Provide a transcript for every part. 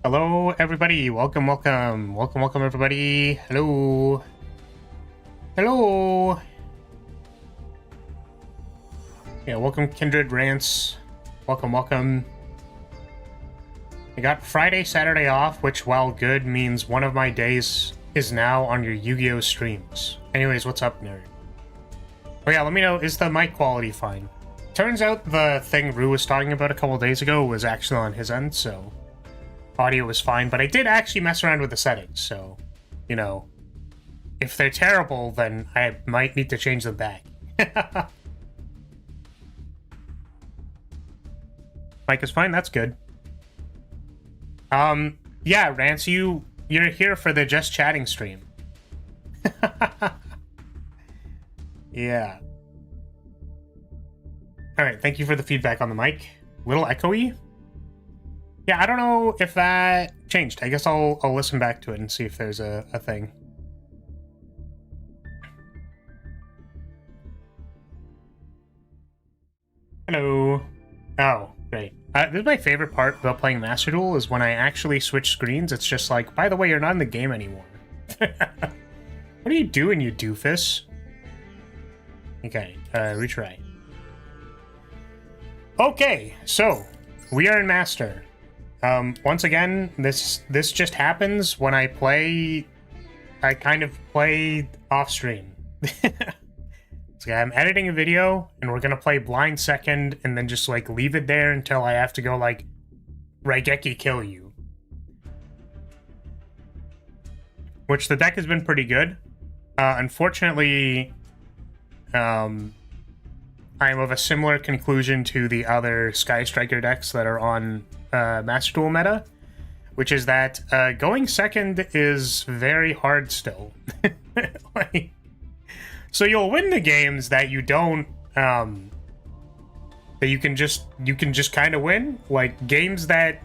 Hello, everybody. Welcome, welcome. Welcome, welcome, everybody. Hello. Hello. Yeah, welcome, Kindred Rants. Welcome, welcome. I got Friday, Saturday off, which, while good, means one of my days is now on your Yu-Gi-Oh! Streams. Anyways, what's up, nerd? Oh yeah, let me know, is the mic quality fine? Turns out the thing Rue was talking about a couple days ago was actually on his end, so audio was fine, but I did actually mess around with the settings, so, you know, if they're terrible, then I might need to change them back. Mic is fine, that's good. Yeah, Rance, you're here for the Just Chatting stream. Yeah. Alright, thank you for the feedback on the mic. Little echoey? Yeah, I don't know if that changed. I guess I'll listen back to it and see if there's a thing. Hello. Oh, great. This is my favorite part about playing Master Duel, is when I actually switch screens, it's just like, by the way, you're not in the game anymore. What are you doing, you doofus? Okay, retry. Okay, so, we are in Master. Once again, this just happens when I kind of play off-stream. So I'm editing a video, and we're gonna play blind second, and then just, like, leave it there until I have to go, like, Raigeki kill you. Which the deck has been pretty good. Unfortunately, I'm of a similar conclusion to the other Sky Striker decks that are on Master Duel meta, which is that going second is very hard still. Like, so you'll win the games that you don't, that you can just kind of win, like games that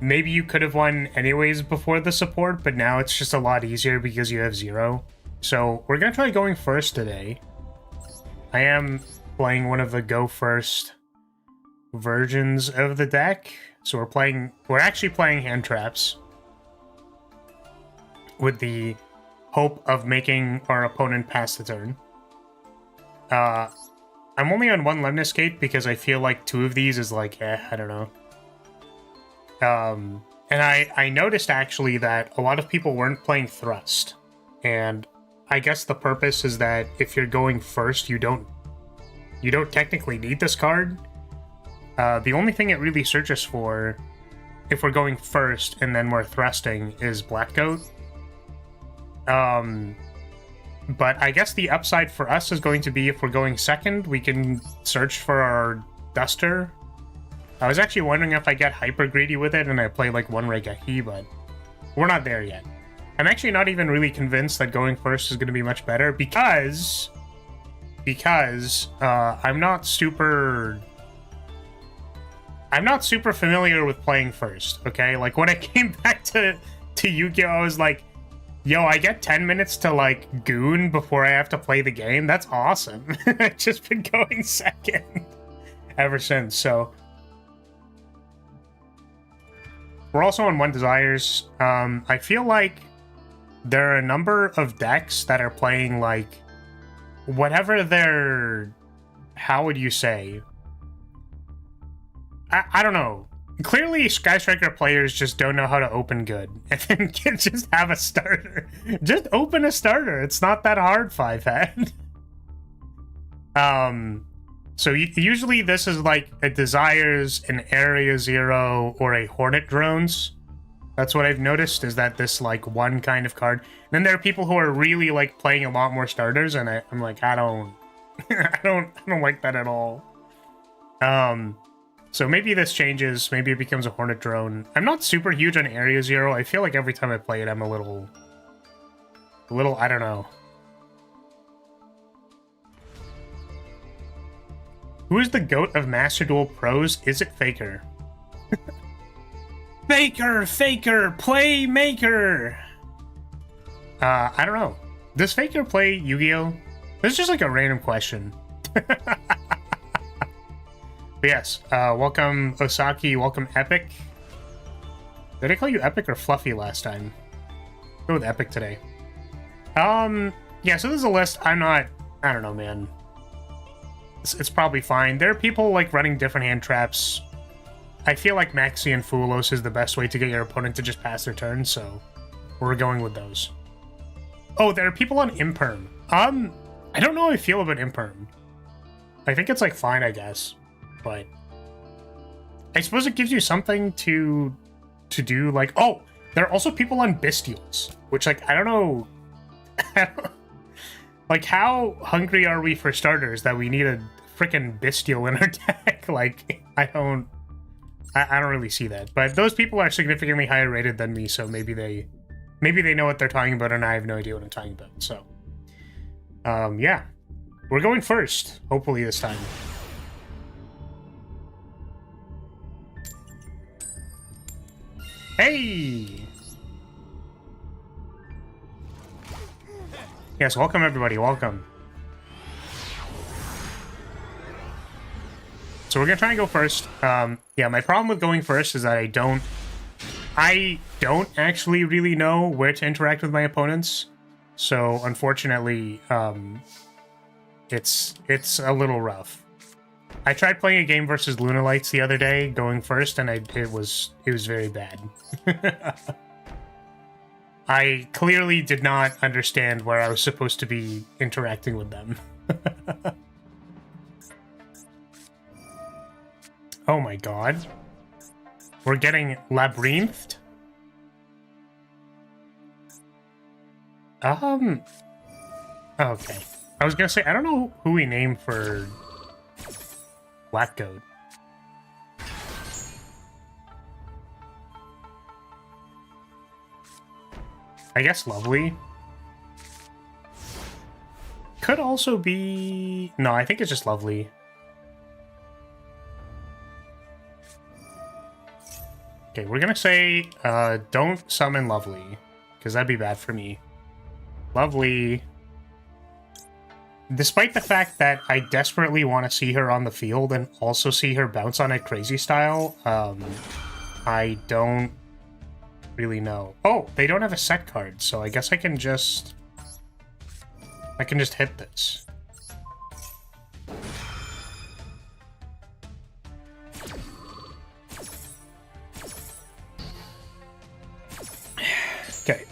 maybe you could have won anyways before the support, but now it's just a lot easier because you have zero. So we're gonna try going first today. I am playing one of the go first versions of the deck. So we're actually playing hand traps with the hope of making our opponent pass the turn. I'm only on one Lemnis Gate because I feel like two of these is like, I don't know. And I noticed actually that a lot of people weren't playing Thrust. And I guess the purpose is that if you're going first, you don't technically need this card. The only thing it really searches for, if we're going first and then we're thrusting, is Black Goat. But I guess the upside for us is going to be if we're going second, we can search for our Duster. I was actually wondering if I get hyper greedy with it and I play like one Raigeki, but we're not there yet. I'm actually not even really convinced that going first is going to be much better because I'm not super familiar with playing first, okay? Like, when I came back to Yu-Gi-Oh!, I was like, yo, I get 10 minutes to, like, goon before I have to play the game? That's awesome. I've just been going second ever since, so. We're also on One Desires. I feel like there are a number of decks that are playing, like, whatever their... How would you say? I don't know. Clearly, Sky Striker players just don't know how to open good. And then can just have a starter. Just open a starter. It's not that hard, 5-head. So usually this is like a Desires, an Area Zero, or a Hornet Drones. That's what I've noticed, is that this, like, one kind of card. And then there are people who are really, like, playing a lot more starters, and I'm like, I don't like that at all. So maybe this changes. Maybe it becomes a Hornet Drone. I'm not super huge on Area Zero. I feel like every time I play it, I'm a little, I don't know. Who is the GOAT of Master Duel Pros? Is it Faker? Faker! Playmaker! I don't know. Does Faker play Yu-Gi-Oh? This is just like a random question. But yes, welcome Osaki, welcome Epic. Did I call you Epic or Fluffy last time? Go with Epic today. Yeah, so this is a list. I don't know, man. It's probably fine. There are people, like, running different hand traps. I feel like Maxi and Fulos is the best way to get your opponent to just pass their turn, so we're going with those. Oh, there are people on Imperm. I don't know how I feel about Imperm. I think it's, like, fine, I guess. But I suppose it gives you something to do, like... Oh, there are also people on Bestials, which, like, I don't know... Like, how hungry are we for starters that we need a freaking Bestial in our deck? Like, I don't really see that. But those people are significantly higher rated than me, so maybe they know what they're talking about, and I have no idea what I'm talking about. So, yeah. We're going first, hopefully this time. Hey! Yes, welcome everybody, welcome. So we're gonna try and go first. Yeah, my problem with going first is that I don't actually really know where to interact with my opponents. So unfortunately, it's a little rough. I tried playing a game versus Lyrilytes the other day, going first, and it was very bad. I clearly did not understand where I was supposed to be interacting with them. Oh my god. We're getting labyrinthed? Okay. I was gonna say, I don't know who we named for Black Goat. I guess Lovely. Could also be... No, I think it's just Lovely. Okay, we're gonna say, don't summon Lovely, because that'd be bad for me. Lovely. Despite the fact that I desperately want to see her on the field and also see her bounce on it crazy style, I don't really know. Oh, they don't have a set card, so I guess I can just hit this. Okay.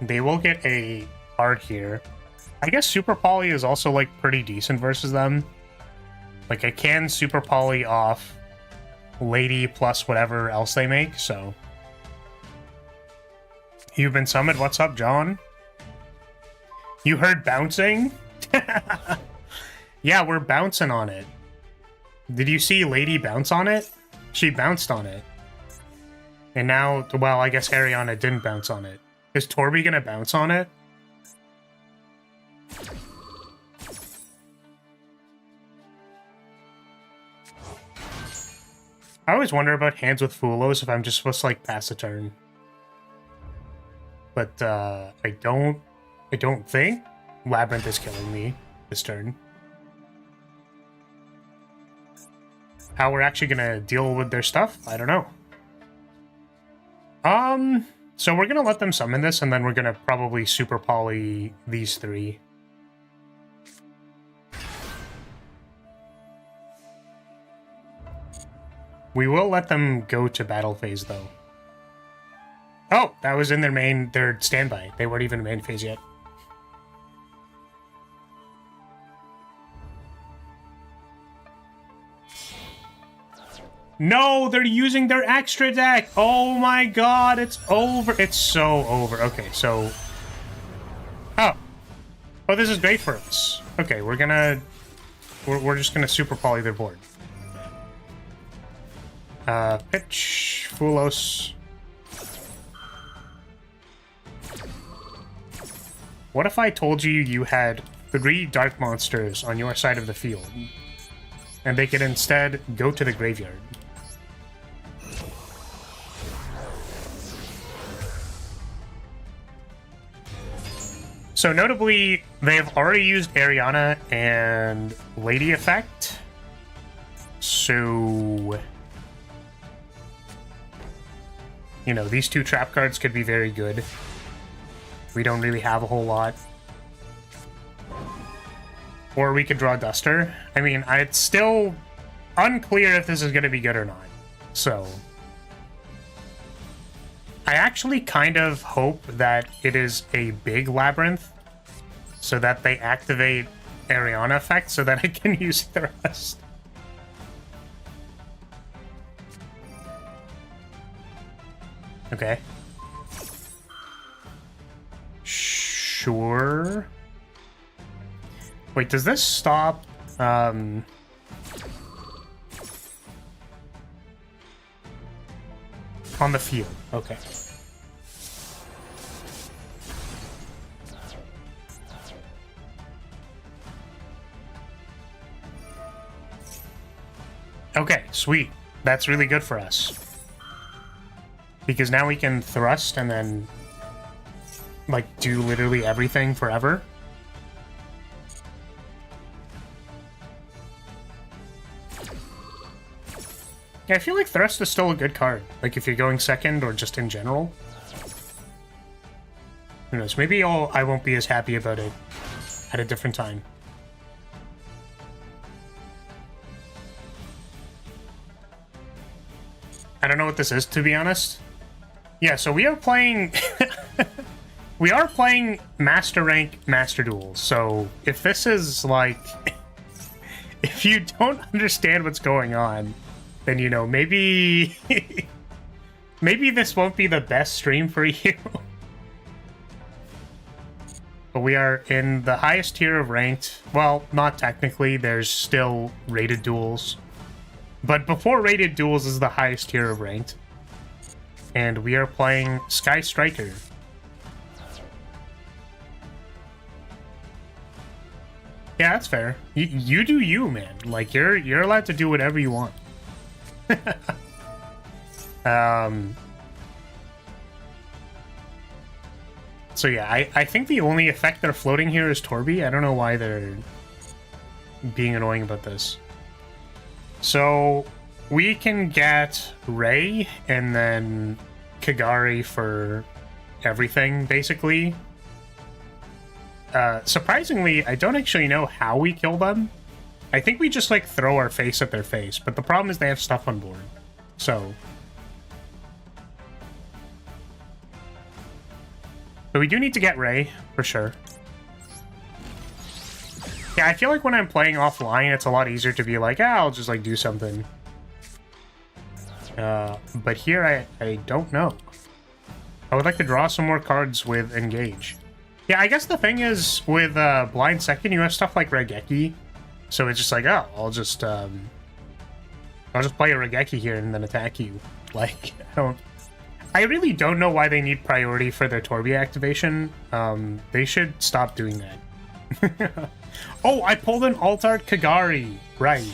They will get a card here. I guess Super Poly is also, like, pretty decent versus them. Like, I can Super Poly off Lady plus whatever else they make, so... You've been summoned? What's up, John? You heard bouncing? Yeah, we're bouncing on it. Did you see Lady bounce on it? She bounced on it. And now, well, I guess Ariana didn't bounce on it. Is Torby gonna bounce on it? I always wonder about hands with Fulos if I'm just supposed to, like, pass a turn. But, I don't think Labyrinth is killing me this turn. How we're actually gonna deal with their stuff? I don't know. So we're gonna let them summon this, and then we're gonna probably Super Poly these three. We will let them go to battle phase, though. Oh, that was in their standby. They weren't even in main phase yet. No, they're using their extra deck. Oh my god, it's over. It's so over. Okay, so... Oh, this is great for us. Okay, we're just gonna Super Poly their board. Pitch, Fulos. What if I told you you had 3 dark monsters on your side of the field, and they could instead go to the graveyard? So notably, they've already used Ariana and Lady Effect. So, you know, these two trap cards could be very good. We don't really have a whole lot. Or we could draw Duster. I mean, it's still unclear if this is going to be good or not. So, I actually kind of hope that it is a big Labyrinth so that they activate Ariana effect so that I can use the rest. Okay. Sure. Wait, does this stop? On the field. Okay. Okay, sweet. That's really good for us. Because now we can thrust and then, like, do literally everything forever. Yeah, I feel like Thrust is still a good card. Like, if you're going second or just in general. Who knows? Maybe I won't be as happy about it at a different time. I don't know what this is, to be honest. Yeah, so we are playing... we are playing Master Rank Master Duels. So, if this is, like... if you don't understand what's going on, then, you know, maybe... maybe this won't be the best stream for you. But we are in the highest tier of ranked. Well, not technically. There's still rated duels. But before rated duels is the highest tier of ranked. And we are playing Sky Striker. Yeah, that's fair. You do you, man. Like, you're allowed to do whatever you want. So yeah, I think the only effect they're floating here is Torby. I don't know why they're being annoying about this. So we can get Ray and then Kagari for everything, basically. Surprisingly, I don't actually know how we kill them. I think we just, like, throw our face at their face, but the problem is they have stuff on board. So... but we do need to get Ray, for sure. Yeah, I feel like when I'm playing offline, it's a lot easier to be like, I'll just, like, do something. But here, I don't know. I would like to draw some more cards with Engage. Yeah, I guess the thing is, with Blind Second, you have stuff like Regeki. So it's just like, oh, I'll just play a Regeki here and then attack you. Like, I really don't know why they need priority for their Torby activation. They should stop doing that. Oh, I pulled an Alt-Art Kagari. Right.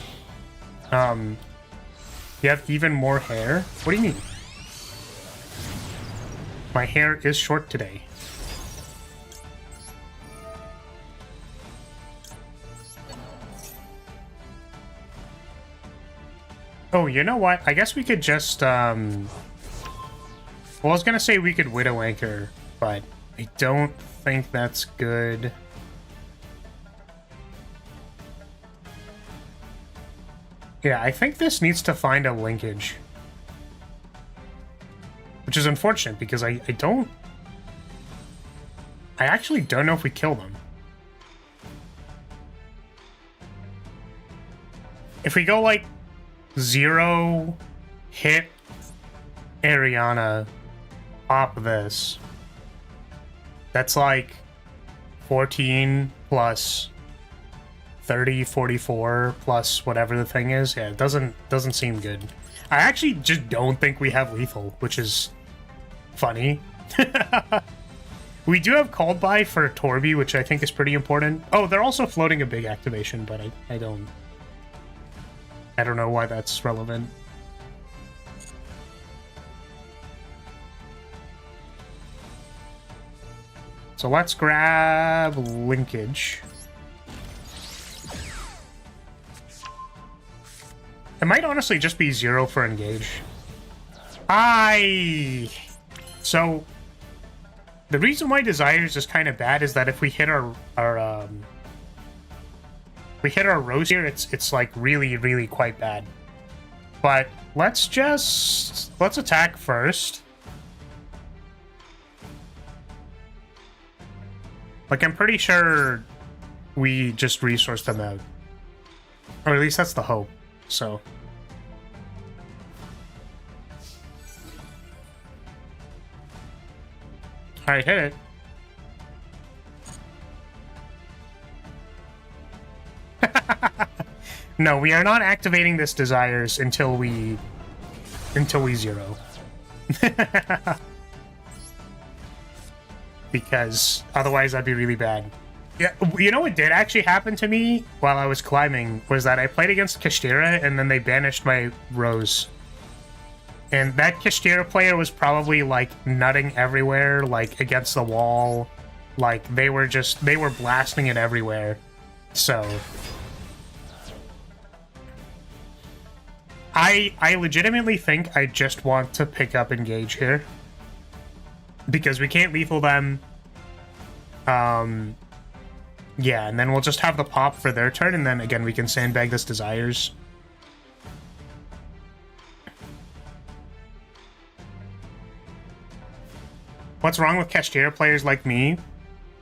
You have even more hair? What do you mean? My hair is short today. Oh, you know what? I guess we could just, well, I was gonna say we could Widow Anchor, but I don't think that's good. Yeah, I think this needs to find a linkage. Which is unfortunate, because I actually don't know if we kill them. If we go, like, 0 hit Ariana, pop this, that's like 14 plus 30, 44 plus whatever the thing is. Yeah, it doesn't seem good. I actually just don't think we have lethal, which is funny. We do have Called By for Torby, which I think is pretty important. Oh, they're also floating a big activation, but I don't know why that's relevant. So let's grab linkage. It might honestly just be 0 for engage. So the reason why desires is kind of bad is that if we hit our rose here, it's like really quite bad. But let's attack first. Like, I'm pretty sure we just resourced them out. Or at least that's the hope, so. Alright, hit it. No, we are not activating this desires until we zero. Because otherwise that'd be really bad. Yeah, you know what did actually happen to me while I was climbing was that I played against Kashtira and then they banished my Rose. And that Kashtira player was probably like nutting everywhere, like against the wall. Like they were blasting it everywhere. So I legitimately think I just want to pick up engage here. Because we can't lethal them. Yeah, and then we'll just have the pop for their turn, and then again we can sandbag this desires. What's wrong with Kashtira players like me?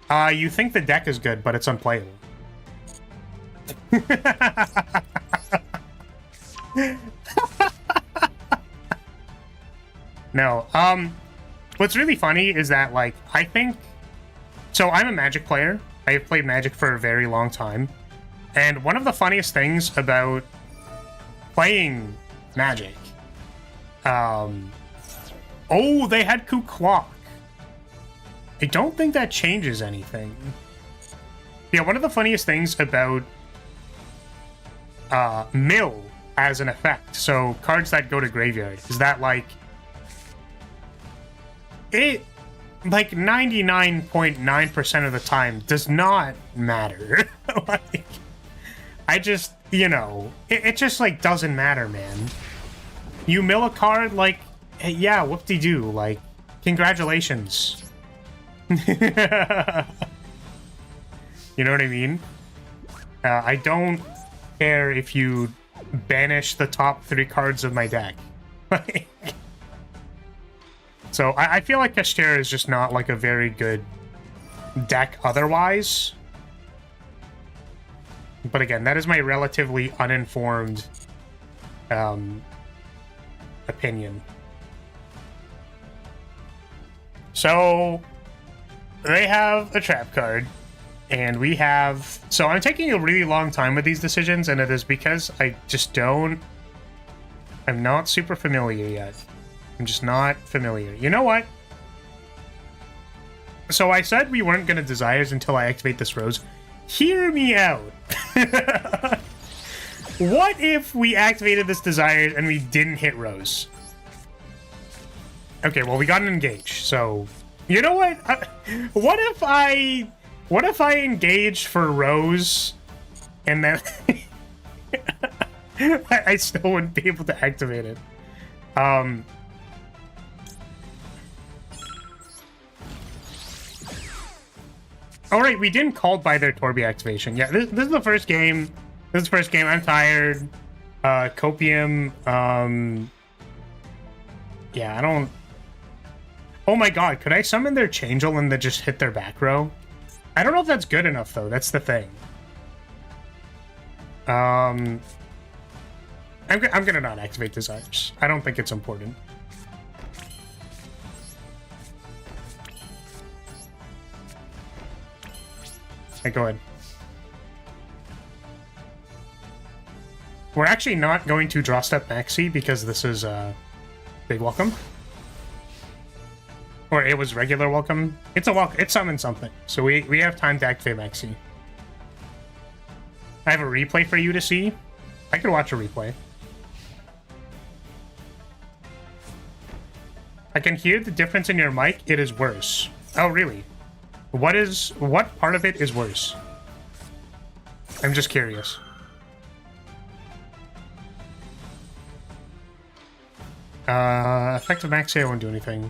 You think the deck is good, but it's unplayable. No, what's really funny is that, like, I think... So, I'm a Magic player. I've played Magic for a very long time. And one of the funniest things about playing Magic... Oh, they had Kuklok. I don't think that changes anything. Yeah, one of the funniest things about mill as an effect, so cards that go to graveyard, is that, like... It, like, 99.9% of the time does not matter. Like, I just, you know, it just, like, doesn't matter, man. You mill a card, like, hey, yeah, whoop-de-doo, like, congratulations. You know what I mean? I don't care if you banish the top 3 cards of my deck. So I feel like Kashtira is just not like a very good deck otherwise. But again, that is my relatively uninformed opinion. So they have a trap card, and we have... So I'm taking a really long time with these decisions, and it is because I just don't... I'm not super familiar yet. I'm just not familiar. You know what? So I said we weren't going to desires until I activate this rose. Hear me out. What if we activated this desire and we didn't hit rose? Okay, well, we got an engage, so... You know what? What if I engaged for rose and then... I still wouldn't be able to activate it. Alright, we didn't call by their Torby activation. Yeah, this is the first game. This is the first game. I'm tired. Copium. Yeah, I don't... Oh my god, could I summon their Changel and then just hit their back row? I don't know if that's good enough, though. That's the thing. I'm gonna not activate desires. I don't think it's important. Okay, go ahead. We're actually not going to draw step Backseat because this is big welcome. Or it was regular welcome. It's a welcome. It's summoned something. So we have time to activate Backseat. I have a replay for you to see. I could watch a replay. I can hear the difference in your mic. It is worse. Oh, really? What part of it is worse? I'm just curious. Effective max sale won't do anything.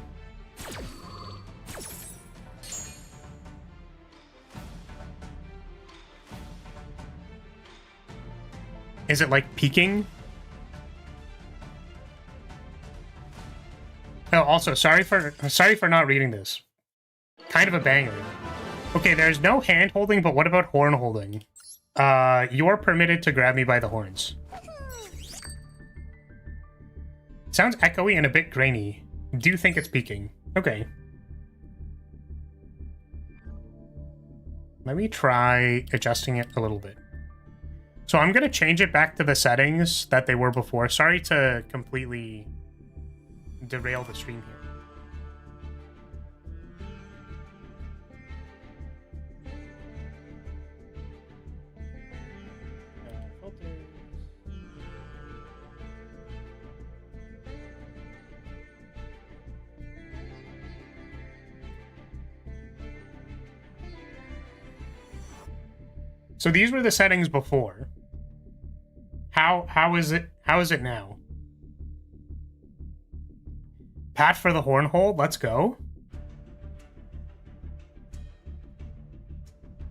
Is it like peaking? Oh, also, sorry for not reading this. Kind of a banger. Okay, there's no hand holding, but what about horn holding? You're permitted to grab me by the horns. Sounds echoey and a bit grainy. Do you think it's peaking? Okay. Let me try adjusting it a little bit. So I'm going to change it back to the settings that they were before. Sorry to completely derail the stream here. So these were the settings before. How is it now? Pat for the horn hold, let's go.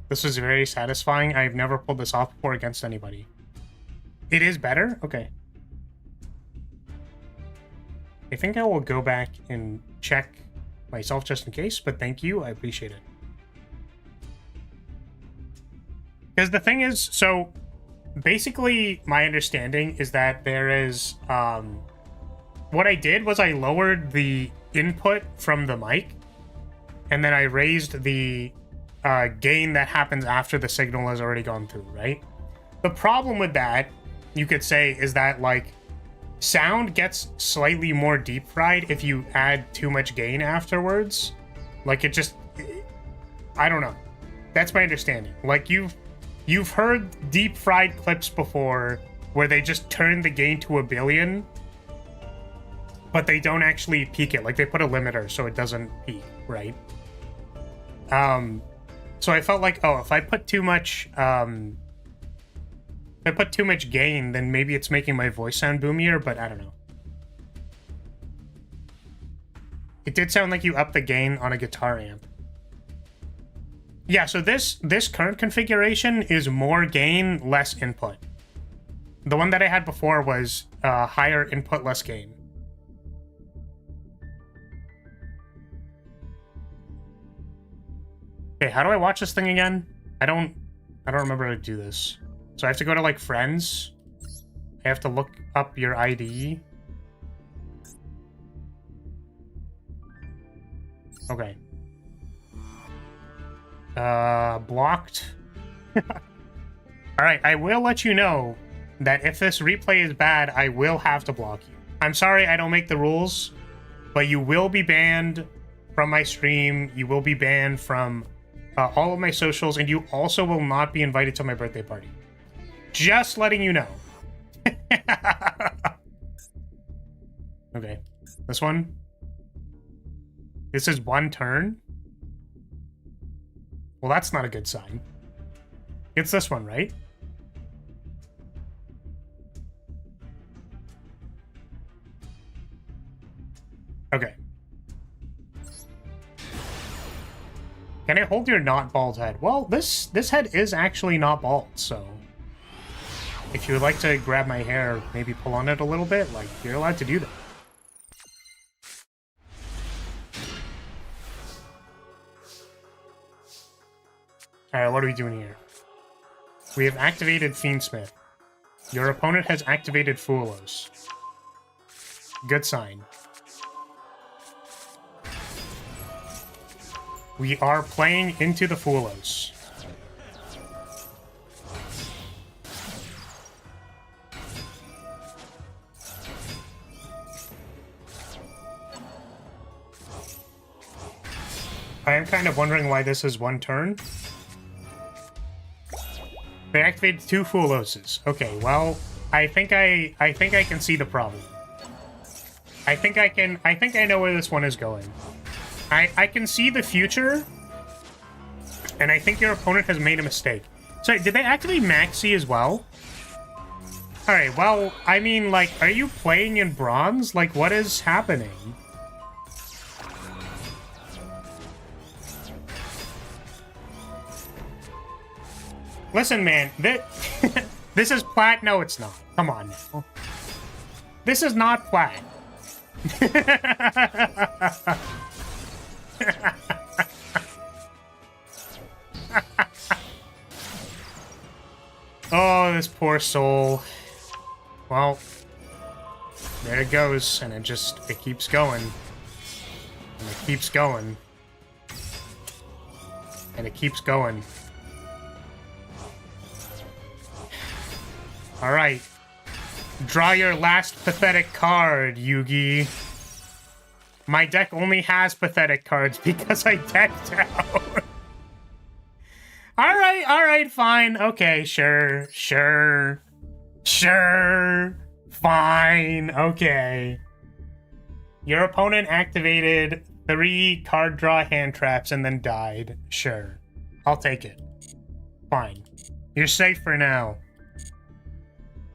This is very satisfying. I've never pulled this off before against anybody. It is better? Okay. I think I will go back and check myself just in case, but thank you. I appreciate it. Because the thing is, so basically my understanding is that there is, what I did was I lowered the input from the mic, and then I raised the gain that happens after the signal has already gone through, right? The problem with that, you could say, is that, like, sound gets slightly more deep fried if you add too much gain afterwards. Like, it just, I don't know. That's my understanding. Like, you've heard deep fried clips before where they just turn the gain to 1 billion, but they don't actually peak it. Like, they put a limiter so it doesn't peak, right? So I felt like, oh, if I put too much, gain, then maybe it's making my voice sound boomier, but I don't know. It did sound like you upped the gain on a guitar amp. Yeah, so this current configuration is more gain, less input. The one that I had before was higher input, less gain. Okay, how do I watch this thing again? I don't remember how to do this. So I have to go to, like, friends. I have to look up your ID. Okay. Blocked. Alright, I will let you know that if this replay is bad, I will have to block you. I'm sorry I don't make the rules, but you will be banned from my stream. You will be banned from all of my socials, and you also will not be invited to my birthday party. Just letting you know. Okay. This one. This is 1 turn. Well, that's not a good sign. It's this one, right? Okay. Can I hold your not bald head? Well, this head is actually not bald, so if you would like to grab my hair, maybe pull on it a little bit, like, you're allowed to do that. Alright, what are we doing here? We have activated Fiendsmith. Your opponent has activated Foolos. Good sign. We are playing into the Foolos. I am kind of wondering why this is 1 turn. They activated 2 Fooloses. Okay, well, I think I can see the problem. I think I know where this one is going. I can see the future And I think your opponent has made a mistake. Sorry, did they activate Maxi as well? Alright, well, I mean, like, are you playing in bronze? Like, what is happening? Listen, man, this is plat. No, it's not. Come on now. This is not plat. Oh, this poor soul. Well, there it goes, and it keeps going. And it keeps going. And it keeps going. Alright. Draw your last pathetic card, Yugi. My deck only has pathetic cards because I decked out. Alright, fine. Okay, sure. Fine, okay. Your opponent activated 3 card draw hand traps and then died. Sure. I'll take it. Fine. You're safe for now.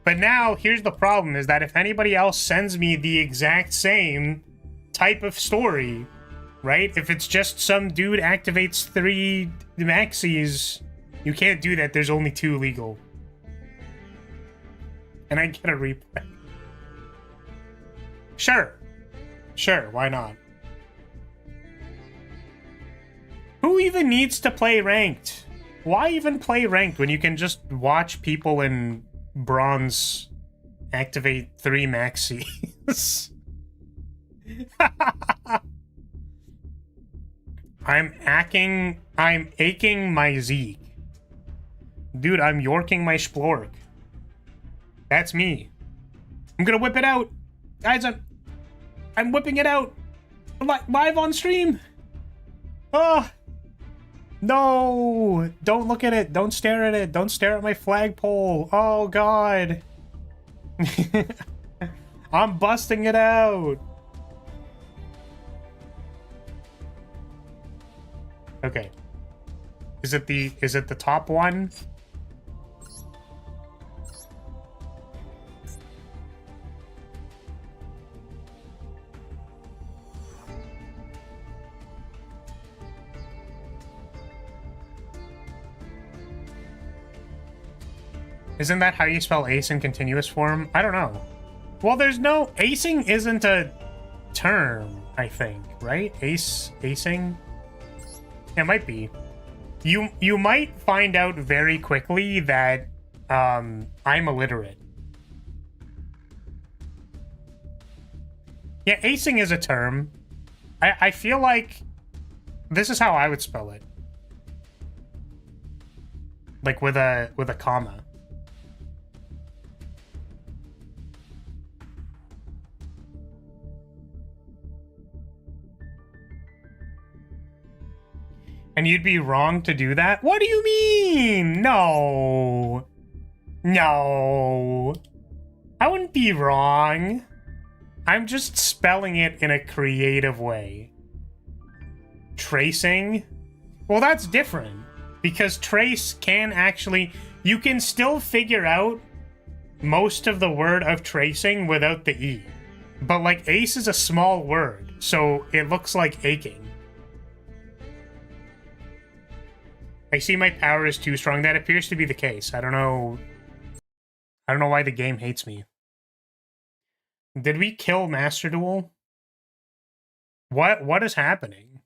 But now, here's the problem, is that if anybody else sends me the exact same type of story, right? If it's just some dude activates 3 maxis, you can't do that. There's only 2 legal. And I get a replay. Sure, why not? Who even needs to play ranked? Why even play ranked when you can just watch people in bronze activate 3 maxis? I'm aching my Zeke. Dude, I'm yorking my Splork. That's me. I'm gonna whip it out. Guys, I'm whipping it out. Live on stream. Oh. No. Don't look at it. Don't stare at it. Don't stare at my flagpole. Oh, God. I'm busting it out. Okay. Is it the top one? Isn't that how you spell ace in continuous form? I don't know. Well, there's no... Acing isn't a term, I think, right? Acing? It might be. You might find out very quickly that I'm illiterate. Yeah, acing is a term. I feel like this is how I would spell it. Like with a comma. And you'd be wrong to do that? What do you mean? No. No. I wouldn't be wrong. I'm just spelling it in a creative way. Tracing? Well, that's different. Because trace can actually... You can still figure out most of the word of tracing without the E. But, like, ace is a small word, so it looks like aching. I see my power is too strong. That appears to be the case. I don't know why the game hates me. Did we kill Master Duel? What is happening?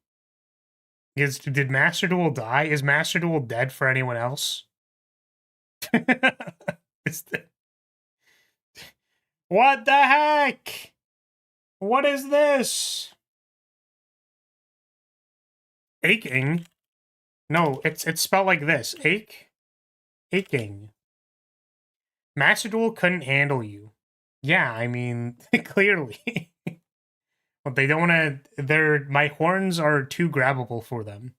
Did Master Duel die? Is Master Duel dead for anyone else? What the heck? What is this? Aching? No, it's spelled like this. Aching. Master Duel couldn't handle you. Yeah, I mean, clearly. But they don't want to... My horns are too grabbable for them.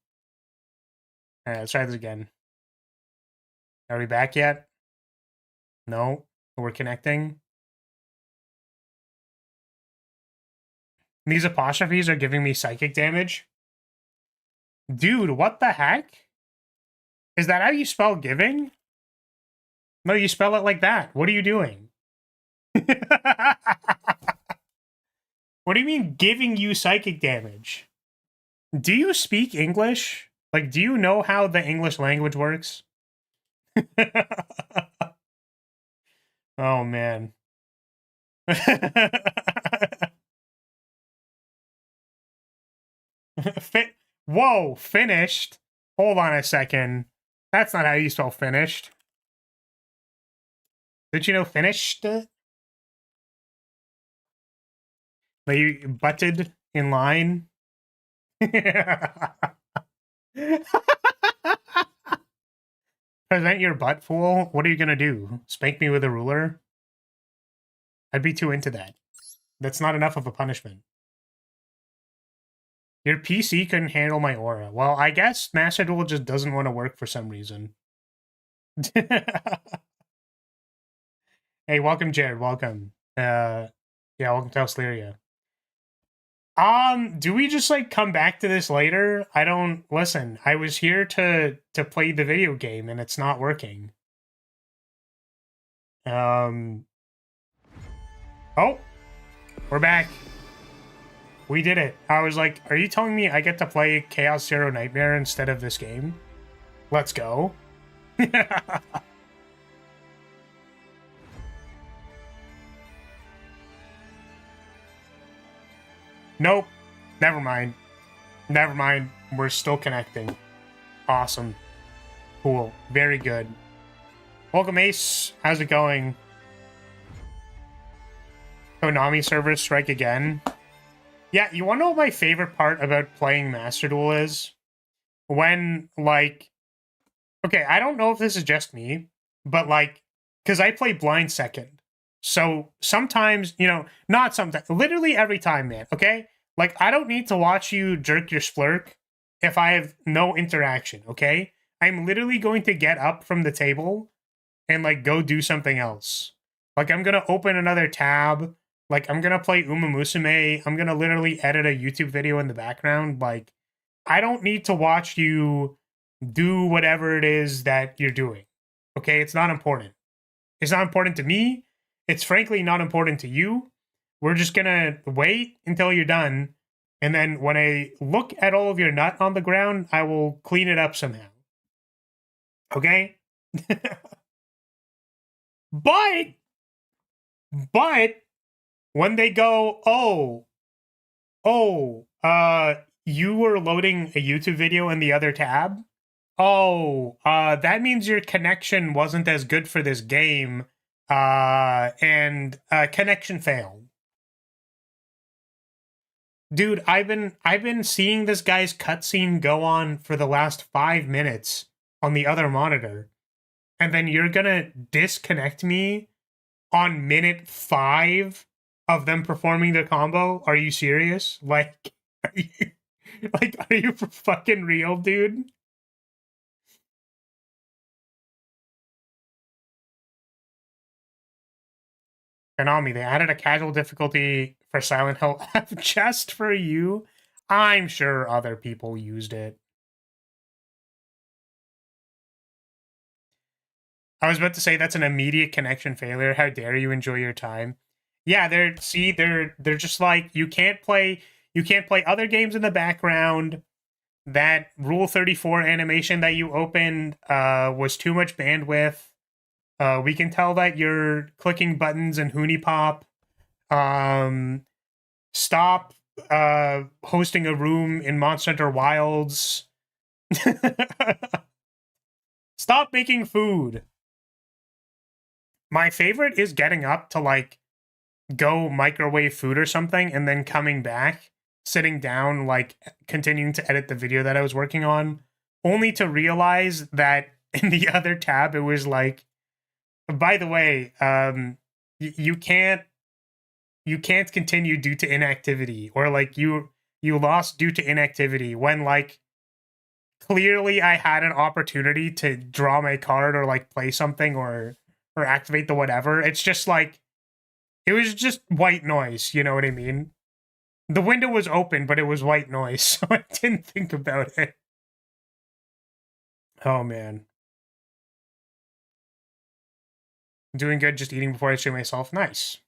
Alright, let's try this again. Are we back yet? No? We're connecting? These apostrophes are giving me psychic damage? Dude, what the heck? Is that how you spell giving? No, you spell it like that. What are you doing? What do you mean giving you psychic damage? Do you speak English? Like, do you know how the English language works? Oh, man. Whoa, finished? Hold on a second. That's not how you spell finished. Did you know finished? Like you butted in line? Present your butt, fool? What are you gonna do? Spank me with a ruler? I'd be too into that. That's not enough of a punishment. Your PC couldn't handle my aura. Well, I guess Master Duel just doesn't want to work for some reason. Hey, welcome, Jared. Welcome. Yeah, welcome to House Lyria. Do we just like come back to this later? I don't listen. I was here to play the video game and it's not working. Oh, we're back. We did it. I was like, are you telling me I get to play Chaos Zero Nightmare instead of this game? Let's go. Nope. Never mind. Never mind. We're still connecting. Awesome. Cool. Very good. Welcome, Ace. How's it going? Konami servers strike again. Yeah, you want to know what my favorite part about playing Master Duel is? When, like... Okay, I don't know if this is just me, but, like... Because I play blind second. So, sometimes, you know... Not sometimes. Literally every time, man, okay? Like, I don't need to watch you jerk your splurk if I have no interaction, okay? I'm literally going to get up from the table and, like, go do something else. Like, I'm gonna open another tab. Like, I'm gonna play Uma Musume. I'm gonna literally edit a YouTube video in the background. Like, I don't need to watch you do whatever it is that you're doing. Okay? It's not important. It's not important to me. It's frankly not important to you. We're just gonna wait until you're done. And then when I look at all of your nut on the ground, I will clean it up somehow. Okay? But when they go, you were loading a YouTube video in the other tab? That means your connection wasn't as good for this game, and connection failed. Dude, I've been seeing this guy's cutscene go on for the last 5 minutes on the other monitor, and then you're gonna disconnect me on minute 5 of them performing the combo? Are you serious? Like, are you for fucking real, dude? Konami, they added a casual difficulty for Silent Hill just for you. I'm sure other people used it. I was about to say that's an immediate connection failure. How dare you enjoy your time? Yeah, they're just like you can't play other games in the background. That Rule 34 animation that you opened was too much bandwidth. We can tell that you're clicking buttons in Hoonie Pop. Stop hosting a room in Monster Hunter Wilds. Stop making food. My favorite is getting up to, like, go microwave food or something, and then coming back, sitting down, like, continuing to edit the video that I was working on, only to realize that in the other tab, it was like, by the way, you can't continue due to inactivity, or, like, you lost due to inactivity, when, like, clearly I had an opportunity to draw my card or, like, play something or activate the whatever. It's just like, it was just white noise, you know what I mean? The window was open, but it was white noise, so I didn't think about it. Oh, man. Doing good, just eating before I stream myself. Nice.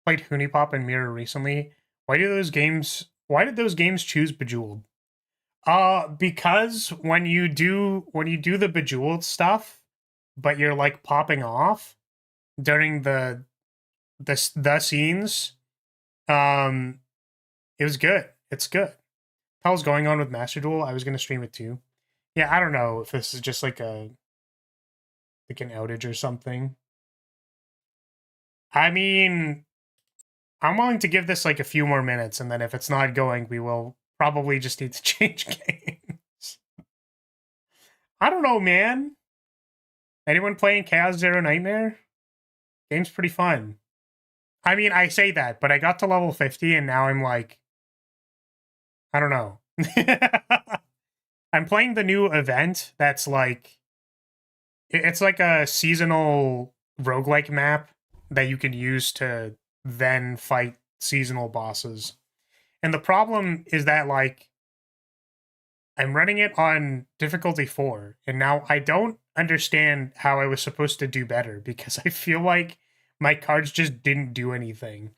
Played Hoonipop and Mirror recently. Why did those games choose Bejeweled? Because when you do the Bejeweled stuff, but you're like popping off during the scenes, it was good. It's good. How's going on with Master Duel? I was gonna stream it too. Yeah, I don't know if this is just like an outage or something. I mean, I'm willing to give this like a few more minutes, and then if it's not going, we will probably just need to change games. I don't know, man. Anyone playing Chaos Zero Nightmare? Game's pretty fun. I mean, I say that, but I got to level 50, and now I'm like, I don't know. I'm playing the new event that's like, it's like a seasonal roguelike map that you can use to then fight seasonal bosses. And the problem is that, like, I'm running it on difficulty 4, and now I don't understand how I was supposed to do better because I feel like my cards just didn't do anything.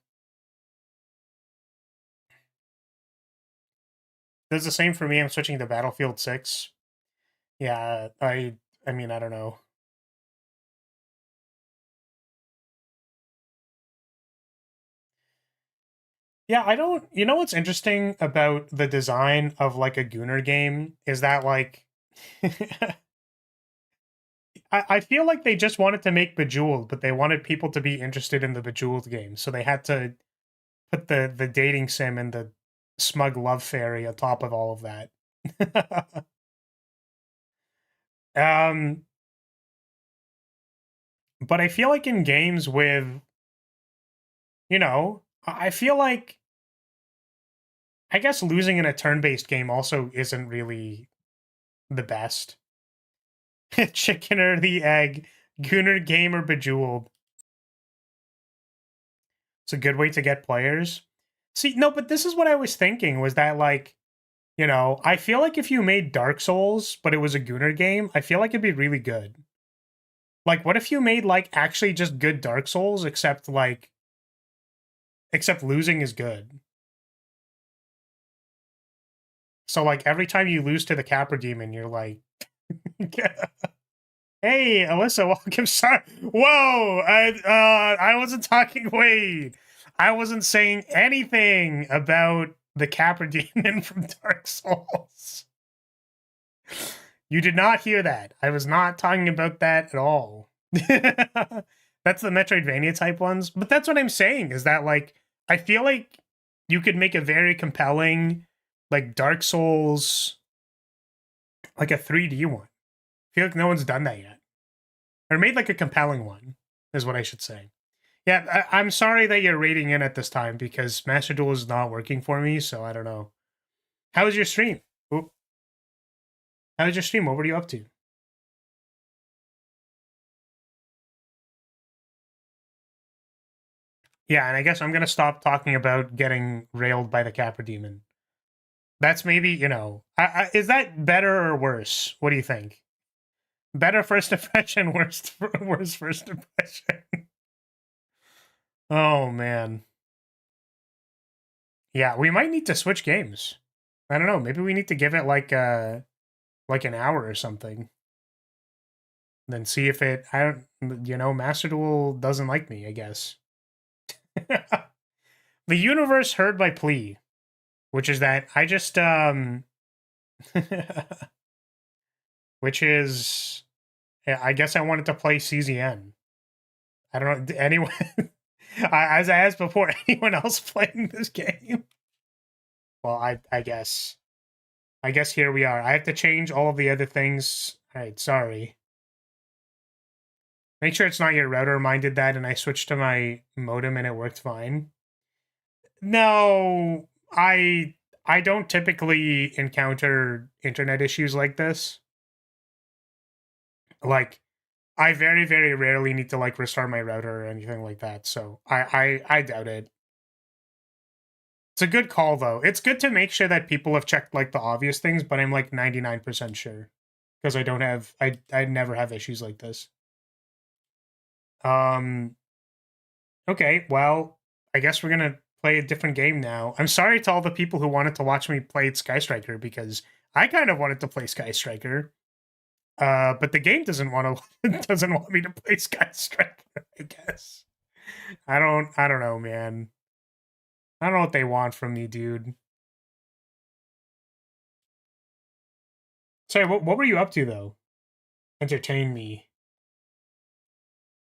Does the same for me. I'm switching to Battlefield 6. Yeah, I mean, I don't know. Yeah, I don't. You know what's interesting about the design of like a Gunner game is that like I feel like they just wanted to make Bejeweled, but they wanted people to be interested in the Bejeweled game, so they had to put the dating sim and the smug love fairy on top of all of that. um, but I feel like in games with, you know, I feel like I guess losing in a turn-based game also isn't really the best. Chicken or the egg, Gunner game or Bejeweled. It's a good way to get players. See, no, but this is what I was thinking was that, like, you know, I feel like if you made Dark Souls, but it was a Gunner game, I feel like it'd be really good. Like, what if you made, like, actually just good Dark Souls, except losing is good? So, like, every time you lose to the Capra Demon, you're like, hey, Alyssa, welcome. Sorry. Whoa, I wasn't talking. Wait, I wasn't saying anything about the Capra Demon from Dark Souls. You did not hear that. I was not talking about that at all. That's the Metroidvania type ones. But that's what I'm saying is that, like, I feel like you could make a very compelling, like, Dark Souls, like a 3D one. I feel like no one's done that yet. Or made, like, a compelling one, is what I should say. Yeah, I'm sorry that you're rating in at this time because Master Duel is not working for me, so I don't know. How was your stream? Oop. How was your stream? What were you up to? Yeah, and I guess I'm gonna stop talking about getting railed by the Capra Demon. That's maybe, you know, is that better or worse? What do you think? Better first impression, worse first impression. Oh man, yeah, we might need to switch games. I don't know. Maybe we need to give it like an hour or something. Then see if it. I don't. You know, Master Duel doesn't like me. I guess. The universe heard my plea, which is that I just which is, I guess I wanted to play CZN. I don't know anyone. As I asked before, anyone else playing this game? Well, I guess here we are. I have to change all of the other things. All right, sorry. Make sure it's not your router. Mine did that, and I switched to my modem, and it worked fine. No, I don't typically encounter internet issues like this. Like, I very, very rarely need to like restart my router or anything like that. So I doubt it. It's a good call though. It's good to make sure that people have checked like the obvious things, but I'm like 99% sure. because I don't have I never have issues like this. Okay, well, I guess we're gonna play a different game now. I'm sorry to all the people who wanted to watch me play Sky Striker because I kind of wanted to play Sky Striker. But the game doesn't want to doesn't want me to play Sky Striker, I guess. I don't know, man. I don't know what they want from me, dude. Sorry, what were you up to though? Entertain me.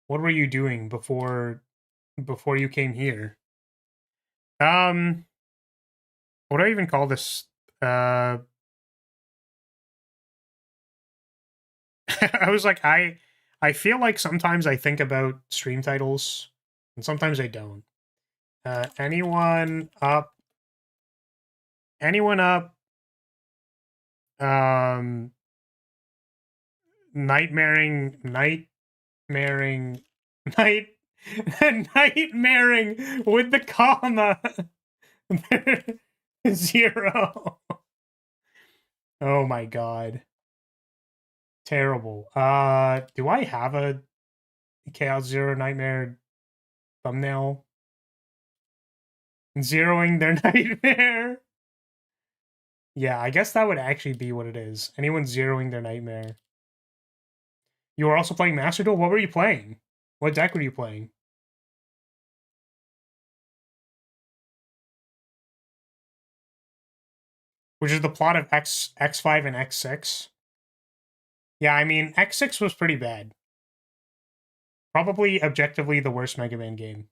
What were you doing before you came here? What do I even call this? Uh I was like, I feel like sometimes I think about stream titles and sometimes I don't. Anyone up? Anyone up? Um, nightmaring, nightmaring, night, nightmaring with the comma. 0. Oh my god. Terrible. Do I have a Chaos Zero Nightmare thumbnail? Zeroing their nightmare. Yeah, I guess that would actually be what it is. Anyone zeroing their nightmare. You were also playing Master Duel? What were you playing? What deck were you playing? Which is the plot of X5 and X6. Yeah, I mean, X6 was pretty bad. Probably objectively the worst Mega Man game.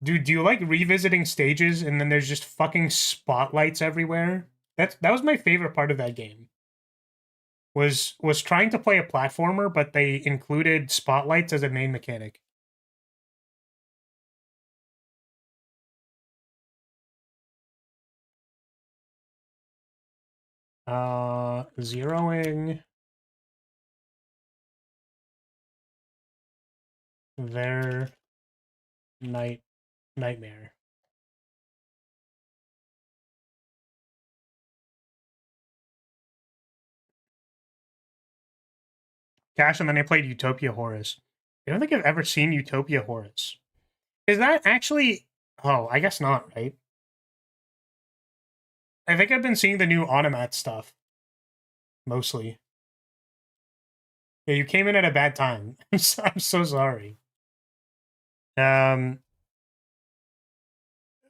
Dude, do you like revisiting stages and then there's just fucking spotlights everywhere? That was my favorite part of that game. Was trying to play a platformer, but they included spotlights as a main mechanic. Zeroing their nightmare. Cash, and then I played Utopia Horus. I don't think I've ever seen Utopia Horus. Is that actually? Oh, I guess not, right? I think I've been seeing the new Automat stuff mostly. Yeah, you came in at a bad time. I'm so sorry. Um.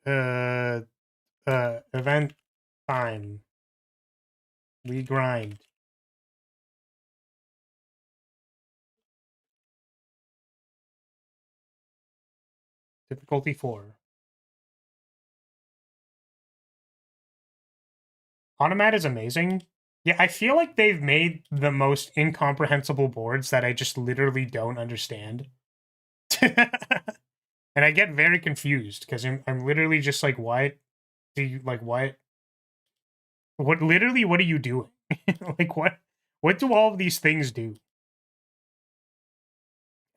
Uh. Event time. We grind. Difficulty 4. Automat is amazing. Yeah, I feel like they've made the most incomprehensible boards that I just literally don't understand. And I get very confused because I'm literally just like, what do you like? What literally? What are you doing? Like what do all of these things do?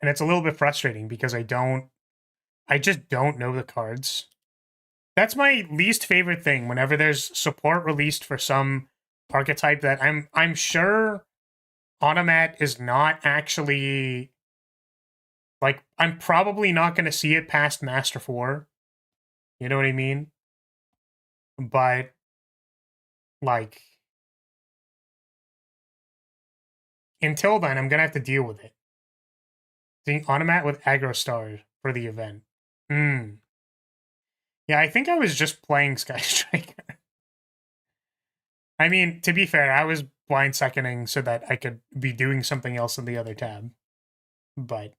And it's a little bit frustrating because I just don't know the cards. That's my least favorite thing. Whenever there's support released for some archetype that I'm sure Automat is not actually like I'm probably not going to see it past Master 4. You know what I mean? But like until then, I'm gonna have to deal with it. The Automat with Aggro Star for the event. Hmm. Yeah, I think I was just playing Sky Striker. I mean, to be fair, I was blind seconding so that I could be doing something else in the other tab. But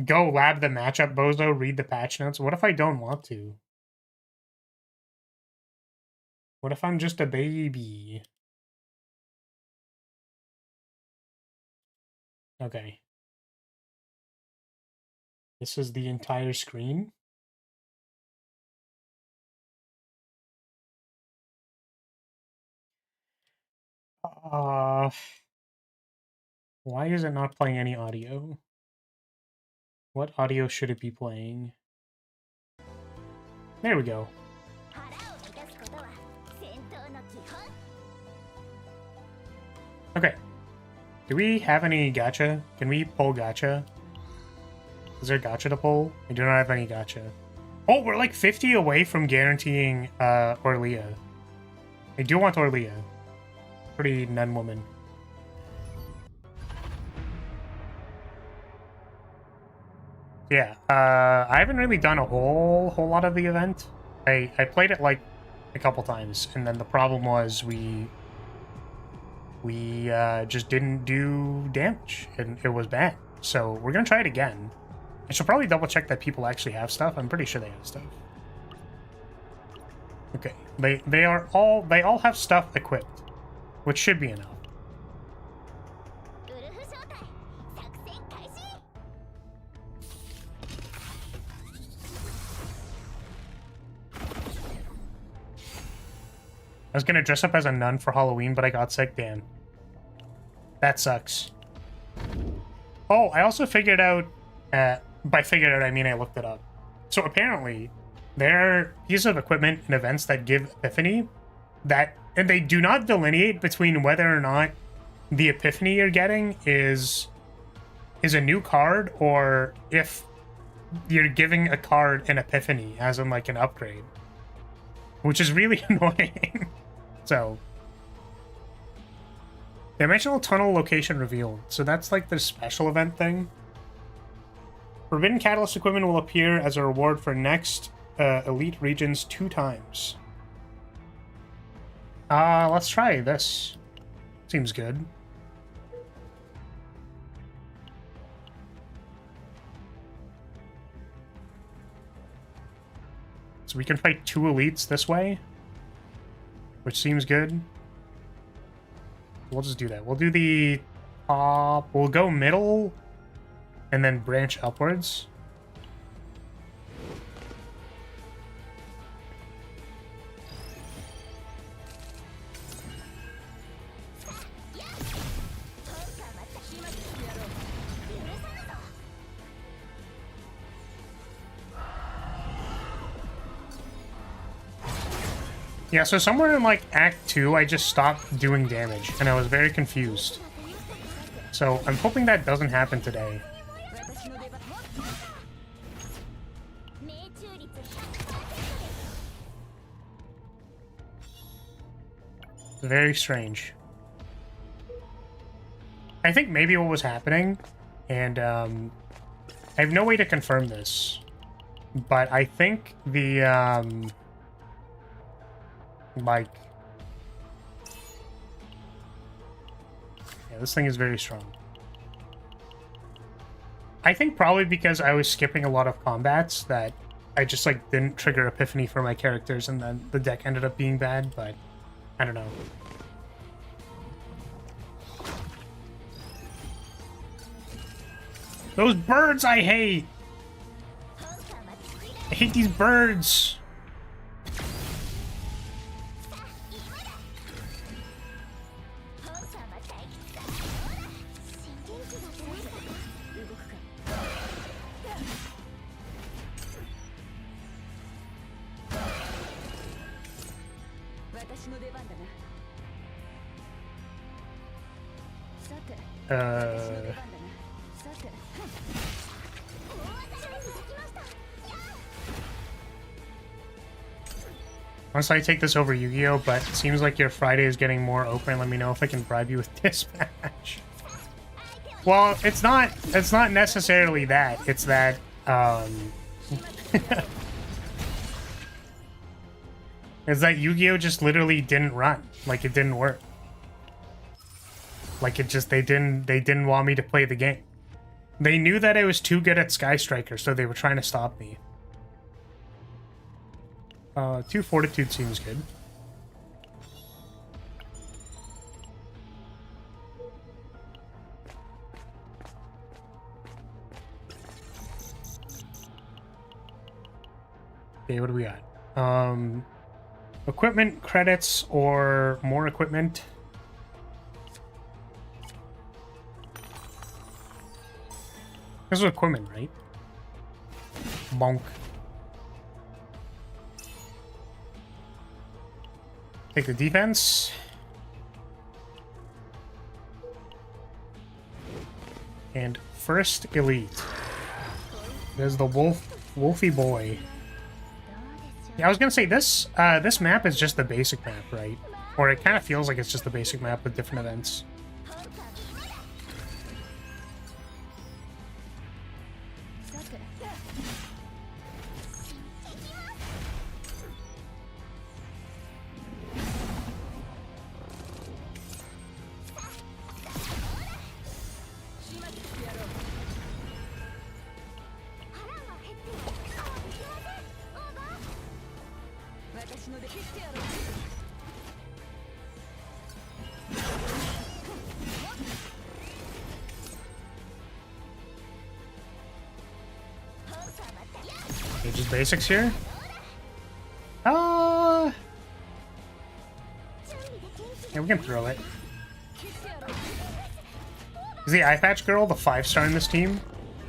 go lab the matchup, Bozo, read the patch notes. What if I don't want to? What if I'm just a baby? Okay. This is the entire screen. Why is it not playing any audio? What audio should it be playing? There we go. Okay. Do we have any gacha? Can we pull gacha? Is there gacha to pull? We do not have any gacha. Oh, we're like 50 away from guaranteeing Orlia. I do want Orlia. Pretty nun woman. Yeah, I haven't really done a whole lot of the event. I played it like a couple times, and then the problem was we just didn't do damage, and it was bad. So we're gonna try it again. I should probably double check that people actually have stuff. I'm pretty sure they have stuff. Okay, they all have stuff equipped, which should be enough. I was gonna dress up as a nun for Halloween, but I got sick. Damn. That sucks. Oh, I also figured out, by figured out I mean I looked it up. So apparently, there are pieces of equipment and events that give Epiphany that, and they do not delineate between whether or not the Epiphany you're getting is a new card, or if you're giving a card an Epiphany, as in like an upgrade. Which is really annoying. So, Dimensional Tunnel location revealed. So that's like the special event thing. Forbidden Catalyst equipment will appear as a reward for next elite regions 2 times. Let's try this. Seems good. So we can fight 2 elites this way, which seems good. We'll just do that. We'll do the top. We'll go middle and then branch upwards. Yeah, so somewhere in, like, Act 2, I just stopped doing damage, and I was very confused. So, I'm hoping that doesn't happen today. Very strange. I think maybe what was happening, and, I have no way to confirm this, but I think the, like, yeah, this thing is very strong. I think probably because I was skipping a lot of combats that I just like didn't trigger Epiphany for my characters, and then the deck ended up being bad, but I don't know. Those birds I hate! I hate these birds! Honestly, I take this over Yu-Gi-Oh, but it seems like your Friday is getting more open. Let me know if I can bribe you with dispatch. Well, it's not necessarily that. It's that, it's that Yu-Gi-Oh just literally didn't run. Like, it didn't work. Like, it just, they didn't want me to play the game. They knew that I was too good at Sky Striker, so they were trying to stop me. 2 Fortitude seems good. Okay, what do we got? Equipment credits or more equipment. This is equipment, right? Bonk. Take the defense. And first elite. There's the wolfy boy. Yeah, I was gonna say this this map is just the basic map, right? Or it kind of feels like it's just the basic map with different events. Just basics here. Yeah, we can throw it. Is the eye patch girl the 5-star in this team?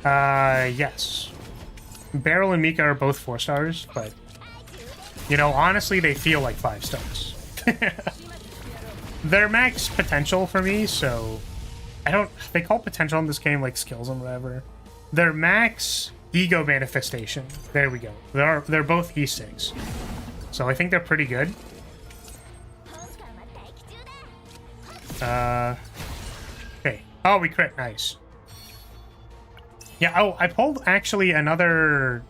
Yes. Beryl and Mika are both 4 stars, but you know, honestly, they feel like 5 stars. They're max potential for me, so I don't. They call potential in this game like skills and whatever. They're max ego manifestation. There we go. They're both E6, so I think they're pretty good. Okay. Oh, we crit. Nice. Yeah. Oh, I pulled actually another.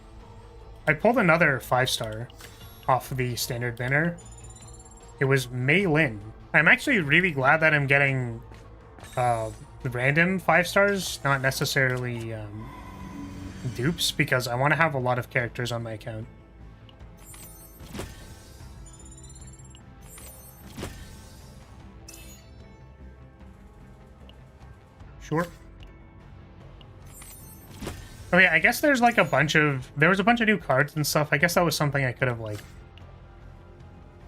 I pulled another 5-star off the standard banner. It was Mei Lin. I'm actually really glad that I'm getting random 5-stars, not necessarily dupes, because I want to have a lot of characters on my account. Sure. Oh yeah, I guess there's like a bunch of... There was a bunch of new cards and stuff. I guess that was something I could have like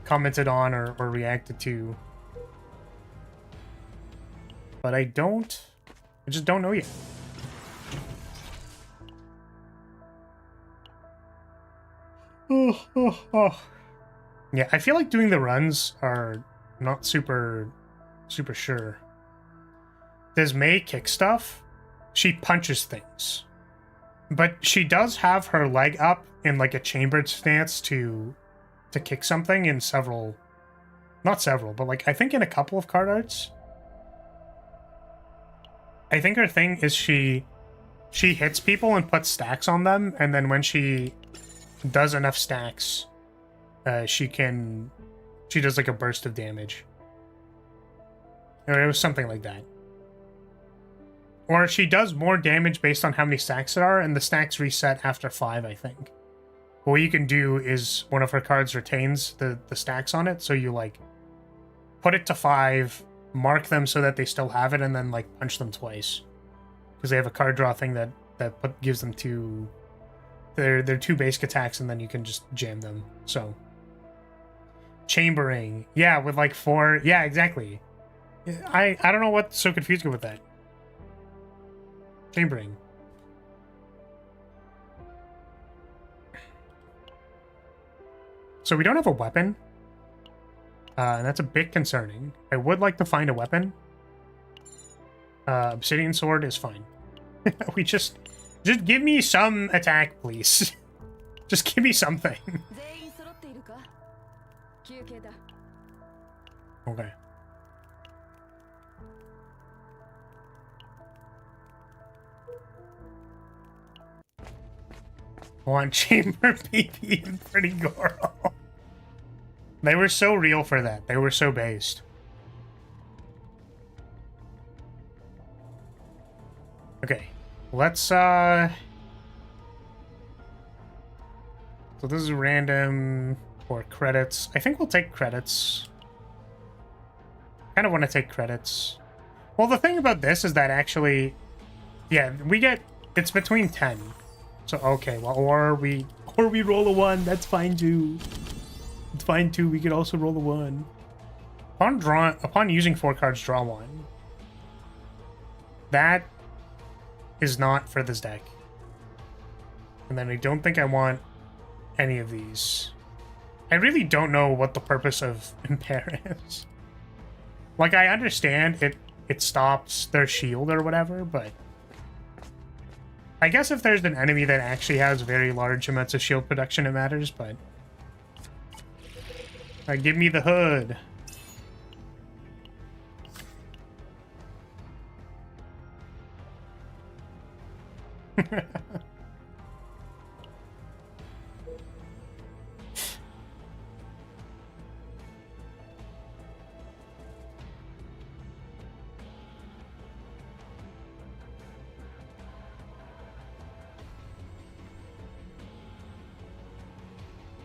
commented on or reacted to. But I just don't know yet. Oh. Yeah, I feel like doing the runs are not super sure. Does Mei kick stuff? She punches things. But she does have her leg up in like a chambered stance to kick something in several... Not several, but like I think in a couple of card arts. I think her thing is she hits people and puts stacks on them, and then when she does enough stacks, she does like a burst of damage. Or it was something like that. Or she does more damage based on how many stacks there are, and the stacks reset after 5, I think. But what you can do is one of her cards retains the stacks on it, so you like put it to 5, mark them so that they still have it, and then like punch them twice. Because they have a card draw thing that gives them 2... They're 2 basic attacks, and then you can just jam them. So chambering. Yeah, with like 4... Yeah, exactly. I don't know what's so confusing with that. Chambering. So we don't have a weapon. And that's a bit concerning. I would like to find a weapon. Obsidian sword is fine. We just give me some attack, please. Just give me something. Okay. One chamber baby and pretty girl. They were so real for that. They were so based. Okay. Let's so this is random or credits. I think we'll take credits. Kind of want to take credits. Well, the thing about this is that actually, yeah, we get, it's between 10. So okay, well, or we roll a 1. That's fine too. It's fine too. We could also roll a 1. Upon using 4 cards, draw 1. That is not for this deck. And then I don't think I want any of these. I really don't know what the purpose of Impair is. Like, I understand it stops their shield or whatever, but I guess if there's an enemy that actually has very large amounts of shield production, it matters, but... give me the hood.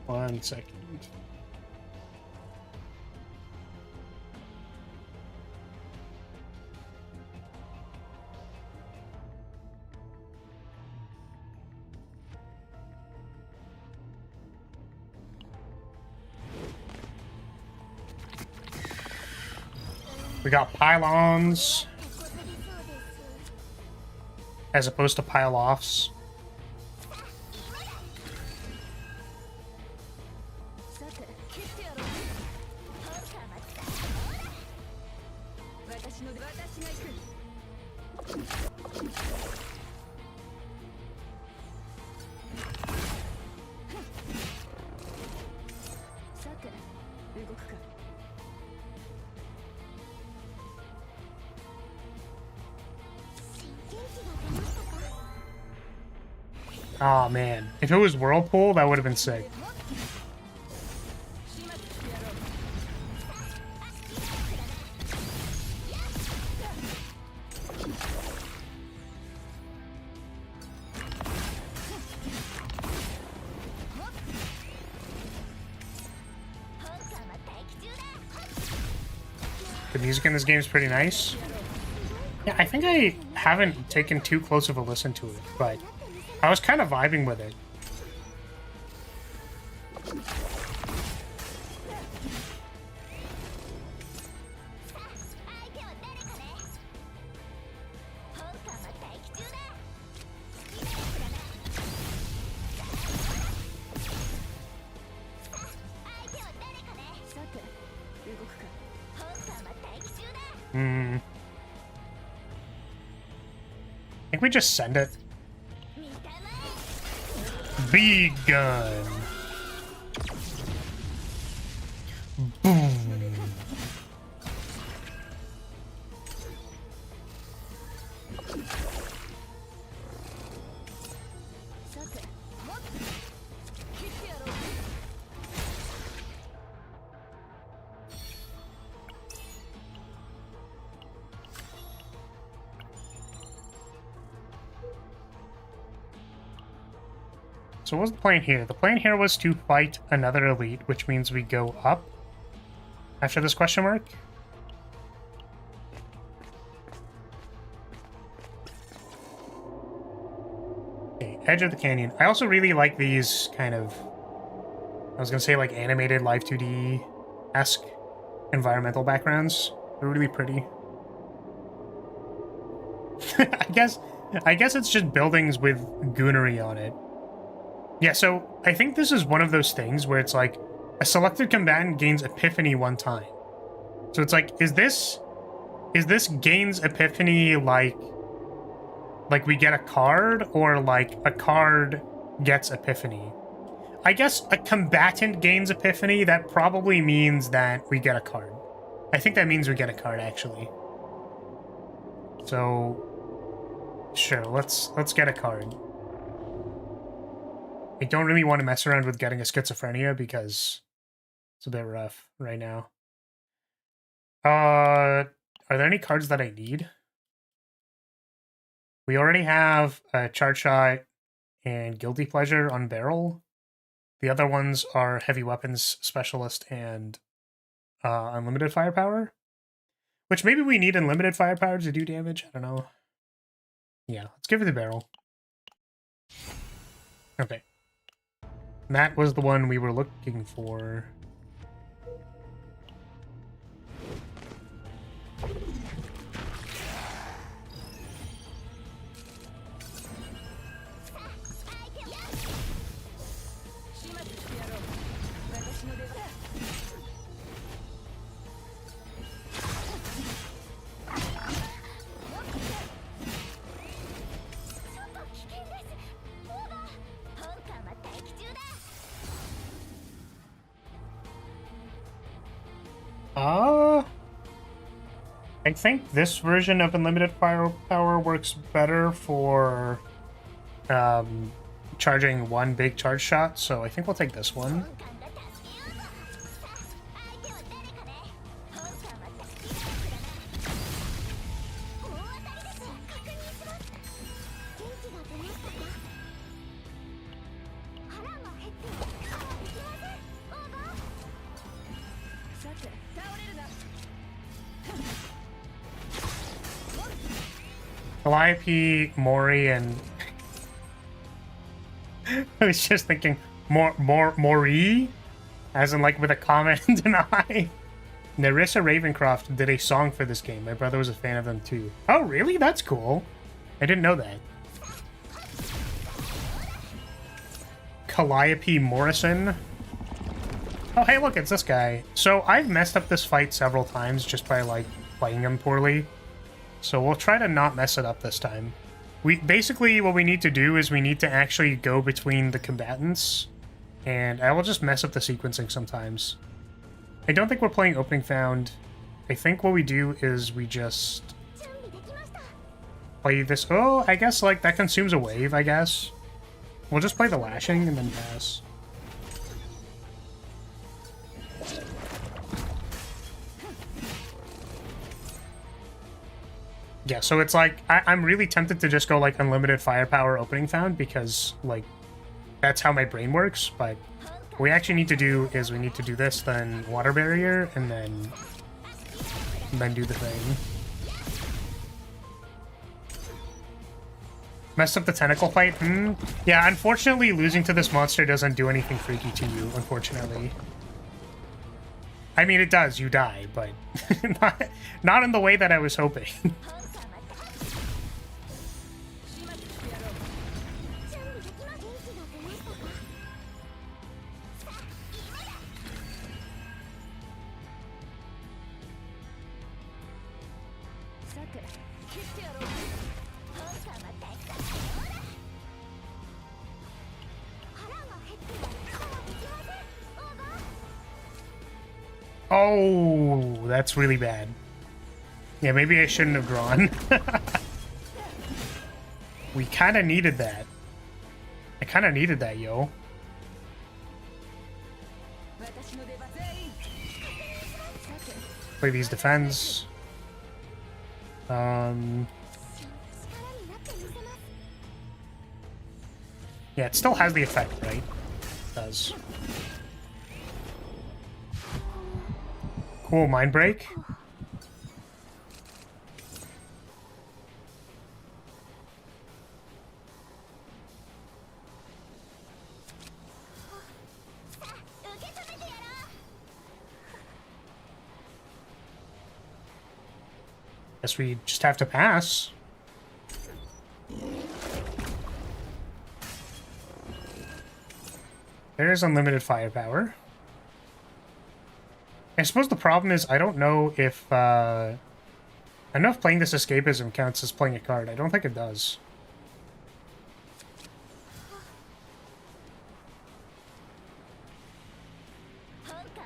One second. We got pylons as opposed to pile-offs. Oh man, if it was Whirlpool, that would have been sick. The music in this game is pretty nice. Yeah, I think I haven't taken too close of a listen to it, but I was kind of vibing with it. I think we just send it. Big gun. Boom. So what was the plan here? The plan here was to fight another elite, which means we go up after this question mark. Okay, edge of the canyon. I also really like these kind of, I was gonna say like animated Live 2D-esque environmental backgrounds. They're really pretty. I guess it's just buildings with goonery on it. Yeah, so I think this is one of those things where it's like a selected combatant gains epiphany one time. So it's like, is this gains epiphany like we get a card, or like a card gets epiphany? I guess a combatant gains epiphany. That probably means that we get a card. I think that means we get a card, actually. So sure, let's get a card. I don't really want to mess around with getting a schizophrenia because it's a bit rough right now. Are there any cards that I need? We already have a Charge Shot and Guilty Pleasure on Barrel. The other ones are Heavy Weapons Specialist and Unlimited Firepower. Which maybe we need Unlimited Firepower to do damage. I don't know. Yeah, let's give it the Barrel. Okay. That was the one we were looking for. I think this version of unlimited firepower works better for charging one big charge shot, so I think we'll take this one. Lyrilyte, Mori, and I was just thinking Mori, as in like with a comment and an I. Narissa Ravencroft did a song for this game. My brother was a fan of them too. Oh, really? That's cool. I didn't know that. Calliope Morrison. Oh, hey, look, it's this guy. So I've messed up this fight several times just by like playing him poorly. So we'll try to not mess it up this time. Basically what we need to do is we need to actually go between the combatants, and I will just mess up the sequencing sometimes. I don't think we're playing opening found. I think what we do is we just play this. Oh, I guess like that consumes a wave, I guess. We'll just play the lashing and then pass. Yeah, so it's like, I'm really tempted to just go, like, unlimited firepower opening found, because, like, that's how my brain works, but what we actually need to do is we need to do this, then water barrier, and then do the thing. Messed up the tentacle fight? Yeah, unfortunately, losing to this monster doesn't do anything freaky to you, unfortunately. I mean, it does, you die, but not in the way that I was hoping. Oh, that's really bad. Yeah, maybe I shouldn't have drawn. We kind of needed that. I kind of needed that, yo. Play these defends. Yeah, it still has the effect, right? It does. Cool, mind break. Guess we just have to pass. There's unlimited firepower. I suppose the problem is I don't know if playing this escapism counts as playing a card. I don't think it does.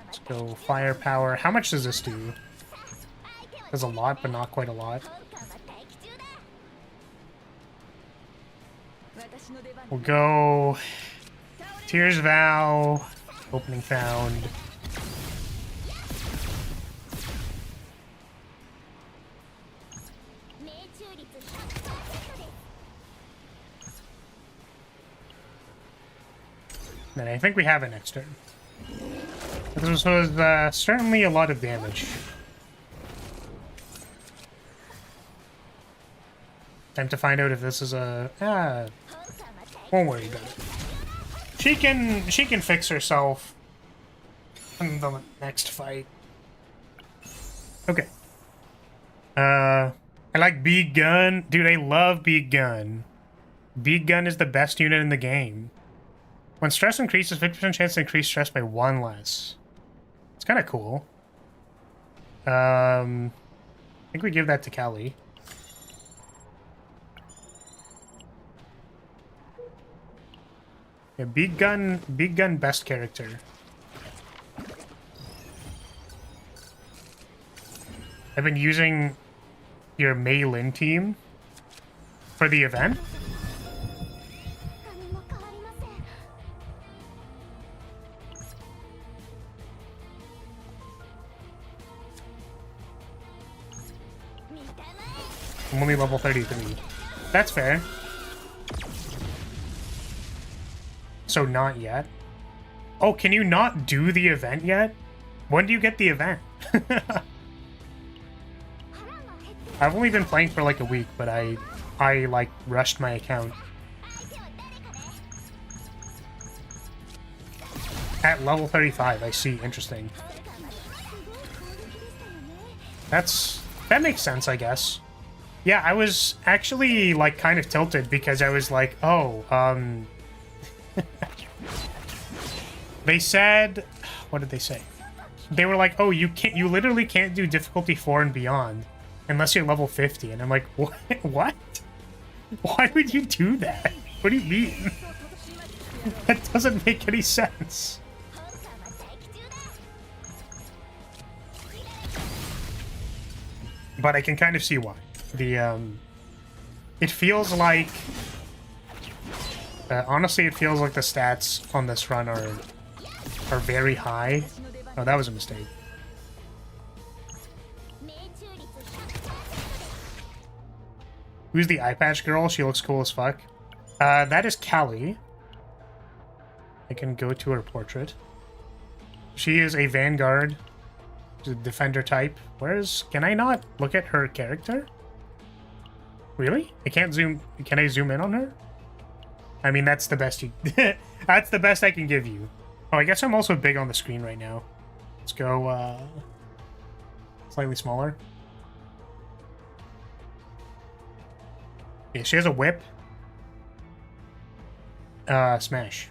Let's go firepower. How much does this do? Does a lot, but not quite a lot. We'll go Tears Vow, opening found. Then I think we have it next turn. This was certainly a lot of damage. Time to find out if this is a... won't worry about it. She can fix herself in the next fight. Okay. I like Big Gun. Dude, I love Big Gun. Big Gun is the best unit in the game. When stress increases, 50% chance to increase stress by 1 less. It's kind of cool. I think we give that to Callie. Yeah, Big Gun, best character. I've been using your Mei Lin team for the event. I'm only level 33. That's fair. So not yet. Oh, can you not do the event yet? When do you get the event? I've only been playing for like a week, but I like rushed my account. At level 35, I see. Interesting. That makes sense, I guess. Yeah, I was actually like kind of tilted because I was like, oh, they said, what did they say? They were like, oh, you literally can't do difficulty 4 and beyond unless you're level 50. And I'm like, what? What? Why would you do that? What do you mean? That doesn't make any sense. But I can kind of see why. It feels like, honestly, it feels like the stats on this run are very high. Oh, that was a mistake. Who's the eye patch girl? She looks cool as fuck. That is Callie. I can go to her portrait. She is a Vanguard. She's a defender type. Can I not look at her character? Really? I can't zoom. Can I zoom in on her? I mean, that's the best that's the best I can give you. Oh, I guess I'm also big on the screen right now. Let's go, slightly smaller. Yeah, she has a whip. Smash.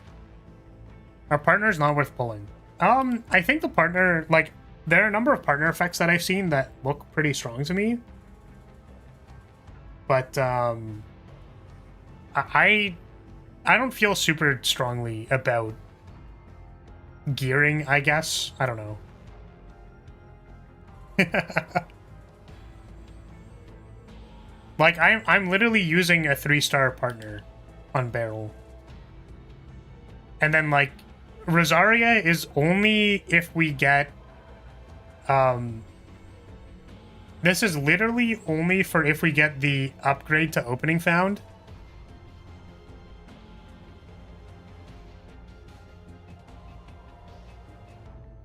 Our partner is not worth pulling. I think the partner, like, there are a number of partner effects that I've seen that look pretty strong to me. But, I don't feel super strongly about gearing, I guess. I don't know. Like, I'm literally using a 3-star partner on Barrel. And then, like, Rosaria is only if we get... This is literally only for if we get the upgrade to Opening Found.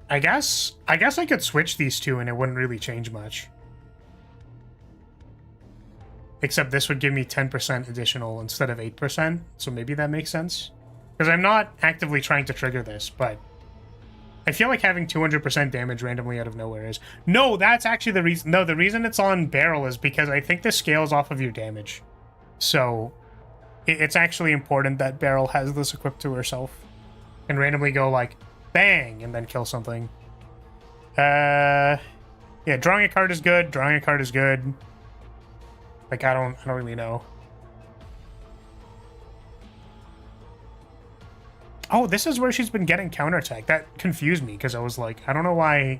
I guess I could switch these two and it wouldn't really change much. Except this would give me 10% additional instead of 8%, so maybe that makes sense. Because I'm not actively trying to trigger this, but I feel like having 200% damage randomly out of nowhere is... No, that's actually the reason... No, the reason it's on Barrel is because I think this scales off of your damage. So, it's actually important that Barrel has this equipped to herself. And randomly go like, bang, and then kill something. Yeah, drawing a card is good, drawing a card is good. Like, I don't really know. Oh, this is where she's been getting counterattack. That confused me because I was like, I don't know why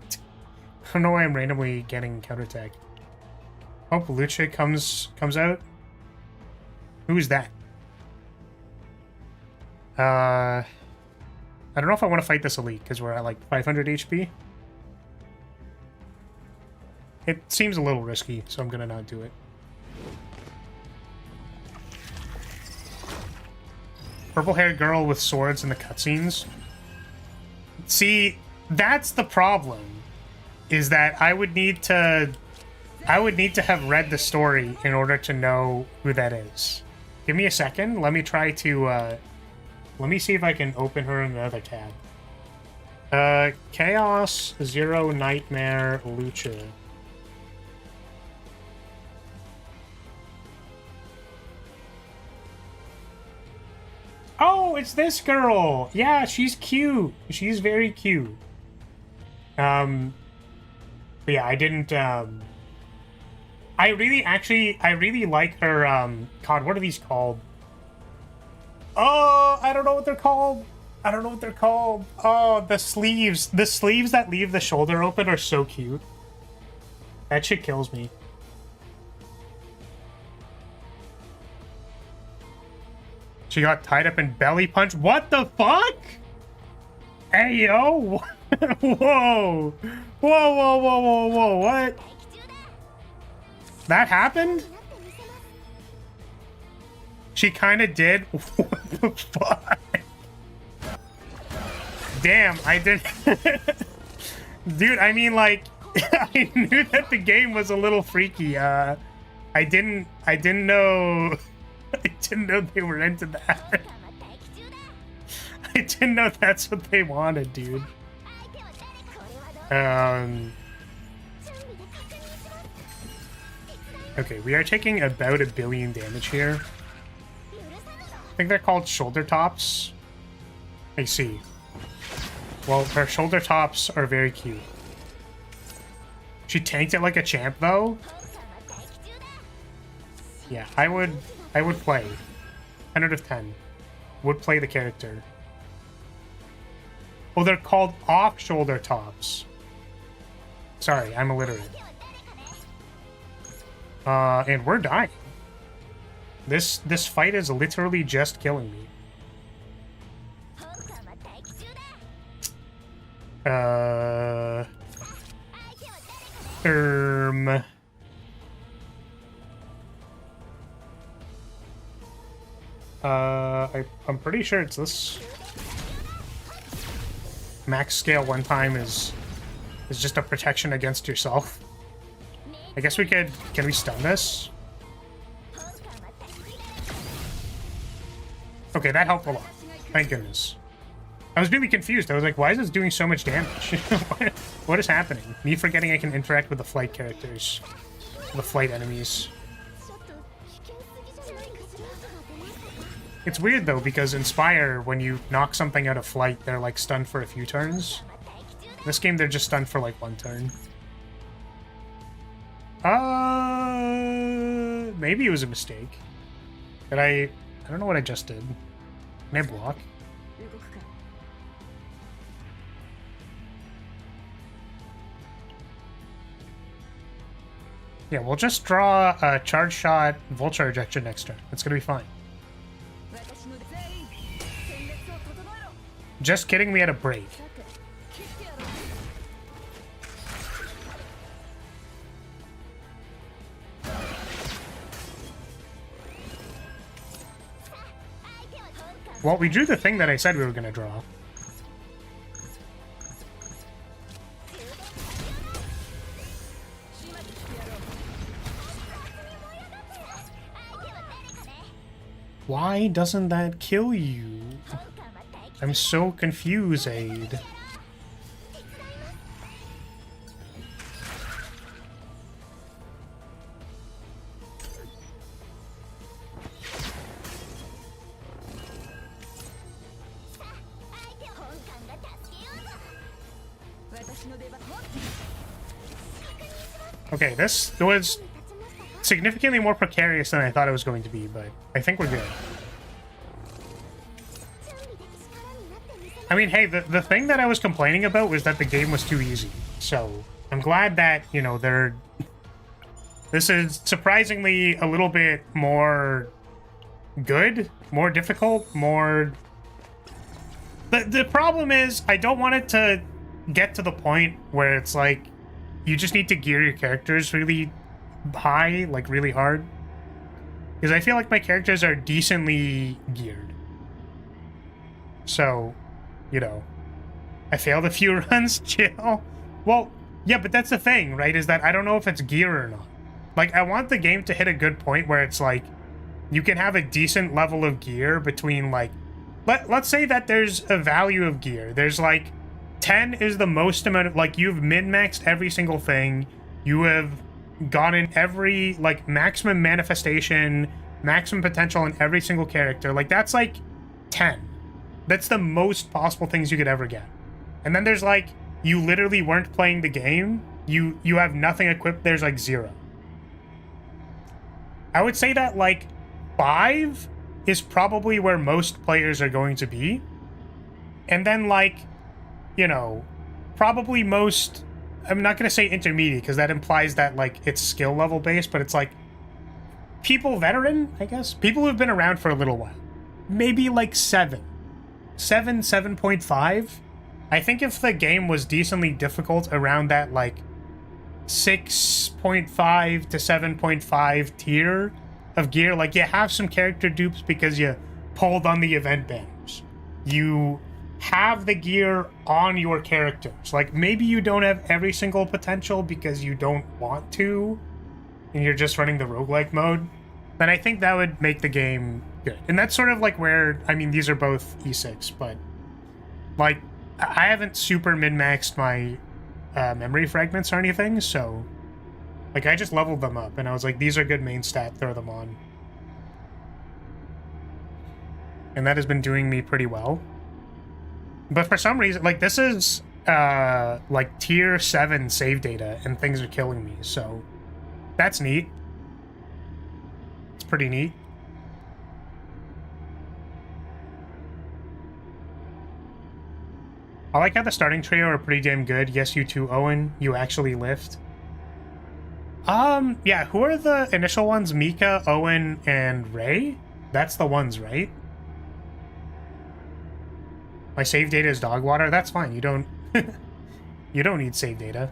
I'm randomly getting counterattack. Oh, Lucha comes out. Who is that? I don't know if I want to fight this elite because we're at like 500 HP. It seems a little risky, so I'm gonna not do it. Purple-haired girl with swords in the cutscenes. See, that's the problem. Is that I would need to have read the story in order to know who that is. Give me a second. Let me try to let me see if I can open her in another tab. Chaos, Zero, Nightmare, Lucha. Oh, it's this girl! Yeah, she's cute. She's very cute. But yeah, I didn't, I really like her, God, what are these called? Oh, I don't know what they're called. Oh, the sleeves. The sleeves that leave the shoulder open are so cute. That shit kills me. She got tied up and belly punched. What the fuck? Hey, yo. Whoa. Whoa, whoa, whoa, whoa, whoa. What? That happened? She kind of did. What the fuck? Damn, I did. Dude, I mean, like, I knew that the game was a little freaky. I didn't know. I didn't know they were into that. I didn't know that's what they wanted, dude. Okay, we are taking about 1 billion damage here. I think they're called shoulder tops. I see. Well, her shoulder tops are very cute. She tanked it like a champ, though. Yeah, I would play. 10 out of 10. Would play the character. Oh, they're called off-shoulder tops. Sorry, I'm illiterate. And we're dying. This fight is literally just killing me. I'm pretty sure it's this. Max scale one time is just a protection against yourself. I guess we could... Can we stun this? Okay, that helped a lot. Thank goodness. I was really confused. I was like, why is this doing so much damage? What is happening? Me forgetting I can interact with the flight characters. The flight enemies. It's weird, though, because Inspire, when you knock something out of flight, they're, like, stunned for a few turns. In this game, they're just stunned for, like, 1 turn. Maybe it was a mistake. Did I don't know what I just did. Can I block? Yeah, we'll just draw a charge shot, vulture ejection next turn. It's gonna be fine. Just kidding, we had a break. Well, we drew the thing that I said we were gonna draw. Why doesn't that kill you? I'm so confused, Aid. Okay, this was significantly more precarious than I thought it was going to be, but I think we're good. I mean, hey, the thing that I was complaining about was that the game was too easy. So, I'm glad that, you know, this is surprisingly a little bit more good, more difficult, more... The problem is, I don't want it to get to the point where it's like, you just need to gear your characters really high, like really hard. Because I feel like my characters are decently geared. So, you know, I failed a few runs, chill. Well, yeah, but that's the thing, right? Is that I don't know if it's gear or not. Like, I want the game to hit a good point where it's like, you can have a decent level of gear between like, let's say that there's a value of gear. There's like, 10 is the most amount of, like, you've min-maxed every single thing. You have gotten every, like, maximum manifestation, maximum potential in every single character. Like, that's, like, 10. That's the most possible things you could ever get. And then there's, like, you literally weren't playing the game. You have nothing equipped. There's, like, 0. I would say that, like, 5 is probably where most players are going to be. And then, like, you know, probably most, I'm not going to say intermediate because that implies that, like, it's skill level based, but it's like people veteran, I guess. People who've been around for a little while. maybe like 7.5. I think if the game was decently difficult around that like 6.5 to 7.5 tier of gear, like you have some character dupes because you pulled on the event banners. You have the gear on your characters. Like maybe you don't have every single potential because you don't want to and you're just running the roguelike mode. Then I think that would make the game good. And that's sort of like where, I mean, these are both E6, but like I haven't super min-maxed my memory fragments or anything, so like I just leveled them up and I was like, these are good main stat, throw them on. And that has been doing me pretty well. But for some reason, like this is like tier 7 save data and things are killing me, so that's neat. It's pretty neat. I like how the starting trio are pretty damn good. Yes, you too, Owen. You actually lift. Yeah, who are the initial ones? Mika, Owen, and Ray? That's the ones, right? My save data is dog water. That's fine. You don't you don't need save data.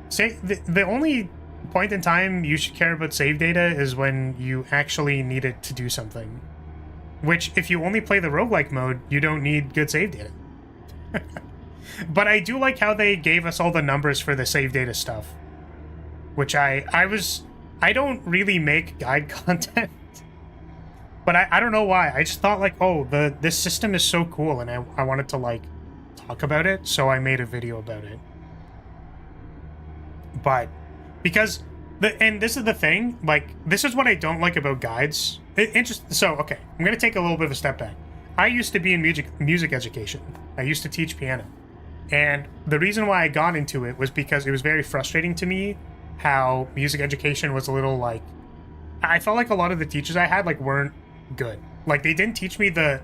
Say the only point in time you should care about save data is when you actually need it to do something. Which, if you only play the roguelike mode, you don't need good save data. But I do like how they gave us all the numbers for the save data stuff. Which I don't really make guide content. But I don't know why. I just thought like, oh, this system is so cool and I wanted to like talk about it, so I made a video about it. But because and this is the thing, like this is what I don't like about guides. So okay, I'm gonna take a little bit of a step back. I used to be in music education. I used to teach piano, and the reason why I got into it was because it was very frustrating to me how music education was a little like, I felt like a lot of the teachers I had like weren't good. Like they didn't teach me the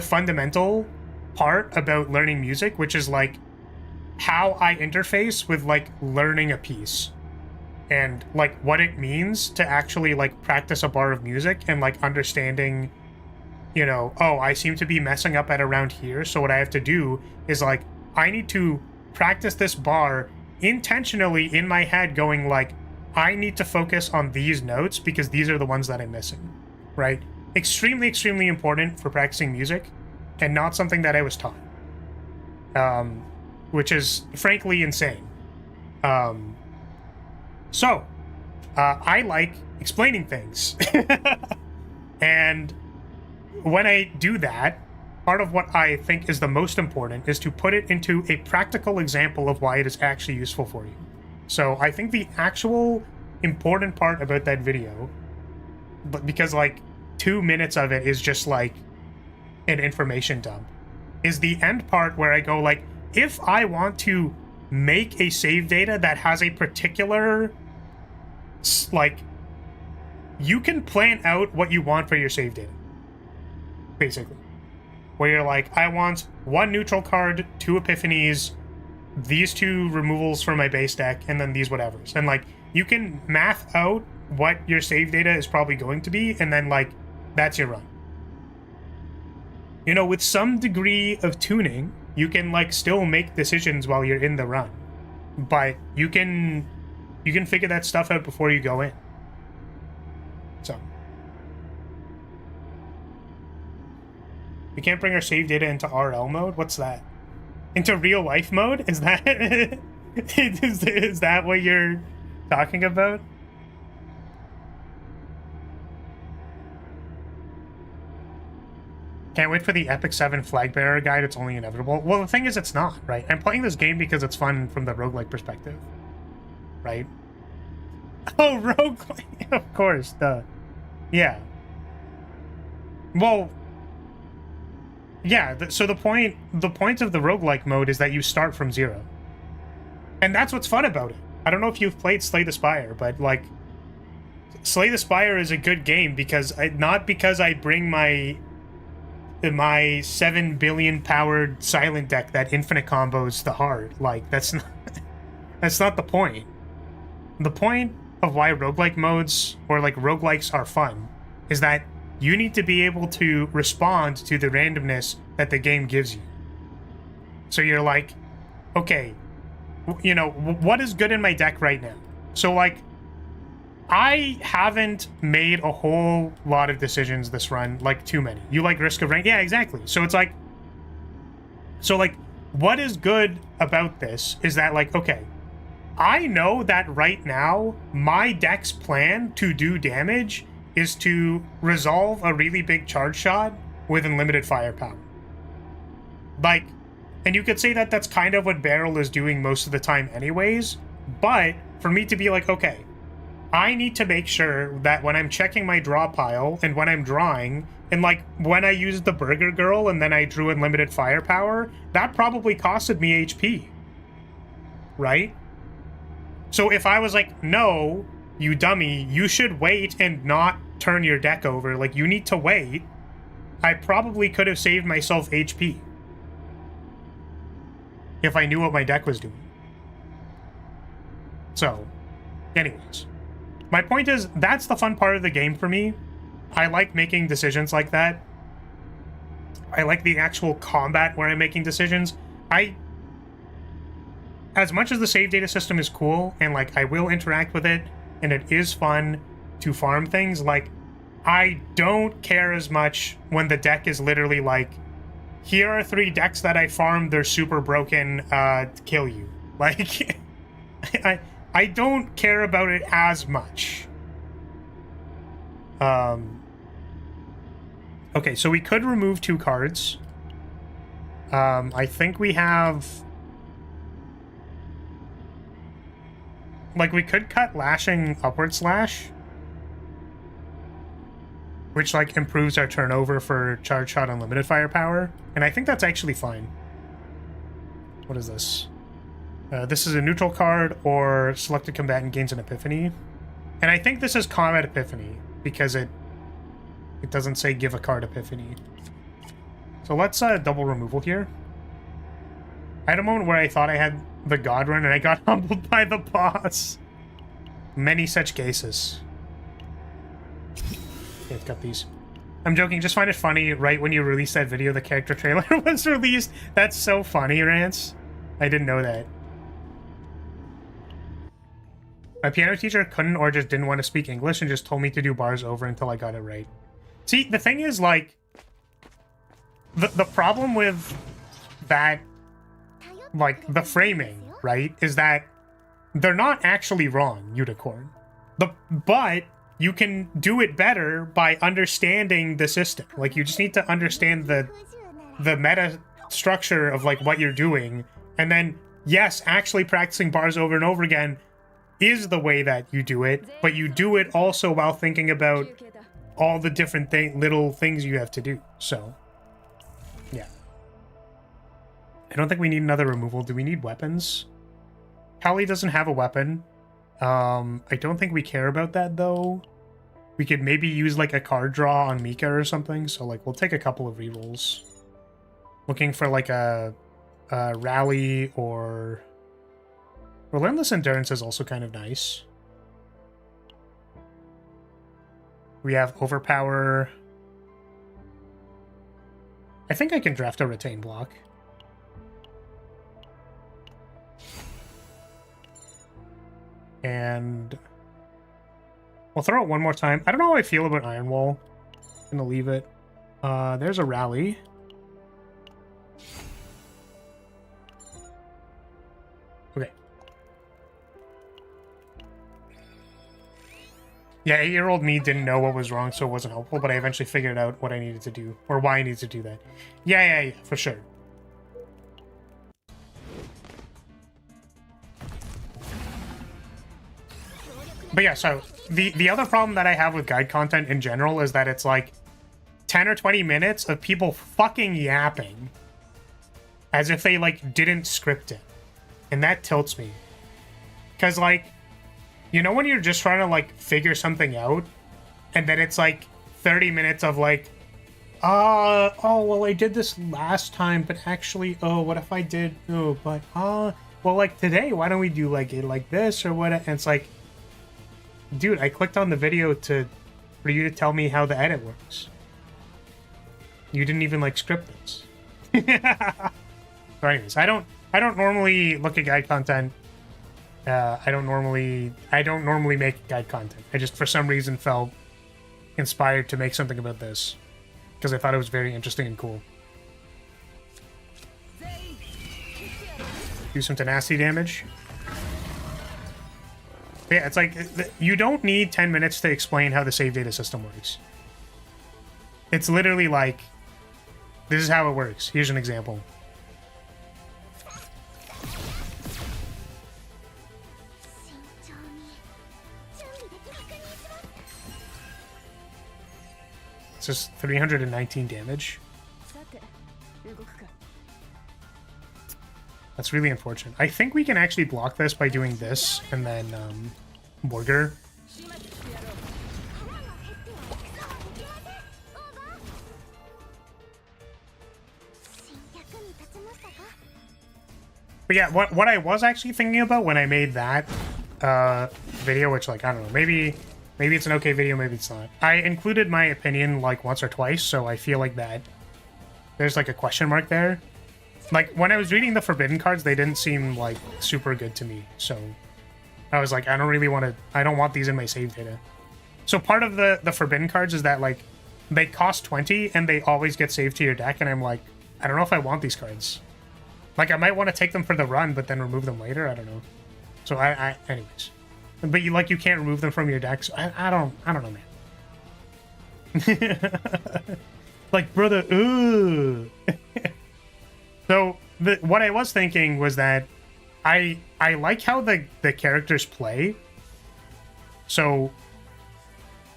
fundamental part about learning music, which is like how I interface with like learning a piece and like what it means to actually like practice a bar of music and like understanding, you know, oh, I seem to be messing up at around here, so what I have to do is like I need to practice this bar intentionally in my head, going like I need to focus on these notes because these are the ones that I'm missing, right? Extremely, extremely important for practicing music and not something that I was taught, which is frankly insane. So I like explaining things. And when I do that, part of what I think is the most important is to put it into a practical example of why it is actually useful for you. So I think the actual important part about that video, but because like 2 minutes of it is just like an information dump, is the end part where I go like, if I want to make a save data that has a particular, like, you can plan out what you want for your save data, basically. Where you're like, I want 1 neutral card, 2 epiphanies, these 2 removals from my base deck, and then these whatevers. And like, you can math out what your save data is probably going to be, and then like, that's your run. You know, with some degree of tuning, you can like still make decisions while you're in the run, but you can figure that stuff out before you go in. So we can't bring our save data into RL mode. What's that? Into real life mode? Is that is that what you're talking about? Can't wait for the Epic 7 Flag Bearer guide. It's only inevitable. Well, the thing is, it's not, right? I'm playing this game because it's fun from the roguelike perspective, right? Oh, roguelike! Of course, duh. Yeah. Well, yeah, so the point of the roguelike mode is that you start from 0. And that's what's fun about it. I don't know if you've played Slay the Spire, but, like, Slay the Spire is a good game because not because I bring my 7 billion powered silent deck that infinite combos the hard. Like, that's not the point. The point of why roguelike modes or like roguelikes are fun is that you need to be able to respond to the randomness that the game gives you. So you're like, okay, you know, what is good in my deck right now? So like, I haven't made a whole lot of decisions this run, like too many. You like Risk of Rain? Yeah, exactly. So it's like, what is good about this is that like, okay, I know that right now my deck's plan to do damage is to resolve a really big charge shot with unlimited firepower. Like, and you could say that that's kind of what Barrel is doing most of the time anyways, but for me to be like, okay, I need to make sure that when I'm checking my draw pile and when I'm drawing, and like when I used the Burger Girl and then I drew unlimited firepower, that probably costed me HP, right? So if I was like, no, you dummy, you should wait and not turn your deck over, like you need to wait, I probably could have saved myself HP if I knew what my deck was doing. So, anyways. My point is, that's the fun part of the game for me. I like making decisions like that. I like the actual combat where I'm making decisions. As much as the save data system is cool, and like I will interact with it, and it is fun to farm things, like I don't care as much when the deck is literally like, here are 3 decks that I farmed, they're super broken, kill you. Like, I don't care about it as much. Okay, so we could remove 2 cards. I think we have... Like, we could cut Lashing Upward Slash, which, like, improves our turnover for Charge Shot Unlimited Firepower. And I think that's actually fine. What is this? This is a neutral card, or selected combatant gains an Epiphany. And I think this is Combat Epiphany, because it doesn't say give a card Epiphany. So let's double removal here. I had a moment where I thought I had the God Run, and I got humbled by the boss. Many such cases. Okay, I've got these. I'm joking, just find it funny, right when you released that video, the character trailer was released. That's so funny, Rance. I didn't know that. My piano teacher couldn't or just didn't want to speak English and just told me to do bars over until I got it right. See, the thing is, like, the problem with that, like, the framing, right, is that they're not actually wrong, Unicorn. But you can do it better by understanding the system. Like, you just need to understand the meta structure of, like, what you're doing. And then, yes, actually practicing bars over and over again is the way that you do it, but you do it also while thinking about all the different little things you have to do. So, yeah. I don't think we need another removal. Do we need weapons? Kali doesn't have a weapon. I don't think we care about that, though. We could maybe use, like, a card draw on Mika or something, so, like, we'll take a couple of rerolls. Looking for, like, a rally or... Relentless Endurance is also kind of nice. We have Overpower. I think I can draft a Retain block. And we'll throw it one more time. I don't know how I feel about Iron Wall. I'm gonna leave it. There's a rally. Okay. Yeah, 8-year-old me didn't know what was wrong, so it wasn't helpful, but I eventually figured out what I needed to do, or why I needed to do that. Yeah, for sure. But yeah, so the other problem that I have with guide content in general is that it's like 10 or 20 minutes of people fucking yapping as if they, like, didn't script it. And that tilts me. Because, like, you know when you're just trying to, like, figure something out, and then it's, like, 30 minutes of, like, oh, well, I did this last time, but actually, oh, what if I did, oh, but, well, like, today, why don't we do, like, it like this, or what, and it's like, dude, I clicked on the video to for you to tell me how the edit works. You didn't even like script this. So anyways, I don't normally look at guide content. I don't normally make guide content. I just for some reason felt inspired to make something about this because I thought it was very interesting and cool. Do some tenacity damage. Yeah, it's like you don't need 10 minutes to explain how the save data system works. It's literally like, this is how it works. Here's an example. It's just 319 damage. That's really unfortunate. I think we can actually block this by doing this and then Borger. But yeah, what I was actually thinking about when I made that video, which like, I don't know, maybe it's an okay video, maybe it's not. I included my opinion like once or twice, so I feel like that there's like a question mark there. Like, when I was reading the Forbidden cards, they didn't seem, like, super good to me. So, I was like, I don't want these in my save data. So, part of the Forbidden cards is that, like, they cost 20, and they always get saved to your deck, and I'm like, I don't know if I want these cards. Like, I might want to take them for the run, but then remove them later, I don't know. So, anyways. But, you can't remove them from your deck, so I don't know, man. Like, brother, ooh. So, what I was thinking was that I like how the characters play. So,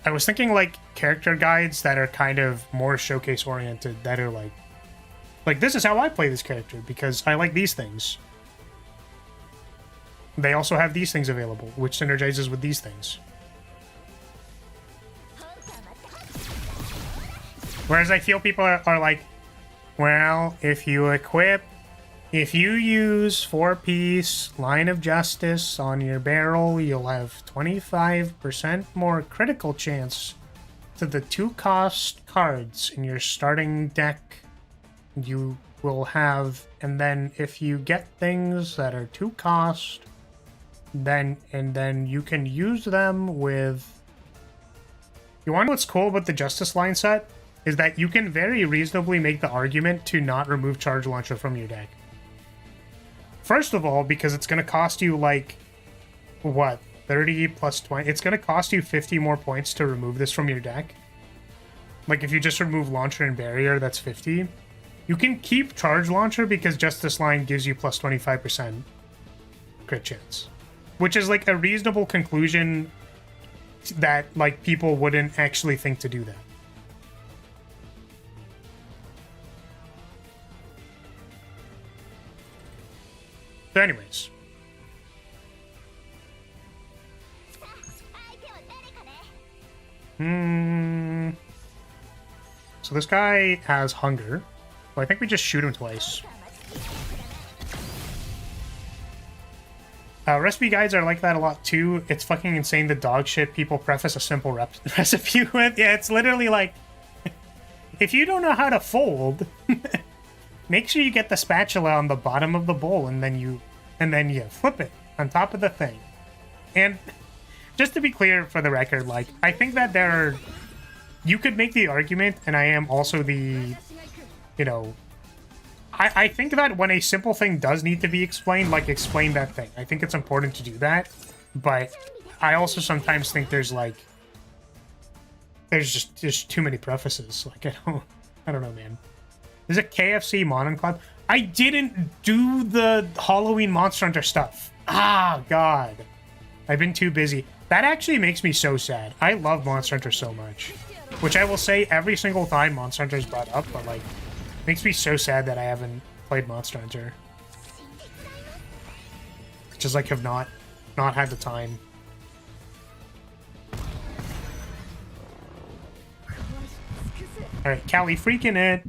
I was thinking, like, character guides that are kind of more showcase-oriented, that are, like, this is how I play this character, because I like these things. They also have these things available, which synergizes with these things. Whereas I feel people are like, well, if you use 4-piece Line of Justice on your barrel, you'll have 25% more critical chance to the 2-cost cards in your starting deck you will have. And then if you get things that are 2-cost, then you can use them with... You want to know what's cool about the Justice Line set? Is that you can very reasonably make the argument to not remove Charge Launcher from your deck. First of all, because it's going to cost you, like, what, 30 plus 20? It's going to cost you 50 more points to remove this from your deck. Like, if you just remove Launcher and Barrier, that's 50. You can keep Charge Launcher because Justice Line gives you plus 25% crit chance. Which is, like, a reasonable conclusion that, like, people wouldn't actually think to do that. So anyways. So this guy has hunger. Well, I think we just shoot him twice. Recipe guides are like that a lot too. It's fucking insane the dog shit people preface a simple recipe with. Yeah, it's literally like, if you don't know how to fold... Make sure you get the spatula on the bottom of the bowl and then you flip it on top of the thing. And just to be clear for the record, like, I think that you could make the argument, and I am also the, you know, I think that when a simple thing does need to be explained, like, explain that thing. I think it's important to do that, but I also sometimes think there's just too many prefaces. Like, I don't know, man. There's a KFC Monon Club. I didn't do the Halloween Monster Hunter stuff. Ah, God. I've been too busy. That actually makes me so sad. I love Monster Hunter so much. Which I will say every single time Monster Hunter is brought up, but, like, makes me so sad that I haven't played Monster Hunter. Just, like, have not had the time. Alright, Callie, freaking it.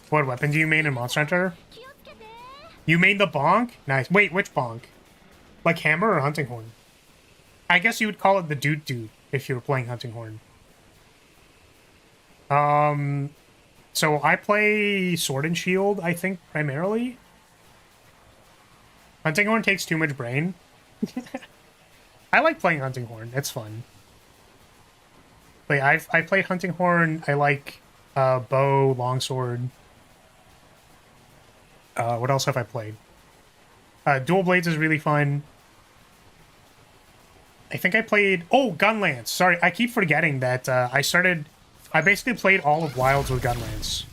What weapon do you main in Monster Hunter? You made the bonk? Nice. Wait, which bonk? Like hammer or hunting horn? I guess you would call it the doot doot. if you were playing Hunting Horn. So I play Sword and Shield, I think, primarily. Hunting Horn takes too much brain. I like playing Hunting Horn. It's fun. Like, I played Hunting Horn. I like bow, longsword. What else have I played? Dual Blades is really fun. I think I played... Oh, Gunlance. Sorry, I keep forgetting that I basically played all of Wilds with Gunlance.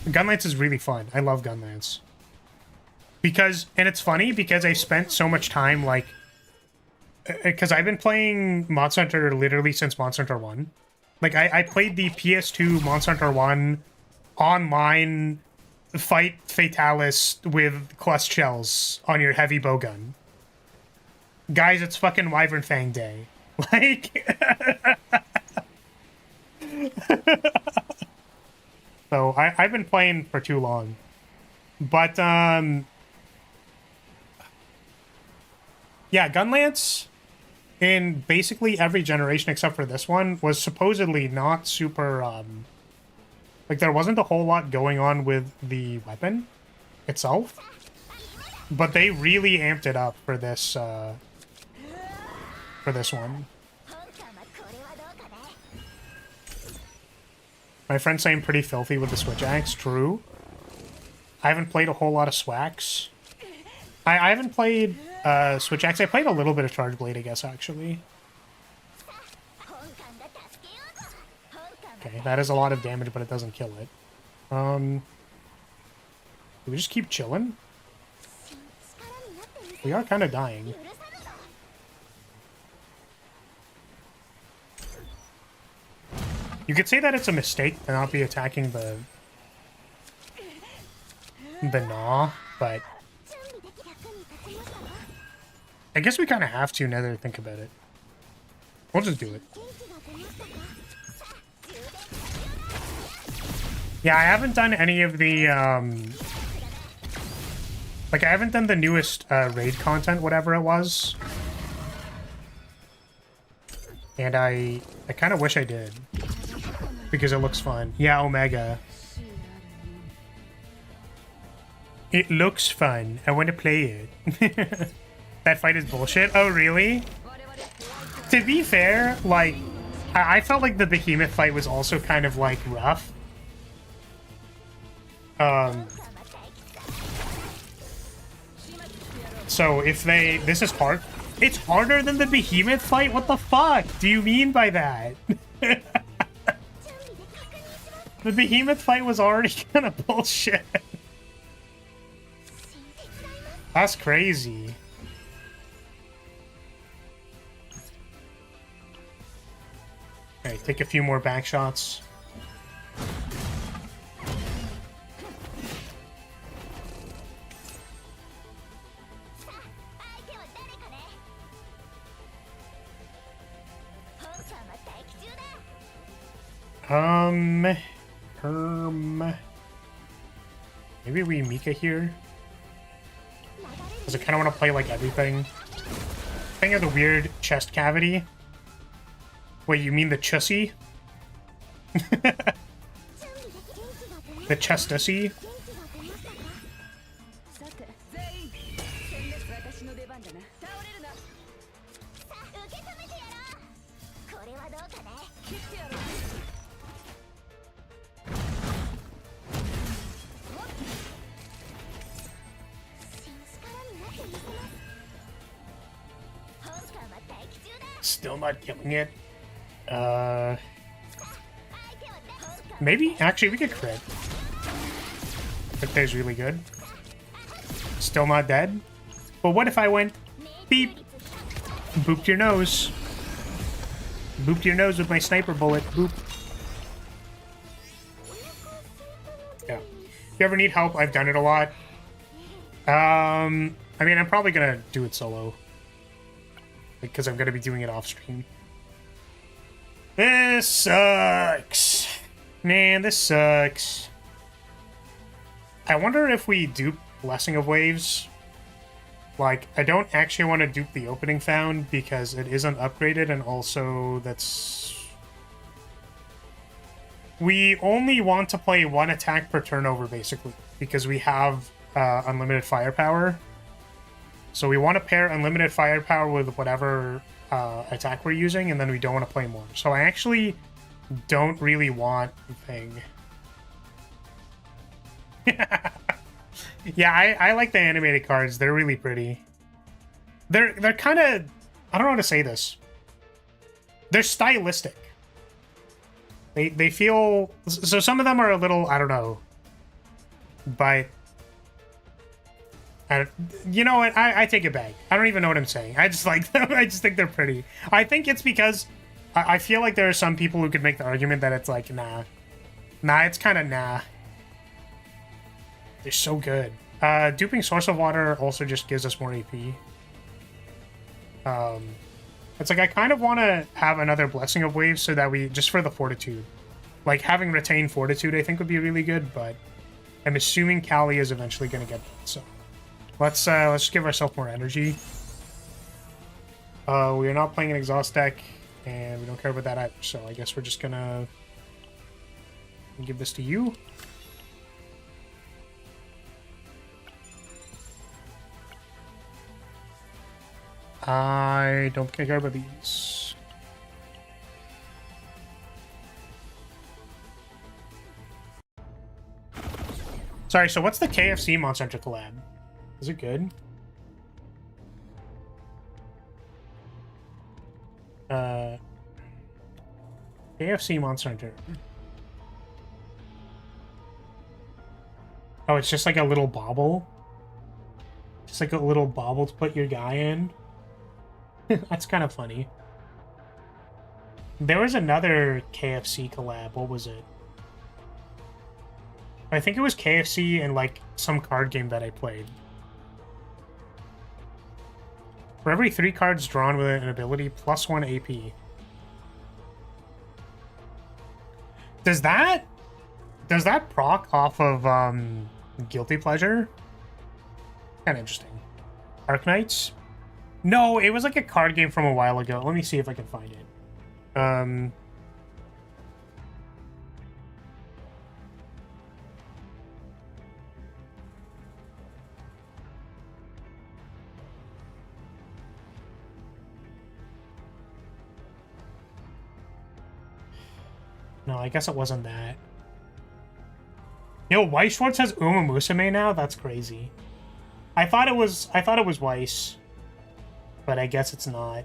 Gunlance is really fun. I love Gunlance. And it's funny because I spent so much time, like... Because I've been playing Monster Hunter literally since Monster Hunter 1. Like, I played the PS2 Monster Hunter 1 online fight Fatalis with quest shells on your heavy bowgun. Guys, it's fucking Wyvern Fang Day. Like... So, I've been playing for too long. But, yeah, Gunlance, in basically every generation except for this one, was supposedly not super, like, there wasn't a whole lot going on with the weapon itself. But they really amped it up for this one. My friends say I'm pretty filthy with the Switch Axe. True. I haven't played a whole lot of Swax. I haven't played Switch Axe. I played a little bit of Charge Blade, I guess, actually. Okay, that is a lot of damage, but it doesn't kill it. Do we just keep chilling? We are kind of dying. You could say that it's a mistake to not be attacking the Gnaw, but I guess we kind of have to now that I think about it. We'll just do it. Yeah, I haven't done any of the, like, I haven't done the newest raid content, whatever it was. And I kind of wish I did. Because it looks fun. Yeah, Omega. It looks fun. I want to play it. That fight is bullshit. Oh, really? To be fair, like, I felt like the Behemoth fight was also kind of, like, rough. So if this is hard. It's harder than the Behemoth fight? What the fuck do you mean by that? The Behemoth fight was already kind of bullshit. That's crazy. Alright, take a few more back shots. Maybe we Mika here? Because I kind of want to play, like, everything. Thing of the weird chest cavity. Wait, you mean the chussy? The chestussy? Still not killing it. Maybe? Actually, we could crit. Crit there's really good. Still not dead. But what if I went beep? Booped your nose. Booped your nose with my sniper bullet. Boop. Yeah. If you ever need help, I've done it a lot. I mean, I'm probably gonna do it solo. Because I'm going to be doing it off stream. This sucks. Man, this sucks. I wonder if we do Blessing of Waves. Like, I don't actually want to dupe the opening found because it isn't upgraded, and also that's... We only want to play one attack per turnover, basically, because we have unlimited firepower. So we want to pair unlimited firepower with whatever attack we're using, and then we don't want to play more. So I actually don't really want the thing. Yeah, I like the animated cards. They're really pretty. They're kind of... I don't know how to say this. They're stylistic. They feel... So some of them are a little... I don't know. But... you know what? I take it back. I don't even know what I'm saying. I just like them. I just think they're pretty. I think it's because... I feel like there are some people who could make the argument that it's like, nah. Nah, it's kind of nah. They're so good. Duping Source of Water also just gives us more AP. It's like I kind of want to have another Blessing of Waves so that we... Just for the Fortitude. Like, having Retained Fortitude I think would be really good, but... I'm assuming Callie is eventually going to get that, so... Let's give ourselves more energy. We are not playing an Exhaust deck, and we don't care about that either, so I guess we're just gonna... give this to you. I don't care about these. Sorry, so what's the KFC Monster Hunter collab? Is it good? KFC Monster Hunter. Oh, it's just like a little bauble? Just like a little bauble to put your guy in? That's kind of funny. There was another KFC collab. What was it? I think it was KFC and like some card game that I played. For every 3 cards drawn with an ability, plus 1 AP. Does that proc off of Guilty Pleasure? Kind of interesting. Arknights? No, it was like a card game from a while ago. Let me see if I can find it. No, I guess it wasn't that. Yo, Weiss Schwartz has Uma Musume now? That's crazy. I thought it was Weiss. But I guess it's not.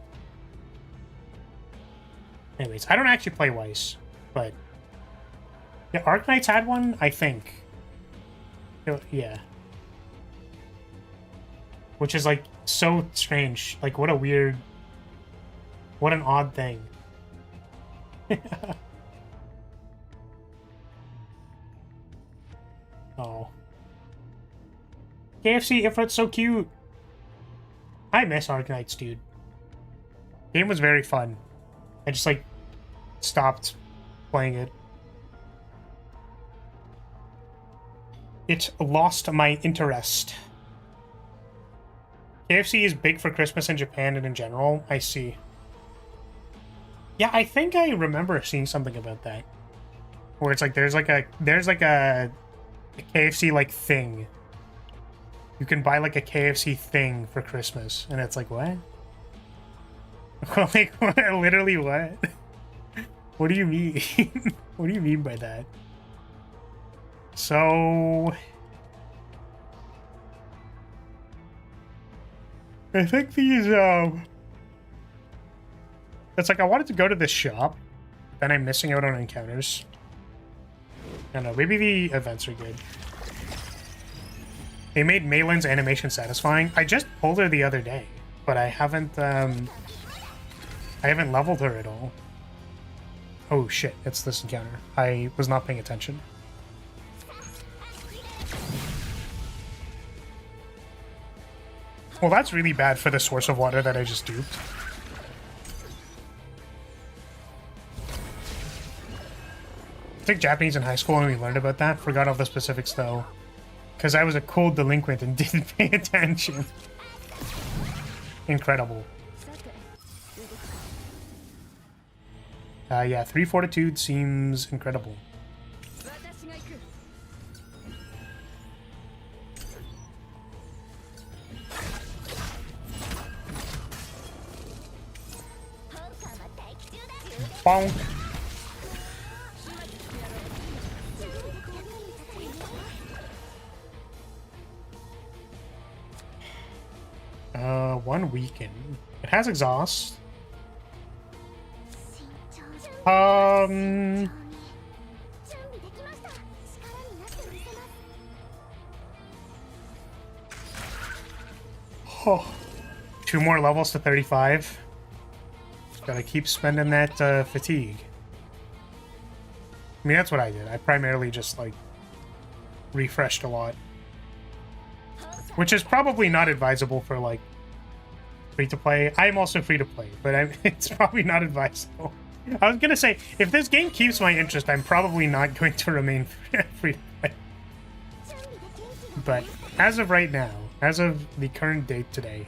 Anyways, I don't actually play Weiss, but yeah, Arknights had one, I think. Yeah. Which is like so strange. Like what an odd thing. Oh. KFC Ifrit's so cute. I miss Arknights, dude. Game was very fun. I just like stopped playing it. It lost my interest. KFC is big for Christmas in Japan and in general. I see. Yeah, I think I remember seeing something about that. Where it's like there's like a KFC like thing. You can buy like a KFC thing for Christmas, and it's like what? Like what? Literally what? What do you mean? What do you mean by that? So I think these it's like I wanted to go to this shop, then I'm missing out on encounters. I don't know, maybe the events are good. They made Maylin's animation satisfying. I just pulled her the other day, but I haven't leveled her at all. Oh shit, it's this encounter. I was not paying attention. Well, that's really bad for the source of water that I just duped. I took Japanese in high school and we learned about that. Forgot all the specifics though. Because I was a cold delinquent and didn't pay attention. incredible. Yeah, 3 fortitude seems incredible. Bonk. One weaken. It has exhaust. Oh, 2 more levels to 35. Gotta keep spending that fatigue. I mean, that's what I did. I primarily just, like, refreshed a lot. Which is probably not advisable for, like, free-to-play. I'm also free-to-play, but it's probably not advisable. I was gonna say, if this game keeps my interest, I'm probably not going to remain free-to-play. But as of right now, as of the current date today,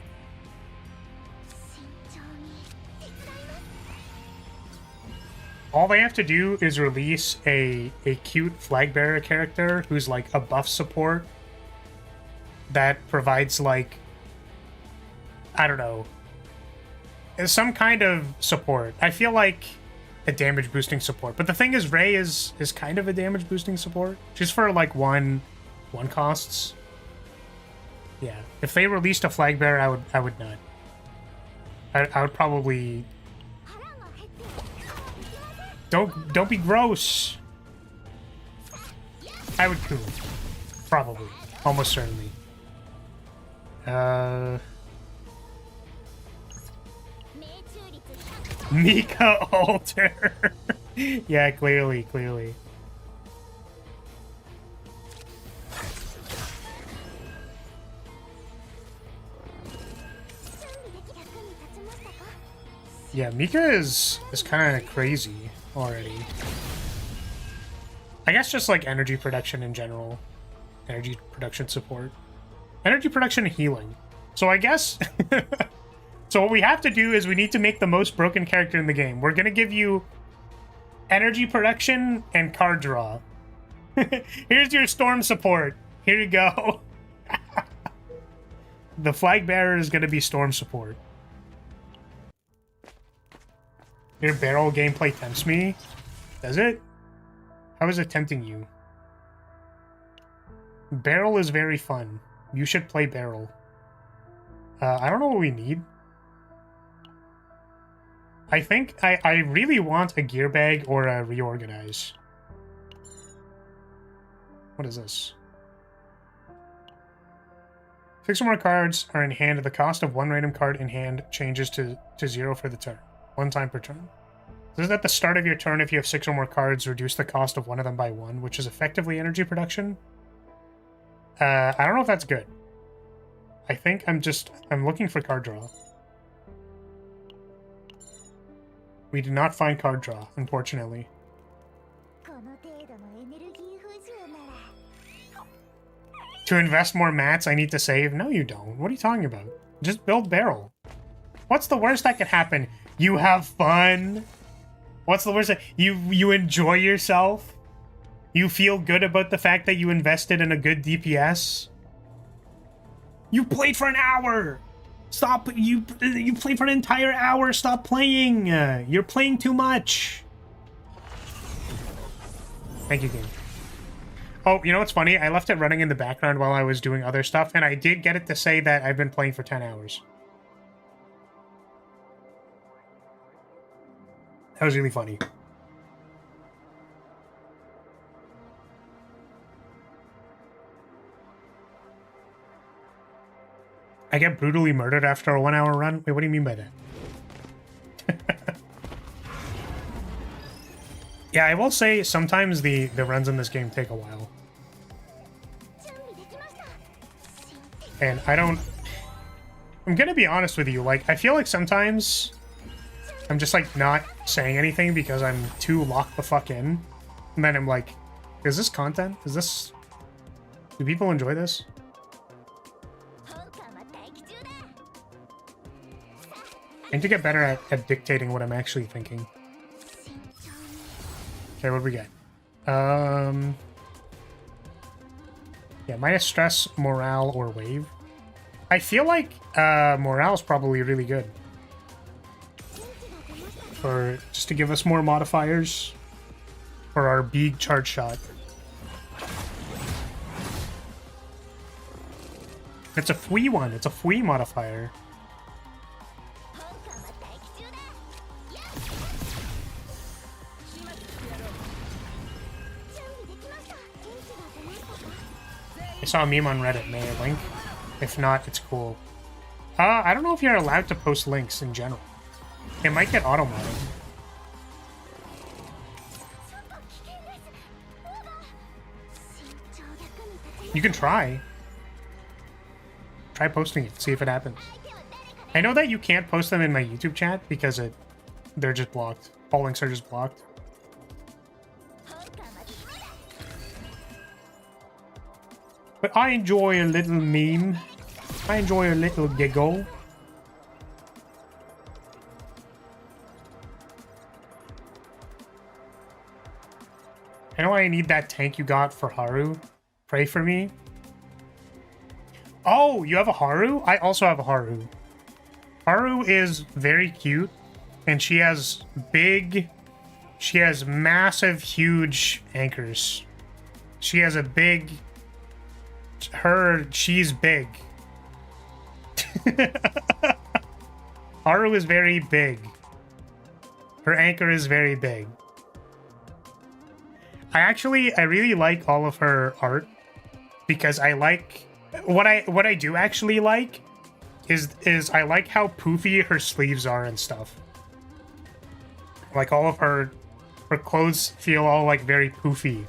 all they have to do is release a cute flag bearer character who's like a buff support that provides, like, I don't know, some kind of support. I feel like a damage boosting support, but the thing is, Rey is kind of a damage boosting support just for like one costs. Yeah, if they released a flag bearer, I would not. I would probably. Don't be gross. I would cool. Probably. Almost certainly. Mika alter. Yeah, clearly. Yeah, Mika is kind of crazy already. I guess just like energy production in general. Energy production support. Energy production and healing. So I guess... So what we have to do is we need to make the most broken character in the game. We're going to give you energy production and card draw. Here's your storm support. Here you go. The flag bearer is going to be storm support. Your barrel gameplay tempts me. Does it? How is it tempting you? Barrel is very fun. You should play barrel. I don't know what we need. I think I really want a gear bag or a reorganize. What is this? 6 or more cards are in hand. The cost of one random card in hand changes to 0 for the turn. 1 time per turn. This is at the start of your turn. If you have 6 or more cards, reduce the cost of one of them by 1, which is effectively energy production. I don't know if that's good. I think I'm looking for card draw. We did not find card draw, unfortunately. To invest more mats, I need to save? No, you don't. What are you talking about? Just build barrel. What's the worst that could happen? You have fun? What's the worst that... You enjoy yourself? You feel good about the fact that you invested in a good DPS? You played for an hour! Stop! You played for an entire hour! Stop playing! You're playing too much! Thank you, game. Oh, you know what's funny? I left it running in the background while I was doing other stuff, and I did get it to say that I've been playing for 10 hours. That was really funny. I get brutally murdered after a 1 hour run? Wait, what do you mean by that? Yeah, I will say sometimes the runs in this game take a while. And I'm gonna be honest with you, like, I feel like sometimes I'm just, like, not saying anything because I'm too locked the fuck in. And then I'm like, is this content? Do people enjoy this? I need to get better at dictating what I'm actually thinking. Okay, what do we get? Yeah, minus stress, morale, or wave. I feel like morale is probably really good. For just to give us more modifiers for our big charge shot. It's a free one. It's a free modifier. I saw a meme on Reddit. May I link? If not, it's cool. I don't know if you're allowed to post links in general. It might get auto-modded. You can try. Try posting it, see if it happens. I know that you can't post them in my YouTube chat because they're just blocked. All links are just blocked. But I enjoy a little meme. I enjoy a little giggle. I know I need that tank you got for Haru. Pray for me. Oh, you have a Haru? I also have a Haru. Haru is very cute, and she has massive, huge anchors. She has a big... She's big. Haru is very big. Her anchor is very big. I really like all of her art because I like what I do actually like is I like how poofy her sleeves are and stuff. Like all of her clothes feel all like very poofy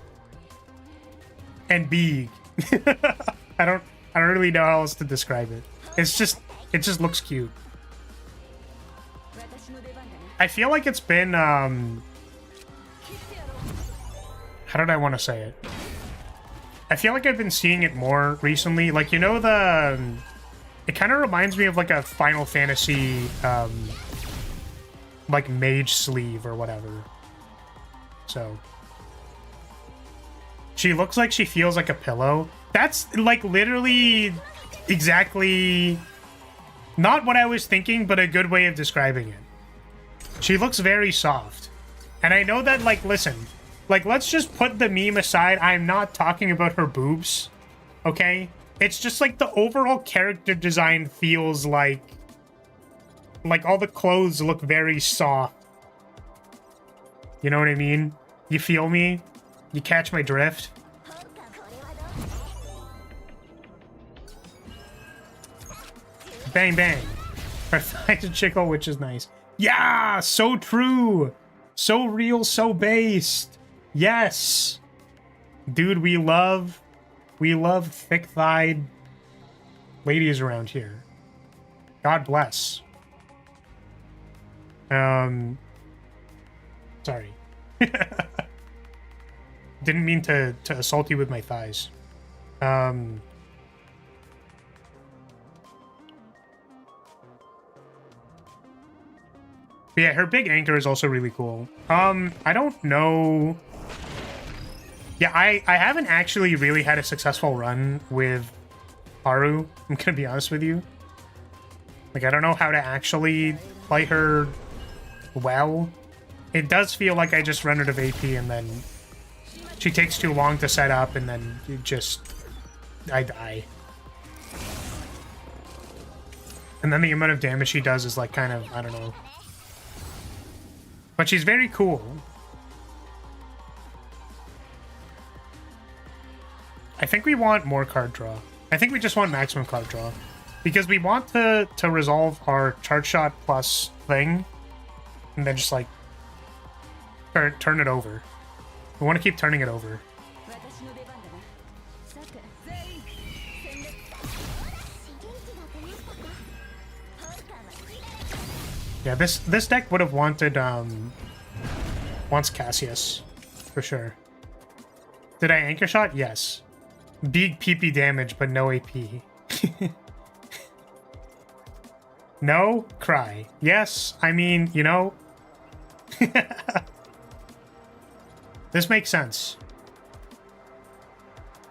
and big. I don't really know how else to describe it. It just looks cute. I feel like it's been how did I want to say it? I feel like I've been seeing it more recently. Like, you know, it kind of reminds me of like a Final Fantasy like mage sleeve or whatever. So she looks like she feels like a pillow. That's like literally exactly not what I was thinking, but a good way of describing it. She looks very soft. And I know that, like, listen, like, let's just put the meme aside. I'm not talking about her boobs, okay? It's just like the overall character design feels like all the clothes look very soft. You know what I mean? You feel me? You catch my drift? Bang, bang. Her thighs a chickle, which is nice. Yeah, so true. So real, so based. Yes. Dude, we love thick-thighed ladies around here. God bless. Sorry. Didn't mean to assault you with my thighs. Yeah, her big anchor is also really cool. I don't know. Yeah, I haven't actually really had a successful run with Haru. I'm gonna be honest with you. Like, I don't know how to actually play her well. It does feel like I just run out of AP and then she takes too long to set up and then I die. And then the amount of damage she does is like kind of, I don't know. But she's very cool. I think we want more card draw. I think we just want maximum card draw. Because we want to resolve our charge shot plus thing. And then just like turn it over. We want to keep turning it over. Yeah, this deck would have wanted wants Cassius for sure. Did I anchor shot? Yes. Big PP damage, but no AP. No, cry. Yes, I mean, you know. This makes sense.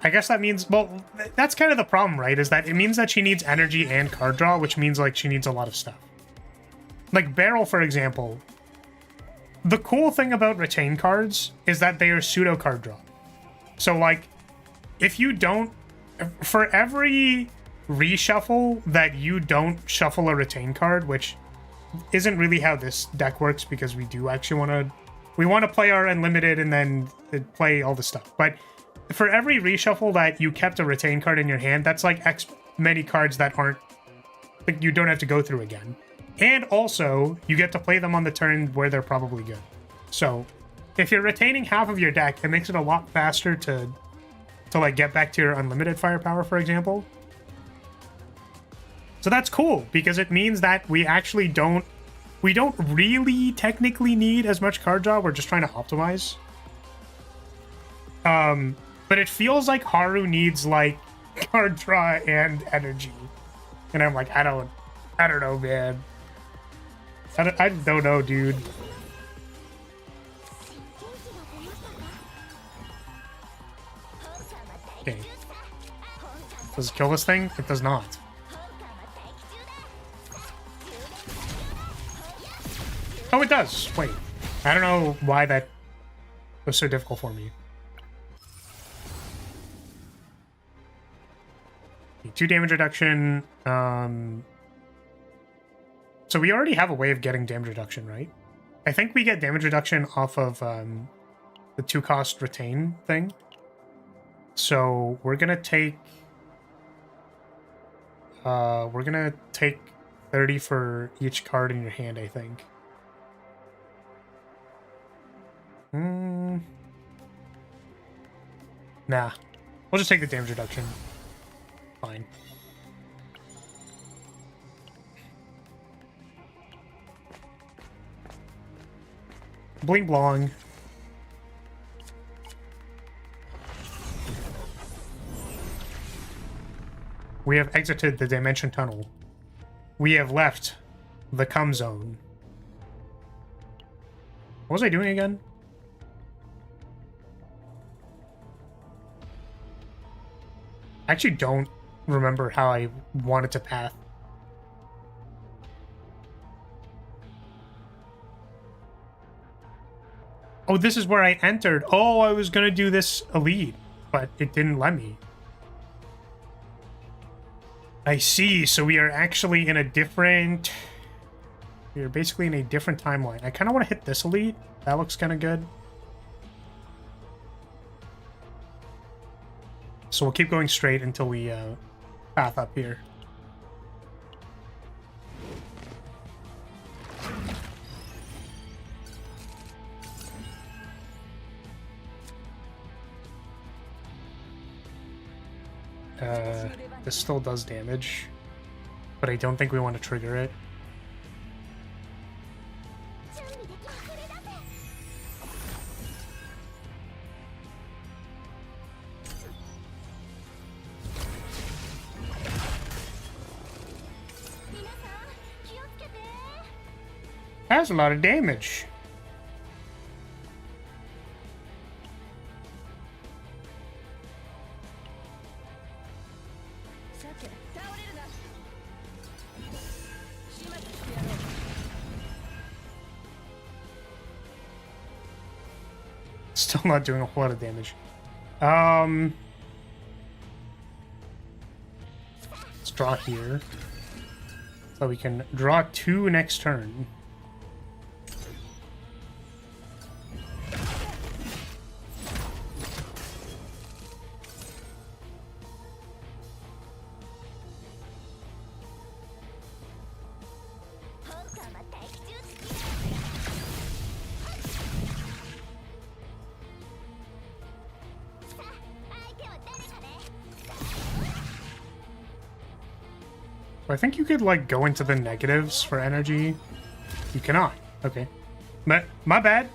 I guess that means, well, that's kind of the problem, right? Is that it means that she needs energy and card draw, which means like she needs a lot of stuff. Like Barrel, for example. The cool thing about retain cards is that they are pseudo card draw. So like, if you don't, for every reshuffle that you don't shuffle a retain card, which isn't really how this deck works because we do actually want to play our unlimited and then play all the stuff. But for every reshuffle that you kept a retain card in your hand, that's like X many cards that aren't, like, you don't have to go through again. And also, you get to play them on the turn where they're probably good. So, if you're retaining half of your deck, it makes it a lot faster to like get back to your unlimited firepower, for example. So that's cool, because it means that we actually don't really technically need as much card draw. We're just trying to optimize. But it feels like Haru needs like card draw and energy. And I'm like, I don't know, man. I don't know, dude. Okay. Does it kill this thing? It does not. Oh, it does. Wait. I don't know why that was so difficult for me. 2 damage reduction. So we already have a way of getting damage reduction, right? I think we get damage reduction off of the 2-cost retain thing. So we're gonna take 30 for each card in your hand, I think. Nah. We'll just take the damage reduction. Fine. Bling blong. We have exited the dimension tunnel. We have left the cum zone. What was I doing again? I actually don't remember how I wanted to path. Oh, this is where I entered. Oh, I was gonna do this elite, but it didn't let me. I see. So we are actually in a different... We are basically in a different timeline. I kind of want to hit this elite. That looks kind of good. So we'll keep going straight until we path up here. This still does damage, but I don't think we want to trigger it. That's a lot of damage. Still not doing a whole lot of damage. Let's draw here. So we can draw 2 next turn. I think you could, like, go into the negatives for energy. You cannot. Okay. My bad.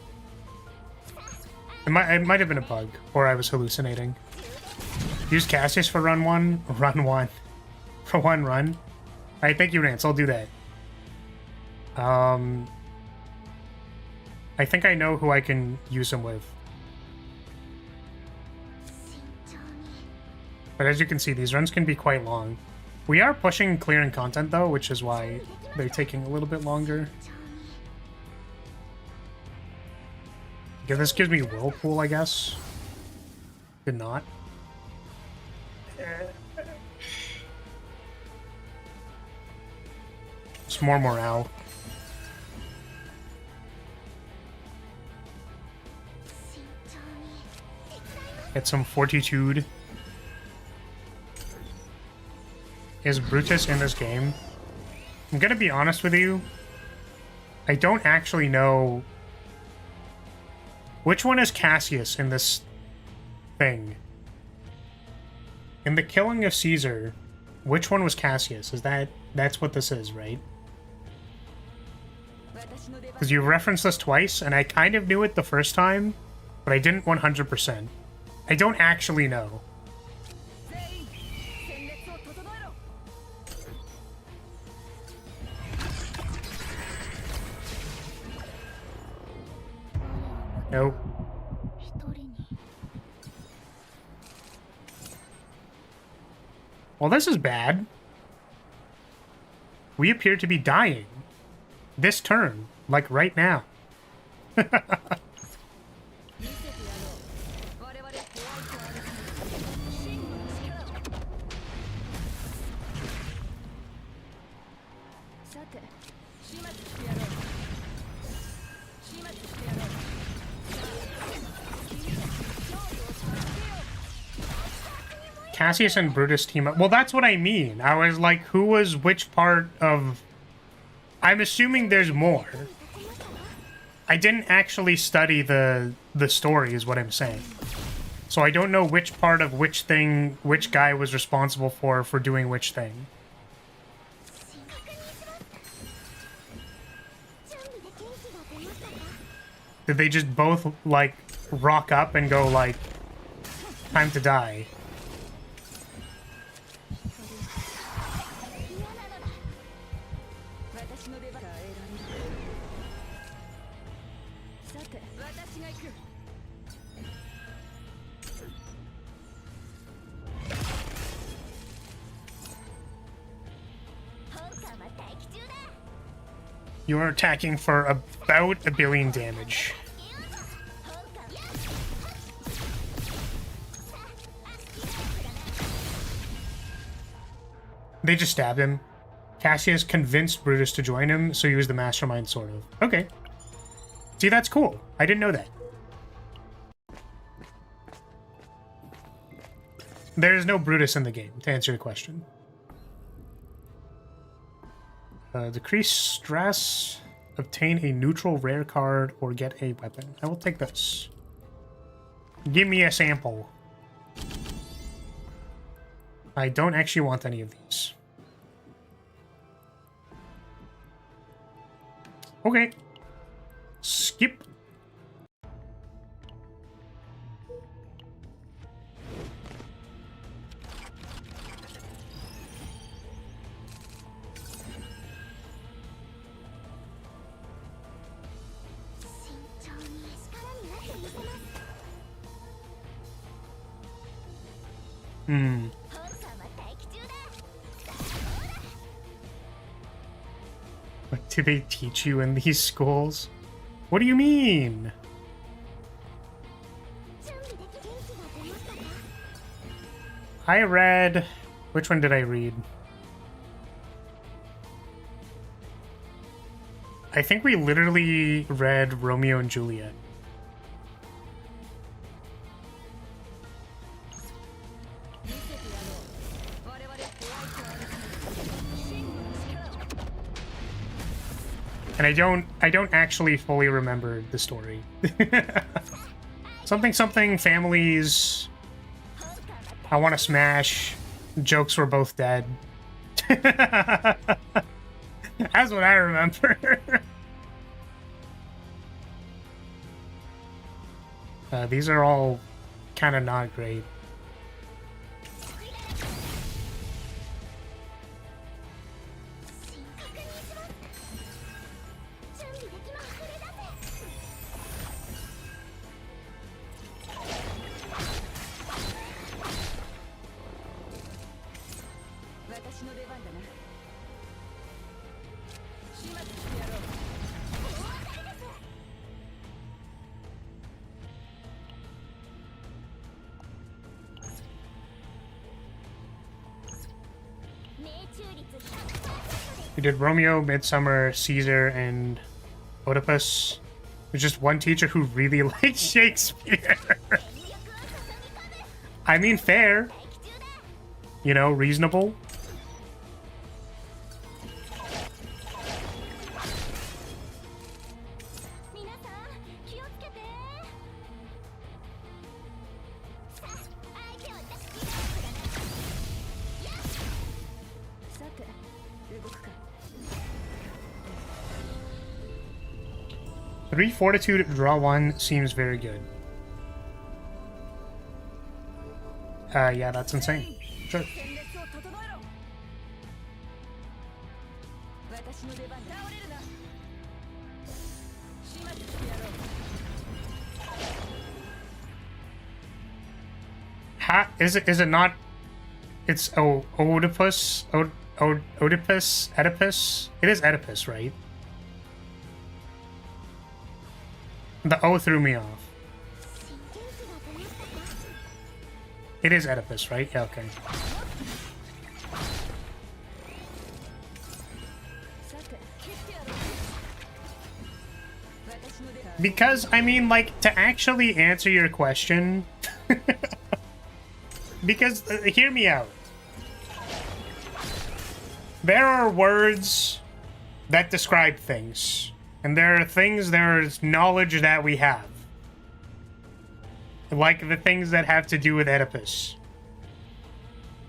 It might have been a bug, or I was hallucinating. Use Cassius for run 1. Run 1. For 1 run. Alright, thank you, Rance. I'll do that. I think I know who I can use him with. But as you can see, these runs can be quite long. We are pushing clearing content though, which is why they're taking a little bit longer. Okay, this gives me Whirlpool, I guess. Did not. It's more morale. Get some fortitude. Is Brutus in this game? I'm gonna be honest with you. I don't actually know which one is Cassius in this thing. In the killing of Caesar, which one was Cassius? That's what this is, right? Because you referenced this twice, and I kind of knew it the first time, but I didn't 100%. I don't actually know. Nope. Well, this is bad. We appear to be dying. This turn. Like right now. Cassius and Brutus team up. Well, that's what I mean. I was like, who was which part of... I'm assuming there's more. I didn't actually study the story, is what I'm saying. So I don't know which part of which thing, which guy was responsible for doing which thing. Did they just both, like, rock up and go, like, time to die? You are attacking for about 1 billion damage. They just stabbed him. Cassius convinced Brutus to join him, so he was the mastermind, sort of. Okay. See, that's cool. I didn't know that. There is no Brutus in the game, to answer your question. Decrease stress, obtain a neutral rare card, or get a weapon. I will take this. Give me a sample. I don't actually want any of these. Okay. Skip. What do they teach you in these schools? What do you mean? I read... Which one did I read? I think we literally read Romeo and Juliet. And I don't actually fully remember the story. something families. I want to smash. Jokes were both dead. That's what I remember. These are all kind of not great. We did Romeo, Midsummer, Caesar, and Oedipus. There's just one teacher who really likes Shakespeare. I mean, fair. You know, reasonable. Three Fortitude, draw one seems very good. Yeah, that's insane. Sure. Is it not? It's Oedipus. Oedipus. Oedipus. It is Oedipus, right? The O threw me off. It is Oedipus, right? Yeah, okay. Because, I mean, like, to actually answer your question... because, hear me out. There are words that describe things. And there's knowledge that we have. Like the things that have to do with Oedipus.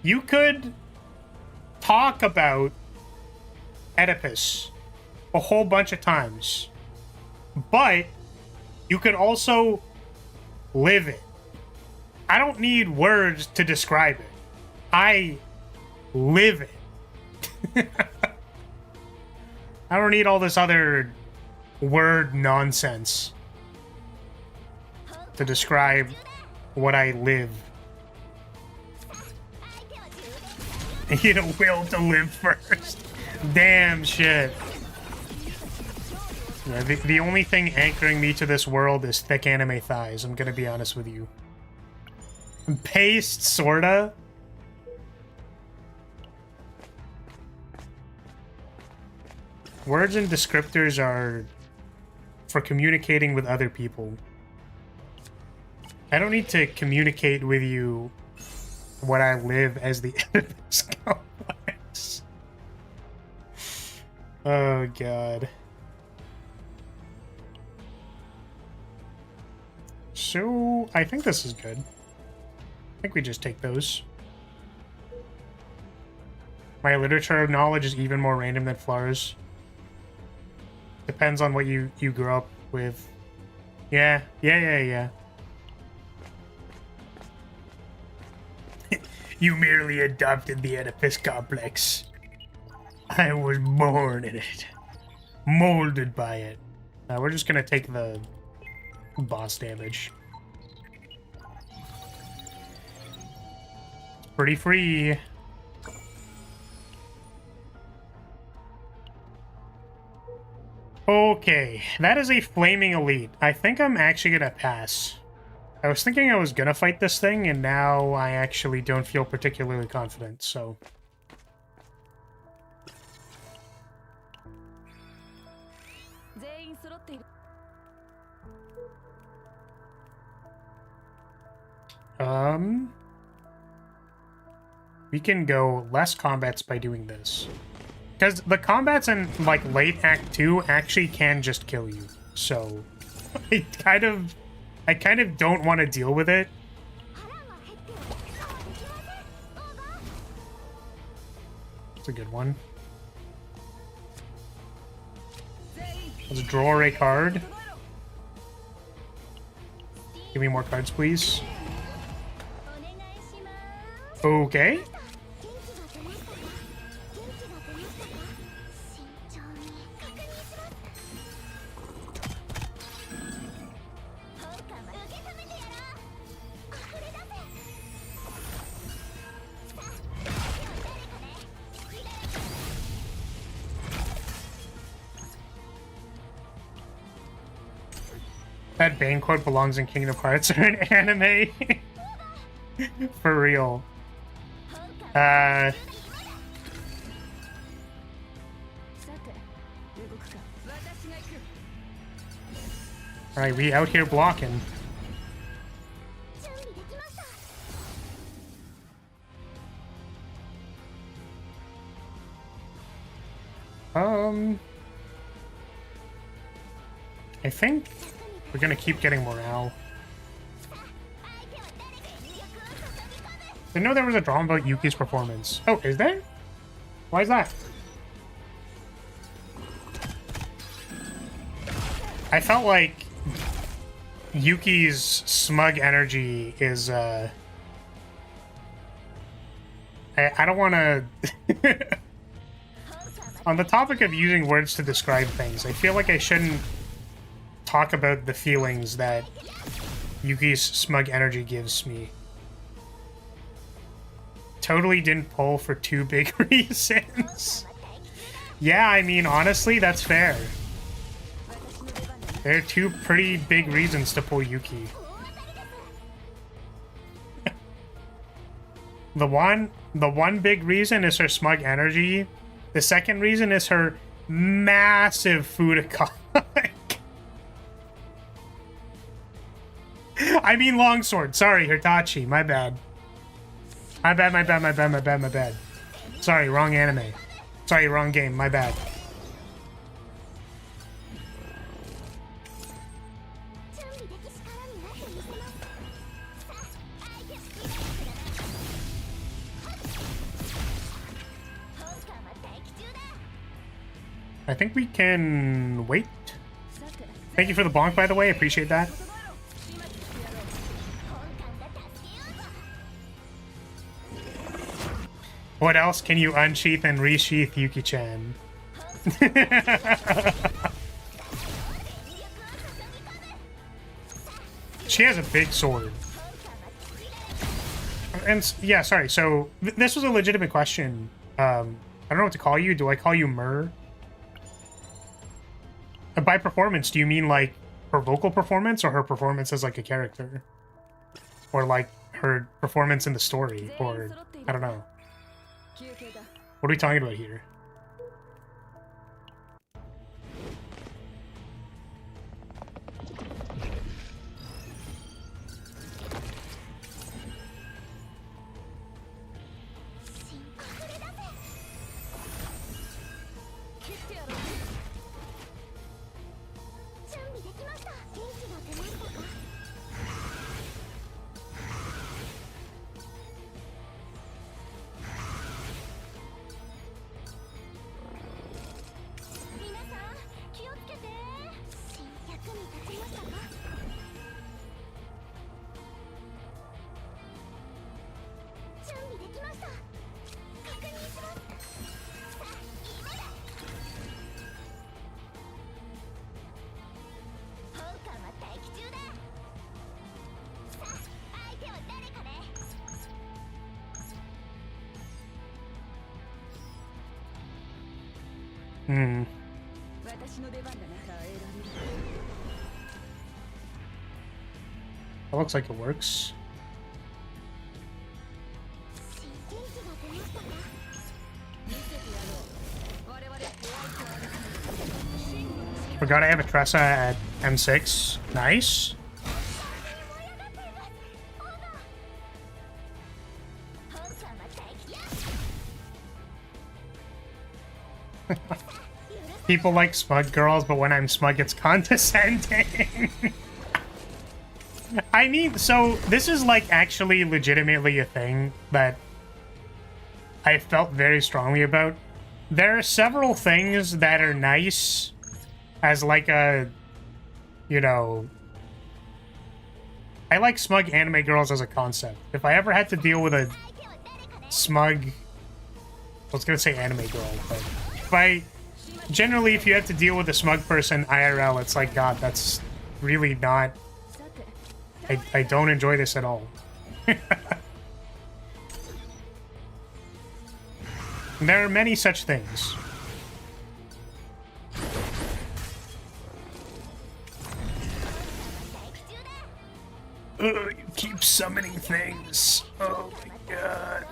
You could talk about Oedipus a whole bunch of times. But you could also live it. I don't need words to describe it. I live it. I don't need all this other word nonsense to describe what I live. You know, will to live first. Damn shit. Yeah, the only thing anchoring me to this world is thick anime thighs, I'm gonna be honest with you. Paste, sorta. Words and descriptors are for communicating with other people. I don't need to communicate with you what I live as the Oedipus complex. Oh god. So, I think this is good. I think we just take those. My literature knowledge is even more random than Flara's. Depends on what you grew up with. Yeah. You merely adopted the Oedipus complex. I was born in it. Molded by it. We're just gonna take the boss damage. Pretty free. Okay, that is a flaming elite. I think I'm actually gonna pass. I was thinking I was gonna fight this thing, and now I actually don't feel particularly confident, so... We can go less combats by doing this. Because the combats in, like, late Act 2 actually can just kill you. So, I kind of don't want to deal with it. That's a good one. Let's draw a card. Give me more cards, please. Okay. That Bane quote belongs in Kingdom Hearts or an anime. For real. Alright, we out here blocking. I think we're gonna keep getting morale. Didn't know there was a drama about Yuki's performance. Oh, is there? Why is that? I felt like Yuki's smug energy is, I don't want to... On the topic of using words to describe things, I feel like I shouldn't talk about the feelings that Yuki's smug energy gives me. Totally didn't pull for 2 big reasons. Yeah, I mean, honestly, that's fair. There are 2 pretty big reasons to pull Yuki. The one big reason is her smug energy. The second reason is her massive food economy. I mean longsword. Sorry, Hitachi. My bad. My bad. Sorry, wrong anime. Sorry, wrong game. My bad. I think we can wait. Thank you for the bonk, by the way. Appreciate that. What else can you unsheath and resheath, Yuki-chan? She has a big sword. And yeah, sorry. So this was a legitimate question. I don't know what to call you. Do I call you Mur? By performance, do you mean like her vocal performance or her performance as like a character? Or like her performance in the story? Or I don't know. What are we talking about here? That looks like it works. Forgot I have a Tressa at M6. Nice. People like smug girls, but when I'm smug, it's condescending. I mean, so this is like actually legitimately a thing that I felt very strongly about. There are several things that are nice as like a, you know, I like smug anime girls as a concept. If I ever had to deal with a smug, I was gonna say anime girl, but if I, generally if you have to deal with a smug person IRL, it's like, God, that's really not, I don't enjoy this at all. There are many such things. You keep summoning things. Oh my god.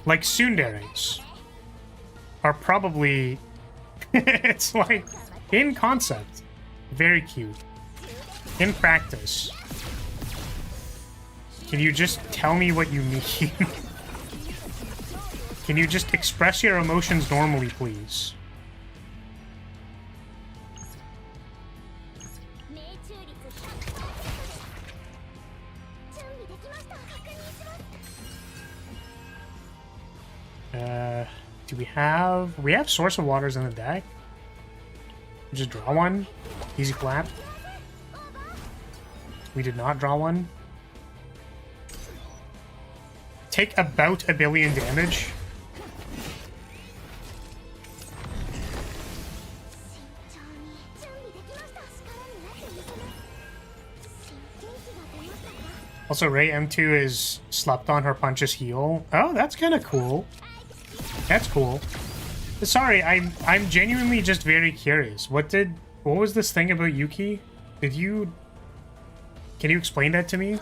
Like tsunderes are probably It's like, in concept, very cute. In practice, can you just tell me what you mean? Can you just express your emotions normally, please? Do we have... We have Source of Waters in the deck. Just draw one. Easy clap. We did not draw one. Take about 1 billion damage. Also, Ray M2 is slept on, her punches heal. Oh, that's kind of cool. That's cool. Sorry, I'm genuinely just very curious. What was this thing about Yuki? Can you explain that to me?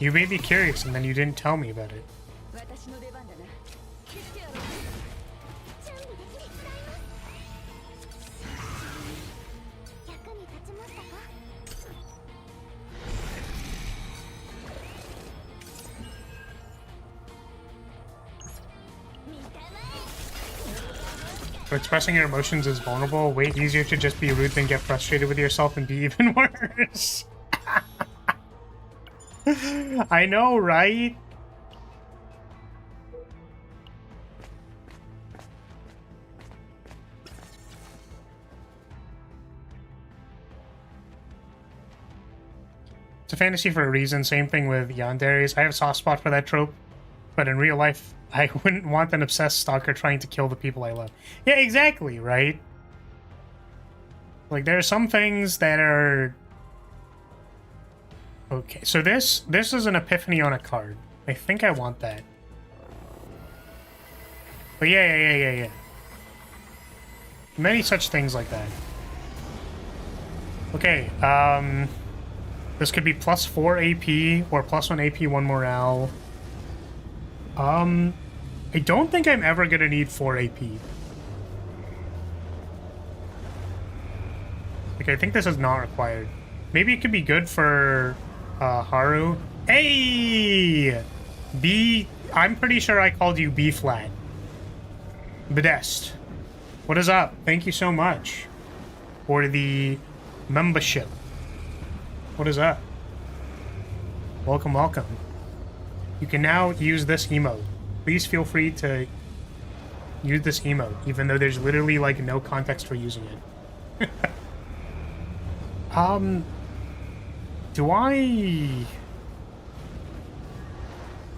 You made me curious and then you didn't tell me about it. So expressing your emotions is vulnerable. Way easier to just be rude than get frustrated with yourself and be even worse. I know, right? It's a fantasy for a reason. Same thing with yanderes. I have a soft spot for that trope, but in real life, I wouldn't want an obsessed stalker trying to kill the people I love. Yeah, exactly, right? Like, there are some things that are... Okay, so this is an epiphany on a card. I think I want that. But yeah. Many such things like that. Okay, this could be +4 AP or +1 AP, 1 morale. I don't think I'm ever gonna need 4 AP. Like, I think this is not required. Maybe it could be good for Haru. Hey! B. I'm pretty sure I called you B flat. Bedest. What is up? Thank you so much for the membership. What is up? Welcome, welcome. You can now use this emote. Please feel free to use this emote, even though there's literally, like, no context for using it. Do I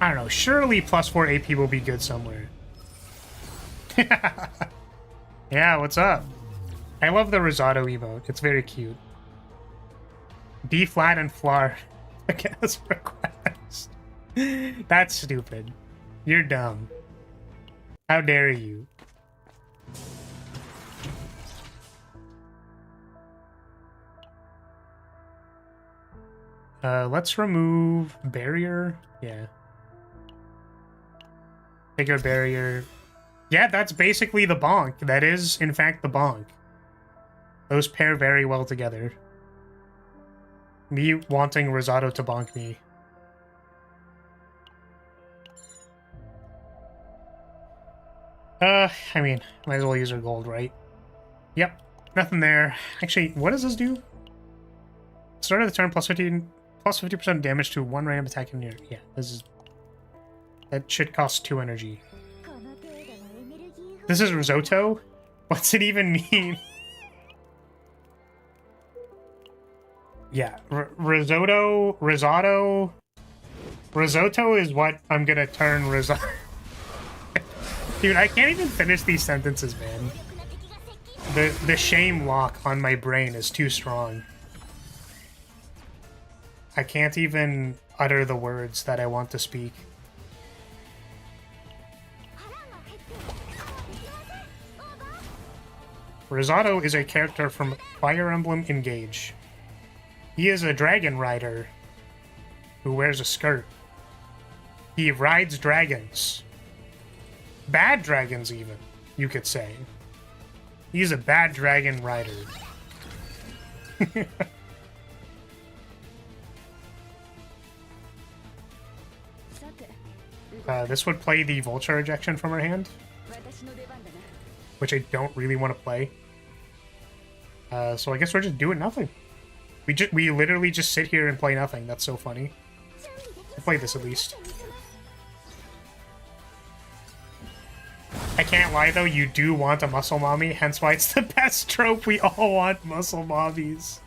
don't know. Surely +4 AP will be good somewhere. Yeah, what's up? I love the Rosado emote. It's very cute. B flat and Flar. As request. That's stupid. You're dumb. How dare you? Let's remove barrier. Yeah. Take a barrier. Yeah, that's basically the bonk. That is, in fact, the bonk. Those pair very well together. Me wanting Rosado to bonk me. I mean, might as well use our gold, right? Yep, nothing there. Actually, what does this do? Start of the turn, +50% damage to 1 random attack in your... Yeah, this is... That should cost 2 energy. This is risotto? What's it even mean? Yeah, risotto is what I'm gonna turn risotto. Dude, I can't even finish these sentences, man. The shame lock on my brain is too strong. I can't even utter the words that I want to speak. Rosado is a character from Fire Emblem Engage. He is a dragon rider who wears a skirt. He rides dragons. Bad dragons, even, you could say. He's a bad dragon rider. This would play the vulture ejection from her hand, which I don't really want to play. So I guess we're just doing nothing. We literally just sit here and play nothing. That's so funny. I'll play this at least. I can't lie though, you do want a muscle mommy, hence why it's the best trope. We all want muscle mommies.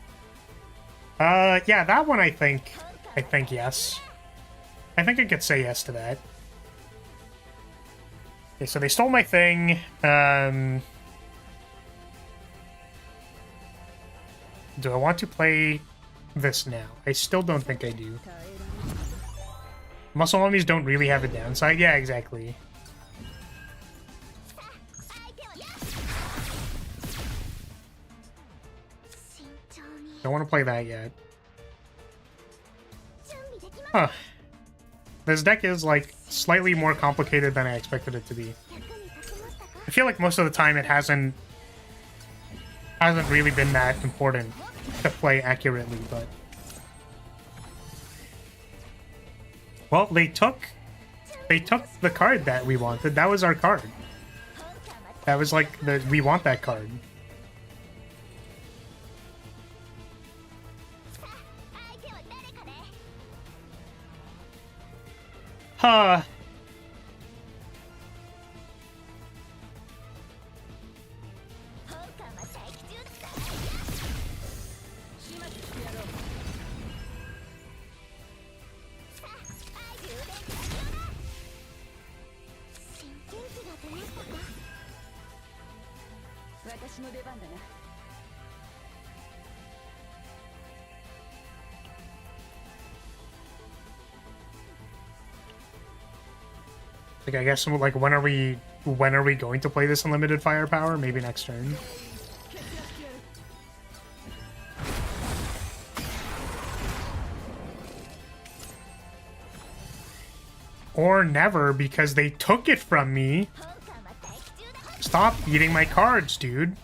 Yeah, that one I think yes. I think I could say yes to that. Okay, so they stole my thing. Do I want to play this now? I still don't think I do. Muscle mummies don't really have a downside. Yeah, exactly. Don't want to play that yet. Huh. This deck is, like, slightly more complicated than I expected it to be. I feel like most of the time it hasn't really been that important to play accurately, but... Well, they took the card that we wanted. That was our card. That was like, we want that card. Huh. Like, I guess, like, when are we going to play this unlimited firepower? Maybe next turn. Or never, because they took it from me. Stop eating my cards, dude.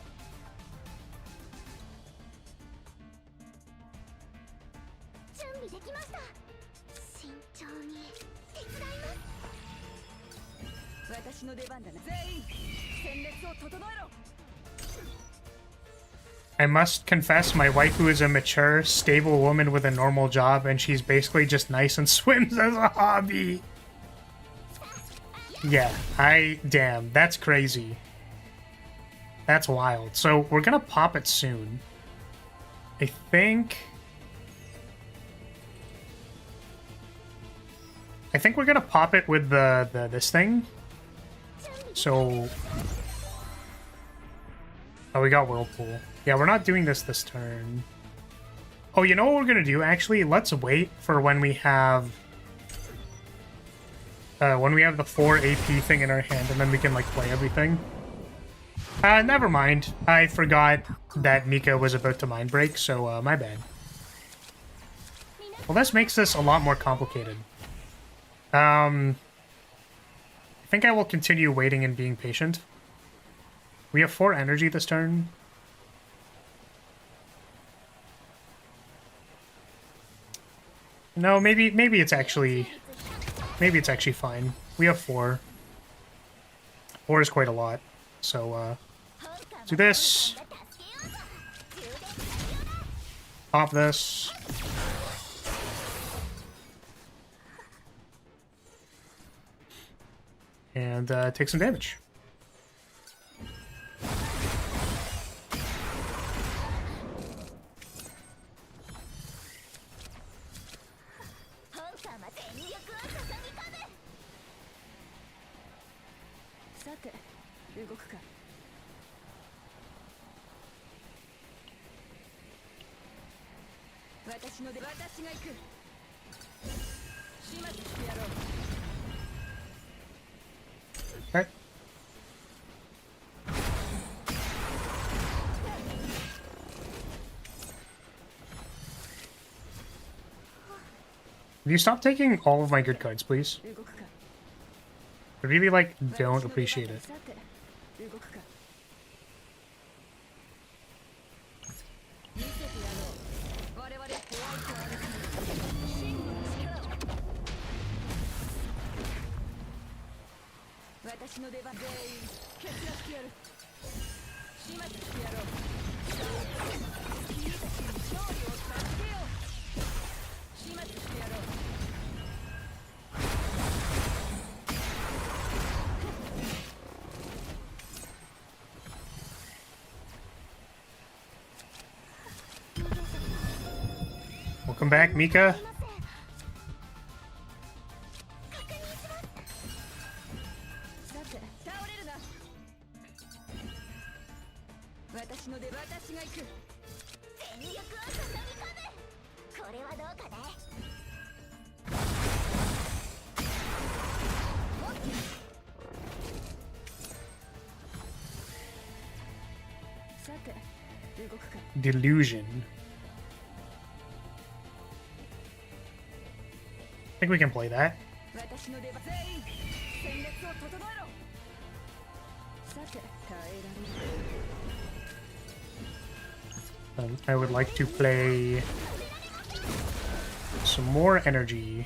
I must confess, my waifu is a mature, stable woman with a normal job, and she's basically just nice and swims as a hobby. Yeah, damn, that's crazy. That's wild. So, we're gonna pop it soon. I think we're gonna pop it with this thing. So... Oh, we got Whirlpool. Yeah, we're not doing this turn. Oh, you know what we're gonna do, actually? Let's wait for when we have... the 4 AP thing in our hand, and then we can, like, play everything. Never mind. I forgot that Mika was about to mind break, so, my bad. Well, this makes this a lot more complicated. I think I will continue waiting and being patient. We have 4 energy this turn. No, maybe it's actually fine. We have 4. 4 is quite a lot. So, do this. Pop this. And take some damage. Okay. Will you stop taking all of my good cards, please? I really, like, don't appreciate it. Welcome back, Mika. Delusion. I think we can play that. I would like to play some more energy.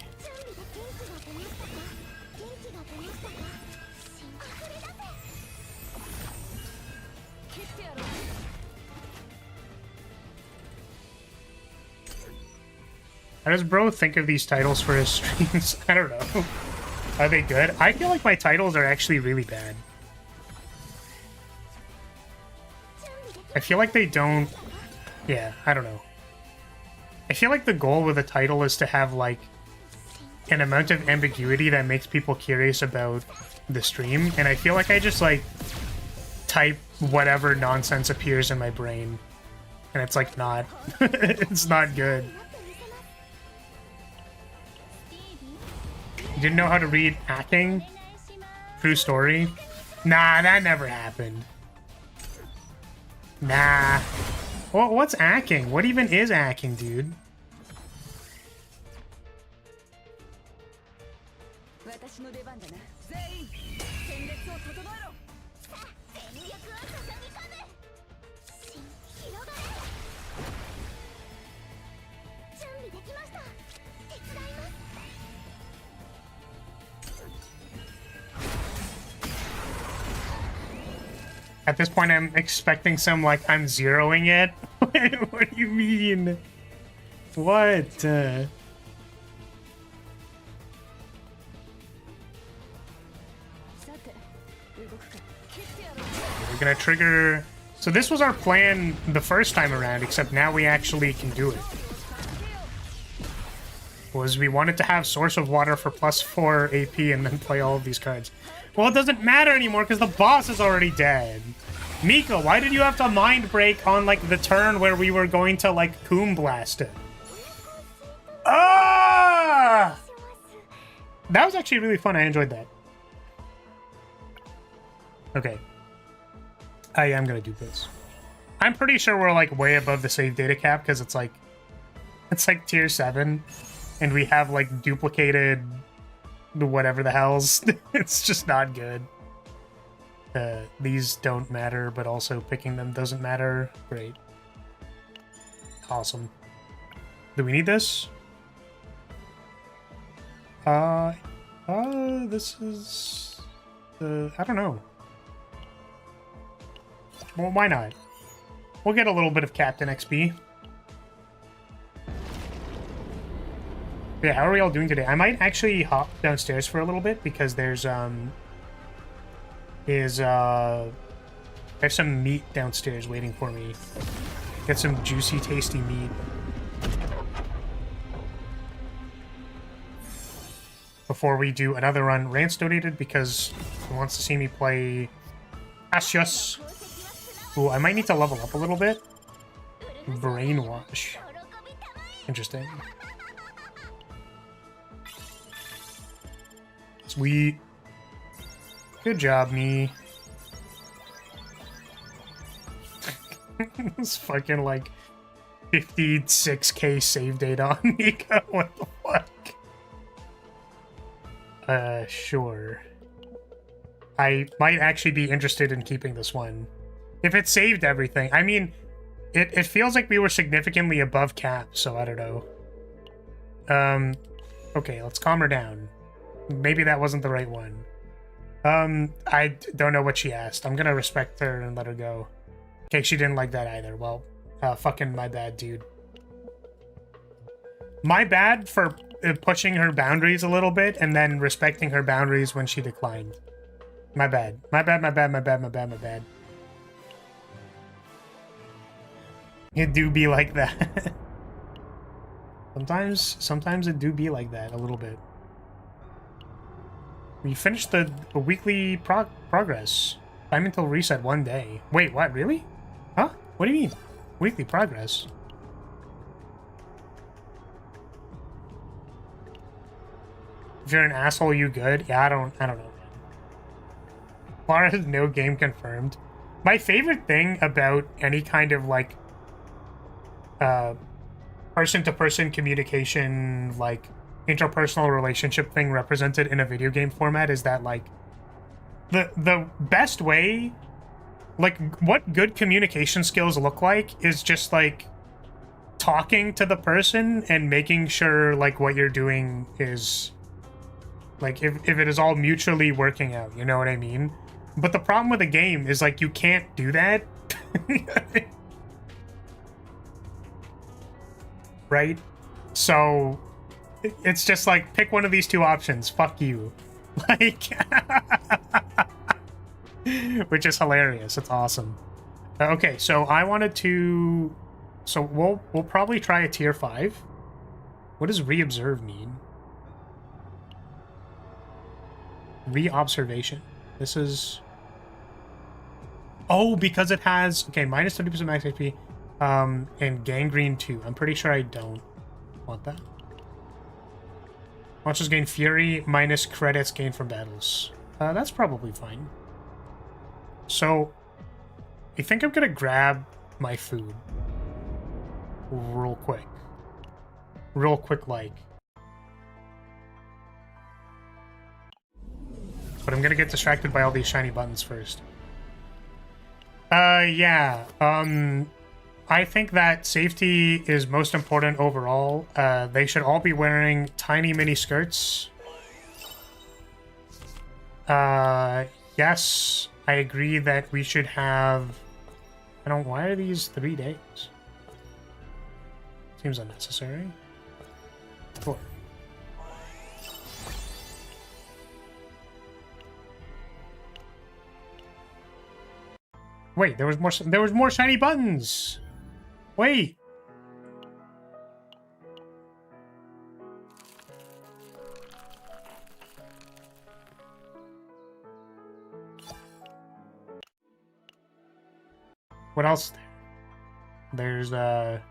How does bro think of these titles for his streams? I don't know. Are they good? I feel like my titles are actually really bad. I feel like they don't... Yeah, I don't know. I feel like the goal with a title is to have, like, an amount of ambiguity that makes people curious about the stream, and I feel like I just, like, type whatever nonsense appears in my brain, and it's, like, not... it's not good. You didn't know how to read hacking? True story? Nah, that never happened. Nah. Well, what's hacking? What even is hacking, dude? At this point, I'm expecting some, like, I'm zeroing it. What do you mean? What? We're gonna trigger... So this was our plan the first time around, except now we actually can do it. Was we wanted to have Source of Water for +4 AP and then play all of these cards. Well, it doesn't matter anymore because the boss is already dead. Mika, why did you have to mind break on, like, the turn where we were going to, like, Coom Blast it? Ah! That was actually really fun. I enjoyed that. Okay. I am gonna do this. I'm pretty sure we're, like, way above the save data cap because it's like tier 7 and we have, like, duplicated whatever the hell's. It's just not good. These don't matter, but also picking them doesn't matter. Great. Awesome. Do we need this? This is... I don't know. Well, why not? We'll get a little bit of Captain XP. Yeah, how are we all doing today? I might actually hop downstairs for a little bit because there's there's some meat downstairs waiting for me. Get some juicy, tasty meat. Before we do another run, Rance donated because he wants to see me play Ashios. Ooh, I might need to level up a little bit. Brainwash. Interesting. Sweet. Good job, me. It's fucking like 56k save data on Mika. What the fuck? Sure. I might actually be interested in keeping this one. If it saved everything. I mean, it feels like we were significantly above cap, so I don't know. Okay, let's calm her down. Maybe that wasn't the right one. I don't know what she asked. I'm gonna respect her and let her go. Okay, she didn't like that either. Well, fucking my bad, dude. My bad for pushing her boundaries a little bit and then respecting her boundaries when she declined. My bad. My bad, my bad, my bad, my bad, my bad. It do be like that. Sometimes it do be like that a little bit. We finished the weekly progress. Time until reset 1 day. Wait, what? Really? Huh? What do you mean? Weekly progress? If you're an asshole, you good? Yeah, I don't know, man. Lara has no game confirmed. My favorite thing about any kind of like person-to-person communication, like interpersonal relationship thing represented in a video game format is that like the best way, like what good communication skills look like is just like talking to the person and making sure like what you're doing is like if it is all mutually working out, you know what I mean? But the problem with a game is like you can't do that. Right? So it's just like pick one of these two options. Fuck you. Like which is hilarious. It's awesome. Okay, so I wanted to so we'll probably try a tier 5. What does reobserve mean? Reobservation. This is oh, because it has okay, minus 30% max HP. And gangrene 2. I'm pretty sure I don't want that. Monsters gain fury minus credits gained from battles. That's probably fine. So, I think I'm gonna grab my food real quick. Real quick, like. But I'm gonna get distracted by all these shiny buttons first. Yeah. I think that safety is most important overall. They should all be wearing tiny mini skirts. Yes, I agree that we should have... I don't... Why are these 3 days? Seems unnecessary. 4. Wait, there was more shiny buttons! Wait! What else? There's, Did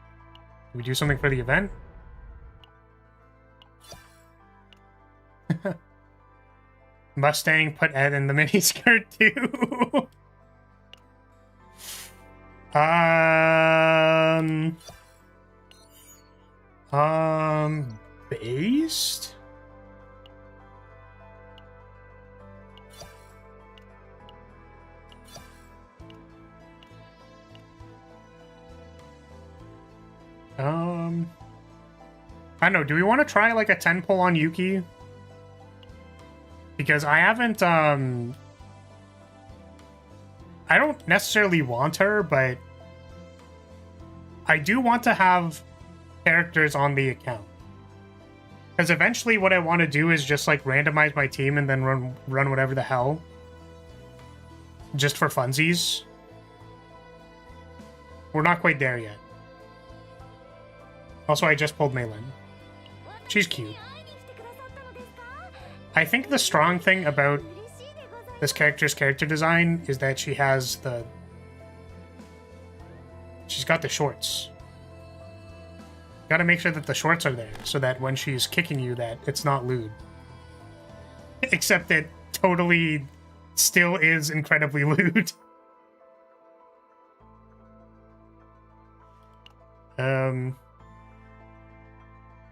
we do something for the event? Mustang put Ed in the miniskirt too. Based? I don't know, do we want to try like a 10 pull on Yuki? Because I haven't, I don't necessarily want her, but I do want to have characters on the account. Because eventually what I want to do is just like randomize my team and then run whatever the hell. Just for funsies. We're not quite there yet. Also, I just pulled Maylin. She's cute. I think the strong thing about this character's character design is that she has the... She's got the shorts. Gotta make sure that the shorts are there, so that when she's kicking you, that it's not lewd. Except it totally still is incredibly lewd.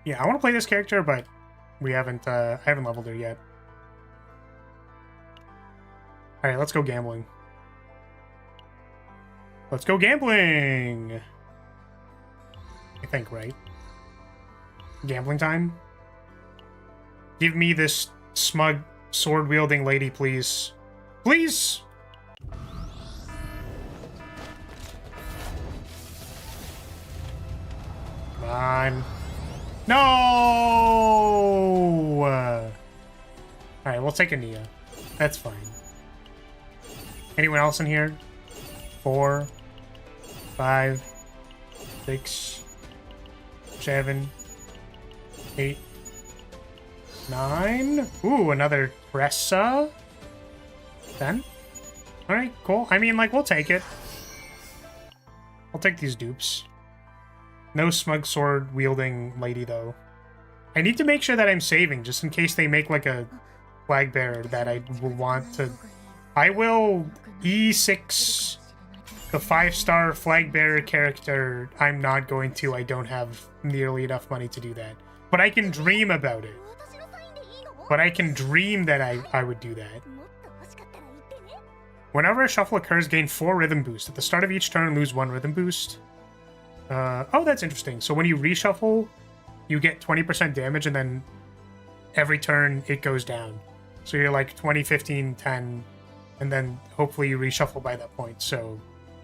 Yeah, I want to play this character, but we haven't, I haven't leveled her yet. Alright, let's go gambling. Let's go gambling! I think, right? Gambling time? Give me this smug, sword-wielding lady, please. Please! Come on. No! Alright, we'll take a Nia. That's fine. Anyone else in here? 4, 5, 6, 7, 8, 9. Ooh, another Tressa. 10. Alright, cool. I mean, like, we'll take it. I'll take these dupes. No smug sword wielding lady, though. I need to make sure that I'm saving, just in case they make, like, a flag bearer that I will want to... I will E6 the 5-star flag bearer character. I'm not going to. I don't have nearly enough money to do that. But I can dream about it. But I can dream that I would do that. Whenever a shuffle occurs, gain 4 rhythm boost. At the start of each turn, lose 1 rhythm boost. Oh, that's interesting. So when you reshuffle, you get 20% damage, and then every turn it goes down. So you're like 20, 15, 10, and then hopefully you reshuffle by that point. So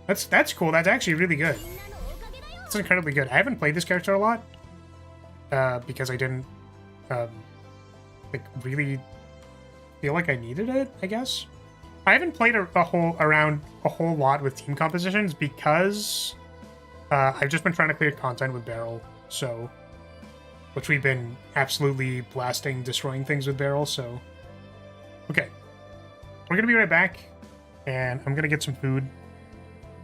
that's cool. That's actually really good. It's incredibly good. I haven't played this character a lot because I didn't like really feel like I needed it, I guess. I haven't played a whole lot with team compositions because I've just been trying to clear content with Barrel, so which we've been absolutely blasting, destroying things with Barrel, so okay. We're gonna be right back, and I'm gonna get some food.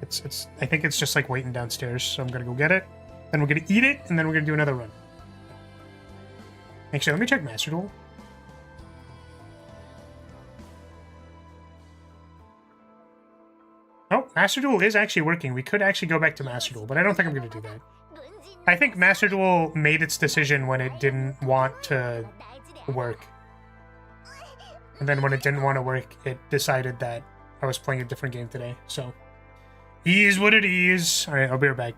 I think it's just like waiting downstairs, so I'm gonna go get it. Then we're gonna eat it, and then we're gonna do another run. Actually, let me check Master Duel. Oh, Master Duel is actually working. We could actually go back to Master Duel, but I don't think I'm gonna do that. I think Master Duel made its decision when it didn't want to work. And then when it didn't want to work, it decided that I was playing a different game today. So, is what it is. Alright, I'll be right back.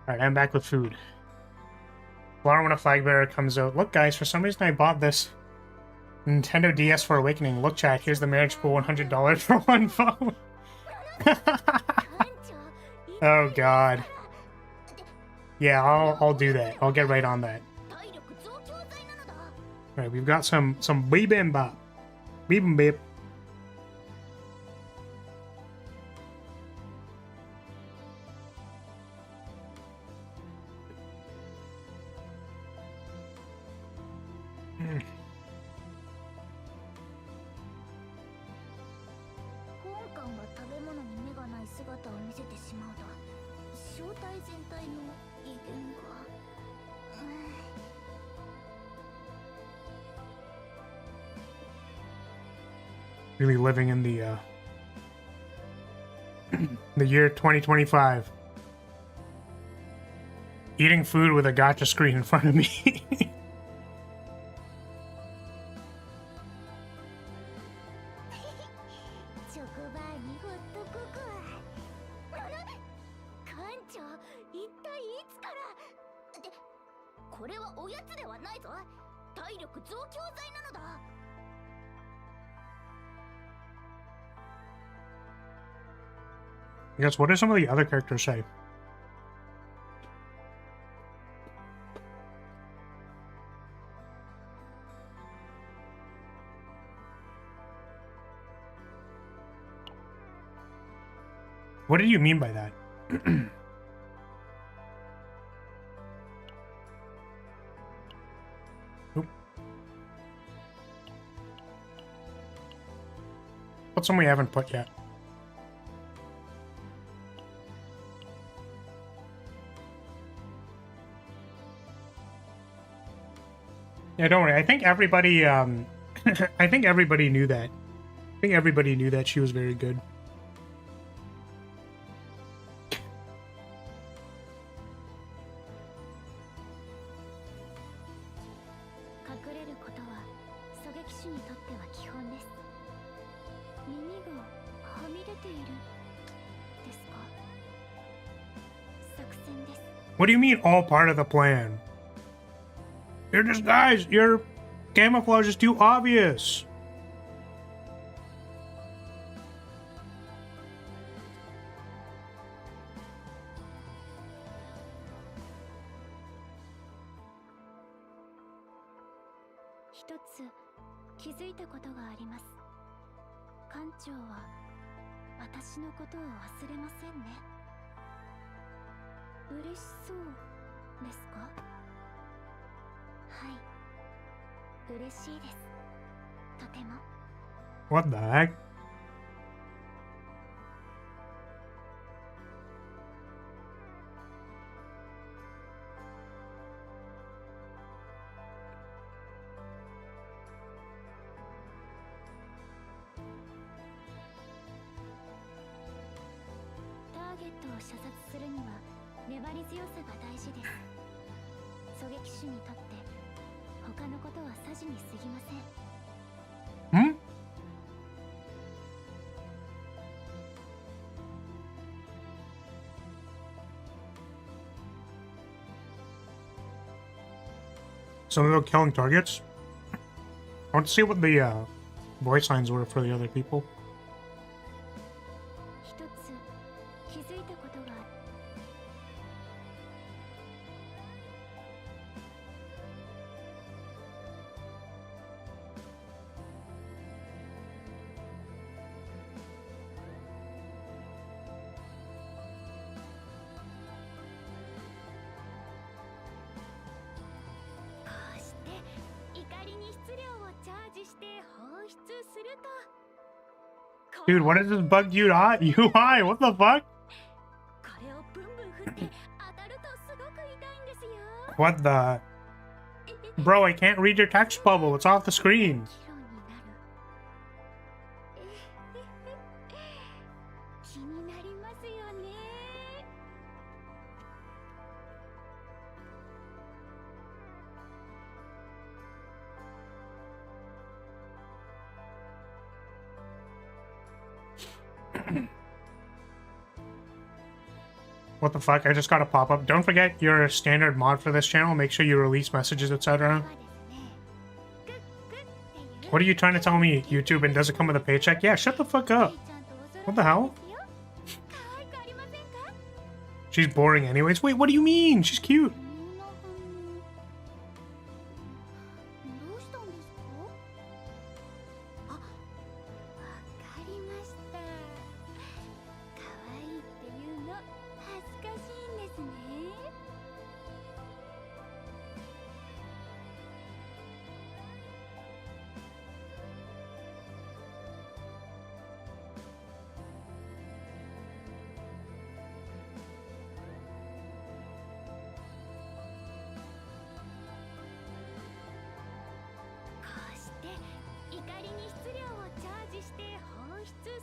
Alright, I'm back with food. Alarm when a flag bearer comes out. Look, guys, for some reason I bought this Nintendo DS for Awakening. Look, chat, here's the marriage pool, $100 for one phone. Oh, God. Yeah, I'll do that. I'll get right on that. Alright, we've got some bibimbap. Bibimbap. Really living in the year 2025. Eating food with a gacha screen in front of me. I guess, what do some of the other characters say? What do you mean by that? Oop. What's some we haven't put yet? Yeah, don't worry. I think everybody, I think everybody knew that. I think everybody knew that she was very good. What do you mean all part of the plan? Your disguise, your camouflage is too obvious. What the heck? Hmm? Something about killing targets? I want to see what the voice lines were for the other people. Dude, what is this bugged UI? What the fuck? What the? Bro, I can't read your text bubble. It's off the screen. What the fuck? I just got a pop-up. Don't forget your standard mod for this channel. Make sure you release messages, etc. What are you trying to tell me, YouTube, and does it come with a paycheck? Yeah, shut the fuck up. What the hell? She's boring anyways. Wait, what do you mean? She's cute.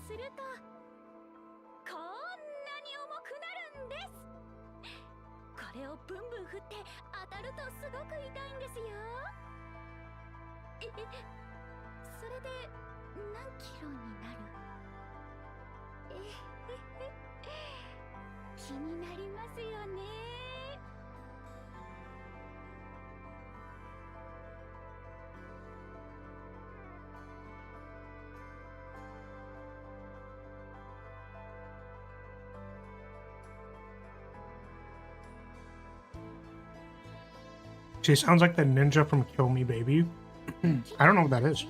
するとこんなに重くなるんです。これをブンブン振って当たるとすごく痛いんですよ。それで何キロになる？気になりますよね。She sounds like the ninja from Kill Me Baby. I don't know what that is.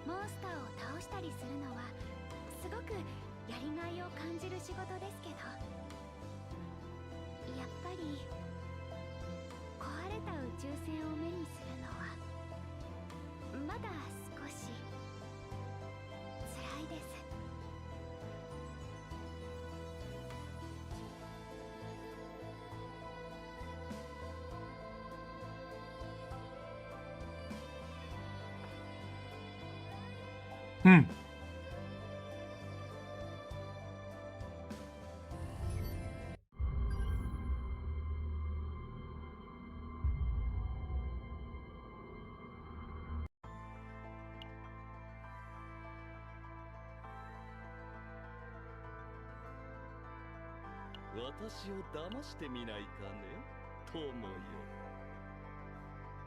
モンスターを倒したりするのはすごくやりがいを感じる仕事ですけど、やっぱり壊れた宇宙船を目にするのはまだ少し辛いです。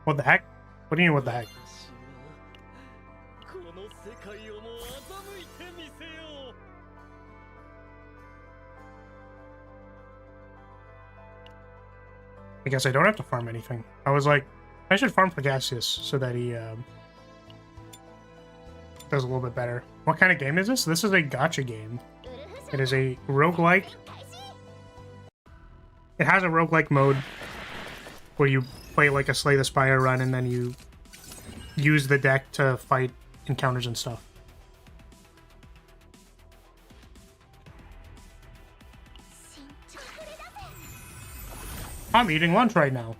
What the heck? What do you mean, what the heck? I guess I don't have to farm anything. I was like, I should farm for Gaseous so that he does a little bit better. What kind of game is this? This is a gacha game. It is a roguelike. It has a roguelike mode where you play like a Slay the Spire run and then you use the deck to fight encounters and stuff. I'm eating lunch right now.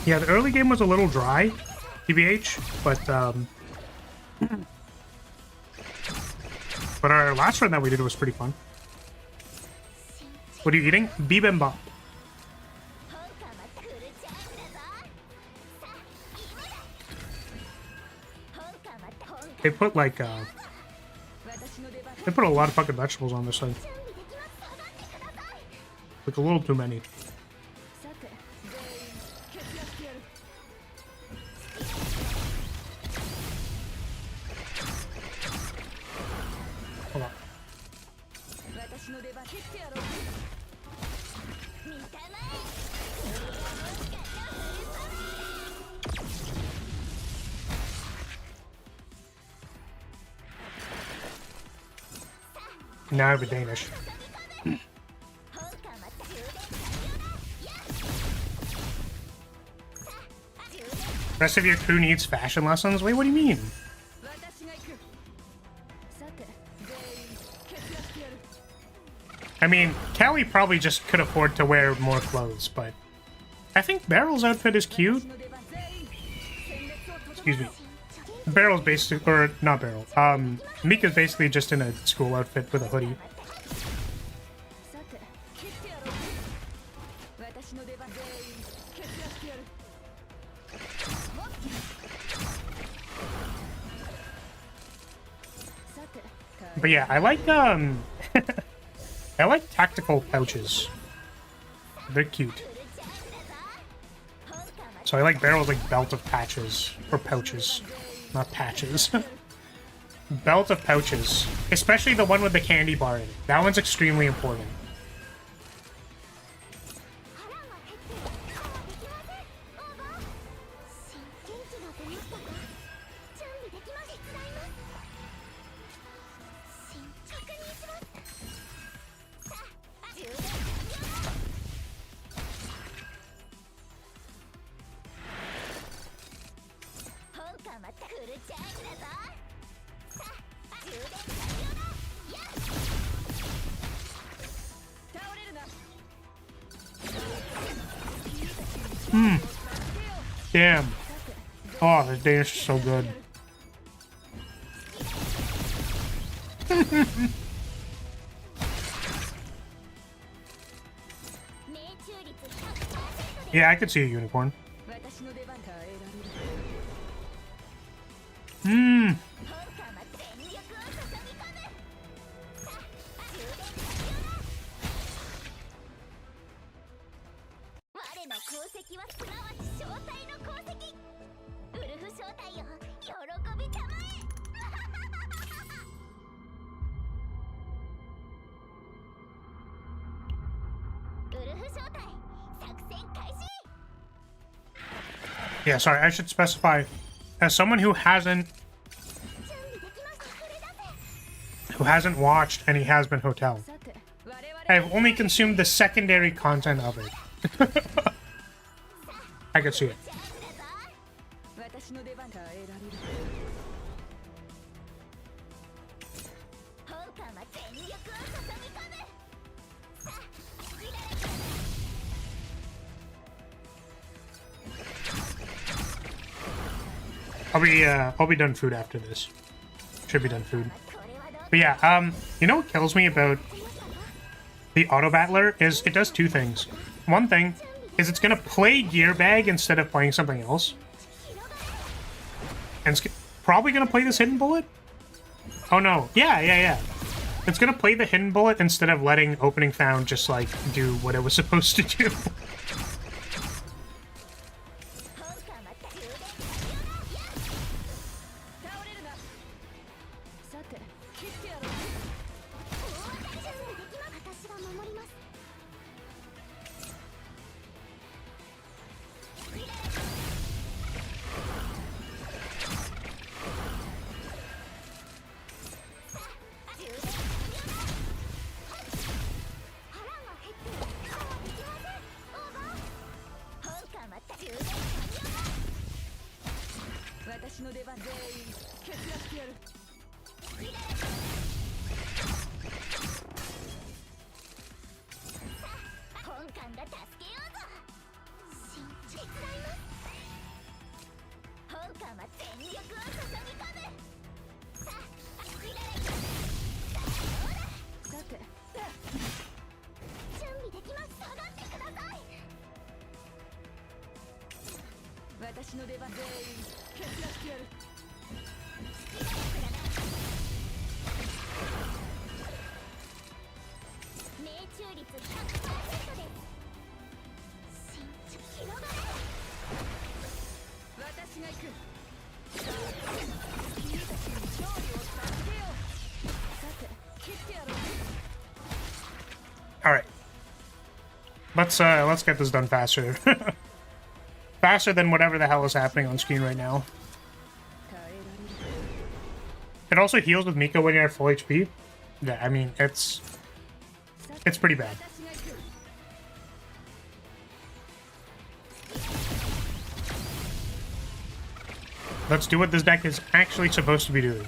Yeah, the early game was a little dry, TBH, but our last run that we did was pretty fun. What are you eating? Bibimbap. They put like they put a lot of fucking vegetables on this thing. Like a little too many. Hold on. Now I have a Danish. Rest of your crew needs fashion lessons? Wait, what do you mean? I mean, Callie probably just could afford to wear more clothes, but I think Barrel's outfit is cute. Excuse me. Barrel's basically, or not Barrel, Mika's basically just in a school outfit with a hoodie. But yeah, I like, I like tactical pouches. They're cute. So I like Barrel's like belt of patches, or pouches. Not patches. Belt of pouches. Especially the one with the candy bar in it. That one's extremely important. Damn. Oh, the Danish is so good. Yeah, I could see a unicorn. Yeah, sorry, I should specify, as someone who hasn't watched any Has Been Hotel, I've only consumed the secondary content of it. I could see it. I'll be done food after this. Should be done food. But yeah, you know what kills me about the auto battler is it does two things. One thing is it's gonna play Gear Bag instead of playing something else. And it's probably gonna play this Hidden Bullet? Oh no. Yeah. It's gonna play the Hidden Bullet instead of letting Opening Found just like do what it was supposed to do. Alright. Let's get this done faster. Faster than whatever the hell is happening on screen right now. It also heals with Miko when you're at full HP. Yeah, I mean, it's pretty bad. Let's do what this deck is actually supposed to be doing.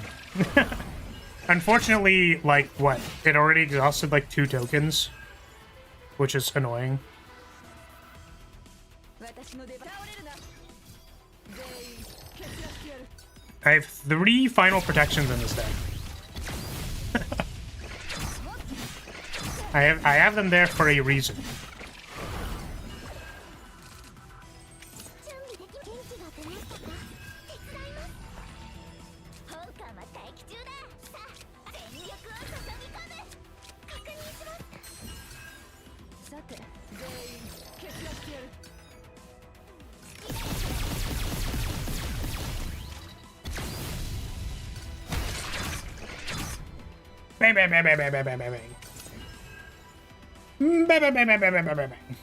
Unfortunately, like, what? It already exhausted, like, 2 tokens. Which is annoying. I have 3 final protections in this deck. I have them there for a reason. Bang, bang, bang, bang, bang, bang, bang, bang, bang. Bang, bang, bang, bang, bang, bang, bang, bang, bang.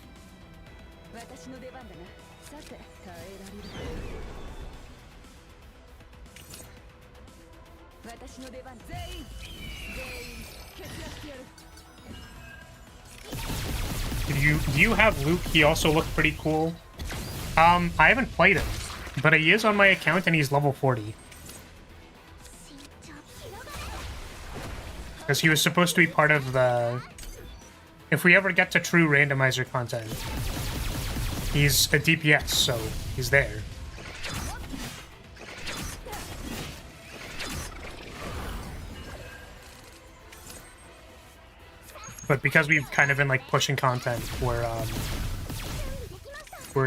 Do you have Luke? He also looked pretty cool. I haven't played him, but he is on my account and he's level 40. Because he was supposed to be part of the... If we ever get to true randomizer content, he's a DPS, so he's there. But because we've kind of been like pushing content, we're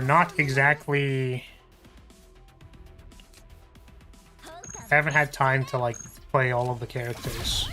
not exactly... I haven't had time to like play all of the characters.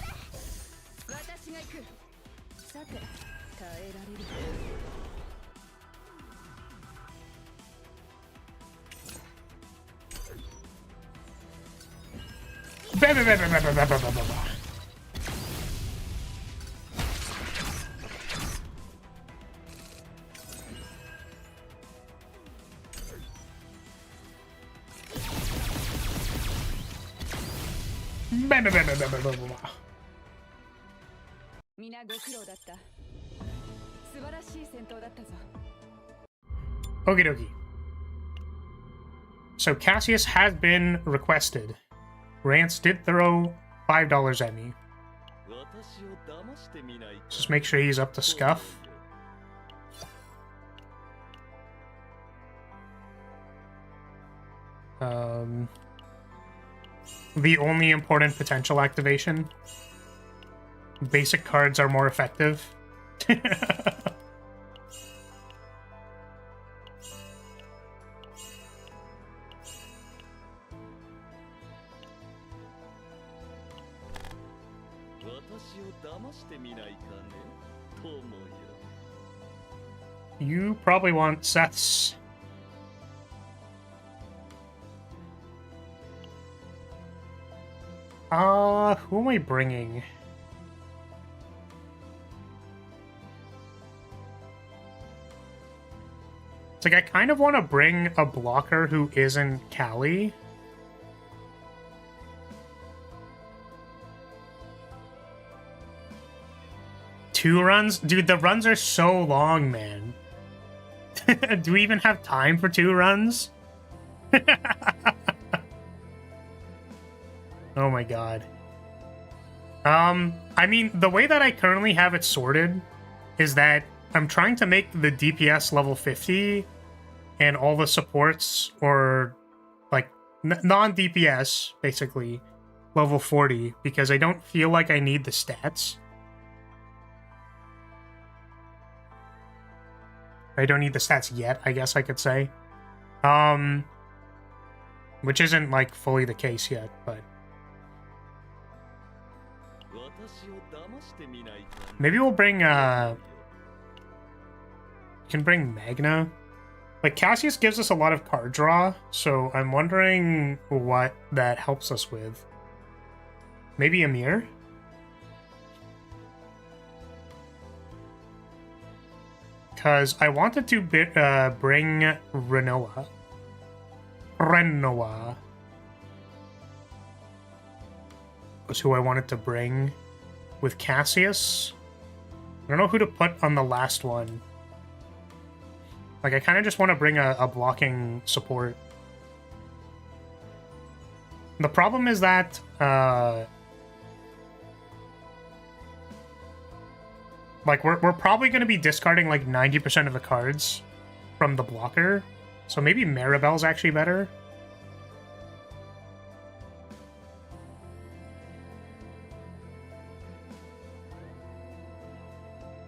Okie dokie. So Cassius has been requested. Rance did throw $5 at me. Just make sure he's up to scuff. The only important potential activation. Basic cards are more effective. You probably want Seth's. Who am I bringing? It's like I kind of want to bring a blocker who isn't Callie. Two runs? Dude, the runs are so long, man. Do we even have time for 2 runs? Oh my god. I mean, the way that I currently have it sorted is that I'm trying to make the DPS level 50 and all the supports, or like non-DPS, basically, level 40, because I don't feel like I need the stats. I don't need the stats yet, I guess I could say. Which isn't like fully the case yet, but... Maybe we'll bring, can bring Magna. Like, Cassius gives us a lot of card draw, so I'm wondering what that helps us with. Maybe Amir? Because I wanted to bring Renoa. Was who I wanted to bring with Cassius. I don't know who to put on the last one. Like, I kind of just want to bring a blocking support. The problem is that, like, we're probably going to be discarding, like, 90% of the cards from the blocker. So maybe Maribel's actually better.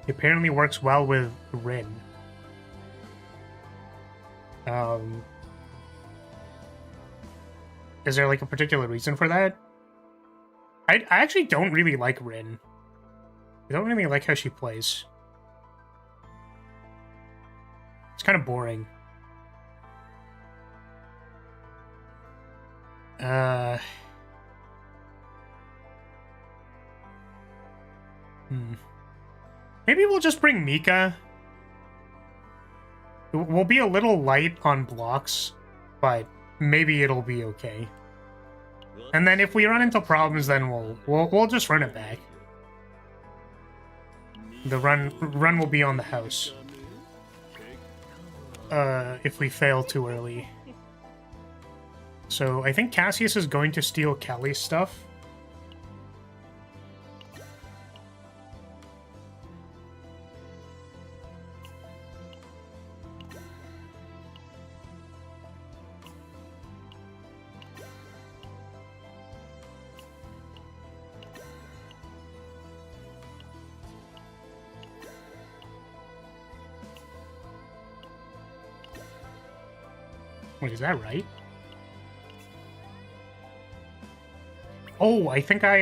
It apparently works well with Rin. Is there, like, a particular reason for that? I actually don't really like Rin. I don't really like how she plays. It's kind of boring. Maybe we'll just bring Mika. We'll be a little light on blocks, but maybe it'll be okay. And then if we run into problems, then we'll just run it back. The run will be on the house. If we fail too early. So I think Cassius is going to steal Kelly's stuff. Wait, is that right? Oh, I think I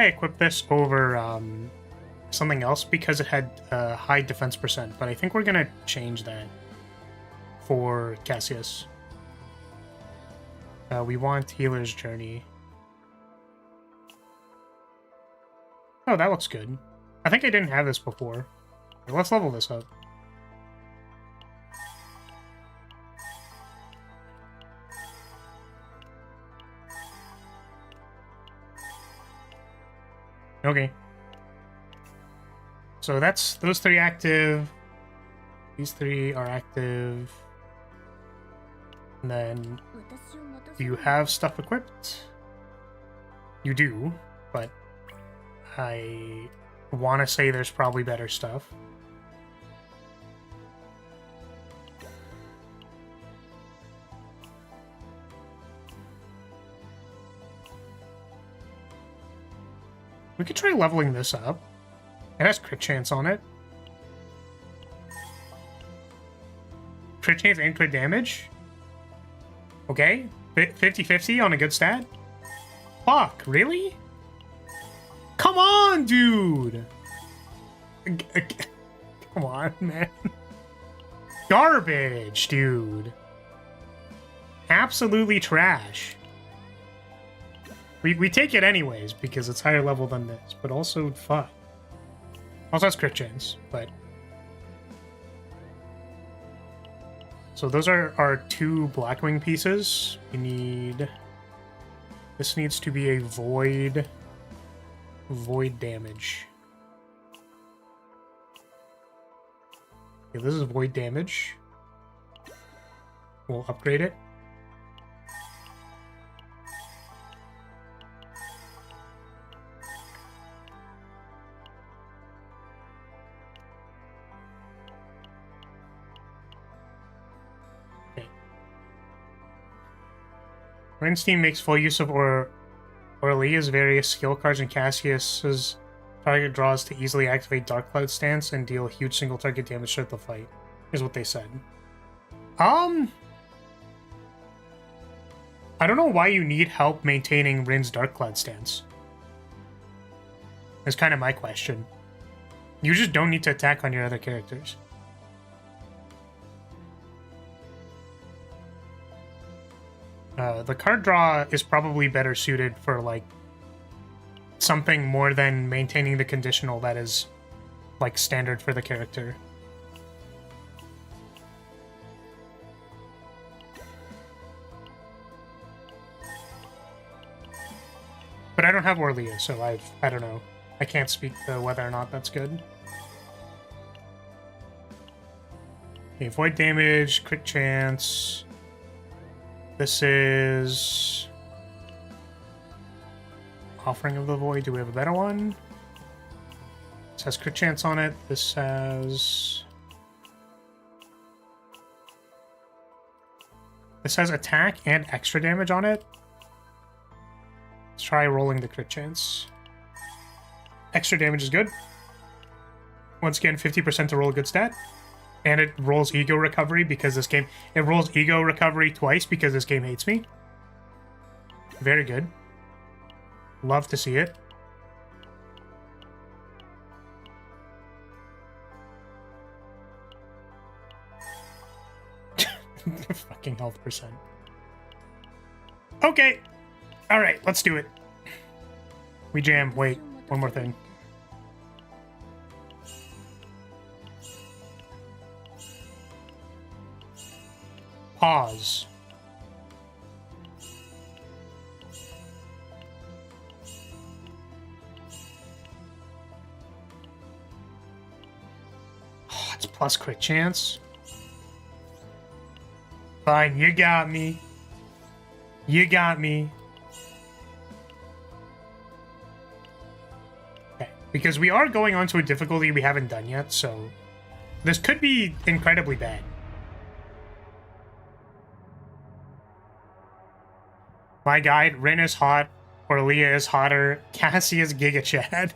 equipped this over something else because it had high defense percent, but I think we're gonna change that for Cassius. We want Healer's Journey. Oh, that looks good. I think I didn't have this before. Let's level this up. Okay. So that's those three active. These three are active. And then, do you have stuff equipped? You do, but I want to say there's probably better stuff. We could try leveling this up. It has crit chance on it. Crit chance and crit damage? Okay. 50-50 on a good stat? Fuck, really? Come on, dude! Come on, man. Garbage, dude. Absolutely trash. We take it anyways, because it's higher level than this, but also, fuck. Also has crit chance, but... So those are our two Blackwing pieces. We need... This needs to be a void... Void damage. Okay, this is void damage. We'll upgrade it. Ren's team makes full use of Orlia's various skill cards, and Cassius's target draws to easily activate Dark Cloud stance and deal huge single target damage throughout the fight, is what they said. I don't know why you need help maintaining Rin's Dark Cloud stance. That's kind of my question. You just don't need to attack on your other characters. The card draw is probably better suited for, like, something more than maintaining the conditional that is, like, standard for the character. But I don't have Orlia, so I don't know. I can't speak to whether or not that's good. Okay, void damage, crit chance... This is... Offering of the Void. Do we have a better one? This has crit chance on it. This has... This has attack and extra damage on it. Let's try rolling the crit chance. Extra damage is good. Once again, 50% to roll a good stat. And it rolls ego recovery because this game... It rolls ego recovery twice because this game hates me. Very good. Love to see it. Fucking health percent. Okay. Alright, let's do it. We jam. Wait, one more thing. Pause. Oh, it's plus crit chance. Fine, you got me. You got me. Okay, because we are going on to a difficulty we haven't done yet, so this could be incredibly bad. My guide, Rin is hot, Orlia is hotter, Cassie is Giga Chad.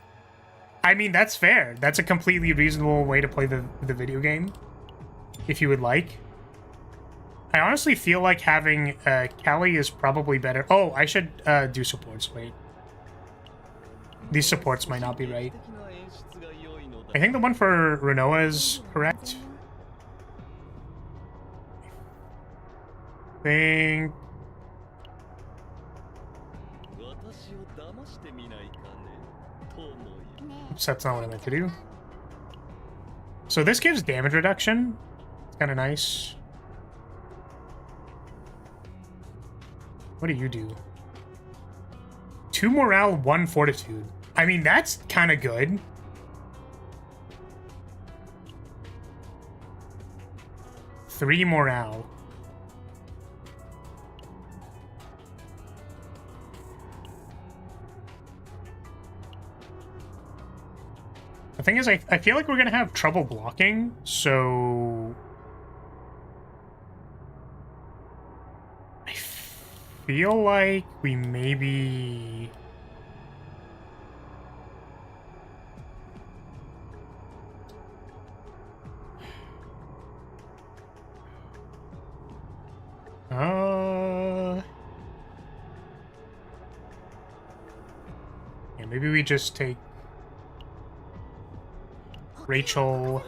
I mean, that's fair. That's a completely reasonable way to play the video game, if you would like. I honestly feel like having Callie is probably better. Oh, I should do supports. Wait. These supports might not be right. I think the one for Renoa is correct. I think... Oops, that's not what I meant to do. So this gives damage reduction. It's kind of nice. What do you do? 2 morale, 1 fortitude. I mean, that's kind of good. Three morale. The thing is, I feel like we're going to have trouble blocking, so... I feel like we maybe... Yeah, maybe we just take Rachel.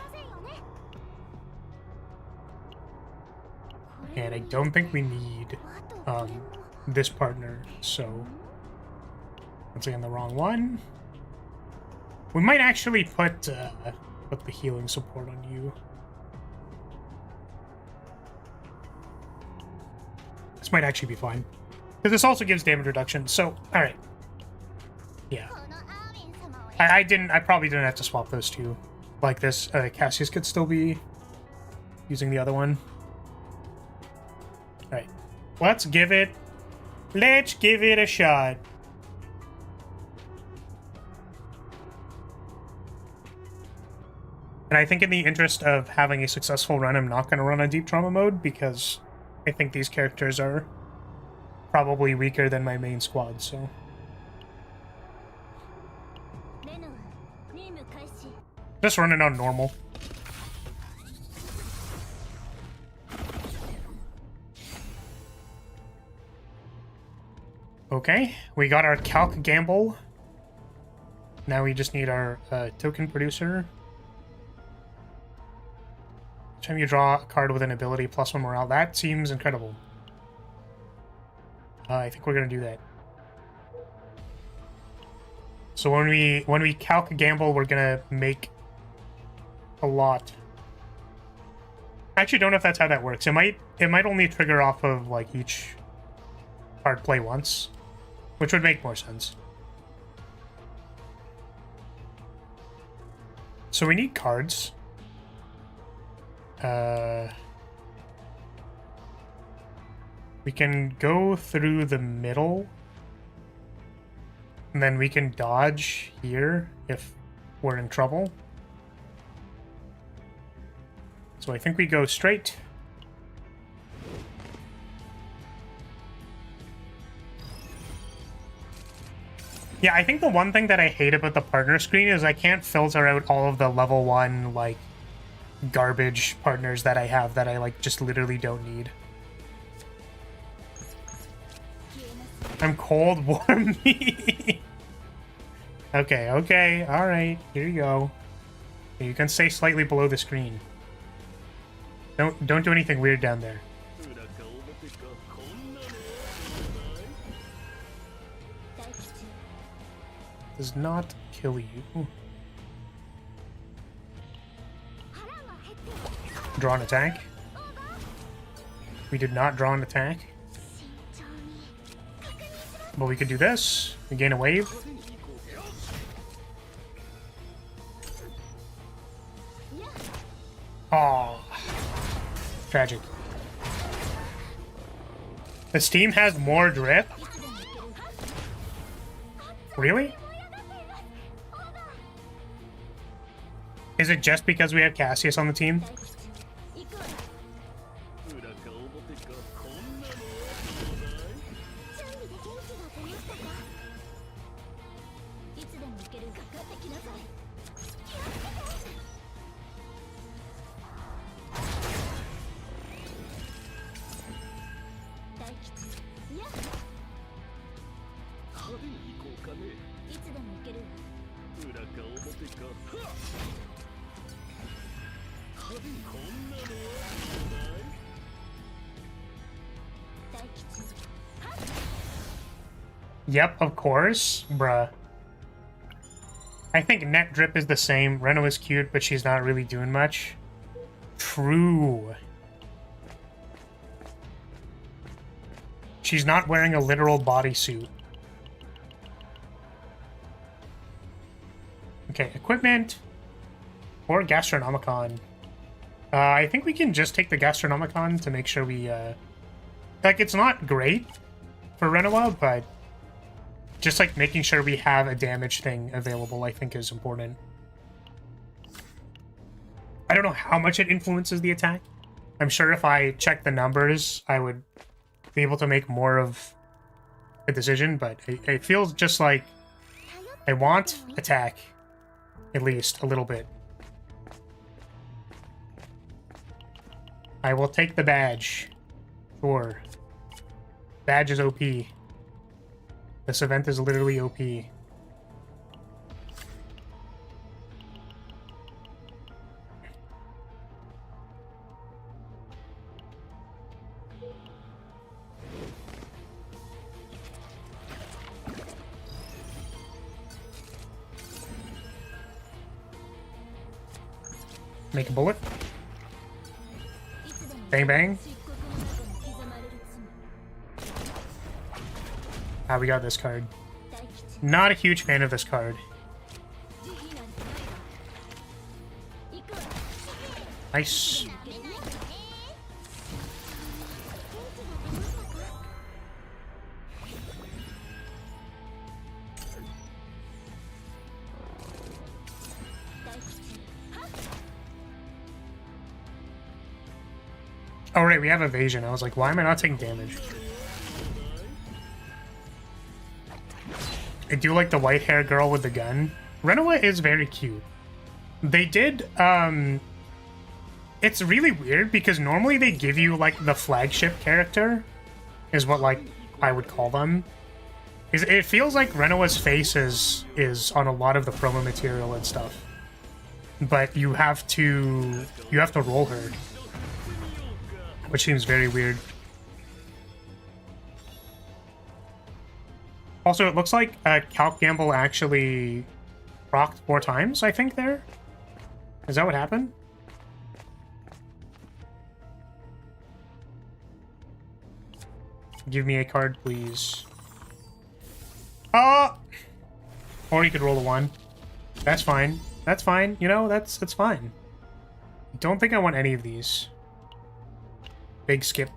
And I don't think we need this partner, so once again the wrong one. We might actually put the healing support on you. This might actually be fine. Because this also gives damage reduction, so alright. Yeah. I probably didn't have to swap those two. Like this, Cassius could still be using the other one. Alright. Let's give it a shot. And I think in the interest of having a successful run, I'm not going to run on deep trauma mode because I think these characters are probably weaker than my main squad, so... Just running on normal. Okay, we got our calc gamble. Now we just need our token producer. Each time you draw a card with an ability +1 morale, that seems incredible. I think we're gonna do that. So when we calc gamble, we're gonna make a lot. I actually don't know if that's how that works. It might only trigger off of like each card play once, which would make more sense. So we need cards. We can go through the middle, and then we can dodge here if we're in trouble. So I think we go straight. Yeah, I think the one thing that I hate about the partner screen is I can't filter out all of the level 1, like, garbage partners that I have that I, like, just literally don't need. I'm cold, warm me. Okay, alright, here you go. You can stay slightly below the screen. Don't do anything weird down there. Does not kill you. Draw an attack. We did not draw an attack. But we could do this. We gain a wave. Oh, tragic. The Steam has more drip? Really? Is it just because we have Cassius on the team? Yep, of course, bruh. I think net drip is the same. Reno is cute, but she's not really doing much. True. She's not wearing a literal bodysuit. Okay, equipment. Or Gastronomicon. I think we can just take the Gastronomicon to make sure we, like, it's not great for Renoa, but just, like, making sure we have a damage thing available, I think, is important. I don't know how much it influences the attack. I'm sure if I check the numbers, I would be able to make more of a decision, but it feels just like I want attack, at least, a little bit. I will take the badge. Sure. Badge is OP. This event is literally OP. Make a bullet. Bang bang. Ah, we got this card. Not a huge fan of this card. Nice. Oh, right, we have evasion. I was like, why am I not taking damage? I do like the white hair girl with the gun. Renoa is very cute. They did, it's really weird because normally they give you, like, the flagship character, is what, like, I would call them. It feels like Renoa's face is on a lot of the promo material and stuff. But you have to roll her. Which seems very weird. Also, it looks like Calc Gamble actually procced 4 times, I think, there? Is that what happened? Give me a card, please. Oh! Or you could roll a 1. That's fine. That's fine. You know, that's fine. Don't think I want any of these. Big skip.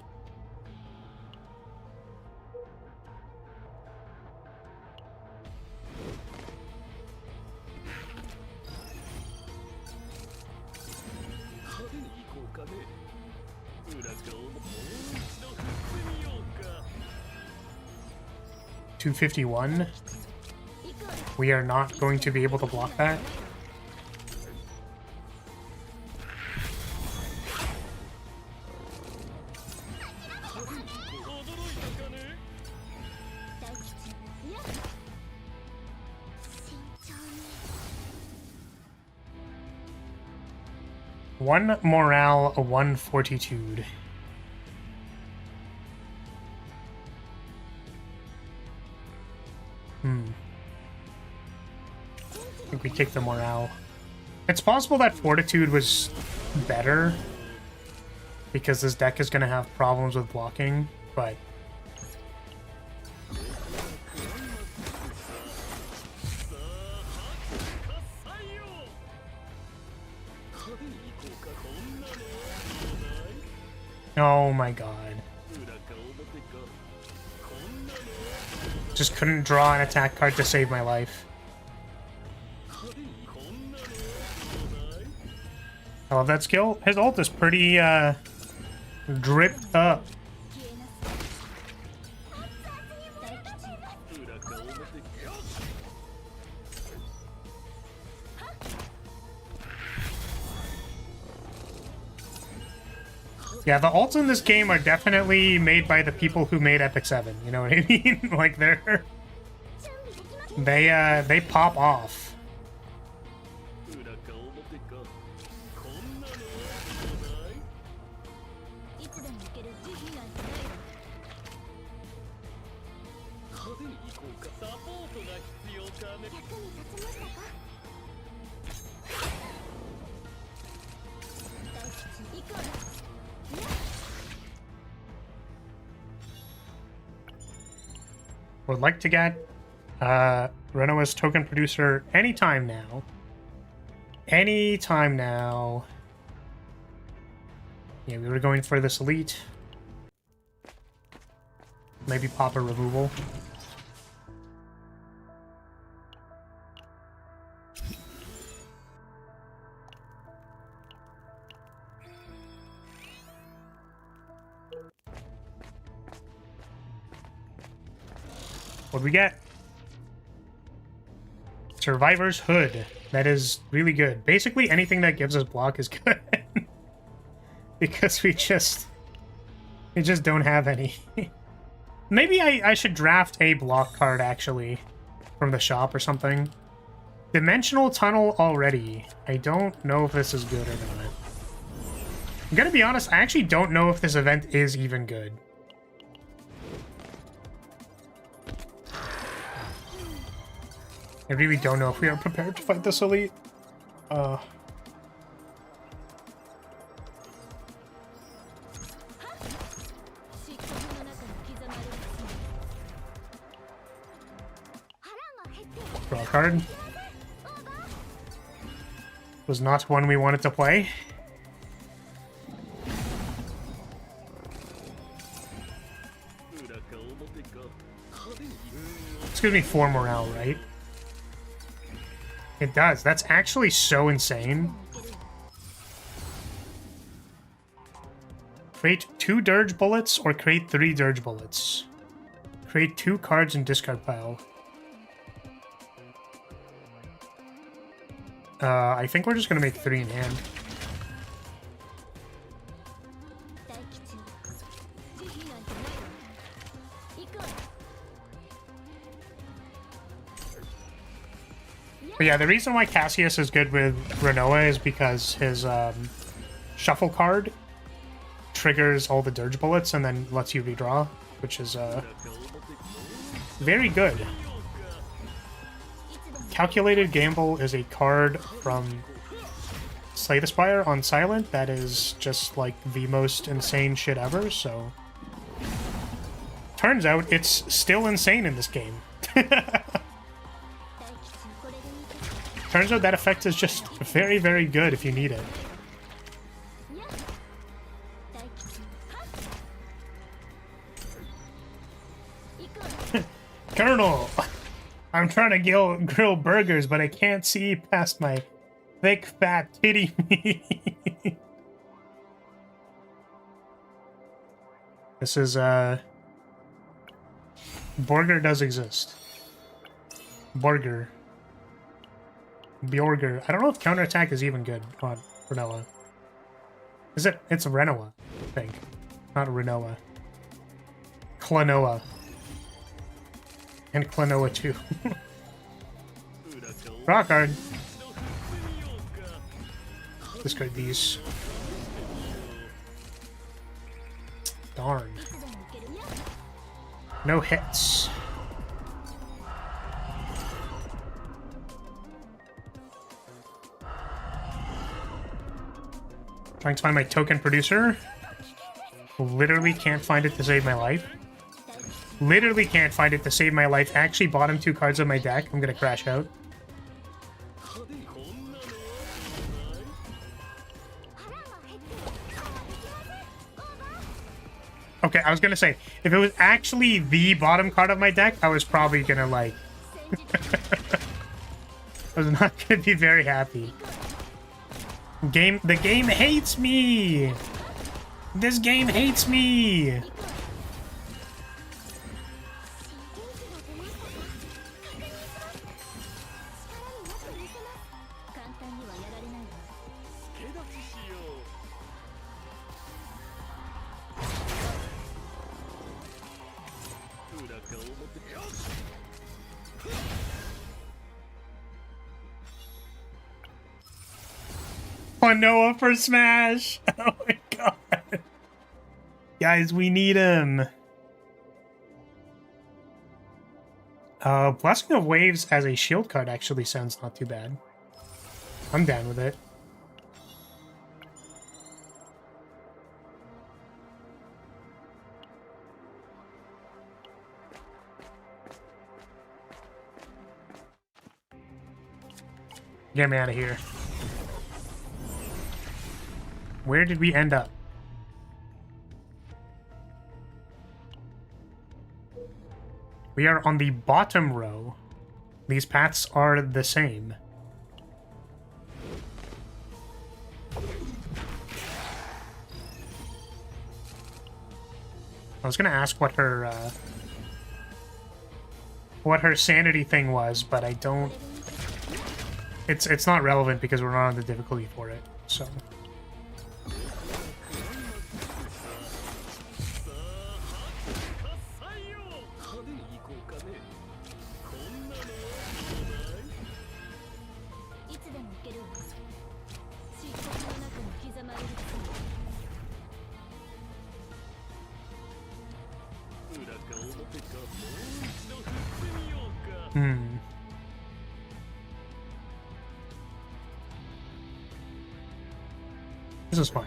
$251. We are not going to be able to block that. One morale, a 1 fortitude. I think we kicked the morale. It's possible that fortitude was better. because this deck is going to have problems with blocking, but oh my god. Just couldn't draw an attack card to save my life. I love that skill. His ult is pretty dripped up. Yeah, the ults in this game are definitely made by the people who made Epic 7. You know what I mean? Like they pop off. Would like to get Renoa's token producer anytime now. Anytime now. Yeah, we were going for this elite. Maybe pop a removal. What'd we get? Survivor's Hood. That is really good. Basically, anything that gives us block is good. Because we just don't have any. Maybe I should draft a block card, actually, from the shop or something. Dimensional Tunnel already. I don't know if this is good or not. I'm gonna be honest, I actually don't know if this event is even good. I really don't know if we are prepared to fight this elite. Draw a card. Was not one we wanted to play. It's gonna be 4 morale, right? It does. That's actually so insane. Create 2 dirge bullets or create 3 dirge bullets. Create 2 cards in discard pile. I think we're just gonna make 3 in hand. But yeah, the reason why Cassius is good with Renoa is because his shuffle card triggers all the dirge bullets and then lets you redraw, which is very good. Calculated Gamble is a card from Slay the Spire on Silent that is just like the most insane shit ever, so turns out it's still insane in this game. Turns out that effect is just very, very good if you need it. Colonel! I'm trying to grill burgers, but I can't see past my thick, fat titty meat. This is, Borger does exist. Borger. Bjorger. I don't know if counterattack is even good on Renoa. Is it? It's Renoa, I think. Not Renoa. Klonoa. And Klonoa too. Draw card. Discard these. Darn. No hits. Trying to find my token producer. Literally can't find it to save my life. Literally can't find it to save my life. Actually, bottom 2 cards of my deck. I'm gonna crash out. Okay, I was gonna say, if it was actually the bottom card of my deck, I was probably gonna, like... I was not gonna be very happy. The game hates me! This game hates me! Oh, Noah for Smash! Oh my god. Guys, we need him. Blessing of Waves as a shield card actually sounds not too bad. I'm down with it. Get me out of here. Where did we end up? We are on the bottom row. These paths are the same. I was gonna ask what her sanity thing was, but I don't. It's not relevant because we're not on the difficulty for it. So. This is fine.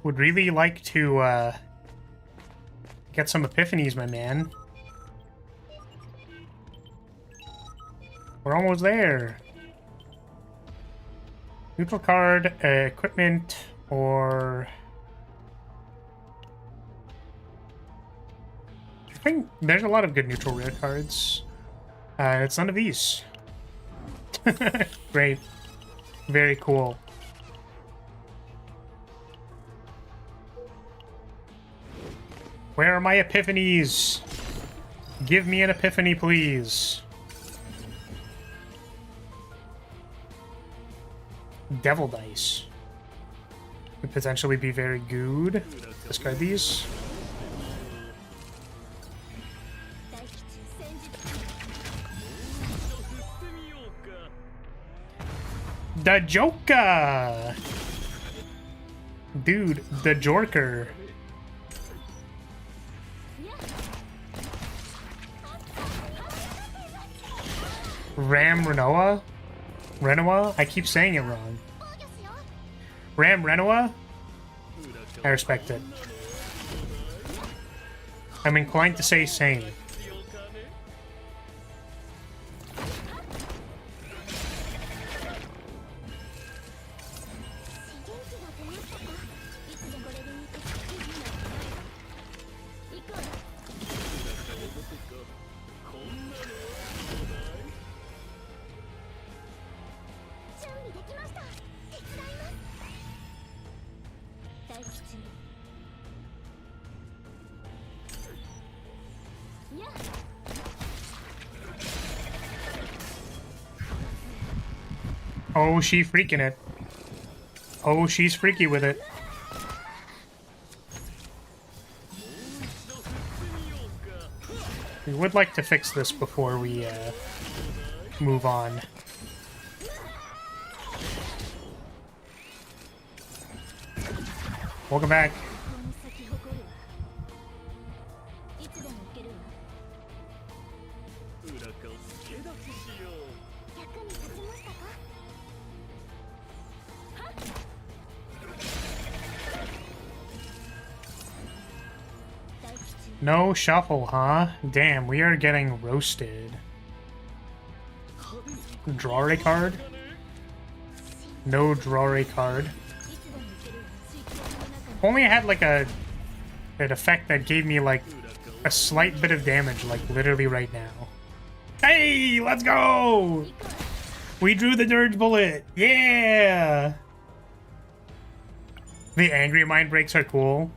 Would really like to get some epiphanies, my man. We're almost there. Neutral card, equipment, or... I think there's a lot of good neutral rare cards. It's none of these. Great. Very cool. Where are my epiphanies? Give me an epiphany, please. Devil Dice. Could potentially be very good. Discard these. The Joker! Dude, the Jorker. Ram Renoa? Renoa? I keep saying it wrong. Ram Renoa? I respect it. I'm inclined to say same. Oh, she freaking it. Oh, she's freaky with it. We would like to fix this before we move on. Welcome back. No shuffle, huh? Damn, we are getting roasted. Draw a card? No draw a card. Only I had like an effect that gave me like a slight bit of damage, like literally right now. Hey, let's go! We drew the dirge bullet. Yeah! The angry mind breaks are cool.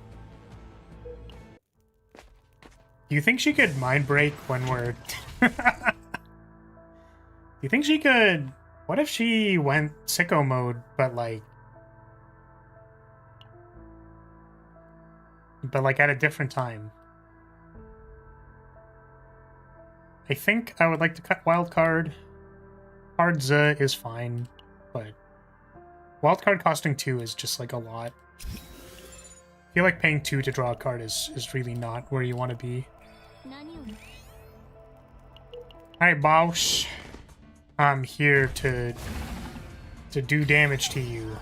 Do you think she could mind break when we're... Do you think she could... What if she went sicko mode, but like at a different time? I think I would like to cut wildcard. Cards is fine, but wildcard costing 2 is just like a lot. I feel like paying 2 to draw a card is really not where you want to be. Alright, boss. I'm here to do damage to you.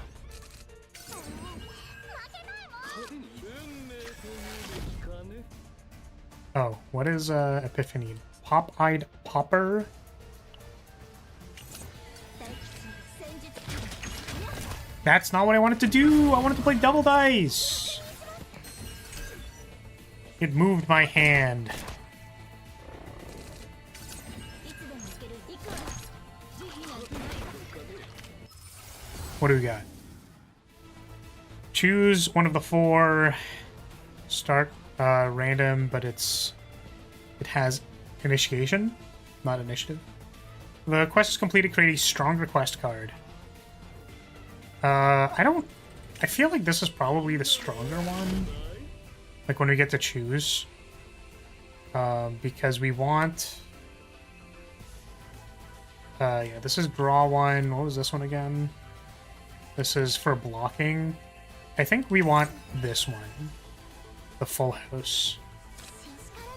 Oh, what is Epiphany? Pop-eyed Popper? That's not what I wanted to do! I wanted to play double dice! It moved my hand. What do we got? Choose one of the 4. Start random, but it has initiation, not initiative. The quest is completed. Create a strong request card. I feel like this is probably the stronger one. Like when we get to choose. Because we want... yeah, this is draw 1. What was this one again? This is for blocking. I think we want this one. The full house.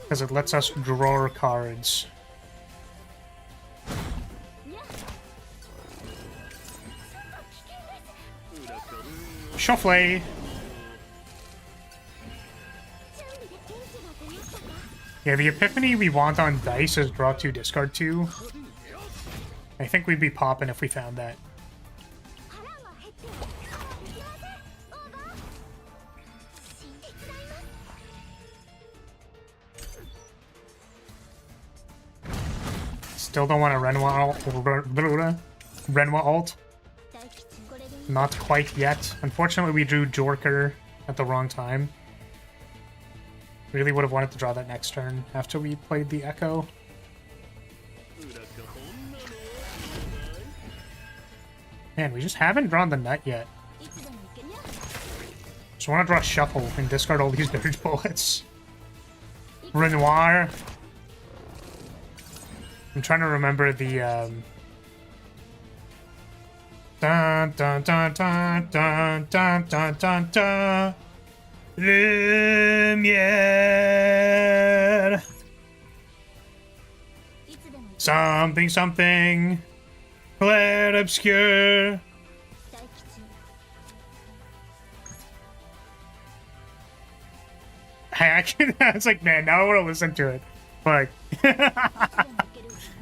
Because it lets us draw cards. Shuffle! Yeah, the Epiphany we want on dice is draw 2, discard 2. I think we'd be popping if we found that. Still don't want a Renwa alt. Not quite yet. Unfortunately, we drew Jorker at the wrong time. Really would have wanted to draw that next turn after we played the Echo. Man, we just haven't drawn the nut yet. Just want to draw Shuffle and discard all these dirge bullets. Renoir. I'm trying to remember the dun dun dun dun dun dun dun dun dun Lumiere. Something something clair obscure. I was like, man, now I want to listen to it. But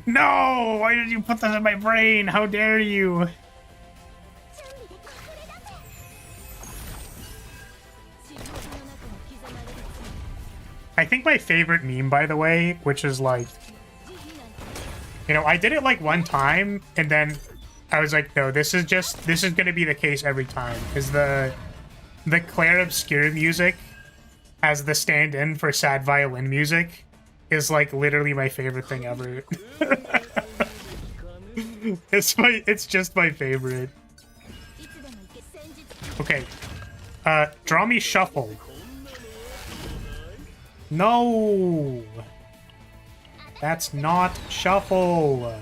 no! Why did you put this in my brain? How dare you? I think my favorite meme, by the way, which is like, you know, I did it like one time, and then I was like, no, this is gonna be the case every time, is the clair obscure music as the stand-in for sad violin music is like literally my favorite thing ever. It's just my favorite. Okay. Draw me shuffle. No! That's not shuffle.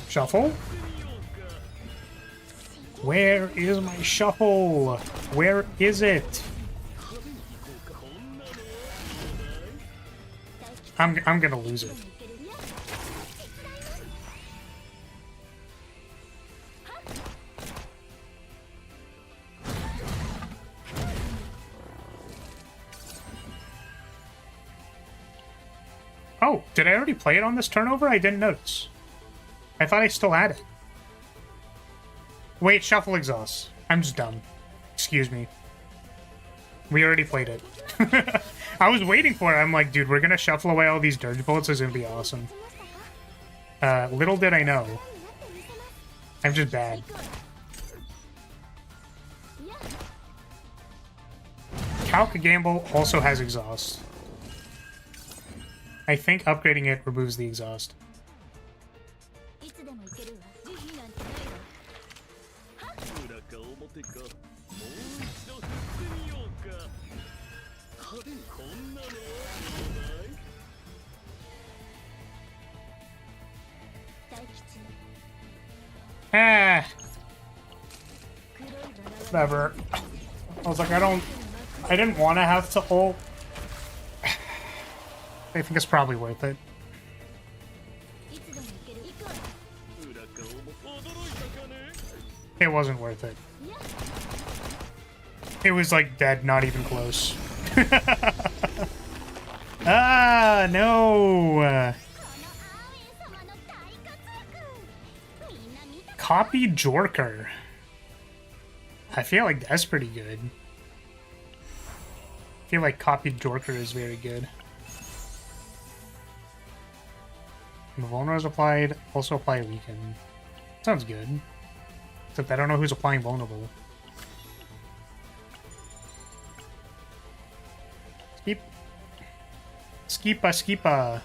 Shuffle? Where is my shuffle? Where is it? I'm gonna lose it. Oh, did I already play it on this turnover? I didn't notice. I thought I still had it. Wait, shuffle exhaust. I'm just dumb. Excuse me. We already played it. I was waiting for it. I'm like, dude, we're gonna shuffle away all these dirge bullets. It's gonna be awesome. Little did I know. I'm just bad. Calc Gamble also has exhaust. I think upgrading it removes the exhaust. Ah. Whatever. I was like, I didn't want to have to ult. I think it's probably worth it. It wasn't worth it. It was like dead, not even close. Ah, no. Copy Jorker. I feel like that's pretty good. I feel like copied Jorker is very good. When vulner is applied, also apply weaken. Sounds good. Except I don't know who's applying vulnerable. Skip. Skipa, skipa.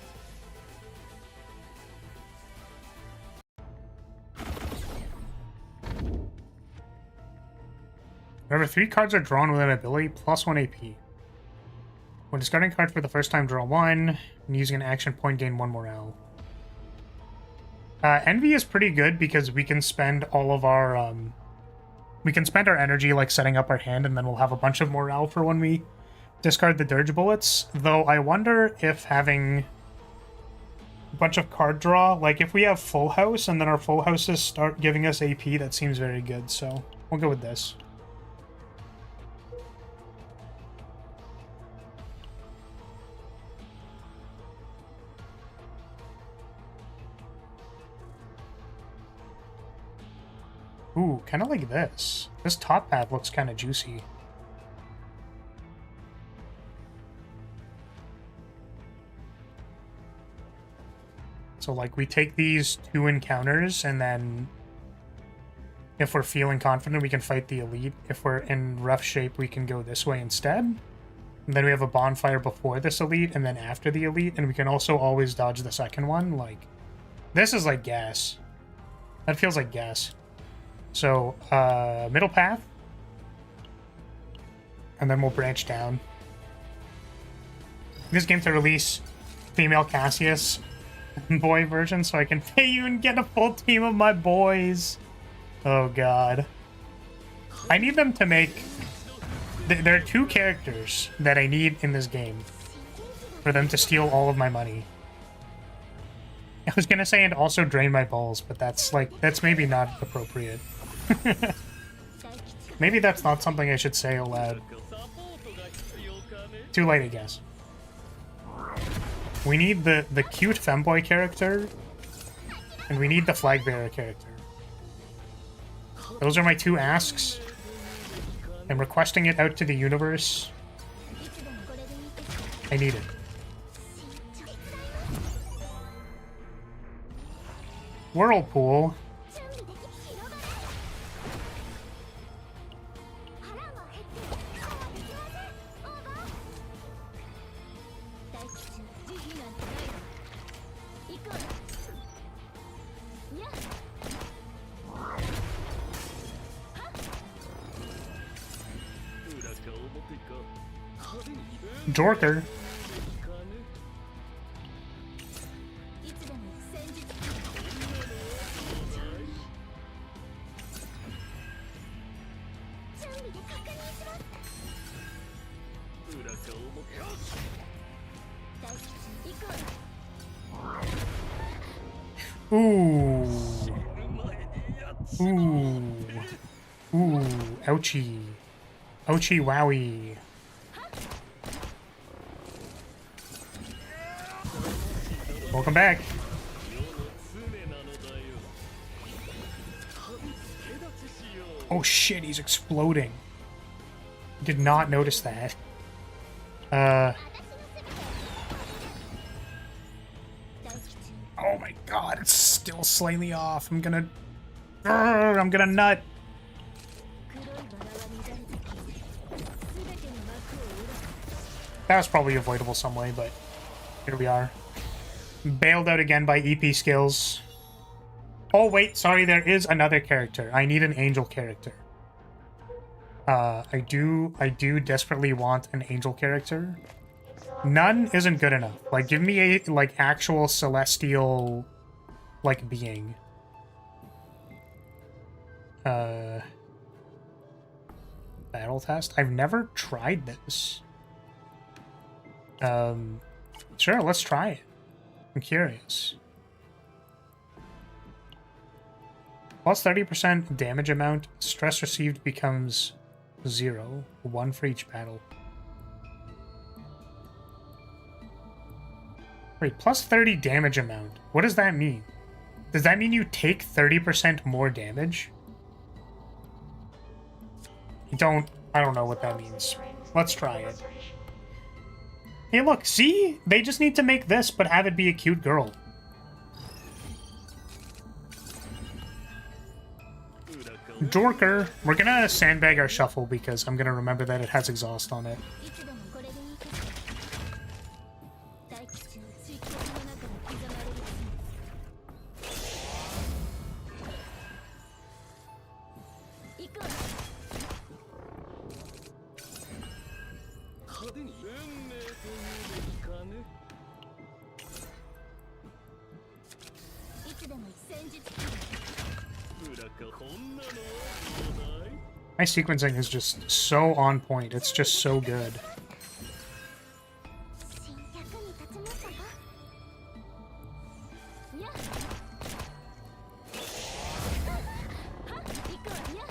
Remember, 3 cards are drawn with an ability plus 1 AP. When discarding a card for the first time, draw 1. And using an action point, gain 1 morale. Envy is pretty good because we can spend all of our we can spend our energy like setting up our hand, and then we'll have a bunch of morale for when we discard the dirge bullets. Though I wonder if having a bunch of card draw, like if we have full house and then our full houses start giving us AP, that seems very good. So we'll go with this. Ooh, kind of like this. This top pad looks kind of juicy. So, like, we take these 2 encounters, and then if we're feeling confident, we can fight the elite. If we're in rough shape, we can go this way instead. And then we have a bonfire before this elite, and then after the elite, and we can also always dodge the second one. Like, this is like gas. That feels like gas. So, middle path. And then we'll branch down. This game to release female Cassius boy version so I can pay you and get a full team of my boys. Oh, God. I need them to make... There are 2 characters that I need in this game for them to steal all of my money. I was gonna say and also drain my balls, but that's maybe not appropriate. Maybe that's not something I should say aloud. Too late, I guess. We need the cute femboy character, and we need the flag bearer character. Those are my 2 asks. I'm requesting it out to the universe. I need it. Whirlpool. 準備でき広がれ腹が減ってそうはできませんオーバー大吉慈悲なんてないわ行くわにゃっ Jorker. いつでも戦術準備で確認します大吉行くわ Ooh. Ooh. Ooh. Ouchie. Ouchie wowie. Welcome back. Oh shit, he's exploding. Did not notice that. Oh my god, it's still slightly off. I'm gonna nut. 黒いバラは乱れてき全ての幕を裏 That was probably avoidable some way, but here we are. Bailed out again by EP skills. Oh wait, sorry, there is another character. I need an angel character. I do desperately want an angel character. None isn't good enough. Like, give me a, like, actual celestial, like, being. Battle test? I've never tried this. Sure, let's try it. I'm curious. Plus 30% damage amount. Stress received becomes 0. 1 for each battle. Wait, plus 30 damage amount. What does that mean? Does that mean you take 30% more damage? I don't know what that means. Let's try it. Hey look, see? They just need to make this, but have it be a cute girl. Jorker. We're gonna sandbag our shuffle because I'm gonna remember that it has exhaust on it. いつでもこれでいいかしら大吉の追求の中に刻まれる罪行くわ いつでも戦術 My sequencing is just so on point. It's just so good. 新役に立ちましたかにゃっはっ行くわにゃっ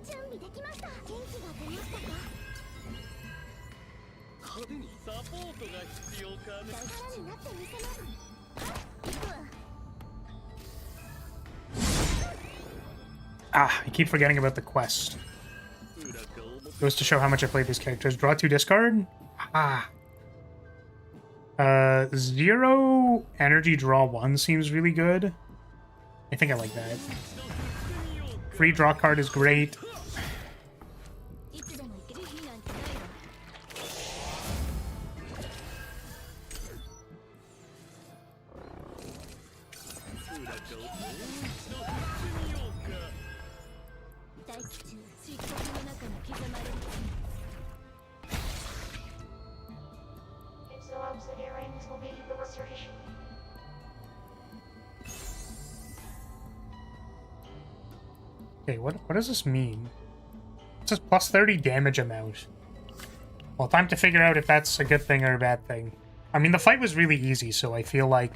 準備できました元気が出ましたか大力になってみせますはっ行くわ Ah, I keep forgetting about the quest. Goes to show how much I played these characters. Draw 2, discard? Ah. 0 energy, draw 1 seems really good. I think I like that. Free draw card is great. いつでも行ける日なんてないわ 大吉の追加の中に刻まれる If the House Lyria will be the restoration. Okay, what does this mean? It says plus 30 damage amount. Well, time to figure out if that's a good thing or a bad thing. I mean, the fight was really easy, so I feel like...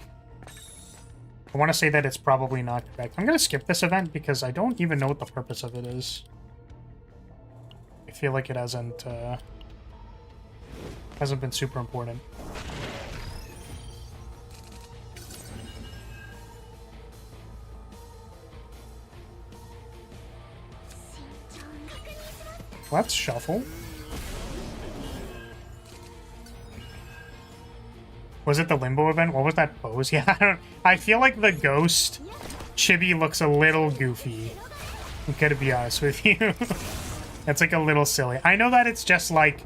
I want to say that it's probably not correct. I'm going to skip this event because I don't even know what the purpose of it is. I feel like it hasn't been super important. Let's shuffle. Was it the Limbo event? What was that pose? Yeah, I feel like the ghost chibi looks a little goofy. I'm gonna be honest with you. It's like a little silly. I know that it's just like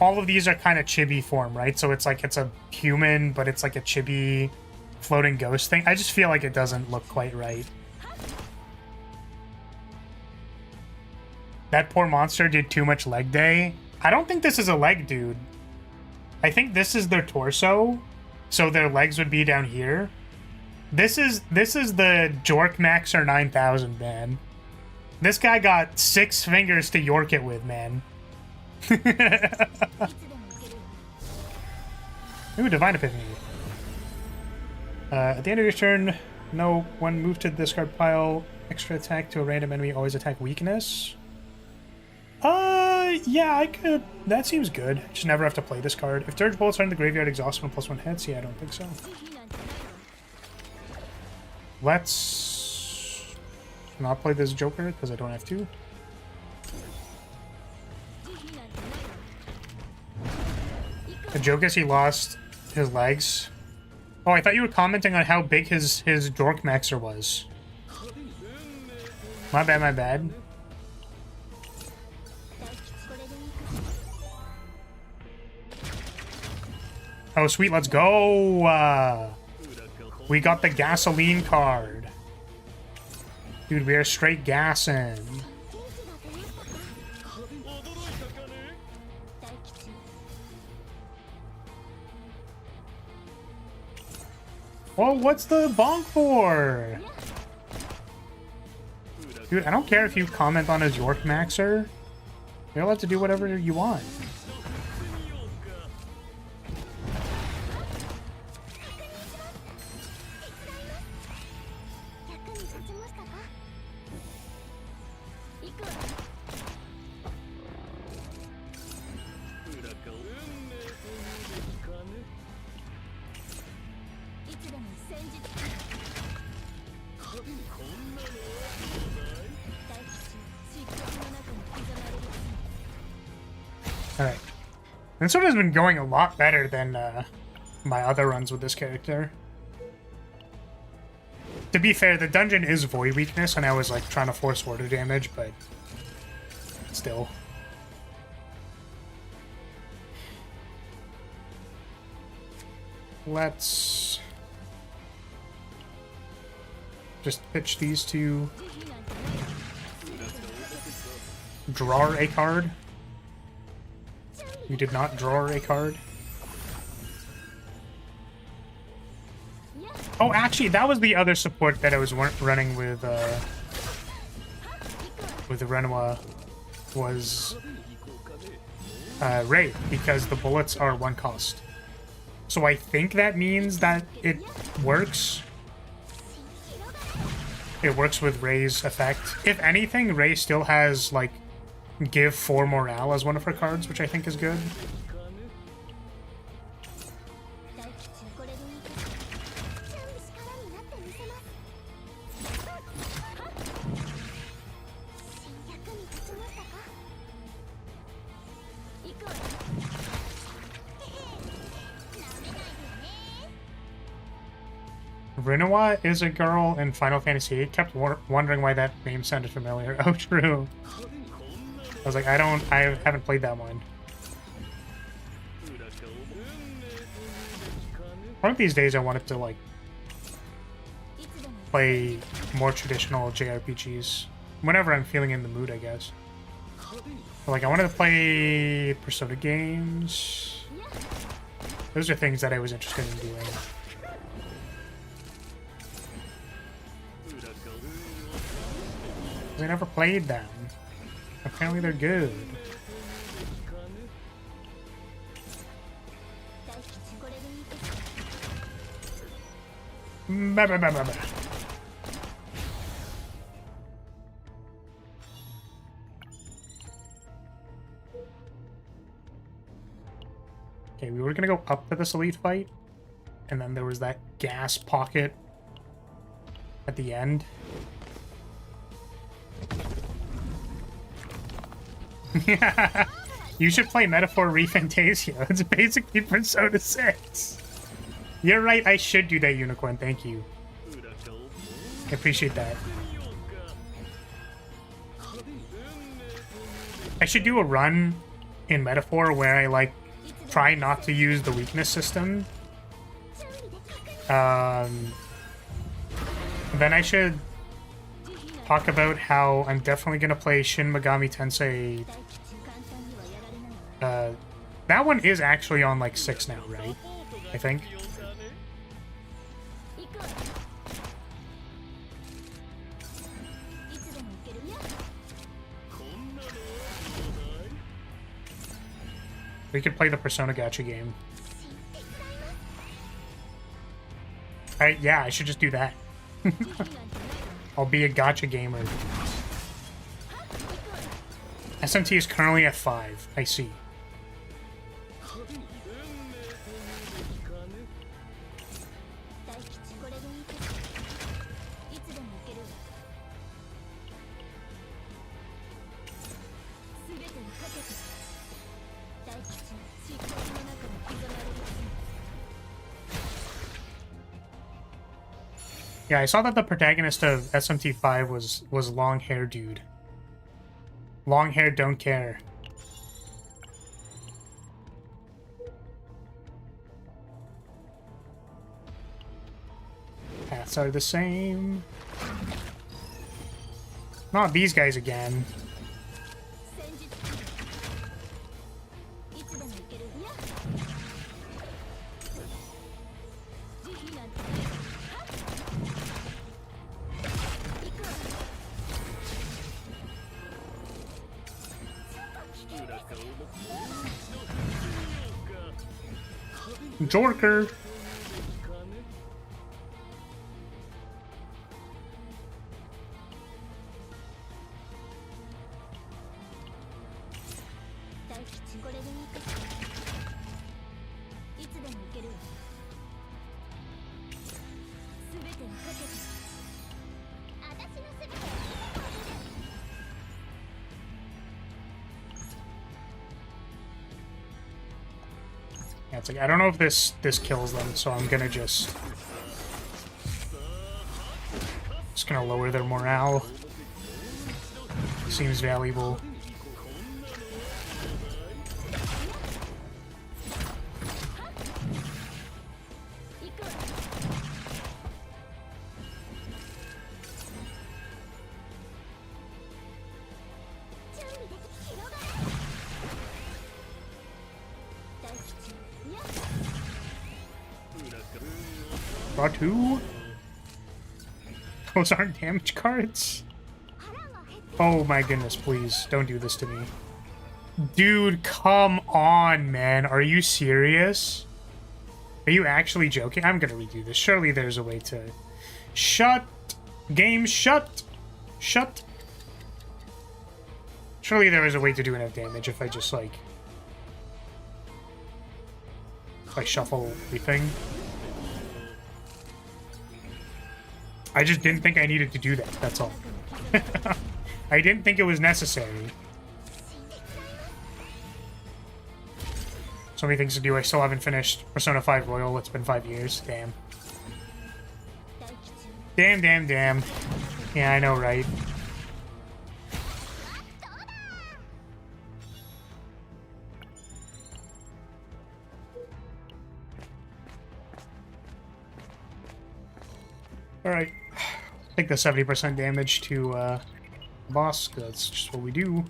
all of these are kind of chibi form, right? So it's like it's a human, but it's like a chibi floating ghost thing. I just feel like it doesn't look quite right. That poor monster did too much leg day. I don't think this is a leg, dude. I think this is their torso, so their legs would be down here. This is the Jork Maxer 9000, man. This guy got 6 fingers to York it with, man. Ooh, Divine Epiphany. At the end of your turn, no one move to the discard pile. Extra attack to a random enemy, always attack weakness. Yeah, I could. That seems good. Just never have to play this card. If Dirge Bullets are in the graveyard, exhaust when +1 hits. Yeah, I don't think so. Let's not play this Joker because I don't have to. The joke is he lost his legs. Oh, I thought you were commenting on how big his Jork Maxer was. My bad, my bad. Oh, sweet, let's go! We got the gasoline card. Dude, we are straight gassing. Whoa, what's the bonk for? Dude, I don't care if you comment on his York Maxer. You're allowed to do whatever you want. Alright. This one has been going a lot better than my other runs with this character. To be fair, the dungeon is void weakness, and I was like trying to force order damage, but still. Let's just pitch these two. Draw a card. You did not draw a card. Oh, actually, that was the other support that I was running with the Renoir was Ray, because the bullets are 1 cost. So I think that means that it works. It works with Ray's effect. If anything, Ray still has, like, give 4 morale as one of her cards, which I think is good. Renoir is a girl in Final Fantasy VIII. Kept wondering why that name sounded familiar. Oh, true. I was like, I haven't played that one. One of these days I wanted to, like, play more traditional JRPGs. Whenever I'm feeling in the mood, I guess. But, like, I wanted to play Persona games. Those are things that I was interested in doing. I never played them. Apparently they're good. Bah, bah, bah, bah, bah. Okay, we were gonna go up to this elite fight, and then there was that gas pocket at the end. Yeah. You should play Metaphor ReFantasia. It's basically Persona 6. You're right, I should do that, Unicorn. Thank you. I appreciate that. I should do a run in Metaphor where I, like, try not to use the weakness system. Then I should talk about how I'm definitely going to play Shin Megami Tensei. That one is actually on, like, 6 now, right? I think. We could play the Persona Gacha game. Yeah, I should just do that. I'll be a gacha gamer. SMT is currently at 5. I see. Yeah, I saw that the protagonist of SMT5 was long hair dude. Long hair don't care. Paths are the same. Not these guys again. Jorker. Yeah, it's like I don't know if this kills them, so I'm gonna just gonna lower their morale. Seems valuable. Draw 2? Those aren't damage cards? Oh my goodness, please, don't do this to me. Dude, come on, man. Are you serious? Are you actually joking? I'm gonna redo this. Surely there's a way to... Shut! Game, shut! Shut! Surely there is a way to do enough damage if I just, like... If I shuffle everything. I just didn't think I needed to do that, that's all. I didn't think it was necessary. So many things to do. I still haven't finished Persona 5 Royal. It's been 5 years. Damn. Damn, damn, damn. Yeah, I know, right? Alright. Take the 70% damage to the boss, because that's just what we do.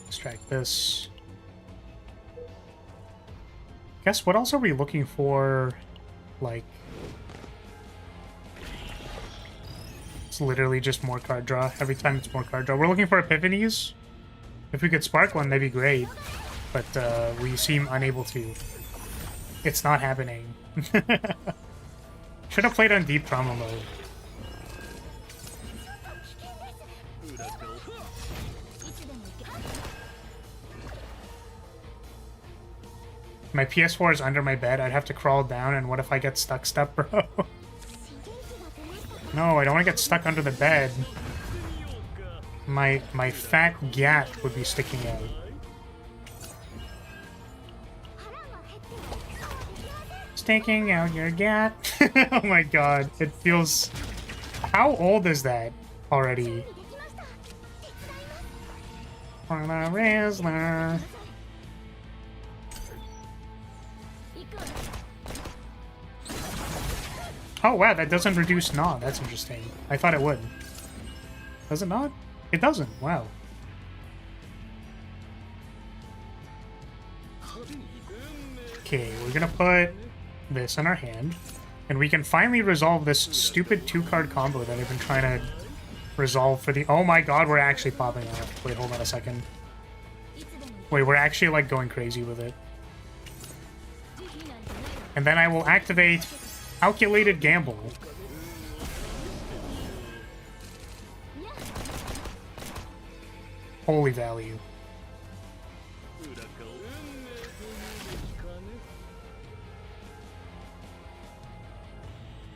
Extract this. Guess what else are we looking for? Like, it's literally just more card draw. Every time it's more card draw. We're looking for epiphanies. If we could spark one, that'd be great. But we seem unable to. It's not happening. Should have played on deep trauma mode. My PS4 is under my bed. I'd have to crawl down, and what if I get stuck, bro? No, I don't want to get stuck under the bed. My fat gat would be sticking out. Sticking out your gat. Oh my god, it feels... How old is that already? For the Rizzler. Oh wow, that doesn't reduce gnaw. That's interesting. I thought it would. Does it not? It doesn't. Wow. Okay, we're gonna put this in our hand, and we can finally resolve this stupid 2-card combo that I've been trying to resolve for the... Oh my god, we're actually popping off. Wait, hold on a second. Wait, we're actually like going crazy with it. And then I will activate Calculated Gamble. Holy value.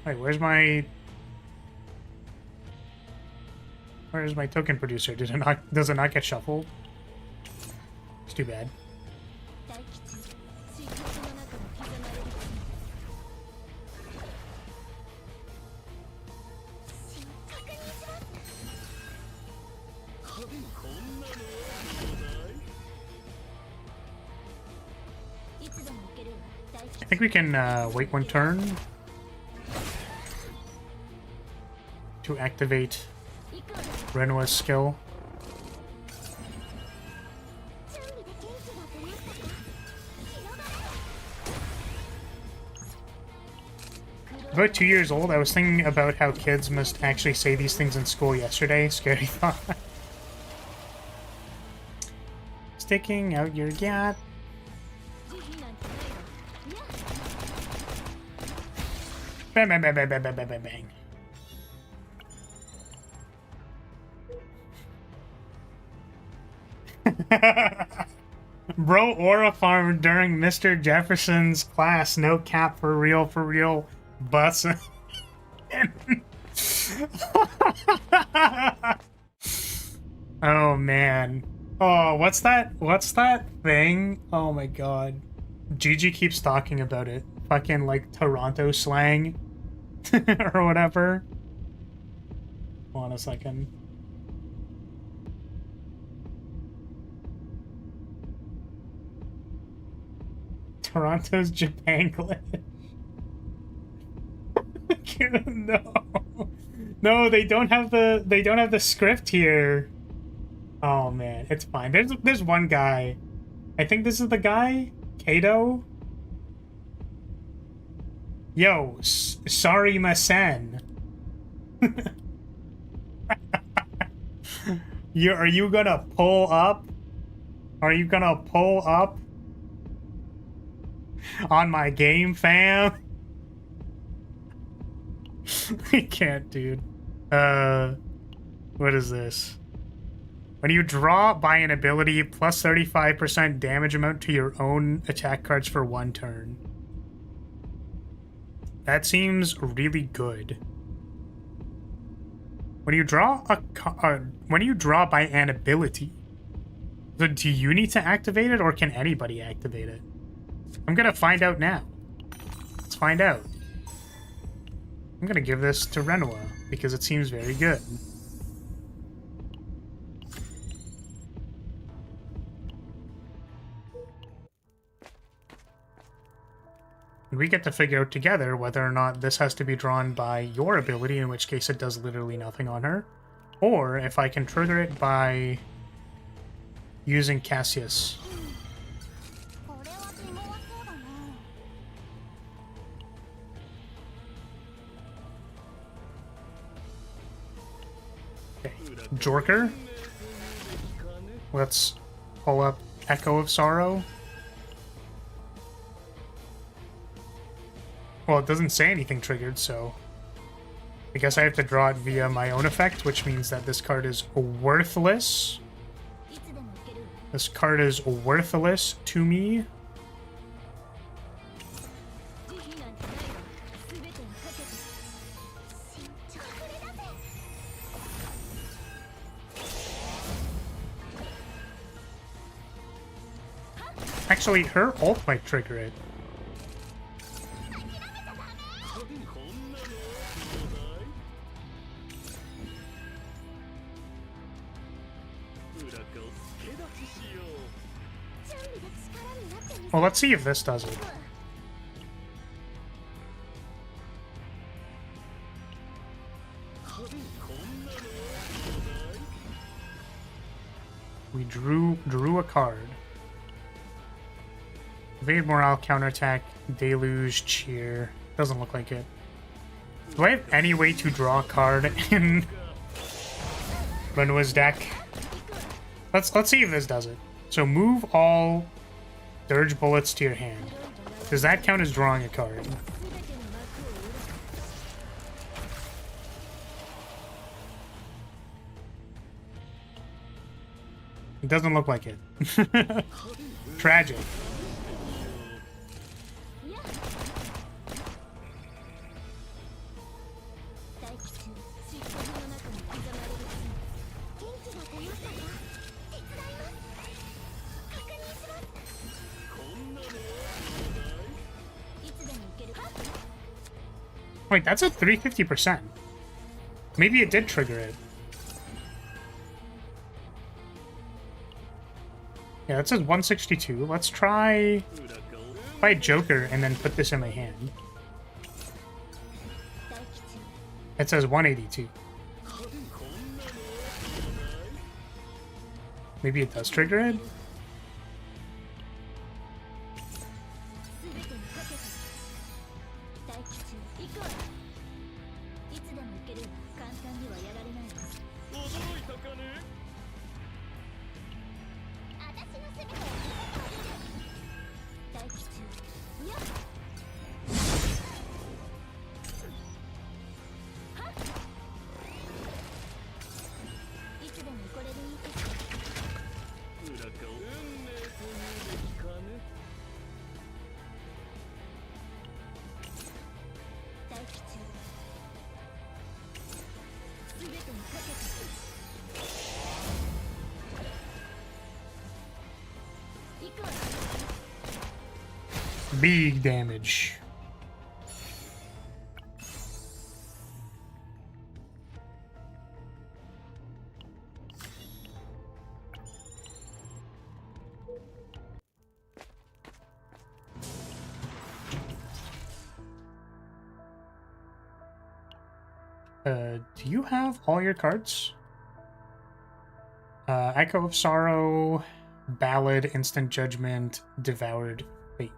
Wait, where's my token producer? Does it not get shuffled? It's too bad. I think we can wait one turn to activate Renwa's skill. About 2 years old, I was thinking about how kids must actually say these things in school yesterday. Scary thought. Sticking out your gat. Bang, bang, bang, bang, bang, bang, bang, bang, bang. Bro aura farm during Mr. Jefferson's class. No cap, for real, bus. Oh man. Oh, what's that thing? Oh my god. Gigi keeps talking about it. Fucking like Toronto slang or whatever. Hold on a second. Toronto's Japanglish. No. No, they don't have the script here. Oh man, it's fine. There's one guy. I think this is the guy? Kato? Yo, sorry, Masen. Are you gonna pull up? Are you gonna pull up on my game, fam? I can't, dude. What is this? When you draw by an ability, plus 35% damage amount to your own attack cards for 1 turn. That seems really good. When you draw when you draw by an ability, so do you need to activate it, or can anybody activate it? I'm gonna find out now. Let's find out. I'm gonna give this to Renwa because it seems very good. And we get to figure out together whether or not this has to be drawn by your ability, in which case it does literally nothing on her, or if I can trigger it by using Cassius. Okay, Jorker. Let's pull up Echo of Sorrow. Well, it doesn't say anything triggered, so I guess I have to draw it via my own effect, which means that this card is worthless. This card is worthless to me. Actually, her ult might trigger it. Well, let's see if this does it. We drew a card. Evade Morale, Counterattack, Deluge, Cheer. Doesn't look like it. Do I have any way to draw a card in Renua's deck? Let's see if this does it. So move all Dirge bullets to your hand. Does that count as drawing a card? It doesn't look like it. Tragic. Wait, that's a 350%. Maybe it did trigger it. Yeah, that says 162. Let's try Joker and then put this in my hand. It says 182. Maybe it does trigger it? Big damage. Do you have all your cards? Echo of Sorrow, Ballad, Instant Judgment, Devoured Fate.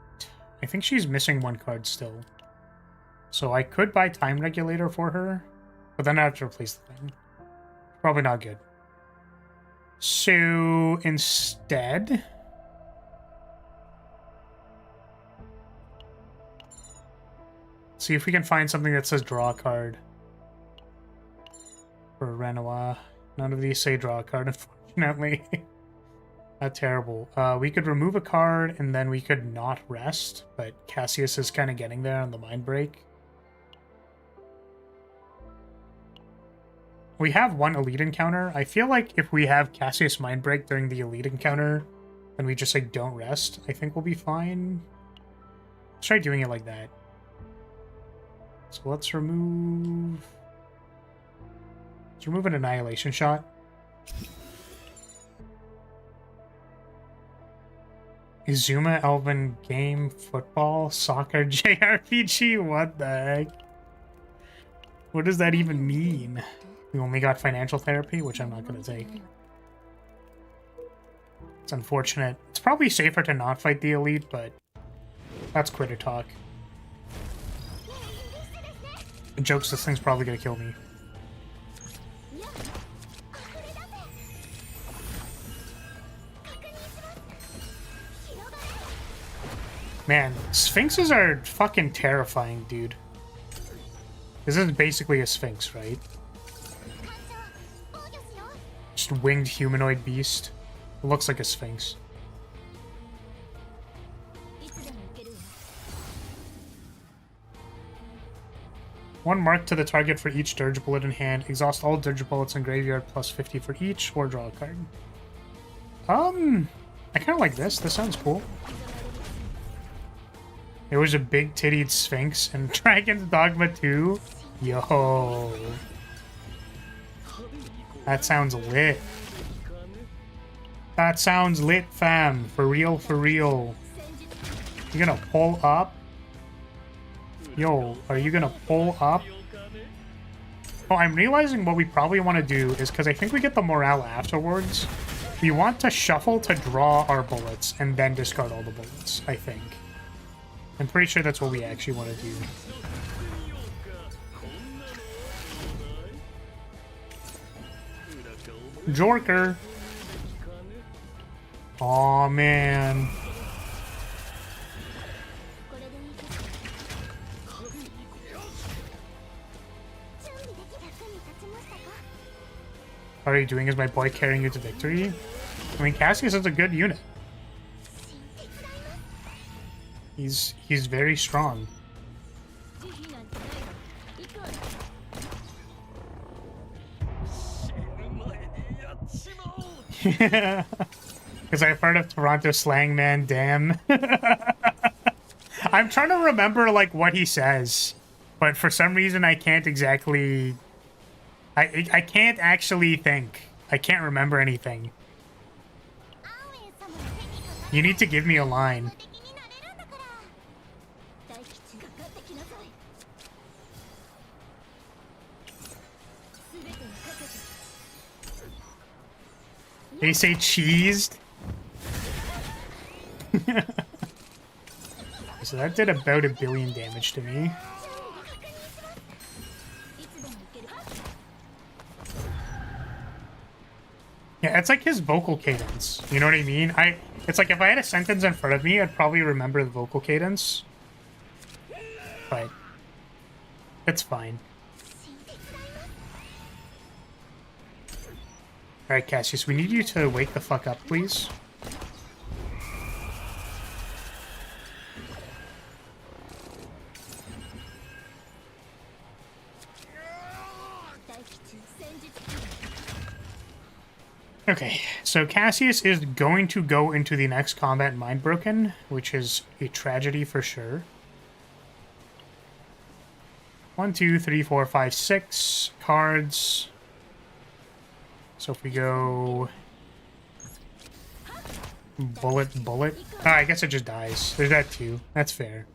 I think she's missing one card still. So I could buy Time Regulator for her, but then I have to replace the thing. Probably not good. So instead, see if we can find something that says draw a card for Renoir. None of these say draw a card, unfortunately. Not terrible. We could remove a card and then we could not rest, but Cassius is kind of getting there on the Mind Break. We have one elite encounter. I feel like if we have Cassius Mind Break during the elite encounter and we just like don't rest, I think we'll be fine. Let's try doing it like that. So let's remove an Annihilation Shot. Izuma Elven Game Football Soccer JRPG? What the heck? What does that even mean? We only got Financial Therapy, which I'm not going to take. It's unfortunate. It's probably safer to not fight the elite, but that's quitter talk. Jokes, this thing's probably going to kill me. Man, sphinxes are fucking terrifying, dude. This is basically a sphinx, right? Just winged humanoid beast. It looks like a sphinx. One mark to the target for each dirge bullet in hand. Exhaust all dirge bullets in graveyard plus 50 for each, or draw a card. I kind of like this. This sounds cool. There was a big tittied sphinx in Dragon's Dogma 2. Yo. That sounds lit. That sounds lit, fam. For real, for real. You gonna pull up? Yo, are you gonna pull up? Oh, I'm realizing what we probably want to do is, because I think we get the morale afterwards, we want to shuffle to draw our bullets and then discard all the bullets, I think. I'm pretty sure that's what we actually want to do. Jorker. Aw, man. What are you doing? Is my boy carrying you to victory? I mean, Cassius is a good unit. He's very strong. Because I've heard of Toronto slang, man. Damn. I'm trying to remember like what he says, but for some reason I can't exactly. I can't actually think. I can't remember anything. You need to give me a line. They say cheesed. So that did about 1 billion damage to me. Yeah, it's like his vocal cadence. You know what I mean? It's like if I had a sentence in front of me, I'd probably remember the vocal cadence. But it's fine. Alright, Cassius, we need you to wake the fuck up, please. Okay, so Cassius is going to go into the next combat mind broken, which is a tragedy for sure. 1, 2, 3, 4, 5, 6 cards. So if we go bullet. Oh, I guess it just dies. There's that too. That's fair.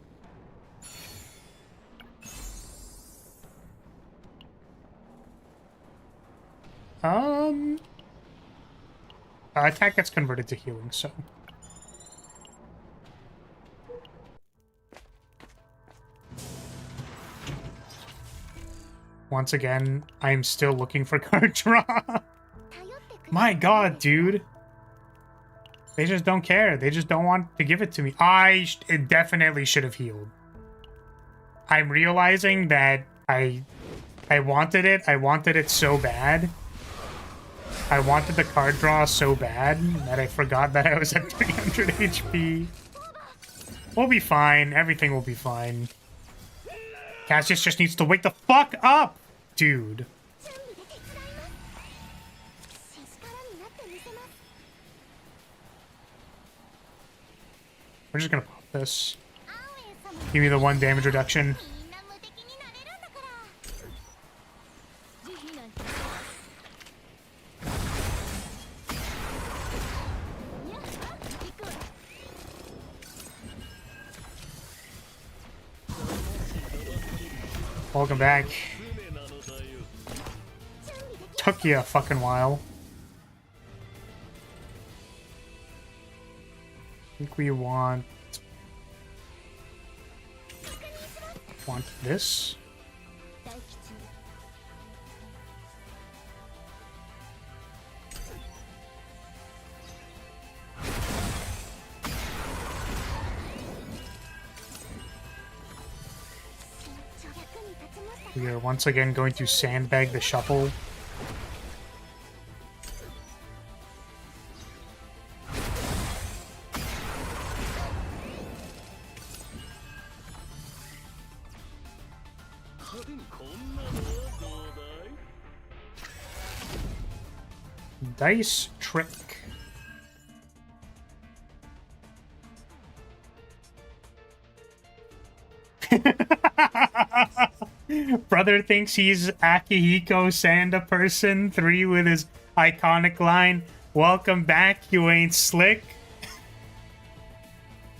Attack gets converted to healing, so. Once again, I'm still looking for card draw. My god, dude. They just don't care. They just don't want to give it to me. It definitely should have healed. I'm realizing that I wanted it. I wanted it so bad. I wanted the card draw so bad that I forgot that I was at 300 HP. We'll be fine. Everything will be fine. Cassius just needs to wake the fuck up, dude. We're just gonna pop this. Give me the 1 damage reduction. Welcome back. Took you a fucking while. I think we want this. We are once again going to sandbag the shuffle. Dice trick. Brother thinks he's Akihiko Sanda person 3 with his iconic line, "Welcome back, you ain't slick."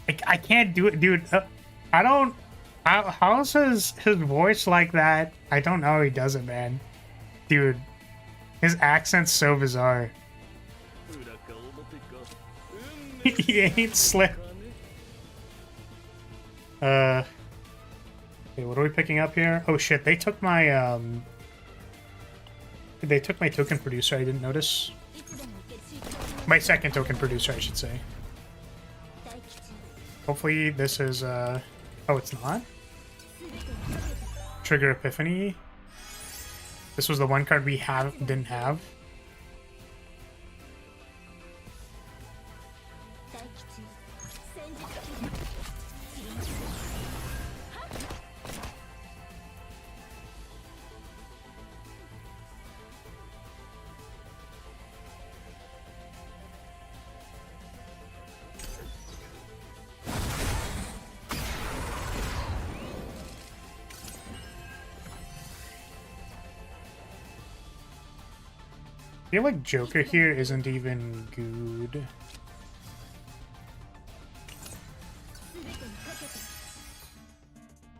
I can't do it, dude. I don't... How's his voice like that? I don't know how he does it, man. Dude, his accent's so bizarre. He ain't slick. Okay, what are we picking up here? Oh shit, they took my token producer, I didn't notice. My second token producer, I should say. Hopefully this is oh, it's not? Trigger Epiphany. This was the one card we didn't have. I feel like Joker here isn't even good.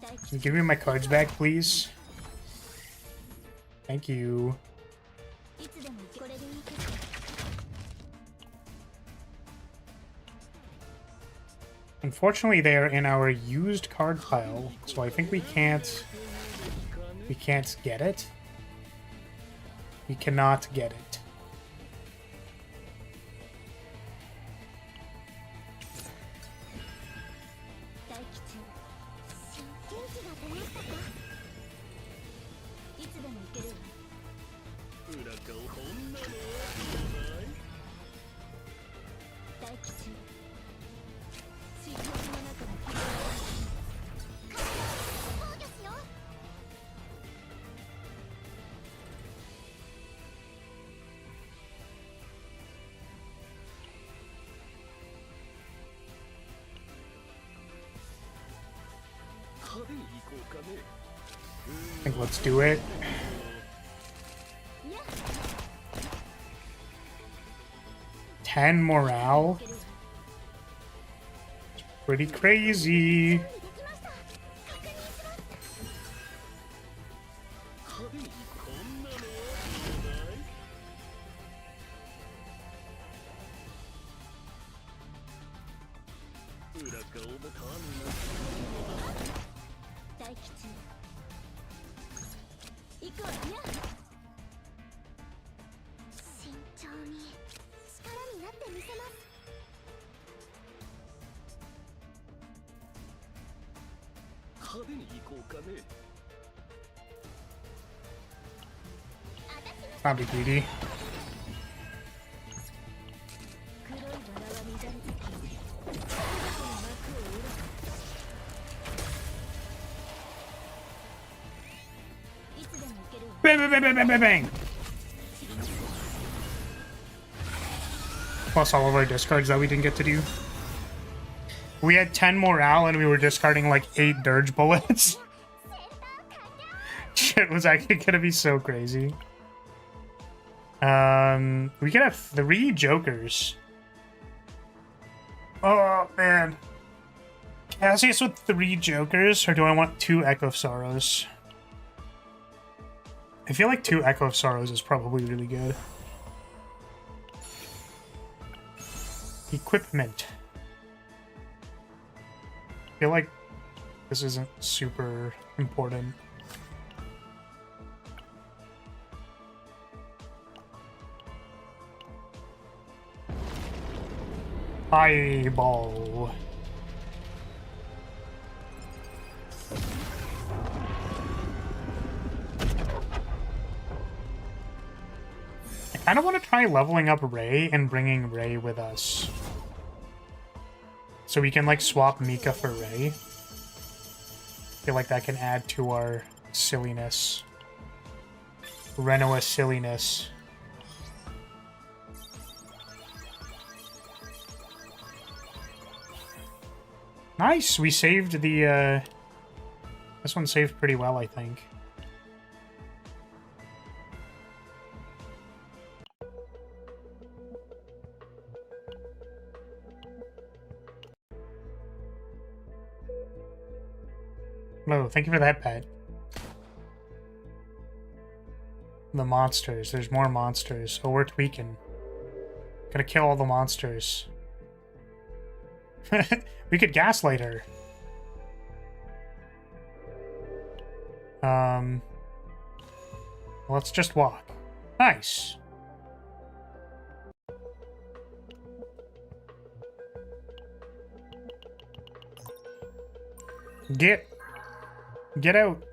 Can you give me my cards back, please? Thank you. Unfortunately, they are in our used card pile, so I think we can't get it. We cannot get it. I think let's do it. $10 morale. Pretty crazy. Not be greedy. Bang, bang, bang, bang, bang, bang, bang. Plus all of our discards that we didn't get to do. We had 10 morale and we were discarding like 8 dirge bullets. Shit was actually gonna be so crazy. We could have 3 jokers. Oh man. Cassius with 3 jokers, or do I want 2 Echo of Sorrows? I feel like 2 Echo of Sorrows is probably really good. Equipment. I feel like this isn't super important. Eyeball. kind of want to try leveling up Ray and bringing Ray with us. So we can, like, swap Mika for Ray. Feel like that can add to our silliness. Renoa silliness. Nice! We saved the, This one saved pretty well, I think. Oh, thank you for that, pet. The monsters. There's more monsters. Oh, we're tweaking. Gotta kill all the monsters. We could gaslight her. Let's just walk. Nice. Get out.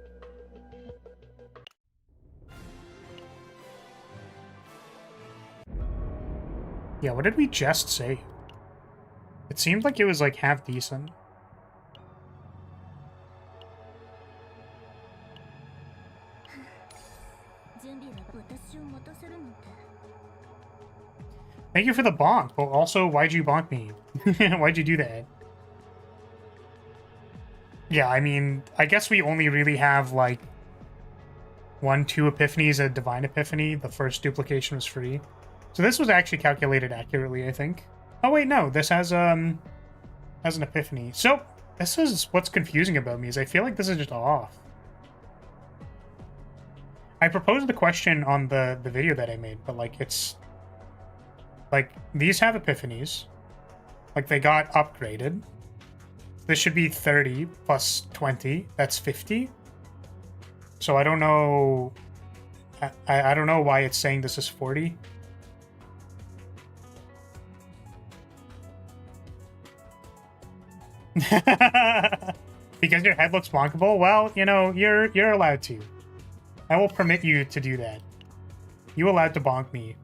Yeah, what did we just say? It seemed like it was like half decent. Thank you for the bonk, but also, why'd you bonk me? Why'd you do that? Yeah, I mean, I guess we only really have, like, 2 epiphanies, a divine epiphany. The first duplication was free. So this was actually calculated accurately, I think. Oh, wait, no. This has an epiphany. So, this is what's confusing about me, is I feel like this is just off. I proposed the question on the video that I made, but, like, it's... Like, these have epiphanies. Like, they got upgraded. This should be 30 plus 20. That's 50. So I don't know... I don't know why it's saying this is 40. Because your head looks bonkable? Well, you know, you're allowed to. I will permit you to do that. You allowed to bonk me.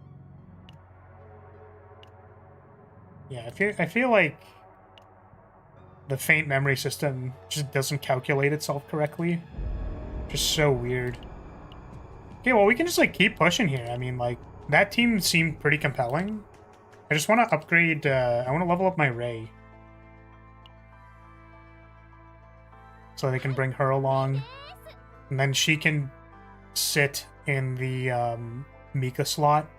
Yeah, I feel like the faint memory system just doesn't calculate itself correctly. Just so weird. Okay, well, we can just, like, keep pushing here. I mean, like, that team seemed pretty compelling. I just want to upgrade, I want to level up my Ray. So they can bring her along. And then she can sit in the, Mika slot.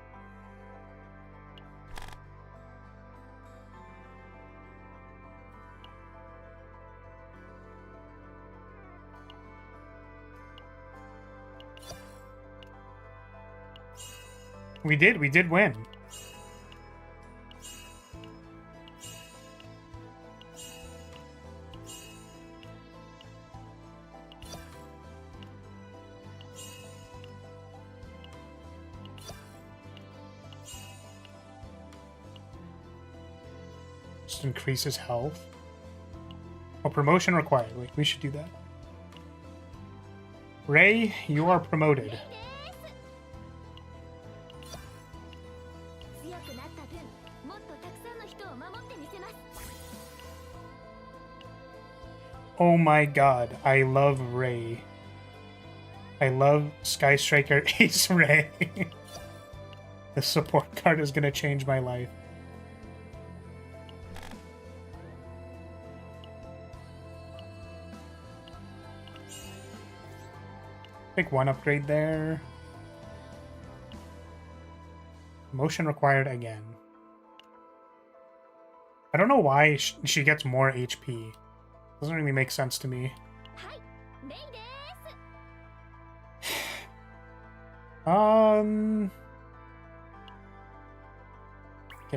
We did win. Just increases health. Oh, promotion required. Wait, we should do that. Ray, you are promoted. Oh my god, I love Ray. I love Sky Striker Ace Ray. The support card is gonna change my life. Take 1 upgrade there. Motion required again. I don't know why she gets more HP. Doesn't really make sense to me. Okay,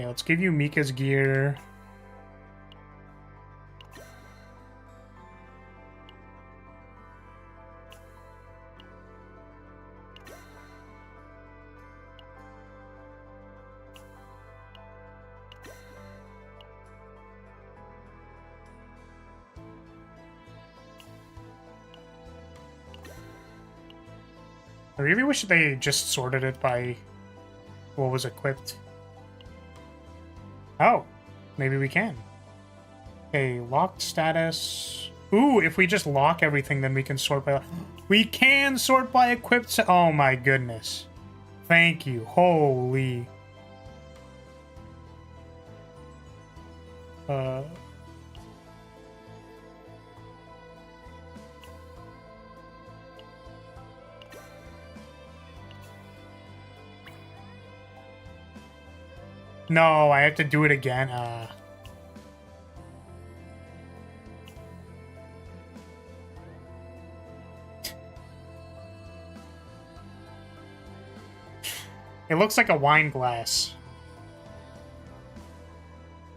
let's give you Mika's gear. I really wish they just sorted it by what was equipped. Oh, maybe we can. Okay, locked status. Ooh, if we just lock everything, then we can sort by... We can sort by equipped... Oh my goodness. Thank you. Holy... No, I have to do it again. It looks like a wine glass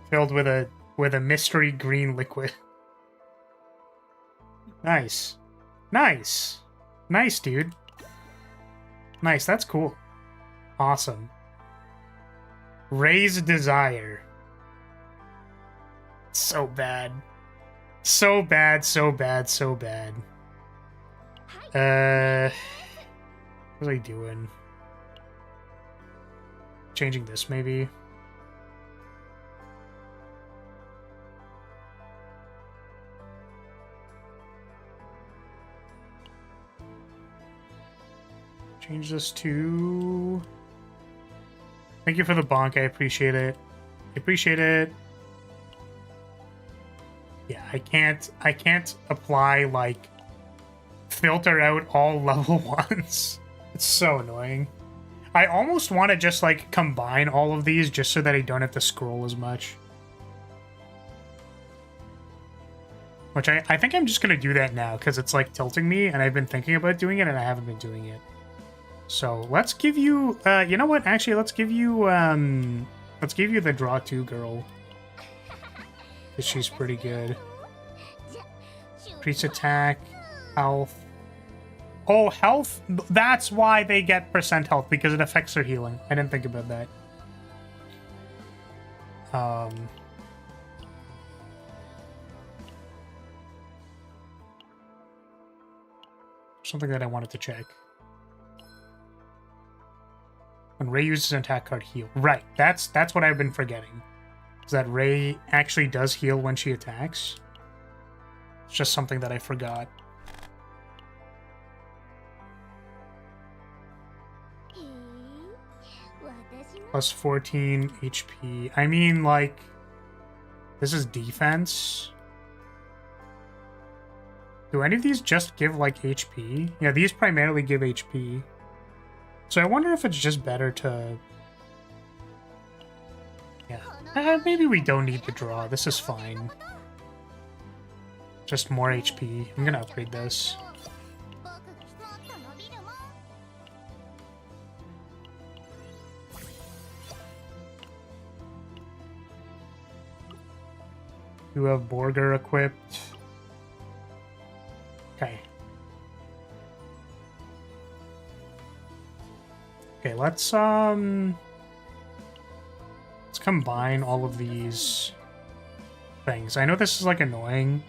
filled with a mystery green liquid. Nice. Nice. Nice, dude. Nice, that's cool. Awesome. Raise desire. So bad. So bad, so bad, so bad. What was I doing? Changing this, maybe? Change this to... Thank you for the bonk, I appreciate it. I appreciate it. Yeah, I can't apply, like, filter out all level ones. It's so annoying. I almost want to just, like, combine all of these just so that I don't have to scroll as much. Which I think I'm just going to do that now, because it's, like, tilting me, and I've been thinking about doing it, and I haven't been doing it. So, let's give you, you know what, actually, let's give you the Draw 2 girl. Because she's pretty good. Increase attack, health. Oh, health? That's why they get percent health, because it affects their healing. I didn't think about that. Something that I wanted to check. When Ray uses an attack card, heal. Right, that's what I've been forgetting. Is that Ray actually does heal when she attacks. It's just something that I forgot. Plus 14 HP. I mean, like, this is defense. Do any of these just give, like, HP? Yeah, these primarily give HP. So I wonder if it's just better to... Yeah. Maybe we don't need to draw. This is fine. Just more HP. I'm gonna upgrade this. You have Borger equipped. Okay. Okay, let's combine all of these things. I know this is, like, annoying,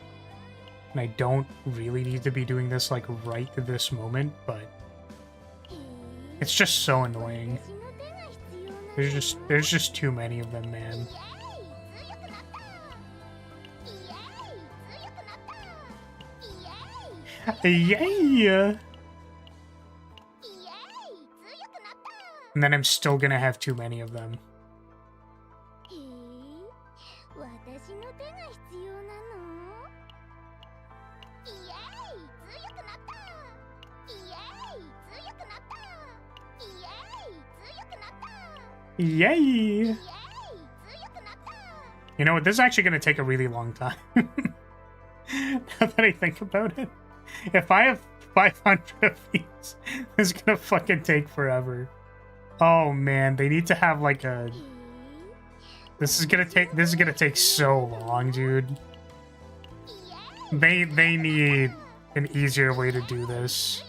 and I don't really need to be doing this, like, right at this moment, but it's just so annoying. There's just too many of them, man. Yeah. And then I'm still gonna have too many of them. Yay! You know what? This is actually gonna take a really long time. Now that I think about it. If I have 500 of these, this is gonna fucking take forever. Oh man, they need to have like a... This is gonna take so long, dude. They need an easier way to do this.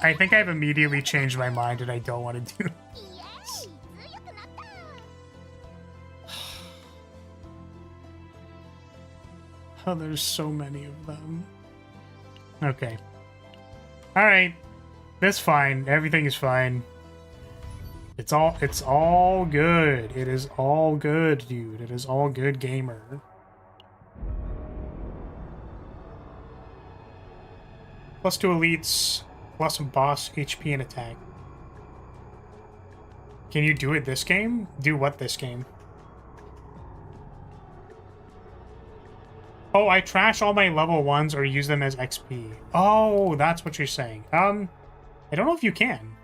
I think I've immediately changed my mind and I don't want to do this. Oh, there's so many of them. Okay. Alright. That's fine. Everything is fine. It's all good. It is all good, dude. It is all good, gamer. Plus 2 elites, plus boss HP and attack. Can you do it this game? Do what this game? Oh, I trash all my level 1s or use them as XP. Oh, that's what you're saying. I don't know if you can.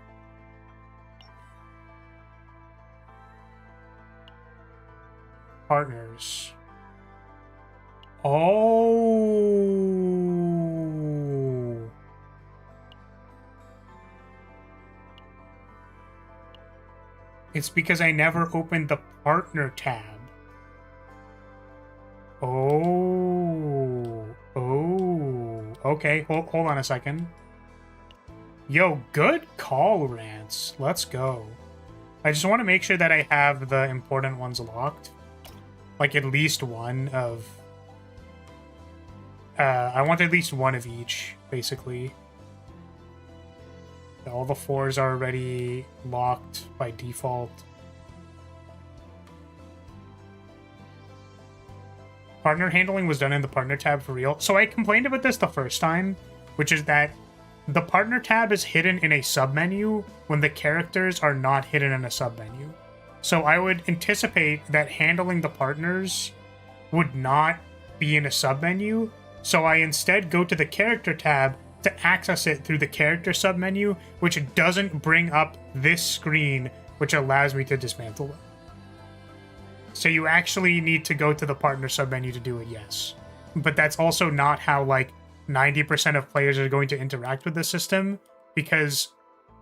Partners. Oh. It's because I never opened the partner tab. Oh. Oh. Okay, hold on a second. Yo, good call, Rance. Let's go. I just want to make sure that I have the important ones locked. Like at least one of... I want at least one of each, basically. All the 4s are already locked by default. Partner handling was done in the partner tab for real. So I complained about this the first time, which is that the partner tab is hidden in a submenu when the characters are not hidden in a submenu. So I would anticipate that handling the partners would not be in a submenu. So I instead go to the character tab to access it through the character submenu, which doesn't bring up this screen, which allows me to dismantle them. So you actually need to go to the partner submenu to do it, yes. But that's also not how, like, 90% of players are going to interact with the system, because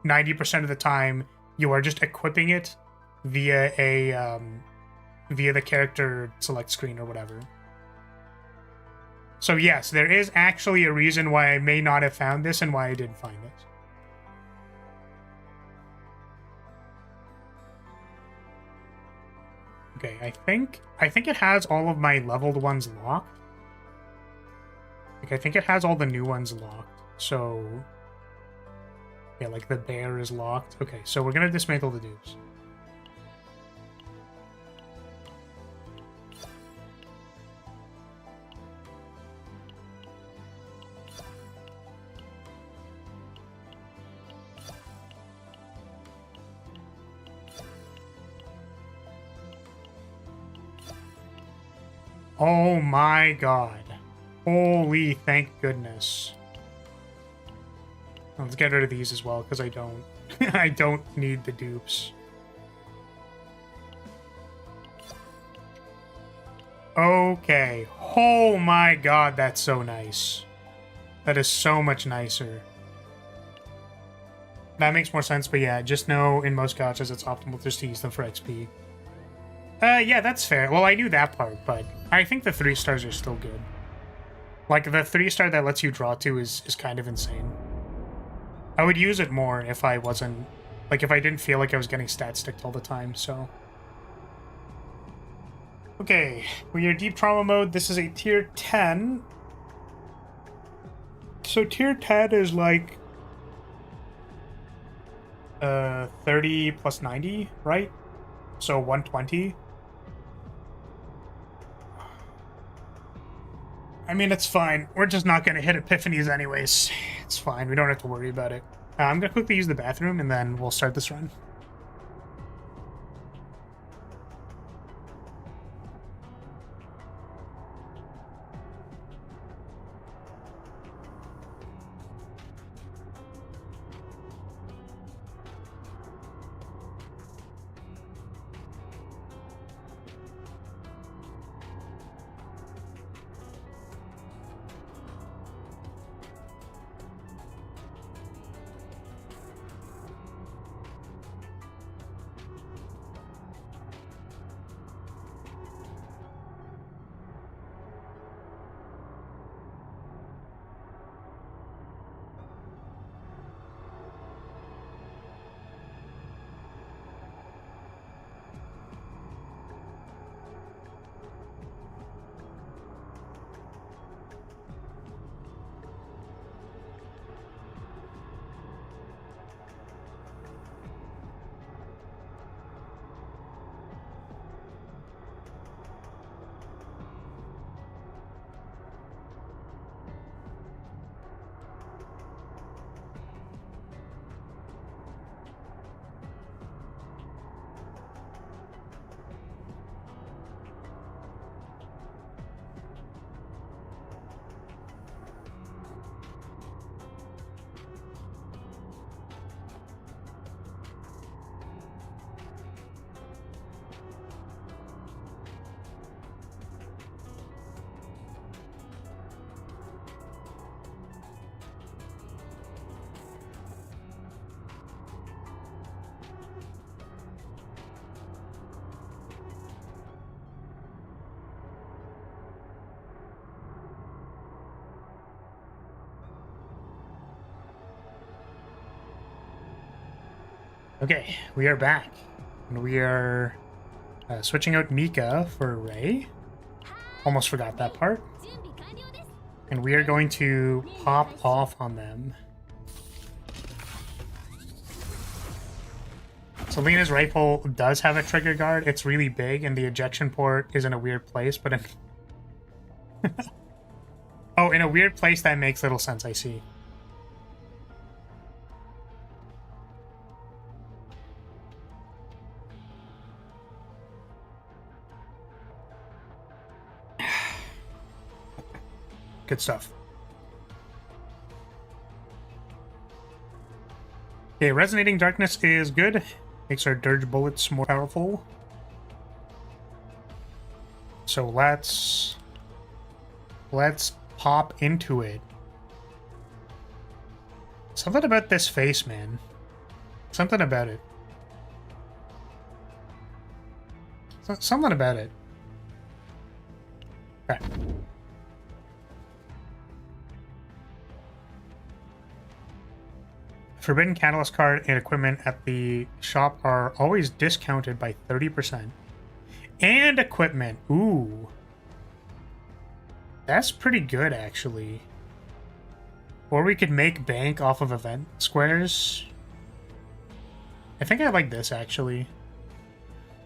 90% of the time you are just equipping it via the character select screen or whatever. So yes, there is actually a reason why I may not have found this and why I didn't find it. Okay, I think it has all of my leveled ones locked. Like, I think it has all the new ones locked. So yeah, like the bear is locked. Okay, so we're gonna dismantle the dupes. Oh my god. Holy thank goodness. Let's get rid of these as well, because I don't I don't need the dupes. Okay. Oh my god, that's so nice. That is so much nicer. That makes more sense, but yeah, just know in most gachas it's optimal just to use them for XP. Yeah, that's fair. Well, I knew that part, but I think the 3 stars are still good. Like, the 3-star that lets you draw to is kind of insane. I would use it more if I wasn't... Like, if I didn't feel like I was getting stat sticked all the time, so... Okay, we are deep trauma mode. This is a tier 10. So tier 10 is like... 30 plus 90, right? So 120. I mean, it's fine. We're just not going to hit epiphanies anyways. It's fine. We don't have to worry about it. I'm going to quickly use the bathroom, and then we'll start this run. Okay, we are back. And we are switching out Mika for Ray. Almost forgot that part. 準備完了です。 And we are going to pop off on them. Selena's rifle does have a trigger guard. It's really big, and the ejection port is in a weird place, but in... Oh, in a weird place that makes little sense, I see. Good stuff. Okay, Resonating Darkness is good. Makes our dirge bullets more powerful. So let's pop into it. Something about this face, man. Something about it. Something about it. Okay. Forbidden Catalyst card and equipment at the shop are always discounted by 30%. And equipment. Ooh. That's pretty good, actually. Or we could make bank off of event squares. I think I like this, actually.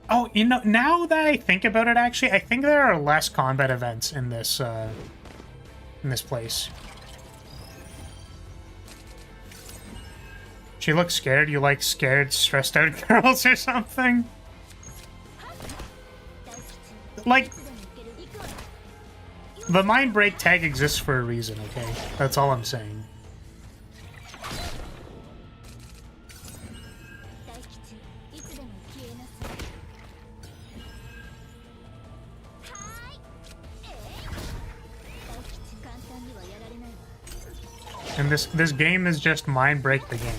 Oh, you know, now that I think about it, actually, I think there are less combat events in this place. She looks scared. You like scared, stressed out girls or something? Like, the mind break tag exists for a reason, okay? That's all I'm saying. And this game is just mind break the game.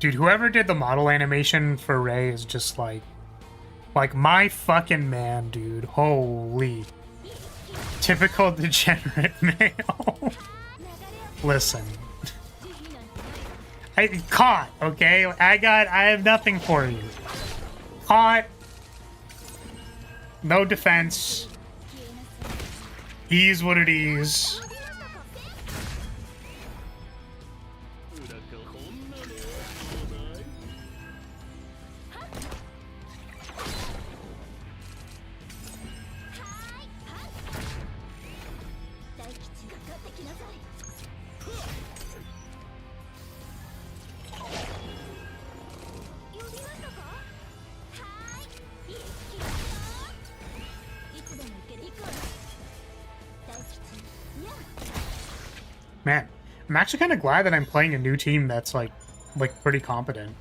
Dude, whoever did the model animation for Ray is just like my fucking man, dude. Holy. Typical degenerate male. Listen. Caught, okay? I have nothing for you. Caught. No defense. Is what it is. Man, I'm actually kind of glad that I'm playing a new team that's like pretty competent.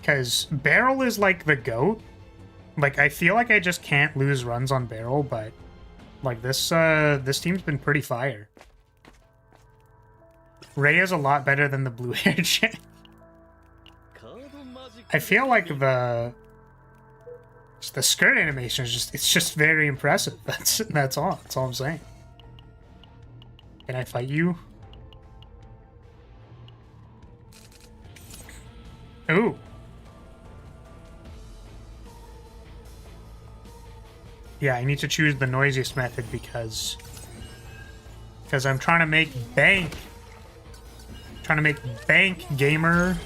Because Barrel is like the GOAT. Like, I feel like I just can't lose runs on Barrel, but like this team's been pretty fire. Ray is a lot better than the blue hair chick. I feel like the skirt animation is it's just very impressive. That's all I'm saying. Can I fight you? Ooh. Yeah, I need to choose the noisiest method because I'm trying to make bank. Trying to make bank, gamer.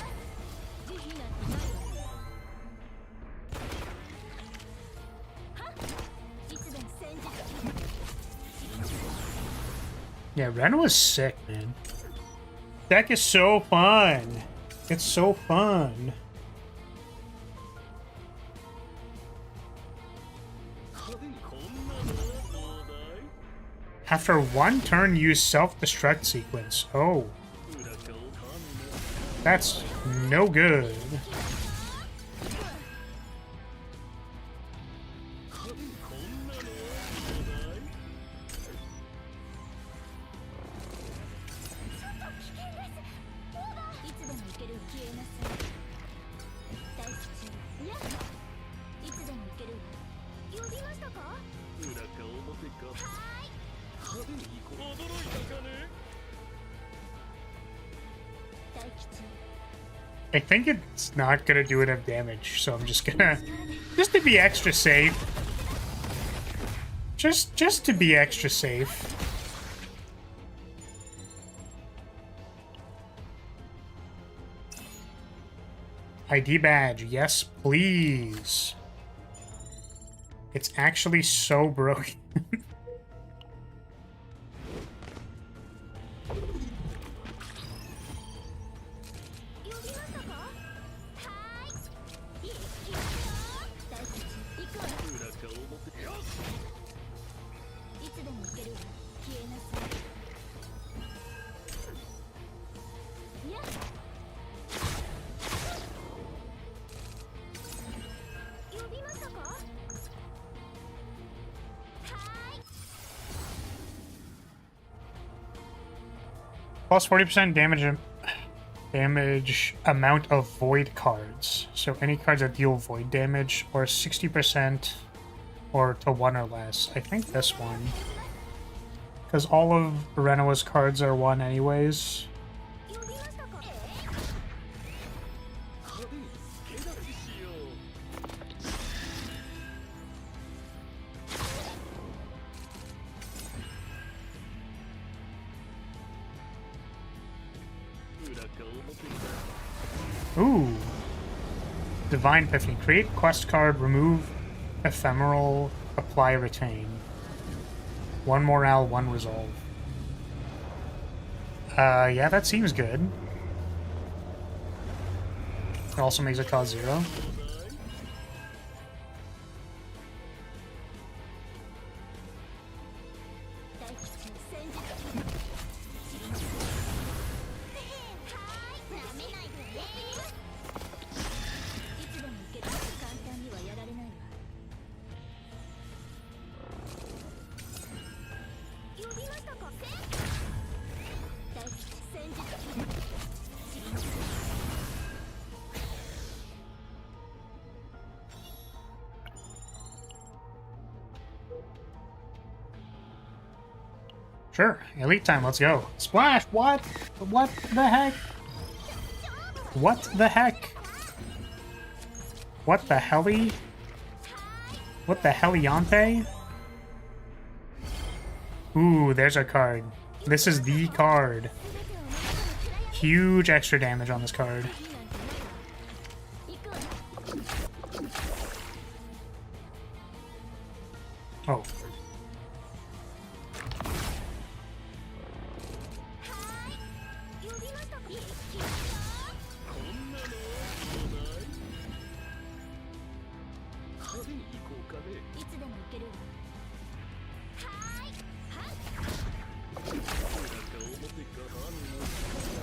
Yeah, Ren was sick, man. Deck is so fun. It's so fun. After one turn, use self-destruct sequence. Oh. That's no good. I think it's not gonna do enough damage, so I'm just gonna, just to be extra safe. Just to be extra safe. ID badge, yes please. It's actually so broken. Plus 40% damage amount of void cards. So any cards that deal void damage, or 60% or to 1 or less. I think this one. Because all of Renoa's cards are 1 anyways. Ooh. Divine Epiphany. Create quest card, remove ephemeral, apply retain. 1 morale, 1 resolve. Yeah, that seems good. It also makes it cost 0. Sure, elite time, let's go. Splash, what? What the heck? What the heck? What the helly? What the heliante? Ooh, there's our card. This is the card. Huge extra damage on this card. Oh.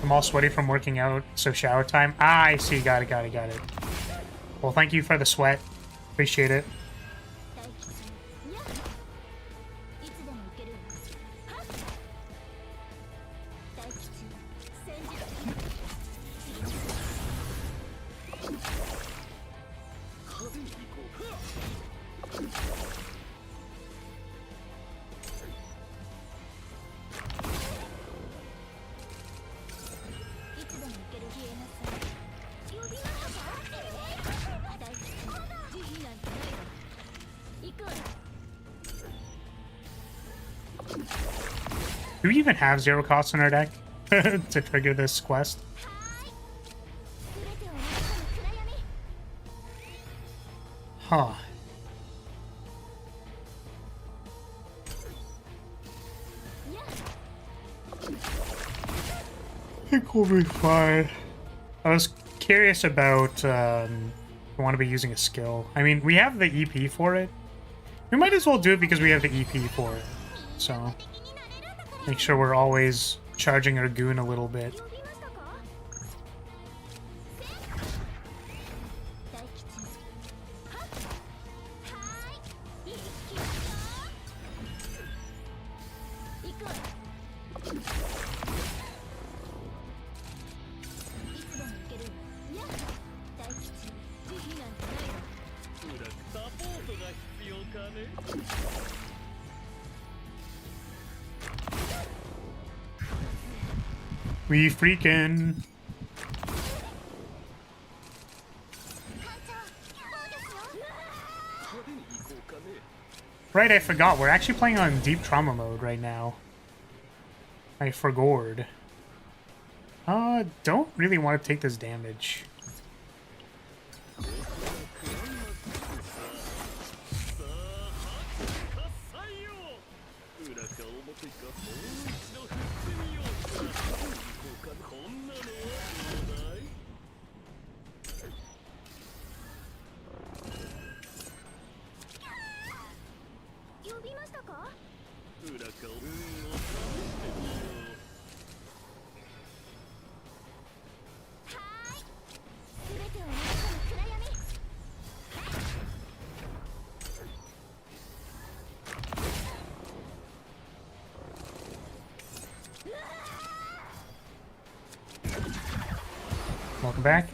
I'm all sweaty from working out, so shower time. Ah, I see. Got it. Well, thank you for the sweat. Appreciate it. Do we even have 0 costs in our deck to trigger this quest? Huh. I think we'll be fine. I was curious about I want to be using a skill. I mean, we have the EP for it. We might as well do it because we have the EP for it. So, make sure we're always charging our goon a little bit. We freaking. Right, I forgot. We're actually playing on deep trauma mode right now. I forgot. Don't really want to take this damage. Welcome back.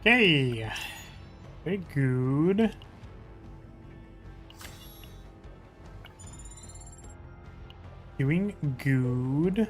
Okay, very good. Doing good.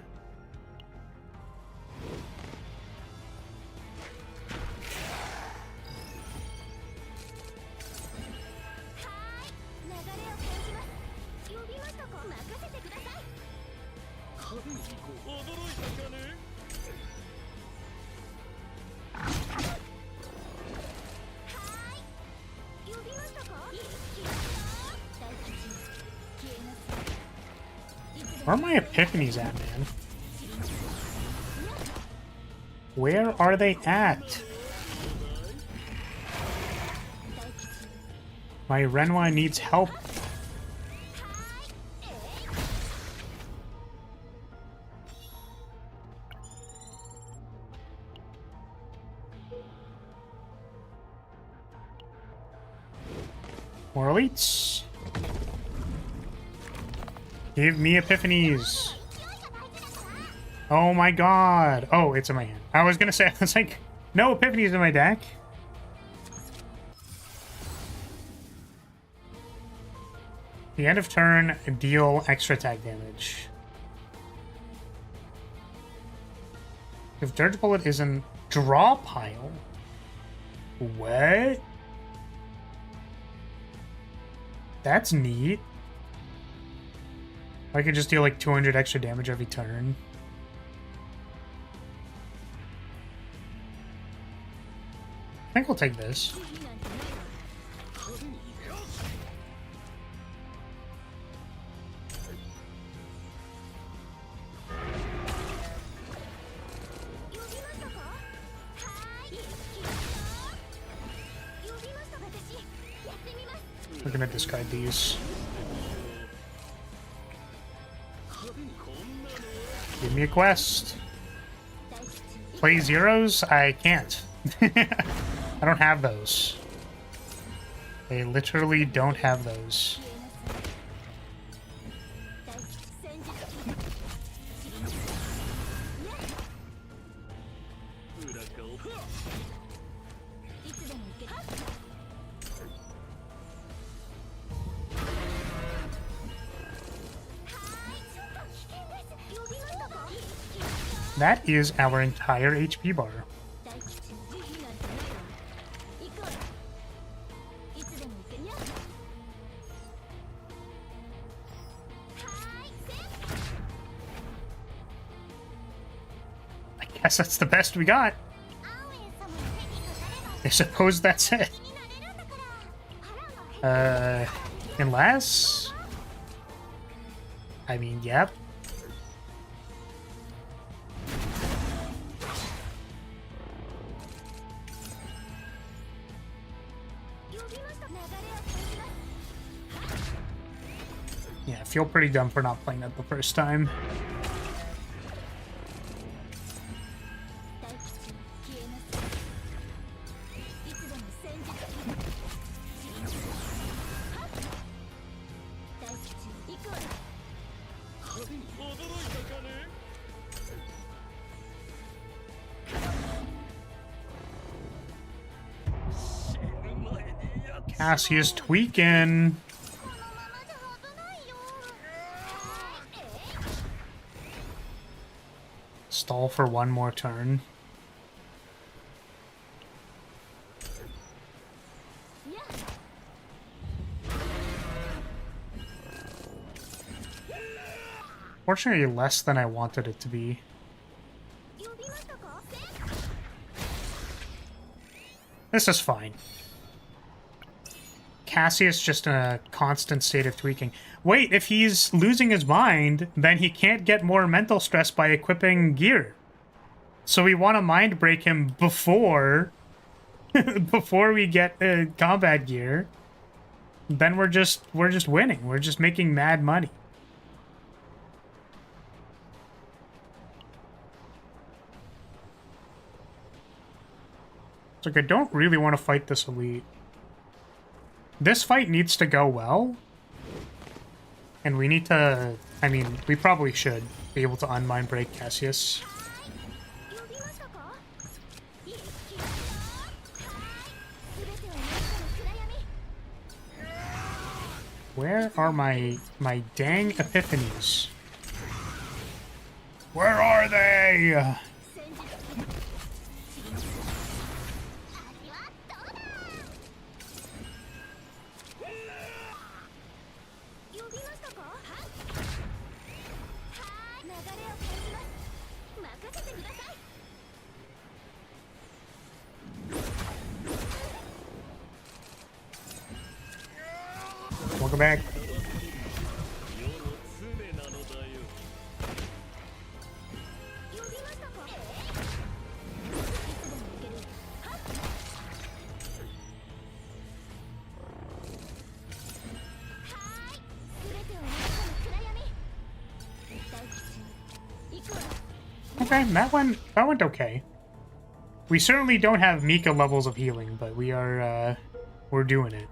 Where are my epiphanies at, man? Where are they at? My Renwa needs help. More elites. Give me epiphanies. Oh my god. Oh, it's in my hand. I was gonna say, I was like, no epiphanies in my deck. The end of turn, deal extra attack damage. If Dirge Bullet is in draw pile. What? That's neat. I could just deal like 200 extra damage every turn. I think we'll take this. We're gonna discard these. Give me a quest. Play zeros? I can't. I don't have those. I literally don't have those. That is our entire HP bar. I guess that's the best we got. I suppose that's it. Unless... I mean, yep. Yeah, I feel pretty dumb for not playing that the first time. Cassie's tweaking. Stall for one more turn. Fortunately, less than I wanted it to be. This is fine. Cassie is just in a constant state of tweaking. Wait, if he's losing his mind, then he can't get more mental stress by equipping gear. So we want to mind break him before before we get combat gear. Then we're just winning. We're just making mad money. It's like I don't really want to fight this elite. This fight needs to go well. And we need to... I mean, we probably should be able to unmind break Cassius. Where are my dang epiphanies? Where are they? Welcome back. Okay, that went okay. We certainly don't have Mika levels of healing, but we're doing it.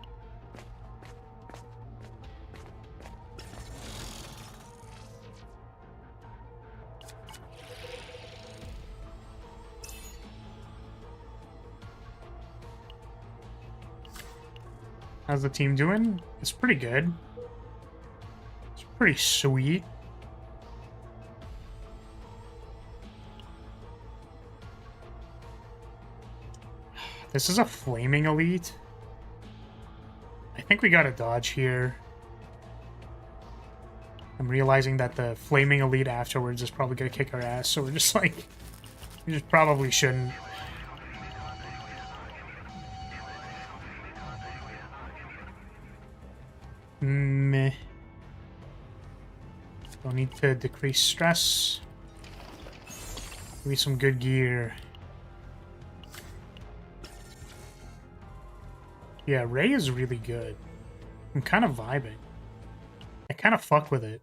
How's the team doing? It's pretty good. It's pretty sweet. This is a flaming elite. I think we got a dodge here. I'm realizing that the flaming elite afterwards is probably gonna kick our ass, so we're just like... we just probably shouldn't. Meh. Don't need to decrease stress. Give me some good gear. Yeah, Ray is really good. I'm kind of vibing. I kind of fuck with it.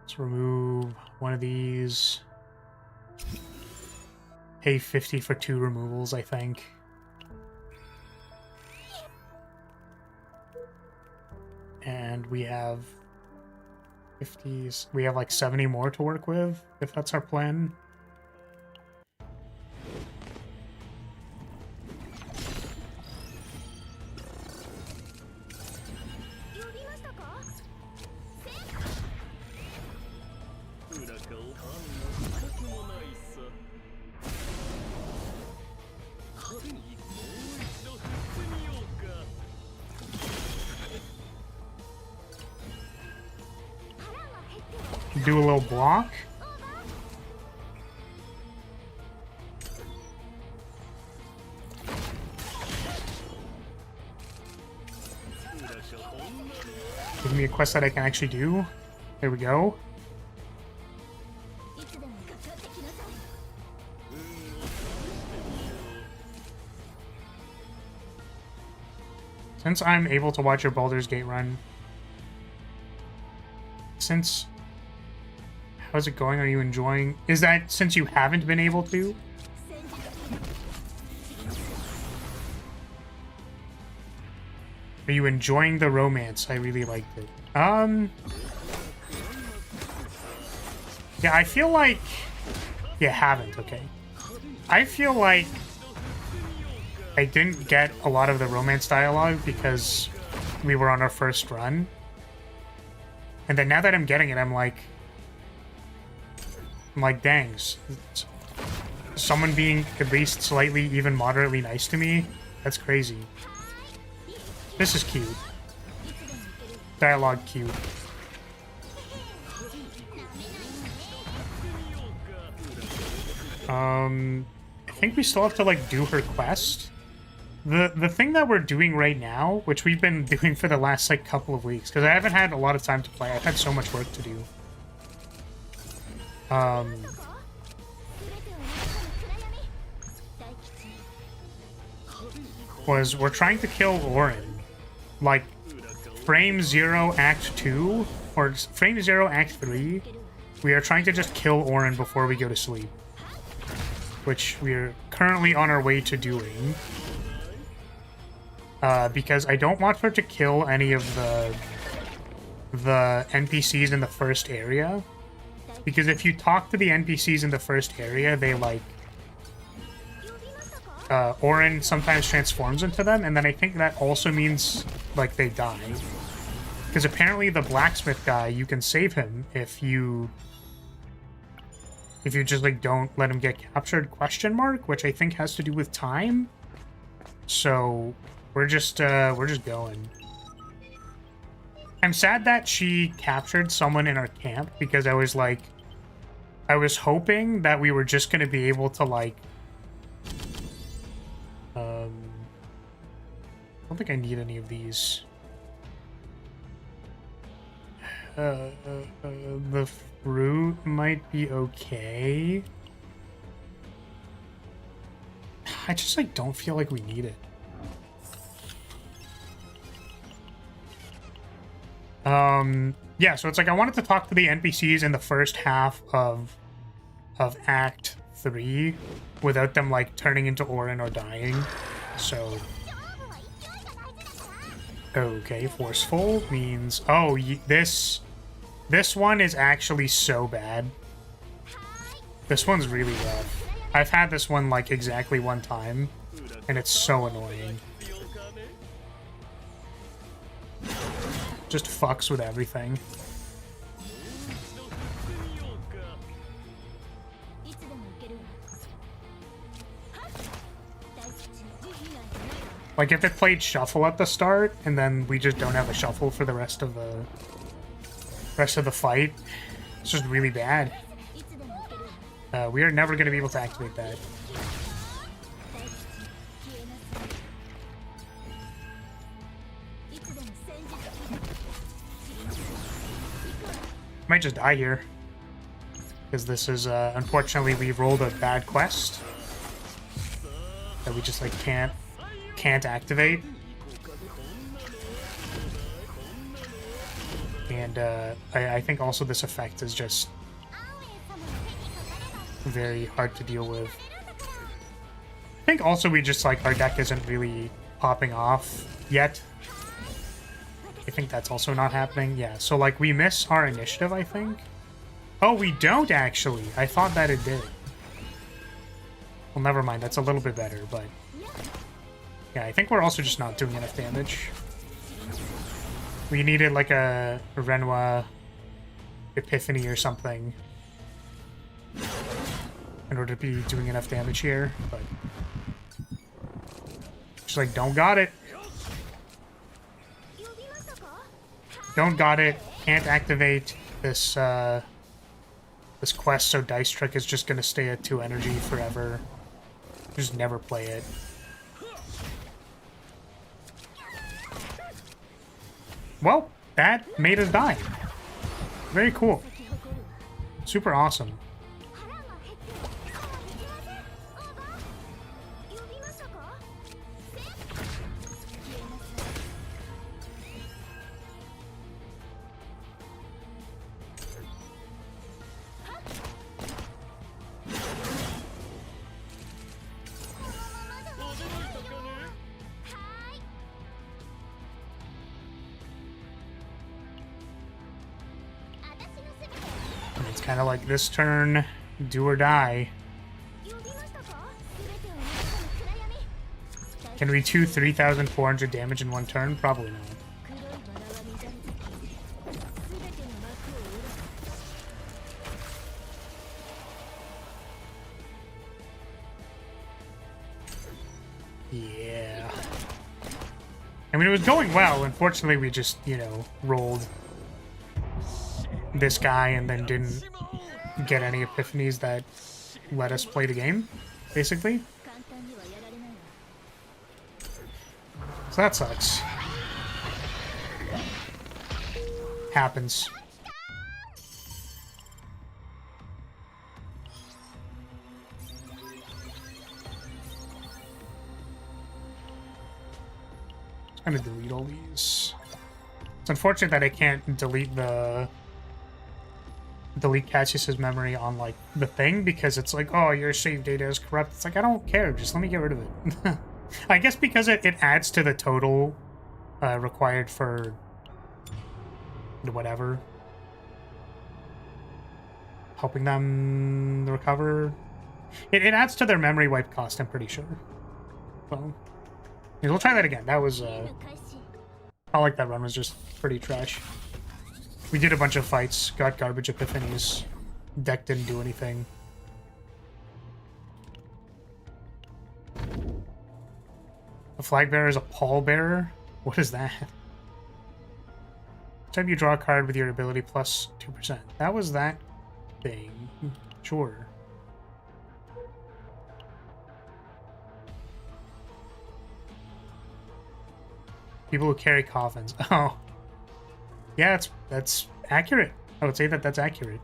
Let's remove one of these. Pay 50 for 2 removals, I think. And we have 50s. We have like 70 more to work with, if that's our plan. Do a little block. Give me a quest that I can actually do. There we go. Since I'm able to watch your Baldur's Gate run, how's it going? Are you enjoying? Is that since you haven't been able to? Are you enjoying the romance? I really liked it. Yeah, I feel like you haven't, okay. I feel like I didn't get a lot of the romance dialogue because we were on our first run. And then now that I'm getting it, I'm like, dang, someone being at least slightly, even moderately nice to me? That's crazy. This is cute. Dialogue cute. I think we still have to, like, do her quest. The thing that we're doing right now, which we've been doing for the last, like, couple of weeks, because I haven't had a lot of time to play. I've had so much work to do. We're trying to kill Orin. Like, frame 0, act 2, or frame 0, act 3, we are trying to just kill Orin before we go to sleep. Which we're currently on our way to doing. Because I don't want her to kill any of the NPCs in the first area. Because if you talk to the NPCs in the first area, they, like... Orin sometimes transforms into them, and then I think that also means, like, they die. Because apparently the blacksmith guy, you can save him if you just, like, don't let him get captured, question mark, which I think has to do with time. So we're just going. I'm sad that she captured someone in our camp, because I was hoping that we were just going to be able to, like, I don't think I need any of these. The fruit might be okay. I just, like, don't feel like we need it. Yeah, so it's like I wanted to talk to the NPCs in the first half of Act 3 without them, like, turning into Orin or dying. So... Okay, forceful means... Oh, this one is actually so bad. This one's really rough. I've had this one, like, exactly one time, and it's so annoying. Just fucks with everything. Like, if it played shuffle at the start, and then we just don't have a shuffle for the rest of the fight, it's just really bad. We are never going to be able to activate that. Might just die here. Because this is, unfortunately, we rolled a bad quest. That we just, like, can't activate. And I think also this effect is just very hard to deal with. I think also we just, like, our deck isn't really popping off yet. I think that's also not happening. Yeah, so, like, we miss our initiative, I think. Oh, we don't actually. I thought that it did. Well, never mind. That's a little bit better, but... Yeah, I think we're also just not doing enough damage. We needed, like, a Renoir Epiphany or something in order to be doing enough damage here, but... Just, like, don't got it. Don't got it. Can't activate this, this quest, so Dice Trick is just gonna stay at 2 energy forever. Just never play it. Well, that made us die. Very cool. Super awesome. Kind of like this turn, do or die. Can we do 3,400 damage in one turn? Probably not. Yeah. I mean, it was going well. Unfortunately, we just, you know, rolled this guy and then didn't get any epiphanies that let us play the game, basically. So that sucks. Happens. I'm gonna delete all these. It's unfortunate that I can't delete Cassius's memory on like the thing because it's like, oh, your save data is corrupt. It's like, I don't care, just let me get rid of it. I guess because it adds to the total required for whatever, helping them recover. It adds to their memory wipe cost, I'm pretty sure. Well, we'll try that again. That was I like that run, was just pretty trash. We did a bunch of fights, got garbage epiphanies. Deck didn't do anything. A flag bearer is a pallbearer? What is that? Time you draw a card with your ability plus 2%. That was that thing. Sure. People who carry coffins. Oh. Yeah, that's accurate. I would say that that's accurate.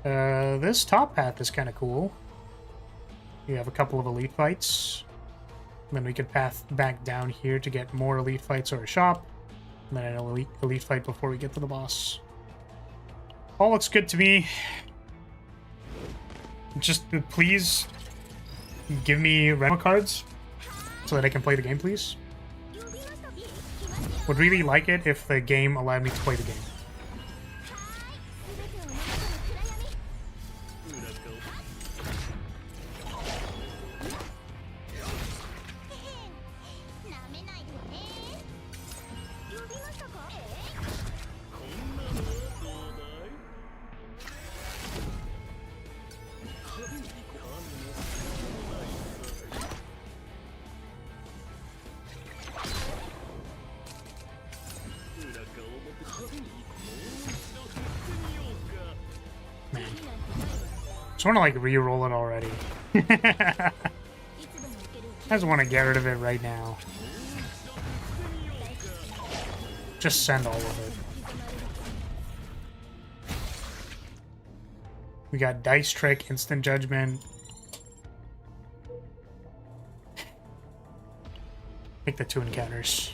This top path is kind of cool. You have a couple of elite fights. Then we could path back down here to get more elite fights or a shop. And then an elite fight before we get to the boss. All looks good to me. Just please give me Remo cards so that I can play the game, please. Would really like it if the game allowed me to play the game. I just want to like re-roll it already. I just want to get rid of it right now. Just send all of it. We got Dice Trick, Instant Judgment. Take the 2 encounters.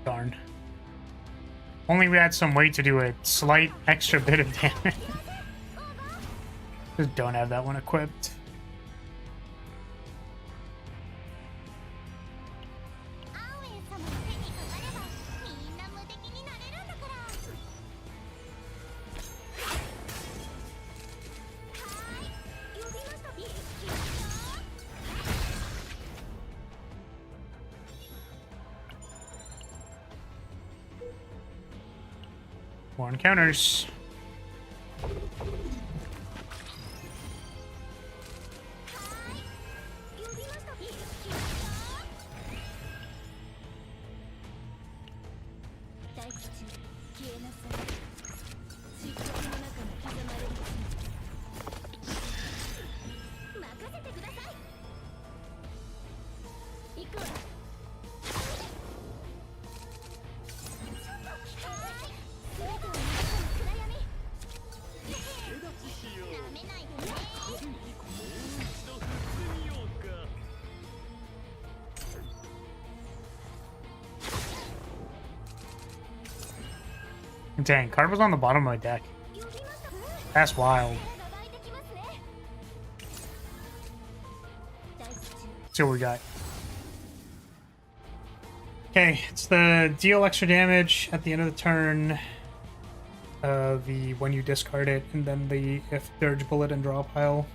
Darn. Only we had some way to do a slight extra bit of damage. Just don't have that one equipped. More encounters. Dang, card was on the bottom of my deck. That's wild. Let's see what we got. Okay, it's the deal extra damage at the end of the turn. The when you discard it, and then the if dirge bullet and draw pile.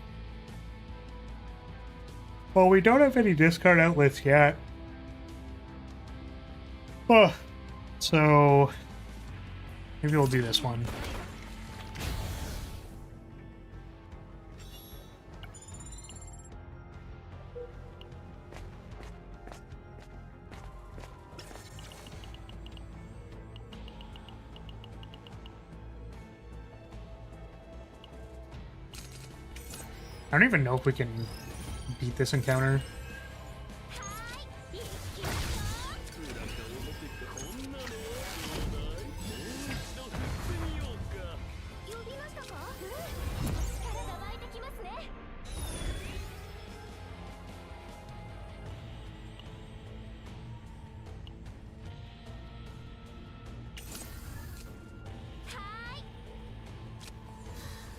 Well, we don't have any discard outlets yet. Oh, so maybe we'll do this one. I don't even know if we can beat this encounter.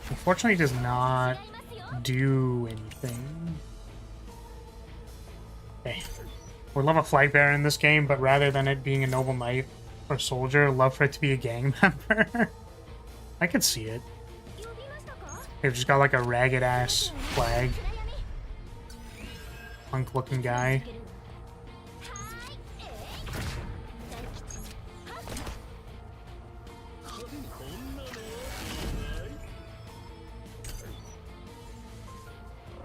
Unfortunately, it does not do anything. Okay. We love a flag bearer in this game, but rather than it being a noble knight or soldier, love for it to be a gang member. I could see it. They've just got like a ragged ass flag. Punk looking guy.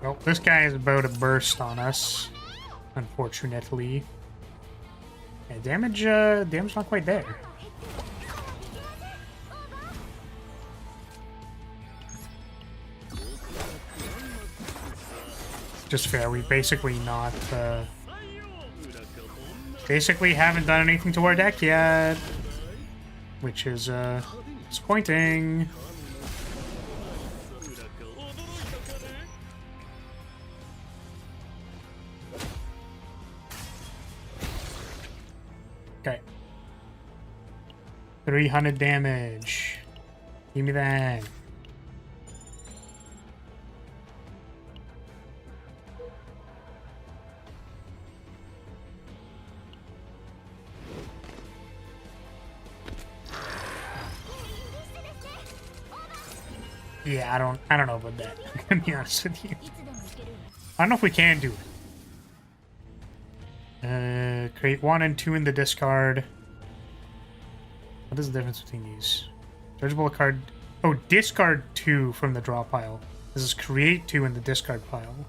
Well, this guy is about to burst on us, unfortunately. Yeah, damage not quite there. Just fair, we basically not, basically haven't done anything to our deck yet, which is, disappointing. Okay. 300 damage. Give me that. Yeah, I don't know about that. I'm gonna be honest with you. I don't know if we can do it. Create 1 and 2 in the discard. What is the difference between these? Dodgeable card. Oh, discard 2 from the draw pile. This is create 2 in the discard pile.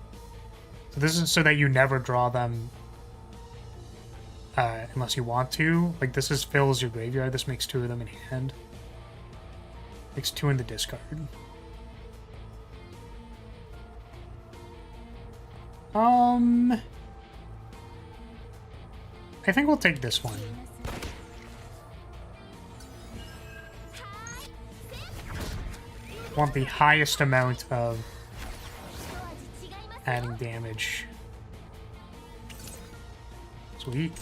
So this is so that you never draw them unless you want to. Like this is fills your graveyard. This makes 2 of them in hand. Makes 2 in the discard. I think we'll take this one. Want the highest amount of adding damage. Sweet.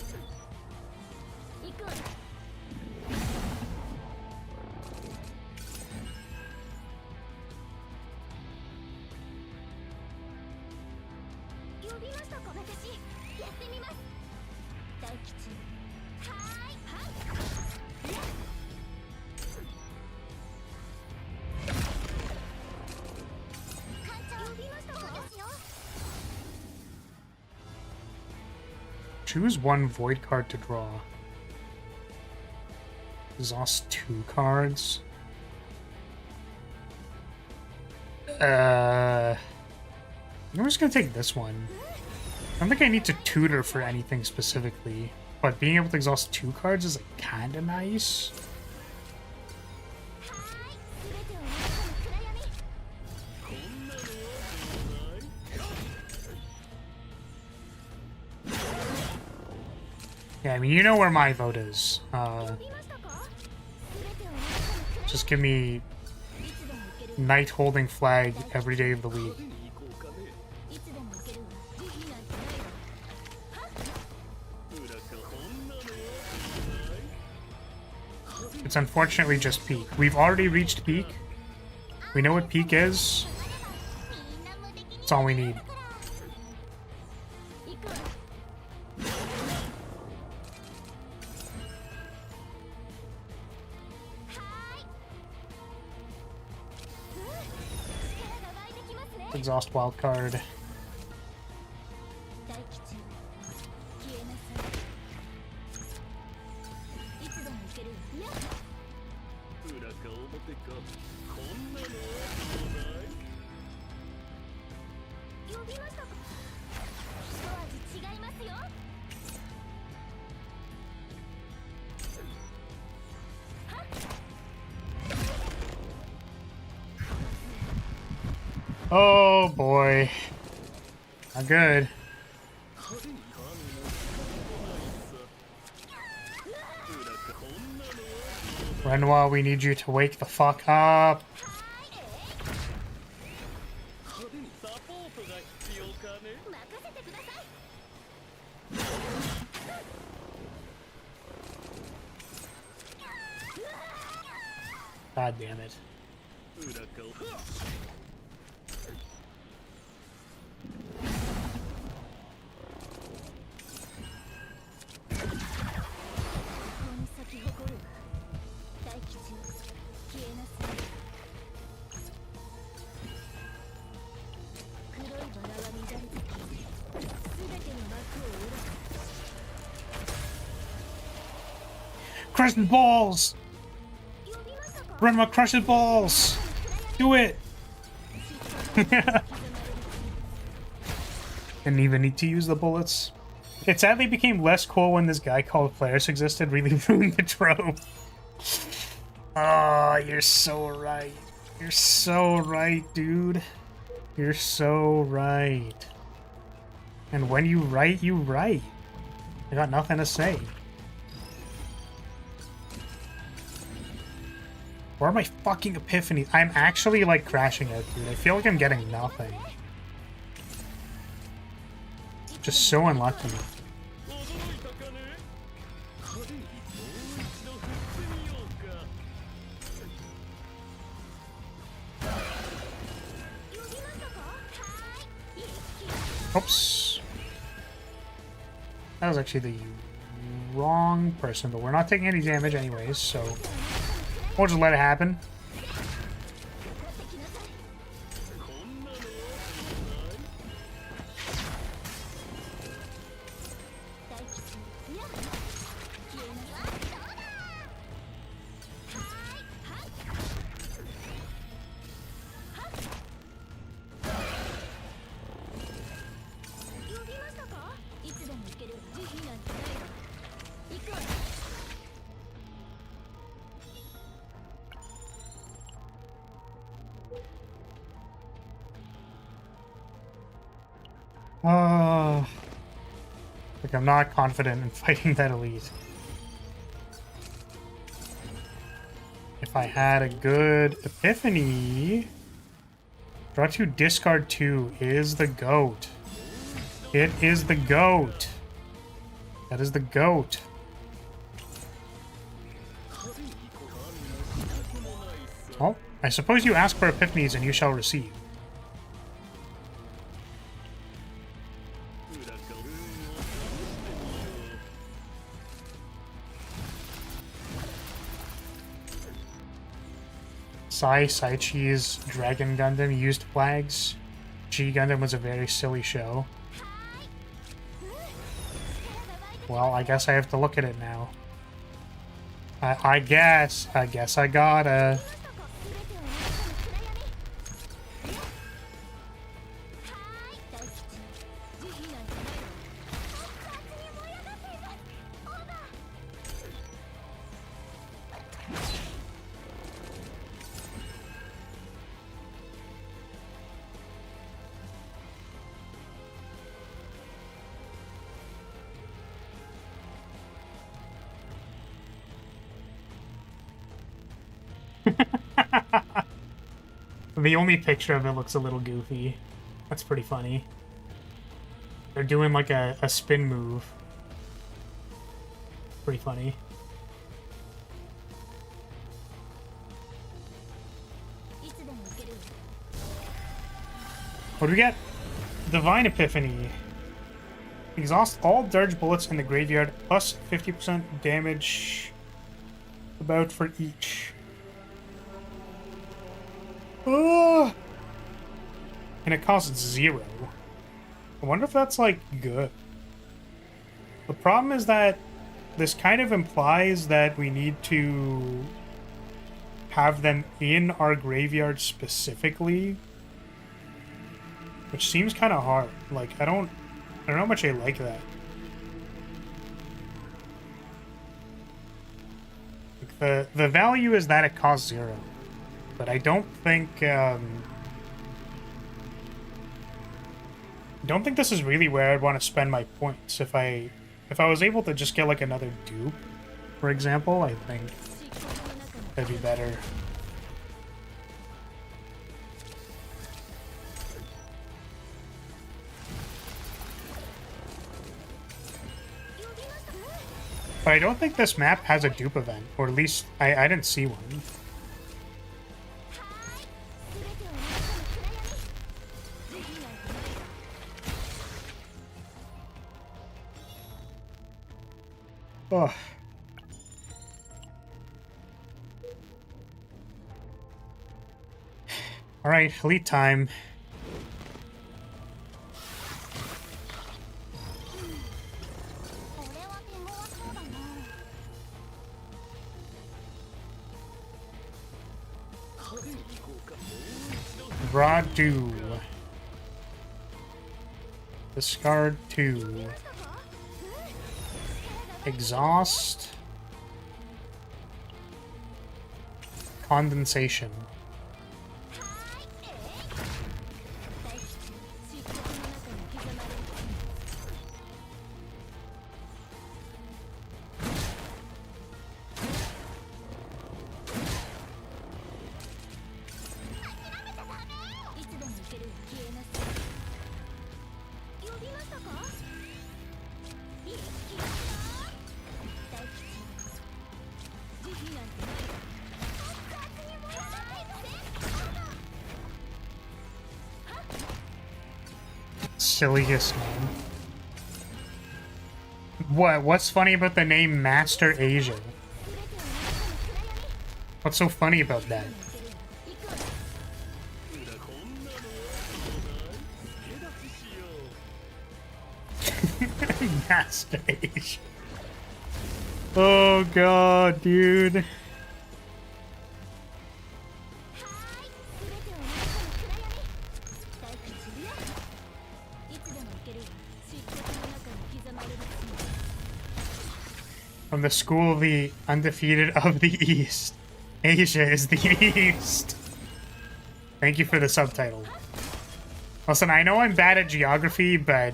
Choose 1 void card to draw. Exhaust 2 cards. I'm just gonna take this one. I don't think I need to tutor for anything specifically, but being able to exhaust 2 cards is like kinda nice. Yeah, I mean, you know where my vote is. Just give me knight holding flag every day of the week. いつでも行けるわ慈悲なんてないわ It's unfortunately just peak. We've already reached peak. We know what peak is. That's all we need. 行くわ Exhaust wild card. 大吉消えなさいいつでも行けるわいや裏か表かこんなのはどうだい呼びましたか一味違いますよ Oh boy. Not good. Renoir, we need you to wake the fuck up. God damn it. Crushing balls! Renoir, crush his balls! Do it! Didn't even need to use the bullets. It sadly became less cool when this guy called Players existed, really ruined the trope. Oh, you're so right. You're so right, dude. You're so right. And when you write, you write. I got nothing to say. Where are my fucking epiphanies? I'm actually, like, crashing out, dude. I feel like I'm getting nothing. Just so unlucky. Oops. That was actually the wrong person, but we're not taking any damage anyways, so we'll just let it happen. Like, I'm not confident in fighting that elite. If I had a good epiphany... Draw 2, discard 2 is the GOAT. It is the GOAT. That is the GOAT. Well, I suppose you ask for epiphanies and you shall receive. Saichi's Dragon Gundam used flags. G Gundam was a very silly show. Well, I guess I have to look at it now. I guess I gotta. The only picture of it looks a little goofy. That's pretty funny. They're doing like a spin move. Pretty funny. What do we get? Divine Epiphany. Exhaust all dirge bullets in the graveyard, plus 50% damage about for each. Oh! And it costs 0. I wonder if that's, like, good. The problem is that this kind of implies that we need to have them in our graveyard specifically, which seems kind of hard. Like, I don't know how much I like that. Like the value is that it costs 0, but I don't think this is really where I'd want to spend my points. If I was able to just get like another dupe, for example, I think that'd be better. But I don't think this map has a dupe event, or at least I didn't see one. Oh. All right, elite time. Draw 2. Discard 2. Exhaust. Condensation. Silliest name. What's funny about the name Master Asia? What's so funny about that? Master Asia. Oh god, dude. From the school of the undefeated of the East. Asia is the East. Thank you for the subtitle. Listen, I know I'm bad at geography, but...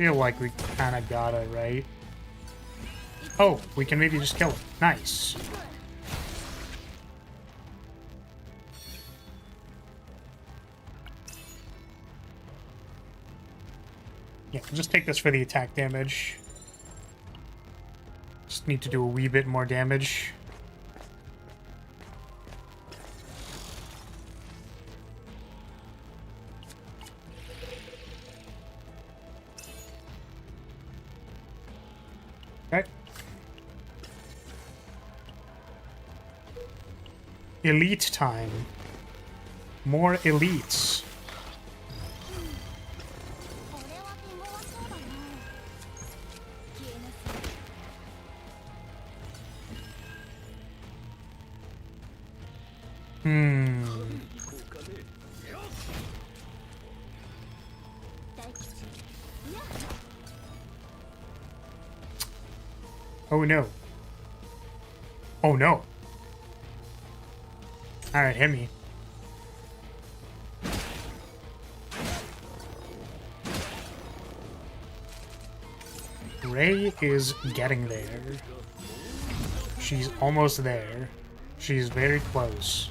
feel like we kind of got it, right? Oh, we can maybe just kill it. Nice. Yeah, we'll just take this for the attack damage. Just need to do a wee bit more damage. Okay. Elite time. More elites. Hmm. Oh no. Oh no. Alright, hit me. Ray is getting there. She's almost there. She's very close.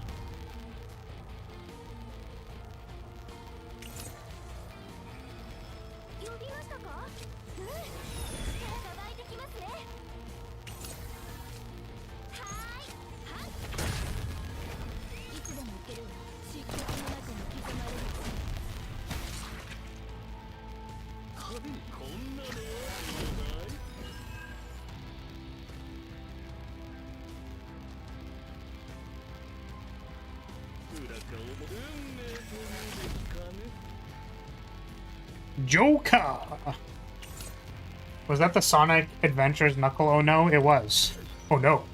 Joker! Was that the Sonic Adventures Knuckle? Oh no, it was. Oh no.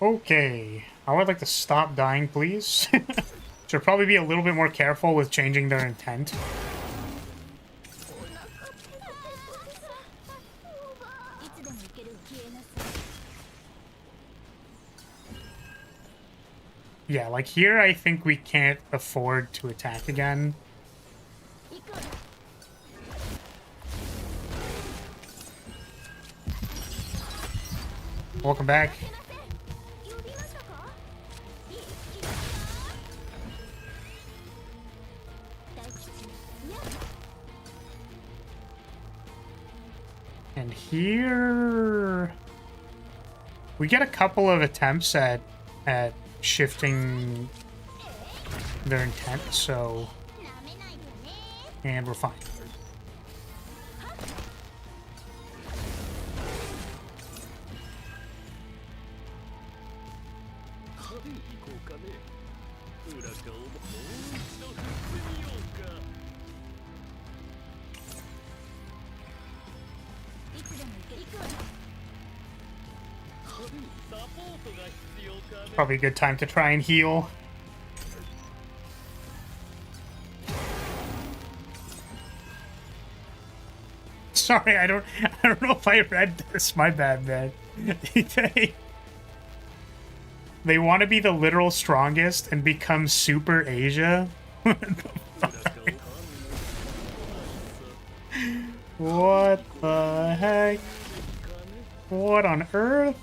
Okay. I would like to stop dying, please. Should probably be a little bit more careful with changing their intent. Yeah, like here I think we can't afford to attack again. Welcome back. And here we get a couple of attempts at shifting their intent, so and we're fine. Probably a good time to try and heal. Sorry, I don't know if I read this. My bad, man. They want to be the literal strongest and become Super Asia. What the heck? What on earth?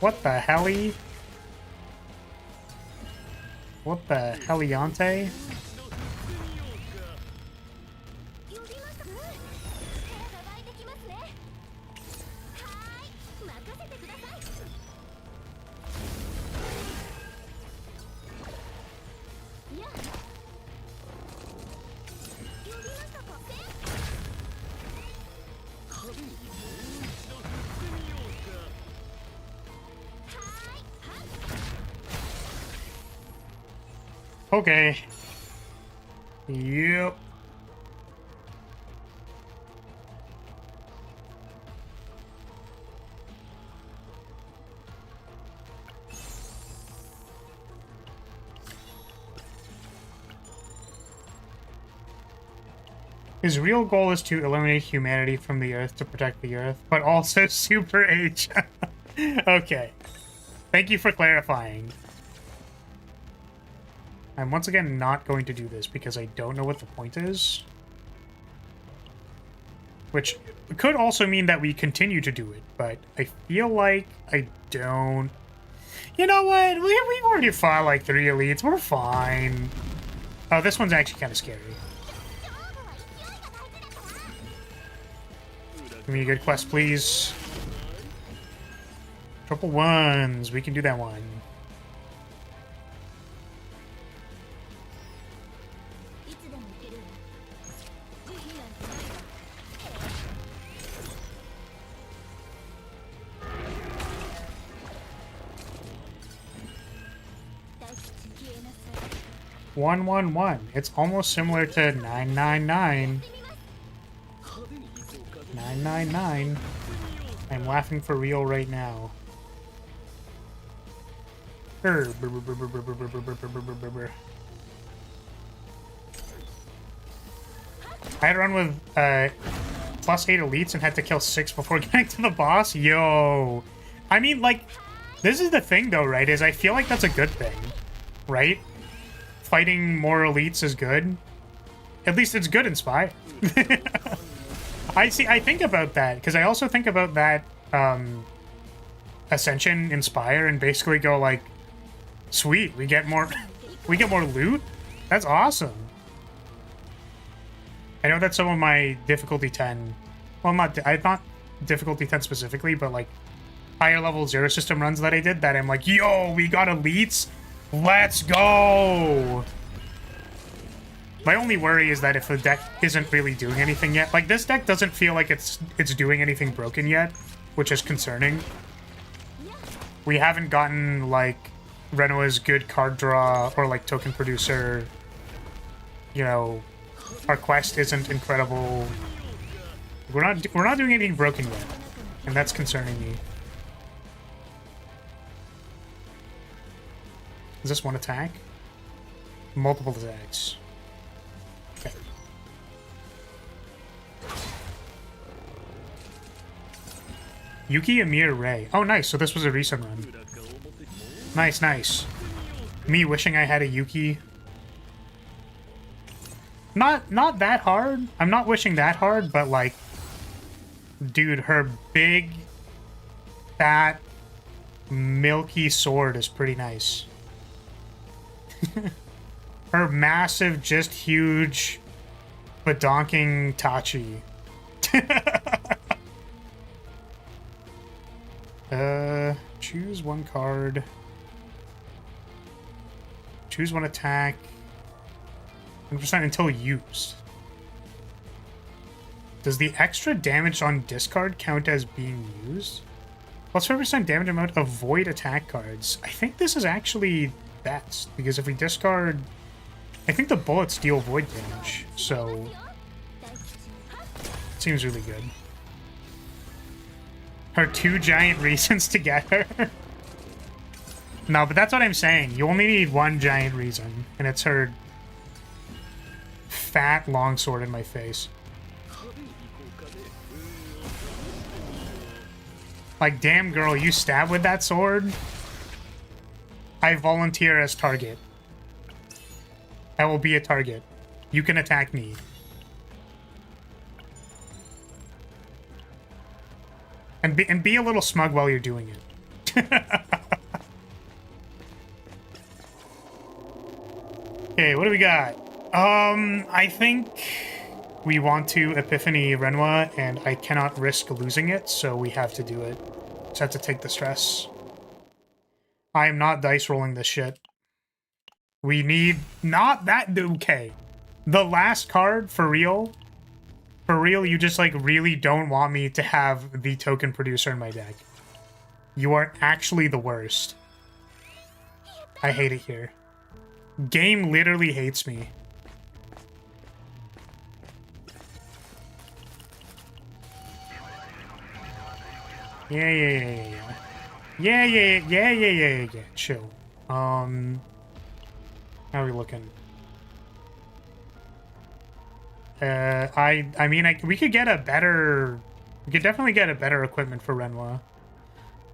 What the helly? What the heliante? Okay. Yep. His real goal is to eliminate humanity from the Earth to protect the Earth, but also Super H. Okay. Thank you for clarifying. I'm once again not going to do this because I don't know what the point is. Which could also mean that we continue to do it, but I feel like I don't. You know what? We've already fought like 3 elites. We're fine. Oh, this one's actually kind of scary. Give me a good quest, please. Triple ones. We can do that one. 111. It's almost similar to 999. 999. I'm laughing for real right now. I had to run with +8 elites and had to kill 6 before getting to the boss. Yo. I mean, like, this is the thing though, right? Is I feel like that's a good thing, right? Fighting more elites is good. At least it's good in Spy. I think about that because I also think about that Ascension Inspire and basically go like, sweet, we get more loot. That's awesome. I know that some of my difficulty 10, well, not difficulty 10 specifically, but like higher level Zero System runs that I did, that I'm like, yo, we got elites, let's go. My only worry is that if the deck isn't really doing anything yet, like this deck doesn't feel like it's doing anything broken yet, which is concerning. We haven't gotten like Renoa's good card draw or like token producer. You know, our quest isn't incredible. We're not doing anything broken yet, and that's concerning me. Is this one attack? Multiple attacks. Okay. Yuki, Amir, Ray. Oh, nice. So this was a recent run. Nice, nice. Me wishing I had a Yuki. Not that hard. I'm not wishing that hard, but like, dude, her big, fat, milky sword is pretty nice. Her massive, just huge, badonking Tachi. Choose one card. Choose one attack. 100% until used. Does the extra damage on discard count as being used? Plus 5% damage amount of void attack cards. I think this is actually best, because if we discard... I think the bullets deal void damage, so... it seems really good. Her 2 giant reasons to get her. No, but that's what I'm saying. You only need 1 giant reason, and it's her fat longsword in my face. Like, damn girl, you stab with that sword? I volunteer as target. I will be a target. You can attack me. And be a little smug while you're doing it. Okay, what do we got? I think we want to Epiphany Renoa, and I cannot risk losing it, so we have to do it. Just have to take the stress. I am not dice rolling this shit. We need... not that... okay. The last card, for real... for real, you just, like, really don't want me to have the token producer in my deck. You are actually the worst. I hate it here. Game literally hates me. Yeah. Chill. How are we looking? I mean, we could get a better... we could definitely get a better equipment for Renoa.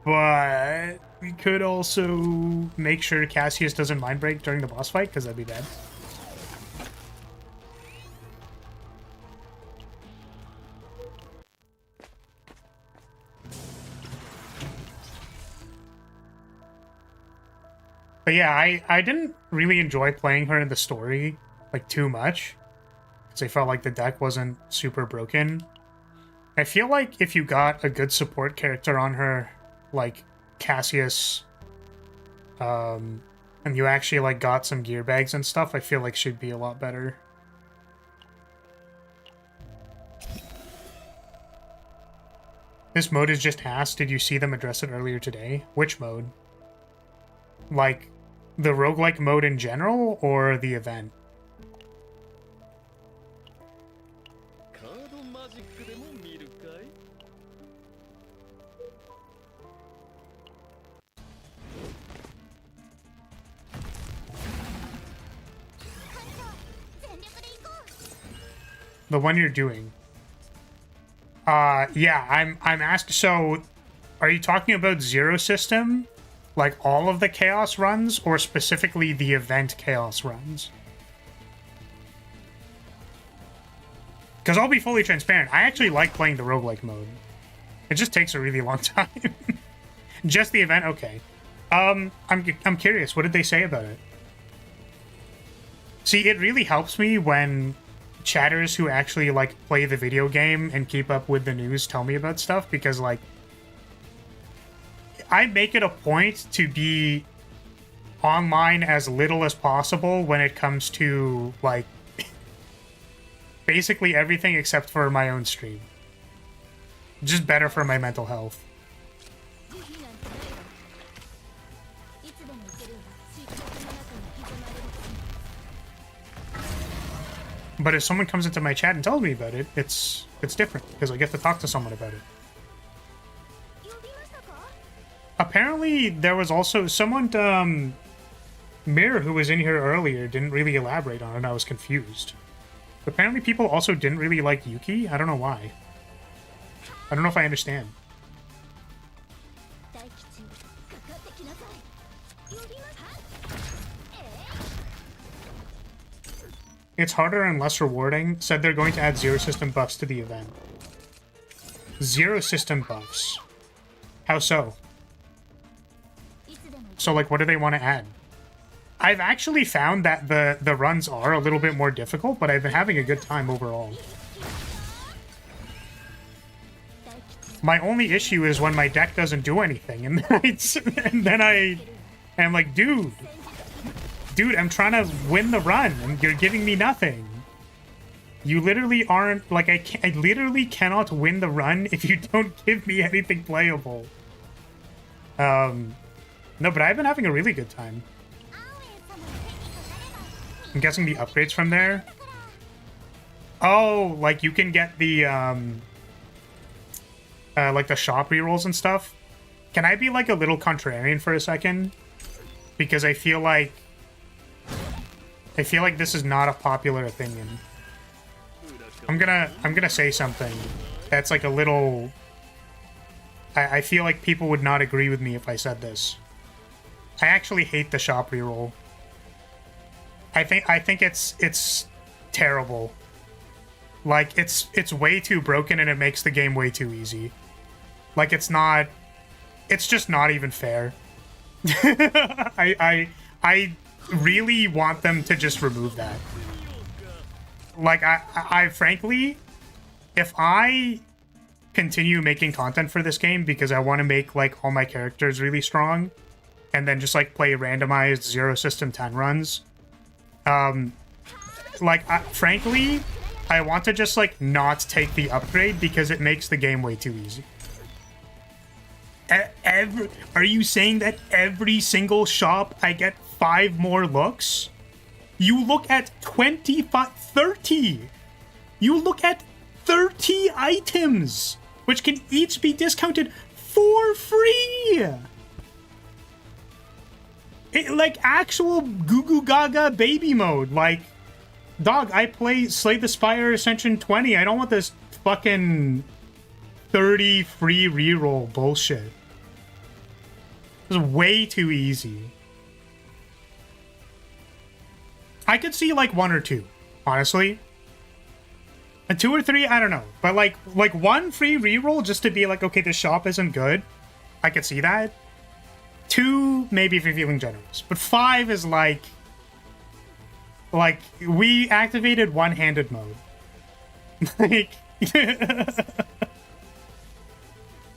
But we could also make sure Cassius doesn't mind break during the boss fight, because that'd be bad. But yeah, I didn't really enjoy playing her in the story, like, too much. Because I felt like the deck wasn't super broken. I feel like if you got a good support character on her, like Cassius, and you actually, like, got some gear bags and stuff, I feel like she'd be a lot better. This mode is just asked. Did you see them address it earlier today? Which mode? Like, The roguelike mode in general or the event? カードマジックでも見るかい？ The one you're doing. Yeah, I'm asked. So, are you talking about Zero System, like all of the chaos runs, or specifically the event chaos runs? Because I'll be fully transparent. I actually like playing the roguelike mode. It just takes a really long time. Just the event, okay. I'm curious. What did they say about it? See, it really helps me when chatters who actually like play the video game and keep up with the news tell me about stuff, because like I make it a point to be online as little as possible when it comes to like basically everything except for my own stream. Just better for my mental health. But if someone comes into my chat and tells me about it, it's different, because I get to talk to someone about it. Apparently, there was also someone, Mirror, who was in here earlier, didn't really elaborate on it, and I was confused. Apparently, people also didn't really like Yuki. I don't know why. I don't know if I understand. It's harder and less rewarding. Said they're going to add Zero System buffs to the event. Zero System buffs? How so? So, like, what do they want to add? I've actually found that the runs are a little bit more difficult, but I've been having a good time overall. My only issue is when my deck doesn't do anything, and then I am like, dude, I'm trying to win the run, and you're giving me nothing. You literally aren't, like, I literally cannot win the run if you don't give me anything playable. No, but I've been having a really good time. I'm guessing the upgrades from there. Oh, like you can get the, like the shop rerolls and stuff. Can I be like a little contrarian for a second? Because I feel like this is not a popular opinion. I'm gonna say something that's like a little... I feel like people would not agree with me if I said this. I actually hate the shop reroll. I think it's terrible. Like it's way too broken and it makes the game way too easy. Like it's just not even fair. I really want them to just remove that. Like I frankly, if I continue making content for this game because I want to make like all my characters really strong and then just like play randomized Zero System 10 runs, frankly, I want to just like not take the upgrade because it makes the game way too easy. Are you saying that every single shop I get 5 more looks? You look at 30. You look at 30 items, which can each be discounted for free. Like actual Goo Goo Gaga baby mode. Like, dog, I play Slay the Spire Ascension 20. I don't want this fucking 30 free reroll bullshit. It's way too easy. I could see like 1 or 2, honestly. A 2 or 3, I don't know. But like 1 free reroll just to be like, okay, this shop isn't good. I could see that. 2, maybe if you're feeling generous. But 5 is like we activated one-handed mode. Like,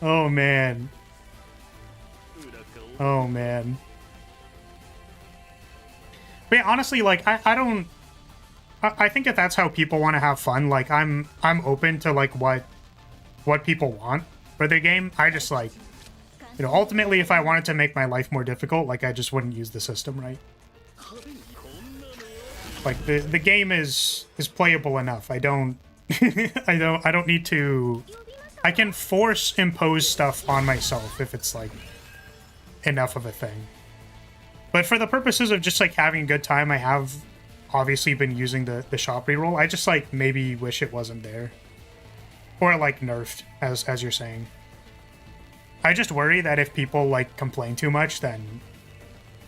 oh man. Oh man. But yeah, honestly, like I think if that's how people want to have fun, like I'm open to like what people want for their game. I just like You know, ultimately, if I wanted to make my life more difficult, like, I just wouldn't use the system, right? Like, the game is playable enough. I don't I don't need to. I can force impose stuff on myself if it's like enough of a thing. But for the purposes of just like having a good time, I have obviously been using the shop reroll. I just like maybe wish it wasn't there. Or like nerfed, as you're saying. I just worry that if people like complain too much, then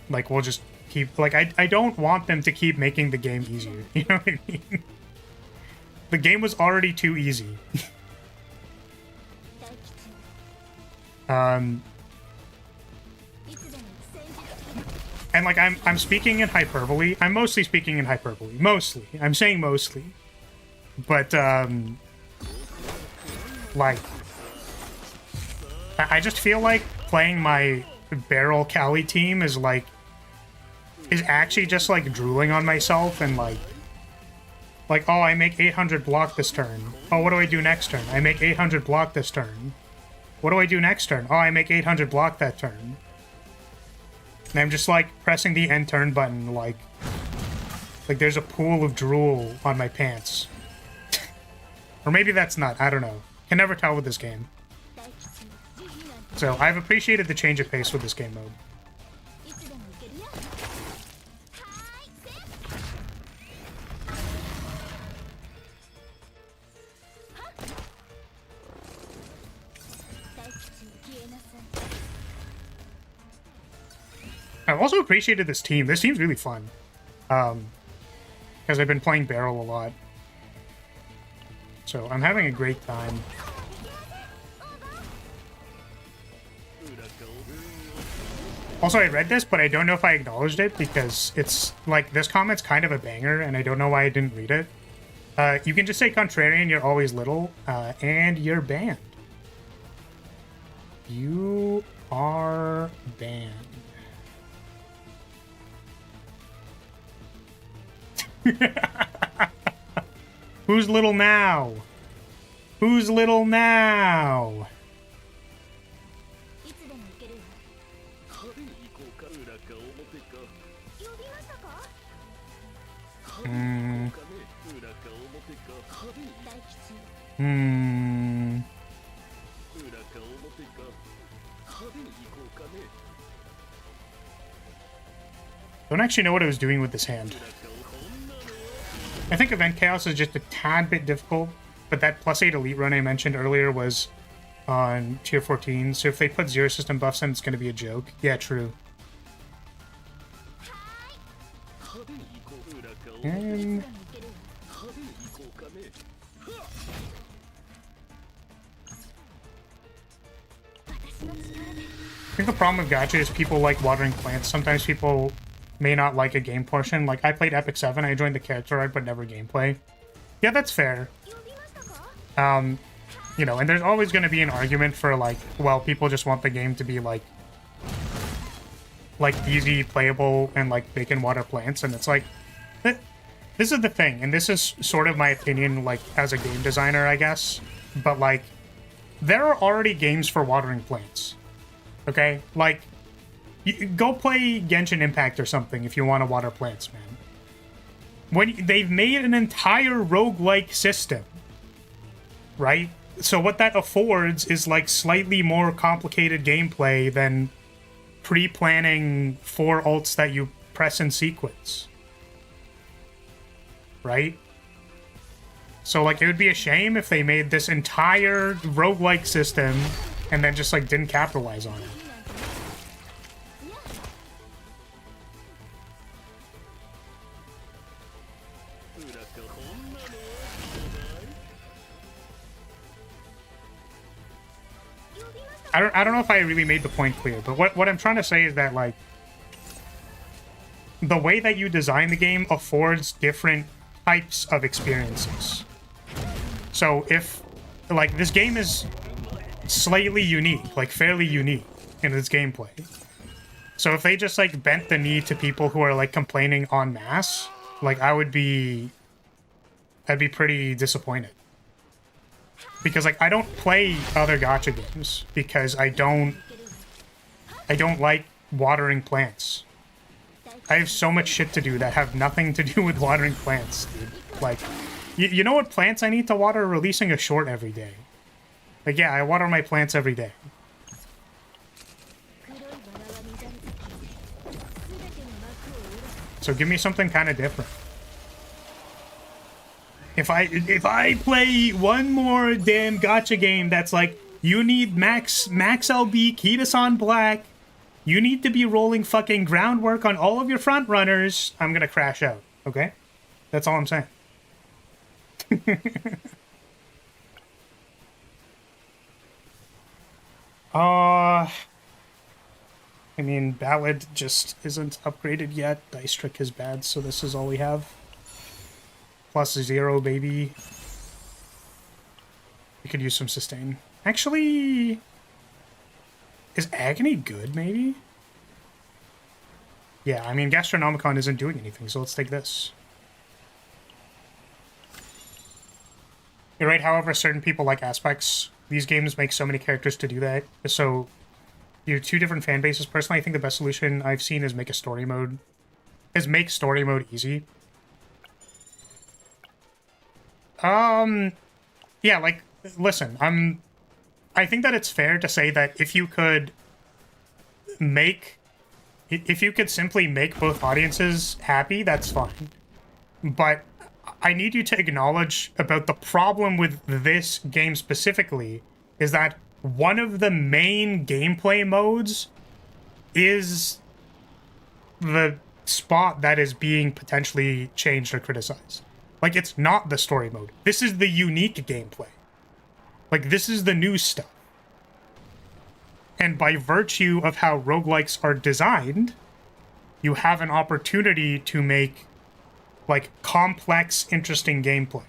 like we'll just keep like I don't want them to keep making the game easier. You know what I mean? The game was already too easy. And like I'm speaking in hyperbole. I'm mostly speaking in hyperbole. Mostly. I'm saying mostly. But like I just feel like playing my barrel Cali team is actually just like drooling on myself and like oh, I make 800 block this turn. Oh, what do I do next turn? I make 800 block this turn. What do I do next turn? Oh, I make 800 block that turn. And I'm just like pressing the end turn button like there's a pool of drool on my pants. Or maybe that's not. I don't know. Can never tell with this game. So I've appreciated the change of pace with this game mode. I've also appreciated this team. This team's really fun. Because I've been playing barrel a lot. So I'm having a great time. Also, I read this, but I don't know if I acknowledged it because it's like this comment's kind of a banger and I don't know why I didn't read it. You can just say contrarian, you're always little, and you're banned. You are banned. Who's little now? Who's little now? Don't actually know what I was doing with this hand. I think Event Chaos is just a tad bit difficult, but that +8 Elite run I mentioned earlier was on tier 14, so if they put zero system buffs in, it's going to be a joke. Yeah, true. And I think the problem with gacha is people like watering plants. Sometimes people may not like a game portion. Like, I played Epic 7, I joined the character art, but never gameplay. Yeah, that's fair. You know, and there's always going to be an argument for, like, well, people just want the game to be, like, easy, playable, and, like, they can water plants, and it's like, this is the thing, and this is sort of my opinion, like, as a game designer, I guess, but, like, there are already games for watering plants, okay? Like, go play Genshin Impact or something if you want to water plants, man. When they've made an entire roguelike system, right? So what that affords is like slightly more complicated gameplay than pre-planning 4 ults that you press in sequence. Right? So like it would be a shame if they made this entire roguelike system and then just like didn't capitalize on it. I don't know if I really made the point clear, but what I'm trying to say is that, like, the way that you design the game affords different types of experiences. So if, like, this game is slightly unique, like, fairly unique in its gameplay. So if they just, like, bent the knee to people who are, like, complaining en masse, like, I'd be pretty disappointed. Because, like, I don't play other gacha games because I don't I don't like watering plants. I have so much shit to do that have nothing to do with watering plants, dude. Like, you know what plants I need to water? Releasing a short every day. Like, yeah, I water my plants every day. So give me something kind of different. If I play one more damn gacha game that's like, you need max LB, Kitasan Black, you need to be rolling fucking groundwork on all of your front runners, I'm gonna crash out, okay? That's all I'm saying. I mean, Ballad just isn't upgraded yet. Dice Trick is bad, so this is all we have. +0, baby. We could use some sustain. Actually, is Agony good, maybe? Yeah, I mean, Gastronomicon isn't doing anything, so let's take this. You're right, however, certain people like aspects. These games make so many characters to do that. So, you have two different fan bases. Personally, I think the best solution I've seen is make story mode easy. Yeah, like, listen, I think that it's fair to say that if you could simply make both audiences happy, that's fine. But I need you to acknowledge about the problem with this game specifically is that one of the main gameplay modes is the spot that is being potentially changed or criticized. Like, it's not the story mode. This is the unique gameplay. Like, this is the new stuff. And by virtue of how roguelikes are designed, you have an opportunity to make, like, complex, interesting gameplay.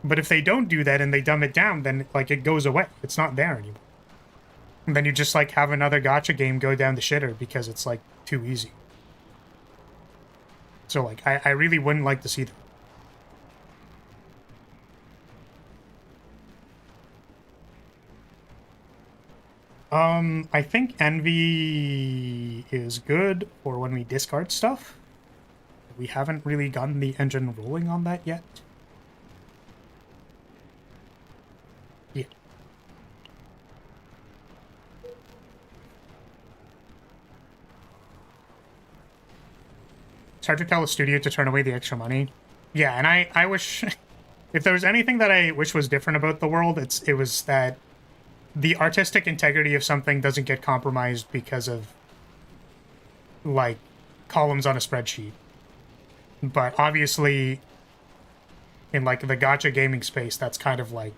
But if they don't do that and they dumb it down, then, like, it goes away. It's not there anymore. And then you just, like, have another gacha game go down the shitter because it's, like, too easy. So, like, I really wouldn't like to see that. I think Envy is good for when we discard stuff. We haven't really gotten the engine rolling on that yet. Yeah. It's hard to tell a studio to turn away the extra money. Yeah, and I wish... if there was anything that I wish was different about the world, it was that the artistic integrity of something doesn't get compromised because of, like, columns on a spreadsheet. But obviously, in, like, the gacha gaming space, that's kind of, like,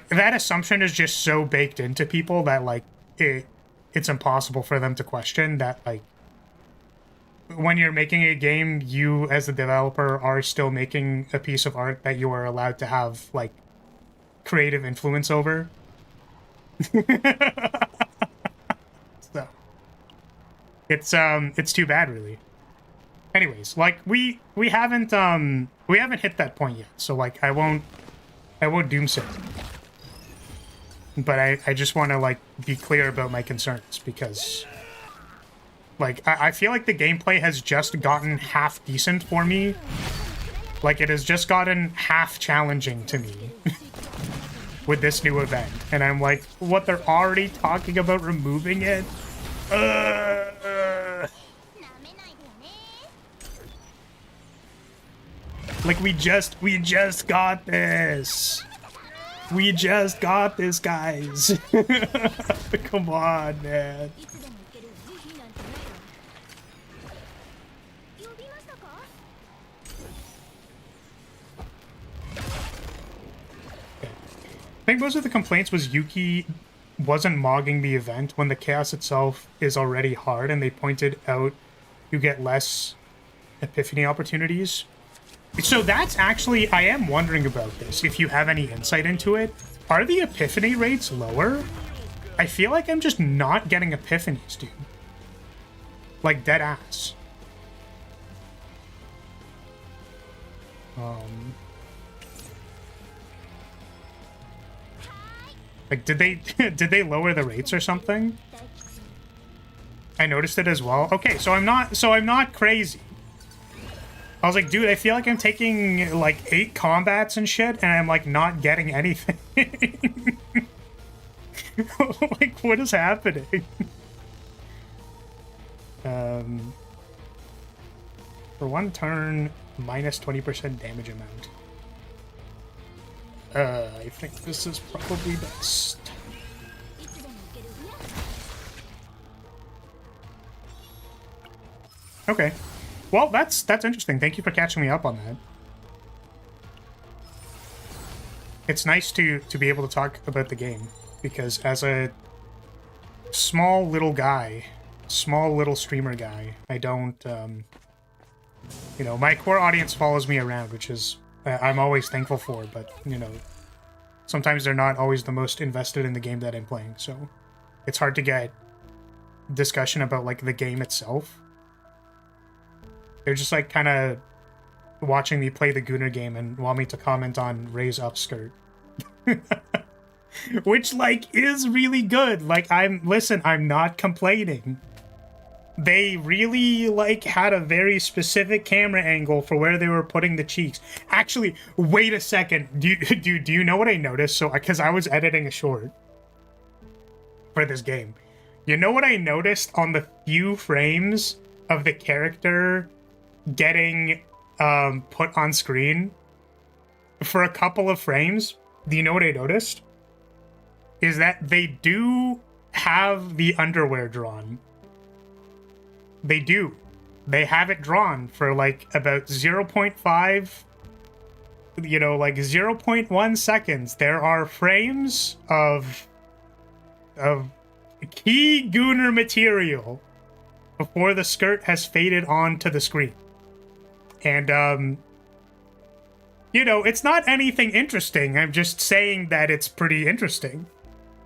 that assumption is just so baked into people that, like, it's impossible for them to question that, like, when you're making a game, you, as the developer, are still making a piece of art that you are allowed to have, like, creative influence over. So it's too bad, really. Anyways, like, we haven't hit that point yet, so, like, I won't doomsay. But I just want to, like, be clear about my concerns, because, like, I feel like the gameplay has just gotten half decent for me. Like, it has just gotten half challenging to me with this new event. And I'm like, what, they're already talking about removing it? Like, we just got this. We just got this, guys. Come on, man. I think most of the complaints was Yuki wasn't mogging the event when the chaos itself is already hard, and they pointed out you get less epiphany opportunities. So that's actually, I am wondering about this, if you have any insight into it. Are the epiphany rates lower? I feel like I'm just not getting epiphanies, dude. Like, dead ass. Like, did they did they lower the rates or something? I noticed it as well. Okay, so I'm not crazy. I was like, dude, I feel like I'm taking like 8 combats and shit, and I'm like not getting anything. Like, what is happening? For 1 turn, minus 20% damage amount. I think this is probably best. Okay. Well, that's interesting. Thank you for catching me up on that. It's nice to be able to talk about the game, because as a small little guy, small little streamer guy, I don't, you know, my core audience follows me around, which is, I'm always thankful for, but, you know, sometimes they're not always the most invested in the game that I'm playing, so it's hard to get discussion about, like, the game itself. They're just, like, kind of watching me play the Gunner game and want me to comment on Ray's upskirt. Which, like, is really good. Like, listen, I'm not complaining. They really, like, had a very specific camera angle for where they were putting the cheeks. Actually, wait a second. Do you know what I noticed? So, because I was editing a short for this game. You know what I noticed on the few frames of the character getting put on screen? For a couple of frames, do you know what I noticed? Is that they do have the underwear drawn. They do. They have it drawn for, like, about 0.5, you know, like 0.1 seconds. There are frames of key Gunner material before the skirt has faded onto the screen. And, you know, it's not anything interesting. I'm just saying that it's pretty interesting.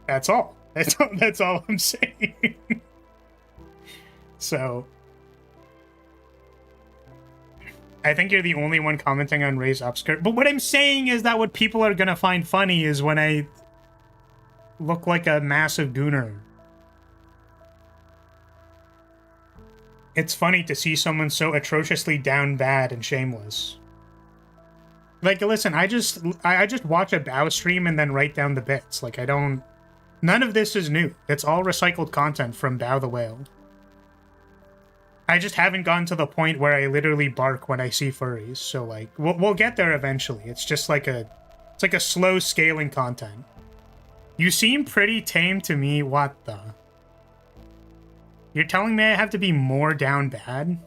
That's all. That's all I'm saying. So, I think you're the only one commenting on Ray's upskirt. But what I'm saying is that what people are gonna find funny is when I look like a massive Gunner. It's funny to see someone so atrociously down bad and shameless. Like, listen, I just watch a Bao stream and then write down the bits. Like, none of this is new. It's all recycled content from Bao the Whale. I just haven't gotten to the point where I literally bark when I see furries. So, like, we'll get there eventually. It's just like it's like a slow scaling content. You seem pretty tame to me. What the? You're telling me I have to be more down bad?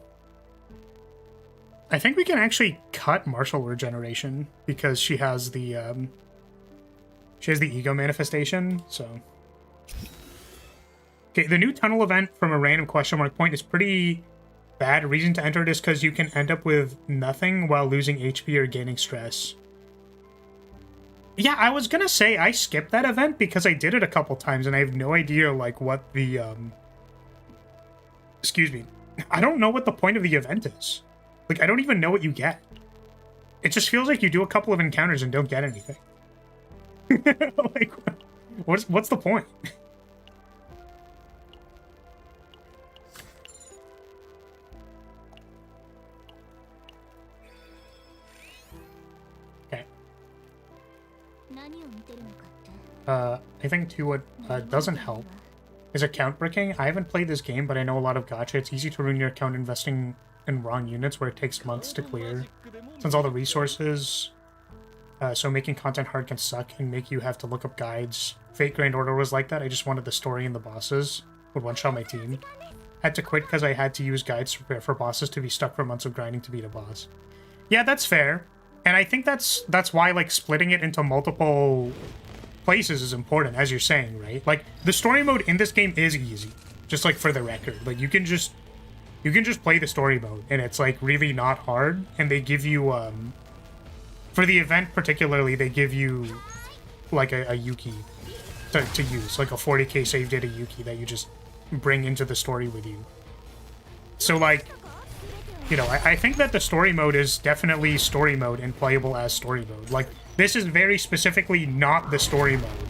I think we can actually cut martial regeneration because she has the ego manifestation, so. Okay, the new tunnel event from a random question mark point is pretty bad. Reason to enter it is because you can end up with nothing while losing HP or gaining stress. Yeah, I was gonna say I skipped that event because I did it a couple times and I have no idea, like, what the, excuse me. I don't know what the point of the event is. Like, I don't even know what you get. It just feels like you do a couple of encounters and don't get anything. Like, what's the point? Okay. I think too what doesn't help is account bricking. I haven't played this game, but I know a lot of gacha. It's easy to ruin your account investing in wrong units where it takes months to clear. Since all the resources, so making content hard can suck and make you have to look up guides. Fate Grand Order was like that. I just wanted the story and the bosses would one-shot my team. Had to quit because I had to use guides for bosses to be stuck for months of grinding to beat a boss. Yeah, that's fair. And I think that's why, like, splitting it into multiple places is important, as you're saying, right? Like, the story mode in this game is easy. Just, like, for the record. Like, you can just play the story mode, and it's, like, really not hard. And they give you, for the event particularly, they give you, like, a Yuki to use. Like, a 40k save data Yuki that you just bring into the story with you. So, like, you know, I think that the story mode is definitely story mode and playable as story mode. Like, this is very specifically not the story mode.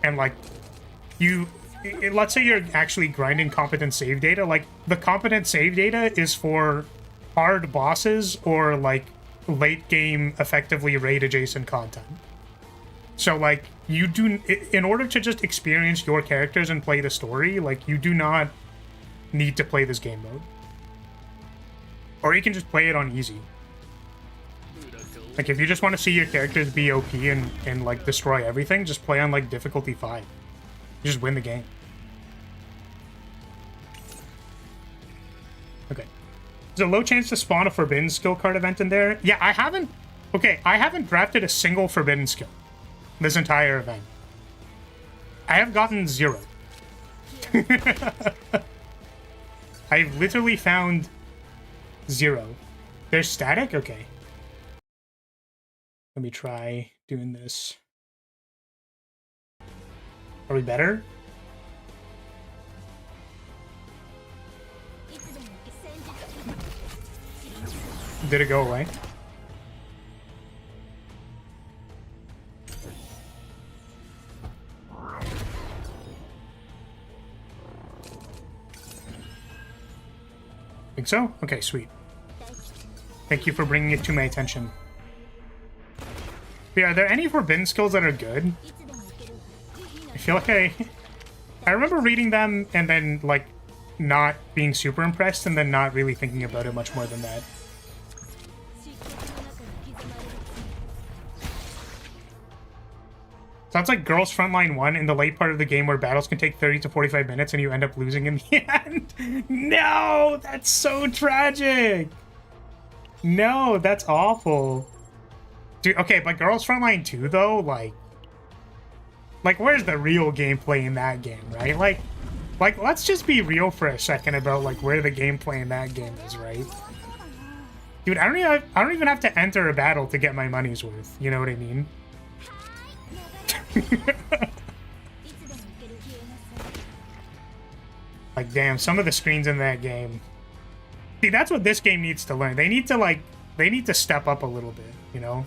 and like let's say you're actually grinding competent save data. Like the competent save data is for hard bosses or like late game effectively raid adjacent content. So like you do, in order to just experience your characters and play the story, like you do not need to play this game mode. Or you can just play it on easy. Like if you just want to see your characters be OP and like destroy everything, just play on like difficulty 5. You just win the game. Okay. There's a low chance to spawn a forbidden skill card event in there. Yeah, I haven't drafted a single forbidden skill this entire event. I have gotten 0. I've literally found 0. They're static? Okay. Let me try doing this. Are we better? Did it go away? Think so? Okay, sweet. Thank you for bringing it to my attention. But yeah, are there any forbidden skills that are good? I feel like I remember reading them and then like not being super impressed and then not really thinking about it much more than that. Sounds like Girls Frontline 1 in the late part of the game where battles can take 30 to 45 minutes and you end up losing in the end. No, that's so tragic. No, that's awful. Dude, okay, but Girls Frontline 2 though, like where's the real gameplay in that game, right? Like let's just be real for a second about like where the gameplay in that game is, right? Dude, I don't even have to enter a battle to get my money's worth. You know what I mean? Like, damn, some of the screens in that game. See, that's what this game needs to learn. They need to step up a little bit, you know?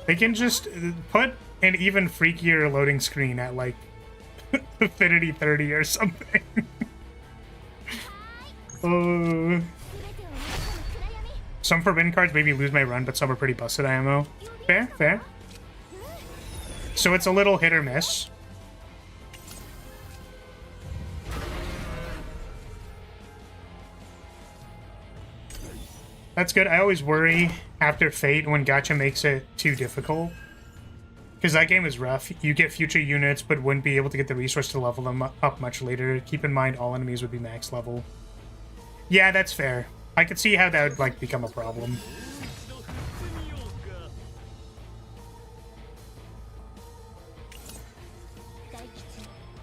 They can just put an even freakier loading screen at, like, Affinity 30 or something. Some forbidden cards maybe lose my run, but some are pretty busted IMO. Fair, fair. So it's a little hit or miss. That's good. I always worry after Fate when gacha makes it too difficult. Because that game is rough. You get future units, but wouldn't be able to get the resource to level them up much later. Keep in mind, all enemies would be max level. Yeah, that's fair. I could see how that would, like, become a problem.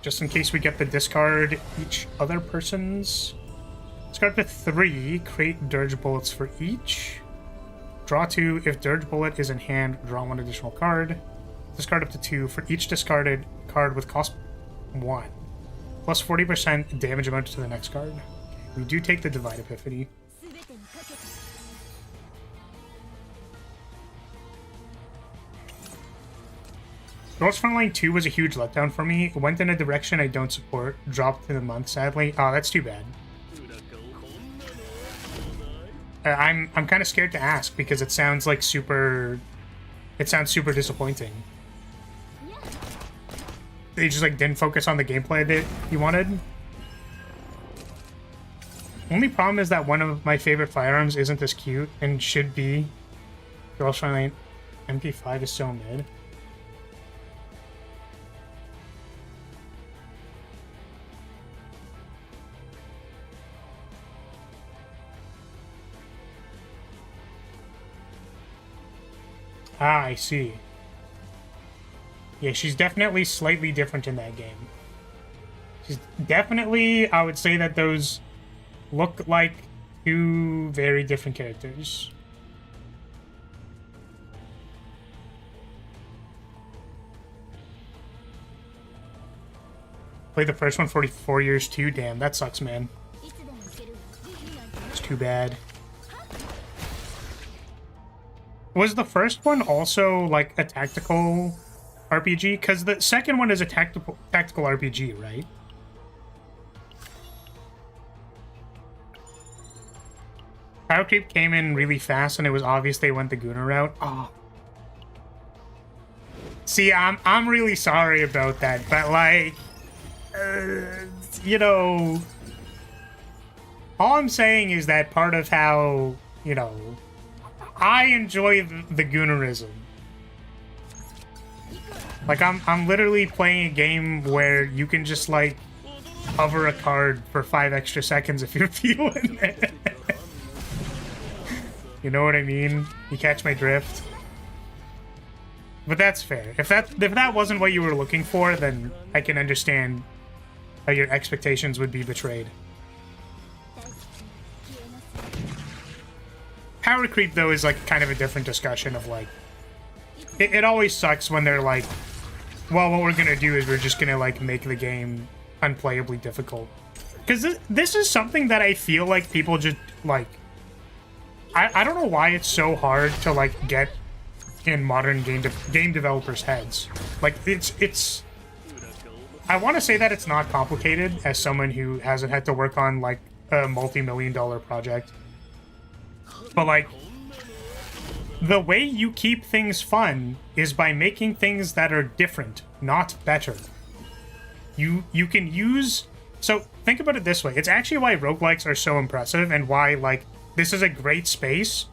Just in case we get the discard each other person's. Discard to 3, create dirge bullets for each. Draw 2, if dirge bullet is in hand, draw 1 additional card. Discard up to 2 for each discarded card with cost 1. Plus 40% damage amount to the next card. Okay, we do take the Divine Epiphany. Girls Frontline 2 was a huge letdown for me. It went in a direction I don't support. Dropped in the month, sadly. Oh, that's too bad. I'm kind of scared to ask because it sounds like super... It sounds super disappointing. They just like didn't focus on the gameplay that you wanted. Only problem is that one of my favorite firearms isn't as cute and should be. Girls Frontline MP5 is so mid. Ah, I see. Yeah, she's definitely slightly different in that game. She's definitely, I would say that those look like two very different characters. Played the first one 44 years too. Damn, that sucks, man. It's too bad. Was the first one also like a tactical RPG? Because the second one is a tactical RPG, right? Power creep came in really fast, and it was obvious they went the Gunnar route. Oh. See, I'm really sorry about that, but like, you know, all I'm saying is that part of how, you know, I enjoy the Gunnarism. Like, I'm literally playing a game where you can just like hover a card for 5 extra seconds if you're feeling it. You know what I mean? You catch my drift? But that's fair. If that wasn't what you were looking for, then I can understand how your expectations would be betrayed. Power creep, though, is like kind of a different discussion of like... It always sucks when they're like, well, what we're gonna do is we're just gonna like make the game unplayably difficult. Because this is something that I feel like people just like... I don't know why it's so hard to like get in modern game developers' heads. Like, it's I want to say that it's not complicated as someone who hasn't had to work on like a multi-million-dollar project, but like the way you keep things fun is by making things that are different, not better. You can use... So think about it this way. It's actually why roguelikes are so impressive, and why like this is a great space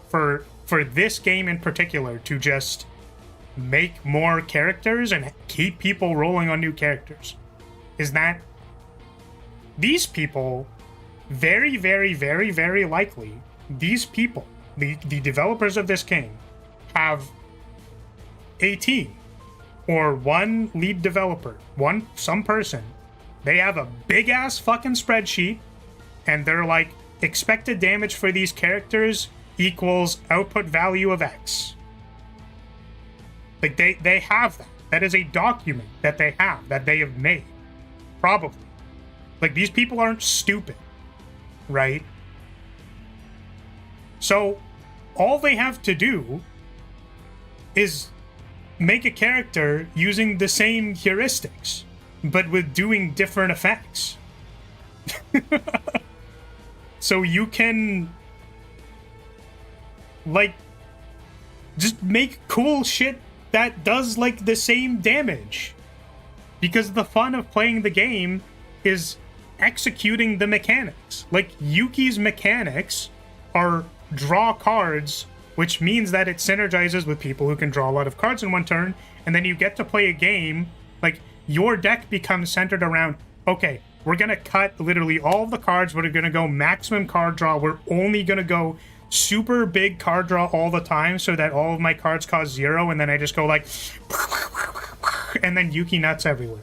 for this game in particular to just make more characters and keep people rolling on new characters. Is that these people, very, very, very, very likely, these people, the developers of this game, have a team or one lead developer, some person. They have a big ass fucking spreadsheet, and they're like, expected damage for these characters equals output value of X. Like, they have that. That is a document that they have made. Probably. Like, these people aren't stupid. Right? So, all they have to do is make a character using the same heuristics, but with doing different effects. So you can... like, just make cool shit that does, like, the same damage. Because the fun of playing the game is executing the mechanics. Like, Yuki's mechanics are draw cards, which means that it synergizes with people who can draw a lot of cards in one turn, and then you get to play a game, like, your deck becomes centered around, okay, we're gonna cut literally all of the cards, we're gonna go maximum card draw, we're only gonna go super big card draw all the time so that all of my cards cost 0, and then I just go like, and then Yuki nuts everywhere.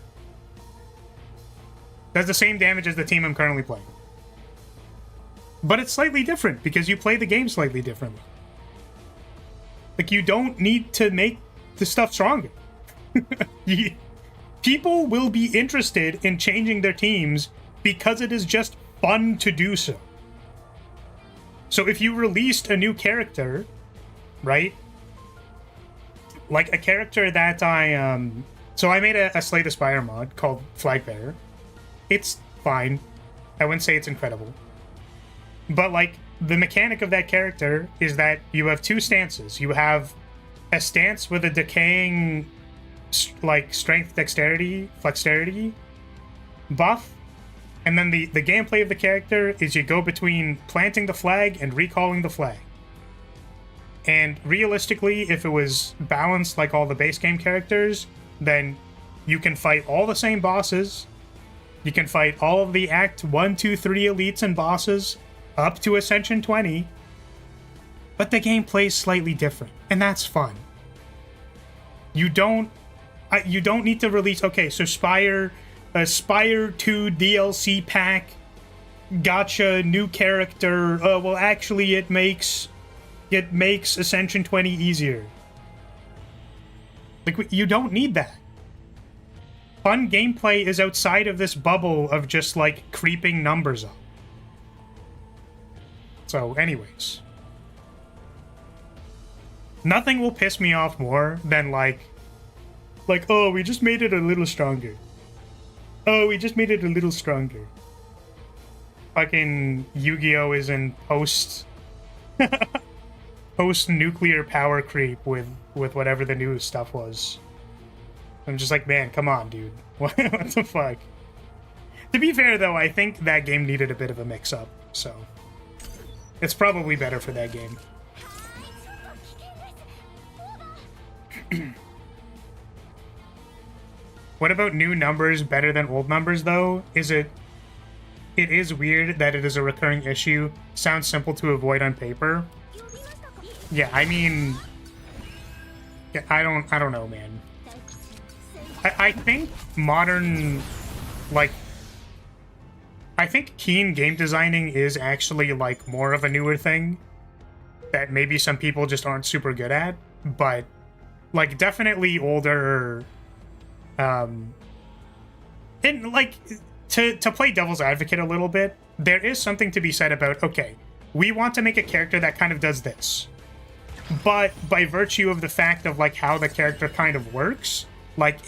Does the same damage as the team I'm currently playing. But it's slightly different because you play the game slightly differently. Like, you don't need to make the stuff stronger. People will be interested in changing their teams because it is just fun to do so. So if you released a new character, right? Like a character that so I made a Slay the Spire mod called Flagbearer. It's fine. I wouldn't say it's incredible. But like, the mechanic of that character is that you have two stances. You have a stance with a decaying, like, strength, dexterity, flexterity buff. And then the gameplay of the character is you go between planting the flag and recalling the flag. And realistically, if it was balanced like all the base game characters, then you can fight all the same bosses. You can fight all of the Act 1, 2, 3 elites and bosses up to Ascension 20. But the gameplay is slightly different, and that's fun. You don't need to release... Okay, so Spire 2 DLC pack, gotcha, new character. Well, actually, it makes Ascension 20 easier. Like, you don't need that. Fun gameplay is outside of this bubble of just, like, creeping numbers up. So, anyways. Nothing will piss me off more than, like, Like, oh, we just made it a little stronger. Oh, we just made it a little stronger. Fucking Yu-Gi-Oh! Is in post-nuclear power creep with whatever the new stuff was. I'm just like, man, come on, dude. What the fuck? To be fair, though, I think that game needed a bit of a mix-up, so... It's probably better for that game. What about new numbers better than old numbers, though? It is weird that it is a recurring issue. Sounds simple to avoid on paper. Yeah, I mean... Yeah, I don't know, man. I think modern... Like... I think keen game designing is actually, like, more of a newer thing that maybe some people just aren't super good at, but, like, definitely older... And, like, to play devil's advocate a little bit, there is something to be said about, okay, we want to make a character that kind of does this, but by virtue of the fact of, like, how the character kind of works, like,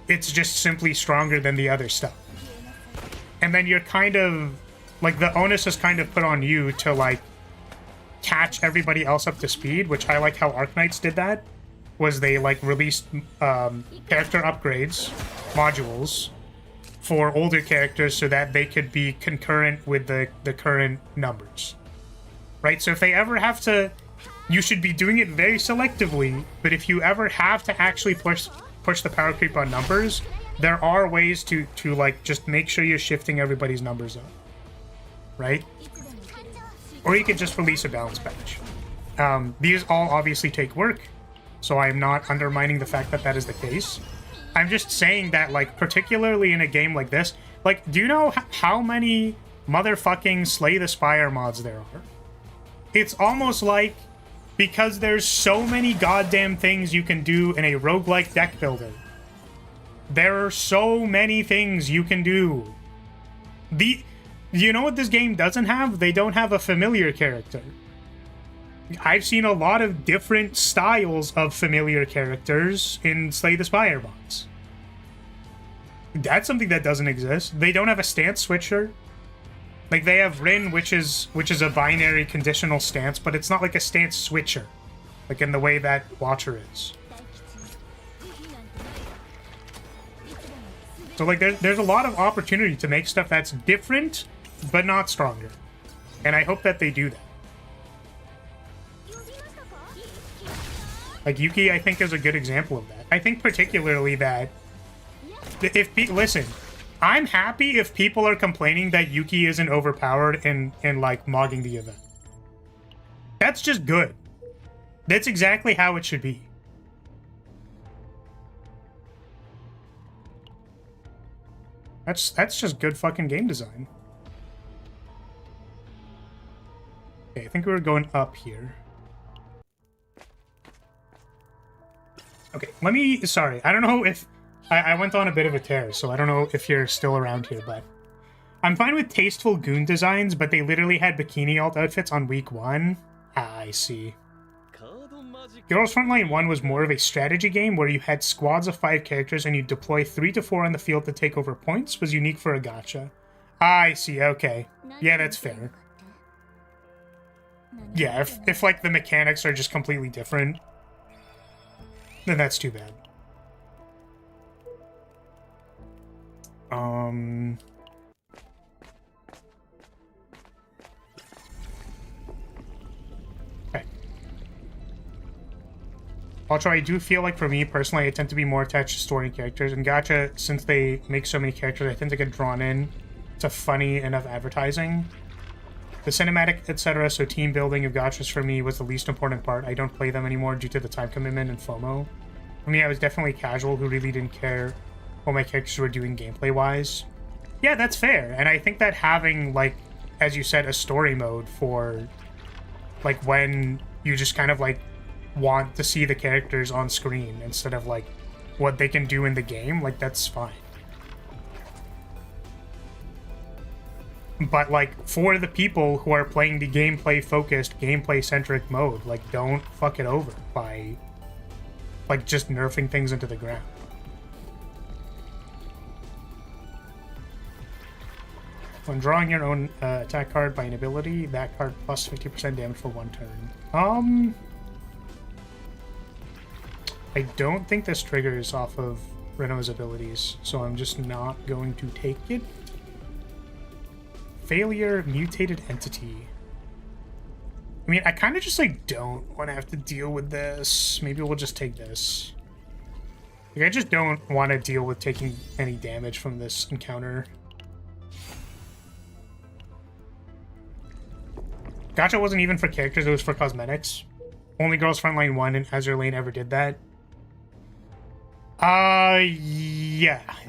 it's just simply stronger than the other stuff. And then you're kind of, like, the onus is kind of put on you to, like, catch everybody else up to speed, which I like how Arknights did that, was they, like, released character upgrades, modules, for older characters so that they could be concurrent with the current numbers. Right? So if they ever have to, you should be doing it very selectively, but if you ever have to actually push the power creep on numbers, there are ways to like, just make sure you're shifting everybody's numbers up. Right? Or you could just release a balance patch. These all obviously take work, so I'm not undermining the fact that that is the case. I'm just saying that, like, particularly in a game like this, like, do you know how many motherfucking Slay the Spire mods there are? It's almost like, because there's so many goddamn things you can do in a roguelike deck builder, there are so many things you can do. You know what this game doesn't have? They don't have a familiar character. I've seen a lot of different styles of familiar characters in Slay the Spire mods. That's something that doesn't exist. They don't have a stance switcher. Like, they have Rin, which is a binary conditional stance, but it's not like a stance switcher, like in the way that Watcher is. So, like, there's a lot of opportunity to make stuff that's different, but not stronger. And I hope that they do that. Like, Yuki, I think, is a good example of that. I think particularly that listen, I'm happy if people are complaining that Yuki isn't overpowered and like, mogging the event. That's just good. That's exactly how it should be. That's just good fucking game design. Okay, I think we were going up here. Okay, sorry, I don't know if... I went on a bit of a tear, so I don't know if you're still around here, but... I'm fine with tasteful goon designs, but they literally had bikini alt outfits on week 1. Ah, I see. Heroes Frontline 1 was more of a strategy game where you had squads of 5 characters and you deploy 3 to 4 on the field to take over points. Was unique for a gacha. Ah, I see, okay. Yeah, that's fair. Yeah, if like, the mechanics are just completely different, then that's too bad. Okay. Also, I do feel like for me personally, I tend to be more attached to story and characters. And gacha, since they make so many characters, I tend to get drawn in to funny enough advertising. The cinematic, etc., so team building of gachas for me was the least important part. I don't play them anymore due to the time commitment and FOMO. For me, I was definitely casual who really didn't care what my characters were doing gameplay-wise. Yeah, that's fair. And I think that having, like, as you said, a story mode for, like, when you just kind of, like, want to see the characters on screen instead of, like, what they can do in the game, like, that's fine. But, like, for the people who are playing the gameplay-focused, gameplay-centric mode, like, don't fuck it over by like just nerfing things into the ground. When drawing your own attack card by an ability, that card plus 50% damage for 1 turn. I don't think this triggers off of Reno's abilities, so I'm just not going to take it. Failure, mutated entity. I mean, I kind of just like don't want to have to deal with this. Maybe we'll just take this. Like, I just don't want to deal with taking any damage from this encounter. Gacha wasn't even for characters, it was for cosmetics. Only Girls Frontline 1 and Azure Lane ever did that. Yeah. I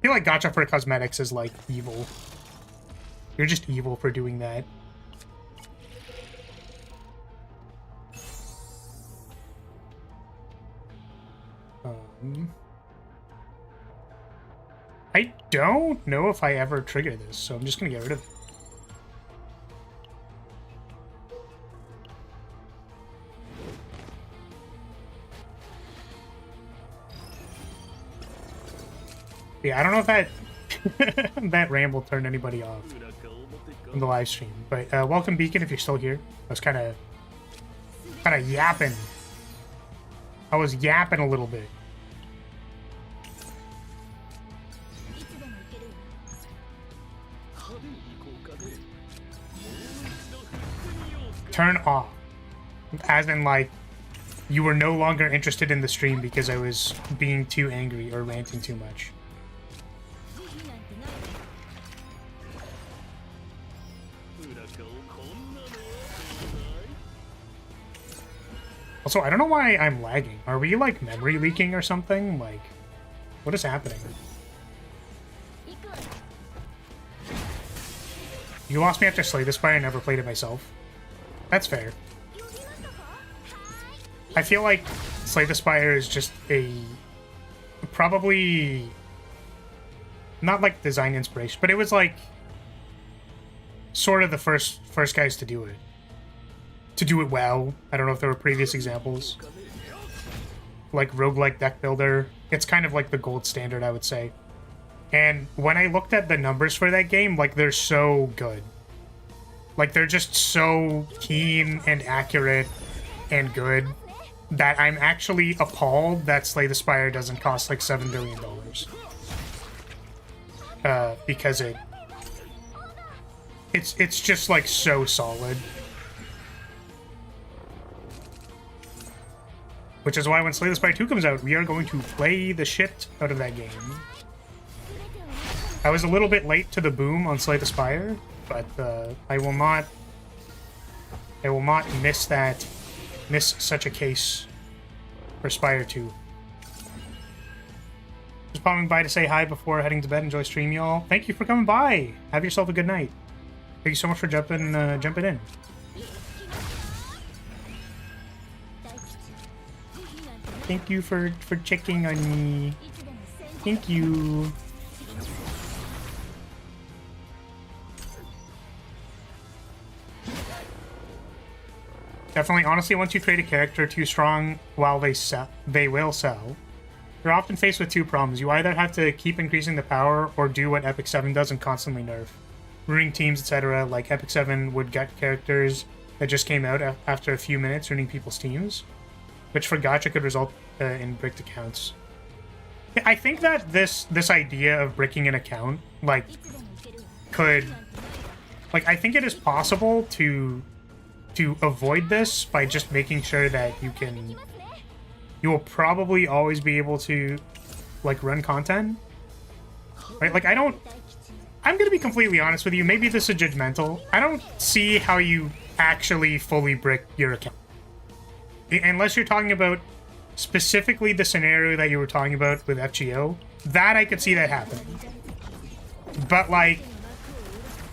feel like gacha for cosmetics is like evil. You're just evil for doing that. I don't know if I ever trigger this, so I'm just gonna get rid of it. Yeah, I don't know if that that ramble turned anybody off from the live stream, but welcome Beacon if you're still here. I was kind of yapping. I was yapping a little bit. Turn off, as in like you were no longer interested in the stream because I was being too angry or ranting too much. Also, I don't know why I'm lagging. Are we, like, memory leaking or something? Like, what is happening? You lost me after Slay the Spire. I never played it myself. That's fair. I feel like Slay the Spire is just a... probably... not, like, design inspiration, but it was, like... sort of the first guys to do it. To do it well. I don't know if there were previous examples. Like roguelike deck builder. It's kind of like the gold standard, I would say. And when I looked at the numbers for that game, like, they're so good. Like, they're just so keen and accurate and good that I'm actually appalled that Slay the Spire doesn't cost like $7 billion. Because it's just like so solid. Which is why when Slay the Spire 2 comes out, we are going to play the shit out of that game. I was a little bit late to the boom on Slay the Spire, but I will not miss such a case for Spire 2. Just popping by to say hi before heading to bed. Enjoy stream, y'all. Thank you for coming by. Have yourself a good night. Thank you so much for jumping in. Thank you for checking on me. Thank you. Definitely, honestly, once you create a character too strong while they will sell. You're often faced with two problems. You either have to keep increasing the power or do what Epic 7 does and constantly nerf. Ruining teams, etc. Like Epic 7 would get characters that just came out after a few minutes ruining people's teams, which for gacha could result in bricked accounts. I think that this idea of bricking an account, like, could... like, I think it is possible to avoid this by just making sure that you will probably always be able to, like, run content. Right? Like, I'm gonna be completely honest with you, maybe this is judgmental. I don't see how you actually fully brick your account. Unless you're talking about specifically the scenario that you were talking about with FGO, that I could see that happening. But, like,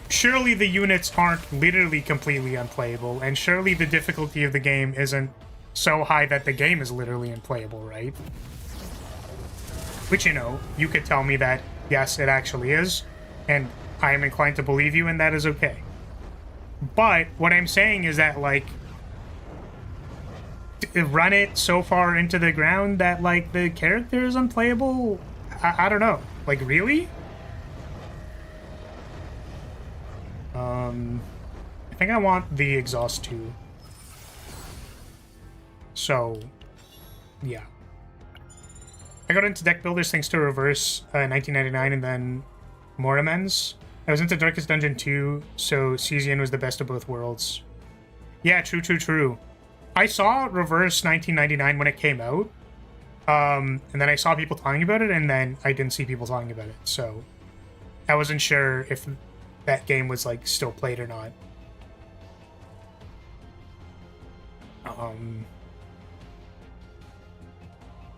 surely the units aren't literally completely unplayable, and surely the difficulty of the game isn't so high that the game is literally unplayable, right? Which, you know, you could tell me that, yes, it actually is, and I am inclined to believe you, and that is okay. But what I'm saying is that, like, run it so far into the ground that like the character is unplayable. I don't know. Like, really? I think I want the exhaust too. So, yeah. I got into deck builders thanks to Reverse 1999 and then more amends. I was into Darkest Dungeon 2, so Cesian was the best of both worlds. Yeah, true. I saw Reverse 1999 when it came out, and then I saw people talking about it, and then I didn't see people talking about it, so I wasn't sure if that game was like still played or not.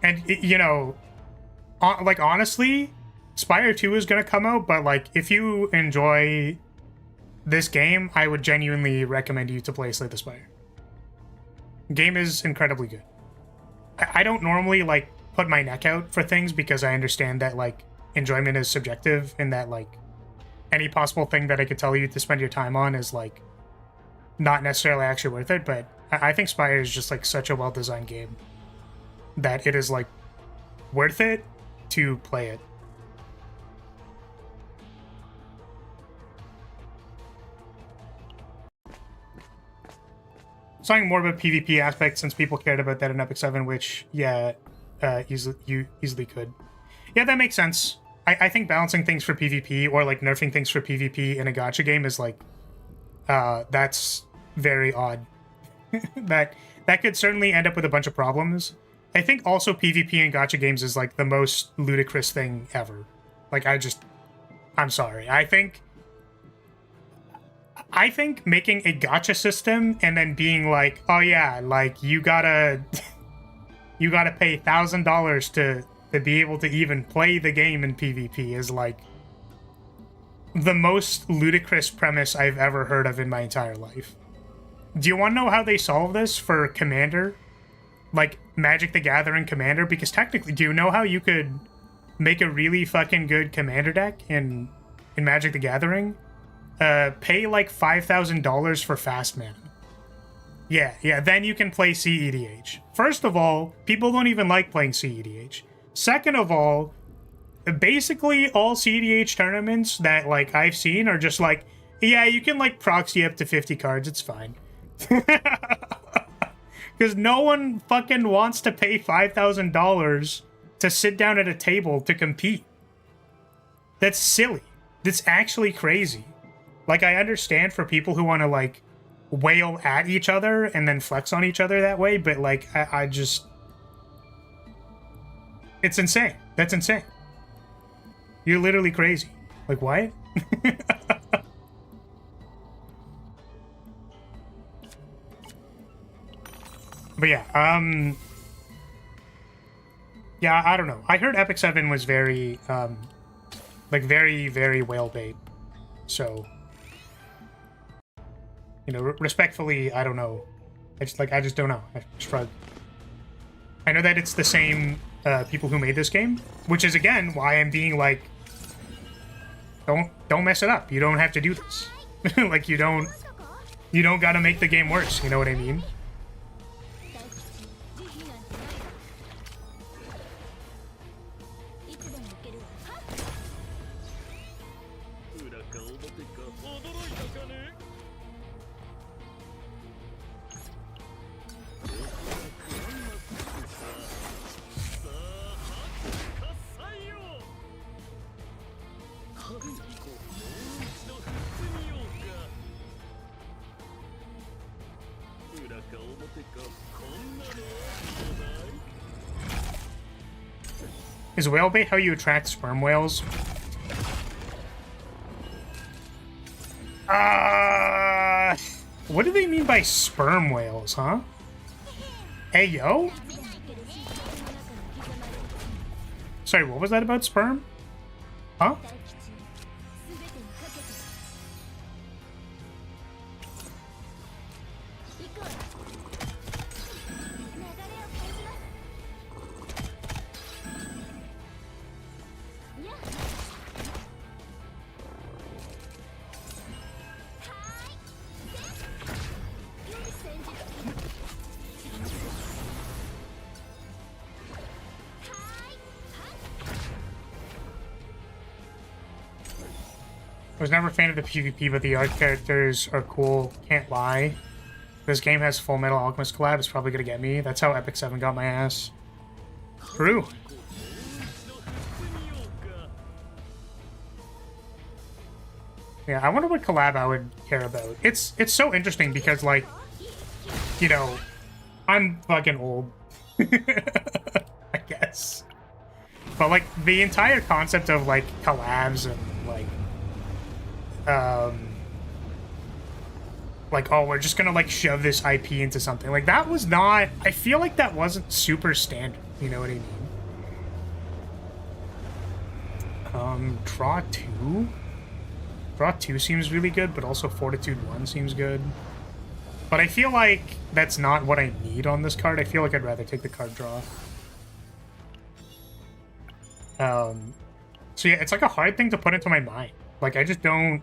And you know, like honestly, Spire 2 is gonna come out, but like if you enjoy this game, I would genuinely recommend you to play Slay the Spire. Game is incredibly good. I don't normally like put my neck out for things because I understand that like enjoyment is subjective and that like any possible thing that I could tell you to spend your time on is like not necessarily actually worth it, but I think Spire is just like such a well-designed game that it is like worth it to play it. Talking more about PvP aspects since people cared about that in Epic 7, which, yeah, you easily could. Yeah, that makes sense. I think balancing things for PvP or, like, nerfing things for PvP in a gacha game is, like, that's very odd. that could certainly end up with a bunch of problems. I think also PvP in gacha games is, like, the most ludicrous thing ever. Like, I'm sorry. I think making a gacha system and then being like, oh yeah, like you gotta pay $1,000 to be able to even play the game in PvP is like the most ludicrous premise I've ever heard of in my entire life. Do you want to know how they solve this for Commander? Like Magic the Gathering Commander? Because technically, do you know how you could make a really fucking good Commander deck in Magic the Gathering? Pay like $5,000 for fast mana. Yeah, then you can play CEDH. First of all, people don't even like playing CEDH. Second of all, basically all CEDH tournaments that like I've seen are just like, yeah, you can like proxy up to 50 cards, it's fine. Because no one fucking wants to pay $5,000 to sit down at a table to compete. That's silly. That's actually crazy. Like, I understand for people who want to, like, wail at each other and then flex on each other that way, but, like, I just... It's insane. That's insane. You're literally crazy. Like, what? But yeah, yeah, I don't know. I heard Epic 7 was very, like, very, very whale bait. So... You know, respectfully, I don't know. I just don't know. I shrug. I know that it's the same people who made this game, which is again why I'm being like, don't mess it up. You don't have to do this. Like you don't gotta make the game worse. You know what I mean? Is whale bait how you attract sperm whales? What do they mean by sperm whales, huh? Hey, yo? Sorry, what was that about sperm? Huh? was never a fan of the PvP, but the art characters are cool. Can't lie. This game has Full Metal Alchemist collab. It's probably gonna get me. That's how Epic 7 got my ass. True. Yeah, I wonder what collab I would care about. It's so interesting because, like, you know, I'm fucking old. I guess. But, like, the entire concept of, like, collabs and, like, oh, we're just gonna, like, shove this IP into something. Like, that was not... I feel like that wasn't super standard. You know what I mean? Draw 2? Draw 2 seems really good, but also Fortitude 1 seems good. But I feel like that's not what I need on this card. I feel like I'd rather take the card draw. So yeah, it's like a hard thing to put into my mind. Like, I just don't...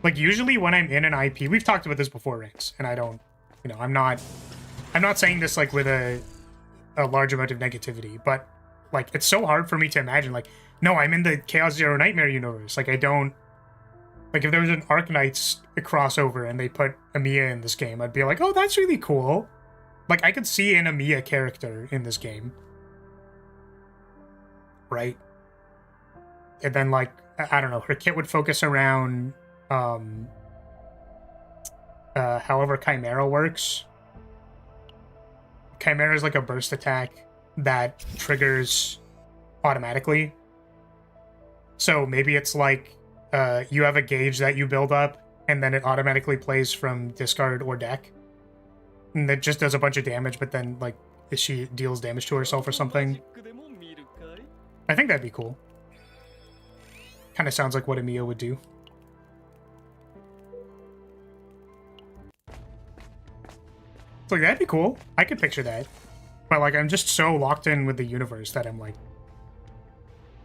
Like, usually when I'm in an IP... We've talked about this before, Rinks, and I don't... You know, I'm not saying this, like, with a large amount of negativity, but, like, it's so hard for me to imagine, like, no, I'm in the Chaos Zero Nightmare universe. Like, I don't... Like, if there was an Arknights crossover and they put Amiya in this game, I'd be like, oh, that's really cool. Like, I could see an Amiya character in this game. Right? And then, like, I don't know, her kit would focus around, however Chimera works. Chimera is like a burst attack that triggers automatically. So maybe it's like, you have a gauge that you build up, and then it automatically plays from discard or deck. And it just does a bunch of damage, but then, like, she deals damage to herself or something. I think that'd be cool. Kind of sounds like what Amiya would do. So, like, that'd be cool. I could picture that. But, like, I'm just so locked in with the universe that I'm like...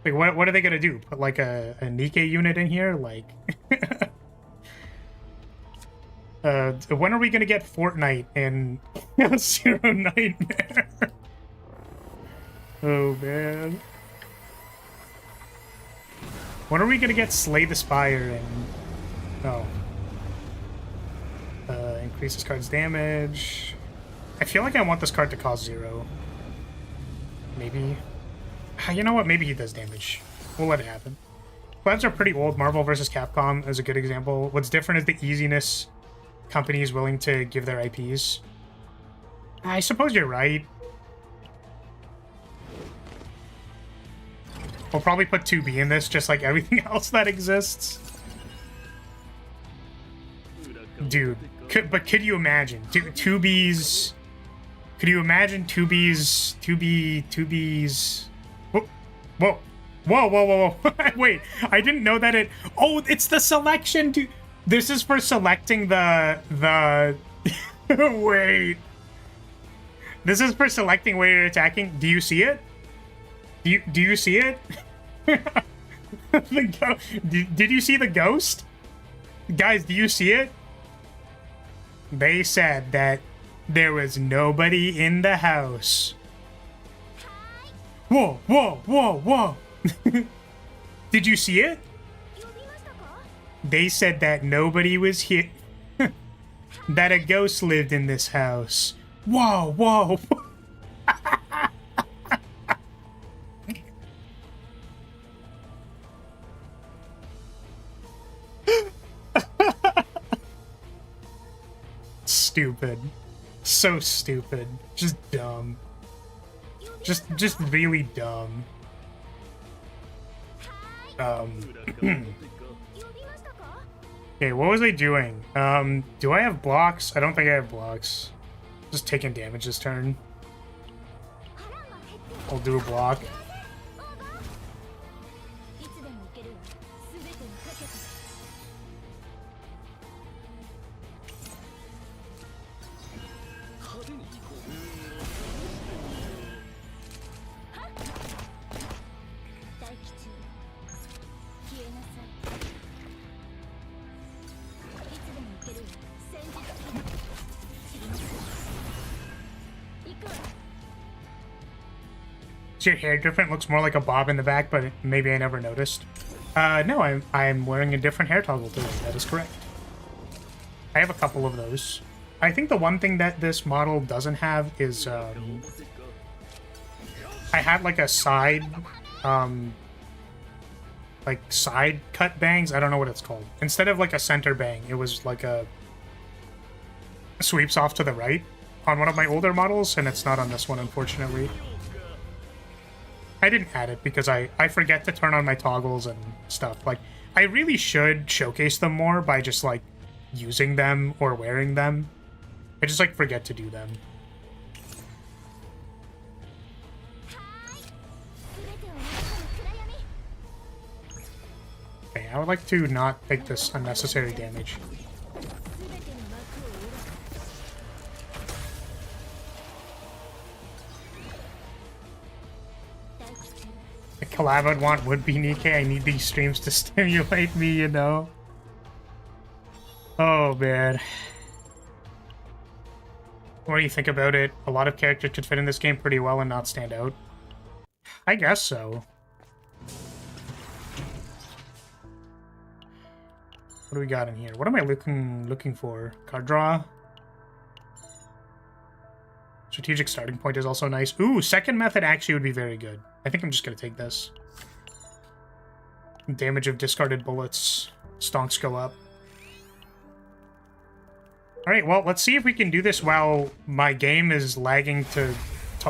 Like, what are they gonna do? Put, like, a Nikkei unit in here? Like... when are we gonna get Fortnite in Zero Nightmare? Oh, man. When are we gonna get Slay the Spire and... Oh. Increase this card's damage. I feel like I want this card to cost 0. Maybe. You know what? Maybe he does damage. We'll let it happen. Collabs are pretty old. Marvel vs. Capcom is a good example. What's different is the easiness companies willing to give their IPs. I suppose you're right. We'll probably put 2B in this, just like everything else that exists. Dude, could you imagine? 2Bs... Could you imagine 2Bs... Whoa. Whoa. Wait, I didn't know that it... Oh, it's the selection, dude. This is for selecting the... Wait. This is for selecting where you're attacking. Do you see it? Do you see it? Did you see the ghost? Guys, do you see it? They said that there was nobody in the house. Whoa. Did you see it? They said that nobody was here. That a ghost lived in this house. Whoa. Stupid. So stupid. Just dumb. Just really dumb. Okay, what was I doing? Do I have blocks? I don't think I have blocks. Just taking damage this turn. I'll do a block. Is your hair different? Looks more like a bob in the back, but maybe I never noticed. No, I'm wearing a different hair toggle today. That is correct. I have a couple of those. I think the one thing that this model doesn't have is I had like a side side cut bangs. I don't know what it's called. Instead of like a center bang, it was like a sweeps off to the right on one of my older models, and it's not on this one, unfortunately. I didn't add it because I forget to turn on my toggles and stuff. Like, I really should showcase them more by just like using them or wearing them. I just like forget to do them. Okay, I would like to not take this unnecessary damage. The collab I'd want would be Nikkei. I need these streams to stimulate me, you know? Oh, man. What do you think about it? A lot of characters could fit in this game pretty well and not stand out. I guess so. What do we got in here? What am I looking for? Card draw? Strategic starting point is also nice. Ooh, second method actually would be very good. I think I'm just gonna take this. Damage of discarded bullets. Stonks go up. Alright, well, let's see if we can do this while my game is lagging to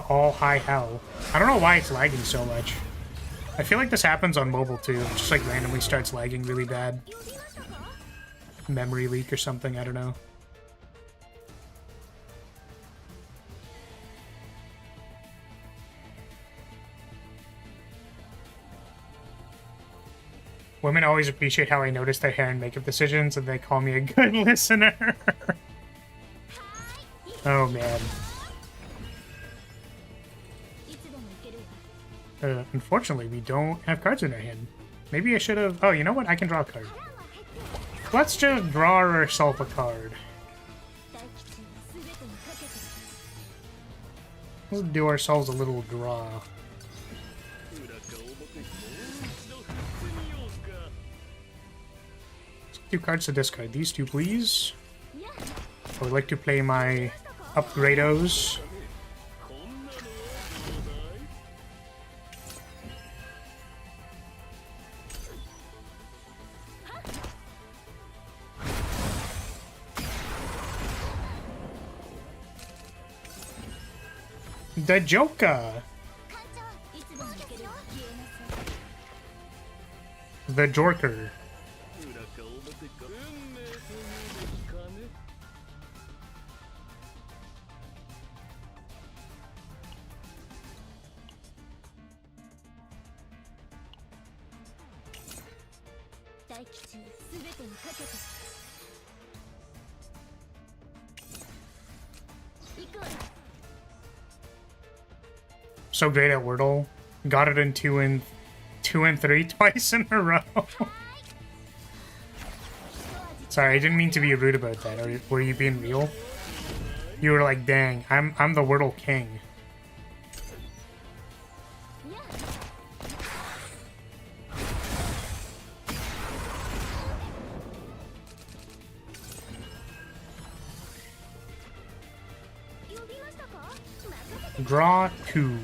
all high hell. I don't know why it's lagging so much. I feel like this happens on mobile too. It just like randomly starts lagging really bad. Memory leak or something, I don't know. Women always appreciate how I notice their hair and makeup decisions, and they call me a good listener. Oh, man. Unfortunately, we don't have cards in our hand. Maybe I should have... Oh, you know what? I can draw a card. Let's just draw ourselves a card. Let's do ourselves a little draw. Two cards to discard. These two, please. I would like to play my upgrados. The Joker. The Jorker. So great at Wordle. Got it in 2 and 3 twice in a row. Sorry, I didn't mean to be rude about that. Were you being real? You were like, dang, I'm the Wordle king. Draw 2.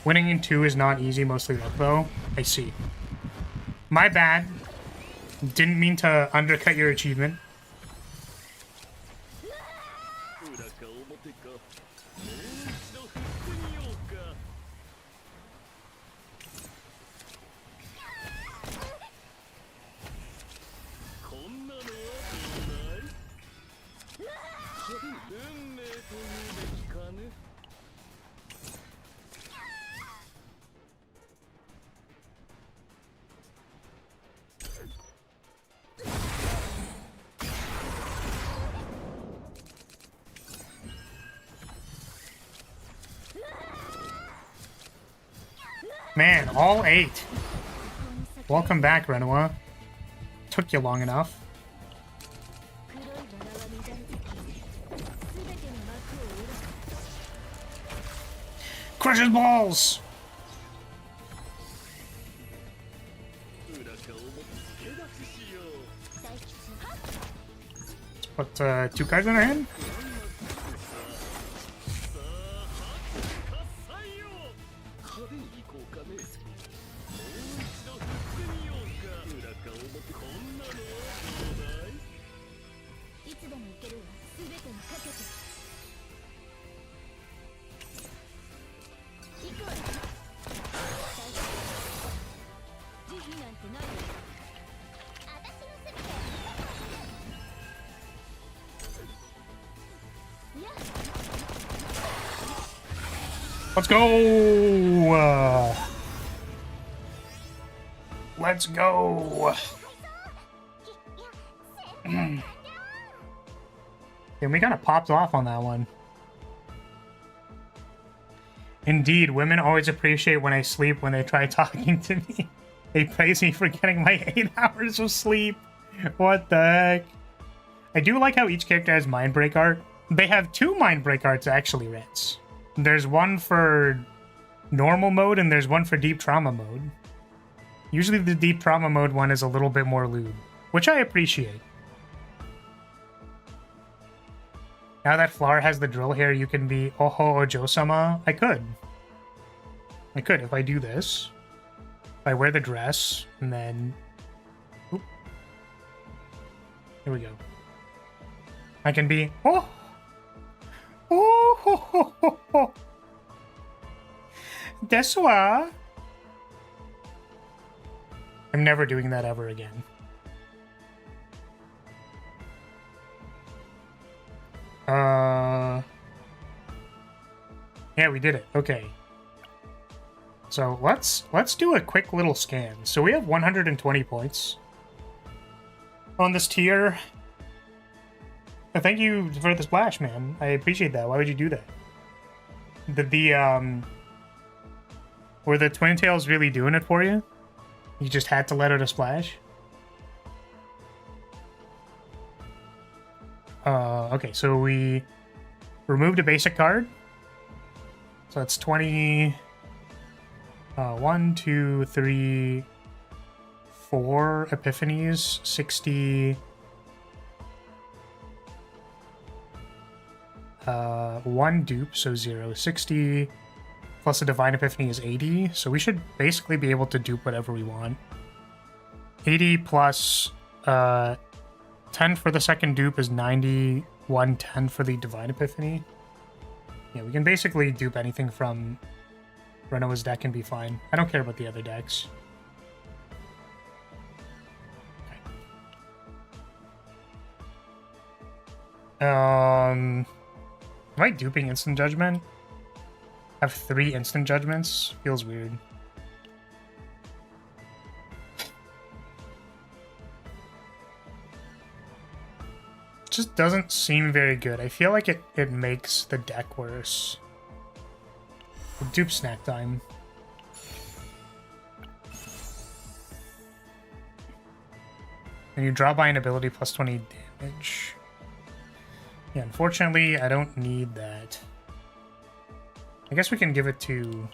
Winning in 2 is not easy, mostly luck though. I see. My bad. Didn't mean to undercut your achievement. Man, all 8. Welcome back, Renoa. Took you long enough. Crush his balls! Put 2 cards in our hand? Let's go! Let's go! And we kind of popped off on that one. Indeed, women always appreciate when I sleep when they try talking to me. They praise me for getting my 8 hours of sleep. What the heck? I do like how each character has Mind Break art. They have 2 Mind Break arts actually, Ritz. There's one for normal mode and there's one for deep trauma mode. Usually the deep trauma mode one is a little bit more lewd, which I appreciate. Now that Flower has the drill hair, you can be Oho Ojo-sama. I could if I do this. If I wear the dress, and then... Oop. Here we go. I can be... Oh! Oh! Ho, ho, ho, ho. Desu wa. I'm never doing that ever again. Yeah, we did it. Okay. So let's do a quick little scan. So we have 120 points on this tier. Thank you for the splash, man. I appreciate that. Why would you do that? Were the Twin Tails really doing it for you? You just had to let out a splash? Okay, so we removed a basic card. So that's 20... 1, 2, 3, 4 epiphanies, 60... 1 dupe, so 0. 60 plus a divine epiphany is 80, so we should basically be able to dupe whatever we want. 80 plus 10 for the second dupe is 90, 110 for the divine epiphany. Yeah, we can basically dupe anything from Renoa's deck and be fine. I don't care about the other decks. Okay. Am I duping Instant Judgment? I have 3 Instant Judgments? Feels weird. Just doesn't seem very good. I feel like it makes the deck worse. Dupe Snack Time. And you draw by an ability plus 20 damage. Yeah, unfortunately, I don't need that. I guess we can give it to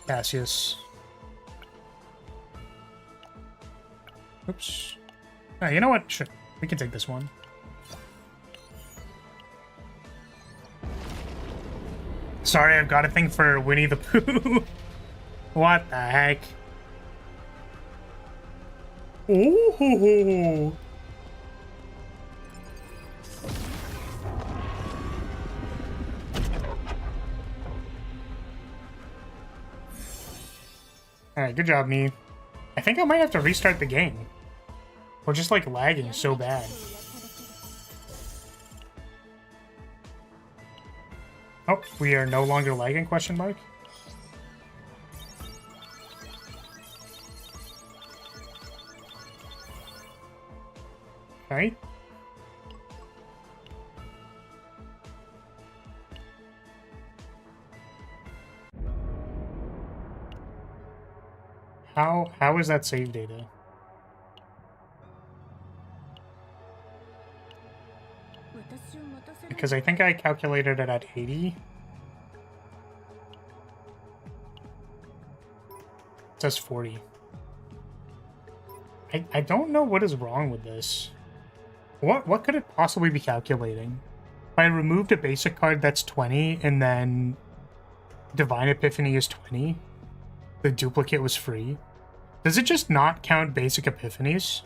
Cassius. Oops. Oh, you know what? Sure. We can take this one. Sorry, I've got a thing for Winnie the Pooh. What the heck? Ooh. Alright, good job, me. I think I might have to restart the game. We're just like lagging so bad. Oh, we are no longer lagging, question mark? Right? How is that save data? Because I think I calculated it at 80. It says 40. I don't know what is wrong with this. What could it possibly be calculating? If I removed a basic card that's 20 and then Divine Epiphany is 20, the duplicate was free. Does it just not count basic epiphanies?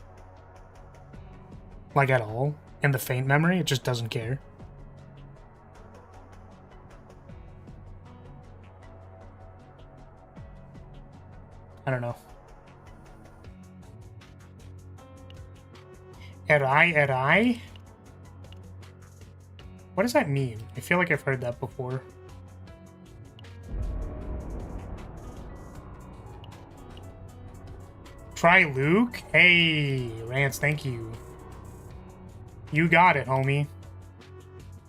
Like at all? In the faint memory, it just doesn't care. I don't know. Erai? What does that mean? I feel like I've heard that before. Try Luke? Hey, Rance, thank you. You got it, homie.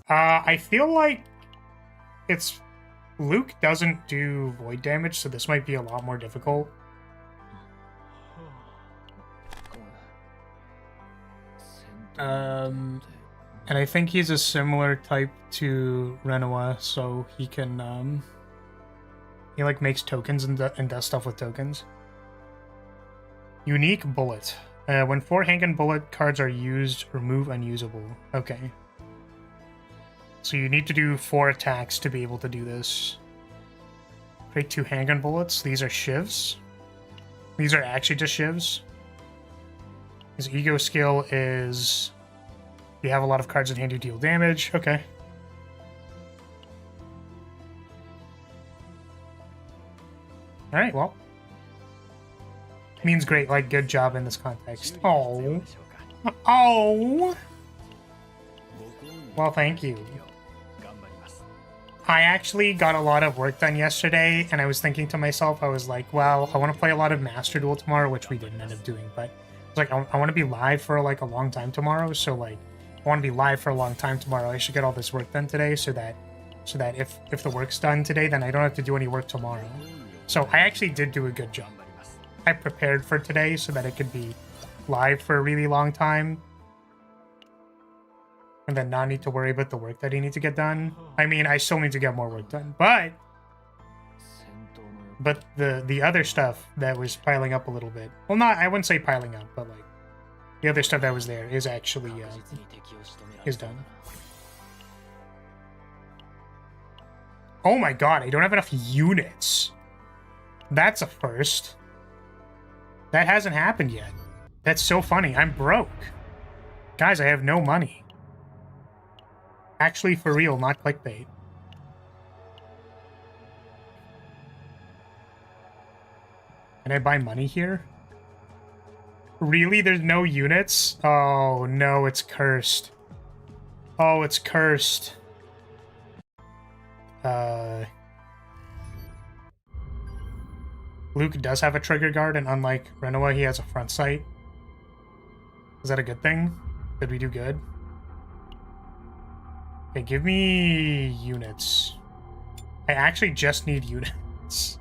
I feel like it's... Luke doesn't do void damage, so this might be a lot more difficult. And I think he's a similar type to Renoa, so he can, he, like, makes tokens and does stuff with tokens. Unique bullet. When 4 handgun bullet cards are used, remove unusable. Okay. So you need to do 4 attacks to be able to do this. Create 2 handgun bullets. These are shivs. These are actually just shivs. His ego skill is... You have a lot of cards in hand, you deal damage. Okay. Alright, well. Means great, like, good job in this context. Oh. Oh. Well, thank you. I actually got a lot of work done yesterday, and I was thinking to myself, I was like, well, I want to play a lot of Master Duel tomorrow, which we didn't end up doing, but it's like, I want to be live for, like, a long time tomorrow, so, like, I want to be live for a long time tomorrow. I should get all this work done today so that if the work's done today, then I don't have to do any work tomorrow. So I actually did do a good job. I prepared for today so that it could be live for a really long time. And then not need to worry about the work that I need to get done. I mean, I still need to get more work done, but the other stuff that was piling up a little bit. Well, not, I wouldn't say piling up, but like the other stuff that was there is actually is done. Oh my god, I don't have enough units. That's a first. That hasn't happened yet. That's so funny. I'm broke. Guys, I have no money. Actually, for real, not clickbait. Can I buy money here? Really? There's no units? Oh, no, it's cursed. Oh, it's cursed. Luke does have a trigger guard, and unlike Renoa, he has a front sight. Is that a good thing? Did we do good? Okay, give me units. I actually just need units.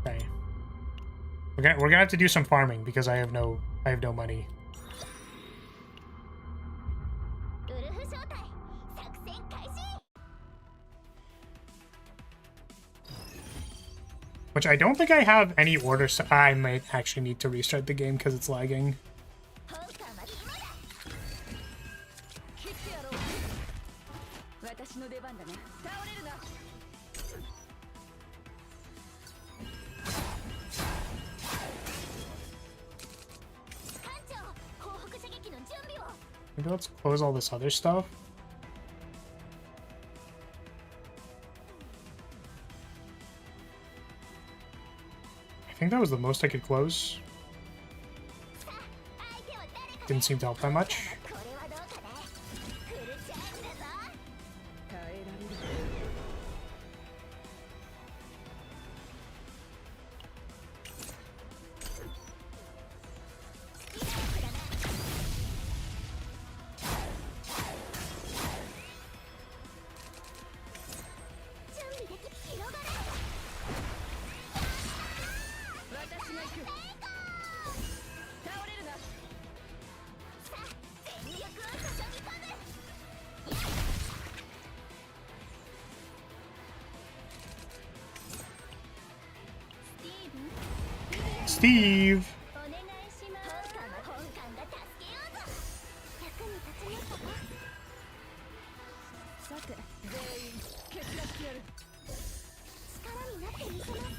Okay. We're gonna have to do some farming because I have no money. Which I don't think I have any orders. I might actually need to restart the game because it's lagging. Maybe let's close all this other stuff. I think that was the most I could close. Didn't seem to help that much. Steve. お願いします。本官が助けようぞ。役に立ちましたか。さて、全員蹴散らしてやる。力になってみせます。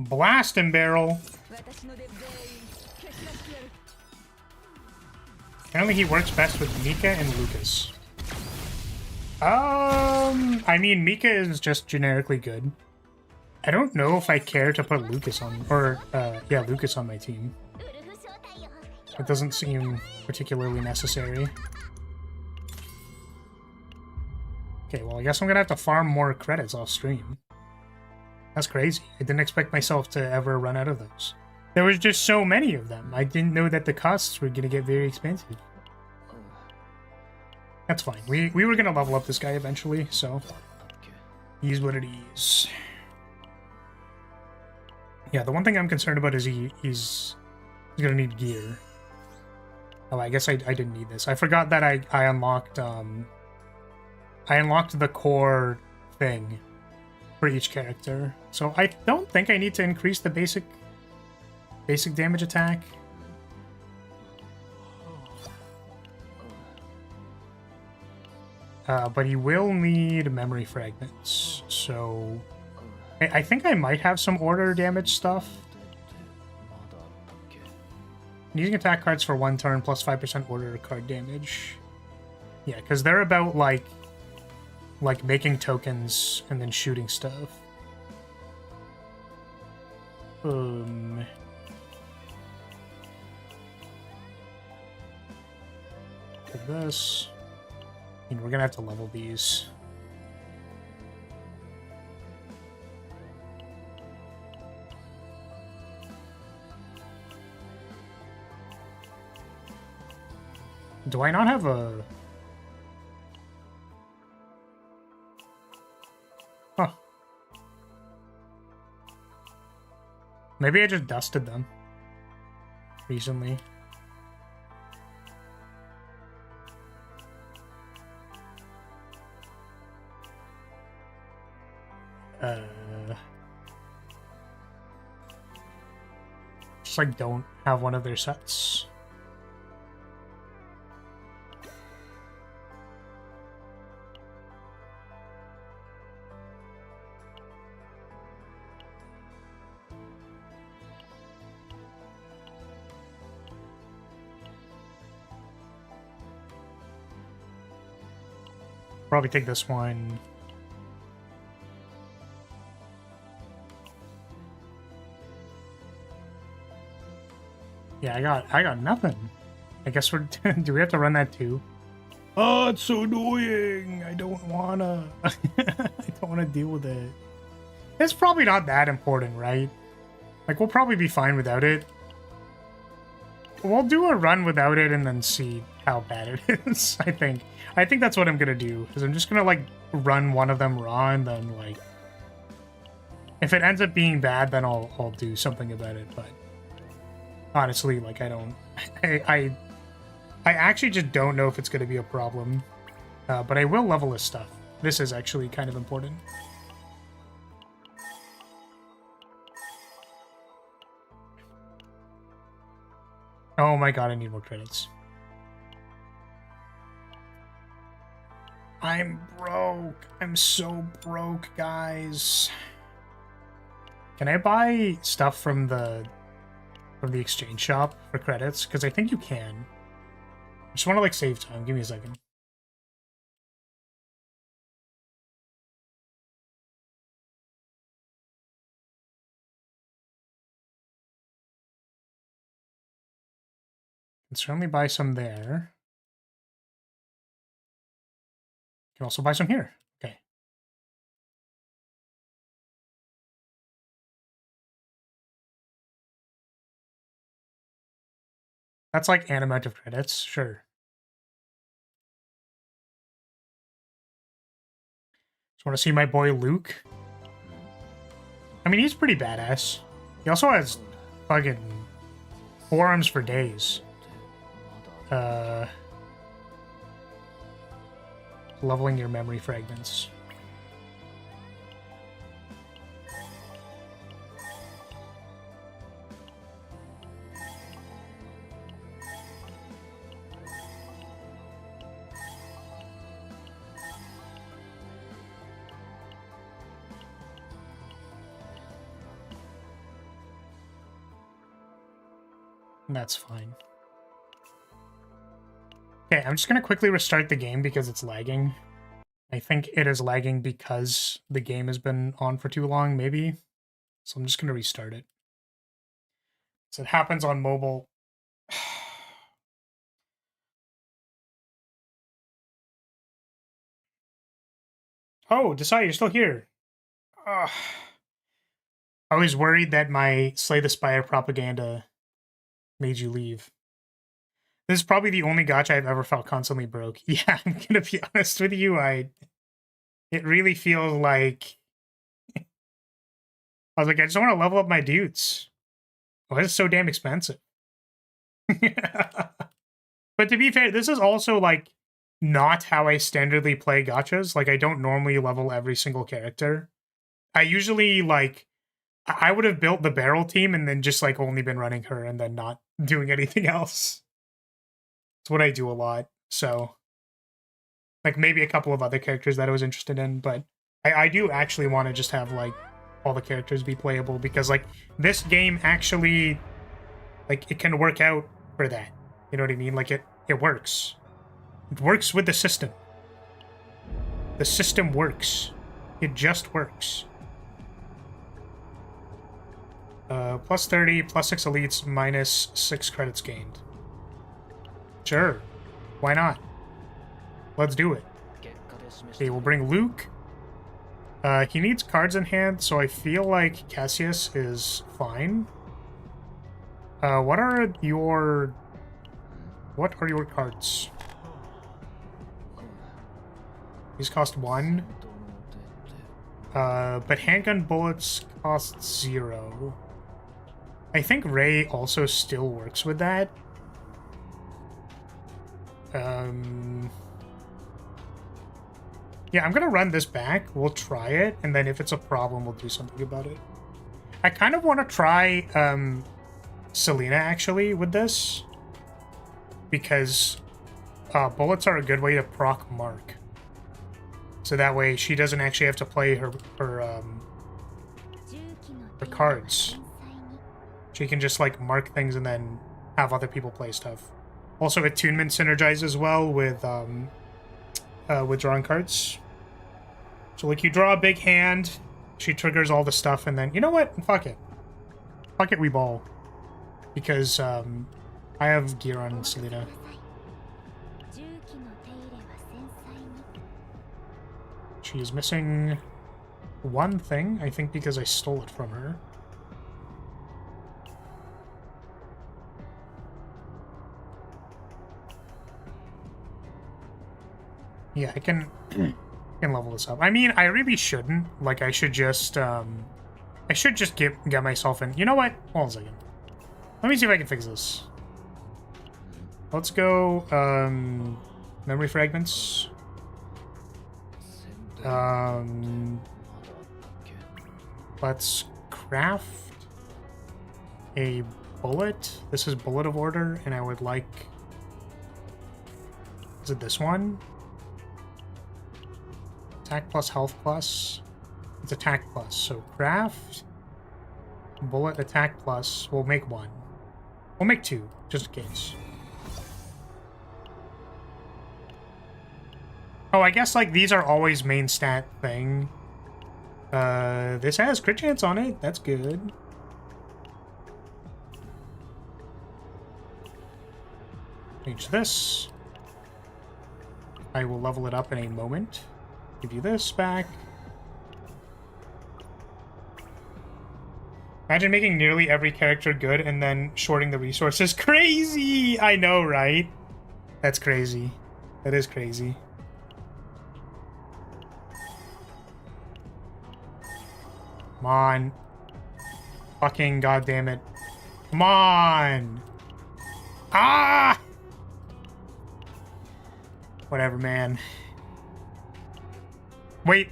Blast and barrel. 私ので全員蹴散らしてやる。 Apparently he works best with Mika and Lucas. I mean, Mika is just generically good. I don't know if I care to put Lucas on, or, yeah, Lucas on my team. ウルフ招待よ。 It doesn't seem particularly necessary. Okay, well, I guess I'm gonna have to farm more credits off stream. That's crazy. I didn't expect myself to ever run out of those. There was just so many of them. I didn't know that the costs were gonna get very expensive. That's fine. We were gonna level up this guy eventually, so he's what it is. Yeah, the one thing I'm concerned about is he's gonna need gear. Oh, I guess I didn't need this. I forgot that I unlocked the core thing for each character. So I don't think I need to increase the basic damage attack. But he will need memory fragments. So I think I might have some order damage stuff. Using attack cards for 1 turn plus 5% order card damage. Yeah, because they're about like making tokens and then shooting stuff. Take this. I mean, we're gonna have to level these. Do I not have a... Huh. Maybe I just dusted them recently. Just like don't have one of their sets. Probably take this one. Yeah, I got nothing. I guess we're do we have to run that too? Oh, it's so annoying. I don't wanna I don't wanna deal with it. It's probably not that important, right? Like we'll probably be fine without it. We'll do a run without it and then see how bad it is, I think. I think that's what I'm gonna do, because I'm just gonna like run one of them raw and then like if it ends up being bad, then I'll do something about it, but honestly, like I actually just don't know if it's gonna be a problem. But I will level this stuff. This is actually kind of important. Oh my god, I need more credits. I'm broke. I'm so broke, guys. Can I buy stuff from the exchange shop for credits? Because I think you can. I just want to like save time. Give me a second. Can certainly buy some there. Can also buy some here. Okay. That's like an amount of credits, sure. Just want to see my boy Luke. I mean, he's pretty badass. He also has fucking forearms for days. Leveling your memory fragments. That's fine. Okay, I'm just gonna quickly restart the game because it's lagging. I think it is lagging because the game has been on for too long, maybe. So I'm just gonna restart it. So it happens on mobile. Oh, Desai, you're still here. Ugh. I was worried that my Slay the Spire propaganda made you leave. This is probably the only gacha I've ever felt constantly broke. Yeah, I'm gonna be honest with you. It really feels like I was like, I just want to level up my dudes. Why is it so damn expensive? But to be fair, this is also like not how I standardly play gachas. Like I don't normally level every single character. I usually like I would have built the barrel team and then just like only been running her and then not doing anything else. It's what I do a lot. So like maybe a couple of other characters that I was interested in, but I do actually want to just have like all the characters be playable because like this game actually like it can work out for that. You know what I mean? Like it works. It works with the system. The system works. It just works. Plus 30, plus 6 elites, minus 6 credits gained. Sure. Why not? Let's do it. Okay, we'll bring Luke. He needs cards in hand, so I feel like Cassius is fine. What are your cards? These cost 1. But handgun bullets cost 0. I think Ray also still works with that. Yeah, I'm gonna run this back. We'll try it, and then if it's a problem, we'll do something about it. I kind of want to try Selena, actually, with this. Because bullets are a good way to proc Mark. So that way she doesn't actually have to play her cards. She can just like mark things and then have other people play stuff. Also, attunement synergizes well with drawing cards. So like you draw a big hand, she triggers all the stuff, and then you know what? Fuck it. Fuck it, we ball. Because I have gear on Selena. She is missing one thing, I think because I stole it from her. Yeah, I can level this up. I mean, I really shouldn't. Like, I should just get myself in. You know what? Hold on a second. Let me see if I can fix this. Let's go, memory fragments. Let's craft a bullet. This is bullet of order, and I would like... Is it this one? Attack plus, health plus. It's attack plus. So craft, bullet, attack plus. We'll make 1. We'll make 2, just in case. Oh, I guess, like, these are always main stat thing. This has crit chance on it. That's good. Change this. I will level it up in a moment. Give you this back. Imagine making nearly every character good and then shorting the resources. Crazy! I know, right? That's crazy. That is crazy. Come on. Fucking goddamn it. Come on! Ah! Whatever, man. Wait.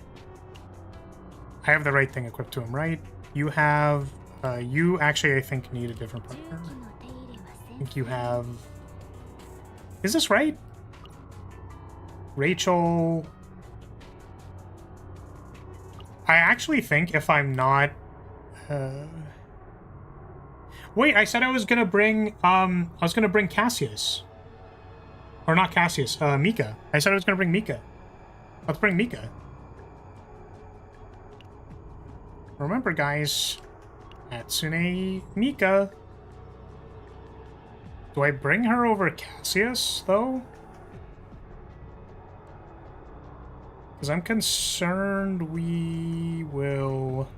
I have the right thing equipped to him, right? You have... you actually, I think, need a different partner. I think you have... Is this right? Rachel... I actually think if I'm not... Wait, I said I was gonna bring Cassius. Or not Cassius, Mika. I said I was gonna bring Mika. Let's bring Mika. Remember, guys, Hatsune Mika. Do I bring her over Cassius, though? Because I'm concerned we will...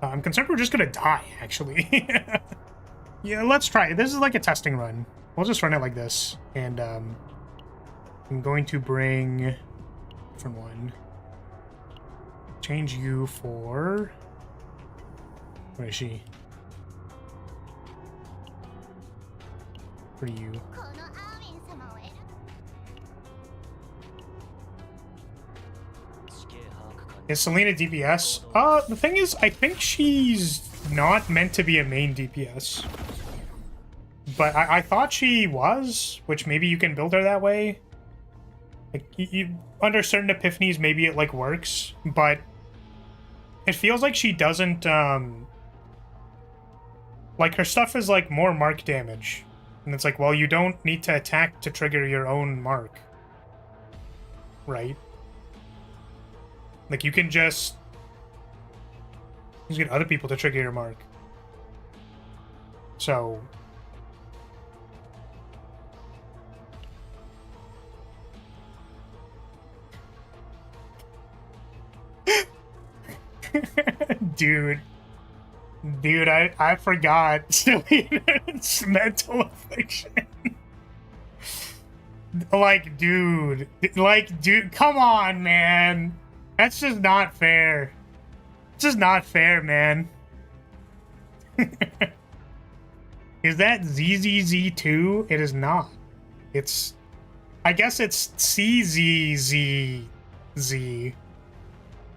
I'm concerned we're just gonna die, actually. Yeah, let's try it. This is like a testing run. We'll just run it like this. And I'm going to bring a different one. Change you for... Where is she? For you. Is Selena DPS? The thing is, I think she's not meant to be a main DPS. But I thought she was, which maybe you can build her that way. Like, you under certain epiphanies, maybe it, like, works. But it feels like she doesn't, like, her stuff is, like, more mark damage. And it's like, well, you don't need to attack to trigger your own mark. Right? Like, you can just get other people to trigger your mark. So... Dude, I forgot Selena's mental affliction. Dude, come on, man. That's just not fair. It's just not fair, man. Is that ZZZ2? It is not. It's... I guess it's CZZZ.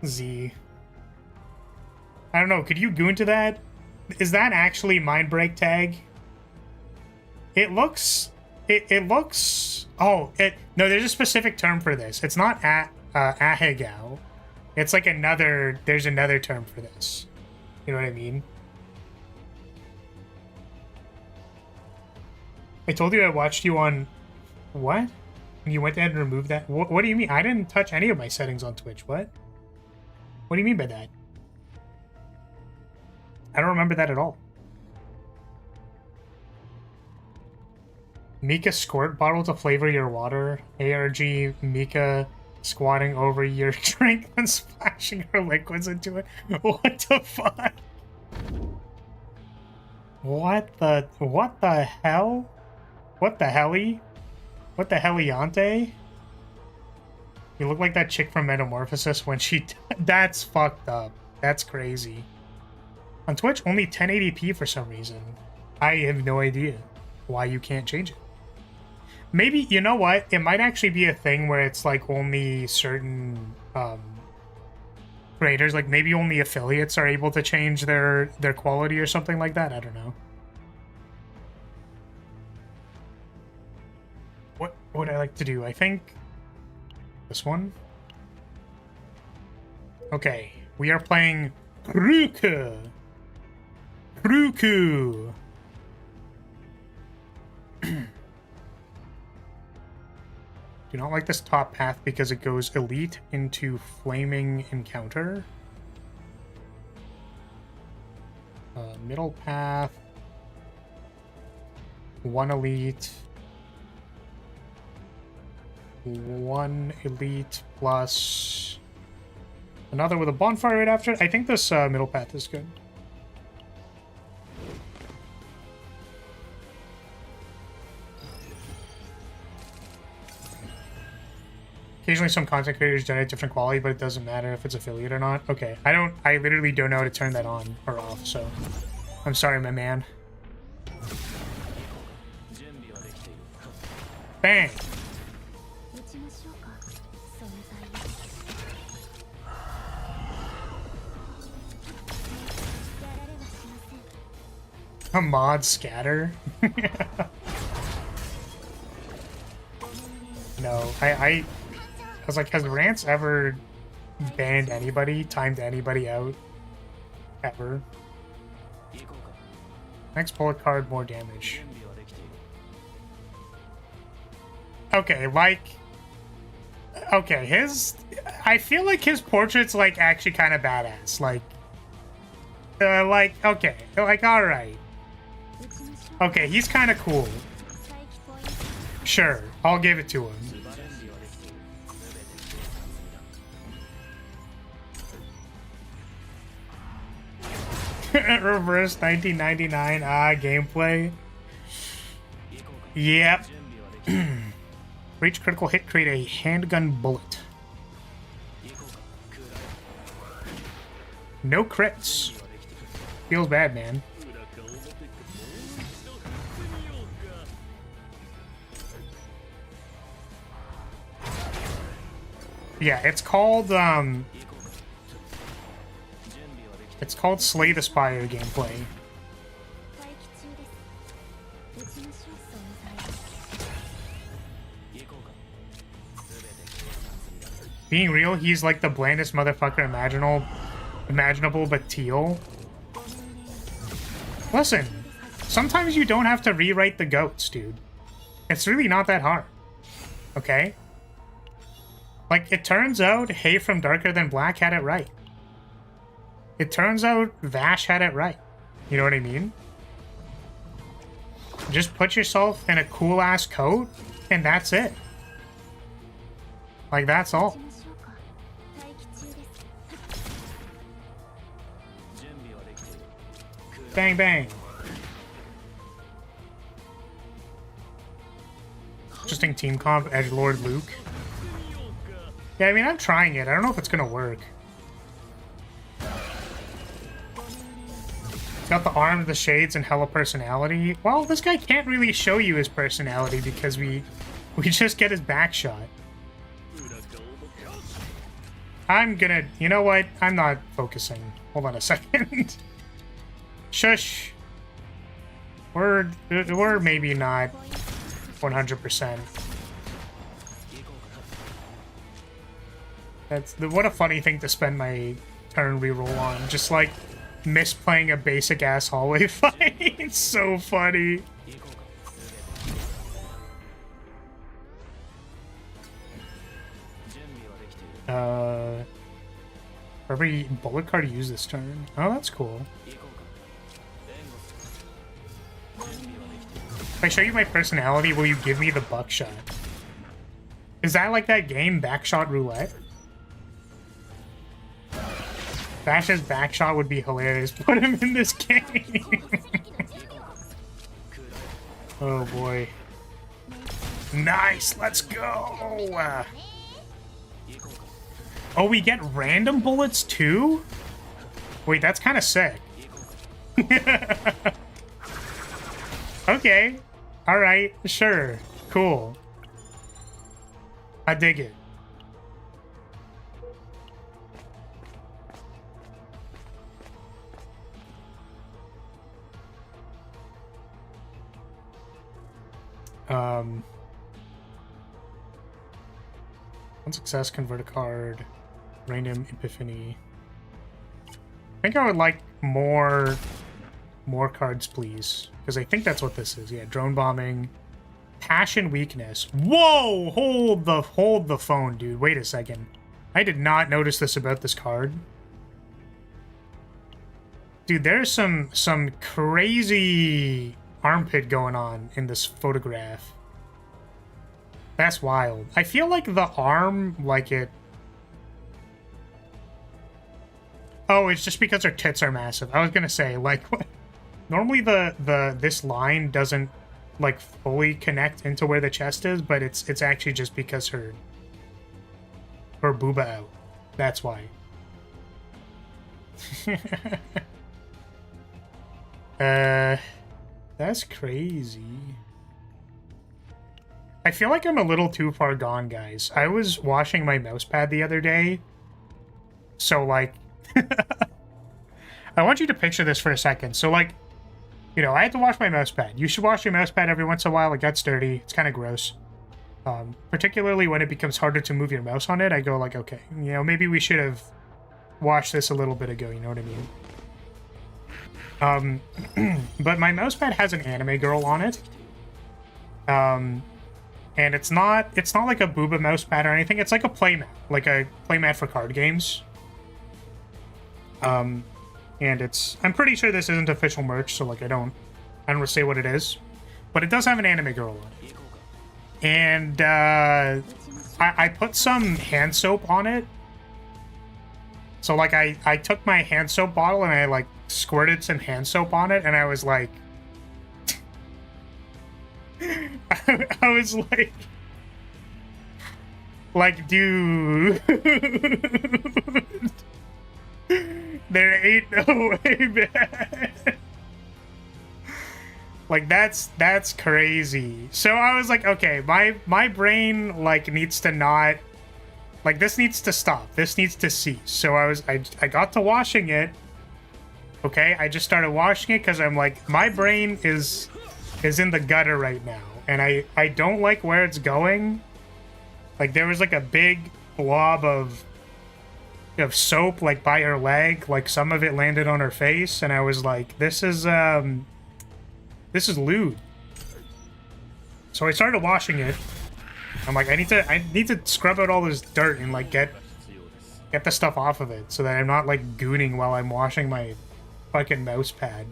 Z. I don't know. Could you go into that? Is that actually Mind Break tag? It looks... It looks... Oh, no, there's a specific term for this. It's not Ahegao. It's like another... There's another term for this. You know what I mean? I told you I watched you on... What? And you went ahead and removed that? What do you mean? I didn't touch any of my settings on Twitch. What? What do you mean by that? I don't remember that at all. Mika squirt bottle to flavor your water. ARG Mika squatting over your drink and splashing her liquids into it. What the fuck? What the hell? What the helly? What the heliante? You look like that chick from Metamorphosis when she... That's fucked up. That's crazy. On Twitch, only 1080p for some reason. I have no idea why you can't change it. Maybe, you know what? It might actually be a thing where it's like only certain creators, like maybe only affiliates are able to change their quality or something like that. I don't know. What would I like to do? I think this one. Okay, we are playing Ruku. Ruku. Do not like this top path because it goes elite into flaming encounter. Middle path. One elite. One elite plus another with a bonfire right after it. I think this middle path is good. Occasionally some content creators generate different quality, but it doesn't matter if it's affiliate or not. Okay, I literally don't know how to turn that on or off, so I'm sorry, my man. Bang! A mod scatter? No, I was like, has Rance ever banned anybody, timed anybody out? Ever? Next bullet card, more damage. Okay, like... Okay, his... I feel like his portrait's, like, actually kind of badass. Like, okay. Like, alright. Okay, he's kind of cool. Sure, I'll give it to him. Reverse 1999, gameplay. Yep. Reach critical hit, create a handgun bullet. No crits. Feels bad, man. Yeah, it's called Slay the Spire gameplay. Being real, he's like the blandest motherfucker imaginable, but teal. Listen, sometimes you don't have to rewrite the goats, dude. It's really not that hard. Okay? Like, it turns out Hay from Darker Than Black had it right. It turns out Vash had it right. You know what I mean? Just put yourself in a cool-ass coat, and that's it. Like, that's all. Bang, bang. Interesting team comp, Edgelord Luke. Yeah, I mean, I'm trying it. I don't know if it's gonna work. It's got the arm, the shades, and hella personality. Well, this guy can't really show you his personality because we just get his back shot. I'm gonna... You know what? I'm not focusing. Hold on a second. Shush. We're maybe not 100%. What a funny thing to spend my turn reroll on. Just like misplaying a basic ass hallway fight. It's so funny. Every bullet card to use this turn. Oh, that's cool. If I show you my personality, will you give me the buckshot? Is that like that game, Backshot Roulette? Bash's backshot would be hilarious. Put him in this game. Oh boy. Nice, let's go. Oh, we get random bullets too? Wait, that's kind of sick. Okay. All right, sure. Cool. I dig it. One success, convert a card, random epiphany. I think I would like more cards, please, because I think that's what this is. Yeah, drone bombing, passion weakness. Whoa! Hold the phone, dude. Wait a second. I did not notice this about this card. Dude, there's some crazy armpit going on in this photograph. That's wild. I feel like the arm, like it... Oh, it's just because her tits are massive. I was gonna say, like, normally this line doesn't, like, fully connect into where the chest is, but it's actually just because her booba out. That's why. That's crazy. I feel like I'm a little too far gone, guys. I was washing my mousepad the other day. So, like... I want you to picture this for a second. So, like, you know, I had to wash my mousepad. You should wash your mousepad every once in a while. It gets dirty. It's kind of gross. Particularly when it becomes harder to move your mouse on it, I go like, okay, you know, maybe we should have washed this a little bit ago, you know what I mean? But my mousepad has an anime girl on it. And it's not like a booba mousepad or anything. It's like a playmat, like a playmat for card games. And I'm pretty sure this isn't official merch, so like I don't want to say what it is, but it does have an anime girl on it. And I put some hand soap on it. So like I took my hand soap bottle and I like squirted some hand soap on it, and I was like I was like dude, there ain't no way, man. Like that's crazy. So I was like, okay, my brain like needs to not, like, this needs to stop. This needs to cease. So I got to washing it. Okay, I just started washing it because I'm like, my brain is in the gutter right now, and I don't like where it's going. Like, there was like a big blob of soap like by her leg, like some of it landed on her face, and I was like, this is lewd. So I started washing it. I'm like, I need to scrub out all this dirt and like get the stuff off of it so that I'm not like gooning while I'm washing my fucking mouse pad.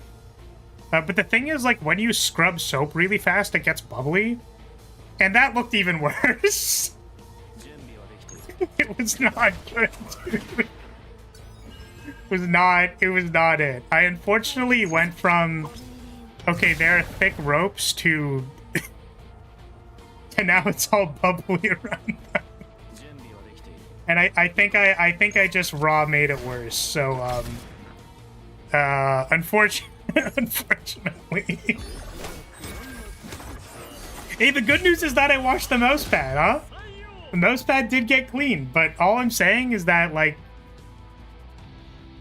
But the thing is, like, when you scrub soap really fast, it gets bubbly, and that looked even worse. It was not good, dude. It was not it. I unfortunately went from, okay, there are thick ropes to now it's all bubbly around them. And I think I just raw made it worse. So unfortunately. Hey, the good news is that I washed the mouse pad, huh? The mouse pad did get clean, but all I'm saying is that, like,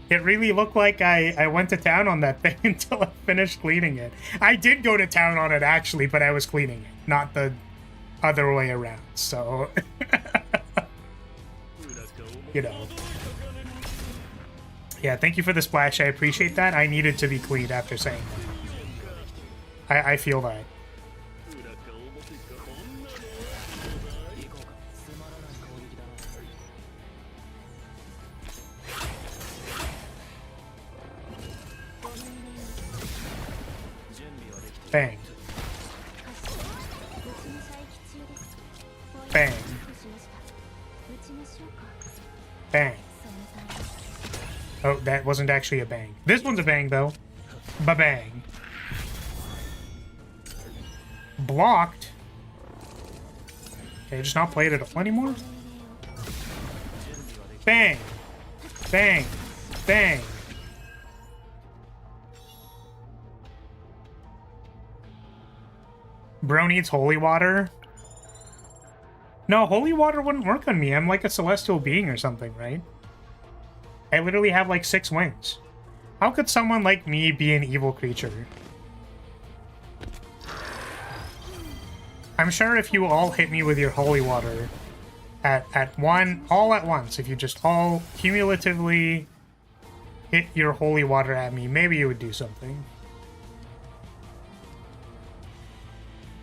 it really looked like I went to town on that thing until I finished cleaning it. I did go to town on it, actually, but I was cleaning it, not the other way around, so... you know. Yeah, thank you for the splash, I appreciate that. I needed to be cleaned after saying that. I feel that. Bang. Bang. Bang. Oh, that wasn't actually a bang. This one's a bang, though. Ba-bang. Blocked. Okay, just not play it at all anymore? Bang. Bang. Bang. Bro needs holy water. No, holy water wouldn't work on me. I'm like a celestial being or something, right? I literally have like 6 wings. How could someone like me be an evil creature? I'm sure if you all hit me with your holy water all at once, if you just all cumulatively hit your holy water at me, maybe it would do something.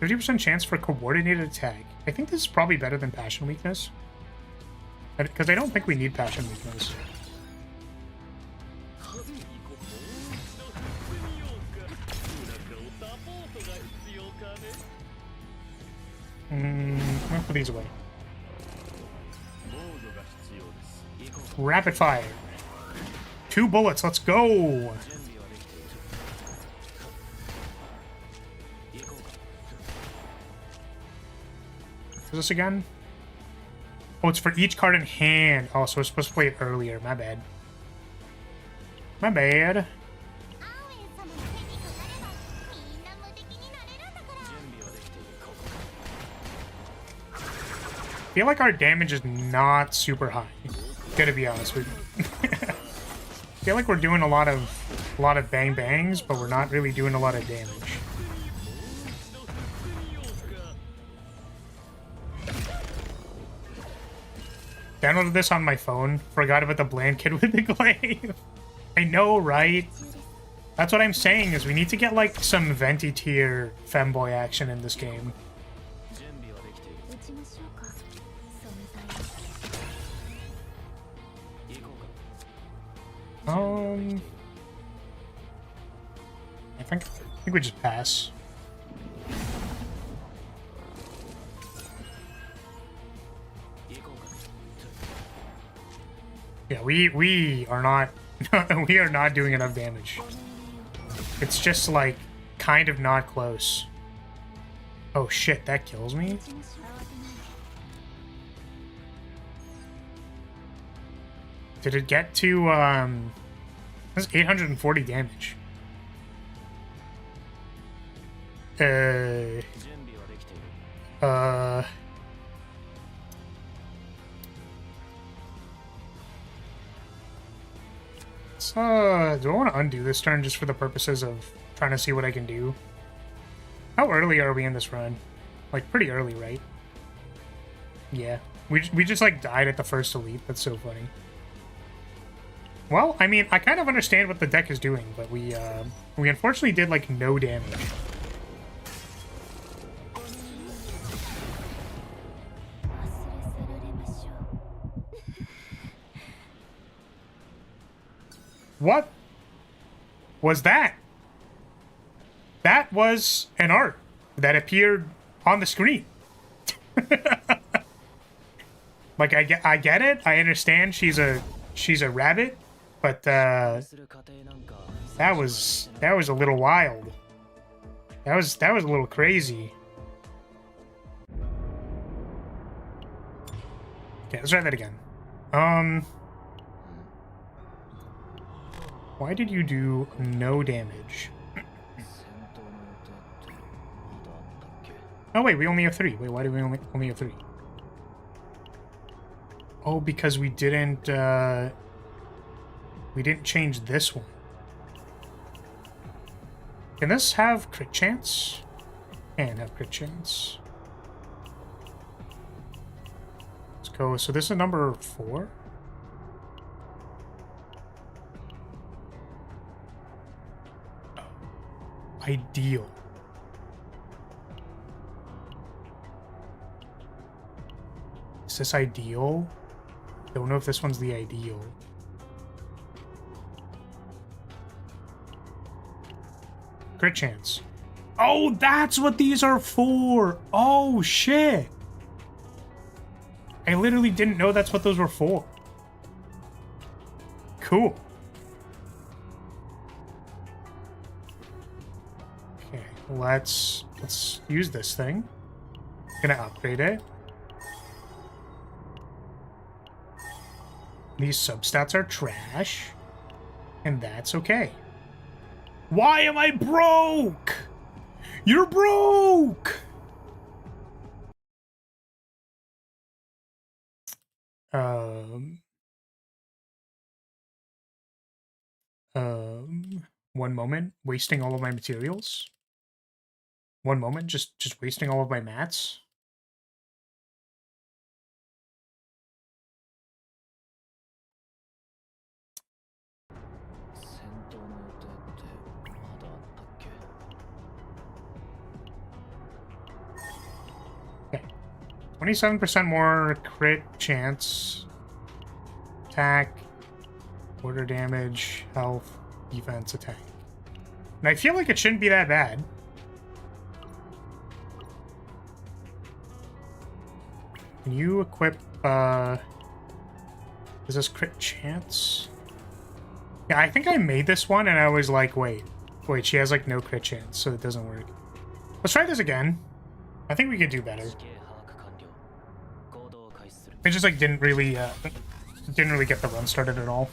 50% chance for coordinated attack. I think this is probably better than Passion Weakness. Because I don't think we need Passion Weakness. I'll put these away. Rapid fire. 2 bullets, let's go! Is this again? Oh, it's for each card in hand. Oh, so we're supposed to play it earlier. My bad. My bad. I feel like our damage is not super high. Gotta be honest with you. I feel like we're doing a lot of bang bangs, but we're not really doing a lot of damage. Downloaded this on my phone. Forgot about the bland kid with the glaive. I know, right? That's what I'm saying, is we need to get, like, some venti tier femboy action in this game. 準備はできている。打ちましょうか。そうみたいです。行こうか。 I think we just pass. 行こうか。 Yeah, we are not we are not doing enough damage. It's just like kind of not close. Oh shit, that kills me. 打ちましょう。慌てないで。 Did it get to that's 840 damage. 準備はできている。 Do I want to undo this turn just for the purposes of trying to see what I can do? How early are we in this run? Like, pretty early, right? Yeah. We just, like, died at the first elite. That's so funny. Well, I mean, I kind of understand what the deck is doing, but we unfortunately did, like, no damage. What was that? That was an art that appeared on the screen. Like, I get it. I understand she's a rabbit, but that was a little wild. That was a little crazy. Okay, let's try that again. Why did you do no damage? Oh wait, we only have 3. Wait, why do we only have 3? Oh, because we didn't change this one. Can this have crit chance? Can have crit chance. Let's go. So this is number 4. Ideal. Is this ideal? Don't know if this one's the ideal. Crit chance. Oh, that's what these are for! Oh, shit! I literally didn't know that's what those were for. Cool. Okay, let's use this thing. Gonna upgrade it. These substats are trash, and that's okay. Why am I broke? You're broke! One moment, wasting all of my materials. One moment, just wasting all of my mats. Okay. 27% more crit chance. Attack. Order damage. Health. Defense. Attack. And I feel like it shouldn't be that bad. Can you equip, is this crit chance? Yeah, I think I made this one and I was like, wait, she has like no crit chance, so it doesn't work. Let's try this again. I think we could do better. I just like didn't really get the run started at all.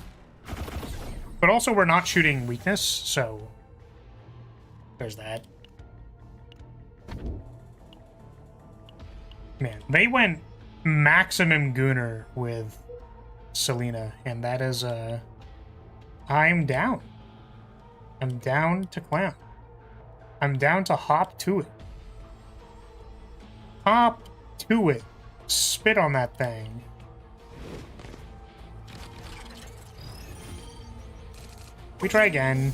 But also we're not shooting weakness, so there's that. Man, they went maximum Gunner with Selena, and that is I'm down. I'm down to clown. I'm down to hop to it. Hop to it. Spit on that thing. We try again.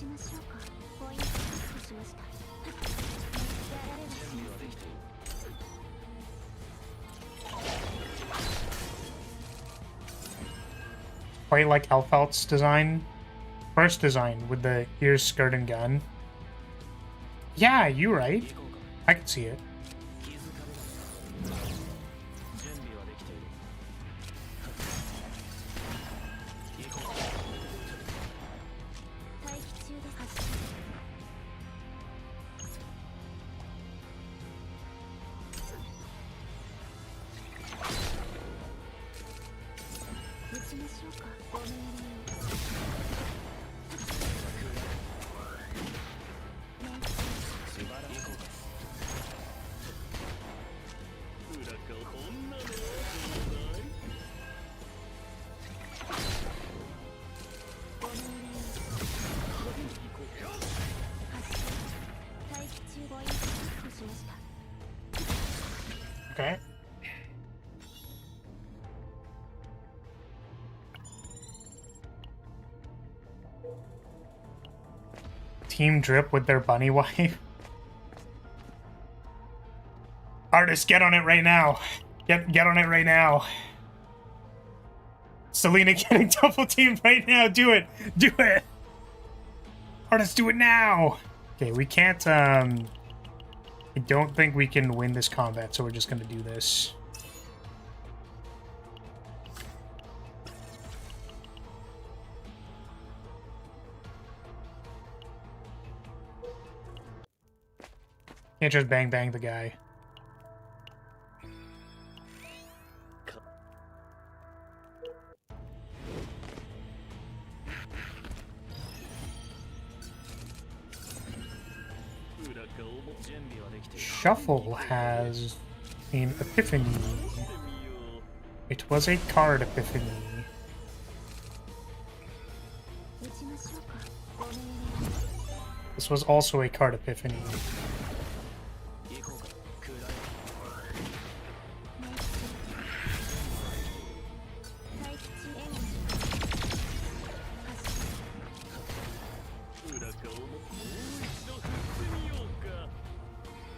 ちましょうか。ポイント確保しました。やられはしません。 Quite like Elfelt's design. First design with the ears, skirt, and gun. Yeah, you're right. I can see it. 待機中です。発進。撃ちましょうか。ご命令を。 Okay. Team Drip with their bunny wife. Artist, get on it right now. Get on it right now. Selena getting double teamed right now. Do it. Do it. Artist, do it now. Okay, we can't, I don't think we can win this combat, so we're just gonna do this. Can't just bang bang the guy. Shuffle has an epiphany. It was a card epiphany. 撃ちましょうか。ご命令。 This was also a card epiphany. 待機中。援護。発進。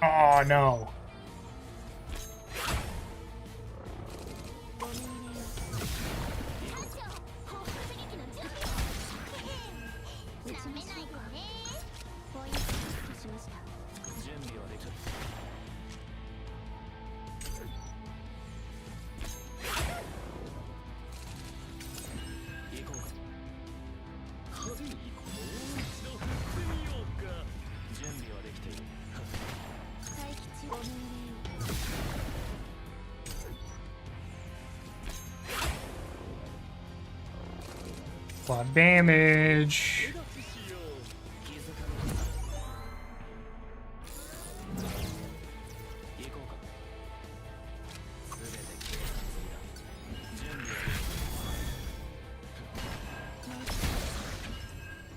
Oh no. ご命令を。撃ちましょうか。ポイント確保しました。 待機中。ご命令を。 A lot of damage.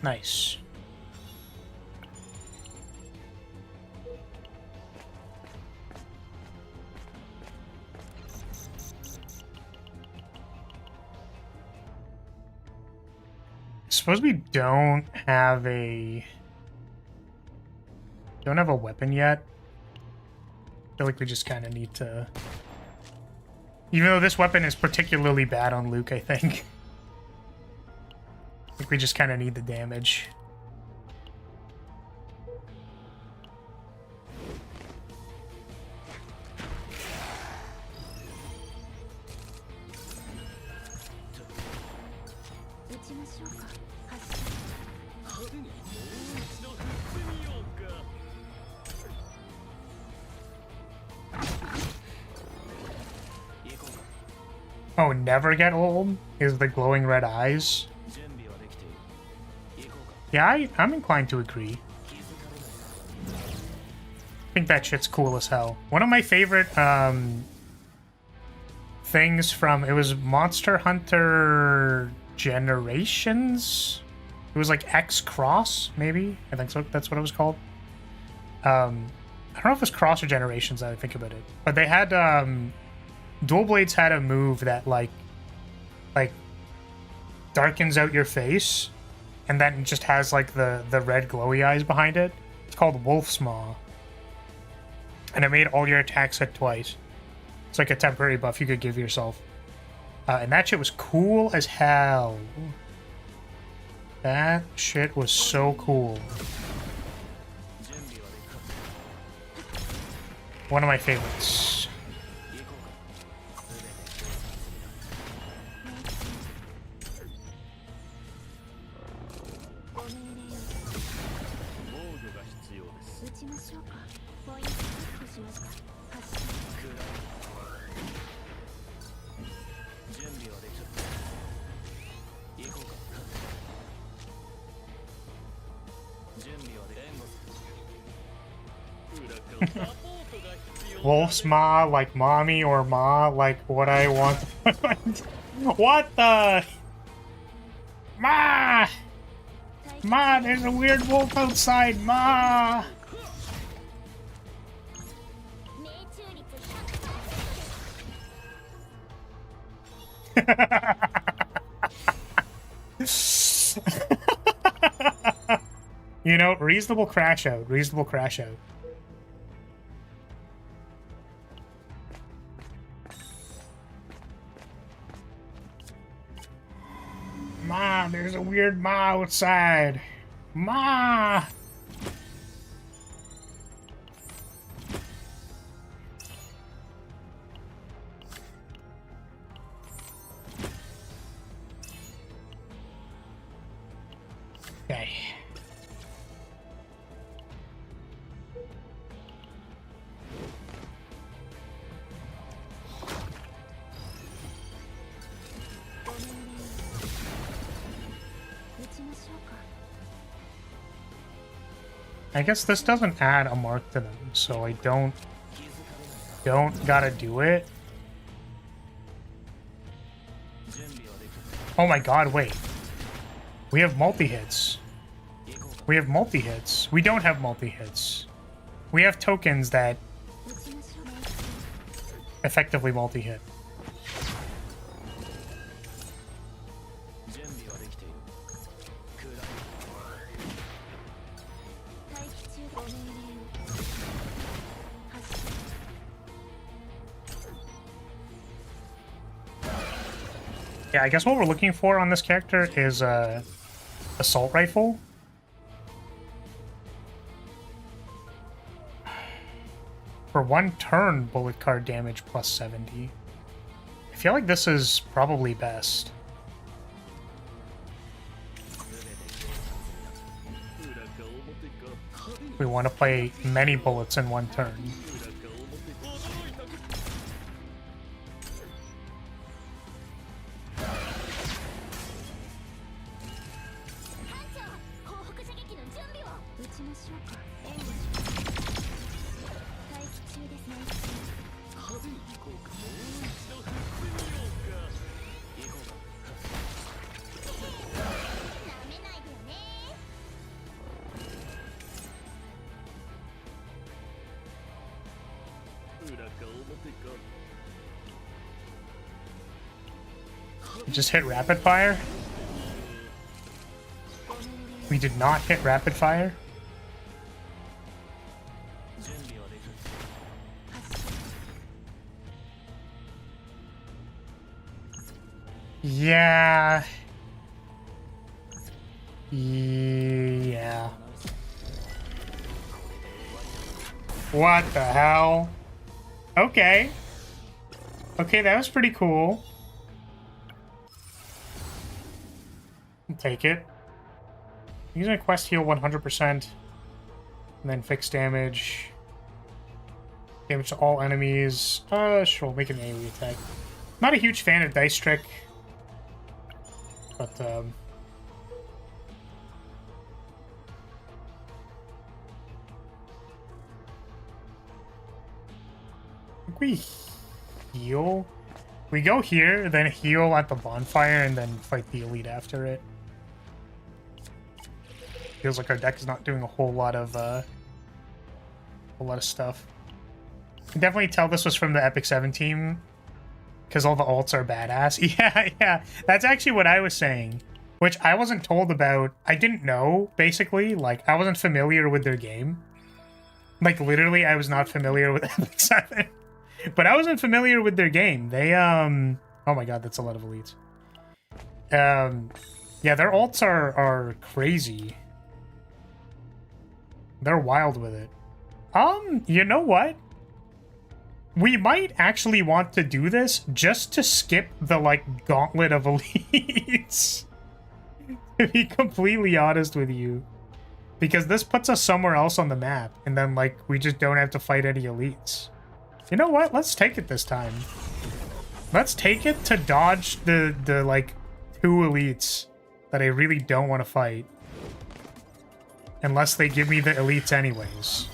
Nice. I suppose we don't have a weapon yet. I feel like we just kind of need to, even though this weapon is particularly bad on Luke, I think we just kind of need the damage. Oh, never get old is the glowing red eyes. Yeah, I'm inclined to agree. I think that shit's cool as hell. One of my favorite things from, it was Monster Hunter Generations? It was like X Cross, maybe? I think so. That's what it was called. I don't know if it was Cross or Generations that I think about it. But they had, Dual Blades had a move that like darkens out your face and then it just has like the red glowy eyes behind it. It's called Wolf's Maw. And it made all your attacks hit twice. It's like a temporary buff you could give yourself. And that shit was cool as hell. That shit was so cool. One of my favorites. Wolf's Maw like mommy or Ma like what I want. What the? Ma! Ma, there's a weird wolf outside, Ma! You know, reasonable crash out. Reasonable crash out. Ma, there's a weird Ma outside. Ma! Okay. I guess this doesn't add a mark to them, so I don't gotta do it. Oh my god, wait. We have multi-hits. We have multi-hits. We don't have multi-hits. We have tokens that effectively multi-hit. Yeah, I guess what we're looking for on this character is a assault rifle. For 1 turn, bullet card damage plus 70. I feel like this is probably best. We want to play many bullets in 1 turn. Just hit rapid fire? We did not hit rapid fire? Yeah. Yeah. What the hell? Okay. Okay, that was pretty cool. I'll take it. Using a quest heal 100%. And then fixed damage. Damage to all enemies. Sure, we'll make an AoE attack. Not a huge fan of Dice Trick. But, we heal. We go here, then heal at the bonfire, and then fight the elite after it. Feels like our deck is not doing a whole lot of stuff. You can definitely tell this was from the Epic 7 team, because all the alts are badass. Yeah, yeah. That's actually what I was saying. which I wasn't told about. I didn't know, basically. Like, I wasn't familiar with their game. Like, literally, I was not familiar with Epic 7. But I wasn't familiar with their game. They, oh my god, that's a lot of elites. Yeah, their ults are crazy. They're wild with it. You know what? We might actually want to do this just to skip the, like, gauntlet of elites. To be completely honest with you. Because this puts us somewhere else on the map, and then, like, we just don't have to fight any elites. You know what? Let's take it this time. Let's take it to dodge the like, 2 elites that I really don't want to fight. Unless they give me the elites anyways.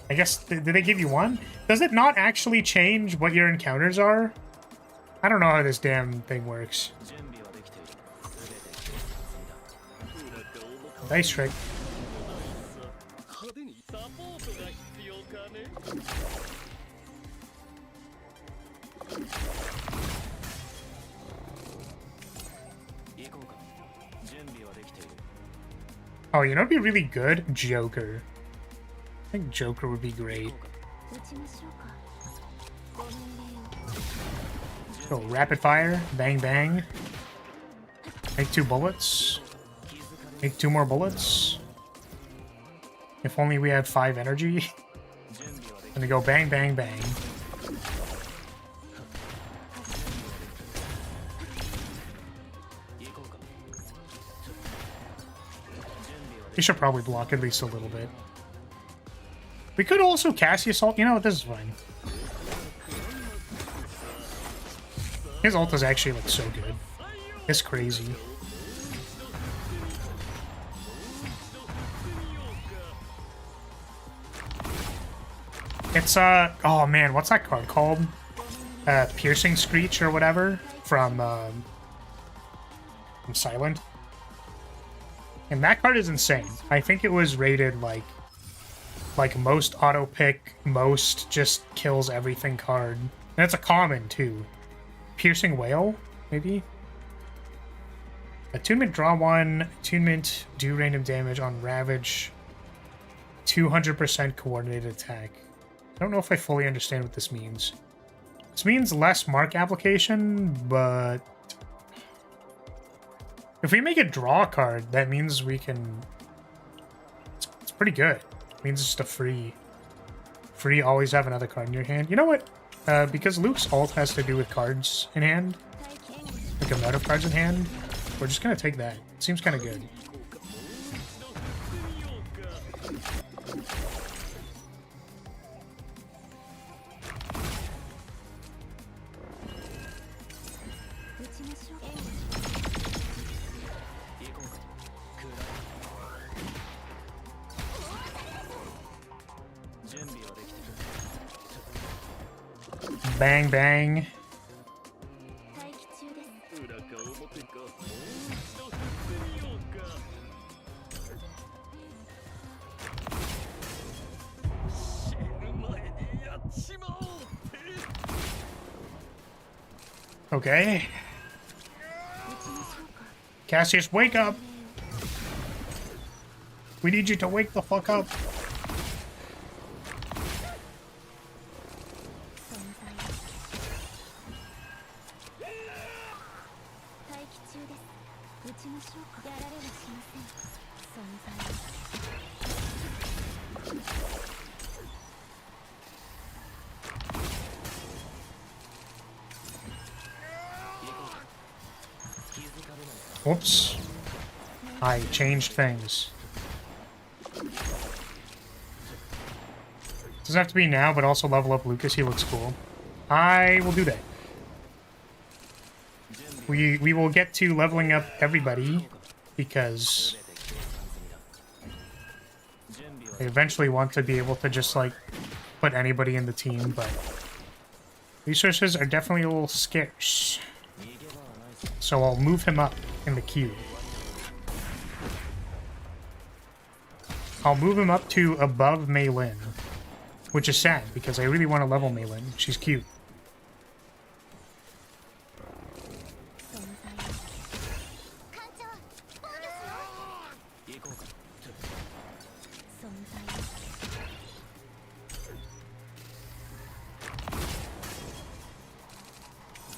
I guess, did they give you one? Does it not actually change what your encounters are? I don't know how this damn thing works. Nice trick. 派手にサポートが必要かね。行こうか。準備はできている。 Oh, you know what'd be really good? Joker. I think Joker would be great. Go rapid fire, bang bang. Make 2 bullets. Make 2 more bullets. If only we had 5 energy. And they go bang bang bang. We should probably block at least a little bit. We could also cast the assault. You know what? This is fine. His ult is actually like so good. It's crazy. It's oh man, what's that card called? Piercing Screech or whatever from Silent. And that card is insane. I think it was rated like most auto pick, most just kills everything card. And it's a common too. Piercing Whale, maybe? Attunement, draw 1. Attunement, do random damage on Ravage. 200% coordinated attack. I don't know if I fully understand what this means. This means less mark application, but if we make a draw card, that means we can... It's pretty good. It means it's just a free always have another card in your hand. You know what? Because Luke's ult has to do with cards in hand, like amount of cards in hand, we're just gonna take that. It seems kind of good. Bang bang. Okay. Cassius, wake up! We need you to wake the fuck up. Whoops. I changed things. Doesn't have to be now, but also level up Lucas. He looks cool. I will do that. We will get to leveling up everybody because I eventually want to be able to just like put anybody in the team, but resources are definitely a little scarce. So I'll move him up in the queue. I'll move him up to above Mei Lin, which is sad because I really want to level Mei Lin. She's cute. 存在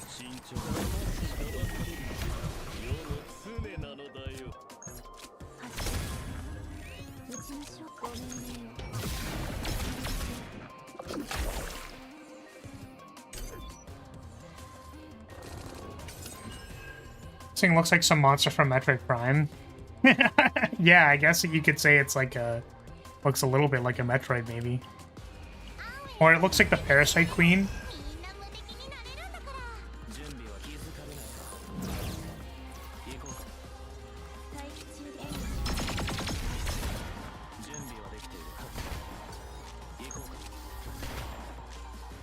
慎重な待ちがばかり世の常なのだよ。うちの証拠命令を This thing looks like some monster from Metroid Prime. Yeah, I guess you could say it's like a... Looks a little bit like a Metroid, maybe. Or it looks like the Parasite Queen. みんな無敵になれるんだから 準備は気づかれないか。行こうか。待機中で準備はできているか。行こうか。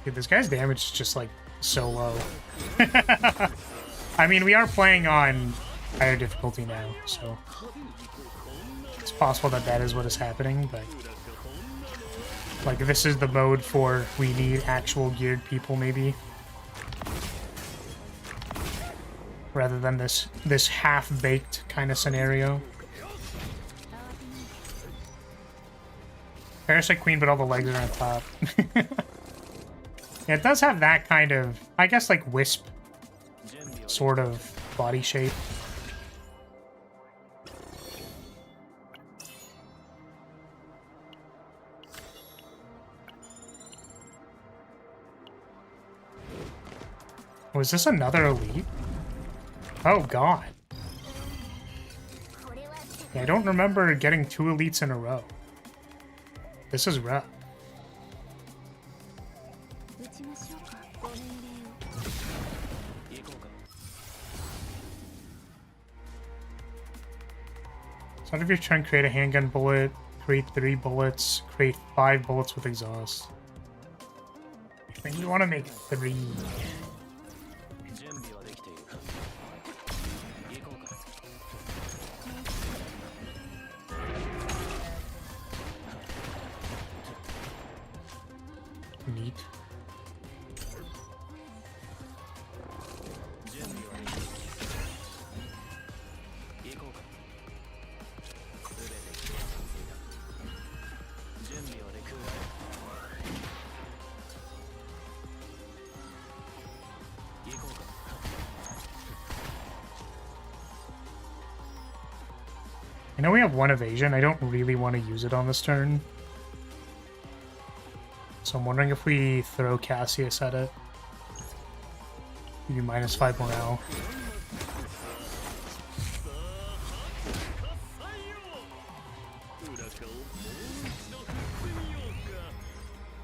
Dude, this guy's damage is just like so low. I mean, we are playing on higher difficulty now, so it's possible that that is what is happening, but like this is the mode for we need actual geared people, maybe, rather than this half-baked kind of scenario. Parasite Queen, but all the legs are on top. Yeah, it does have that kind of, I guess, like wisp sort of body shape. Was this another elite? Oh god. Yeah, I don't remember getting 2 elites in a row. This is rough. 撃ちましょうかご命令を 行こうか。 So out of your turn, create a handgun bullet, create 3 bullets, create 5 bullets with exhaust. I think you want to make 3. 準備はできているか。行こうか。 Neat. 準備はできている。行こうか。すべて気は完成だ。準備はできる。行こうか。 I know we have 1 evasion. I don't really want to use it on this turn. So I'm wondering if we throw Cassius at it. Maybe -5 morale.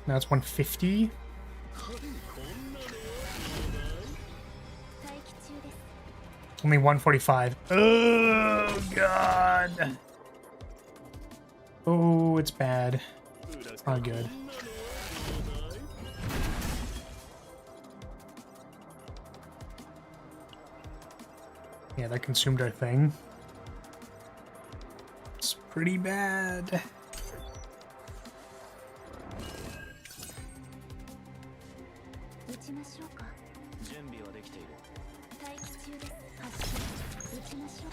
Now it's 150. 待機中です Only 145. Oh, God. Oh, it's bad. It's not good. Yeah, that consumed our thing. It's pretty bad. 撃ちましょうか 準備はできている。 待機中です発進撃ちましょう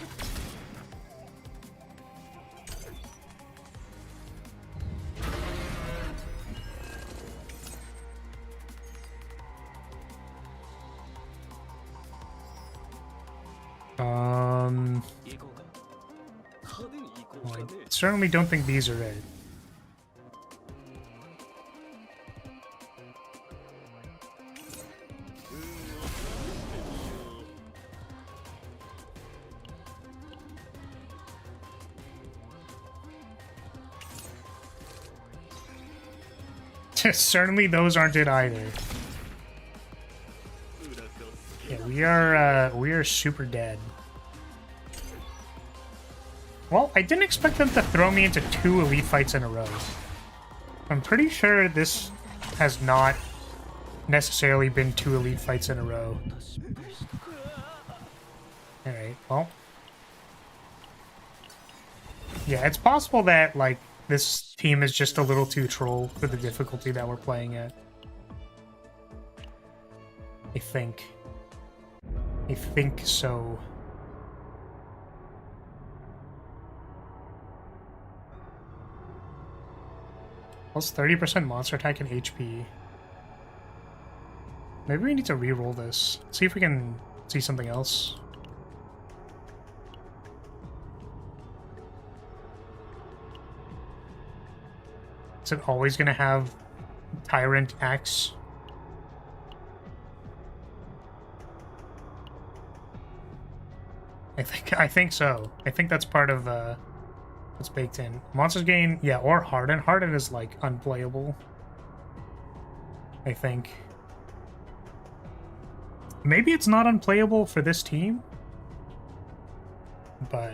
行こうか。派手に行こう Well, かね。 I certainly don't think these are it. Certainly those aren't it either. Yeah, we are super dead. Well, I didn't expect them to throw me into 2 elite fights in a row. I'm pretty sure this has not necessarily been 2 elite fights in a row. Alright, well. Yeah, it's possible that, like, this team is just a little too troll for the difficulty that we're playing at. I think. I think so. Plus 30% monster attack and HP. Maybe we need to re-roll this. See if we can see something else. Is it always gonna have Tyrant Axe? I think so. I think that's part of what's baked in. Monsters gain, yeah, or Harden. Harden is like unplayable, I think. Maybe it's not unplayable for this team, but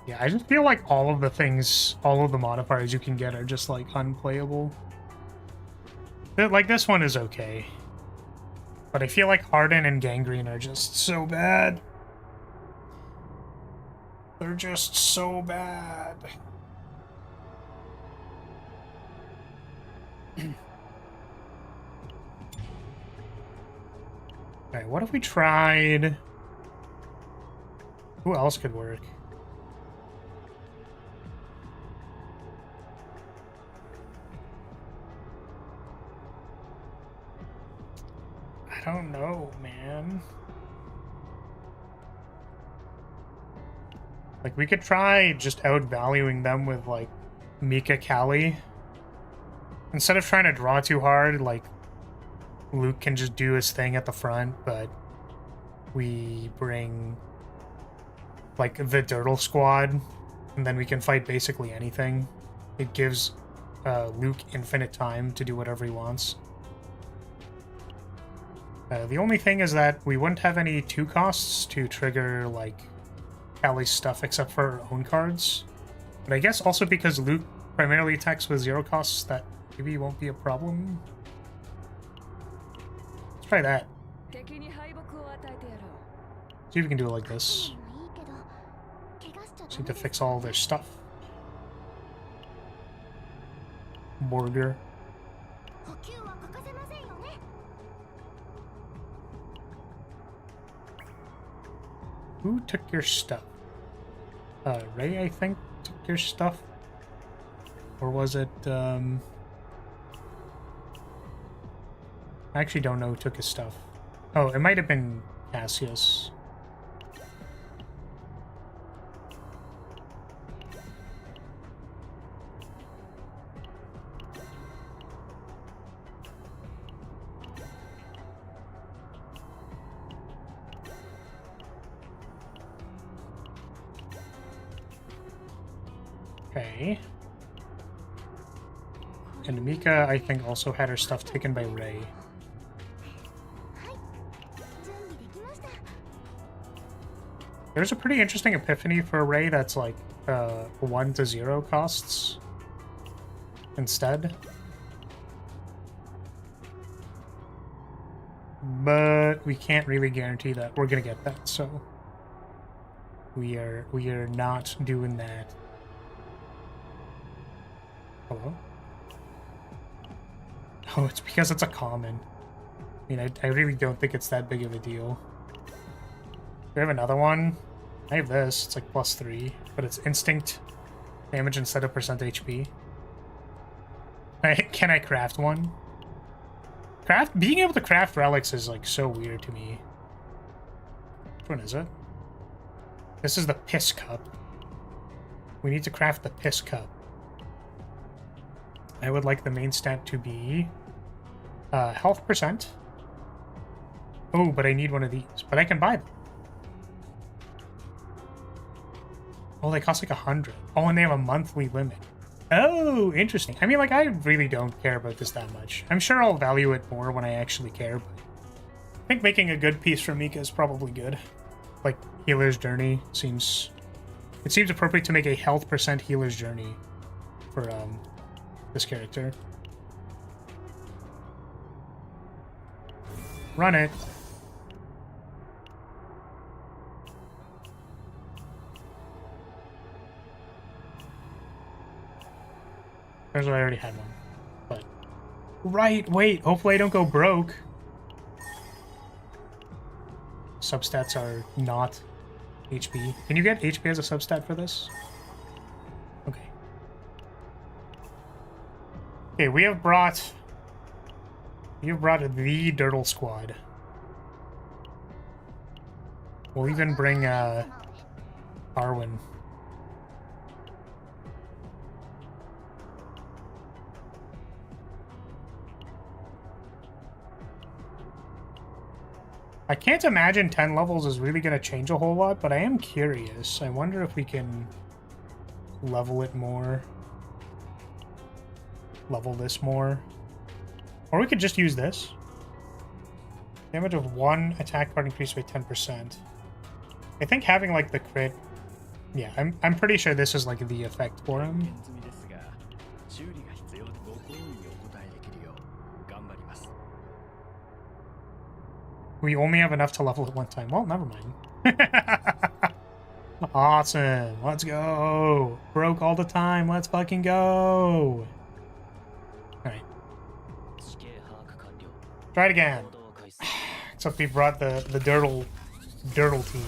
yeah, I just feel like all of the things, all of the modifiers you can get are just like unplayable. Like this one is okay. But I feel like Harden and Gangrene are just so bad. They're just so bad. Okay, what if we tried... Who else could work? I don't know, man. Like, we could try just outvaluing them with, like, Mika Kali. Instead of trying to draw too hard, like, Luke can just do his thing at the front, but we bring, like, the Dirtle squad, and then we can fight basically anything. It gives Luke infinite time to do whatever he wants. The only thing is that we wouldn't have any 2 costs to trigger, like, Kali's stuff except for our own cards. But I guess also because Luke primarily attacks with 0 costs, that maybe won't be a problem. Let's try that. See if we can do it like this. Just need to fix all their stuff. Borger. Who took your stuff? Ray, I think, took your stuff? Or was it, I actually don't know who took his stuff. Oh, it might have been Cassius. Okay. And Mika, I think, also had her stuff taken by Ray. There's a pretty interesting epiphany for Ray that's like 1 to 0 costs instead. But we can't really guarantee that we're gonna get that, so we are not doing that. Hello? Oh, it's because it's a common. I mean, I really don't think it's that big of a deal. We have another one. I have this. It's like +3, but it's instinct damage instead of percent HP. Can I craft one? Being able to craft relics is like so weird to me. Which one is it? This is the Piss Cup. We need to craft the Piss Cup. I would like the main stat to be health percent. Oh, but I need one of these. But I can buy them. Oh, they cost like 100. Oh, and they have a monthly limit. Oh, interesting. I mean, like, I really don't care about this that much. I'm sure I'll value it more when I actually care, but I think making a good piece for Mika is probably good. Like, Healer's Journey seems... It seems appropriate to make a health percent Healer's Journey for, this character. Run it. There's what I already had one. Right, wait, hopefully I don't go broke. Substats are not HP. Can you get HP as a substat for this? Okay. Okay, we have brought the Dirtle Squad. We'll even bring Arwen. I can't imagine 10 levels is really going to change a whole lot, but I am curious. I wonder if we can level it more. Level this more. Or we could just use this. Damage of 1 attack card increased by 10%. I think having like the crit... Yeah, I'm pretty sure this is like the effect for him. We only have enough to level it one time. Well, never mind. Awesome. Let's go. Broke all the time. Let's fucking go. Alright. Try it again. Except we brought the Dirtle team.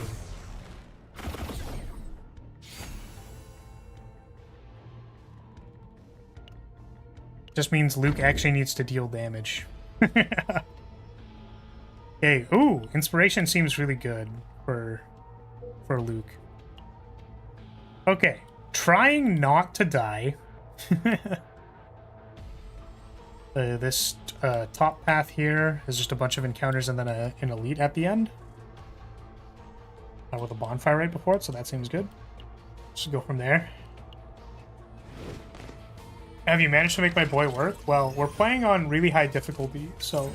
Just means Luke actually needs to deal damage. Okay, ooh, inspiration seems really good for Luke. Okay, trying not to die. This top path here is just a bunch of encounters and then an elite at the end. With a bonfire right before it, so that seems good. Just go from there. Have you managed to make my boy work? Well, we're playing on really high difficulty, so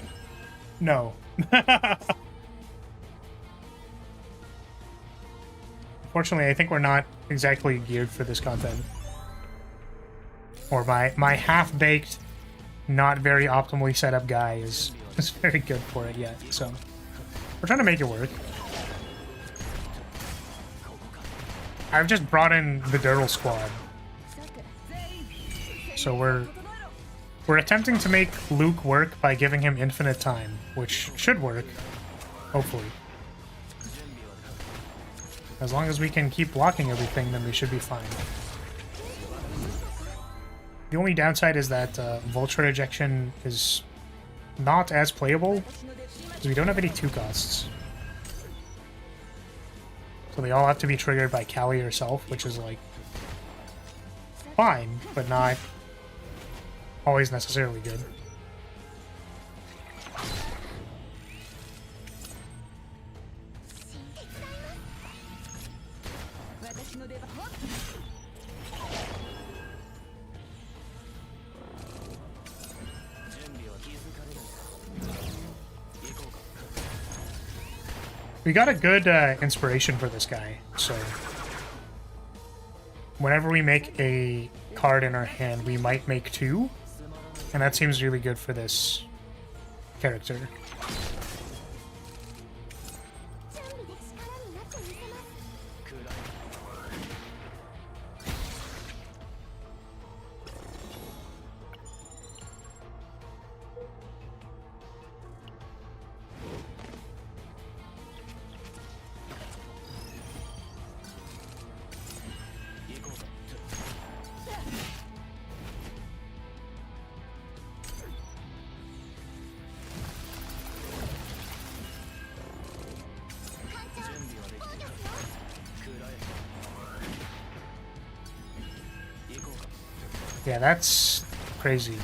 no. Unfortunately, I think we're not exactly geared for this content. Or my half-baked, not very optimally set up guy is very good for it yet, so we're trying to make it work. I've just brought in the Dirtle Squad. So we're attempting to make Luke work by giving him infinite time, which should work, hopefully. As long as we can keep blocking everything, then we should be fine. The only downside is that Vulture Ejection is not as playable, because we don't have any 2 costs. So they all have to be triggered by Callie herself, which is like fine, but not always necessarily good. We got a good inspiration for this guy, so whenever we make a card in our hand, we might make 2, and that seems really good for this character. Yeah, that's crazy.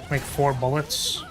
Make 4 bullets.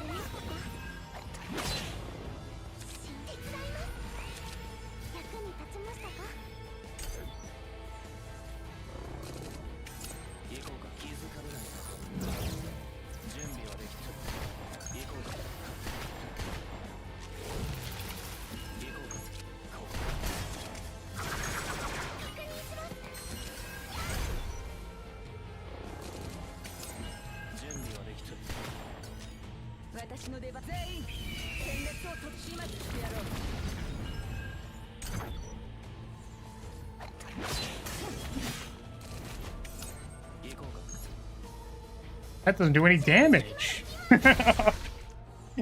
That doesn't do any damage.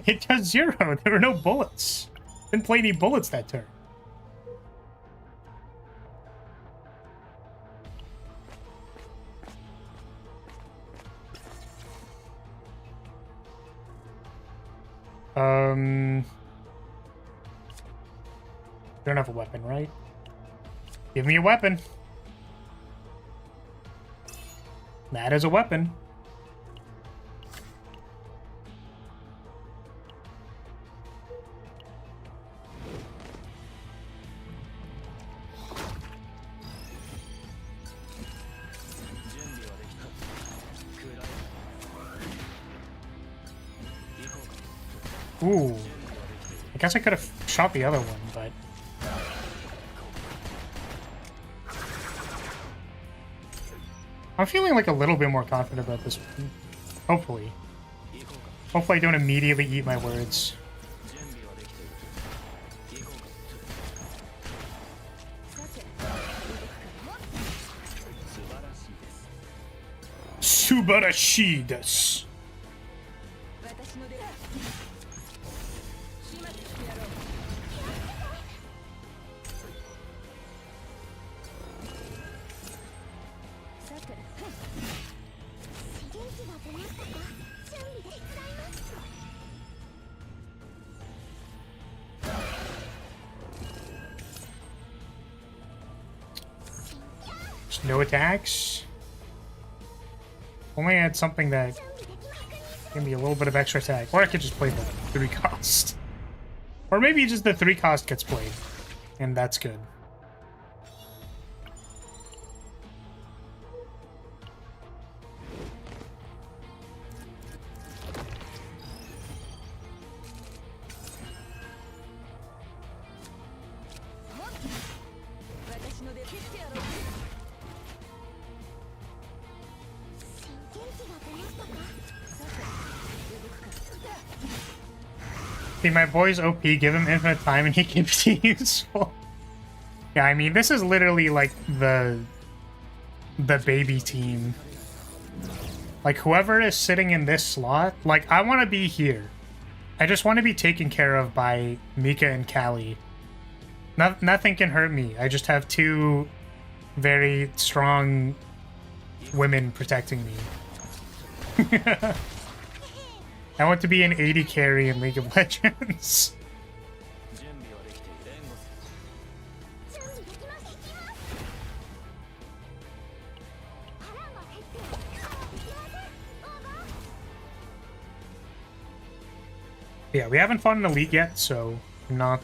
It does 0. There were no bullets. Didn't play any bullets that turn. Don't have a weapon, right? Give me a weapon. That is a weapon. Ooh. I guess I could have shot the other one, but... I'm feeling like a little bit more confident about this one. Hopefully. Hopefully I don't immediately eat my words. Subarashi desu. No attacks. Only had something that gave me a little bit of extra attack. Or I could just play the 3 cost. Or maybe just the 3 cost gets played. And that's good. See, my boy's OP, give him infinite time and he can be useful. Yeah, I mean, this is literally like the baby team. Like, whoever is sitting in this slot, like, I want to be here. I just want to be taken care of by Mika and Callie. Nothing can hurt me. I just have 2 very strong women protecting me. I want to be an 80 carry in League of Legends. Yeah, we haven't fought an elite yet, so not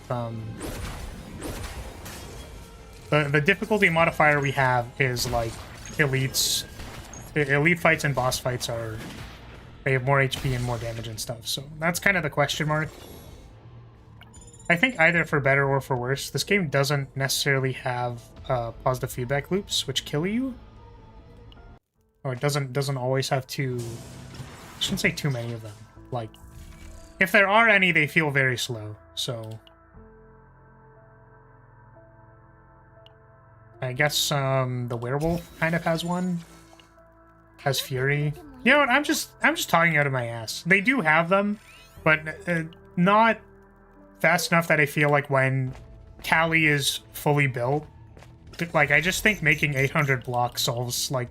the difficulty modifier we have is like elites. Elite fights and boss fights are, they have more HP and more damage and stuff, so that's kind of the question mark. I think either for better or for worse, this game doesn't necessarily have positive feedback loops, which kill you. Or it doesn't always have I shouldn't say too many of them. Like, if there are any, they feel very slow, so... I guess the werewolf kind of has one. Has Fury. You know what? I'm just talking out of my ass. They do have them, but not fast enough that I feel like when Callie is fully built, like, I just think making 800 blocks solves like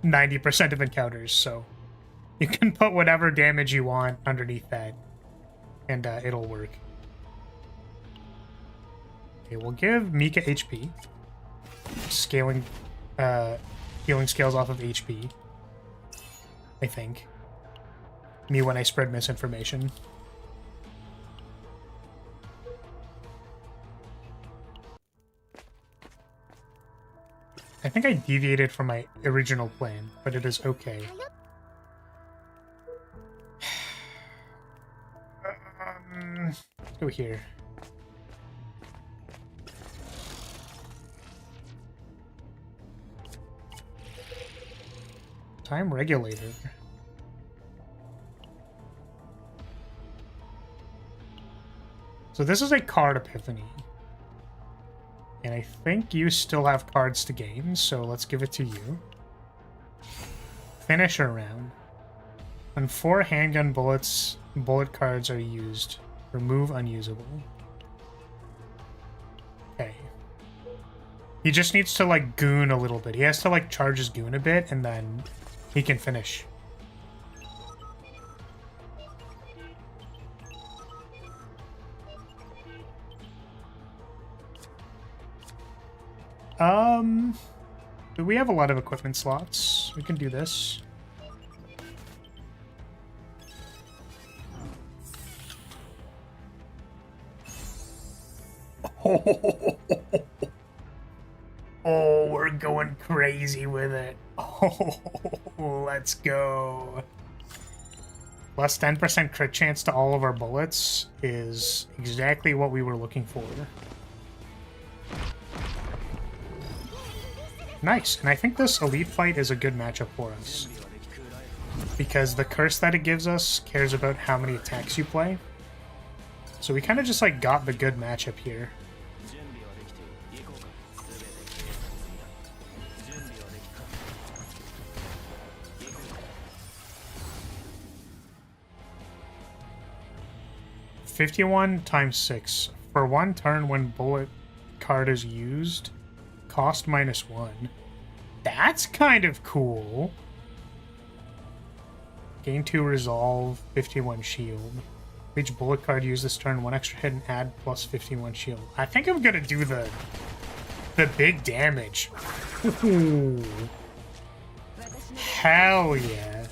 90% of encounters. So you can put whatever damage you want underneath that, and it'll work. Okay, we'll give Mika HP. Scaling, healing scales off of HP. I think. Me when I spread misinformation. I think I deviated from my original plan, but it is okay. Let's go here. Time regulator. So this is a card epiphany. And I think you still have cards to gain, so let's give it to you. Finisher round. When 4 handgun bullets, bullet cards are used. Remove unusable. Okay. He just needs to, like, goon a little bit. He has to, like, charge his goon a bit, and then he can finish. We have a lot of equipment slots. We can do this. Oh, we're going crazy with it. Oh, let's go. Plus 10% crit chance to all of our bullets is exactly what we were looking for. Nice, and I think this elite fight is a good matchup for us. Because the curse that it gives us cares about how many attacks you play. So we kind of just like got the good matchup here. $51 times 6. For 1 turn when bullet card is used, cost -1. That's kind of cool. Gain 2 resolve, 51 shield. Each bullet card used this turn, 1 extra hit and add plus 51 shield. I think I'm gonna do the big damage. Ooh. Hell yeah.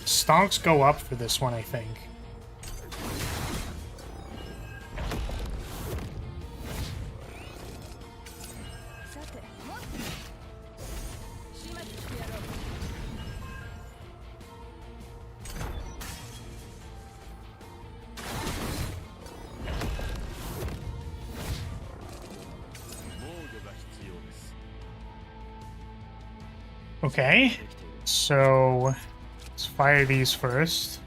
Stonks go up for this one, I think. Okay, so let's fire these first.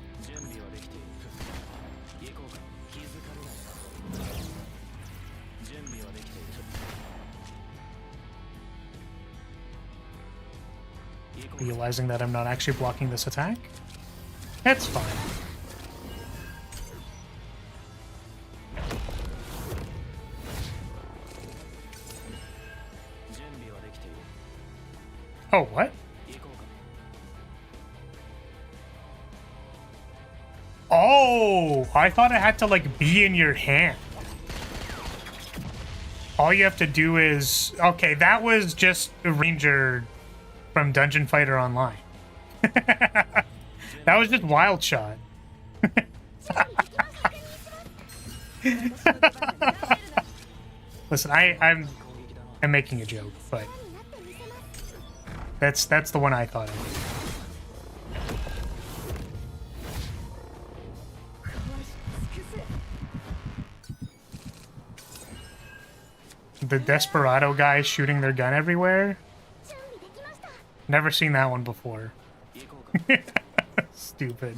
Realizing that I'm not actually blocking this attack. That's fine. Oh, what? Oh, I thought it had to, like, be in your hand. All you have to do is... Okay, that was just a ranger from Dungeon Fighter Online. That was just Wild Shot. Listen, I'm making a joke, but... That's the one I thought of. The Desperado guys shooting their gun everywhere? Never seen that one before. Stupid.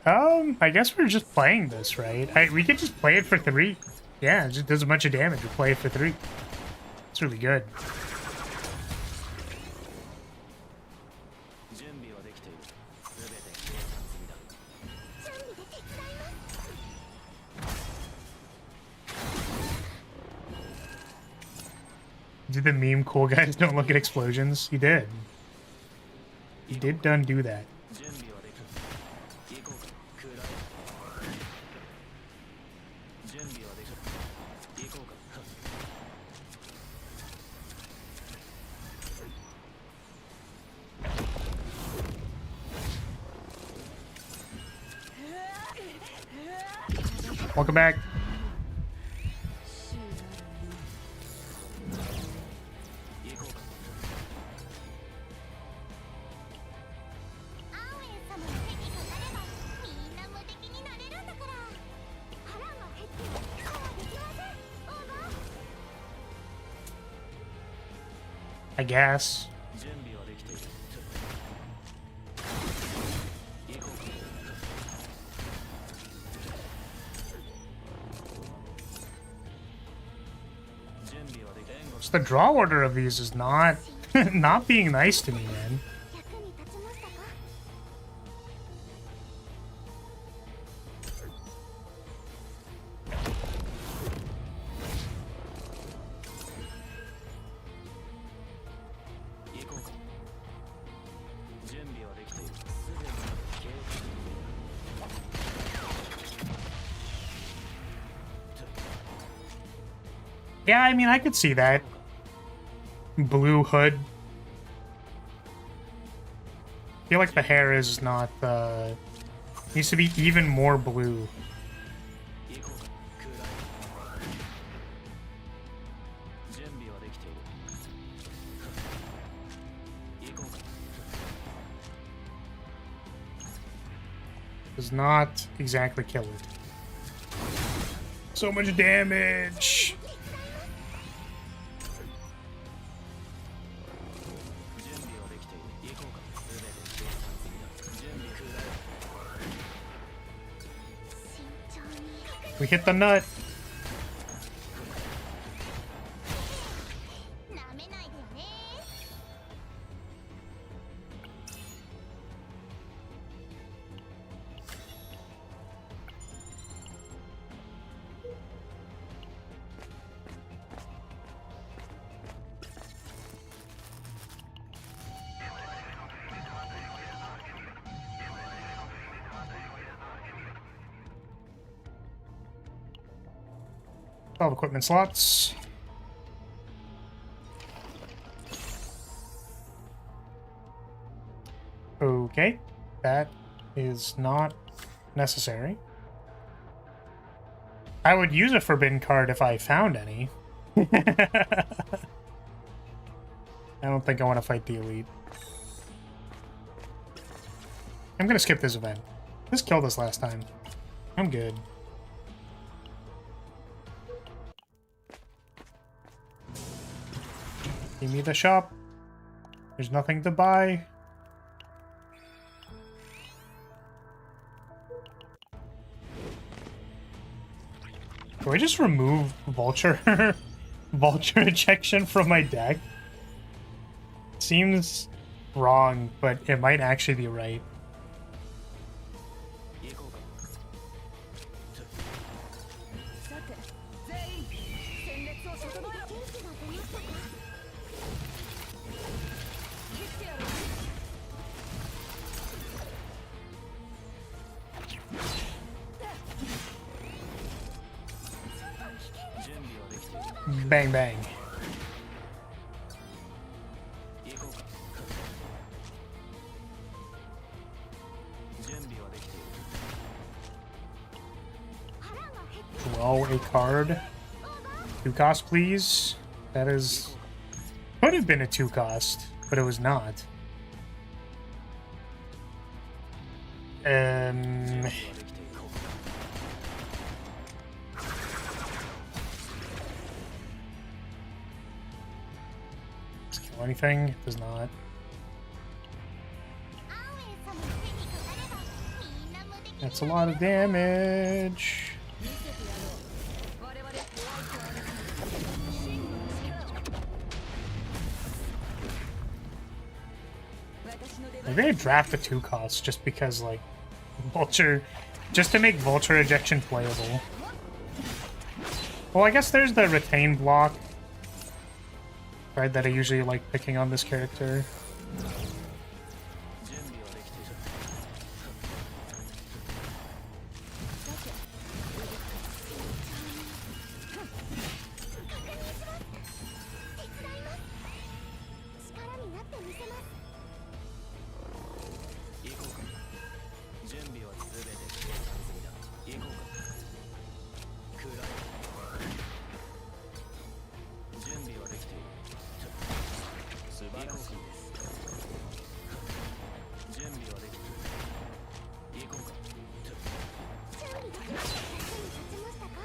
I guess we're just playing this, right? We could just play it for 3. Yeah, it just does a bunch of damage. We play it for 3. It's really good. Did the meme cool guys don't look at explosions? He did. He did done do that. Welcome back. I guess. Just the draw order of these is not not being nice to me, man. Yeah, I mean, I could see that. Blue hood. I feel like the hair is not, needs to be even more blue. 行こうか暗い準備はできている行こうか Does not exactly kill it. So much damage! 準備はできている行こうか全て計算済みだ準備暗い We hit the nut. なめないでよね 12 equipment slots. Okay, that is not necessary. I would use a forbidden card if I found any. I don't think I want to fight the elite. I'm gonna skip this event. This killed us last time. I'm good. Give me the shop. There's nothing to buy. Do I just remove Vulture Vulture ejection from my deck? Seems wrong, but it might actually be right. 行こうかさて全員戦列を整えろ元気が出ましたか切ってやる 準備はできている Bang bang. 行こうか準備はできている Draw a card. 2 cost, please. That is... Could have been a 2 cost, but it was not. 準備はできている Does it kill anything? It does not. アンウェイ様の手にかかればみんな無敵 That's a lot of damage. 見せてやろう我々ホワイトアルカ真の力を私の出番 Maybe I draft the 2 costs just because, like, Vulture... Just to make Vulture ejection playable. Well, I guess there's the retain block. Right, that I usually like picking on this character. 準備はできている 力になってみせます 行こうか準備は全て計算済みだ行こうか暗い準備はできている素晴らしいです準備はできている行こうか準備ができて役に立ちましたか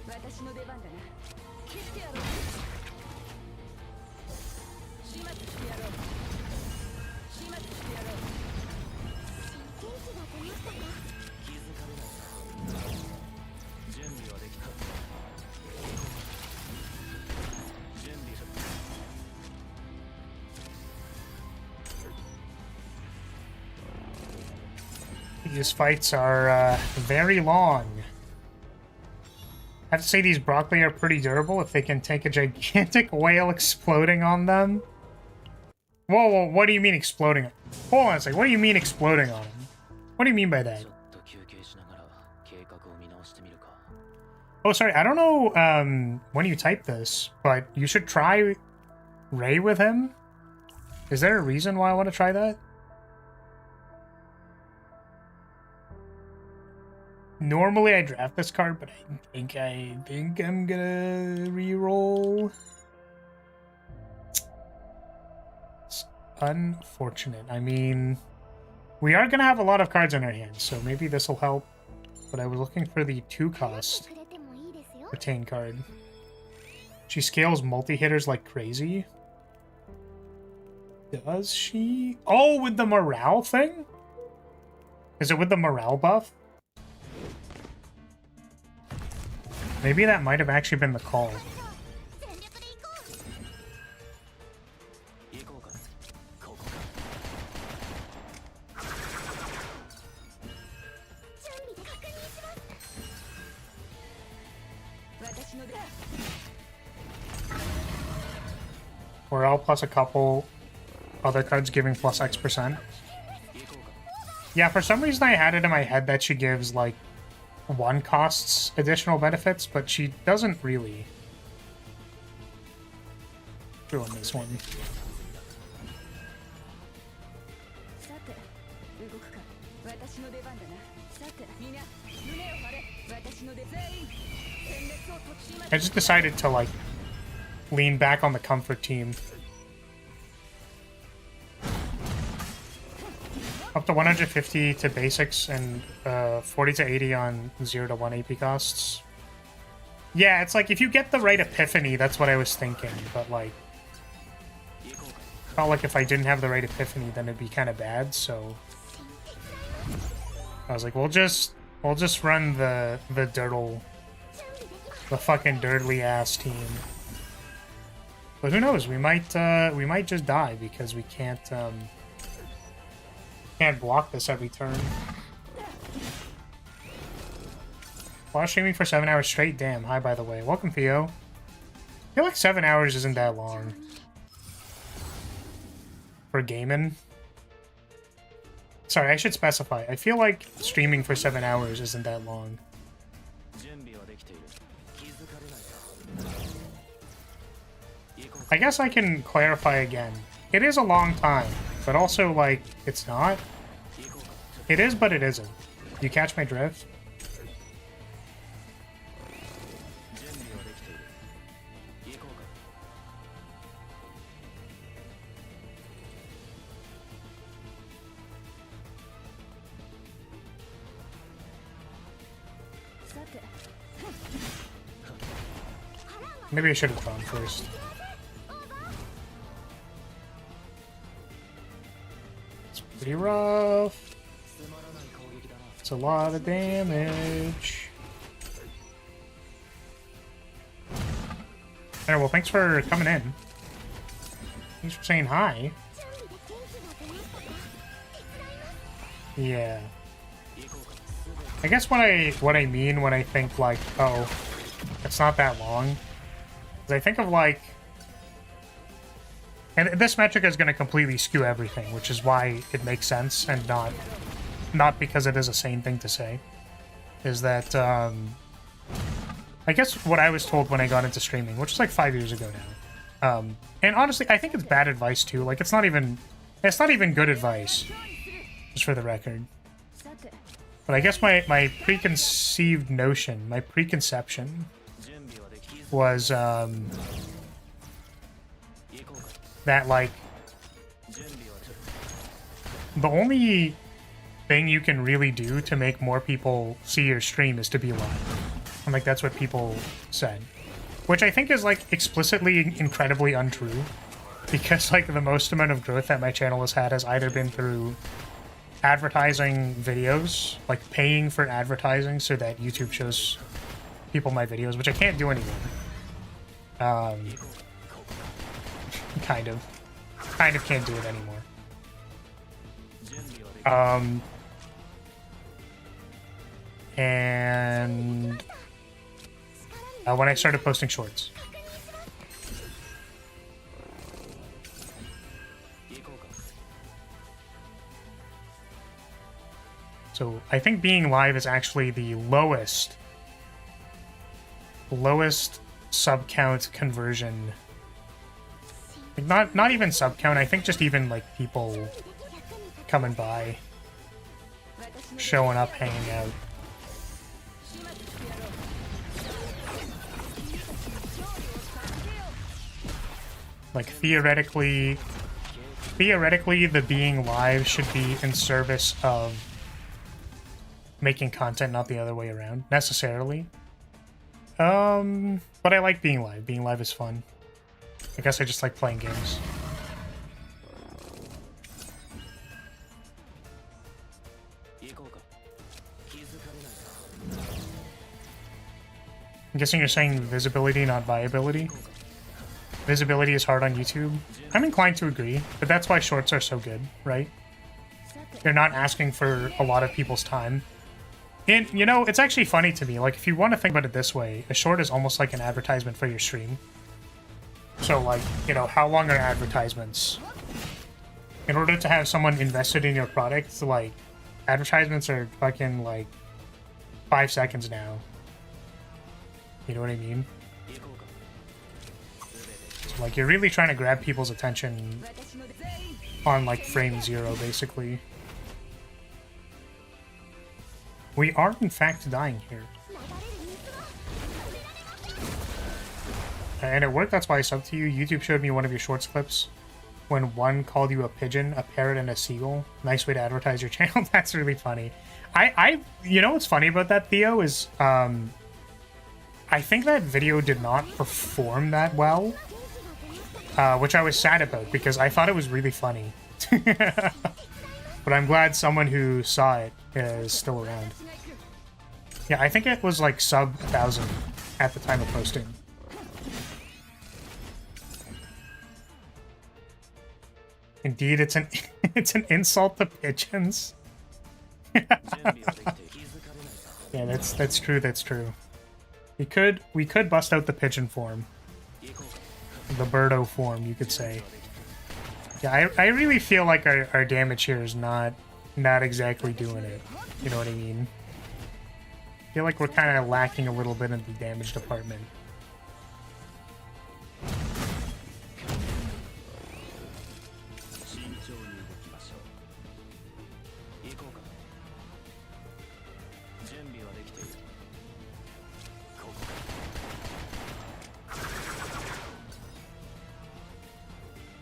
私の出番だな切ってやろう始末してやろう始末してやろう元気が出ましたか気づかれない準備はできた行こうか準備する These fights are very long. I have to say these broccoli are pretty durable if they can take a gigantic whale exploding on them. Whoa, whoa, what do you mean exploding? Hold on a second, what do you mean exploding on them? What do you mean by that? ちょっと休憩し Oh, sorry. I don't know when you type this, but you should try Ray with him. Is there a reason why I want to try that? Normally I draft this card, but I think I'm gonna reroll. It's unfortunate. I mean, we are gonna have a lot of cards in our hands, so maybe this will help. But I was looking for the 2-cost retain card. She scales multi-hitters like crazy. Does she? Oh, with the morale thing? Is it with the morale buff? Maybe that might have actually been the call. Morale plus a couple other cards giving plus X%. Yeah, for some reason I had it in my head that she gives, like, 1 costs additional benefits, but she doesn't really. Doing this one. I just decided to, like, lean back on the comfort team. Up to 150 to basics and 40 to 80 on 0 to 1 AP costs. Yeah, it's like if you get the right epiphany, that's what I was thinking. But like, felt like if I didn't have the right epiphany, then it'd be kind of bad. So I was like, we'll just run the fucking dirtly ass team. But who knows? We might just die because we can't block this every turn. While streaming for 7 hours straight? Damn, hi by the way. Welcome, Theo. I feel like 7 hours isn't that long. For gaming. Sorry, I should specify. I feel like streaming for 7 hours isn't that long. I guess I can clarify again. It is a long time, but also, like, it's not. It is, but it isn't. You catch my drift? Maybe I should have gone first. It's pretty rough. It's a lot of damage. Alright, well, thanks for coming in. Thanks for saying hi. Yeah. I guess what I mean when I think, like, oh, it's not that long, is I think of, like, and this metric is going to completely skew everything, which is why it makes sense, and not because it is a sane thing to say, is that, I guess what I was told when I got into streaming, which is like 5 years ago now, and honestly, I think it's bad advice too, like, it's not even good advice, just for the record. But I guess my preconceived notion, my preconception, was that, like, the only thing you can really do to make more people see your stream is to be live. And, like, that's what people said. Which I think is, like, explicitly incredibly untrue. Because, like, the most amount of growth that my channel has had has either been through advertising videos, like paying for advertising so that YouTube shows people my videos, which I can't do anymore. Kind of can't do it anymore. And when I started posting shorts. So I think being live is actually the lowest lowest sub count conversion. Like not even sub count, I think just even like people coming by, showing up, hanging out. Like theoretically the being live should be in service of making content, not the other way around necessarily. But I like being live. Being live is fun. I guess I just like playing games. I'm guessing you're saying visibility, not viability. Visibility is hard on YouTube. I'm inclined to agree, but that's why shorts are so good, right? They're not asking for a lot of people's time. And, you know, it's actually funny to me. Like, if you want to think about it this way, a short is almost like an advertisement for your stream. So, like, you know, how long are advertisements? In order to have someone invested in your product, like, advertisements are fucking, like, 5 seconds now. You know what I mean? So, like, you're really trying to grab people's attention on, like, frame 0, basically. We are, in fact, dying here. And it worked, that's why I subbed to you. YouTube showed me one of your shorts clips when one called you a pigeon, a parrot, and a seagull. Nice way to advertise your channel. That's really funny. You know what's funny about that, Theo, is I think that video did not perform that well, which I was sad about because I thought it was really funny. But I'm glad someone who saw it is still around. Yeah, I think it was like sub 1,000 at the time of posting. Indeed, it's an it's an insult to pigeons. Yeah, that's true. That's true. We could bust out the pigeon form, the birdo form, you could say. Yeah, I really feel like our damage here is not exactly doing it. You know what I mean? I feel like we're kind of lacking a little bit in the damage department.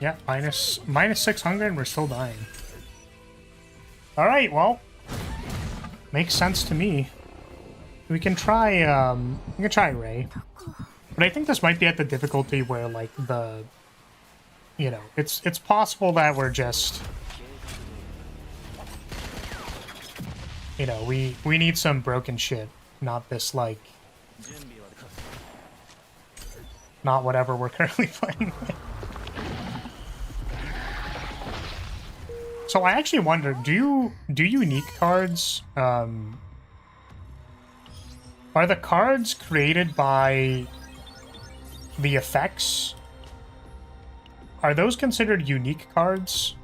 Yeah, minus 600 and we're still dying. Alright, well, makes sense to me. We can try Ray. But I think this might be at the difficulty where, like, you know, it's possible that we're just, you know, we need some broken shit, not this, like, not whatever we're currently playing with. So I actually wonder, do unique cards, are the cards created by the effects? Are those considered unique cards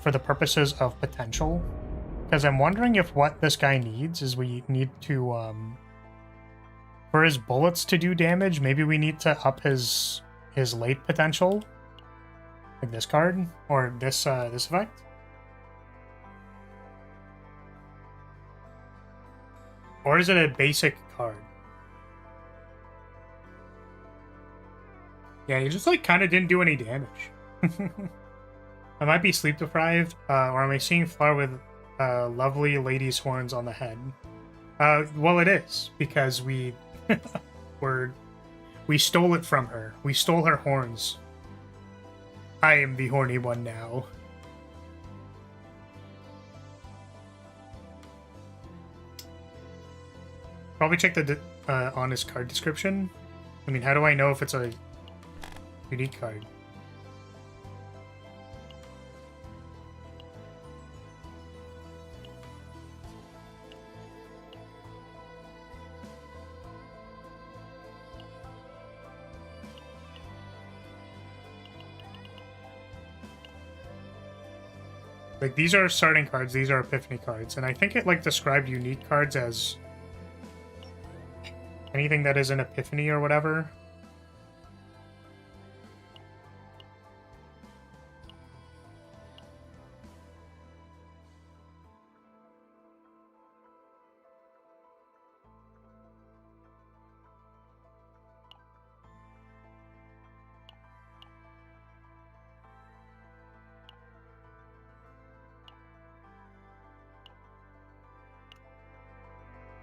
for the purposes of potential? Because I'm wondering if what this guy needs is we need to, for his bullets to do damage, maybe we need to up his late potential. Like this card or this effect, or is it a basic card? Yeah, you just like kind of didn't do any damage. I might be sleep deprived, or am I seeing Flower with lovely lady's horns on the head? Well, it is because we we stole it from her. We stole her horns. I am the horny one now. Probably check the on his card description. I mean, how do I know if it's a unique card? Like, these are starting cards, these are epiphany cards, and I think it, like, described unique cards as Anything that is an epiphany or whatever.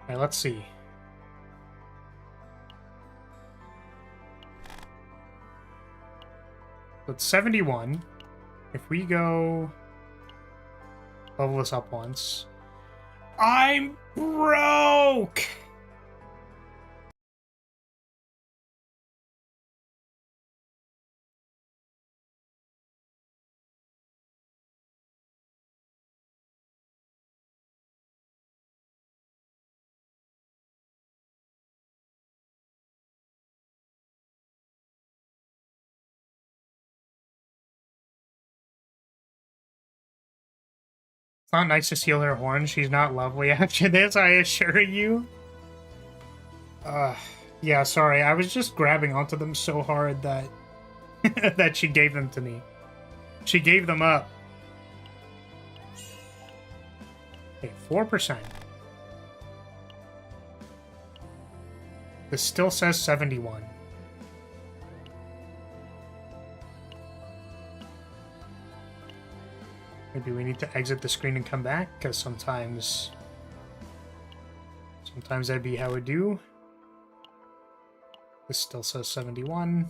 Alright, let's see. So it's 71. If we go level this up once. I'm broke! It's not nice to steal her horn. She's not lovely after this, I assure you. Yeah, sorry. I was just grabbing onto them so hard that that she gave them to me. She gave them up. Okay, 4%. This still says 71. Maybe we need to exit the screen and come back, because sometimes that'd be how it do. This still says 71.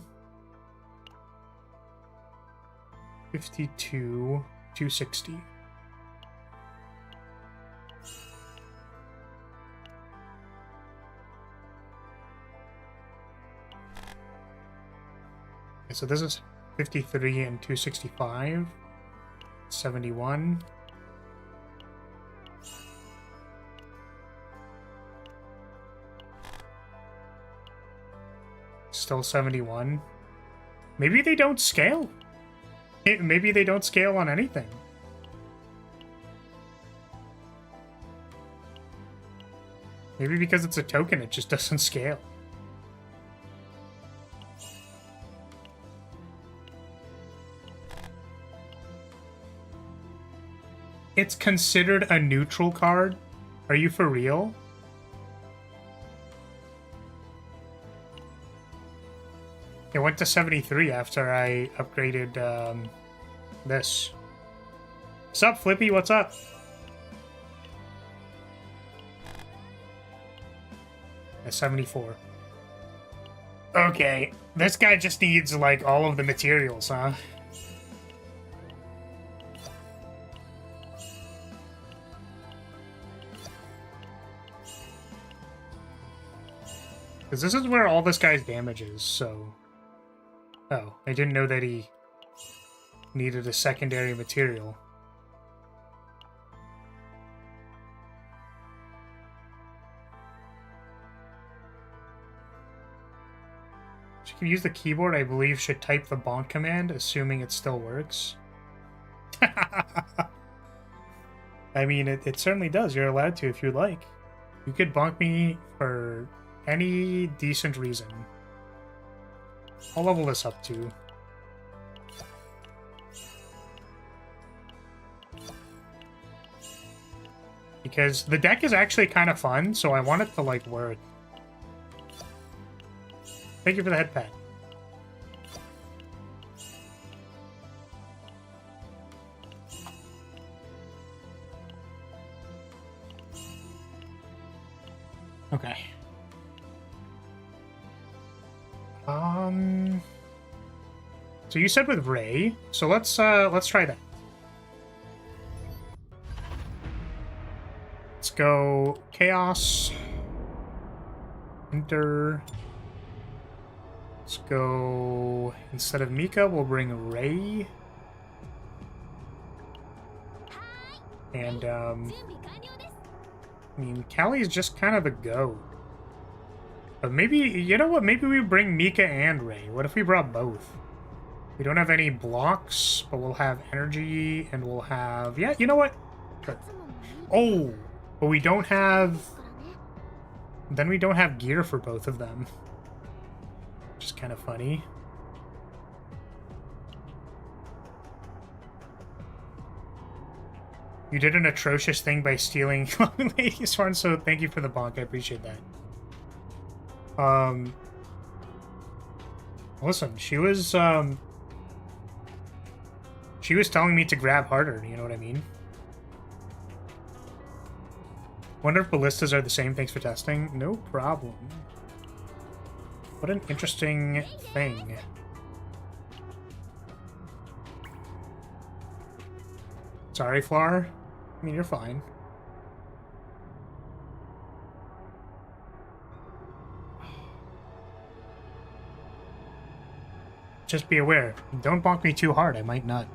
52, 260. Okay, so this is 53 and 265. 71. Still 71. Maybe they don't scale. Maybe they don't scale on anything. Maybe because it's a token, it just doesn't scale. It's considered a neutral card? Are you for real? It went to 73 after I upgraded this. What's up, Flippy? What's up? A 74. Okay, this guy just needs, like, all of the materials, huh? Because this is where all this guy's damage is, so... Oh, I didn't know that he needed a secondary material. She can use the keyboard, I believe, should type the bonk command, assuming it still works. I mean, it certainly does. You're allowed to if you'd like. You could bonk me for any decent reason. I'll level this up too. Because the deck is actually kind of fun, so I want it to, like, work. Thank you for the head pat. Okay. So you said with Ray, so let's try that. Let's go Chaos. Enter. Let's go, instead of Mika, we'll bring Ray. And I mean, Callie's just kind of a goat. But maybe, you know what, maybe we bring Mika and Ray. What if we brought both? We don't have any blocks, but we'll have energy, and we'll have... Yeah, you know what? Good. Oh, but we don't have... Then we don't have gear for both of them. Which is kind of funny. You did an atrocious thing by stealing Lady's horn, so thank you for the bonk. I appreciate that. Listen, she was telling me to grab harder, you know what I mean? Wonder if ballistas are the same. Thanks for testing. No problem. What an interesting thing. Sorry, Flar. I mean, you're fine. Just be aware. Don't bonk me too hard. I might not.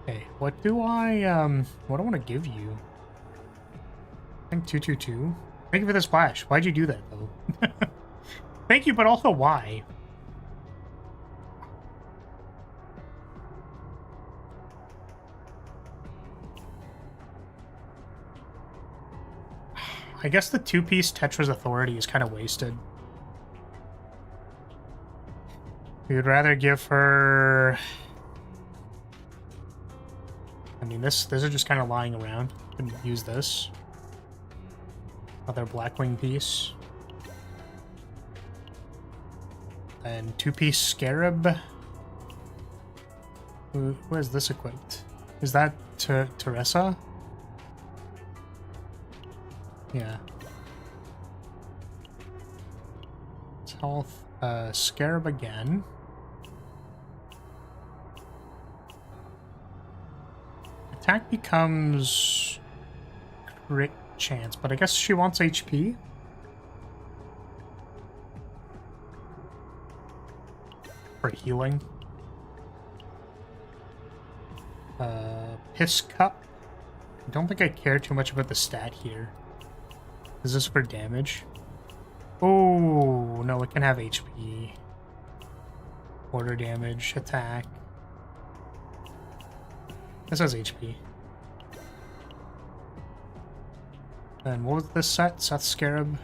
Okay, what do I want to give you? I think 222. Thank you for the splash. Why'd you do that, though? Thank you, but also why? I guess the two-piece Tetra's Authority is kind of wasted. We would rather give her... I mean, this is just kind of lying around. Couldn't use this. Other Blackwing piece. And two-piece Scarab. Who is this equipped? Is that Teresa? Yeah. Health. Scarab again. Attack becomes crit chance, but I guess she wants HP. For healing. Piss Cup. I don't think I care too much about the stat here. Is this for damage? Oh, no, it can have HP. Order damage, attack. This has HP. And what was this set? Seth Scarab.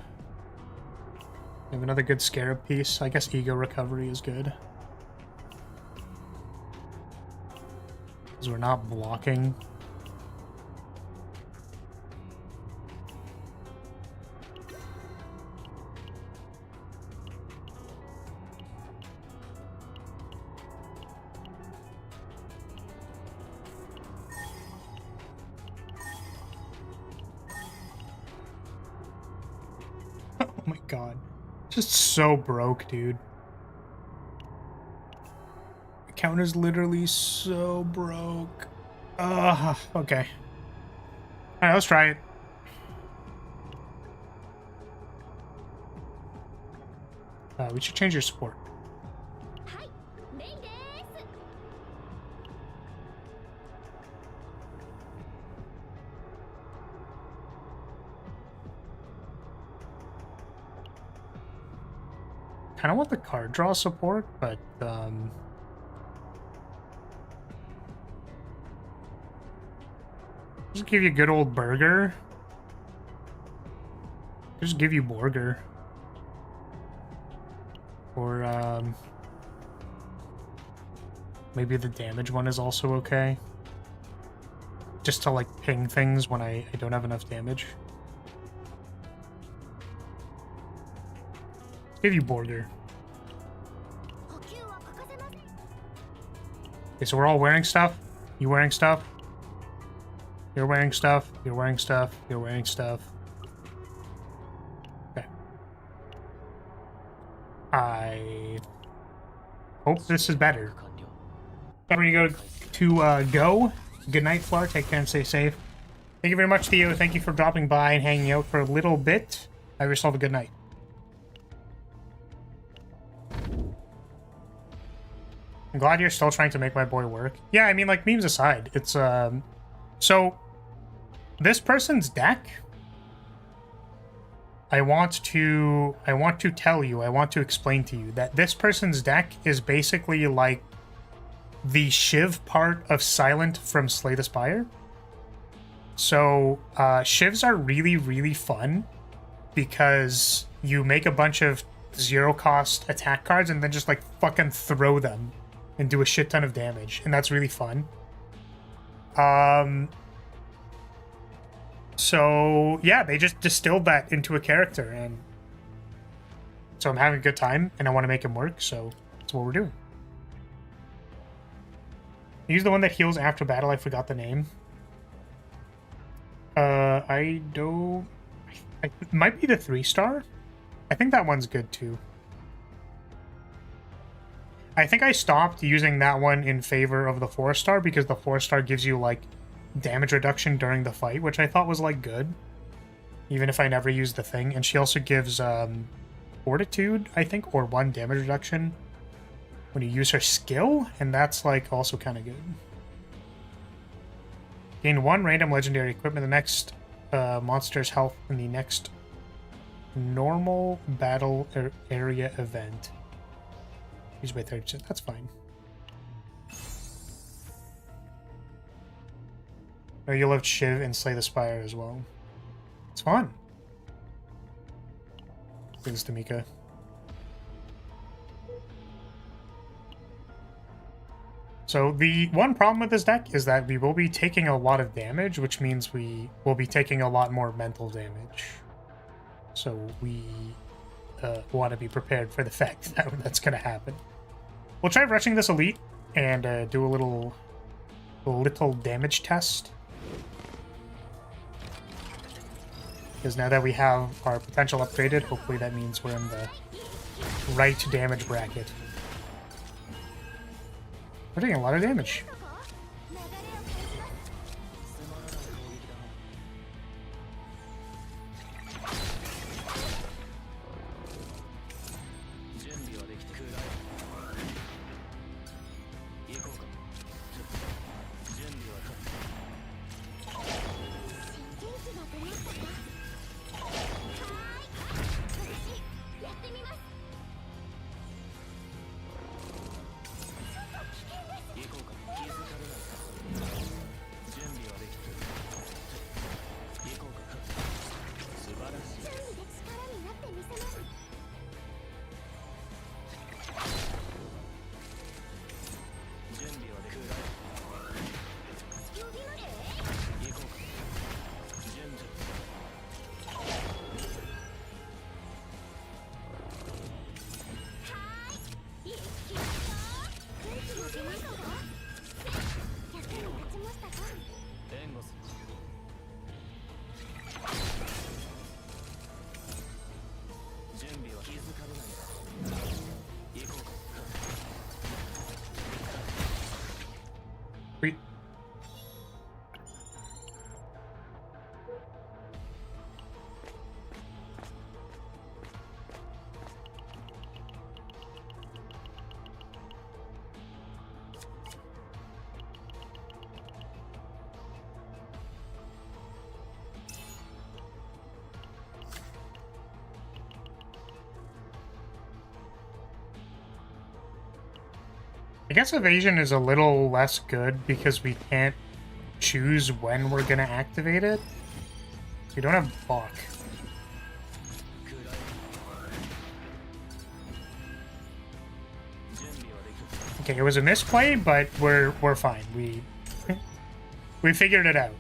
We have another good Scarab piece. I guess Ego Recovery is good. Because we're not blocking. Oh my god. Just so broke, dude. Account is literally so broke. Okay. Alright, let's try it. We should change your support. Kind of want the card draw support, but just give you a good old burger. Just give you burger. Or maybe the damage one is also okay. Just to like ping things when I don't have enough damage. Give you border. Okay, so we're all wearing stuff. You wearing stuff? You're wearing stuff. You're wearing stuff. You're wearing stuff. Okay. I hope this is better. We're gonna go to go. Good night, Flar. Take care and stay safe. Thank you very much, Theo. Thank you for dropping by and hanging out for a little bit. Have yourself a good night. I'm glad you're still trying to make my boy work. Yeah, I mean, like, memes aside, it's, so, this person's deck, I want to tell you, I want to explain to you that this person's deck is basically like the Shiv part of Silent from Slay the Spire. So Shivs are really, really fun because you make a bunch of 0-cost attack cards and then just like fucking throw them and do a shit ton of damage, and that's really fun. So yeah, they just distilled that into a character, and so I'm having a good time and I want to make him work, so that's what we're doing. Use the one that heals after battle. I forgot the name. I don't... It might be the 3-star. I think that one's good too. I think I stopped using that one in favor of the 4-star because the 4-star gives you like damage reduction during the fight, which I thought was like good, even if I never used the thing. And she also gives fortitude, I think, or 1 damage reduction when you use her skill, and that's like also kind of good. Gain 1 random legendary equipment. The next monster's health in the next normal battle area event. Use by 30%. That's fine. Oh, you'll have Shiv and Slay the Spire as well. It's fun. Thanks, Tamika. So the one problem with this deck is that we will be taking a lot of damage, which means we will be taking a lot more mental damage. So we want to be prepared for the fact that that's going to happen. We'll try rushing this elite and do a little damage test. Because now that we have our potential upgraded, hopefully that means we're in the right damage bracket. We're taking a lot of damage. I guess evasion is a little less good because we can't choose when we're gonna activate it. We don't have block. Okay, it was a misplay, but we're fine. We figured it out.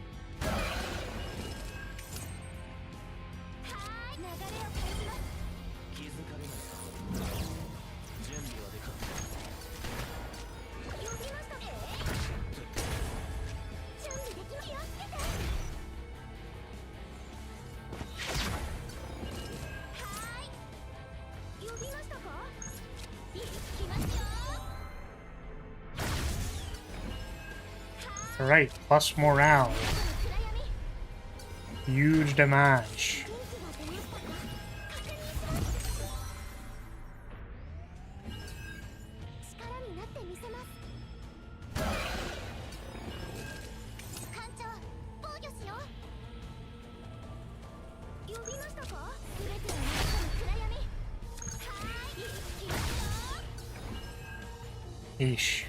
Alright, plus morale. Huge damage. Eesh.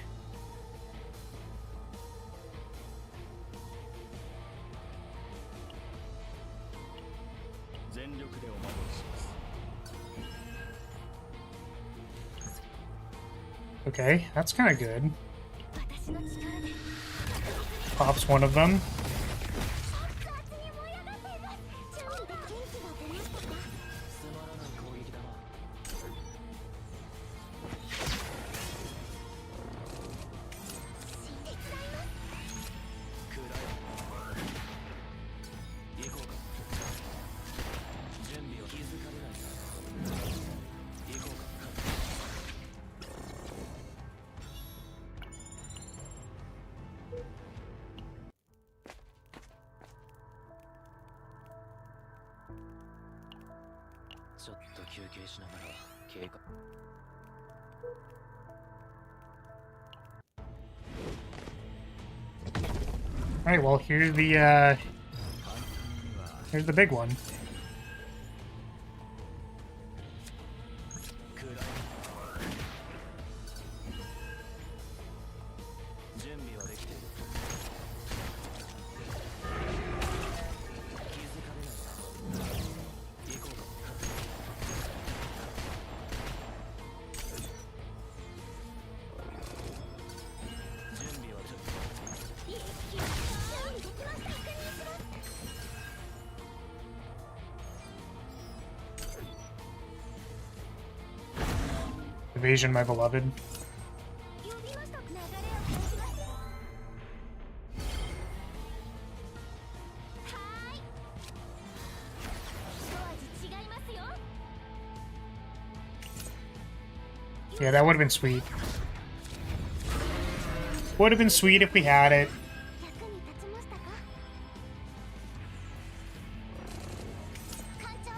力でお守りします。 Okay, that's kind of good. 私の力で Pops one of them. 熱々に燃え上がっています。準備で元気が出ましたか？つまらない攻撃だな。死んでしまいます。暗い。行こうか。準備を気づかれないな。行こうか。ちょっと休憩しながら経過。 All right, well, here's the big one. 暗い。準備はできている。気づかれないな。行こうか。準備はちょっと。いえ、準備できました。確認します。 Evasion, my beloved. 呼びました。流れを返します。はーい。一味違いますよ。 Yeah, that would have been sweet. Would have been sweet if we had it. 役に立ちましたか？艦長、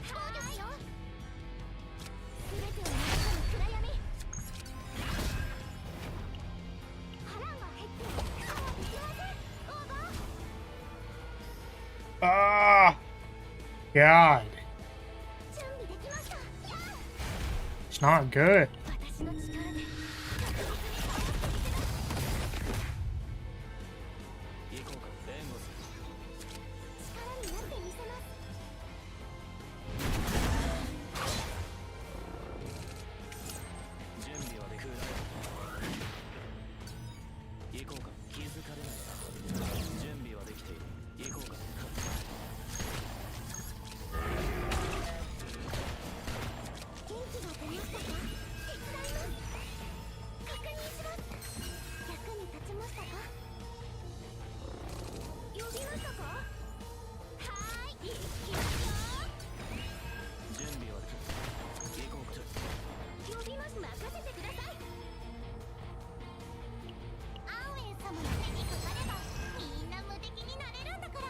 そうですよ。全てを逃がす暗闇。波乱が減って、顔はできません。オーバー。 Ah, God, 準備できました。 it's not good. 私の力で。 行こうか。援護する。力になってみせます。 準備はできる。行こうか。気づかれないな。準備はできている。行こうか。元気が出ましたか？手伝います。確認します。役に立ちましたか？呼びましたか？はーい。行きますよ。準備はできる。行こうか。呼びます。任せてください。アウエン様の手にかかればみんな無敵になれるんだから。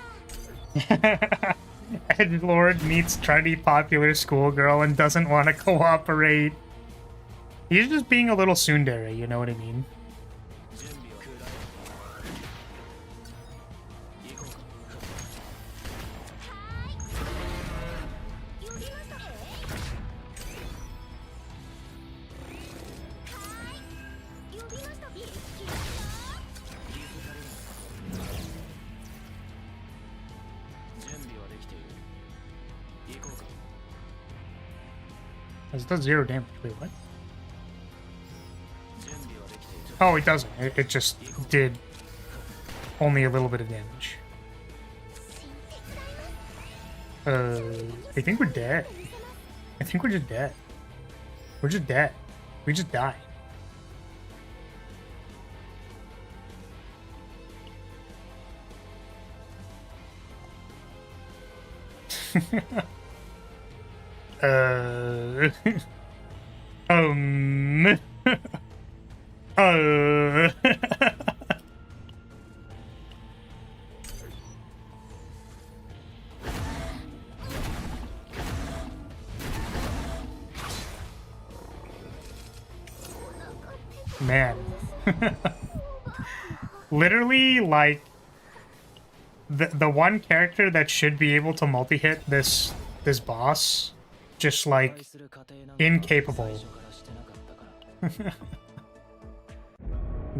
Edgelord meets trendy popular schoolgirl and doesn't want to cooperate. He's just being a little tsundere, you know what I mean? 準備を暗い。行こうか。はーい。呼びました。はーい。呼びました。行きますよ。気づかれない。準備はできている。行こうか。 It does 0 damage. Wait, what? 準備はできている。 Oh, it doesn't. It just did only a little bit of damage. 手伝います。 I think we're dead. I think we're just dead. We're just dead. We just died. Um. Man. Literally, like, the one character that should be able to multi-hit this boss, just like incapable.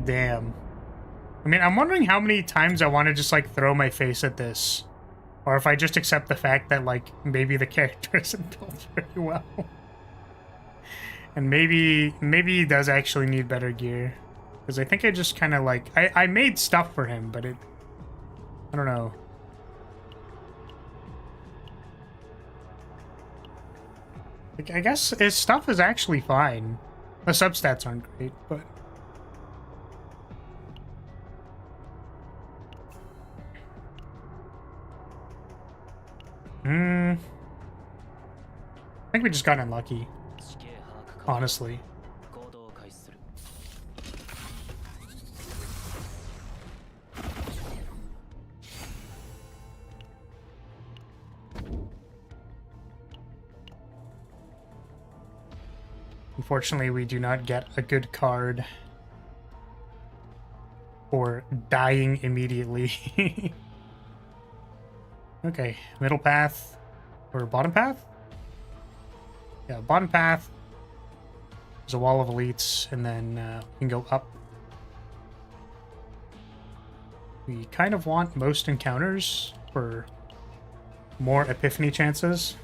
Damn. I mean, I'm wondering how many times I want to just like throw my face at this Or if I just accept the fact that, like, maybe the character isn't built very well. And maybe he does actually need better gear. Because I think I just kind of, like... I made stuff for him, but it... I don't know. Like, I guess his stuff is actually fine. The substats aren't great, but... I think we just got unlucky, 地形把握可 honestly. 行動を開始する Unfortunately, we do not get a good card for dying immediately. Okay, middle path or bottom path? Yeah, bottom path. There's a wall of elites, and then we can go up. We kind of want most encounters for more epiphany chances.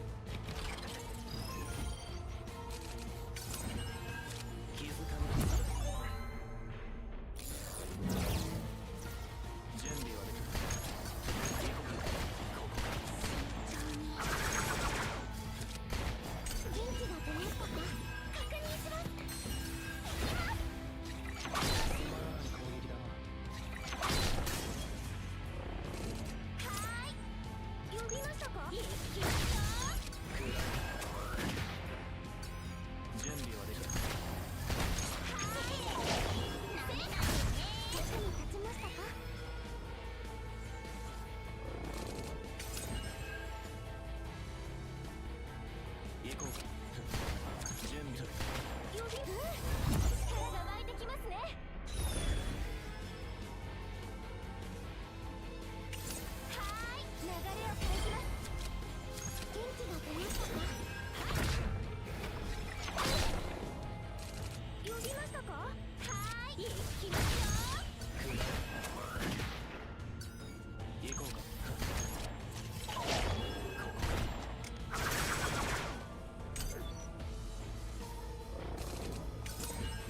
気づかれる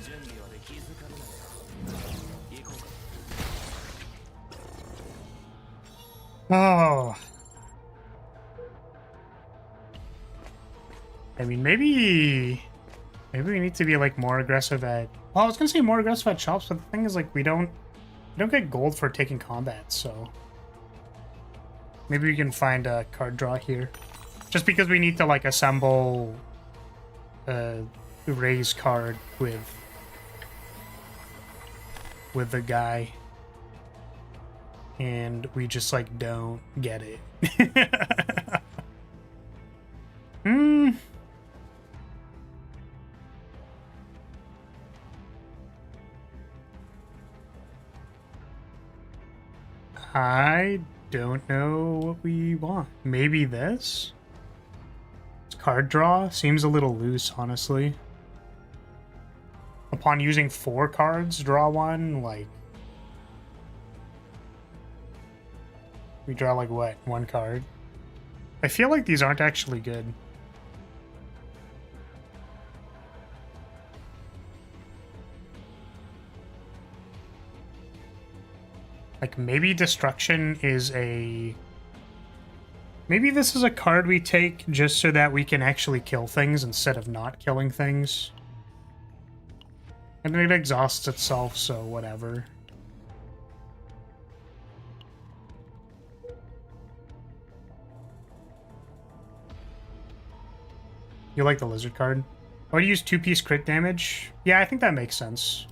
準備はできた Oh. I mean, maybe we need to be like more aggressive at... Well, I was gonna say more aggressive at shops, but the thing is, like, we don't get gold for taking combat, so maybe we can find a card draw here. Just because we need to, like, assemble a raise card with the guy. And we just, like, don't get it. I don't know what we want. Maybe this? Card draw seems a little loose, honestly. Upon using 4 cards, draw 1, like... We draw, like, what? 1 card? I feel like these aren't actually good. Like, maybe Destruction is a... Maybe this is a card we take just so that we can actually kill things instead of not killing things. And it exhausts itself, so whatever. You like the lizard card? Oh, you use 2-piece crit damage? Yeah, I think that makes sense.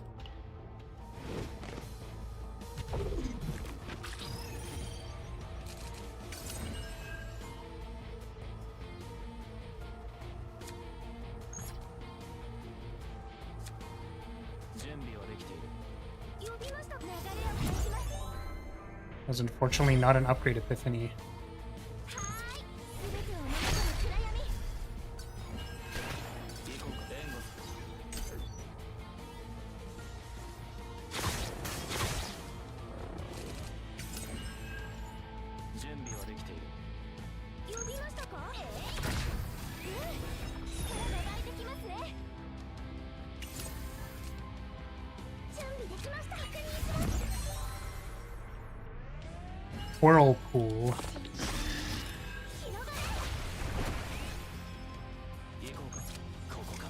That's unfortunately not an upgrade epiphany. 呼びましたか？うん、力が湧いてきますね。準備できました。確認します。 Whirlpool. 行こうか。ここか。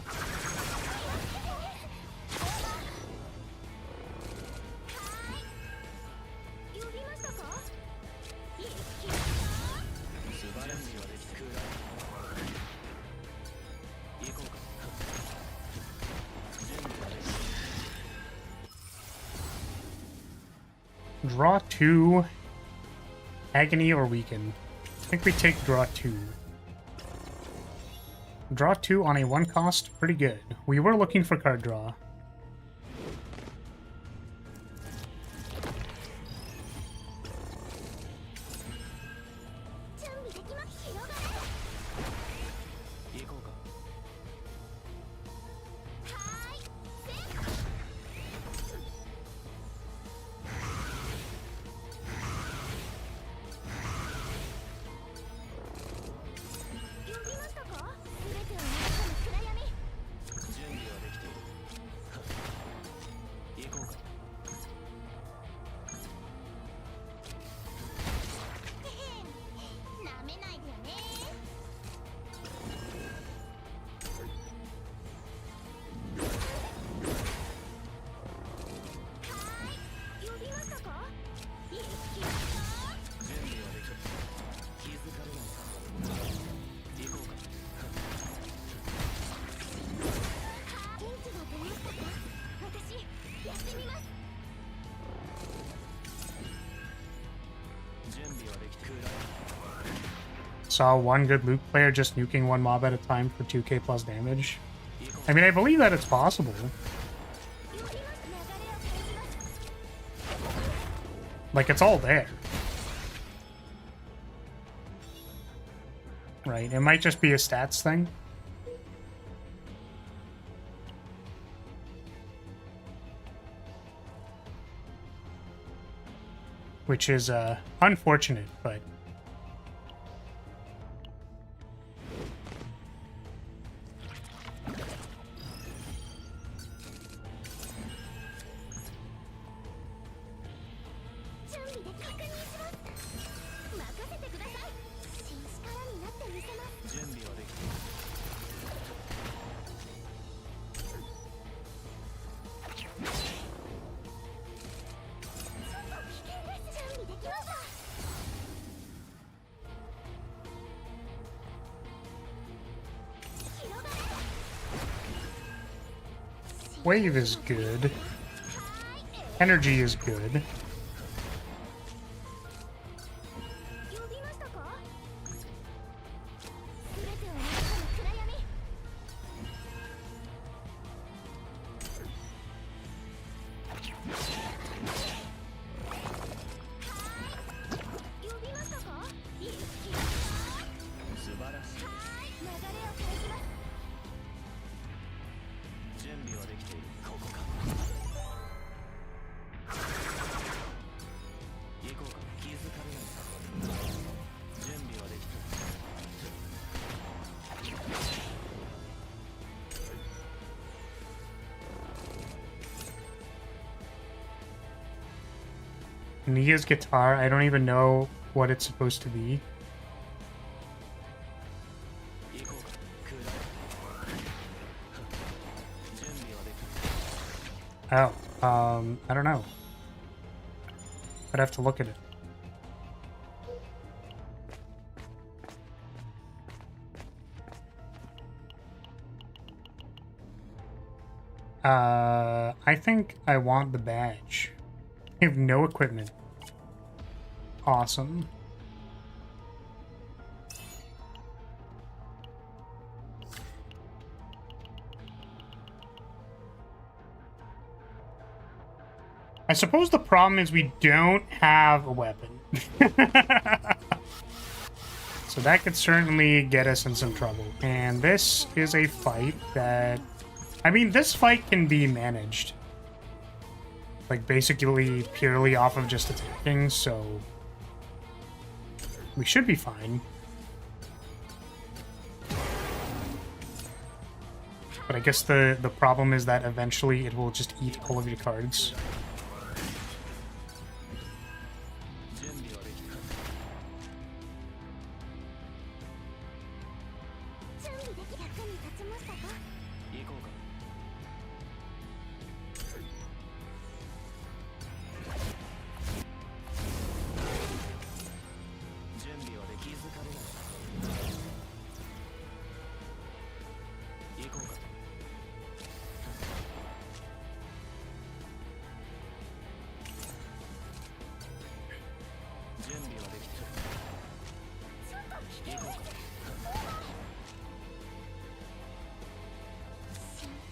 呼びましたか？いい気が。素晴らしいわでくらい。行こうか。準備はできる。 Draw 2. Agony or Weaken. I think we take draw 2. Draw 2 on a 1 cost, pretty good. We were looking for card draw. Saw one good Luke player just nuking one mob at a time for 2k plus damage. I mean, I believe that it's possible. Like, it's all there. Right, it might just be a stats thing. Which is, unfortunate, but... Wave is good. Energy is good. Nia's guitar, I don't even know what it's supposed to be. Oh, I don't know. I'd have to look at it. I think I want the badge. I have no equipment. Awesome. I suppose the problem is we don't have a weapon. So that could certainly get us in some trouble. And this is a fight that... I mean, this fight can be managed. Like, basically purely off of just attacking, so... we should be fine. But I guess the problem is that eventually it will just eat all of your cards. 準備はできた。準備でき役に立ちましたか？行こうか。準備はできづかれない。行こうか。準備はできた。ちょっと危険です。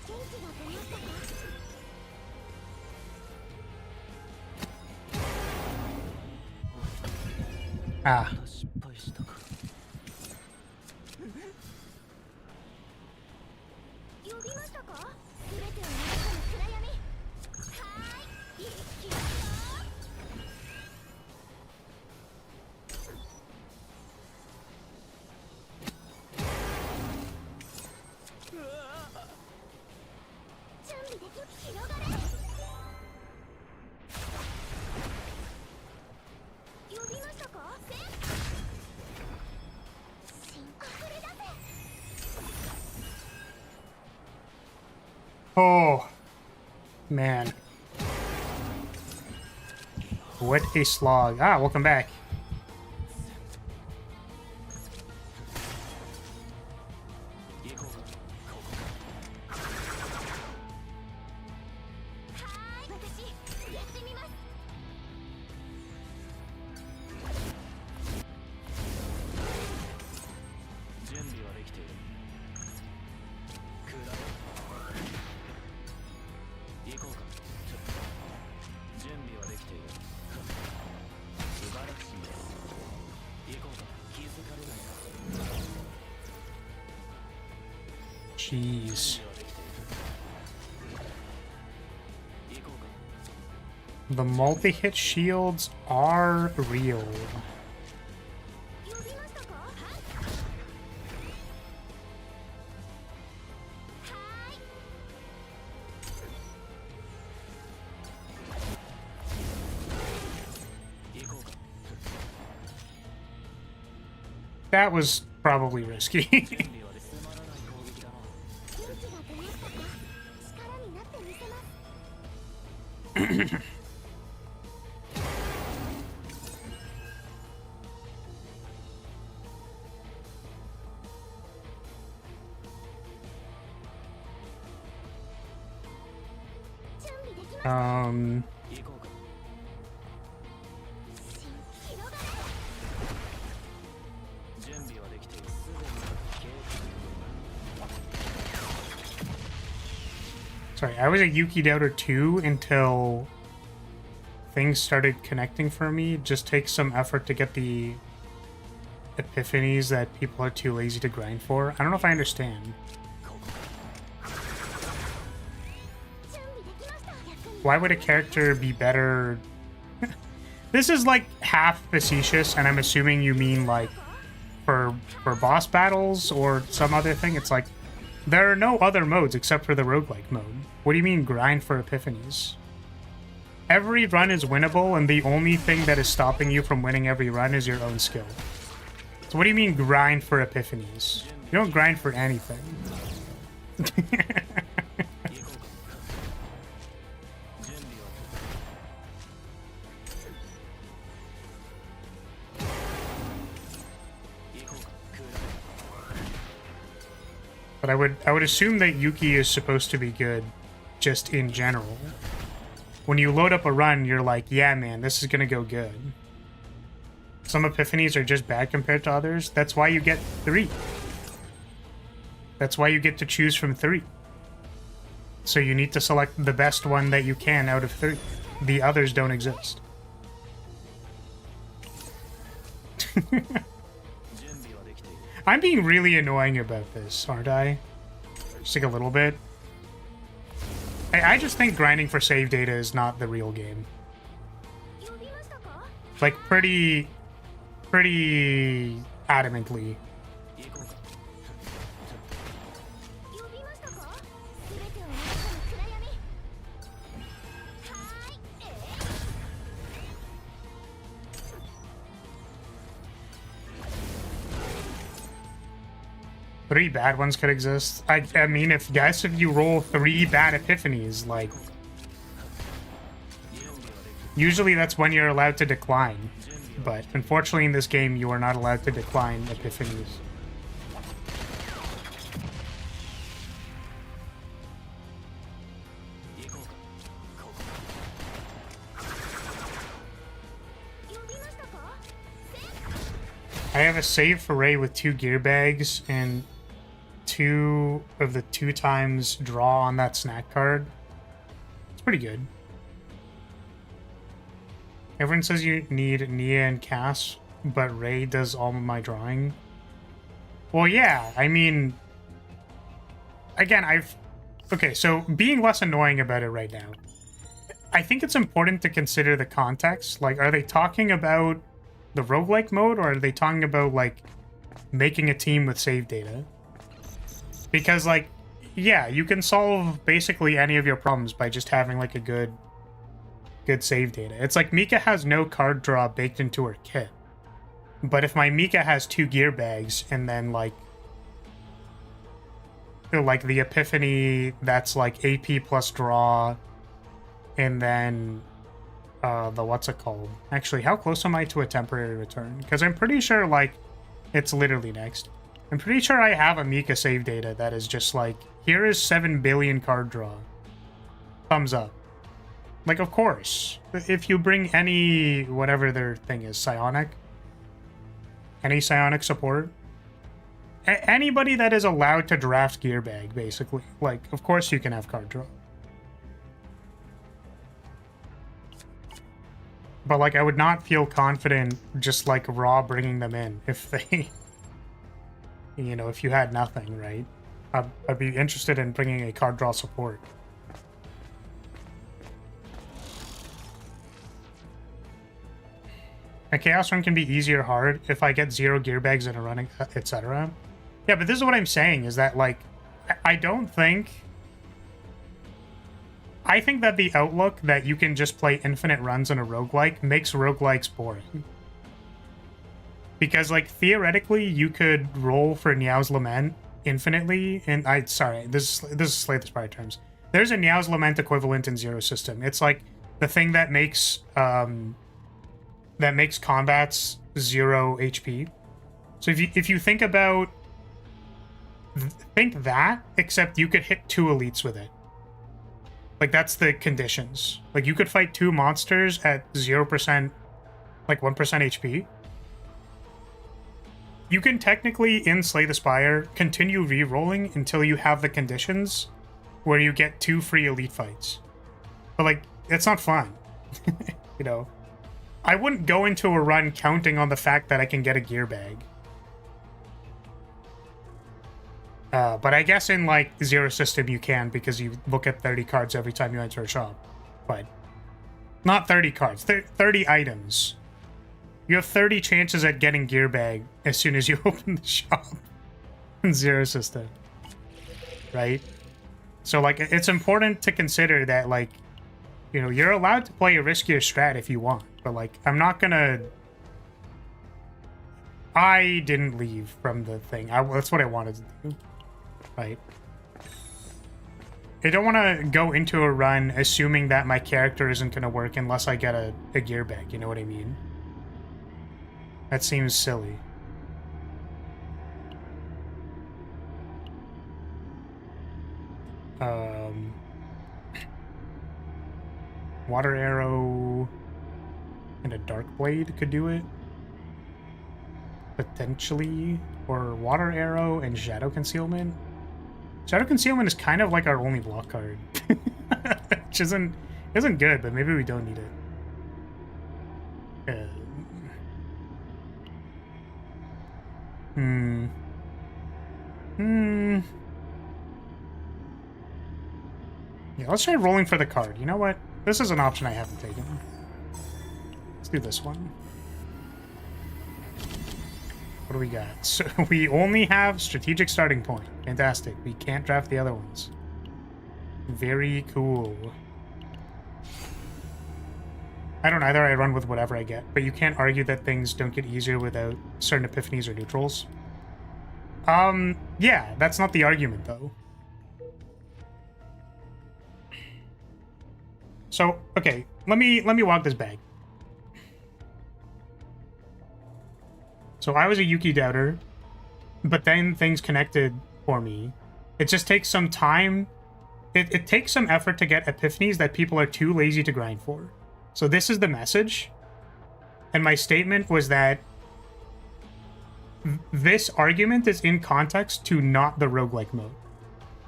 元気が出ましたか？ Ah, 失敗したか。呼びましたか？すべてを流すの暗闇。はーい、行きますよ。準備でき広がれ。呼びましたか？せ新溢れ出せ。 oh, man. What a slog. Ah, welcome back. 行こうか。はーい、私やってみます。 準備はできている。くらえ。行こうか。準備はできている。素晴らしいです。行こうか。気づかれないか。 Jeez. 準備はできている。行こうか。 The multi-hit shields are real. 呼びましたか？はい。はーい。 行こうか。 That was probably risky. 準備はでつまらない攻撃だな。元気が出ましたか？力になってみせます。 準備できました。 um, 行こうか。 広がれ。 準備はできている。すでに計 sorry, I was a Yuki doubter too until things started connecting for me. It just takes some effort to get the epiphanies that people are too lazy to grind for. I don't know if I understand. 準備できました。役に Why would a character be better? This is like half facetious, and I'm assuming you mean like for boss battles or some other thing. It's like there are no other modes except for the roguelike mode. What do you mean grind for epiphanies? Every run is winnable, and the only thing that is stopping you from winning every run is your own skill. So what do you mean grind for epiphanies? You don't grind for anything. 行こうか。準備は。行こうか。クーラー。 But I would assume that Yuki is supposed to be good just in general. When you load up a run, you're like, yeah, man, this is gonna go good. Some epiphanies are just bad compared to others. That's why you get 3. That's why you get to choose from 3. So you need to select the best one that you can out of 3. The others don't exist. 準備はできている。 I'm being really annoying about this, aren't I? Just like a little bit. I just think grinding for save data is not the real game. 呼びましたか？ Like pretty adamantly. 行こうか。呼びましたか？ 3 bad ones could exist. I mean, if you roll 3 bad epiphanies, like, usually that's when you're allowed to decline. But unfortunately in this game, you are not allowed to decline epiphanies. I have a save for Ray with 2 gear bags and 2 of the 2 times draw on that snack card. It's pretty good. Everyone says you need Nia and Cass, but Ray does all of my drawing. Well, yeah, I mean, again, okay, so being less annoying about it right now, I think it's important to consider the context. Like, are they talking about the roguelike mode, or are they talking about, like, making a team with save data? Because, like, yeah, you can solve basically any of your problems by just having, like, a good save data. It's like Mika has no card draw baked into her kit. But if my Mika has 2 gear bags and then, like the epiphany that's like AP plus draw, and then the what's it called? Actually, how close am I to a temporary return? Because I'm pretty sure, like, it's literally next. I'm pretty sure I have a Mika save data that is just like, here is 7 billion card draw. Thumbs up. Like, of course. If you bring any, whatever their thing is, psionic, any psionic support, anybody that is allowed to draft gear bag, basically, like, of course you can have card draw. But, like, I would not feel confident just, like, raw bringing them in if they, you know, if you had nothing, right? I'd be interested in bringing a card draw support. A chaos run can be easy or hard if I get 0 gear bags in a run, etc. Yeah, but this is what I'm saying, is that, like, I think that the outlook that you can just play infinite runs in a roguelike makes roguelikes boring. Because, like, theoretically, you could roll for Niao's Lament infinitely, and sorry, this is Slay the Spire terms. There's a Niao's Lament equivalent in Zero System. It's like the thing that makes combats 0 HP. So if you think about that, except you could hit 2 elites with it. Like, that's the conditions. Like, you could fight 2 monsters at 0%, like 1% HP. You can technically, in Slay the Spire, continue re-rolling until you have the conditions where you get 2 free elite fights. But, like, it's not fun. You know? I wouldn't go into a run counting on the fact that I can get a gear bag. But I guess in, like, Zero System you can, because you look at 30 cards every time you enter a shop. But not 30 cards, 30 items. You have 30 chances at getting gear bag as soon as you open the shop in Zero System. Right? So, like, it's important to consider that, like, you know, you're allowed to play a riskier strat if you want. But, like, I'm not gonna... I didn't leave from the thing. That's what I wanted to do. Right? I don't want to go into a run assuming that my character isn't going to work unless I get a gear bag, you know what I mean? That seems silly. Water arrow and a dark blade could do it. Potentially. Or water arrow and shadow concealment. Shadow concealment is kind of like our only block card. Which isn't good, but maybe we don't need it. Yeah, let's try rolling for the card. You know what? This is an option I haven't taken. Let's do this one. What do we got? So we only have strategic starting point. Fantastic. We can't draft the other ones. Very cool. I don't either. I run with whatever I get. But you can't argue that things don't get easier without certain epiphanies or neutrals. Yeah, that's not the argument though. So, okay, let me walk this back. So I was a Yuki doubter, but then things connected for me. It just takes some time. It takes some effort to get epiphanies that people are too lazy to grind for. So this is the message. And my statement was that this argument is in context to not the roguelike mode.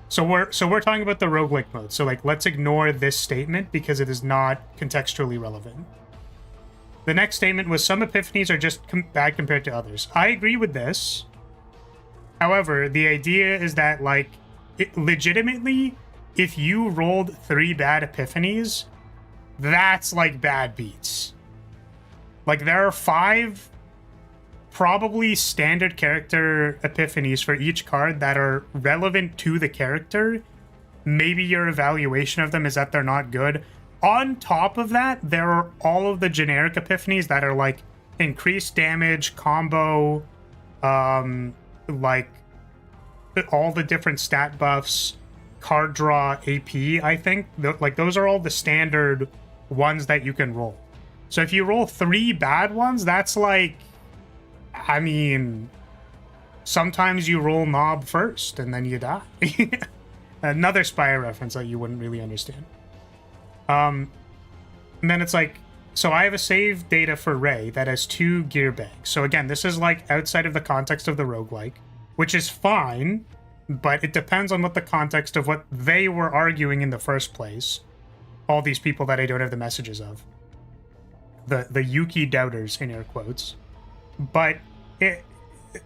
So we're talking about the roguelike mode. So like, let's ignore this statement because it is not contextually relevant. The next statement was some epiphanies are just bad compared to others. I agree with this. However, the idea is that like, legitimately, if you rolled 3 bad epiphanies, that's like bad beats. Like there are 5 probably standard character epiphanies for each card that are relevant to the character. Maybe your evaluation of them is that they're not good. On top of that, there are all of the generic epiphanies that are like increased damage, combo, like all the different stat buffs, card draw, AP, I think. Like those are all the standard ones that you can roll. So if you roll 3 bad ones, that's like, I mean, sometimes you roll knob first and then you die. Another Spire reference that you wouldn't really understand. And then it's like, so I have a save data for Ray that has 2 gear bags. So again, this is like outside of the context of the roguelike, which is fine, but it depends on what the context of what they were arguing in the first place. All these people that I don't have the messages of. The Yuki doubters, in air quotes. But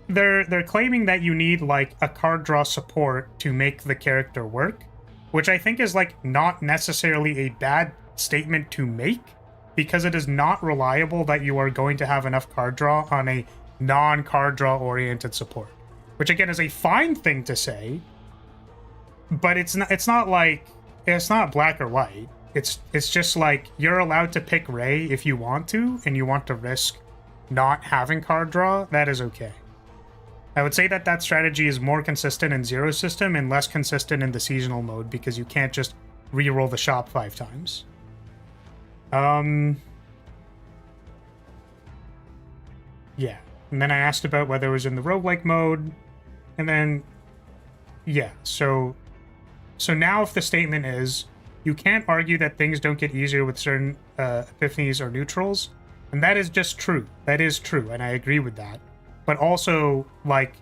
they're claiming that you need like a card draw support to make the character work, which I think is like not necessarily a bad statement to make, because it is not reliable that you are going to have enough card draw on a non-card draw oriented support, which again is a fine thing to say, but it's not black or white. It's just like you're allowed to pick Ray if you want to, and you want to risk not having card draw. That is okay. I would say that strategy is more consistent in Zero System and less consistent in the seasonal mode, because you can't just re-roll the shop 5 times. Yeah. And then I asked about whether it was in the roguelike mode, and then yeah, so now if the statement is you can't argue that things don't get easier with certain epiphanies or neutrals, and that is just true. That is true, and I agree with that. But also, like,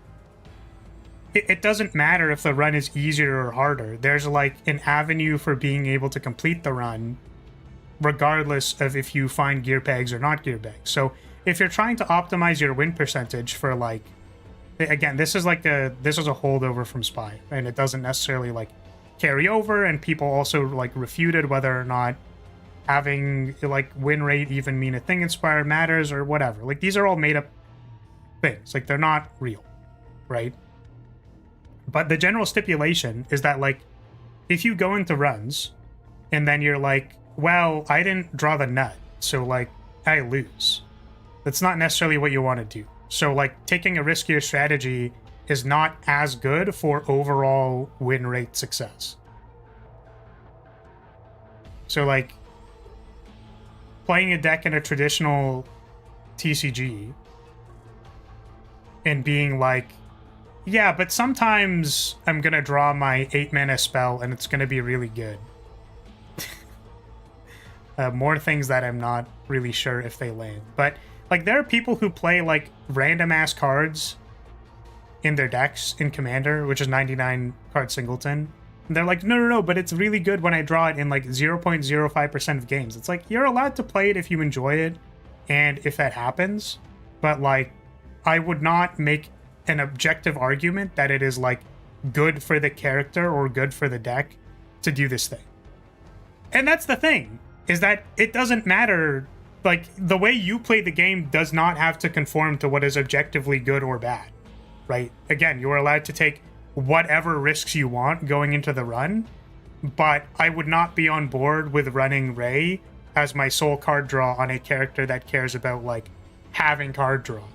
it doesn't matter if the run is easier or harder. There's, like, an avenue for being able to complete the run, regardless of if you find gear pegs or not gear pegs. So, if you're trying to optimize your win percentage for, like... Again, this is a holdover from Spy, and it doesn't necessarily, like, carry over, and people also, like, refuted whether or not having, like, win rate even mean a thing in Spire matters or whatever. Like, these are all made-up things. Like, they're not real, right? But the general stipulation is that, like, if you go into runs and then you're like, well, I didn't draw the nut, so, like, I lose. That's not necessarily what you want to do. So, like, taking a riskier strategy is not as good for overall win rate success. So, like, playing a deck in a traditional TCG and being like, yeah, but sometimes I'm gonna draw my 8-mana spell and it's gonna be really good. More things that I'm not really sure if they land. But, like, there are people who play, like, random-ass cards in their decks in Commander, which is 99 card singleton. And they're like, no, but it's really good when I draw it in, like, 0.05% of games. It's like, you're allowed to play it if you enjoy it, and if that happens. But, like, I would not make an objective argument that it is, like, good for the character or good for the deck to do this thing. And that's the thing, is that it doesn't matter. Like, the way you play the game does not have to conform to what is objectively good or bad, right? Again, you're allowed to take whatever risks you want going into the run, but I would not be on board with running Ray as my sole card draw on a character that cares about, like, having card draw.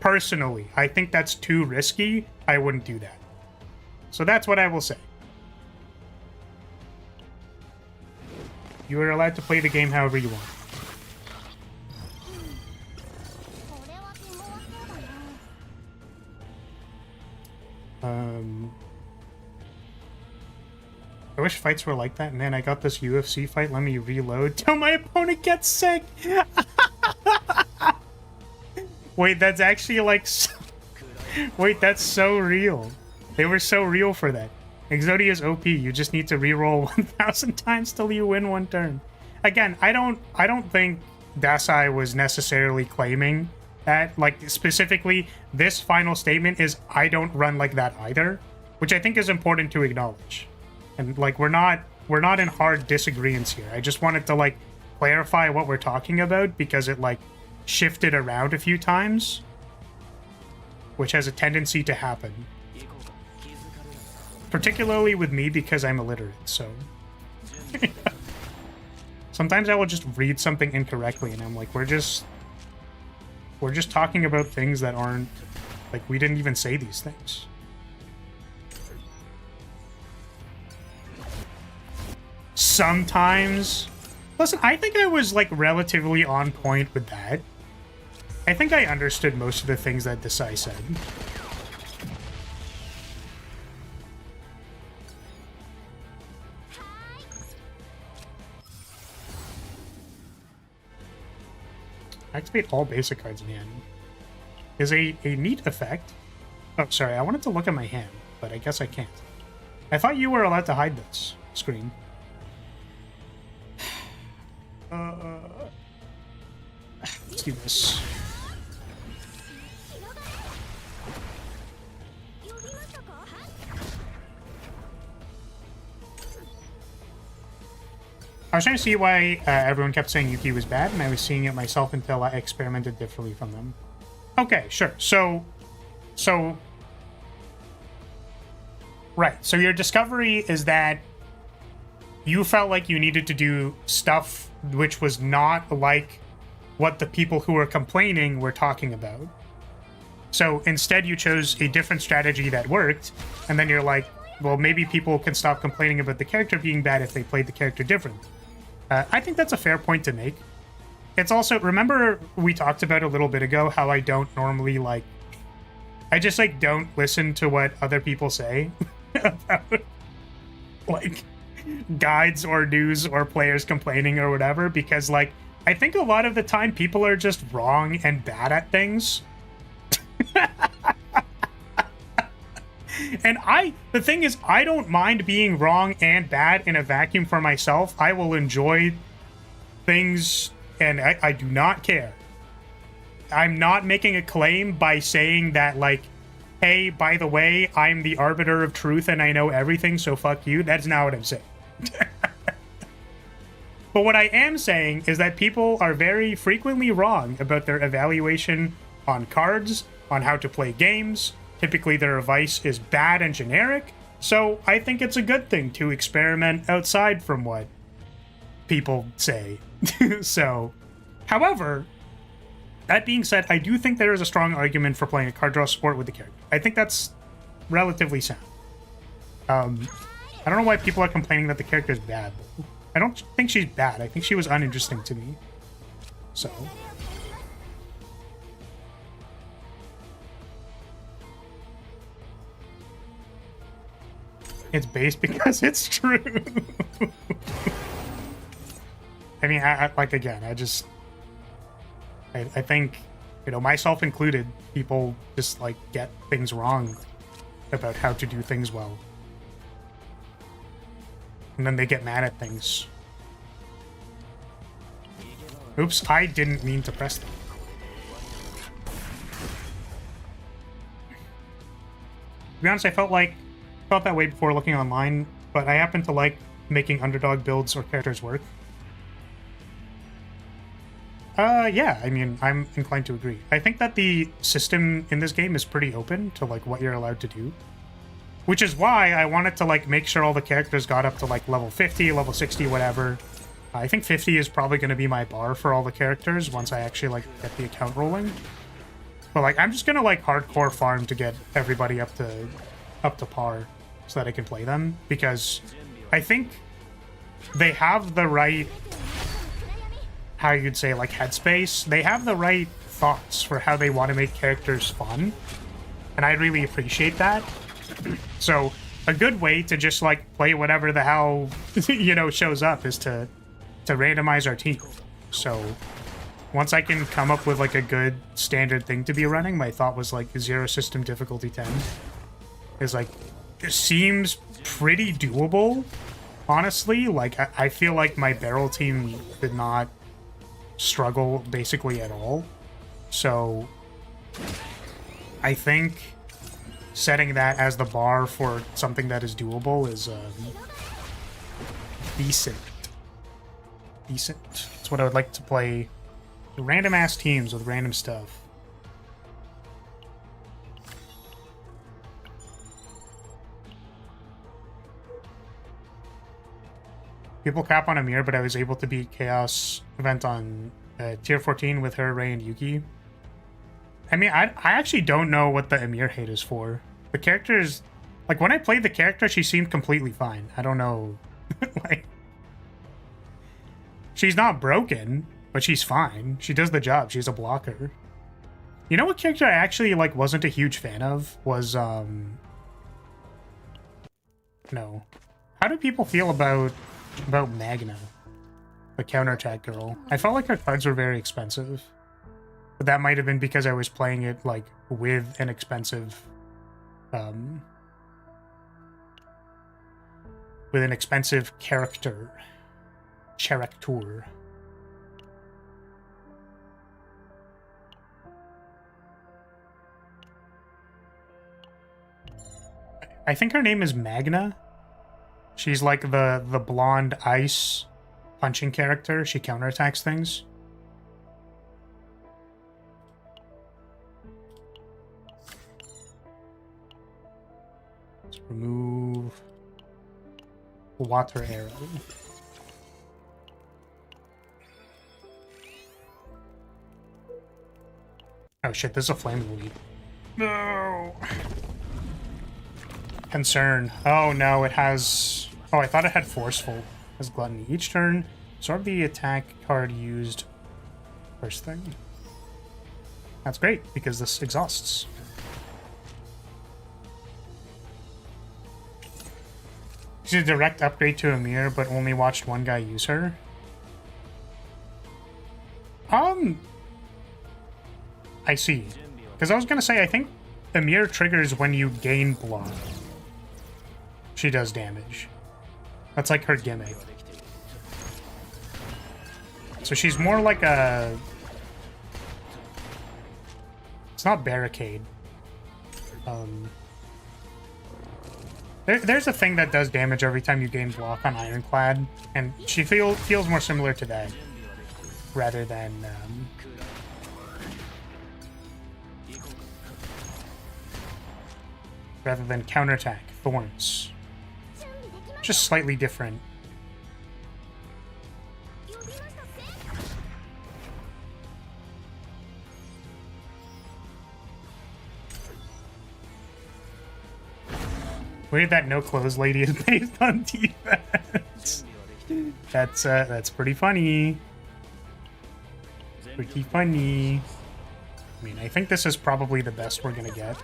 personally, I think that's too risky. I wouldn't do that. So that's what I will say. You are allowed to play the game however you want. これは手強そうだな。 I wish fights were like that. Man, I got this UFC fight. Let me reload till my opponent gets sick. Wait, that's actually like... Wait, that's so real. They were so real for that. Exodia's OP. You just need to reroll 1,000 times till you win one turn. Again, I don't think Dasai was necessarily claiming that. Like, specifically, this final statement is, I don't run like that either, which I think is important to acknowledge. And like, we're not in hard disagreements here. I just wanted to like clarify what we're talking about because it like shifted around a few times, which has a tendency to happen. Particularly with me because I'm illiterate, so sometimes I will just read something incorrectly and I'm like, we're just talking about things that aren't, like, we didn't even say these things. Sometimes. Listen, I think I was like relatively on point with that. I think I understood most of the things that Desai said. Activate all basic cards in hand is a neat effect. Oh, sorry, I wanted to look at my hand, but I guess I can't. I thought you were allowed to hide this screen. Let's do this. I was trying to see why everyone kept saying Yuki was bad, and I was seeing it myself until I experimented differently from them. Okay, sure. So, right. So your discovery is that you felt like you needed to do stuff which was not like what the people who were complaining were talking about. So instead you chose a different strategy that worked, and then you're like, well, maybe people can stop complaining about the character being bad if they played the character different. I think that's a fair point to make. It's also, remember we talked about a little bit ago how I don't normally like, I just like don't listen to what other people say about like guides or news or players complaining or whatever, because like I think a lot of the time people are just wrong and bad at things. And the thing is, I don't mind being wrong and bad in a vacuum for myself. I will enjoy things and I do not care. I'm not making a claim by saying that like, hey, by the way, I'm the arbiter of truth and I know everything, so fuck you. That's not what I'm saying. But what I am saying is that people are very frequently wrong about their evaluation on cards, on how to play games. Typically their advice is bad and generic, so I think it's a good thing to experiment outside from what people say. So, however, that being said, I do think there is a strong argument for playing a card draw support with the character. I think that's relatively sound. I don't know why people are complaining that the character is bad. I don't think she's bad. I think she was uninteresting to me. So... it's based because it's true. I mean, like, again, I think, you know, myself included, people just, like, get things wrong about how to do things well. And then they get mad at things. Oops, I didn't mean to press that. To be honest, I felt that way before looking online, but I happen to like making underdog builds or characters work. Yeah, I mean, I'm inclined to agree. I think that the system in this game is pretty open to like what you're allowed to do, which is why I wanted to like make sure all the characters got up to like level 50, level 60, whatever. I think 50 is probably going to be my bar for all the characters once I actually like get the account rolling. But like, I'm just gonna like hardcore farm to get everybody up to par so that I can play them, because I think they have the right, how you'd say, like, headspace. They have the right thoughts for how they want to make characters fun, and I really appreciate that. So a good way to just like play whatever the hell you know shows up is to randomize our team. So once I can come up with like a good standard thing to be running, my thought was like 0 system difficulty 10 is like, it seems pretty doable, honestly. Like I feel like my barrel team did not struggle basically at all. So I think setting that as the bar for something that is doable is decent. That's what I would like to play. Random ass teams with random stuff. People cap on Amir, but I was able to beat Chaos event on tier 14 with her, Ray, and Yuki. I mean, I actually don't know what the Amir hate is for. The character is... Like, when I played the character, she seemed completely fine. I don't know. Like... She's not broken, but she's fine. She does the job. She's a blocker. You know what character I actually, like, wasn't a huge fan of? Was, No. How do people feel about Magna? The counterattack girl. I felt like her cards were very expensive. But that might have been because I was playing it, like, with an expensive... with an expensive character. Character. I think her name is Magna. She's like the blonde ice punching character. She counterattacks things. Let's remove water arrow. Oh shit, this is a flame lead. No! Concern. Oh no, it has... Oh, I thought it had forceful. It has gluttony. Each turn, absorb the attack card used first thing. That's great, because this exhausts. She's a direct upgrade to Amir, but only watched one guy use her. I see. Because I was gonna say, I think Amir triggers when you gain block. She does damage. That's like her gimmick. So she's more like a... It's not barricade. There's a thing that does damage every time you gain block on Ironclad, and she feels more similar to that, rather than... rather than counterattack, Thorns. Just slightly different. Weird that no clothes lady is based on defense. That's pretty funny. Pretty funny. I mean, I think this is probably the best we're gonna get.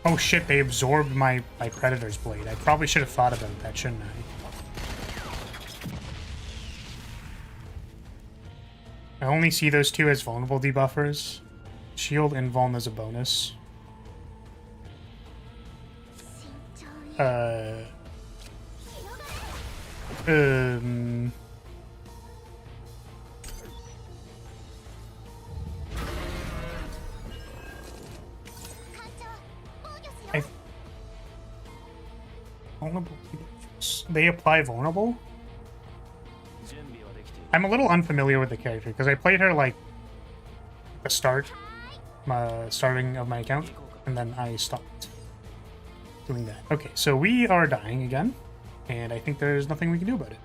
Oh shit, they absorbed my Predator's Blade. I probably should have thought about that, shouldn't I? I only see those two as vulnerable debuffers. Shield and Vuln as a bonus. Vulnerable. They apply vulnerable? I'm a little unfamiliar with the character because I played her like the starting of my account, and then I stopped doing that. Okay, so we are dying again, and I think there's nothing we can do about it.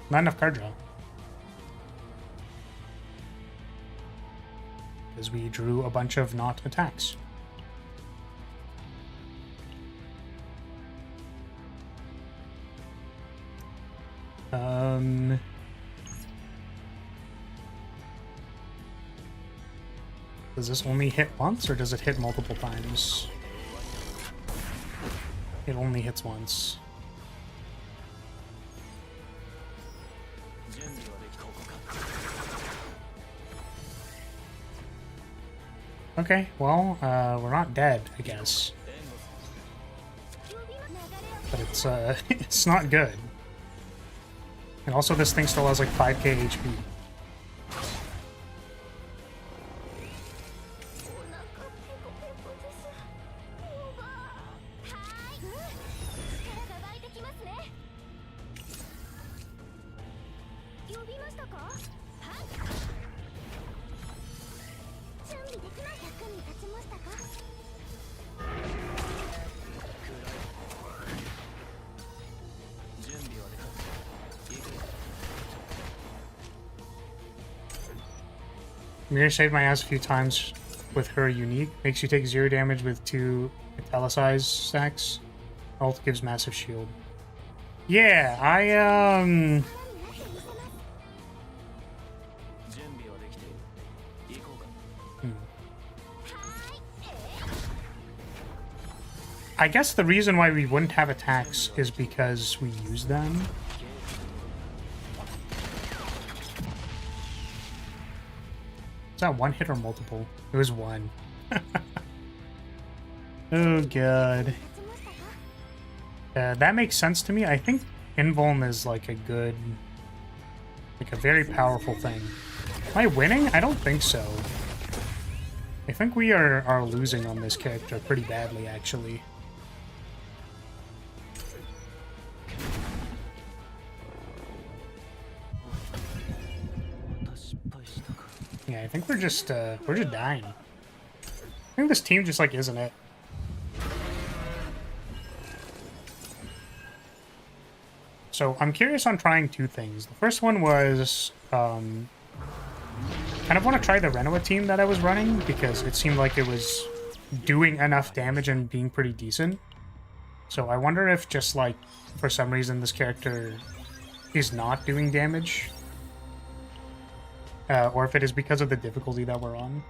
Not enough card draw. Because we drew a bunch of not attacks. Does this only hit once, or does it hit multiple times? It only hits once. Okay, well, we're not dead, I guess. But it's, it's not good. And also this thing still has like 5k HP. お腹ペコペコですオーバーはーい力が湧いてきますね呼びましたかは準備できない役に立ちましたか Mirror saved my ass a few times with her unique. Makes you take 0 damage with 2 italicized stacks. Ult gives massive shield. Yeah, I guess the reason why we wouldn't have attacks is because we use them. Is that one hit or multiple? It was one. Oh god. That makes sense to me. I think invuln is like a good, like a very powerful thing. Am I winning? I don't think so. I think we are losing on this character pretty badly, actually. Yeah, I think we're just dying. I think this team just like isn't it. So I'm curious on trying two things. The first one was kind of want to try the Renoa team that I was running because it seemed like it was doing enough damage and being pretty decent. So I wonder if just like for some reason this character is not doing damage. Or if it is because of the difficulty that we're on.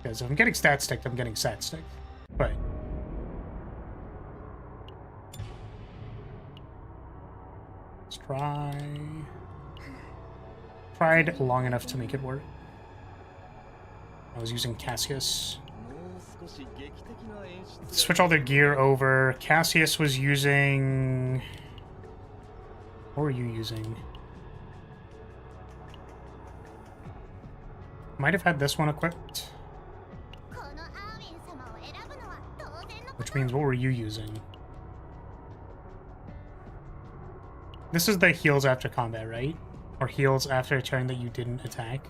Because if I'm getting stat sticked, I'm getting stat sticked. But let's try. Tried long enough to make it work. I was using Cassius. Switch all their gear over. Cassius was using. What were you using? Might have had this one equipped. Which means, what were you using? This is the heals after combat, right? Or heals after a turn that you didn't attack?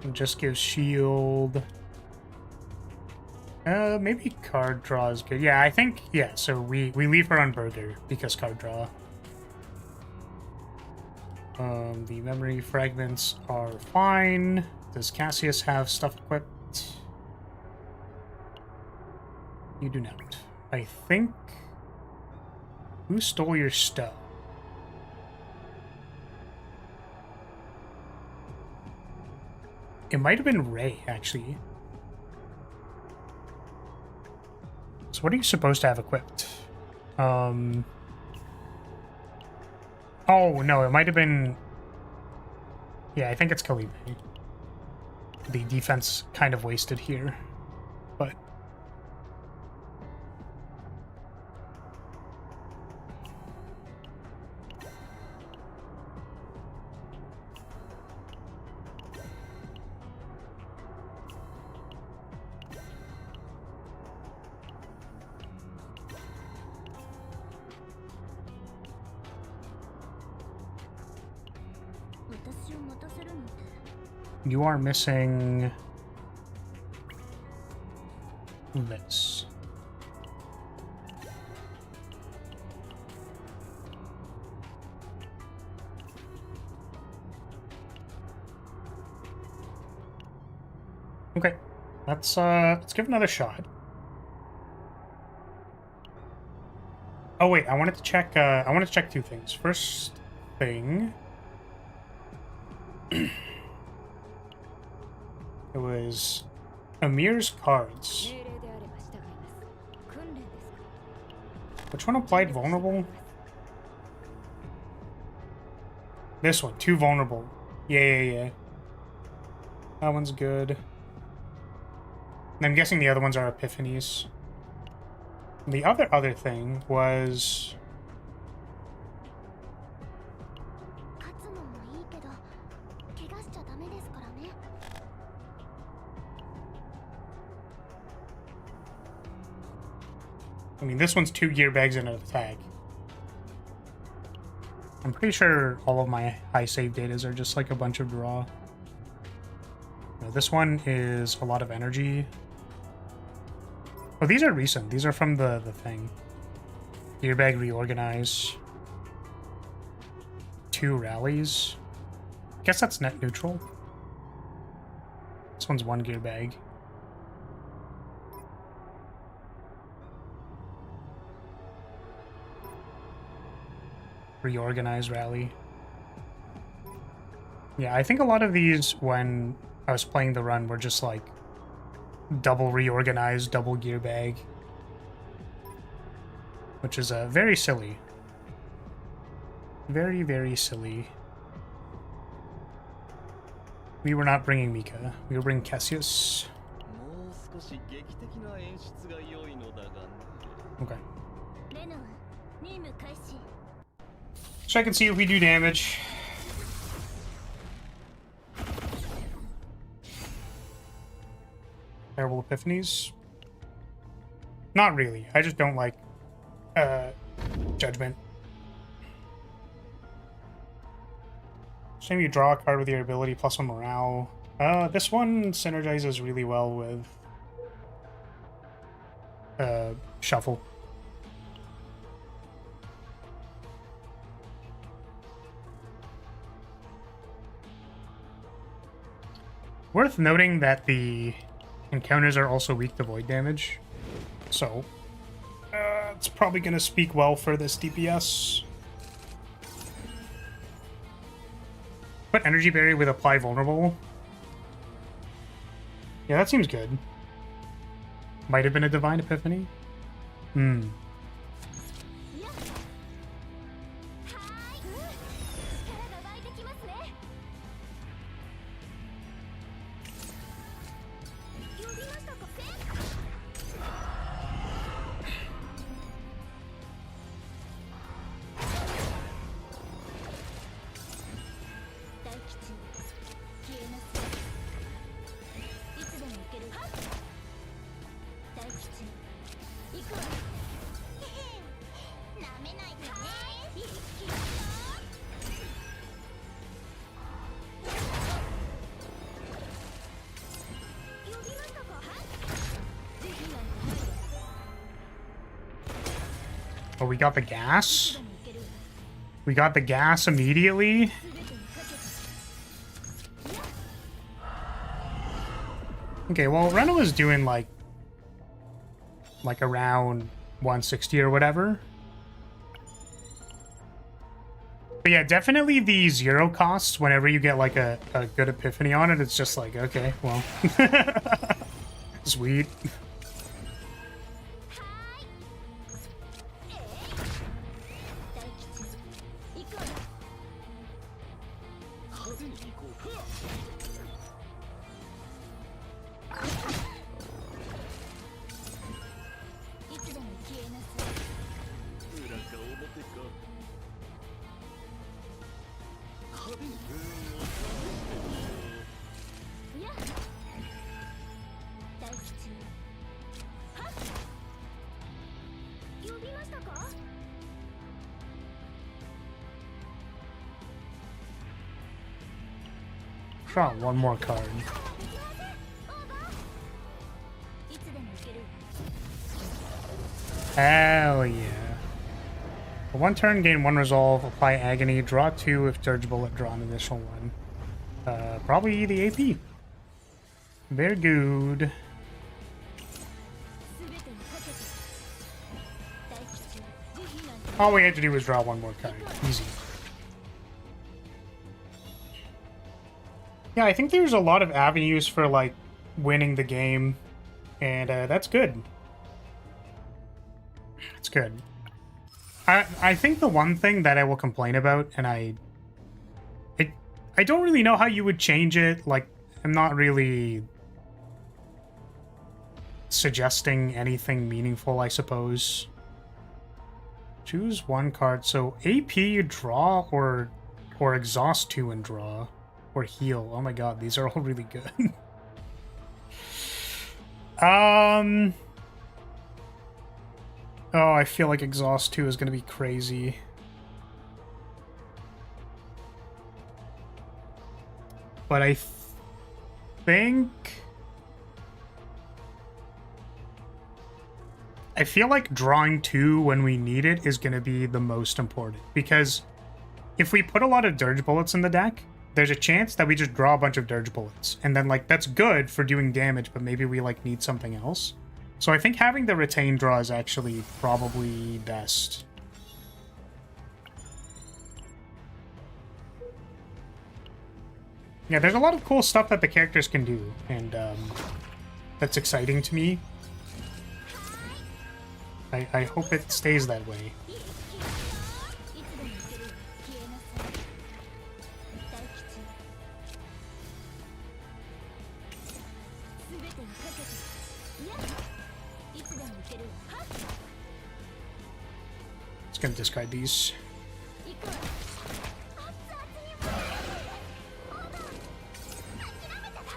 It just gives shield. Maybe card draw is good. Yeah, I think, yeah, so we leave her on Burger because card draw. The memory fragments are fine. Does Cassius have stuff equipped? You do not. I think... Who stole your stuff? It might have been Ray, actually. So what are you supposed to have equipped? Oh, no, it might have been... Yeah, I think it's Kalibe. The defense kind of wasted here, but... 私を待たせるので You are missing this. Okay, let's give it another shot. Oh wait, I wanted to check two things. First thing, it was Amir's cards. 命令であれば従います訓練ですか Which one applied vulnerable? This one, too vulnerable. Yeah. That one's good. And I'm guessing the other ones are epiphanies. The other thing was 勝つのもいいけど怪我しちゃダメですからね I mean, this one's 2 gear bags and an attack. I'm pretty sure all of my high save datas are just like a bunch of draw. No, this one is a lot of energy. Oh, these are recent. These are from the thing. Gear bag reorganize. 2 rallies. Guess that's net neutral. This one's 1 gear bag. Reorganize rally. Yeah, I think a lot of these when I was playing the run were just like double reorganize, double gear bag, which is very silly. Very, very silly. We were not bringing Mika. We were bringing Cassius. Okay. レノン任務開始 So I can see if we do damage. Terrible epiphanies? Not really. I just don't like judgment. Same, you draw a card with your ability plus 1 morale. This one synergizes really well with shuffle. Worth noting that the encounters are also weak to void damage, so it's probably going to speak well for this DPS. Put energy barrier with apply vulnerable. Yeah, that seems good. Might have been a divine epiphany. Hmm. いやはーい力が湧いてきますね呼びましたか大吉消えなさいいつでも行ける大吉行くわなめないでね一気に呼びましたかできない Oh, we got the いつ gas? でも行ける We got the gas immediately? 全てにかけて Okay, well, Reno is doing like around 160 or whatever. But yeah, definitely the 0 costs whenever you get like a good epiphany on it, it's just like, okay, well. Sweet. 大吉行くわいつでも消えなさいいや大吉はっ呼びましたか Draw one more card. いつでも行ける Hell yeah. For 1 turn, gain 1 resolve, apply agony, draw 2 if Dirge Bullet, draw an additional 1. Probably the AP. Very good. 全てにかけて大吉は慈悲なんて All we had to do was draw 1 more card. Easy. Yeah, I think there's a lot of avenues for, like, winning the game, and that's good. It's good. I think the one thing that I will complain about, and I don't really know how you would change it. Like, I'm not really suggesting anything meaningful, I suppose. Choose 1 card. So AP you draw, or exhaust 2 and draw, or heal. Oh my god, these are all really good. Oh, I feel like exhaust 2 is going to be crazy. But I think... I feel like drawing 2 when we need it is going to be the most important. Because if we put a lot of Dirge Bullets in the deck, there's a chance that we just draw a bunch of Dirge Bullets. And then, like, that's good for doing damage, but maybe we, like, need something else. So I think having the retain draw is actually probably best. Yeah, there's a lot of cool stuff that the characters can do, and that's exciting to me. I hope it stays that way. いつでも行ける消えなさい大吉は全てにかけていやいつでも行けるはっ Just gonna discard these. 行くわ熱々にもオーダー諦めちゃダメ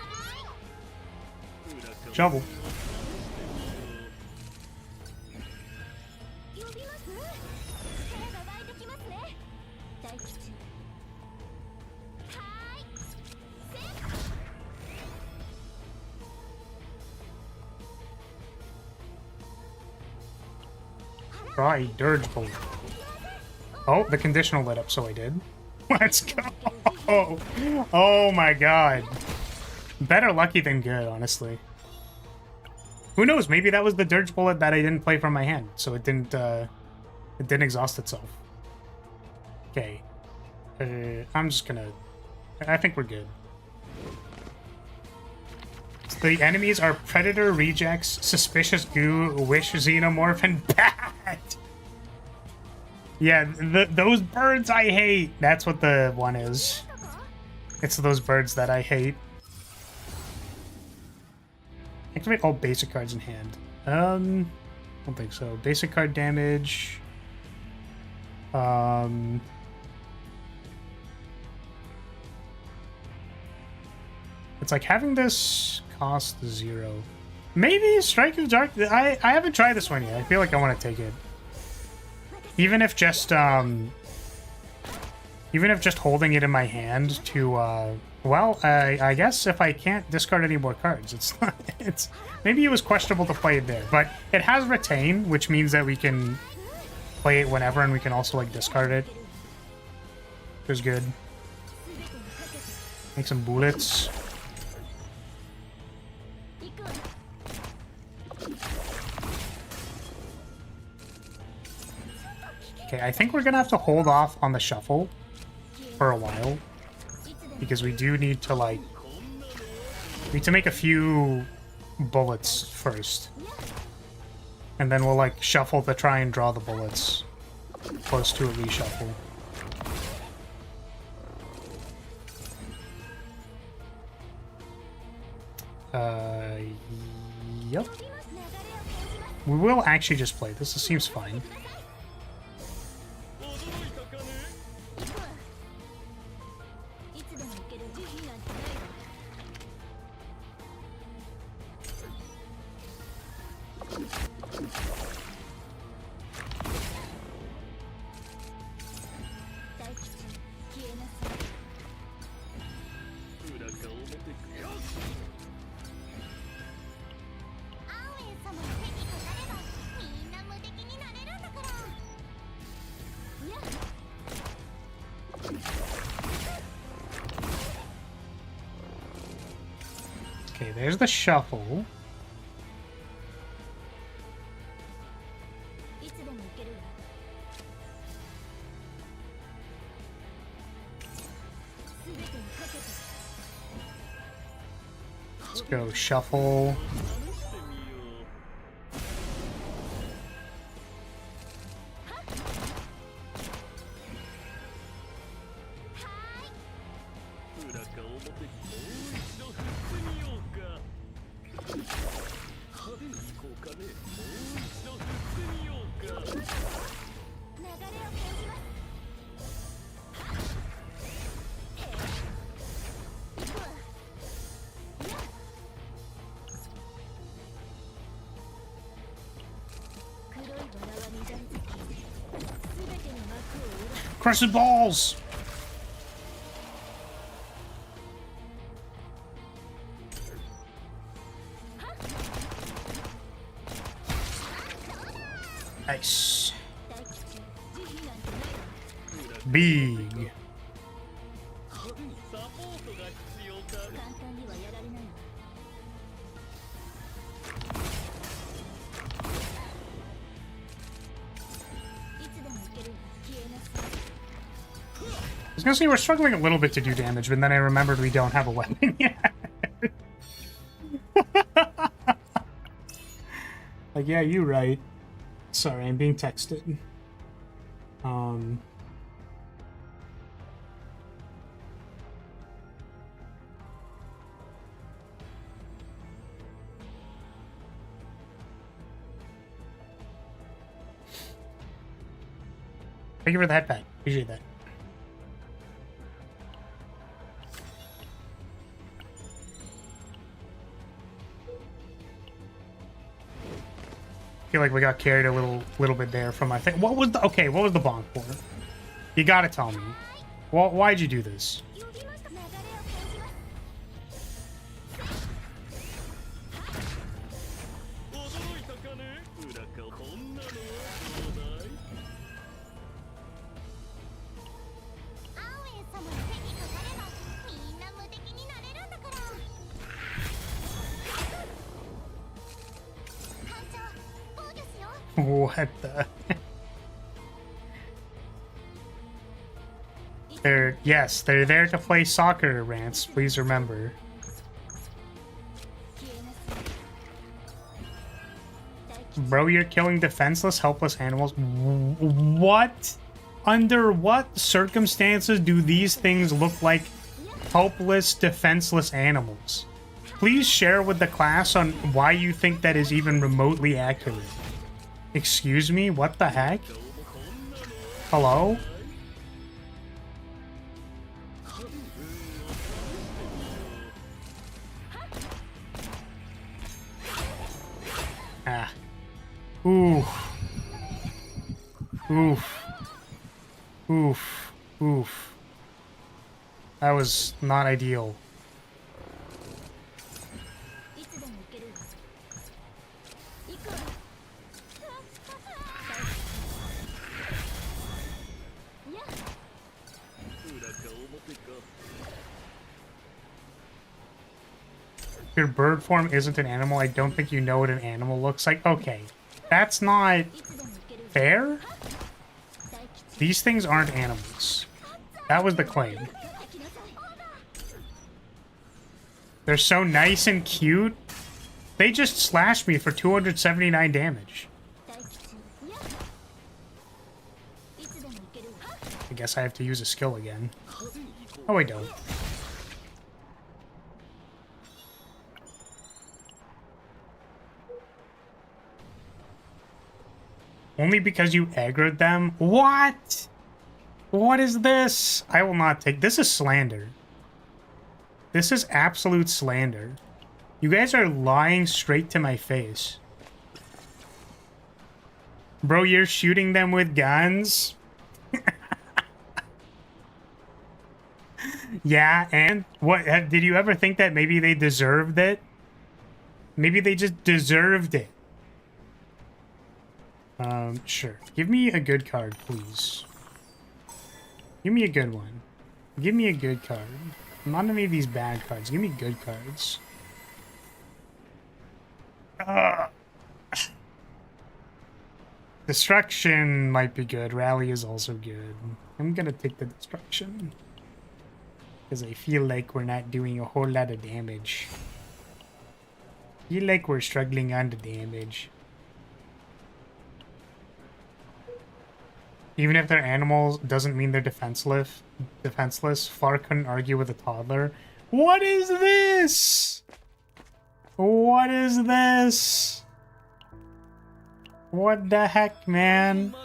Shovel. 呼びます力が湧いてきますね大吉はーいせっ Draw a Dirge Bullet. Oh, the conditional lit up, so I did. Let's go! Oh my god. Better lucky than good, honestly. Who knows? Maybe that was the Dirge Bullet that I didn't play from my hand, so it didn't exhaust itself. Okay. I'm just gonna... I think we're good. So the enemies are Predator, Rejects, Suspicious Goo, Wish, Xenomorph, and Bat! Yeah, those birds I hate! That's what the one is. It's those birds that I hate. Activate all basic cards in hand. I don't think so. Basic card damage. It's like having this cost 0. Maybe Strike of Dark. I haven't tried this one yet. I feel like I want to take it. Even if just holding it in my hand to well, I guess if I can't discard any more cards, it's not, it's maybe it was questionable to play it there, but it has retain, which means that we can play it whenever, and we can also like discard it. It was good. Make some bullets. Okay, I think we're gonna have to hold off on the shuffle for a while, because we do need to like make a few bullets first, and then we'll like shuffle to try and draw the bullets close to a reshuffle. Yep. We will actually just play this. This seems fine. Okay, there's the shuffle. いつでも行けるわ。全てにかけて。 Let's go shuffle. Crush the balls! Nice. Big. 簡単にはやられないわ。 I was gonna say we're struggling a little bit to do damage, but then I remembered we don't have a weapon yet. Like, yeah, you're right. Sorry, I'm being texted. Thank you for the headband. Appreciate that. I feel like we got carried a little bit there from my thing. What was the what was the bonk for? You gotta tell me. Why'd you do this? What the? They're there to play soccer, Rants. Please remember. Bro, you're killing defenseless, helpless animals. What? Under what circumstances do these things look like helpless, defenseless animals? Please share with the class on why you think that is even remotely accurate. Excuse me? What the heck? Hello? Ah. Oof. Oof. Oof. Oof. That was not ideal. Your bird form isn't an animal. I don't think you know what an animal looks like. Okay. That's not fair. These things aren't animals. That was the claim. They're so nice and cute. They just slashed me for 279 damage. I guess I have to use a skill again. Oh, I don't. Only because you aggroed them? What? What is this? I will not take... This is slander. This is absolute slander. You guys are lying straight to my face. Bro, you're shooting them with guns? Yeah, and? What? Did you ever think that maybe they deserved it? Maybe they just deserved it. Sure. Give me a good card, please. Give me a good one. Give me a good card. Not any of these bad cards. Give me good cards. Destruction might be good. Rally is also good. I'm gonna take the destruction. Because I feel like we're not doing a whole lot of damage. I feel like we're struggling on the damage. Even if they're animals, doesn't mean they're defenseless. Far couldn't argue with a toddler. What is this? What is this? What the heck, man?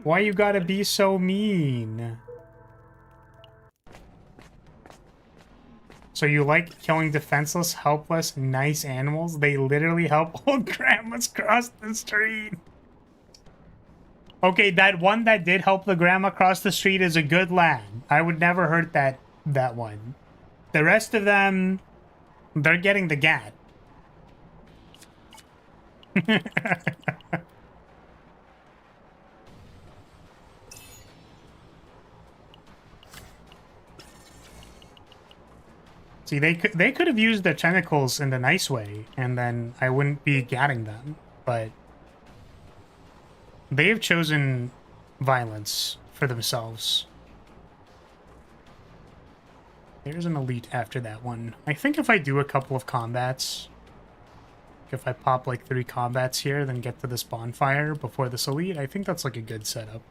Why you gotta be so mean? So you like killing defenseless, helpless, nice animals? They literally help old grandmas cross the street. Okay, that one that did help the grandma cross the street is a good lad. I would never hurt that one. The rest of them, they're getting the gat. See, they could have used their tentacles in the nice way, and then I wouldn't be gatting them. But they have chosen violence for themselves. There's an elite after that one. I think if I do a couple of combats, if I pop like 3 combats here, then get to this bonfire before this elite, I think that's like a good setup.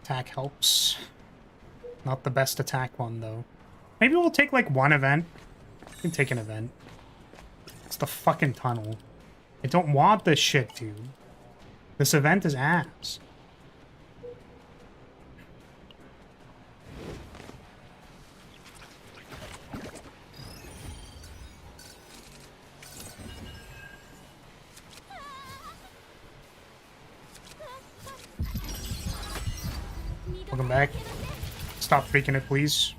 Attack helps. Not the best attack one, though. Maybe we'll take, like, one event. We can take an event. It's the fucking tunnel. I don't want this shit, dude. This event is ass. Welcome back. Stop freaking it, please.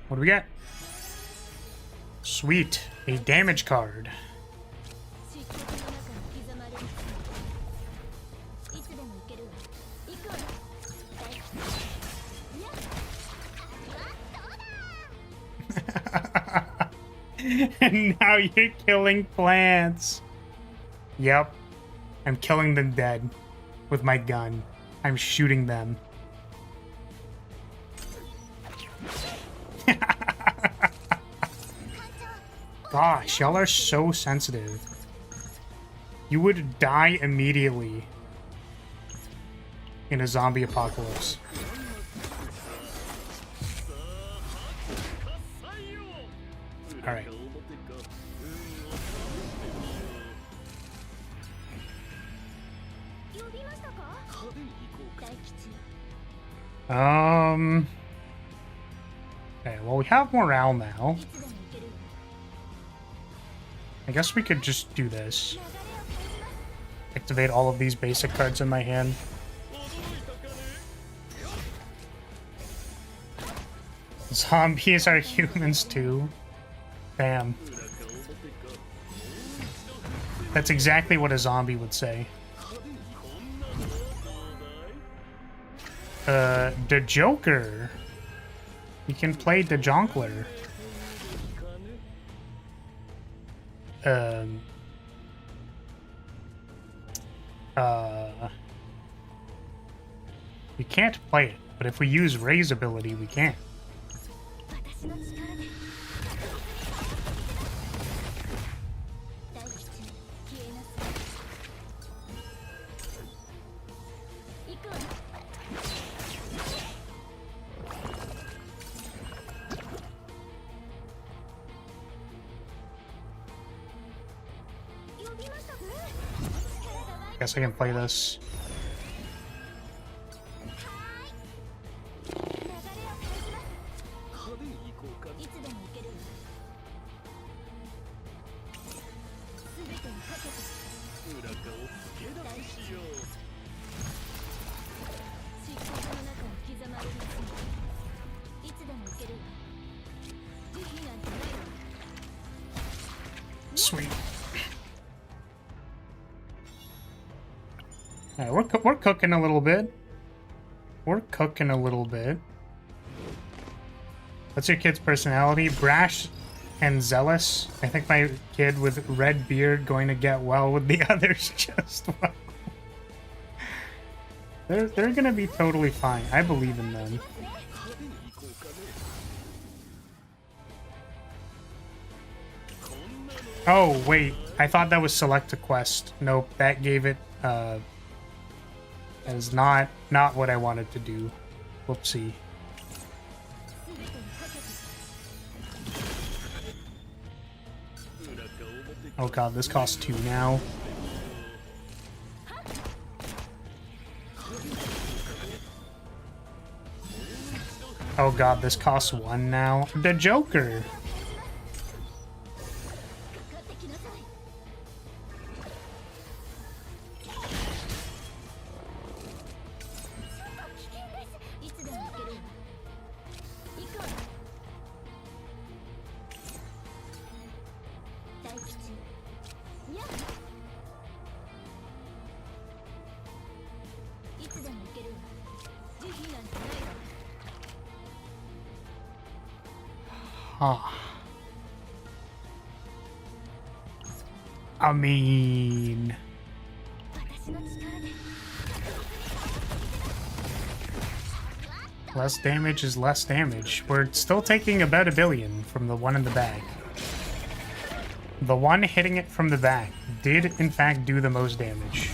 What do we got? Sweet. A damage card. And now you're killing plants. Yep. I'm killing them dead with my gun. I'm shooting them. Gosh, y'all are so sensitive. You would die immediately in a zombie apocalypse. Alright. Okay, well, we have morale now. I guess we could just do this. Activate all of these basic cards in my hand. Zombies are humans too. Damn. That's exactly what a zombie would say. The Joker. You can play the Jonkler. We can't play it, but if we use Ray's ability, we can. Guess I can play this. Sweet. Alright, we're cooking a little bit. We're cooking a little bit. What's your kid's personality? Brash and zealous. I think my kid with red beard going to get well with the others just well. They're gonna be totally fine. I believe in them. Oh, wait. I thought that was select a quest. Nope, that gave it, that is not what I wanted to do. Whoopsie. Oh god, this costs 2 now. Oh god, this costs 1 now. The Joker! I mean... less damage is less damage. We're still taking about 1 billion from the one in the bag. The one hitting it from the back did, in fact, do the most damage.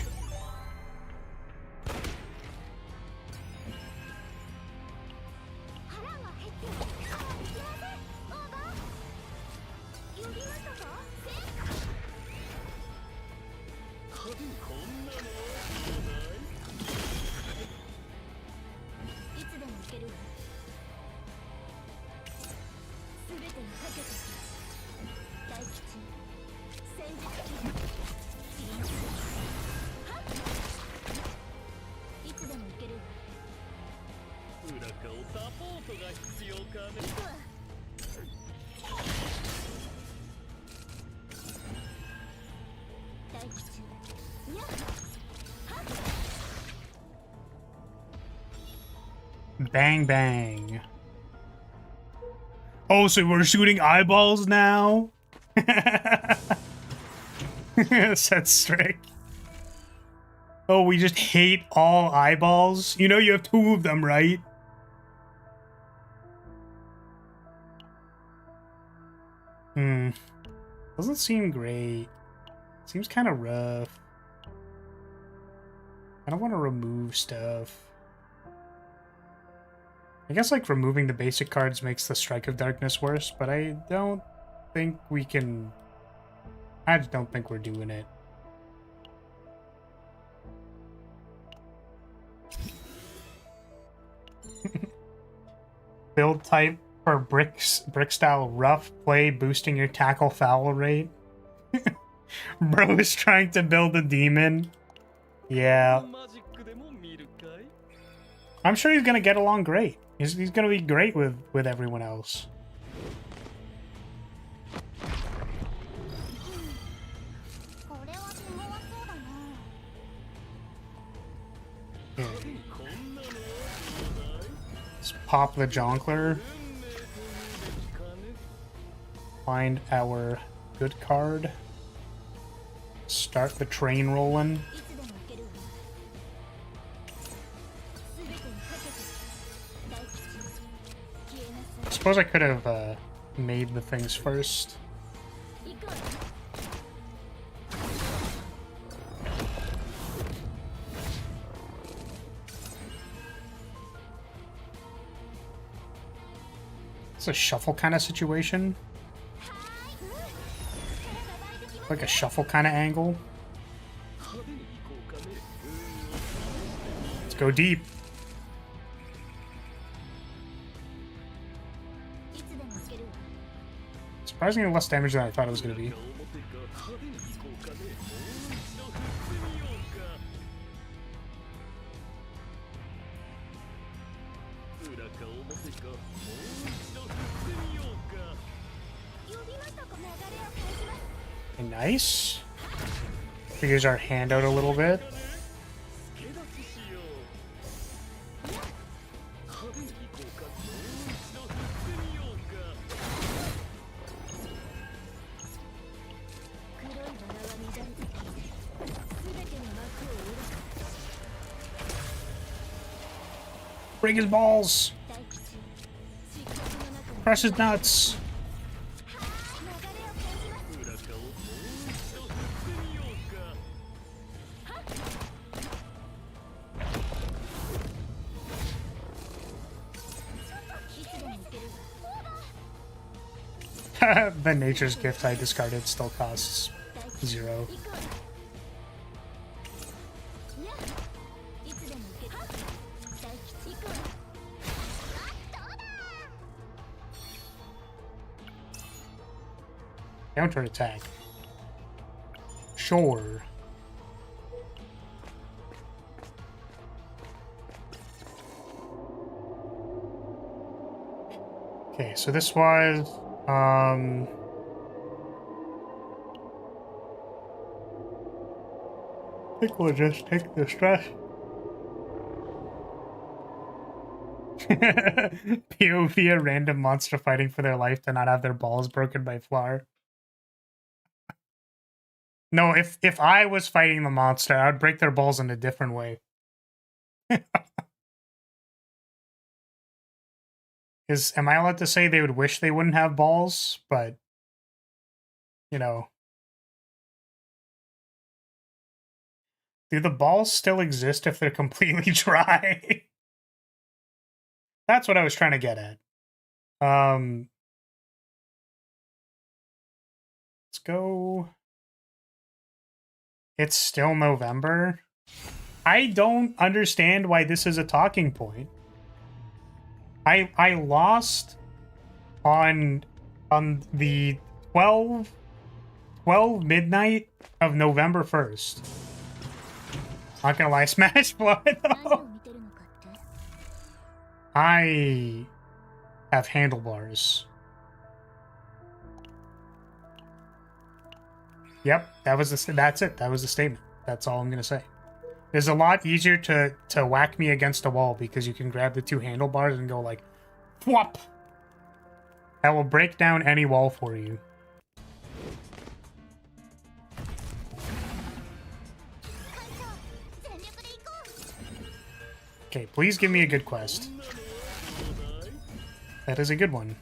Bang, bang. Oh, so we're shooting eyeballs now? Said Strick. Oh, we just hate all eyeballs? You know you have 2 of them, right? Doesn't seem great. Seems kind of rough. I don't want to remove stuff. I guess, like, removing the basic cards makes the Strike of Darkness worse, but I don't think we can... I just don't think we're doing it. Build type for brick style rough play, boosting your tackle foul rate. Bro is trying to build a demon. Yeah. I'm sure he's gonna get along great. He's gonna be great with everyone else. Yeah. Let's pop the Jonkler. Find our good card. Start the train rolling. I suppose I could have made the things first. It's a shuffle kind of situation. Like a shuffle kind of angle. Let's go deep. Surprisingly less damage than I thought it was going to be. Okay, nice. Figures our hand out a little bit. Break his balls. Crush his nuts. The nature's gift I discarded still costs 0. Counter attack. Sure. Okay, so this was I think we'll just take the stress. POV, a random monster fighting for their life to not have their balls broken by Flower. No, if I was fighting the monster, I would break their balls in a different way. Am I allowed to say they would wish they wouldn't have balls? But, you know. Do the balls still exist if they're completely dry? That's what I was trying to get at. Let's go. It's still November. I don't understand why this is a talking point. I lost on the 12 midnight of November 1st. Not gonna lie, Smash Blood though. I have handlebars. Yep, that's it. That was the statement. That's all I'm gonna say. It's a lot easier to whack me against a wall because you can grab the 2 handlebars and go like, whop. That will break down any wall for you. Okay, please give me a good quest. That is a good one.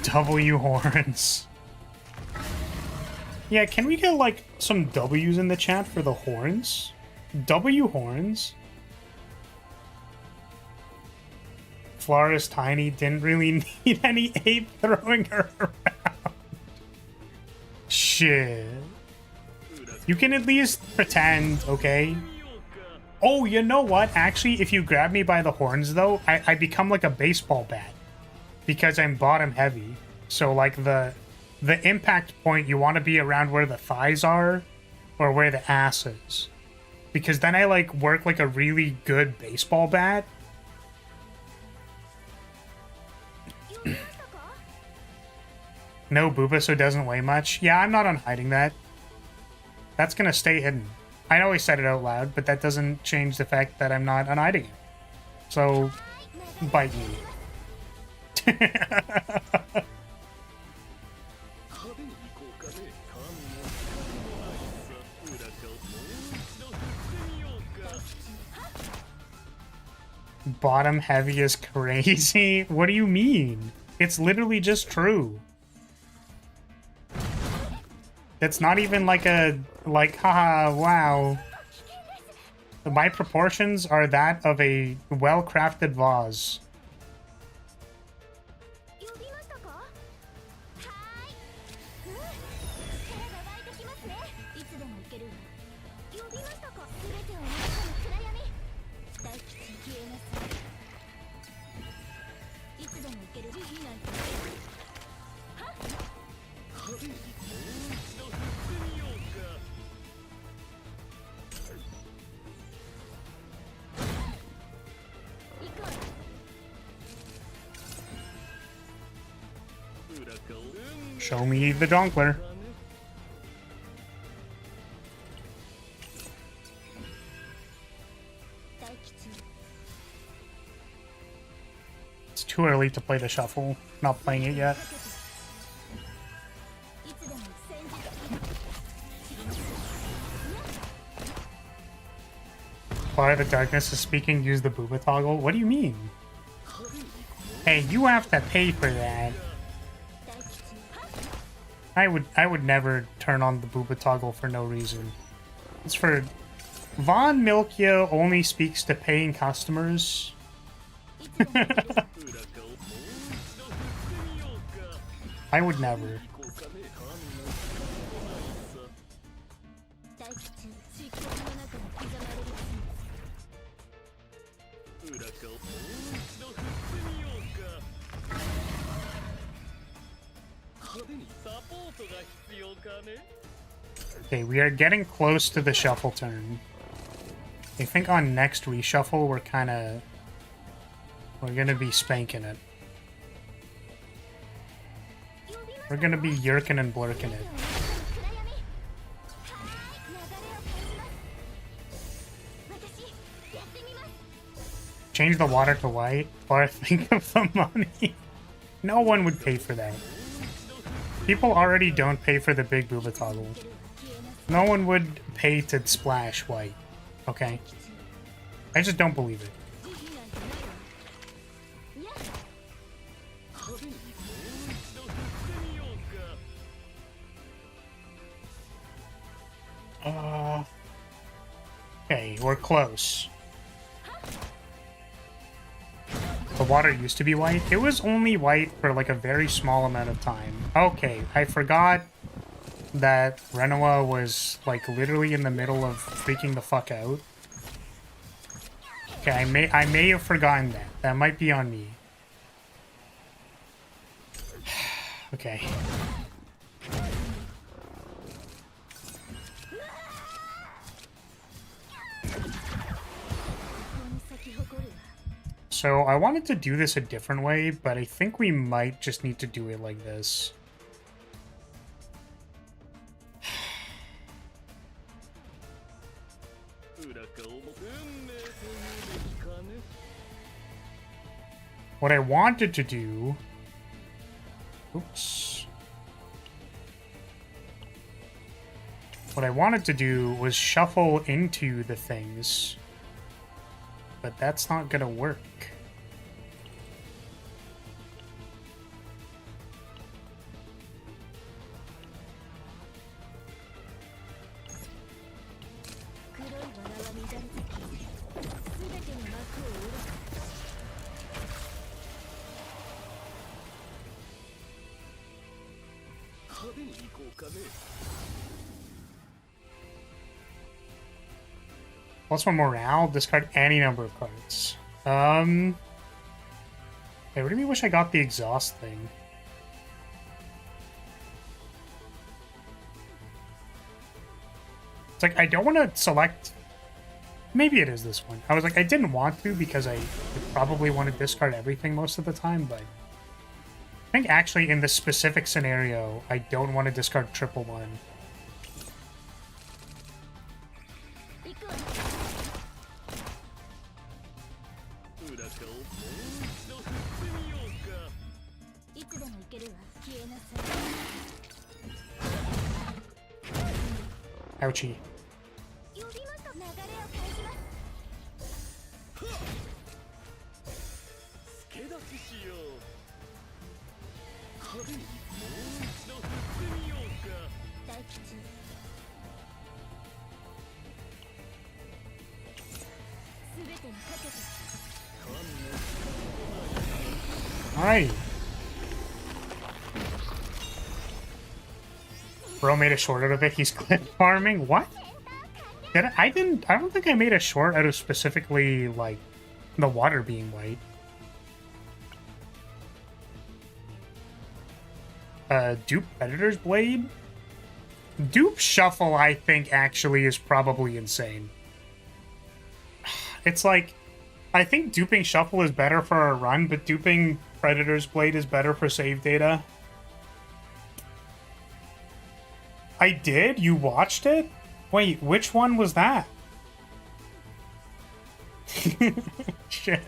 W horns. Yeah, can we get like some W's in the chat for the horns? W horns? Flara's tiny, didn't really need any aid throwing her around. Shit. You can at least pretend, okay? Oh, you know what? Actually, if you grab me by the horns, though, I become like a baseball bat. Because I'm bottom heavy. So, like, the impact point, you want to be around where the thighs are or where the ass is. Because then I, like, work like a really good baseball bat. No, Bulbasaur doesn't weigh much. Yeah, I'm not unhiding that. That's gonna stay hidden. I know I said it out loud, but that doesn't change the fact that I'm not unhiding it. So, bite me. Bottom heavy is crazy? What do you mean? It's literally just true. It's not even like a, like, haha, wow. My proportions are that of a well-crafted vase. Show me the Donkler. It's too early to play the shuffle. Not playing it yet. Fire the Darkness is speaking, use the booba toggle. What do you mean? Hey, you have to pay for that. I would never turn on the booba toggle for no reason. It's for Von Milkia only speaks to paying customers. I would never. Okay, we are getting close to the shuffle turn. I think on next reshuffle we're gonna be spanking it. We're gonna be yerking and blurking it. Change the water to white, or think of the money. No one would pay for that. People already don't pay for the big booba toggle. No one would pay to splash white. Okay? I just don't believe it. Okay, we're close. The water used to be white. It was only white for like a very small amount of time. Okay, I forgot that Renoa was like literally in the middle of freaking the fuck out. Okay, I may have forgotten that. That might be on me. Okay. So I wanted to do this a different way, but I think we might just need to do it like this. What I wanted to do... Oops. What I wanted to do was shuffle into the things. But that's not gonna work. Plus one morale, discard any number of cards. Hey, what do you wish I got the exhaust thing? It's like, I don't want to select... Maybe it is this one. I was like, I didn't want to because I would probably want to discard everything most of the time, but... I think actually in this specific scenario, I don't want to discard triple one. Ouchie. Alright. Bro made a short out of it. He's clip farming. What? I don't think I made a short out of specifically like the water being white. Dupe Predator's Blade? Dupe Shuffle, I think, actually is probably insane. It's like, I think duping Shuffle is better for a run, but duping Predator's Blade is better for save data. I did? You watched it? Wait, which one was that? Shit.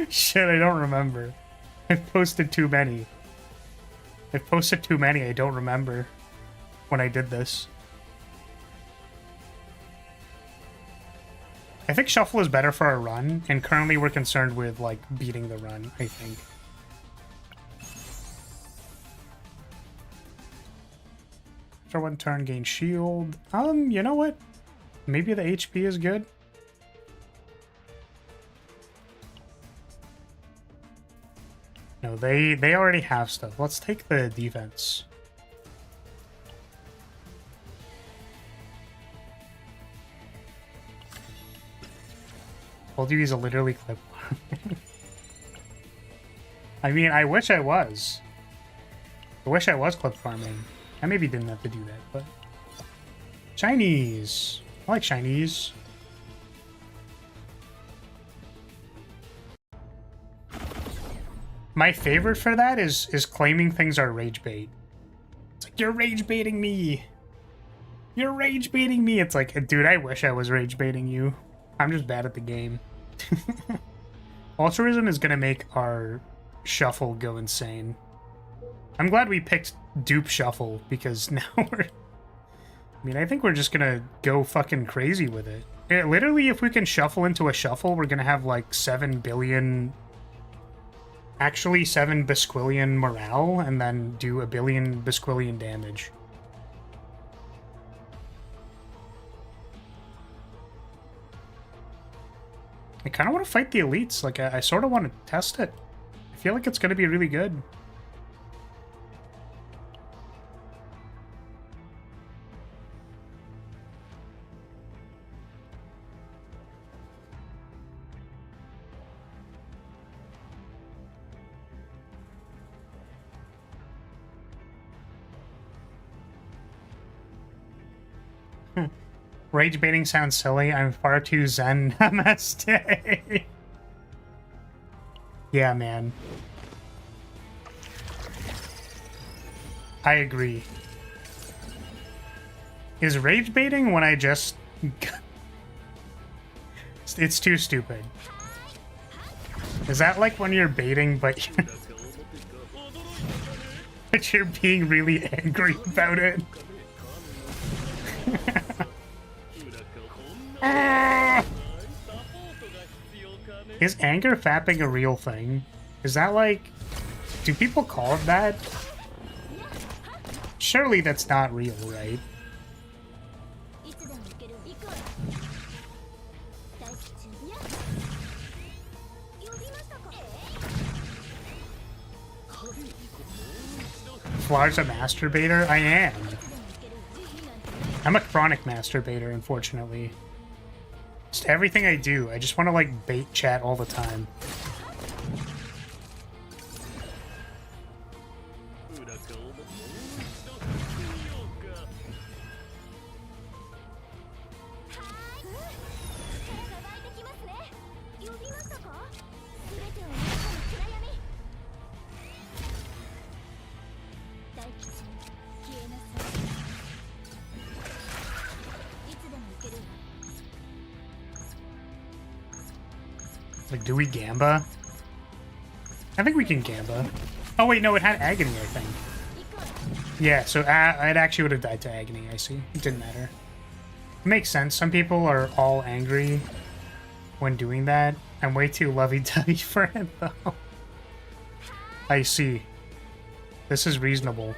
Shit, I don't remember. I've posted too many. I've posted too many, I don't remember when I did this. I think Shuffle is better for our run, and currently we're concerned with, like, beating the run, I think. After one turn, gain shield. You know what? Maybe the HP is good? No, they already have stuff. Let's take the defense. Told you he's a literally clip. I mean, I wish I was. I wish I was clip farming. I maybe didn't have to do that, but... Chinese! I like Chinese. My favorite for that is claiming things are rage bait. It's like, you're rage baiting me! You're rage baiting me! It's like, dude, I wish I was rage baiting you. I'm just bad at the game. Altruism is gonna make our shuffle go insane. I'm glad we picked dupe shuffle, because now we're... I mean, I think we're just gonna go fucking crazy with it. Literally, if we can shuffle into a shuffle, we're gonna have like 7 billion... Actually, 7 bisquillion morale, and then do 1 billion bisquillion damage. I kind of want to fight the elites. Like, I sort of want to test it. I feel like it's going to be really good. Rage baiting sounds silly. I'm far too zen. Namaste. Yeah, man. I agree. Is rage baiting when I just... It's too stupid. Is that like when you're baiting, but but you're being really angry about it? Is anger fapping a real thing? Is that like... Do people call it that? Surely that's not real, right? Flar's a masturbator? I am. I'm a chronic masturbator, unfortunately. Just everything I do, I just want to, like, bait chat all the time. Like, do we Gamba? I think we can Gamba. Oh wait, no, it had Agony, I think. Yeah, so it actually would have died to Agony, I see. It didn't matter. It makes sense. Some people are all angry when doing that. I'm way too lovey-dovey for it, though. I see. This is reasonable.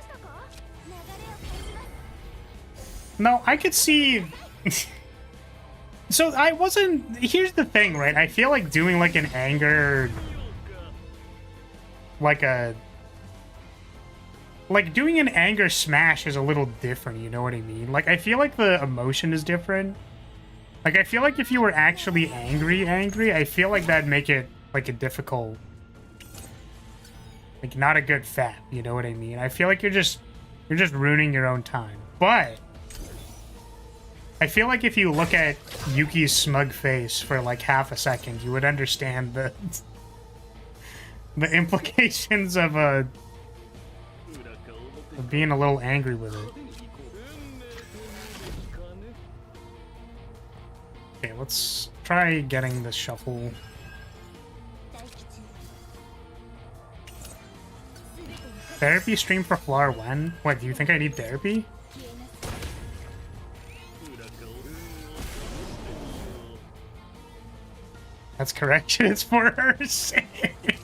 No, I could see... So I wasn't... Here's the thing, right? I feel like doing like an anger... Like doing an anger smash is a little different, you know what I mean? Like, I feel like the emotion is different. Like, I feel like if you were actually angry, I feel like that'd make it, like, a difficult... Like, not a good fap, you know what I mean? I feel like you're just ruining your own time. But... I feel like if you look at Yuki's smug face for like half a second, you would understand the implications of being a little angry with it. Okay, let's try getting this shuffle. Therapy stream for Flar when? What, do you think I need therapy? That's correct. It's for her sake.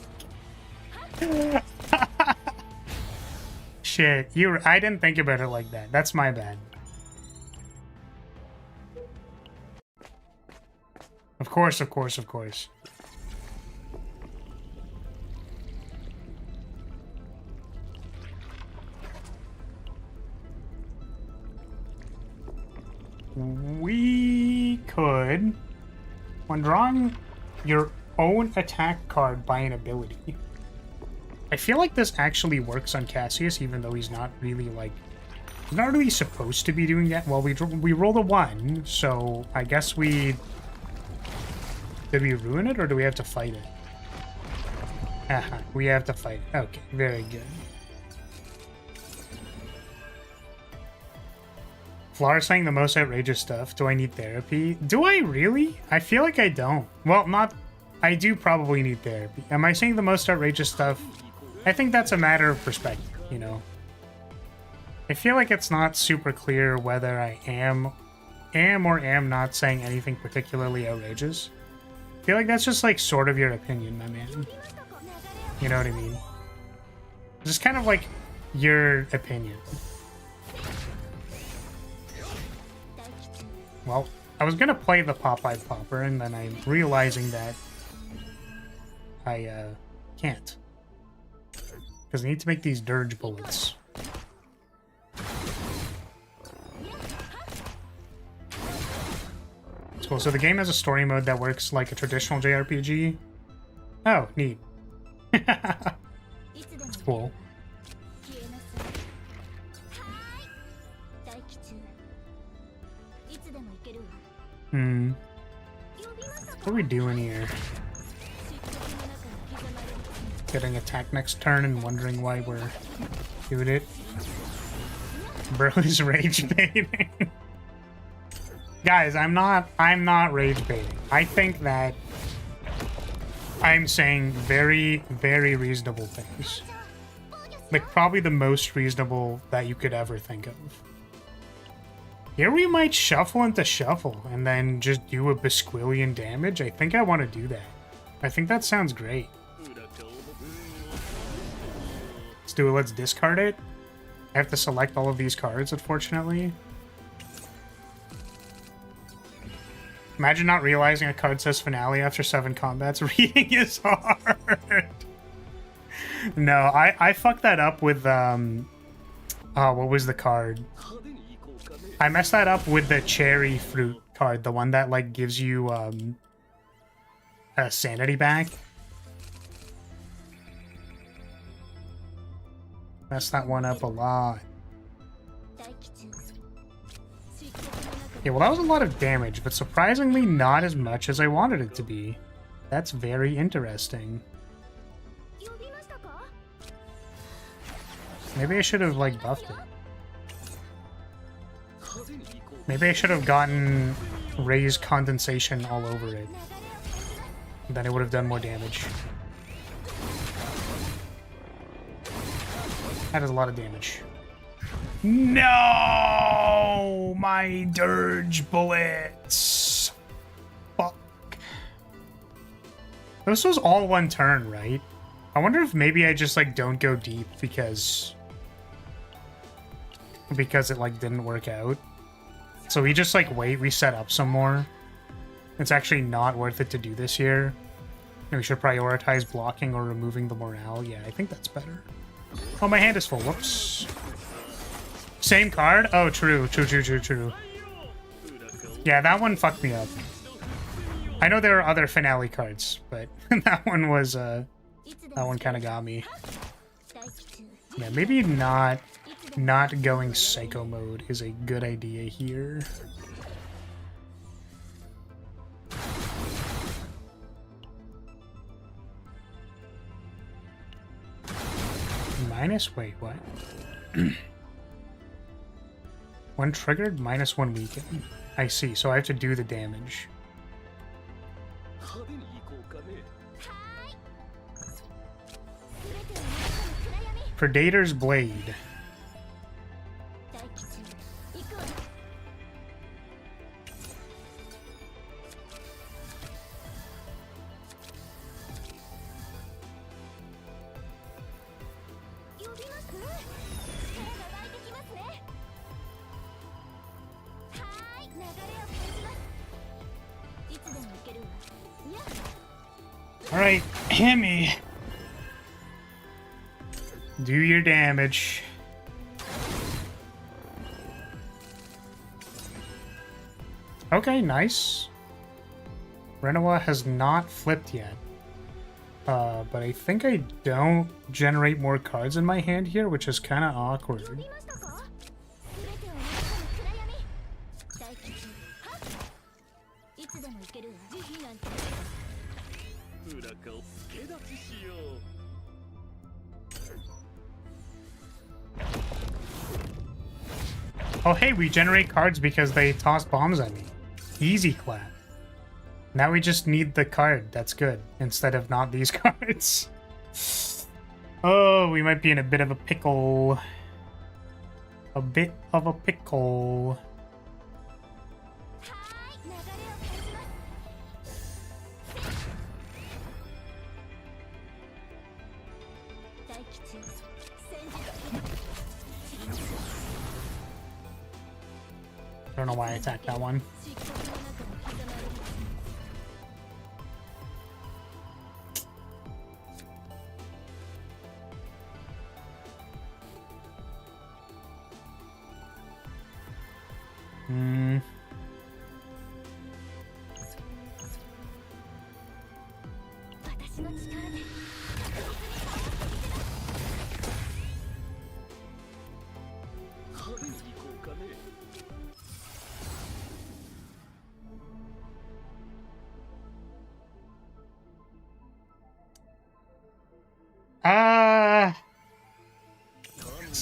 Shit, I didn't think about it like that. That's my bad. Of course, of course, of course. We could, when drawing your own attack card by an ability. I feel like this actually works on Cassius, even though he's not really like, he's not really supposed to be doing that. Well, we rolled a 1, so I guess we, did we ruin it or do we have to fight it? Haha, we have to fight it. Okay, very good. Flar saying the most outrageous stuff. Do I need therapy? Do I really? I feel like I don't. Well, not... I do probably need therapy. Am I saying the most outrageous stuff? I think that's a matter of perspective, you know? I feel like it's not super clear whether I am or am not saying anything particularly outrageous. I feel like that's just like sort of your opinion, my man. You know what I mean? Just kind of like your opinion. Well, I was gonna play the Popeye Popper, and then I'm realizing that I can't. Because I need to make these dirge bullets. Cool, so the game has a story mode that works like a traditional JRPG. Oh, neat. That's cool. What are we doing here? Getting attacked next turn and wondering why we're doing it. Bro is rage baiting. Guys, I'm not rage baiting. I think that I'm saying very, very reasonable things. Like probably the most reasonable that you could ever think of. Here we might shuffle into shuffle and then just do a Bisquillion damage. I think I want to do that. I think that sounds great. Let's do it. Let's discard it. I have to select all of these cards, unfortunately. Imagine not realizing a card says finale after 7 combats. Reading is hard. No, I fucked that up with, oh, what was the card? I messed that up with the cherry fruit card, the one that like gives you a sanity back. Messed that one up a lot. Yeah, well that was a lot of damage, but surprisingly not as much as I wanted it to be. That's very interesting. Maybe I should have like buffed it. Maybe I should have gotten raised condensation all over it. Then it would have done more damage. That is a lot of damage. No! My dirge bullets! Fuck. This was all one turn, right? I wonder if maybe I just like don't go deep because it like didn't work out. So we just like wait, we set up some more. It's actually not worth it to do this here. And we should prioritize blocking or removing the morale. Yeah, I think that's better. Oh, my hand is full. Whoops. Same card? Oh, true. True. Yeah, that one fucked me up. I know there are other finale cards, but that one was, that one kind of got me. Yeah, maybe not going psycho mode is a good idea here. Wait, what? When triggered, -1 weaken. I see, so I have to do the damage. 派手に行こうかね。 Predator's Blade. 大吉行くわ。呼びます。力が湧いてきますね。はーい、流れを感じます。いつでも行けるわ。いや。 Alright, Hammy. Do your damage. Okay, nice. Renoa has not flipped yet. But I think I don't generate more cards in my hand here, which is kind of awkward. 呼びましたか。すべてを中の暗闇。大吉はっ。いつでも行けるわ。慈悲なんて。裏顔助立ちしよう。 Oh, hey, we generate cards because they toss bombs at me. Easy clap. Now we just need the card. That's good. Instead of not these cards. Oh, we might be in a bit of a pickle. A bit of a pickle. はーい、流れを感じます。大吉戦時。 I don't know why I attacked that one. Hmm.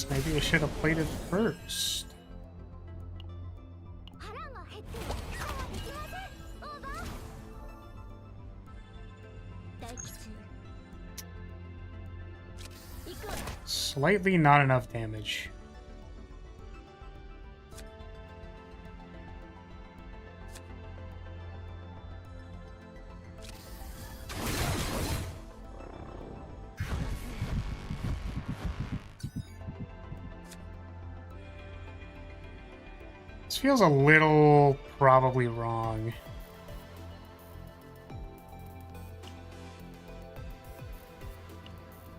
Maybe I should have played it first. 腹が減ってそうはできません。オーバー。大吉行くわ。 Slightly not enough damage. This feels a little probably wrong.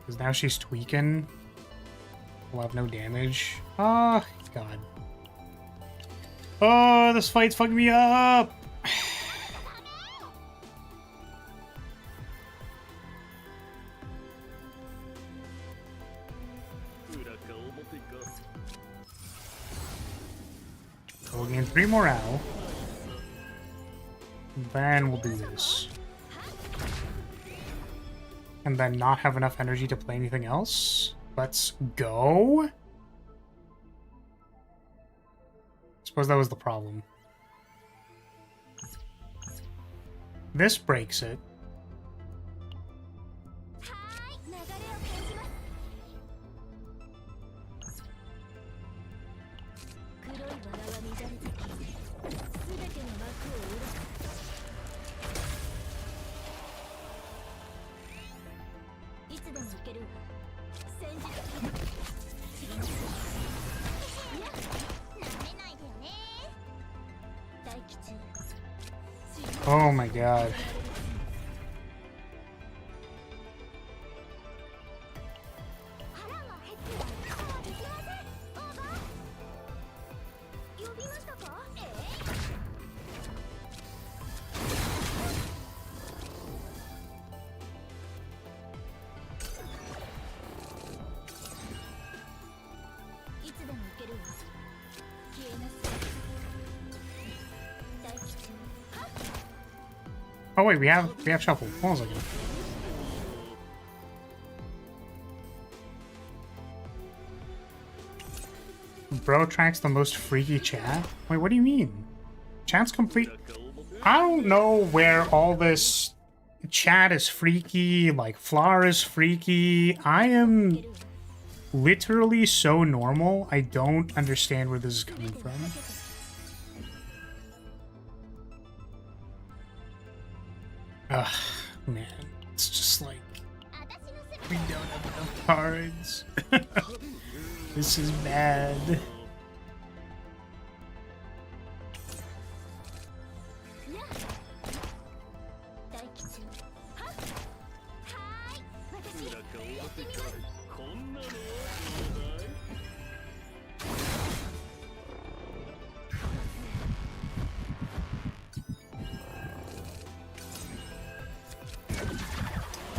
Because now she's tweaking. We'll have no damage. Oh, God. Oh, this fight's fucking me up! We'll gain 3 morale. Then we'll do this. And then not have enough energy to play anything else. Let's go. Suppose that was the problem. This breaks it. Oh my god. Oh wait, we have shuffle. Hold on a second. Bro tracks the most freaky chat? Wait, what do you mean? Chat's complete. I don't know where all this Chad is freaky, like Flower is freaky. I am literally so normal. I don't understand where this is coming from. Ugh, man. It's just like we don't have enough cards. This is bad.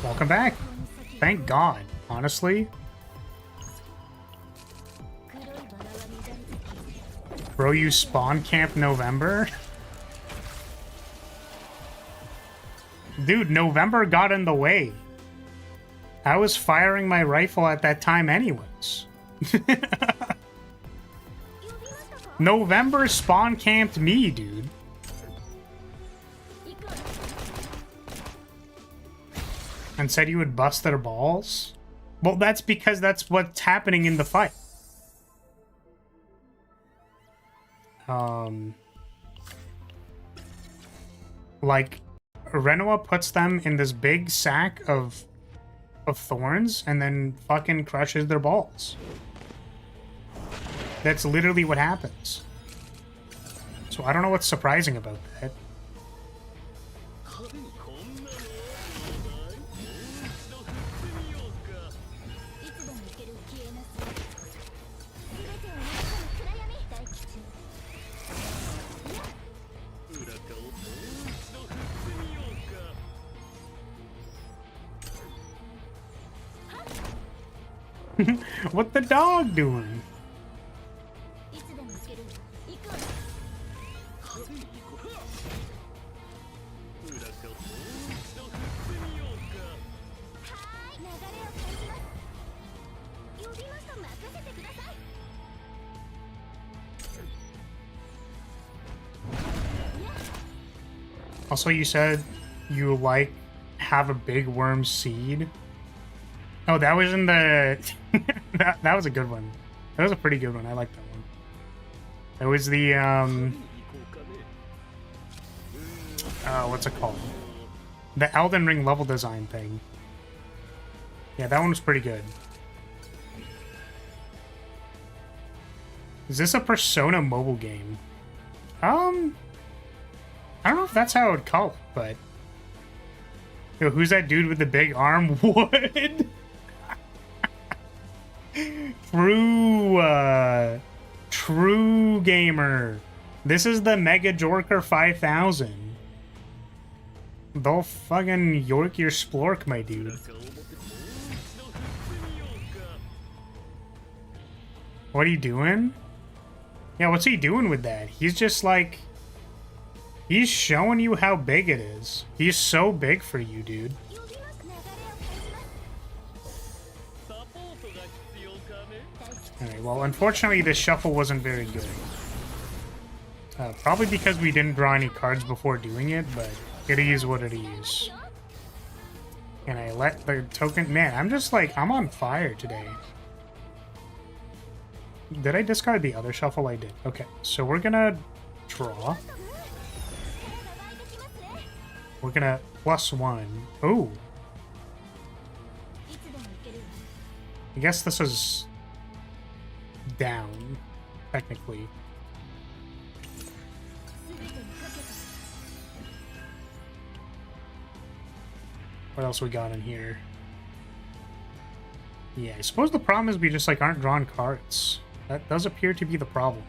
Welcome back. Thank God, honestly. Bro, you spawn camp November? Dude, November got in the way. I was firing my rifle at that time anyways. November spawn camped me, dude. And said you would bust their balls? Well, that's because that's what's happening in the fight. Like, Renoa puts them in this big sack of thorns and then fucking crushes their balls. That's literally what happens. So I don't know what's surprising about that. What the dog doing? Also, you said you like have a big worm seed. Oh, that was in the... that was a good one. That was a pretty good one. I like that one. That was the, what's it called? The Elden Ring level design thing. Yeah, that one was pretty good. Is this a Persona mobile game? I don't know if that's how I would call it, but... Yo, who's that dude with the big arm? What? True gamer. This is the Mega Jorker 5000. They'll fucking york your splork, my dude. What are you doing? Yeah, what's he doing with that? He's just like... He's showing you how big it is. He's so big for you, dude. Alright, well, unfortunately, this shuffle wasn't very good. Probably because we didn't draw any cards before doing it, but it is what it is. And I let the token... Man, I'm just like, I'm on fire today. Did I discard the other shuffle? I did. Okay, so we're gonna draw. We're gonna +1. Ooh. I guess this is down, technically. What else we got in here? Yeah, I suppose the problem is we just like aren't drawing cards. That does appear to be the problem.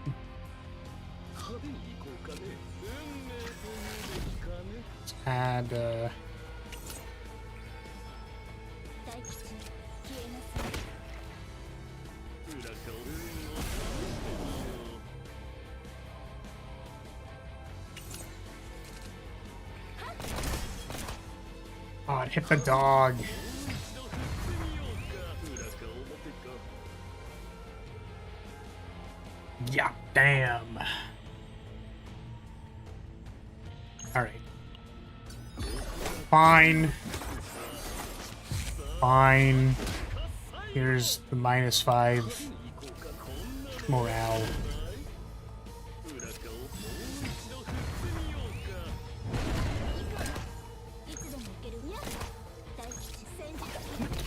Let's add oh, it hit the dog. Yeah, damn. All right. Fine. Fine. Here's the -5 morale.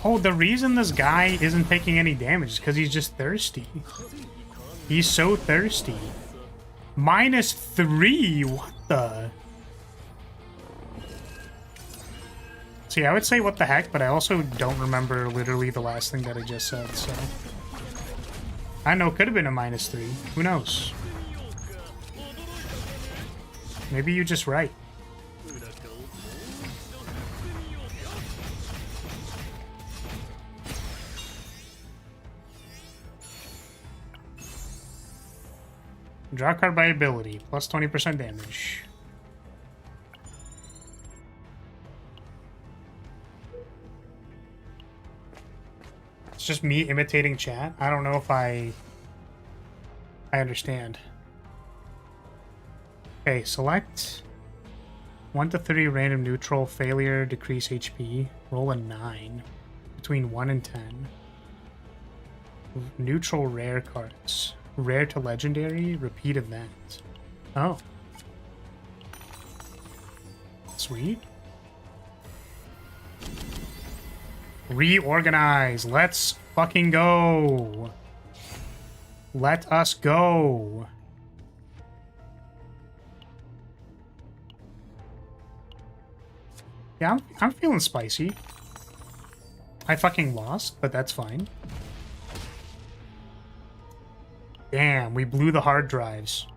Oh, the reason this guy isn't taking any damage is because he's just thirsty. He's so thirsty. -3? What the? See, I would say what the heck, but I also don't remember literally the last thing that I just said, so... I know, it could have been a -3. Who knows? Maybe you're just right. Draw a card by ability, plus 20% damage. It's just me imitating chat. I don't know if I understand. Okay, select 1 to 3 random neutral, failure, decrease HP, roll a 9, between 1 and 10. Neutral rare cards. Rare to legendary, repeat event. Oh. Sweet. Reorganize. Let's fucking go. Let us go. Yeah, I'm feeling spicy. I fucking lost, but that's fine. Damn, we blew the hard drives.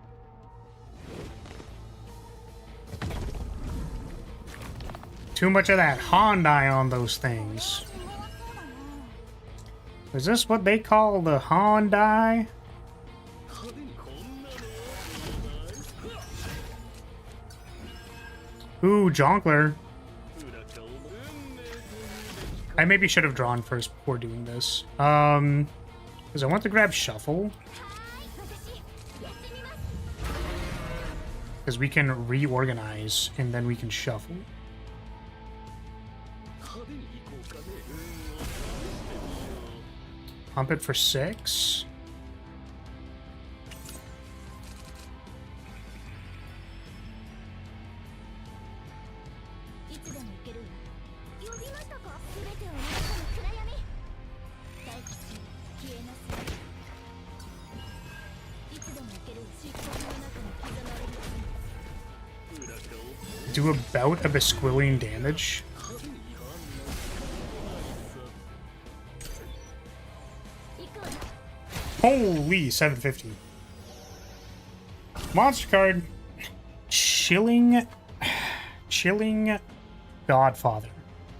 Too much of that Hyundai on those things. Is this what they call the Hyundai? Ooh, Jonkler. I maybe should have drawn first before doing this. Because I want to grab Shuffle. Because we can reorganize, and then we can shuffle. Pump it for 6. Do about a besquilling damage. Holy 750. Monster card. Chilling Godfather.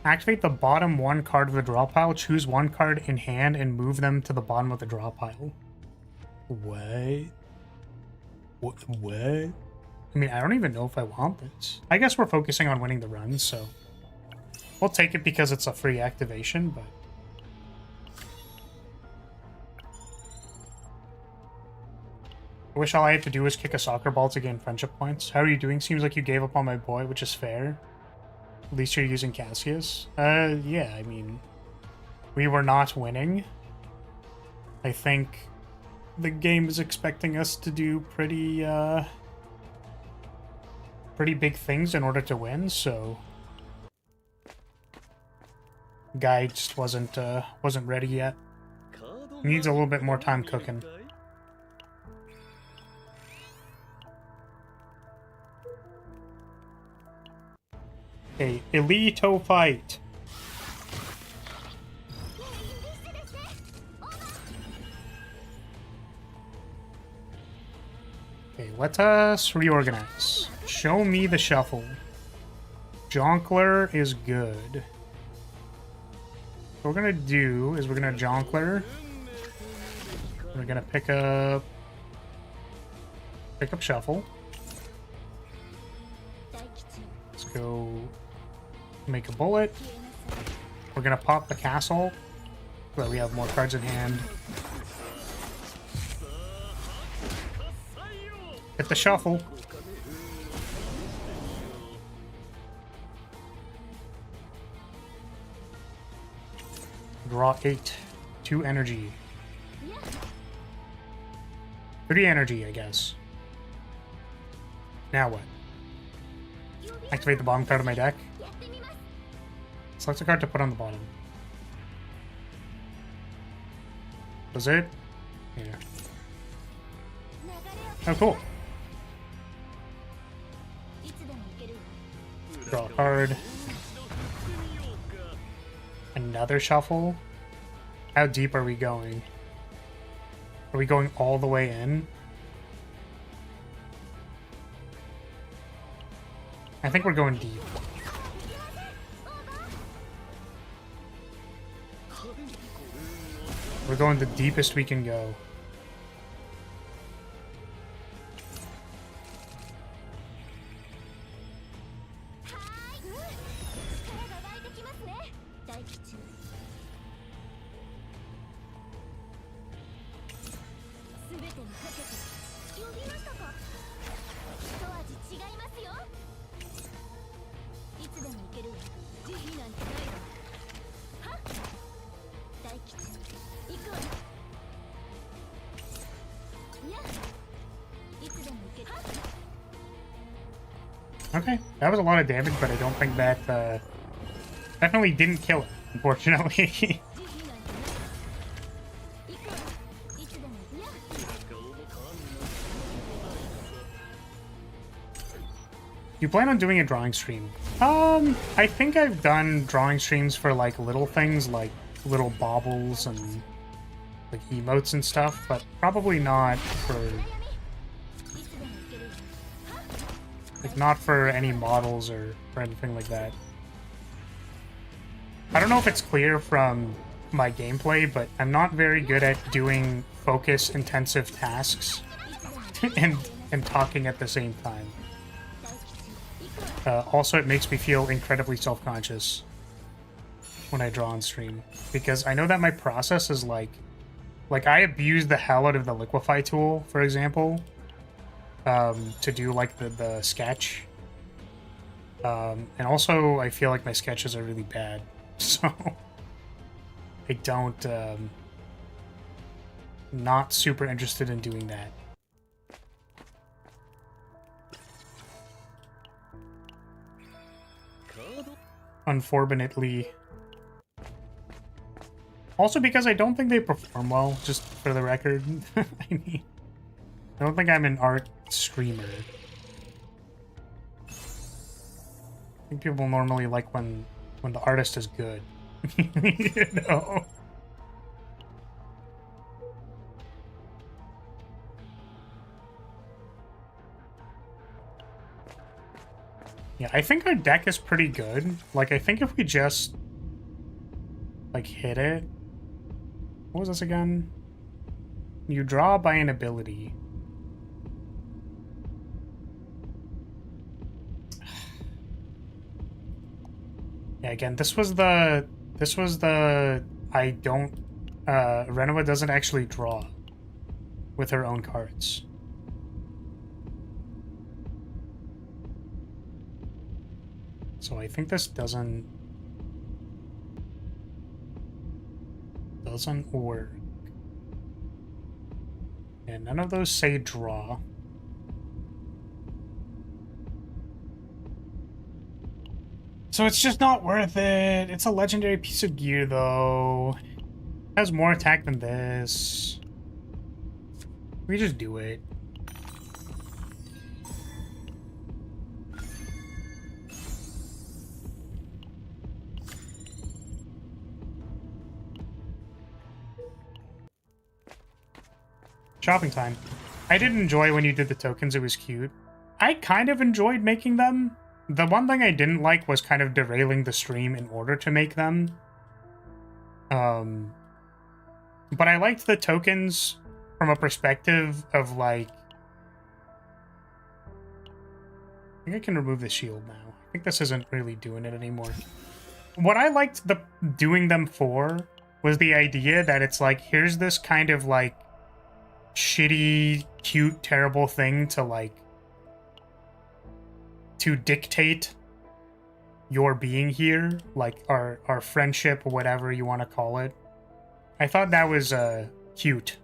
Activate the bottom 1 card of the draw pile, choose 1 card in hand, and move them to the bottom of the draw pile. What? What? I mean, I don't even know if I want this. I guess we're focusing on winning the runs, so... We'll take it because it's a free activation, but... I wish all I had to do was kick a soccer ball to gain friendship points. How are you doing? Seems like you gave up on my boy, which is fair. At least you're using Cassius. Yeah, I mean... We were not winning. I think the game is expecting us to do pretty big things in order to win, so... Guy just wasn't ready yet. Needs a little bit more time cooking. Okay, Elito fight. Okay, let us reorganize. Show me the shuffle. Jonkler is good. What we're gonna do is we're gonna Jonkler. We're gonna pick up shuffle. Let's go make a bullet. We're gonna pop the castle so that we have more cards in hand. Hit the shuffle. Draw 8. 2 energy. 3 energy, I guess. Now what? Activate the bottom card of my deck. Select a card to put on the bottom. Was it? Yeah. Oh, cool. Draw a card. Another shuffle? How deep are we going? Are we going all the way in? I think we're going deep. We're going the deepest we can go. Okay, that was a lot of damage, but I don't think that definitely didn't kill it, unfortunately. You plan on doing a drawing stream? I think I've done drawing streams for like little things like little baubles and like emotes and stuff, but probably not for not for any models or anything like that. I don't know if it's clear from my gameplay, but I'm not very good at doing focus intensive tasks and talking at the same time. Also, it makes me feel incredibly self-conscious when I draw on stream, because I know that my process is like I abuse the hell out of the liquefy tool, for example, to do like the sketch. And also I feel like my sketches are really bad, so I don't not super interested in doing that. Unfortunately. Also because I don't think they perform well, just for the record. I mean, I don't think I'm an art streamer. I think people normally like when the artist is good. You know? Yeah, I think our deck is pretty good. Like, I think if we just like hit it. What was this again? You draw by an ability. Yeah, again, this was the I don't Renoa doesn't actually draw with her own cards. So I think this doesn't work. And none of those say draw. So it's just not worth it. It's a legendary piece of gear, though. It has more attack than this. We just do it. Shopping time. I did enjoy when you did the tokens. It was cute. I kind of enjoyed making them. The one thing I didn't like was kind of derailing the stream in order to make them. But I liked the tokens from a perspective of like... I think I can remove the shield now. I think this isn't really doing it anymore. What I liked doing them for was the idea that it's like, here's this kind of like shitty, cute, terrible thing to like to dictate your being here, like our friendship or whatever you want to call it. I thought that was cute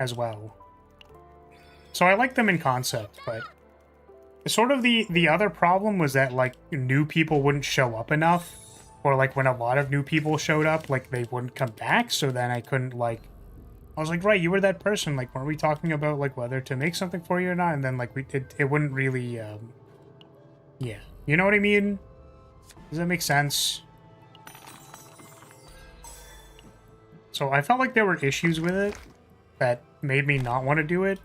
as well. So I like them in concept, but sort of the other problem was that like new people wouldn't show up enough, or like when a lot of new people showed up, like they wouldn't come back. So then I couldn't like, I was like, right, you were that person. Like, weren't we talking about like whether to make something for you or not? And then like it wouldn't really, yeah, you know what I mean? Does that make sense? So I felt like there were issues with it that made me not want to do it.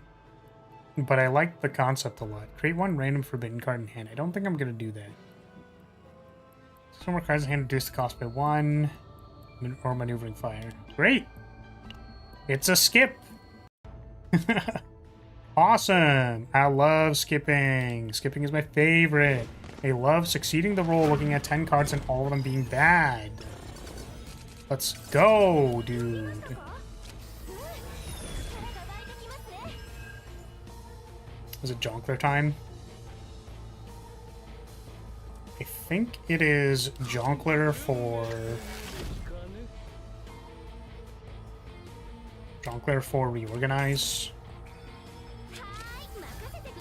But I liked the concept a lot. Create one random forbidden card in hand. I don't think I'm going to do that. Some more cards in hand, reduce the cost by 1. Or maneuvering fire. Great! It's a skip! Awesome! I love skipping. Skipping is my favorite. I love succeeding the roll, looking at 10 cards and all of them being bad. Let's go, dude. Is it Jonkler time? I think it is Jonkler for... Jonkler for Reorganize.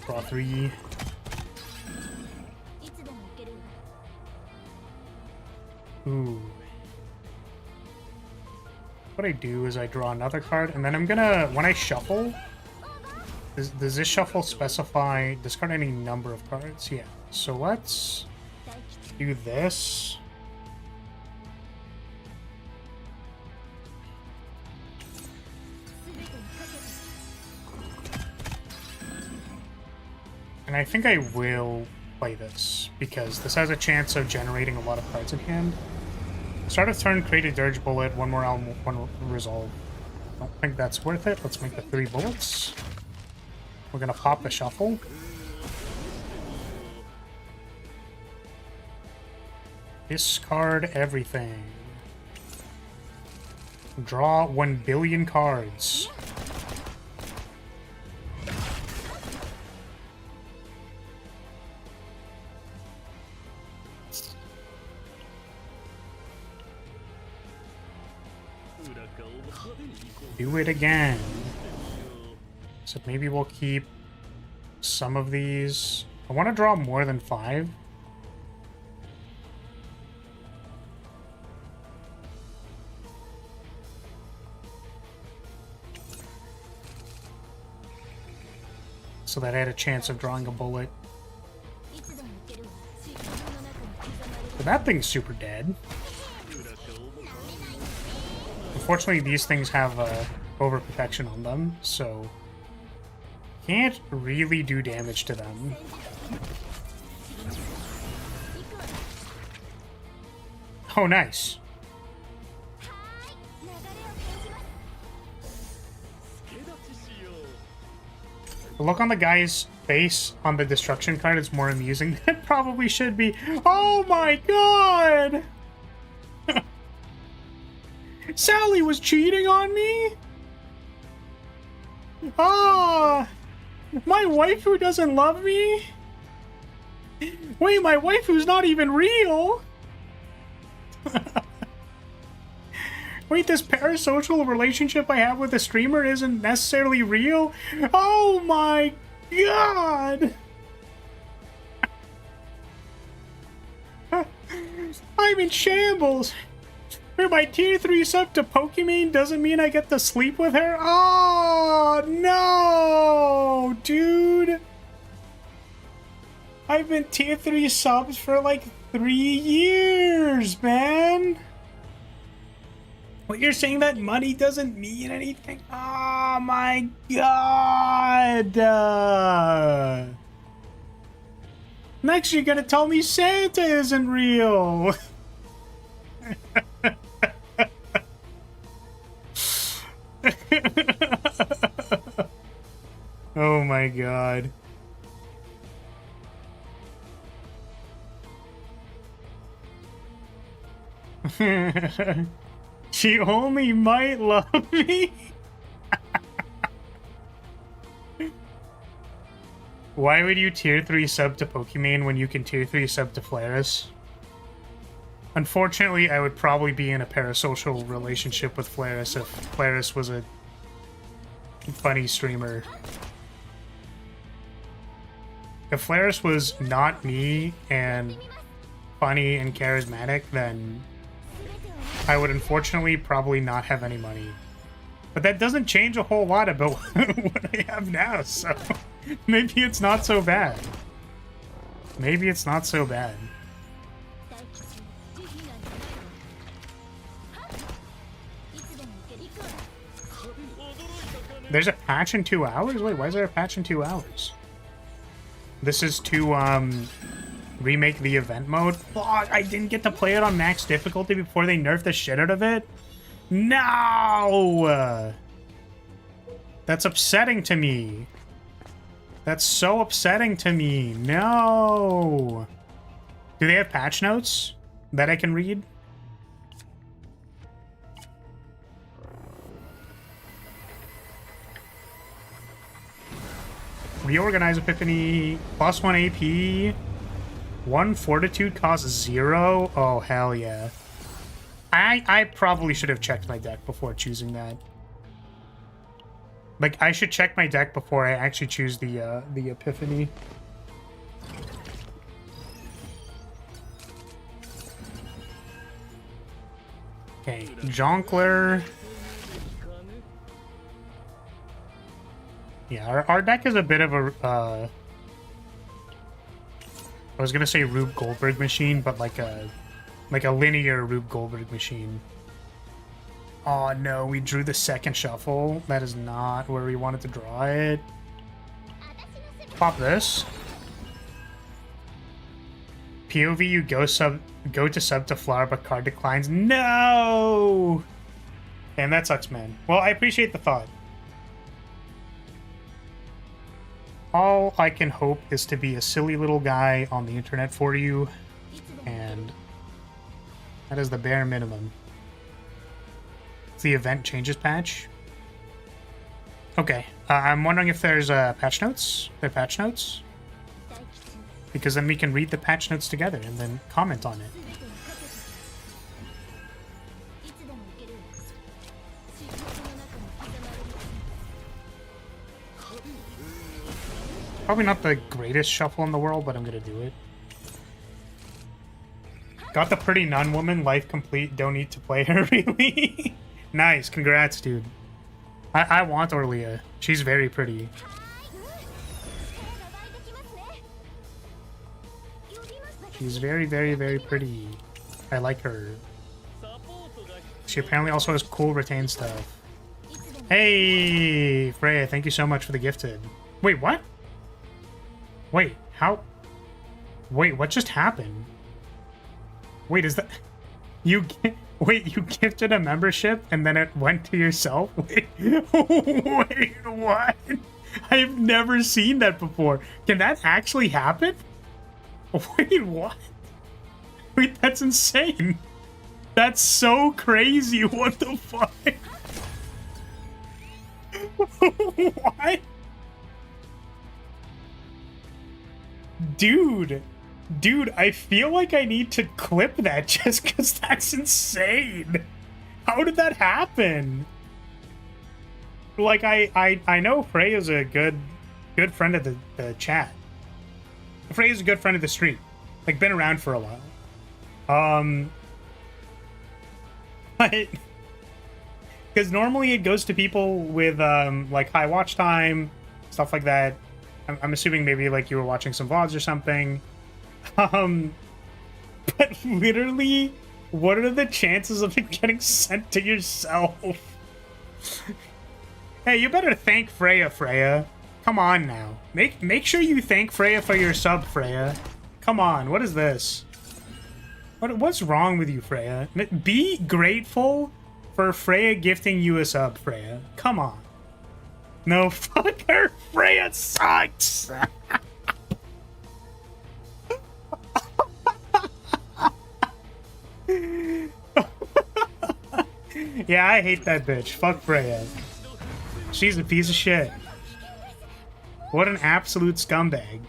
Draw 3. Ooh. What I do is I draw another card, and then I'm gonna... When I shuffle... Does this shuffle specify discard any number of cards? Yeah. So let's do this. And I think I will play this because this has a chance of generating a lot of cards in hand. Start of turn, create a Dirge Bullet, one more Elm, one Resolve. Don't think that's worth it. Let's make the 3 bullets. We're gonna pop the shuffle. Discard everything. Draw 1 billion cards. Do it again. So maybe we'll keep some of these. I want to draw more than 5. So that I had a chance of drawing a bullet. But that thing's super dead. Unfortunately, these things have overprotection on them, so can't really do damage to them. Oh, nice. The look on the guy's face on the destruction card is more amusing than it probably should be. Oh my god! Sally was cheating on me? Ah! My waifu doesn't love me? Wait, my waifu's not even real? Wait, this parasocial relationship I have with a streamer isn't necessarily real? Oh my god! I'm in shambles! For my tier 3 sub to Pokimane doesn't mean I get to sleep with her? Oh, no! Dude! I've been tier 3 subs for like 3 years, man! What, you're saying that money doesn't mean anything? Oh my god! Next you're gonna tell me Santa isn't real! Oh my god. She only might love me. Why would you tier 3 sub to Pokimane when you can tier 3 sub to Flaris? Unfortunately, I would probably be in a parasocial relationship with Flaris if Flaris was a funny streamer. If Flaris was not me and funny and charismatic, then I would unfortunately probably not have any money. But that doesn't change a whole lot about what I have now, so maybe it's not so bad. Maybe it's not so bad. There's a patch in 2 hours? Wait, why is there a patch in 2 hours? This is to remake the event mode. Oh, I didn't get to play it on max difficulty before they nerfed the shit out of it. No! That's upsetting to me. That's so upsetting to me. No! Do they have patch notes that I can read? Reorganize Epiphany, +1 AP, 1 Fortitude costs 0. Oh, hell yeah. I probably should have checked my deck before choosing that. Like, I should check my deck before I actually choose the Epiphany. Okay, Jongleur. Yeah, our deck is a bit of a, I was gonna say Rube Goldberg machine, but like a linear Rube Goldberg machine. Oh no, we drew the second shuffle. That is not where we wanted to draw it. Pop this. POV, you go to sub to flower, but card declines. No! And that sucks, man. Well, I appreciate the thought. All I can hope is to be a silly little guy on the internet for you, and that is the bare minimum. It's the event changes patch. Okay, I'm wondering if there's patch notes. There are patch notes? Because then we can read the patch notes together and then comment on it. Probably not the greatest shuffle in the world, but I'm gonna do it. Got the pretty nun woman, life complete, don't need to play her, really? Nice, congrats, dude. I want Orlia. She's very pretty. She's very, very, very pretty. I like her. She apparently also has cool retain stuff. Hey, Freya, thank you so much for the gifted. Wait, what? Wait, how? Wait, what just happened? Wait, is that... Wait, you gifted a membership and then it went to yourself? Wait, wait, what? I've never seen that before. Can that actually happen? Wait, what? Wait, that's insane. That's so crazy. What the fuck? What? Dude, I feel like I need to clip that just because that's insane. How did that happen? Like, I know Freya's a good friend of the chat. Freya's a good friend of the stream. Like, been around for a while. But... Because normally it goes to people with, like, high watch time, stuff like that. I'm assuming maybe, like, you were watching some VODs or something. But literally, what are the chances of it getting sent to yourself? Hey, you better thank Freya. Come on now. Make sure you thank Freya for your sub, Freya. Come on, what is this? What's wrong with you, Freya? Be grateful for Freya gifting you a sub, Freya. Come on. No, fuck her. Freya sucks. Yeah, I hate that bitch. Fuck Freya. She's a piece of shit. What an absolute scumbag.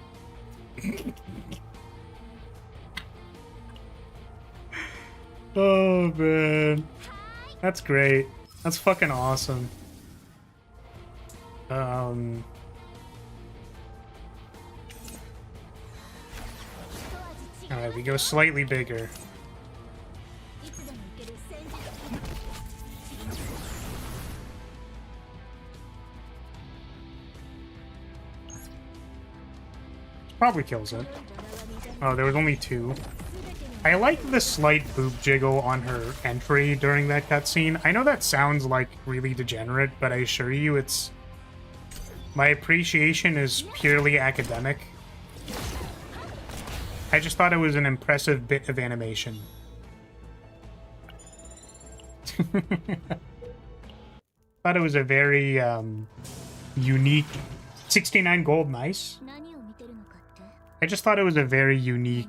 Oh, man. That's great. That's fucking awesome. Alright, we go slightly bigger. Probably kills it. Oh, there was only 2. I like the slight boob jiggle on her entry during that cutscene. I know that sounds like really degenerate, but I assure you it's... My appreciation is purely academic. I just thought it was an impressive bit of animation. Thought it was a very unique 69 gold, nice. I just thought it was a very unique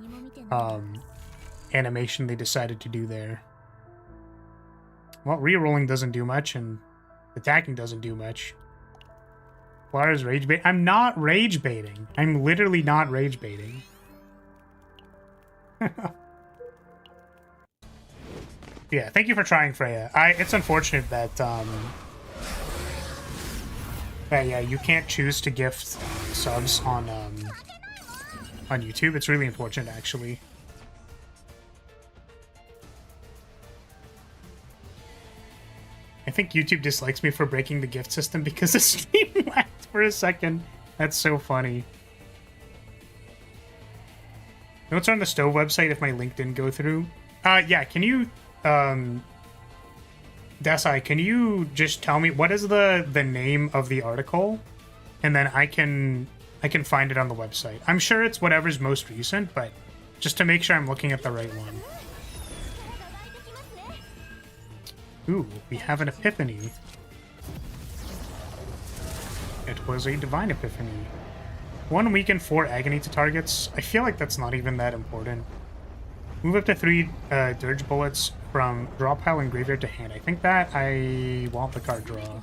animation they decided to do there. Well, re-rolling doesn't do much and attacking doesn't do much. Lara's rage bait. I'm not rage baiting. I'm literally not rage baiting. Yeah, thank you for trying, Freya. It's unfortunate that yeah, you can't choose to gift subs on YouTube. It's really unfortunate, actually. I think YouTube dislikes me for breaking the gift system because the stream lagged for a second. That's so funny. Notes are on the Stove website if my link didn't go through. Yeah, can you, Desai, can you just tell me what is the name of the article? And then I can find it on the website. I'm sure it's whatever's most recent, but just to make sure I'm looking at the right one. Ooh, we have an epiphany. It was a divine epiphany. 1 week and 4 agony to targets. I feel like that's not even that important. Move up to 3 dirge bullets from draw pile and graveyard to hand. I think that I want the card draw.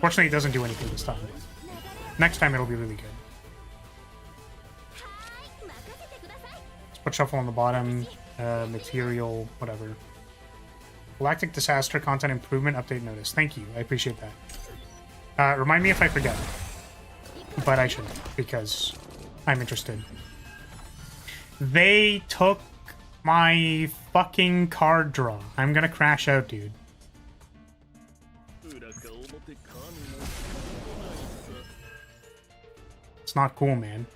Fortunately, it doesn't do anything this time. Next time it'll be really good. Let's put shuffle on the bottom. Material, whatever. Galactic Disaster Content Improvement Update Notice. Thank you. I appreciate that. Remind me if I forget. But I shouldn't, because I'm interested. They took my fucking card draw. I'm gonna crash out, dude. It's not cool, man.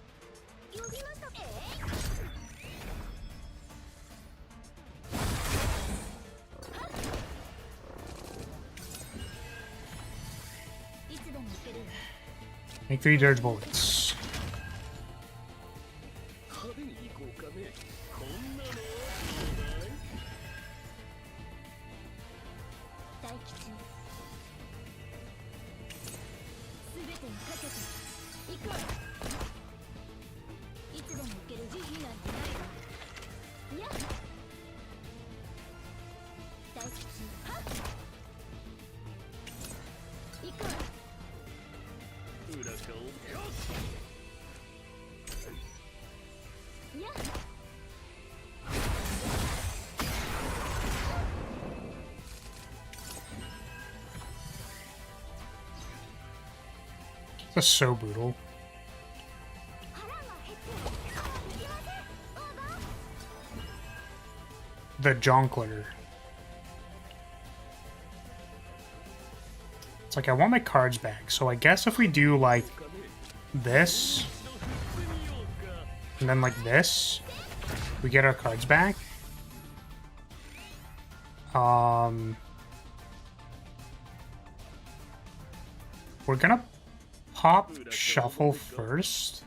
Make 3 dirge bullets. That's so brutal. The Jonkler. It's like I want my cards back, so I guess if we do like this and then like this, we get our cards back. We're gonna pop shuffle first,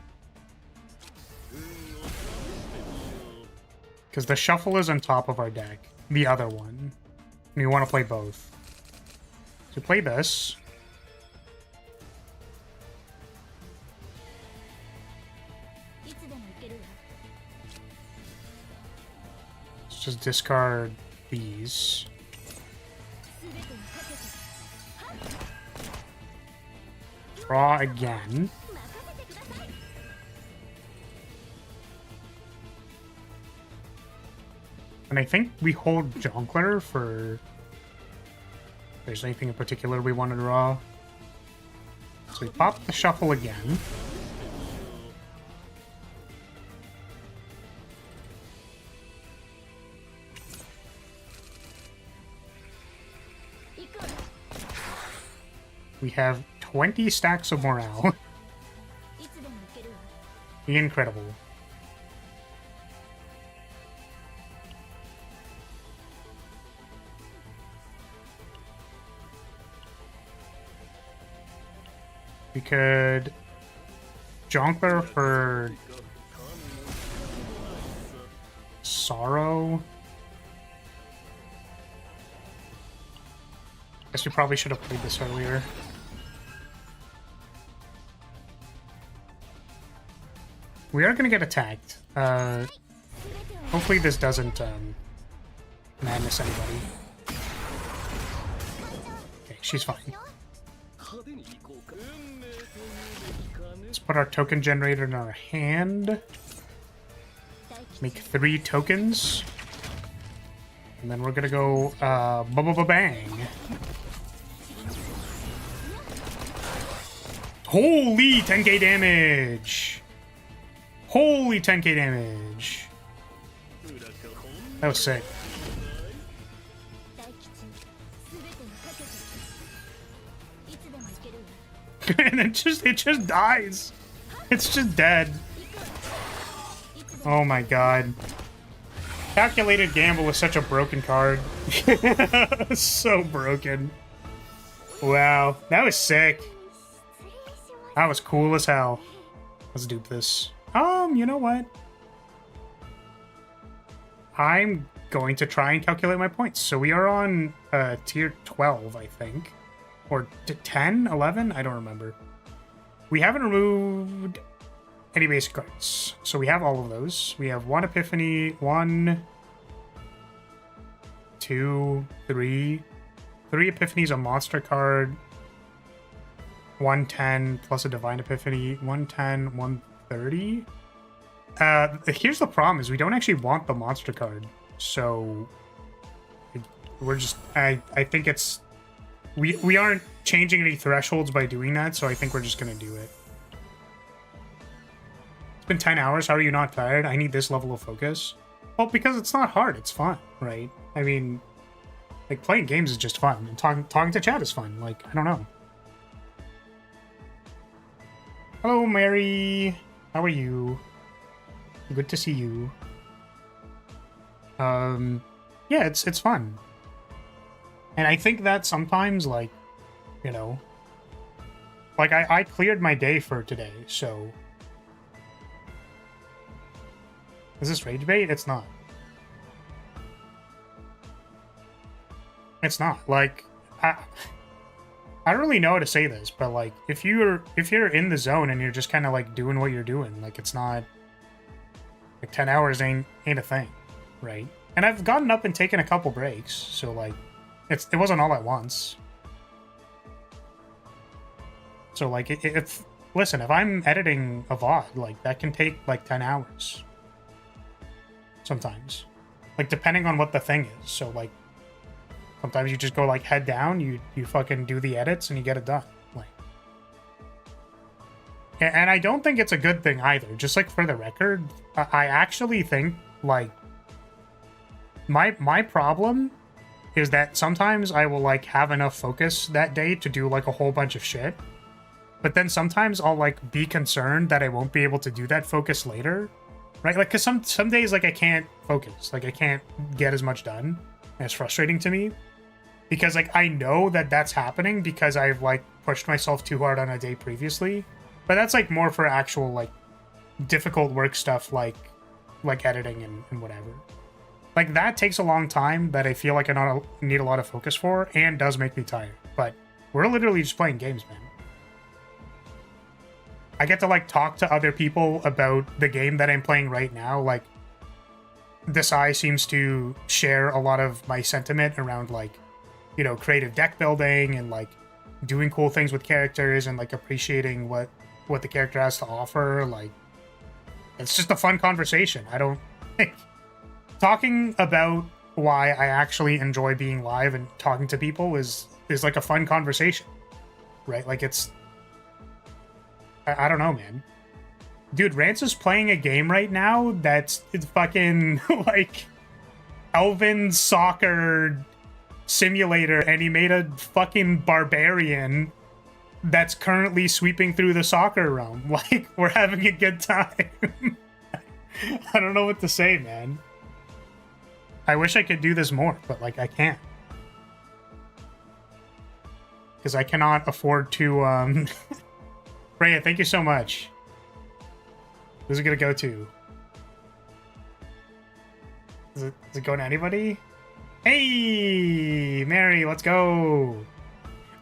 because the shuffle is on top of our deck, the other one, and we want to play both. So play this. Let's just discard these. Draw again. And I think we hold Jongleur for... if there's anything in particular we want to draw. So we pop the shuffle again. We have 20 stacks of morale. Incredible. We could Jongleur for Sorrow. Guess we probably should have played this earlier. We are gonna get attacked. Hopefully this doesn't madness anybody. Okay, she's fine. Let's put our token generator in our hand. Make 3 tokens. And then we're gonna go bang. Holy 10k damage! Holy 10k damage! That was sick. And it just dies. It's just dead. Oh my god. Calculated Gamble is such a broken card. So broken. Wow, that was sick. That was cool as hell. Let's dupe this. You know what? I'm going to try and calculate my points. So we are on tier 12, I think. Or 10, 11? I don't remember. We haven't removed any basic cards. So we have all of those. We have 1 Epiphany, 1, 2, 3. 3 Epiphanies, a monster card. 110 plus a Divine Epiphany. 110, 130. Here's the problem, is we don't actually want the monster card. So we're just... I think it's... We aren't changing any thresholds by doing that, so I think we're just gonna do it. It's been 10 hours. How are you not tired? I need this level of focus. Well, because it's not hard. It's fun, right? I mean, like, playing games is just fun. And talking to chat is fun. Like, I don't know. Hello, Mary. How are you? Good to see you. Yeah, it's fun. And I think that sometimes, like, you know, like, I cleared my day for today, so... Is this rage bait? It's not. It's not. Like, I don't really know how to say this, but, like, if you're in the zone and you're just kind of, like, doing what you're doing, like, it's not... Like, 10 hours ain't a thing, right? And I've gotten up and taken a couple breaks, so, like, it wasn't all at once. So, like, listen, if I'm editing a VOD, like, that can take, like, 10 hours. Sometimes. Like, depending on what the thing is. So, like, sometimes you just go, like, head down, you fucking do the edits, and you get it done. Like, and I don't think it's a good thing either. Just, like, for the record, I actually think, like, my problem is that sometimes I will, like, have enough focus that day to do, like, a whole bunch of shit. But then sometimes I'll, like, be concerned that I won't be able to do that focus later. Right? Like, because some days, like, I can't focus. Like, I can't get as much done. And it's frustrating to me. Because, like, I know that that's happening because I've, like, pushed myself too hard on a day previously. But that's, like, more for actual, like, difficult work stuff like editing and whatever. Like, that takes a long time that I feel like I need a lot of focus for, and does make me tired. But we're literally just playing games, man. I get to, like, talk to other people about the game that I'm playing right now. Like, Desai seems to share a lot of my sentiment around, like, you know, creative deck building and, like, doing cool things with characters and like appreciating what the character has to offer. Like, it's just a fun conversation. I don't like talking about why I actually enjoy being live and talking to people is like a fun conversation, right? Like, it's I don't know, man. Dude, Rance is playing a game right now that's fucking like Elven soccer simulator, and he made a fucking barbarian that's currently sweeping through the soccer realm. Like, we're having a good time. I don't know what to say, man. I wish I could do this more, but like I can't. Because I cannot afford to Rhea, thank you so much. Who's it gonna go to? Is it going to anybody? Hey, Mary, let's go.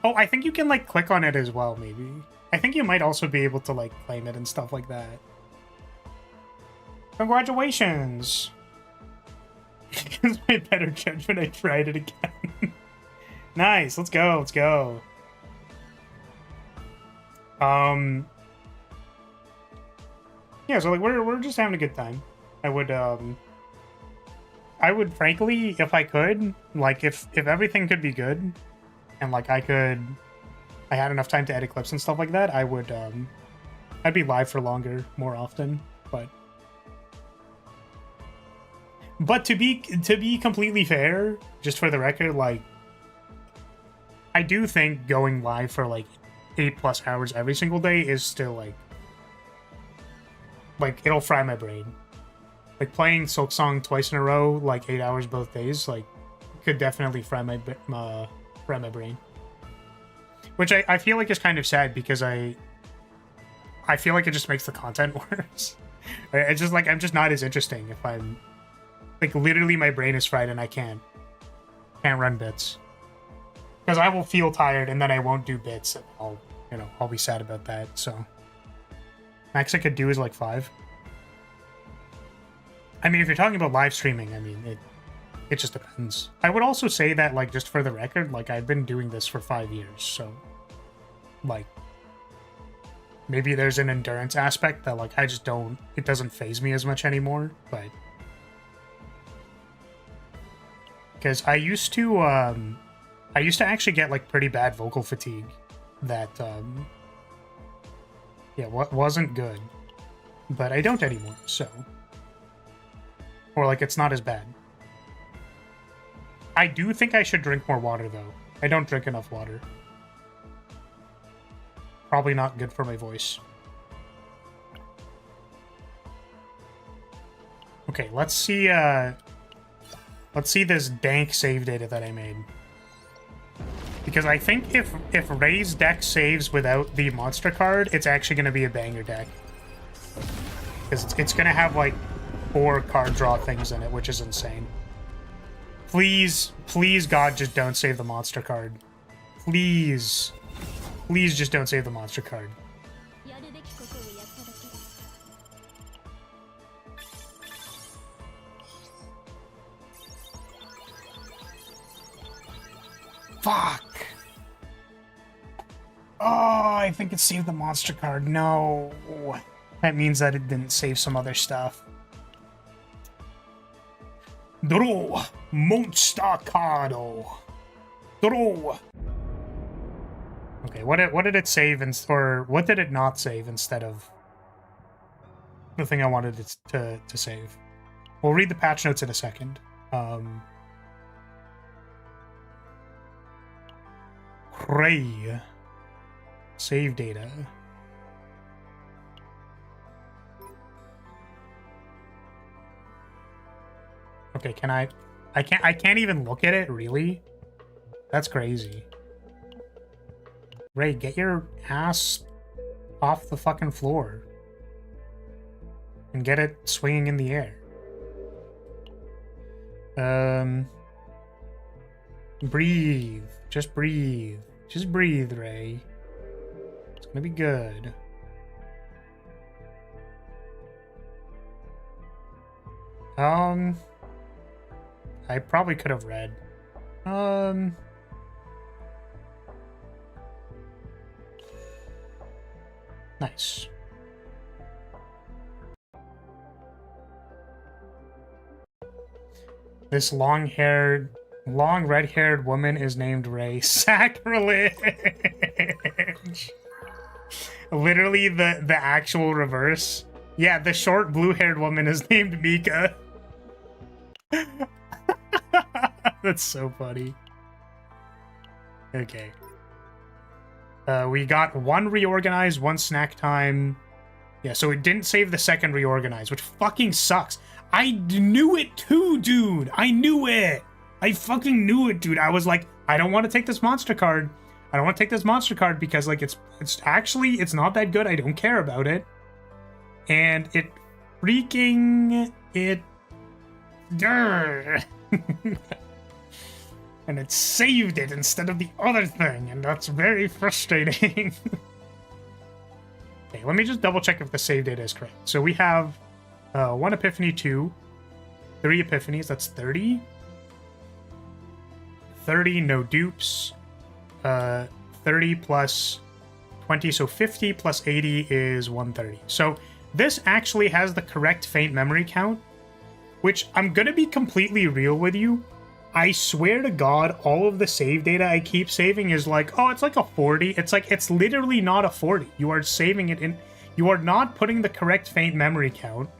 Oh, I think you can like click on it as well, maybe. I think you might also be able to like claim it and stuff like that. Congratulations. It's my better judgment. I tried it again. Nice, let's go, let's go. Yeah, so like we're just having a good time. I would frankly, if I could, like if everything could be good and like I had enough time to edit clips and stuff like that, I'd be live for longer, more often, but to be completely fair, just for the record, like I do think going live for like 8+ hours every single day is still like it'll fry my brain. Like playing Silk Song twice in a row, like 8 hours both days, like could definitely fry my brain. Which I feel like is kind of sad because I feel like it just makes the content worse. It's just like I'm just not as interesting if I'm like literally my brain is fried and I can't run bits. Because I will feel tired and then I won't do bits and I'll be sad about that. So max I could do is like 5. I mean, if you're talking about live streaming, I mean, it just depends. I would also say that, like, just for the record, like, I've been doing this for 5 years, so, like, maybe there's an endurance aspect that, like, it doesn't faze me as much anymore, but... Because I used to actually get, like, pretty bad vocal fatigue that, yeah, wasn't good. But I don't anymore, so... Or, like, it's not as bad. I do think I should drink more water, though. I don't drink enough water. Probably not good for my voice. Okay, let's see this dank save data that I made. Because I think if Ray's deck saves without the monster card, it's actually going to be a banger deck. Because it's going to have, like, 4 card draw things in it, which is insane. Please, please, God, just don't save the monster card. Please. Please just don't save the monster card. Fuck. Oh, I think it saved the monster card. No. That means that it didn't save some other stuff. Draw monster cardo. Draw. Okay, what did it save or what did it not save instead of the thing I wanted it to save? We'll read the patch notes in a second. Ray. Save data. Okay, can I can't even look at it, really? That's crazy. Ray, get your ass off the fucking floor. And get it swinging in the air. Breathe. Just breathe. Just breathe, Ray. It's gonna be good. I probably could have read. Nice. This long red-haired woman is named Ray. Sacrilege! Literally the actual reverse. Yeah, the short blue-haired woman is named Mika. That's so funny. Okay. We got one reorganize, one snack time. Yeah, so it didn't save the second reorganize, which fucking sucks. I knew it too, dude. I knew it. I fucking knew it, dude. I was like, I don't want to take this monster card. I don't want to take this monster card because, like, it's not that good. I don't care about it. And it freaking... And it saved it instead of the other thing, and that's very frustrating. Okay, let me just double check if the save data is correct. So we have 1 epiphany, 2, 3 epiphanies, that's 30. 30, no dupes. 30 plus 20, so 50 plus 80 is 130. So this actually has the correct faint memory count, which I'm gonna be completely real with you. I swear to God, all of the save data I keep saving is like, oh, it's like a 40. It's like, it's literally not a 40. You are saving it in, you are not putting the correct faint memory count.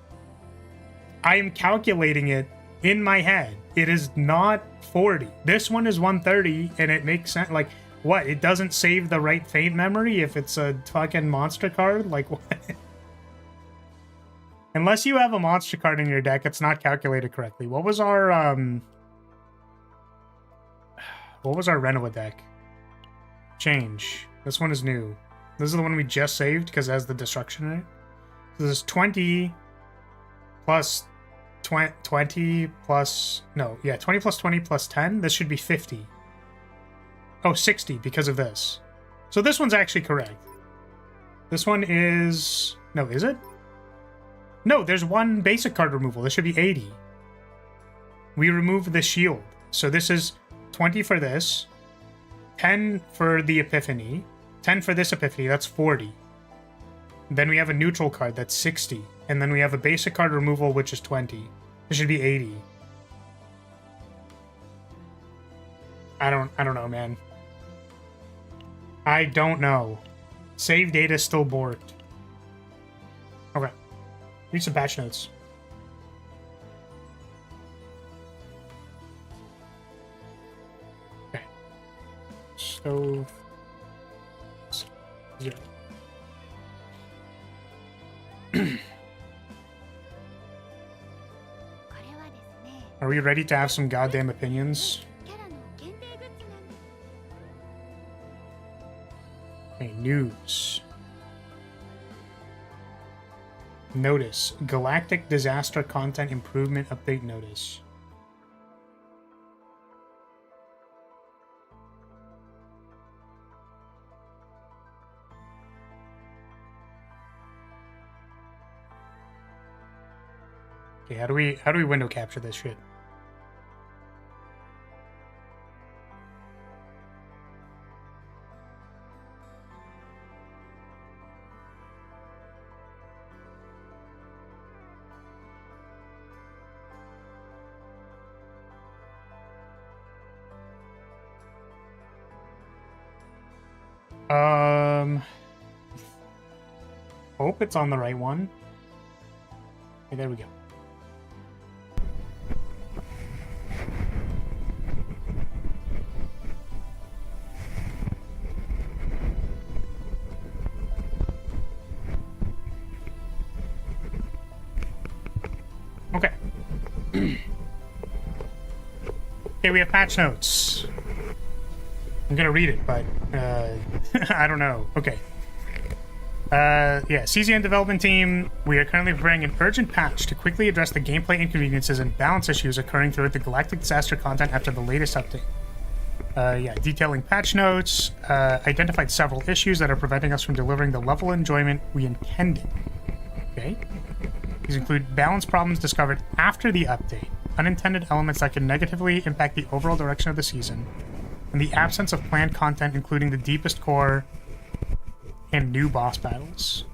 I am calculating it in my head. It is not 40. This one is 130, and it makes sense. Like, what? It doesn't save the right faint memory if it's a fucking monster card? Like, what? Unless you have a monster card in your deck, it's not calculated correctly. What was our Renoa deck? Change. This one is new. This is the one we just saved because it has the destruction in it. So this is 20 plus 20 plus... No, yeah, 20 plus 20 plus 10. This should be 50. Oh, 60 because of this. So this one's actually correct. This one is... No, is it? No, there's one basic card removal. This should be 80. We removed the shield. So this is 20 for this, 10 for the Epiphany, 10 for this Epiphany, that's 40. Then we have a neutral card, that's 60. And then we have a basic card removal, which is 20. It should be 80. I don't know, man. I don't know. Save data still borked. Okay. Read some patch notes. Okay. Stove. 0. Are we ready to have some goddamn opinions? Okay, news. Notice. Galactic Disaster Content Improvement Update Notice. Okay, how do we window capture this shit? Hope it's on the right one. Okay, there we go. Okay. Okay, we have patch notes. I'm gonna read it, but I don't know. Okay. Yeah, CZN development team, we are currently preparing an urgent patch to quickly address the gameplay inconveniences and balance issues occurring throughout the Galactic Disaster content after the latest update. Yeah, detailing patch notes, identified several issues that are preventing us from delivering the level of enjoyment we intended. Okay. These include balance problems discovered after the update, unintended elements that can negatively impact the overall direction of the season, and the absence of planned content including the deepest core and new boss battles.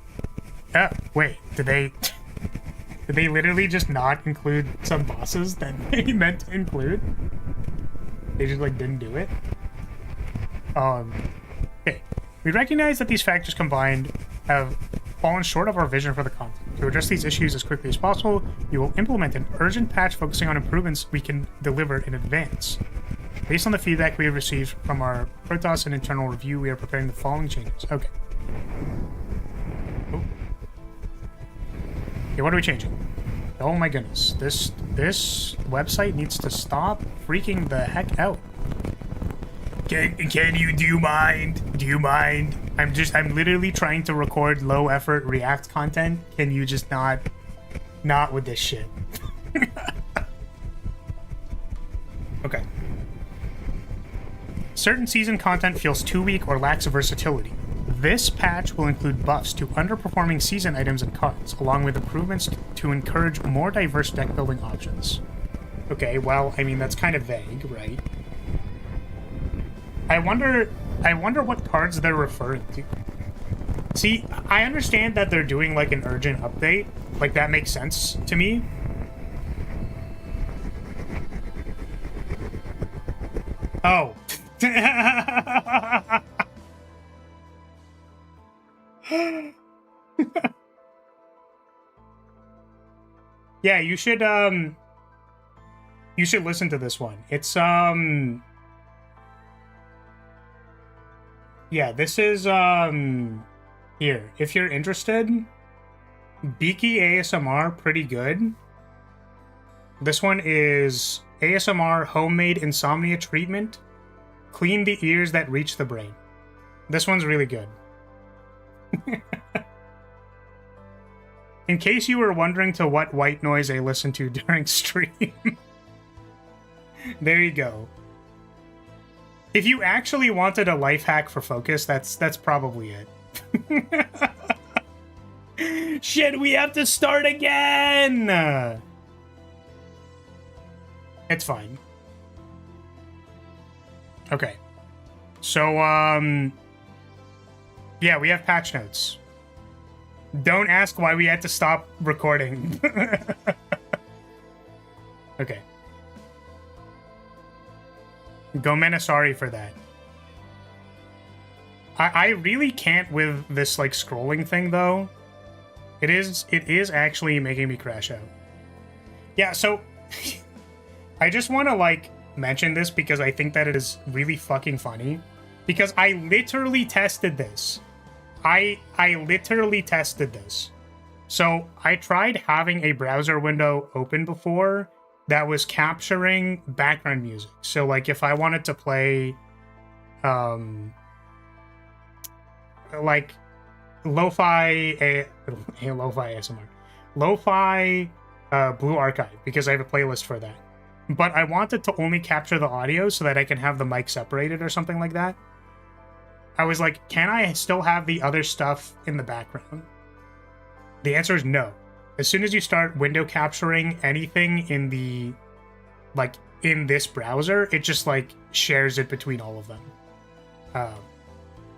Oh, wait, did they literally just not include some bosses that they meant to include? They just, like, didn't do it? Okay. We recognize that these factors combined have fallen short of our vision for the content. To address these issues as quickly as possible, we will implement an urgent patch focusing on improvements we can deliver in advance. Based on the feedback we have received from our Protoss and internal review, we are preparing the following changes. Okay. Oh. Okay, what are we changing? Oh my goodness. This website needs to stop freaking the heck out. Do you mind? I'm literally trying to record low effort React content. Can you just not with this shit? Okay. Certain season content feels too weak or lacks versatility. This patch will include buffs to underperforming season items and cards, along with improvements to encourage more diverse deck building options. Okay, well, I mean, that's kind of vague, right? I wonder what cards they're referring to. See, I understand that they're doing, like, an urgent update. Like, that makes sense to me. Oh. Yeah, you should listen to this one. It's yeah, this is here. If you're interested, Beaky ASMR, pretty good. This one is ASMR homemade insomnia treatment. Clean the ears that reach the brain. This one's really good. In case you were wondering to what white noise I listen to during stream, there you go. If you actually wanted a life hack for focus, that's probably it. Shit, we have to start again! It's fine. Okay. So, yeah, we have patch notes. Don't ask why we had to stop recording. Okay. Gomena, sorry for that. I really can't with this, like, scrolling thing, though. It is actually making me crash out. Yeah, so I just want to, like, mention this because I think that it is really fucking funny. Because I literally tested this. I literally tested this. So I tried having a browser window open before that was capturing background music. So, like, if I wanted to play, like, lo-fi ASMR, lo-fi Blue Archive, because I have a playlist for that. But I wanted to only capture the audio so that I can have the mic separated or something like that. I was like, can I still have the other stuff in the background? The answer is no. As soon as you start window capturing anything in the, like, in this browser, it just, like, shares it between all of them.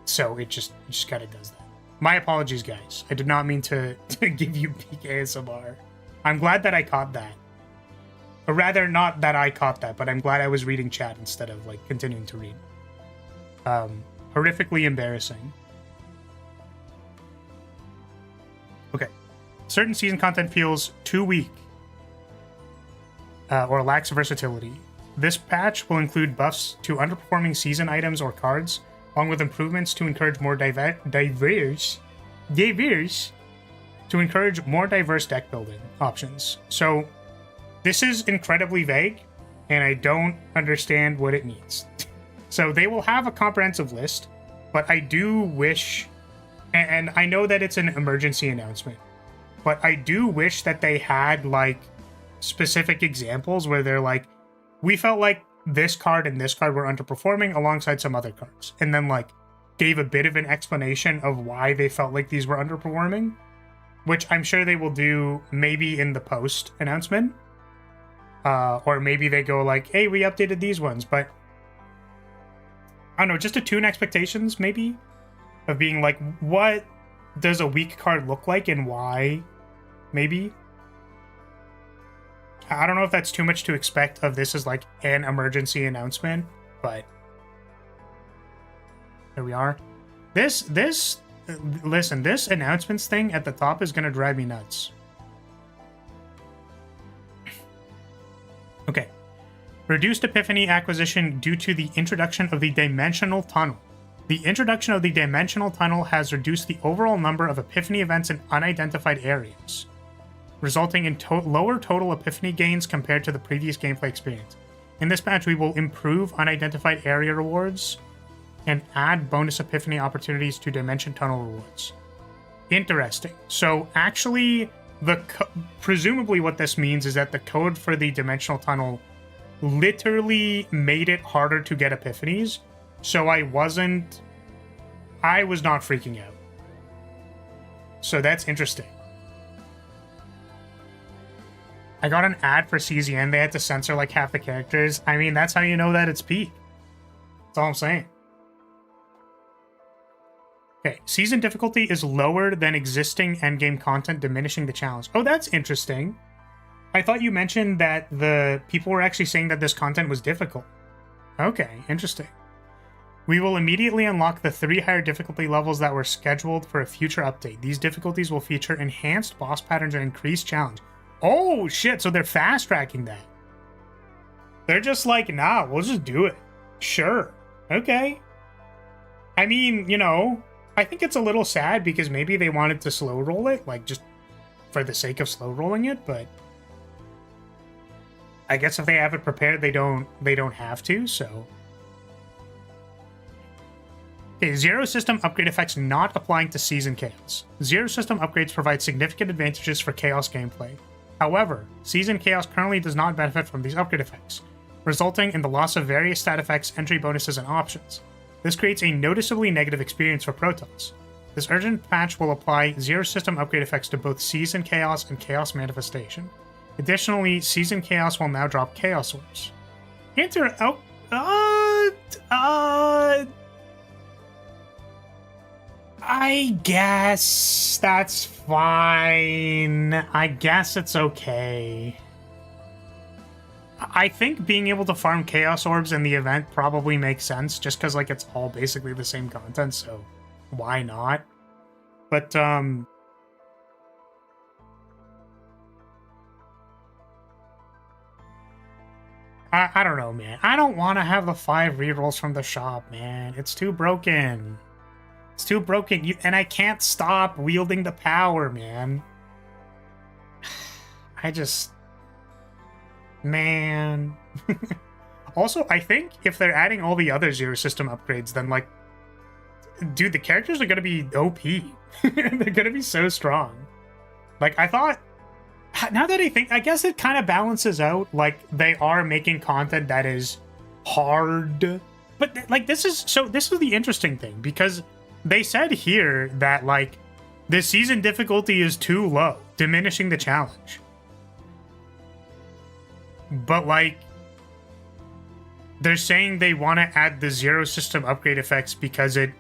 So it just kind of does that. My apologies, guys. I did not mean to give you peak ASMR. I'm glad that I caught that. Or rather, not that I caught that, but I'm glad I was reading chat instead of, like, continuing to read. Horrifically embarrassing. Okay. Certain season content feels too weak or lacks versatility. This patch will include buffs to underperforming season items or cards, along with improvements to encourage more diverse deck building options. So this is incredibly vague, and I don't understand what it means. So they will have a comprehensive list, but I do wish, and I know that it's an emergency announcement, but I do wish that they had, like, specific examples where they're like, we felt like this card and this card were underperforming alongside some other cards, and then, like, gave a bit of an explanation of why they felt like these were underperforming, which I'm sure they will do maybe in the post announcement, or maybe they go like, hey, we updated these ones, but I don't know, just to tune expectations, maybe? of being like, what does a weak card look like and why? Maybe. I don't know if that's too much to expect of this as like an emergency announcement, but here we are. Listen, this announcements thing at the top is gonna drive me nuts. Okay. Reduced Epiphany acquisition due to the introduction of the Dimensional Tunnel. The introduction of the Dimensional Tunnel has reduced the overall number of Epiphany events in unidentified areas, resulting in lower total Epiphany gains compared to the previous gameplay experience. In this patch, we will improve unidentified area rewards and add bonus Epiphany opportunities to Dimension Tunnel rewards. Interesting. So actually, presumably what this means is that the code for the Dimensional Tunnel literally made it harder to get Epiphanies, so I was not freaking out. So that's interesting. I got an ad for CZN. They had to censor like half the characters. I mean, that's how you know that it's peak. That's all I'm saying. Okay, season difficulty is lower than existing endgame content, diminishing the challenge. Oh, that's interesting. I thought you mentioned that the people were actually saying that this content was difficult. Okay, interesting. We will immediately unlock the 3 higher difficulty levels that were scheduled for a future update. These difficulties will feature enhanced boss patterns and increased challenge. Oh shit, so they're fast tracking that. They're just like, nah, we'll just do it. Sure. Okay. I mean, you know, I think it's a little sad because maybe they wanted to slow roll it, like just for the sake of slow rolling it, but I guess if they have it prepared, they don't have to, so. Okay, Zero System upgrade effects not applying to Season Chaos. Zero System upgrades provide significant advantages for Chaos gameplay. However, Season Chaos currently does not benefit from these upgrade effects, resulting in the loss of various stat effects, entry bonuses, and options. This creates a noticeably negative experience for Protons. This urgent patch will apply Zero System upgrade effects to both Season Chaos and Chaos Manifestation. Additionally, Season Chaos will now drop Chaos Orbs. I guess that's fine. I guess it's okay. I think being able to farm Chaos Orbs in the event probably makes sense, just because, like, it's all basically the same content, so why not? But, I don't know, man. I don't want to have the 5 rerolls from the shop, man. It's too broken. It's too broken, and I can't stop wielding the power, man. I just... Man. Also, I think if they're adding all the other Zero System upgrades, then, like... Dude, the characters are gonna be OP. They're gonna be so strong. Like, I thought... Now that I think, I guess it kind of balances out. Like, they are making content that is hard. But, like, this is the interesting thing, because... They said here that, like, the season difficulty is too low, diminishing the challenge. But, like, they're saying they want to add the Zero System upgrade effects because it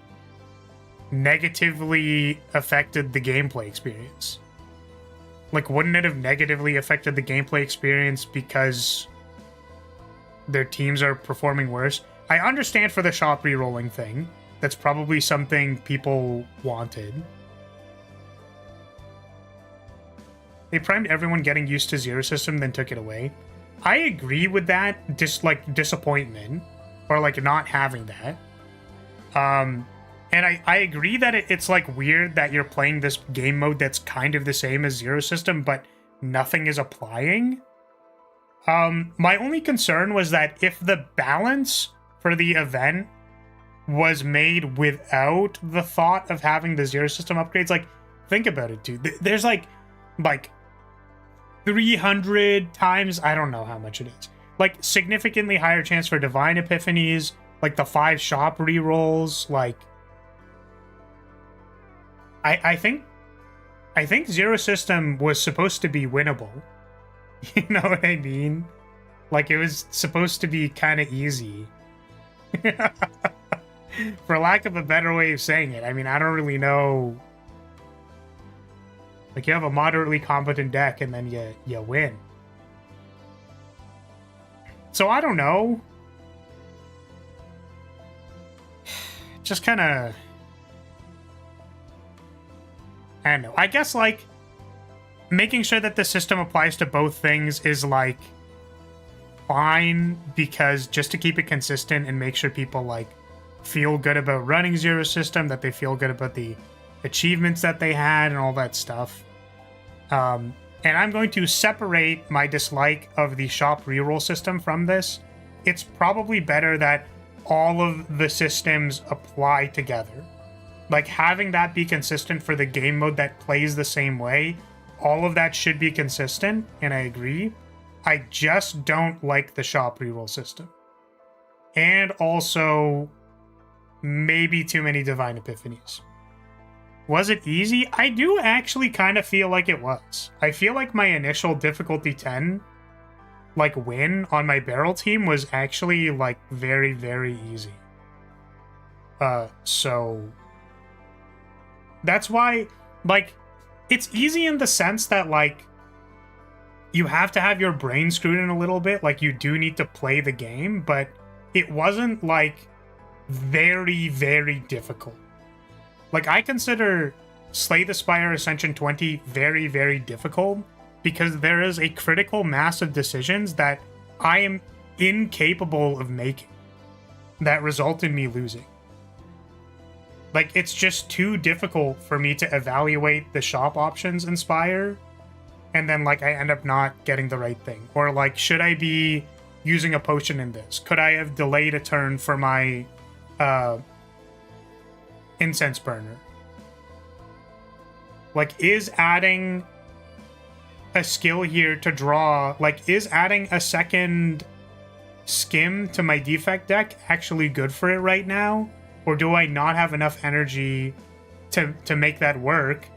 negatively affected the gameplay experience. Like, wouldn't it have negatively affected the gameplay experience because their teams are performing worse? I understand for the shop rerolling thing. That's probably something people wanted. They primed everyone getting used to Zero System, then took it away. I agree with that, disappointment, or like not having that. And I agree that it's like weird that you're playing this game mode that's kind of the same as Zero System, but nothing is applying. My only concern was that if the balance for the event was made without the thought of having the Zero System upgrades, like, think about it, dude. There's like 300 times, I don't know how much it is, like, significantly higher chance for Divine Epiphanies, like the 5 shop rerolls, like, I think Zero System was supposed to be winnable. You know what I mean? Like, it was supposed to be kind of easy. For lack of a better way of saying it. I mean, I don't really know. Like, you have a moderately competent deck and then you win. So I don't know. Just kind of... I don't know. I guess, like, making sure that the system applies to both things is, like, fine, because just to keep it consistent and make sure people, like, feel good about running Zero System, that they feel good about the achievements that they had and all that stuff. And I'm going to separate my dislike of the shop reroll system from this. It's probably better that all of the systems apply together. Like, having that be consistent for the game mode that plays the same way, all of that should be consistent, and I agree. I just don't like the shop reroll system. And also, maybe too many Divine Epiphanies. Was it easy? I do actually kind of feel like it was. I feel like my initial difficulty 10, like, win on my barrel team was actually, like, very, very easy. So... That's why, like, it's easy in the sense that, like, you have to have your brain screwed in a little bit. Like, you do need to play the game, but it wasn't, like, very, very difficult. Like, I consider Slay the Spire Ascension 20 very, very difficult because there is a critical mass of decisions that I am incapable of making that result in me losing. Like, it's just too difficult for me to evaluate the shop options in Spire, and then, like, I end up not getting the right thing. Or, like, should I be using a potion in this? Could I have delayed a turn for my incense burner? Like, is adding a skill here to draw, like, is adding a second skim to my defect deck actually good for it right now? Or do I not have enough energy to make that work?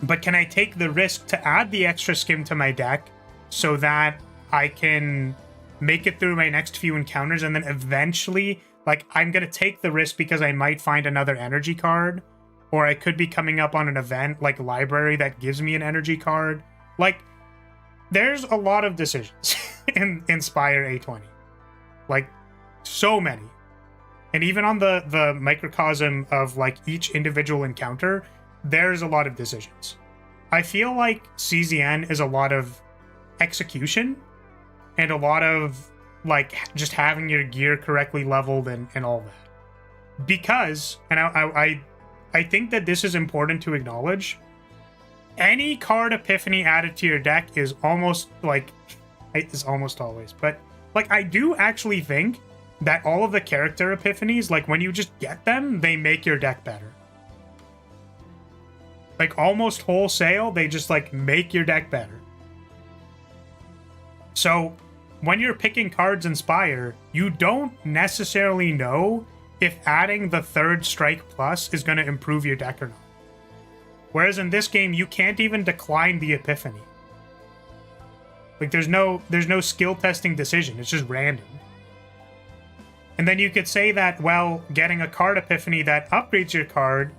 But can I take the risk to add the extra skim to my deck so that I can make it through my next few encounters, and then eventually, like, I'm going to take the risk because I might find another energy card, or I could be coming up on an event like Library that gives me an energy card. Like, there's a lot of decisions in Spire A20. Like, so many. And even on the microcosm of, like, each individual encounter, there's a lot of decisions. I feel like CZN is a lot of execution and a lot of, like, just having your gear correctly leveled and all that. Because, and I think that this is important to acknowledge, any card epiphany added to your deck is almost, like, it's almost always, but, like, I do actually think that all of the character epiphanies, like, when you just get them, they make your deck better. Like, almost wholesale, they just, like, make your deck better. So, when you're picking cards in Spire, you don't necessarily know if adding the third strike plus is going to improve your deck or not. Whereas in this game, you can't even decline the epiphany. Like, there's no skill testing decision, it's just random. And then you could say that, well, getting a card epiphany that upgrades your card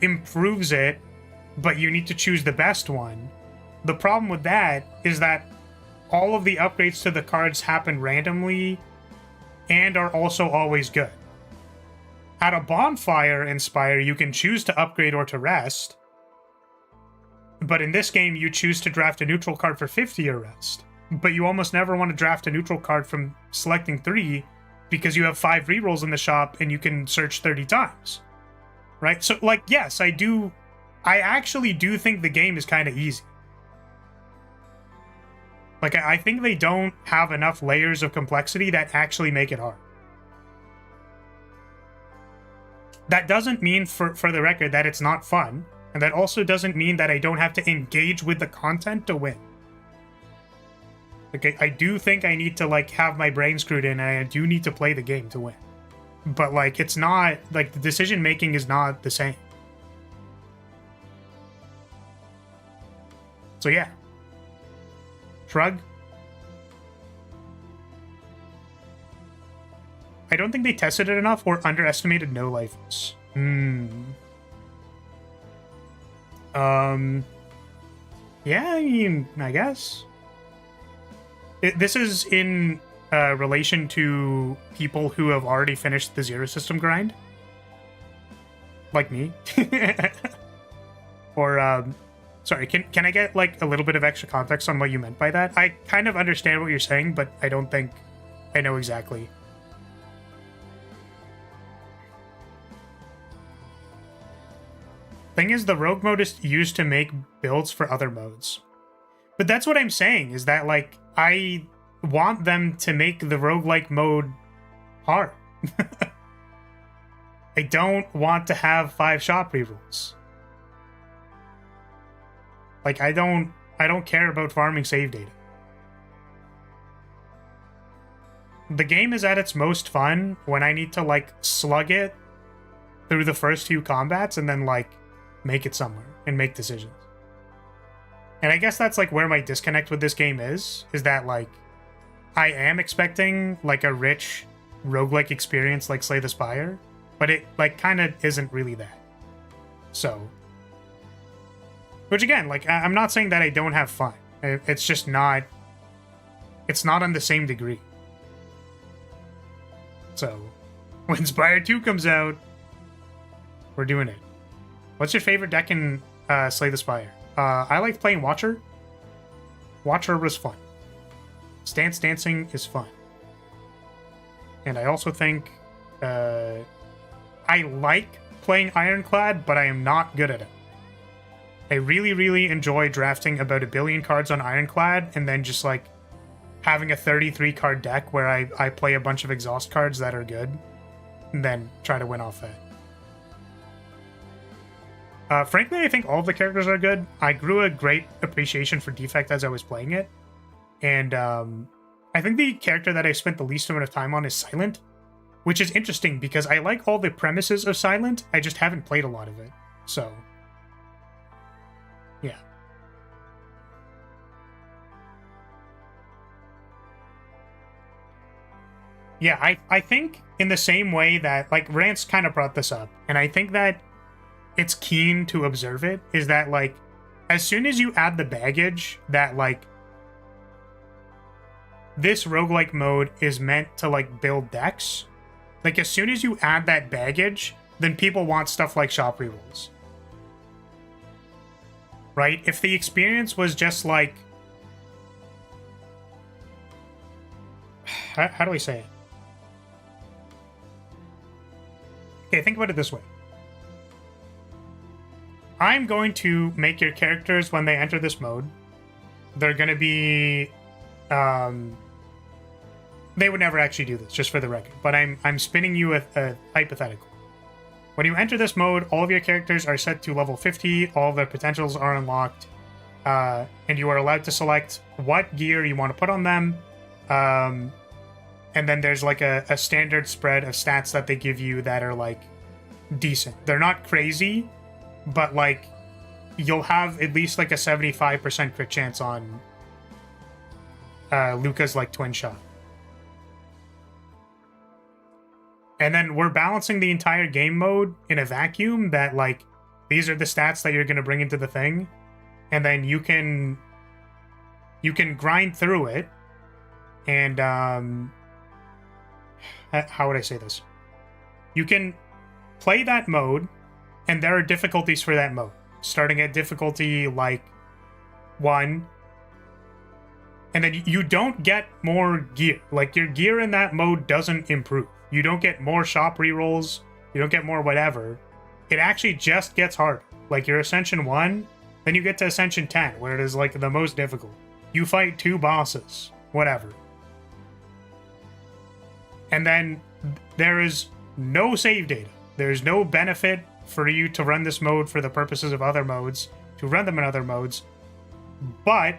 improves it, but you need to choose the best one. The problem with that is that all of the upgrades to the cards happen randomly and are also always good. At a bonfire in Spire, you can choose to upgrade or to rest, but in this game, you choose to draft a neutral card for 50 or rest. But you almost never want to draft a neutral card from selecting 3, because you have 5 rerolls in the shop and you can search 30 times. Right? So, like, yes, I actually do think the game is kind of easy. Like, I think they don't have enough layers of complexity that actually make it hard. That doesn't mean, for the record, that it's not fun. And that also doesn't mean that I don't have to engage with the content to win. Like, I do think I need to, like, have my brain screwed in, and I do need to play the game to win. But, like, it's not, like, the decision making is not the same. So, yeah. Shrug. I don't think they tested it enough or underestimated no lifers. Yeah, I mean, I guess. This is in relation to people who have already finished the zero system grind. Like me. Or, sorry, can I get, like, a little bit of extra context on what you meant by that? I kind of understand what you're saying, but I don't think I know exactly. Thing is, the rogue mode is used to make builds for other modes. But that's what I'm saying, is that, like, I want them to make the roguelike mode hard. I don't want to have 5 shop rerolls. Like, I don't care about farming save data. The game is at its most fun when I need to, like, slug it through the first few combats and then, like, make it somewhere and make decisions. And I guess that's, like, where my disconnect with this game is that, like, I am expecting, like, a rich roguelike experience like Slay the Spire, but it, like, kind of isn't really that. So, which again, like, I'm not saying that I don't have fun. It's just not, it's not on the same degree. So, when Spire 2 comes out, we're doing it. What's your favorite deck in Slay the Spire? I liked playing Watcher. Watcher was fun. Stance Dancing is fun. And I also think I like playing Ironclad, but I am not good at it. I really, really enjoy drafting about 1 billion cards on Ironclad and then just, like, having a 33 card deck where I play a bunch of exhaust cards that are good and then try to win off that. Frankly, I think all of the characters are good. I grew a great appreciation for Defect as I was playing it. And I think the character that I spent the least amount of time on is Silent, which is interesting because I like all the premises of Silent, I just haven't played a lot of it. So, yeah. Yeah, I think in the same way that, like, Rance kind of brought this up, and I think that it's keen to observe it, is that, like, as soon as you add the baggage that, like, this roguelike mode is meant to, like, build decks, like, as soon as you add that baggage, then people want stuff like shop rerolls. Right? If the experience was just, like... How do I say it? Okay, think about it this way. I'm going to make your characters, when they enter this mode, they're going to be... they would never actually do this, just for the record. But I'm spinning you a hypothetical. When you enter this mode, all of your characters are set to level 50, all of their potentials are unlocked, and you are allowed to select what gear you want to put on them. And then there's, like, a standard spread of stats that they give you that are, like, decent. They're not crazy, but, like, you'll have at least, like, a 75% crit chance on Luca's, like, twin shot. And then we're balancing the entire game mode in a vacuum that, like, these are the stats that you're going to bring into the thing. And then you can grind through it. And, how would I say this? You can play that mode, and there are difficulties for that mode. Starting at difficulty, like, 1. And then you don't get more gear. Like, your gear in that mode doesn't improve. You don't get more shop rerolls. You don't get more whatever. It actually just gets harder. Like, you're Ascension 1, then you get to Ascension 10, where it is, like, the most difficult. You fight 2 bosses. Whatever. And then there is no save data. There's no benefit for you to run this mode for the purposes of other modes, to run them in other modes. But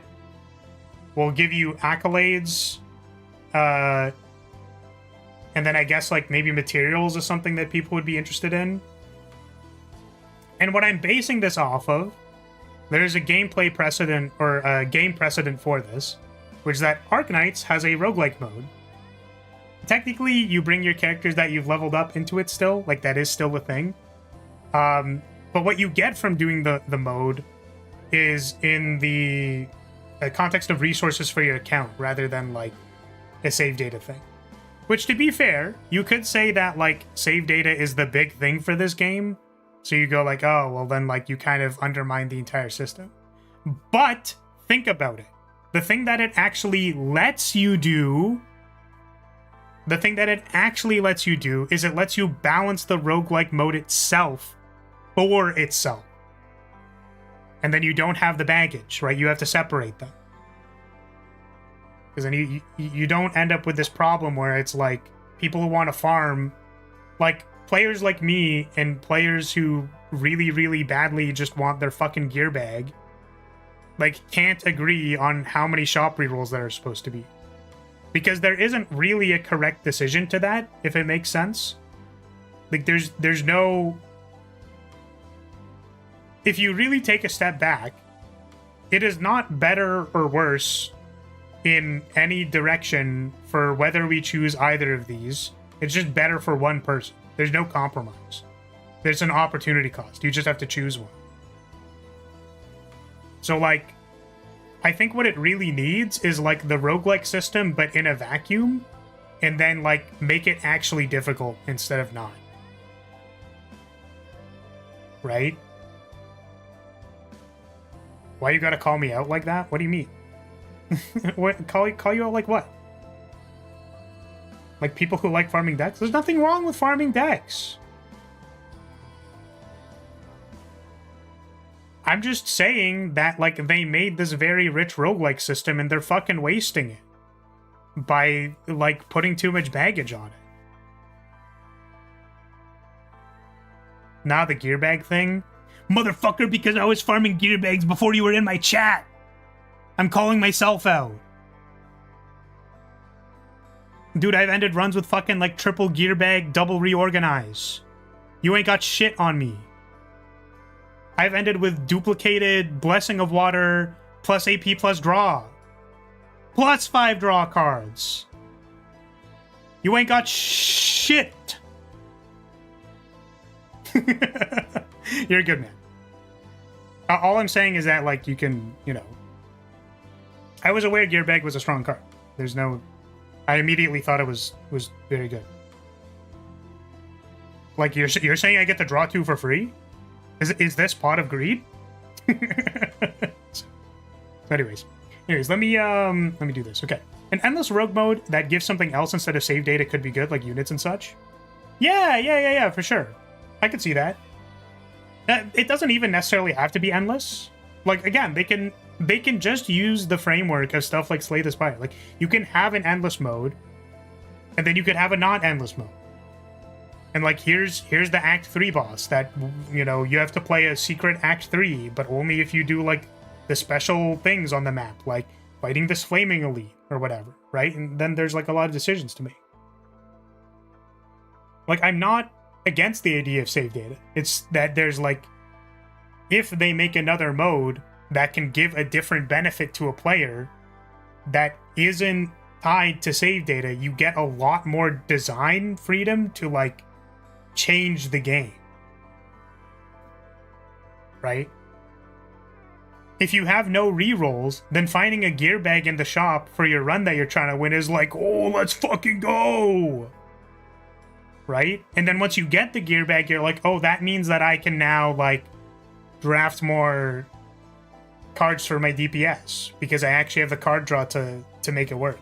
we'll give you accolades, and then I guess, like, maybe materials is something that people would be interested in. And what I'm basing this off of, there's a gameplay precedent, or a game precedent for this, which is that Arknights has a roguelike mode. technically you bring your characters that you've leveled up into it still, like that is still a thing. But what you get from doing the mode is in the context of resources for your account rather than like a save data thing. Which, to be fair, you could say that like save data is the big thing for this game. So you go like, oh, well then like you kind of undermine the entire system. But think about it. The thing that it actually lets you do, is it lets you balance the roguelike mode itself for itself. And then you don't have the baggage, right? You have to separate them. Because then you don't end up with this problem where it's like people who want to farm, like players like me and players who really, really badly just want their fucking gear bag, like can't agree on how many shop rerolls there are supposed to be. Because there isn't really a correct decision to that, if it makes sense. Like there's no... If you really take a step back, it is not better or worse in any direction for whether we choose either of these. It's just better for one person. There's no compromise. There's an opportunity cost. You just have to choose one. So, like, I think what it really needs is, like, the roguelike system, but in a vacuum, and then, like, make it actually difficult instead of not. Right? Why you gotta call me out like that? What do you mean? What, call you out like what? Like people who like farming decks? There's nothing wrong with farming decks. I'm just saying that, like, they made this very rich roguelike system and they're fucking wasting it by, like, putting too much baggage on it. Now the gear bag thing. Motherfucker, because I was farming gear bags before you were in my chat. I'm calling myself out. Dude, I've ended runs with fucking, like, triple gear bag, double reorganize. You ain't got shit on me. I've ended with duplicated Blessing of Water, plus AP plus draw. Plus 5 draw cards. You ain't got shit. You're a good man. All I'm saying is that, like, you can, you know... I was aware Gearbag was a strong card. There's no... I immediately thought it was very good. Like, you're saying I get to draw 2 for free? Is this Pot of Greed? So anyways, let me do this. Okay. An endless rogue mode that gives something else instead of save data could be good, like units and such. Yeah, for sure. I could see that. It doesn't even necessarily have to be endless. Like, again, they can just use the framework of stuff like Slay the Spire. Like, you can have an endless mode, and then you could have a not-endless mode. And, like, here's the Act 3 boss that, you know, you have to play a secret Act 3, but only if you do, like, the special things on the map, like fighting this flaming elite or whatever, right? And then there's, like, a lot of decisions to make. Like, I'm not against the idea of save data. It's that there's, like, if they make another mode that can give a different benefit to a player that isn't tied to save data, you get a lot more design freedom to, like, change the game. Right? If you have no rerolls, then finding a gear bag in the shop for your run that you're trying to win is like, oh, let's fucking go! Right? And then once you get the gear bag, you're like, oh, that means that I can now, like, draft more cards for my DPS because I actually have the card draw to make it work.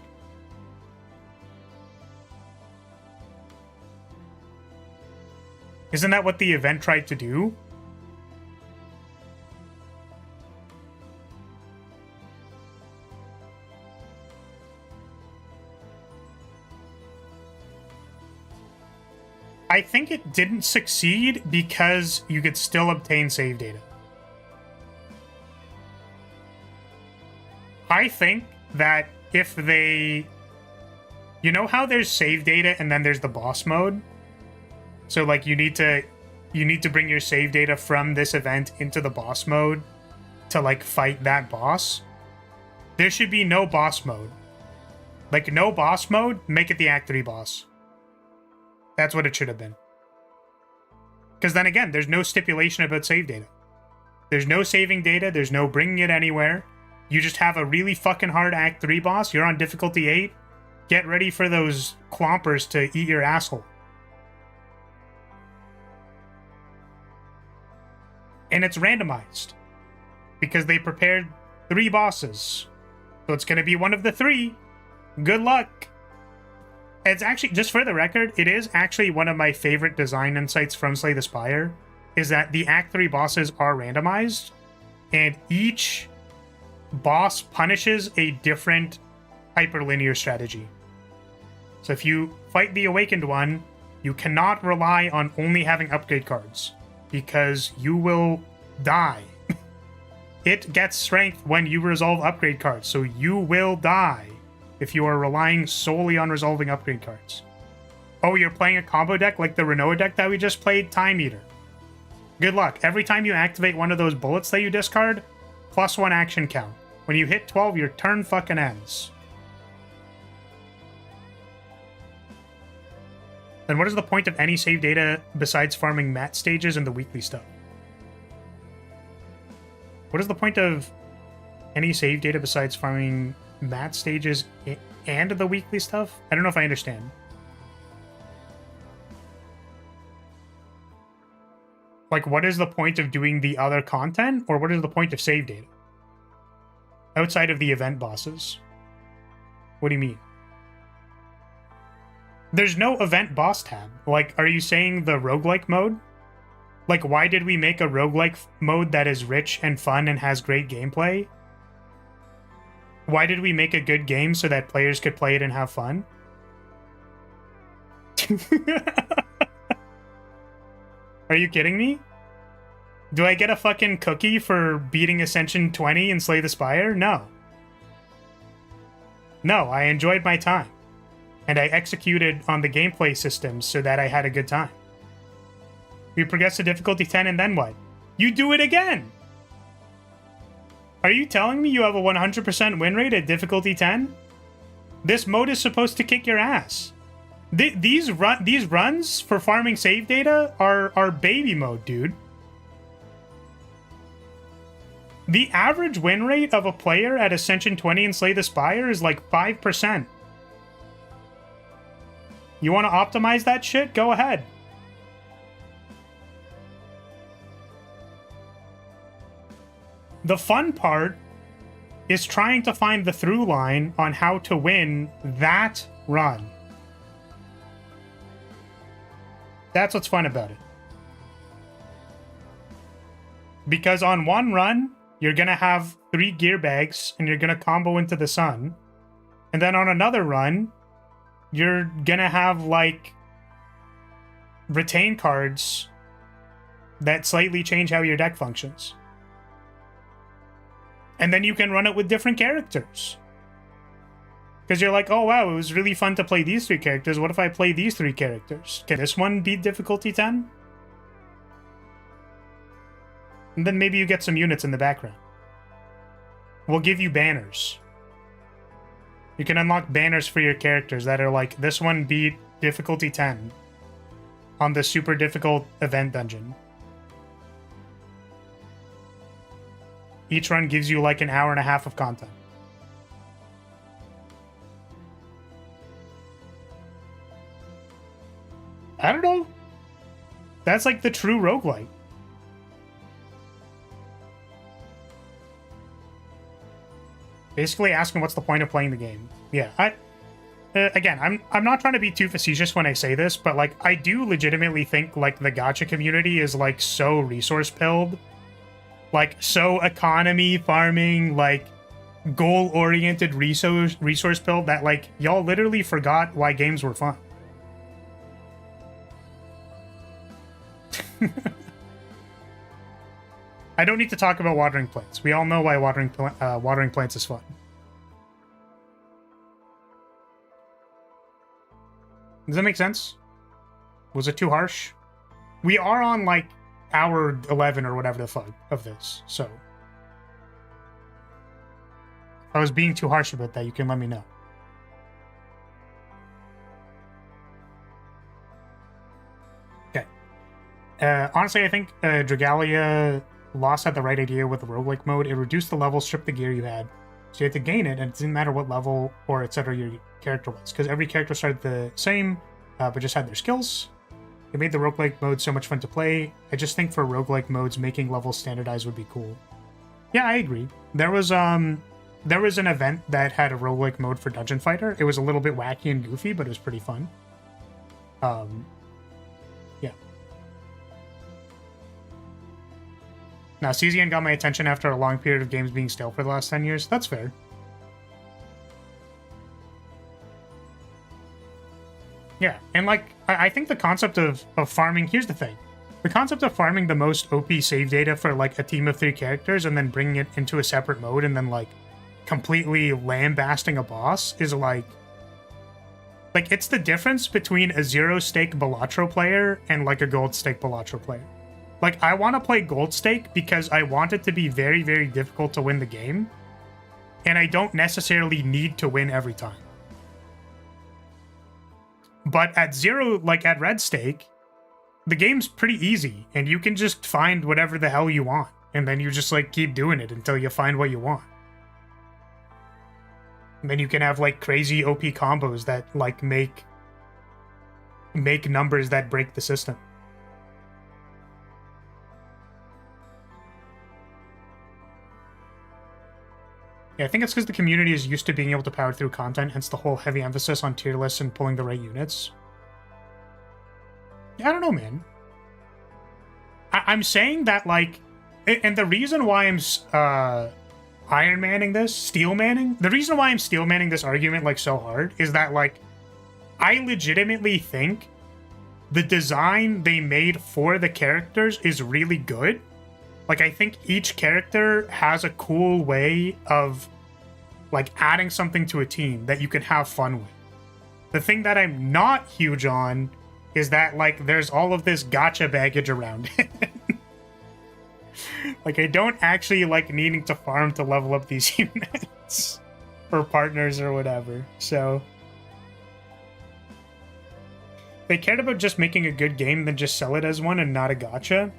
Isn't that what the event tried to do? I think it didn't succeed because you could still obtain save data. I think that if they... You know how there's save data and then there's the boss mode? So, like, you need to bring your save data from this event into the boss mode to, like, fight that boss. There should be no boss mode. Like, no boss mode, make it the Act 3 boss. That's what it should have been. Because then again, there's no stipulation about save data. There's no saving data, there's no bringing it anywhere. You just have a really fucking hard Act 3 boss, you're on difficulty 8, get ready for those clompers to eat your asshole. And it's randomized. Because they prepared 3 bosses. So it's going to be one of the 3. Good luck. It's actually, just for the record, it is actually one of my favorite design insights from Slay the Spire, is that the Act 3 bosses are randomized, and each boss punishes a different hyperlinear strategy. So if you fight the Awakened one, you cannot rely on only having upgrade cards, because you will die. It gets strength when you resolve upgrade cards, so you will die if you are relying solely on resolving upgrade cards. Oh, you're playing a combo deck like the Renoa deck that we just played? Time Eater. Good luck. Every time you activate one of those bullets that you discard, +1 action count. When you hit 12, your turn fucking ends. Then what is the point of any save data besides farming mat stages and the weekly stuff? What is the point of any save data besides farming mat stages and the weekly stuff? I don't know if I understand. Like, what is the point of doing the other content, or what is the point of save data? Outside of the event bosses. What do you mean? There's no event boss tab. Like, are you saying the roguelike mode? Like, why did we make a roguelike mode that is rich and fun and has great gameplay? Why did we make a good game so that players could play it and have fun? Are you kidding me? Do I get a fucking cookie for beating Ascension 20 and Slay the Spire? No. No, I enjoyed my time. And I executed on the gameplay systems so that I had a good time. We progress to difficulty 10 and then what? You do it again! Are you telling me you have a 100% win rate at difficulty 10? This mode is supposed to kick your ass. These runs for farming save data are baby mode, dude. The average win rate of a player at Ascension 20 and Slay the Spire is like 5%. You want to optimize that shit? Go ahead. The fun part is trying to find the through line on how to win that run. That's what's fun about it. Because on one run, you're going to have 3 gear bags and you're going to combo into the sun. And then on another run, you're going to have like retain cards that slightly change how your deck functions. And then you can run it with different characters. Because you're like, oh wow, it was really fun to play these 3 characters. What if I play these 3 characters? Can this one beat difficulty 10? And then maybe you get some units in the background. We'll give you banners. You can unlock banners for your characters that are like, this one beat difficulty 10 on the super difficult event dungeon. Each run gives you like an hour and a half of content. I don't know. That's like the true roguelite. Basically asking what's the point of playing the game. Yeah, again, I'm not trying to be too facetious when I say this, but like I do legitimately think like the gacha community is like so resource pilled, like so economy farming, like goal oriented resource pilled that like y'all literally forgot why games were fun. I don't need to talk about watering plants. We all know why watering plants is fun. Does that make sense? Was it too harsh? We are on like hour 11 or whatever the fuck of this, so if I was being too harsh about that, you can let me know. Honestly, I think Dragalia Lost had the right idea with the roguelike mode. It reduced the level, stripped the gear you had. So you had to gain it, and it didn't matter what level or etc. your character was, because every character started the same, but just had their skills. It made the roguelike mode so much fun to play. I just think for roguelike modes, making levels standardized would be cool. Yeah, I agree. There was an event that had a roguelike mode for Dungeon Fighter. It was a little bit wacky and goofy, but it was pretty fun. Yeah. Now, CZN got my attention after a long period of games being stale for the last 10 years. That's fair. Yeah, and like, I think the concept of farming, here's the thing. The concept of farming the most OP save data for like a team of 3 characters and then bringing it into a separate mode and then like completely lambasting a boss is like it's the difference between a 0-stake Balatro player and like a gold-stake Balatro player. Like, I want to play gold-stake because I want it to be very, very difficult to win the game, and I don't necessarily need to win every time. But at at red stake, the game's pretty easy, and you can just find whatever the hell you want, and then you just like keep doing it until you find what you want. And then you can have like crazy OP combos that like make numbers that break the system. Yeah, I think it's because the community is used to being able to power through content, hence the whole heavy emphasis on tier lists and pulling the right units. Yeah, I don't know, man. I'm saying that, like, and the reason why I'm Iron Manning this, Steel Manning, the reason why I'm Steel Manning this argument, like, so hard is that, like, I legitimately think the design they made for the characters is really good. Like, I think each character has a cool way of, like, adding something to a team that you can have fun with. The thing that I'm not huge on is that, like, there's all of this gacha baggage around it. Like, I don't actually like needing to farm to level up these units or partners or whatever, so... If they cared about just making a good game, then just sell it as one and not a gacha.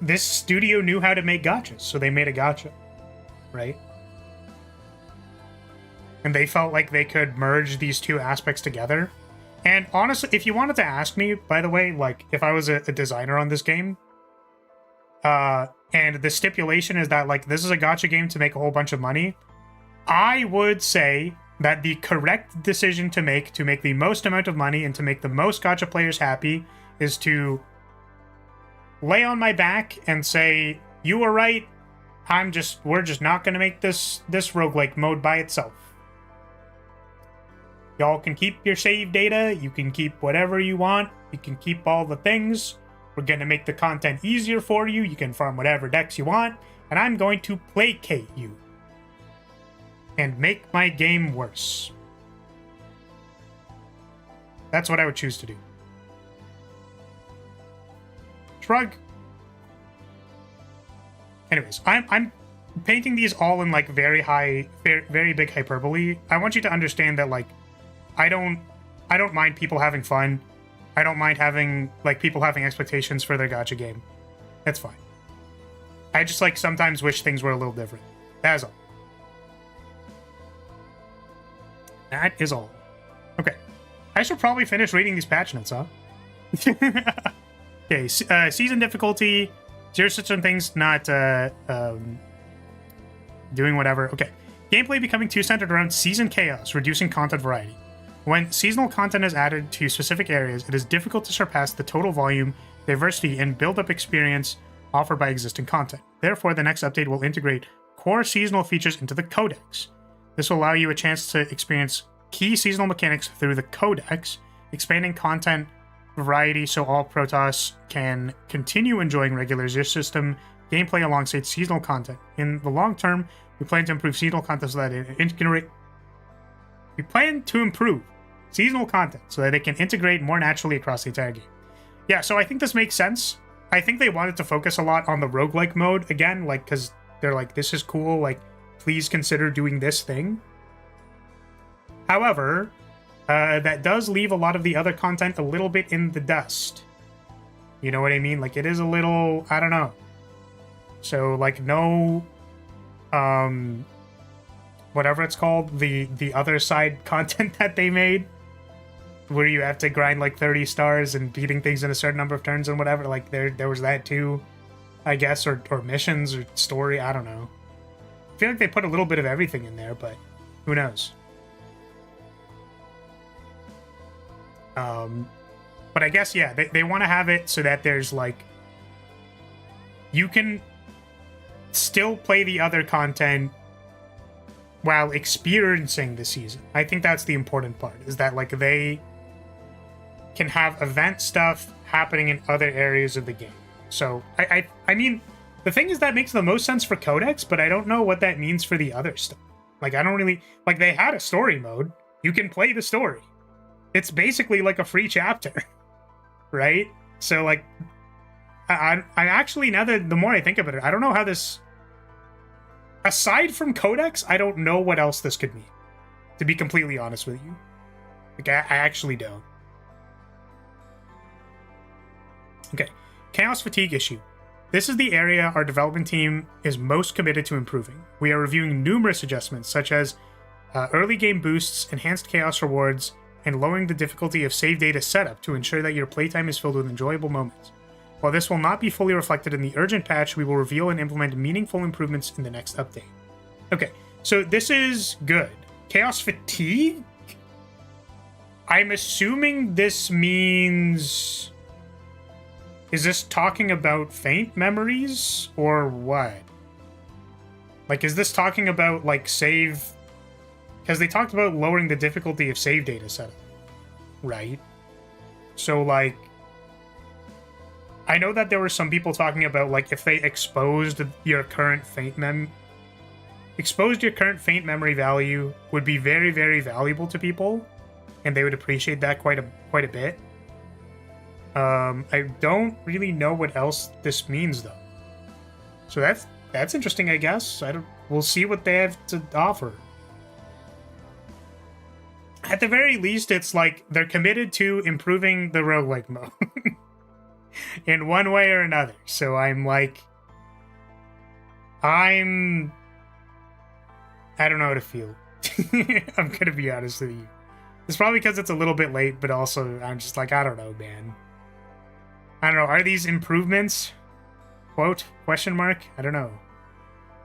This studio knew how to make gachas, so they made a gacha, right? And they felt like they could merge these two aspects together. And honestly, if you wanted to ask me, by the way, like, if I was a designer on this game, and the stipulation is that, like, this is a gacha game to make a whole bunch of money, I would say that the correct decision to make the most amount of money and to make the most gacha players happy is to lay on my back and say, you were right, we're just not gonna make this roguelike mode by itself. Y'all can keep your save data, you can keep whatever you want, you can keep all the things, we're gonna make the content easier for you, you can farm whatever decks you want, and I'm going to placate you. And make my game worse. That's what I would choose to do. Shrug. Anyways, I'm painting these all in like very big hyperbole. I want you to understand that like I don't mind people having fun. I don't mind having like people having expectations for their gacha game. That's fine. I just like sometimes wish things were a little different. That's all. That is all. Okay. I should probably finish reading these patch notes, huh? Okay, season difficulty, 0 such and things, not doing whatever. Okay. Gameplay becoming too centered around season chaos, reducing content variety. When seasonal content is added to specific areas, it is difficult to surpass the total volume, diversity, and build-up experience offered by existing content. Therefore, the next update will integrate core seasonal features into the codex. This will allow you a chance to experience key seasonal mechanics through the codex, expanding content variety so all Protoss can continue enjoying regular Zish system gameplay alongside seasonal content. In the long term, we plan to improve seasonal content so that it can integrate more naturally across the entire game. Yeah, so I think this makes sense. I think they wanted to focus a lot on the roguelike mode again, like, because they're like, this is cool, like, please consider doing this thing. However, that does leave a lot of the other content a little bit in the dust. You know what I mean? Like, it is a little, I don't know. So, like, no, whatever it's called, the other side content that they made, where you have to grind like 30 stars and beating things in a certain number of turns and whatever. Like, there was that too, I guess, or missions or story. I don't know. I feel like they put a little bit of everything in there, but who knows? But I guess, yeah, they want to have it so that there's like, you can still play the other content while experiencing the season. I think that's the important part, is that like they can have event stuff happening in other areas of the game. So I mean, the thing is that makes the most sense for Codex, but I don't know what that means for the other stuff. Like, I don't really, like, they had a story mode. You can play the story. It's basically like a free chapter, right? So like, I actually, now that the more I think about it, I don't know how this, aside from Codex, I don't know what else this could mean, to be completely honest with you. Like, I actually don't. Okay, Chaos Fatigue issue. This is the area our development team is most committed to improving. We are reviewing numerous adjustments, such as early game boosts, enhanced chaos rewards, and lowering the difficulty of save data setup to ensure that your playtime is filled with enjoyable moments. While this will not be fully reflected in the urgent patch, we will reveal and implement meaningful improvements in the next update. Okay, so this is good. Chaos Fatigue? I'm assuming this means... Is this talking about faint memories, or what? Like, is this talking about, like, save... Because they talked about lowering the difficulty of save data setup, right? So, like... I know that there were some people talking about, like, if they exposed your current faint memory value would be very, very valuable to people, and they would appreciate that quite a bit. I don't really know what else this means, though. So that's interesting, I guess. We'll see what they have to offer. At the very least, it's like they're committed to improving the roguelike mode in one way or another. So I'm like, I don't know how to feel. I'm gonna be honest with you. It's probably because it's a little bit late, but also I'm just like, I don't know, man. I don't know. Are these improvements? Quote? Question mark? I don't know.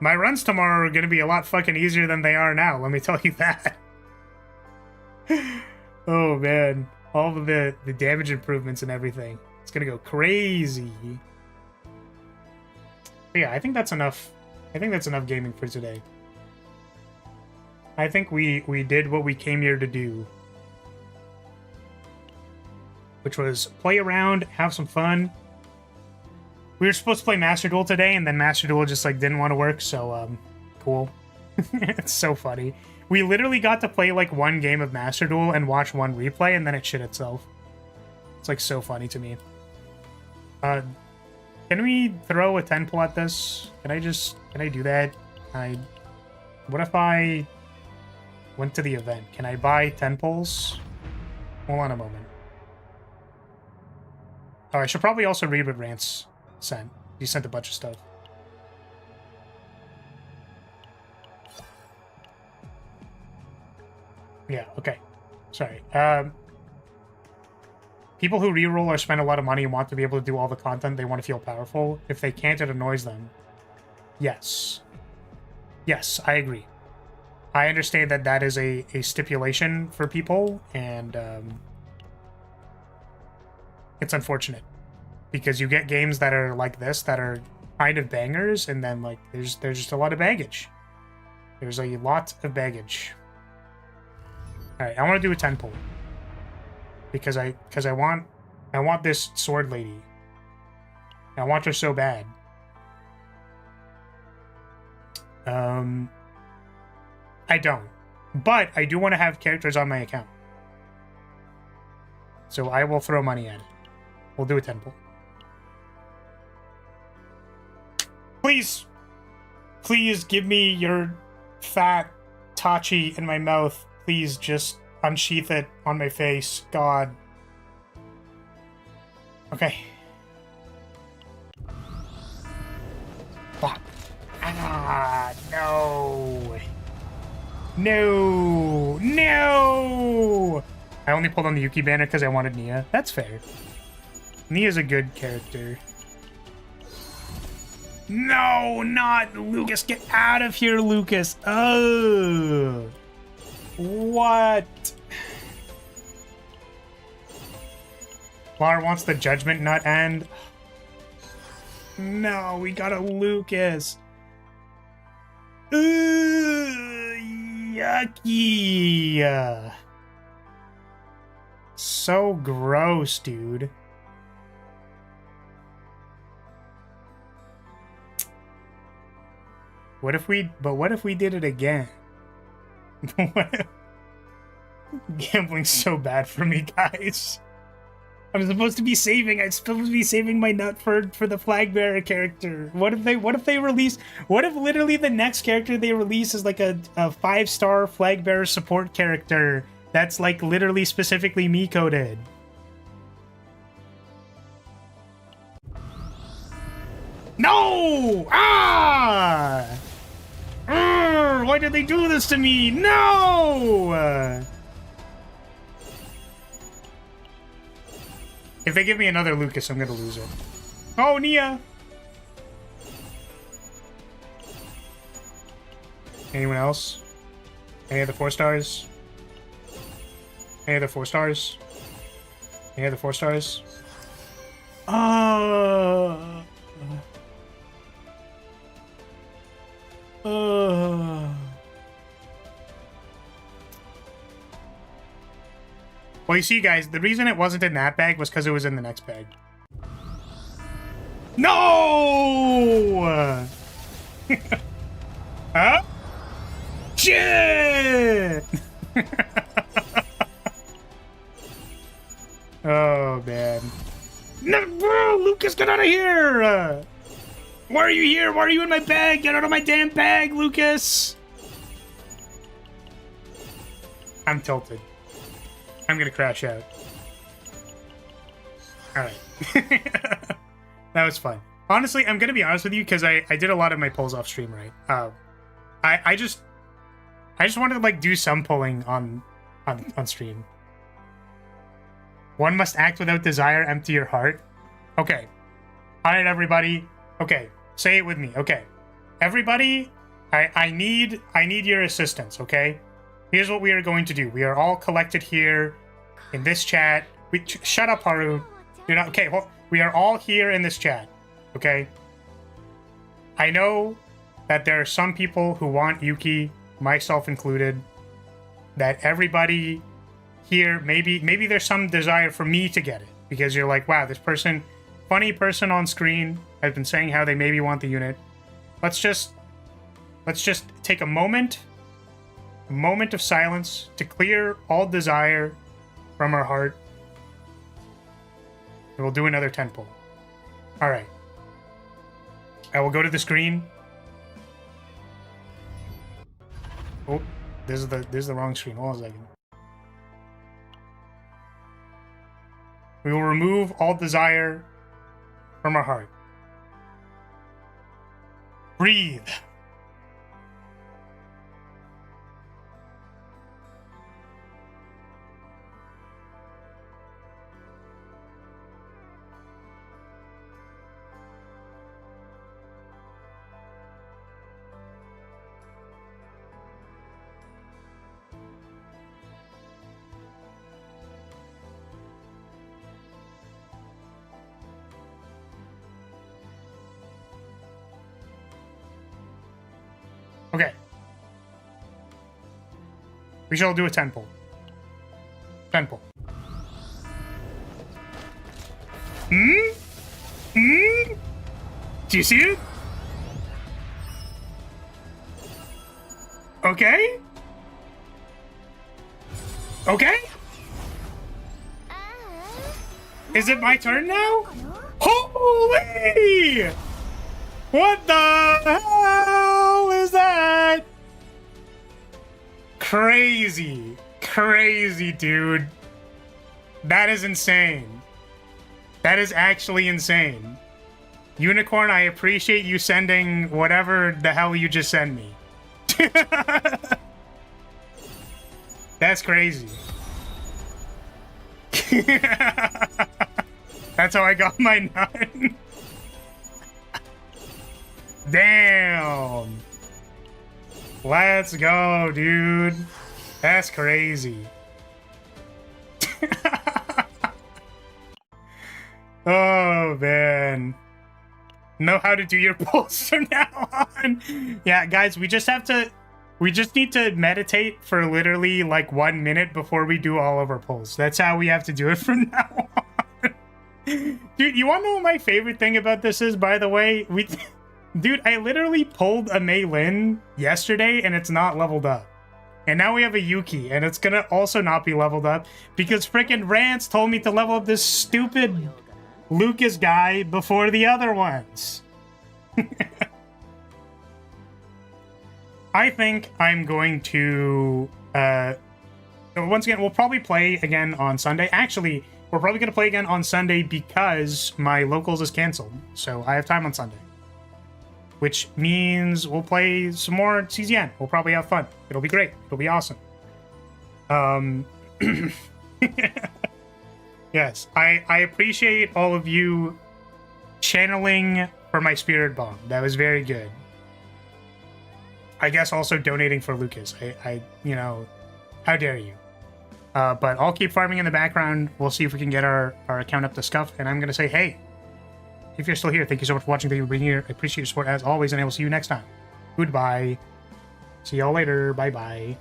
My runs tomorrow are going to be a lot fucking easier than they are now. Let me tell you that. Oh, man. All of the damage improvements and everything. It's going to go crazy. But yeah, I think that's enough. I think that's enough gaming for today. I think we did what we came here to do, which was play around, have some fun. We were supposed to play Master Duel today, and then Master Duel just like didn't want to work, so cool. It's so funny. We literally got to play like one game of Master Duel and watch one replay, and then it shit itself. It's like so funny to me. Can we throw a 10 pull at this? Can I do that? What if I went to the event? Can I buy 10 pulls? Hold on a moment. Oh, I should probably also read what Rance sent. He sent a bunch of stuff. Yeah, okay. Sorry. People who reroll or spend a lot of money and want to be able to do all the content, they want to feel powerful. If they can't, it annoys them. Yes. Yes, I agree. I understand that that is a stipulation for people, and it's unfortunate because you get games that are like this that are kind of bangers, and then like there's just a lot of baggage. There's a lot of baggage. All right, I want to do a 10 pull because I want this sword lady. I want her so bad. I don't, but I do want to have characters on my account, so I will throw money at it. We'll do a 10 pull. Please give me your fat Tachi in my mouth. Please just unsheath it on my face. God. Okay. Fuck. Ah, no. No. No. I only pulled on the Yuki banner because I wanted Nia. That's fair. Nia's a good character. No, not Lucas. Get out of here, Lucas. Oh. What? Lar wants the judgment nut and... No, we got a Lucas. Yucky. So gross, dude. What if we did it again? Gambling's so bad for me, guys. I'm supposed to be saving my nut for the flag bearer character. What if they release, what if literally the next character they release is like a 5-star flag bearer support character that's like literally specifically me coded? No! Ah! Why did they do this to me? No! If they give me another Lucas, I'm gonna lose it. Oh, Nia! Anyone else? Any other 4 stars? Any other 4 stars? Any other 4 stars? Well, you see, guys, the reason it wasn't in that bag was because it was in the next bag. No! Huh? Shit! Oh, man. No, bro, Lucas, get out of here! Why are you here? Why are you in my bag? Get out of my damn bag, Lucas! I'm tilted. I'm gonna crash out. Alright. That was fun. Honestly, I'm gonna be honest with you, because I did a lot of my pulls off stream, right? I just wanted to like do some pulling on stream. One must act without desire, empty your heart. Okay. Alright, everybody. Okay. Say it with me. Okay. Everybody, I need your assistance, okay? Here's what we are going to do. We are all collected here in this chat. Shut up, Haru. You're not okay. Well, we are all here in this chat, okay? I know that there are some people who want Yuki, myself included. That everybody here, maybe there's some desire for me to get it because you're like, wow, this person, funny person on screen, has been saying how they maybe want the unit. Let's just take a moment of silence to clear all desire from our heart. And we'll do another 10 pull. All right. I will go to the screen. Oh, this is the wrong screen. Hold on a second. We will remove all desire from our heart. Breathe. Okay. We shall do a 10 pull. 10 pull. Do you see it? Okay. Okay. Is it my turn now? Holy! What the hell is that? Crazy. Crazy, dude. That is insane. That is actually insane. Unicorn, I appreciate you sending whatever the hell you just sent me. That's crazy. That's how I got my 9. Damn. Let's go, dude. That's crazy. Oh, man. Know how to do your pulls from now on. Yeah, guys, we just need to meditate for literally like 1 minute before we do all of our pulls. That's how we have to do it from now on. Dude, you want to know what my favorite thing about this is, by the way? Dude, I literally pulled a Mei Lin yesterday and it's not leveled up. And now we have a Yuki and it's gonna also not be leveled up because frickin' Rance told me to level up this stupid Lucas guy before the other ones. I think I'm going to, once again, we'll probably play again on Sunday. Actually, we're probably going to play again on Sunday because my locals is canceled. So I have time on Sunday. Which means we'll play some more CZN. We'll probably have fun. It'll be great. It'll be awesome. Yes, I appreciate all of you channeling for my spirit bomb. That was very good. I guess also donating for Lucas. I you know, how dare you? But I'll keep farming in the background. We'll see if we can get our account up to scuff. And I'm going to say, hey, if you're still here, thank you so much for watching. Thank you for being here. I appreciate your support as always, and I will see you next time. Goodbye. See y'all later. Bye-bye.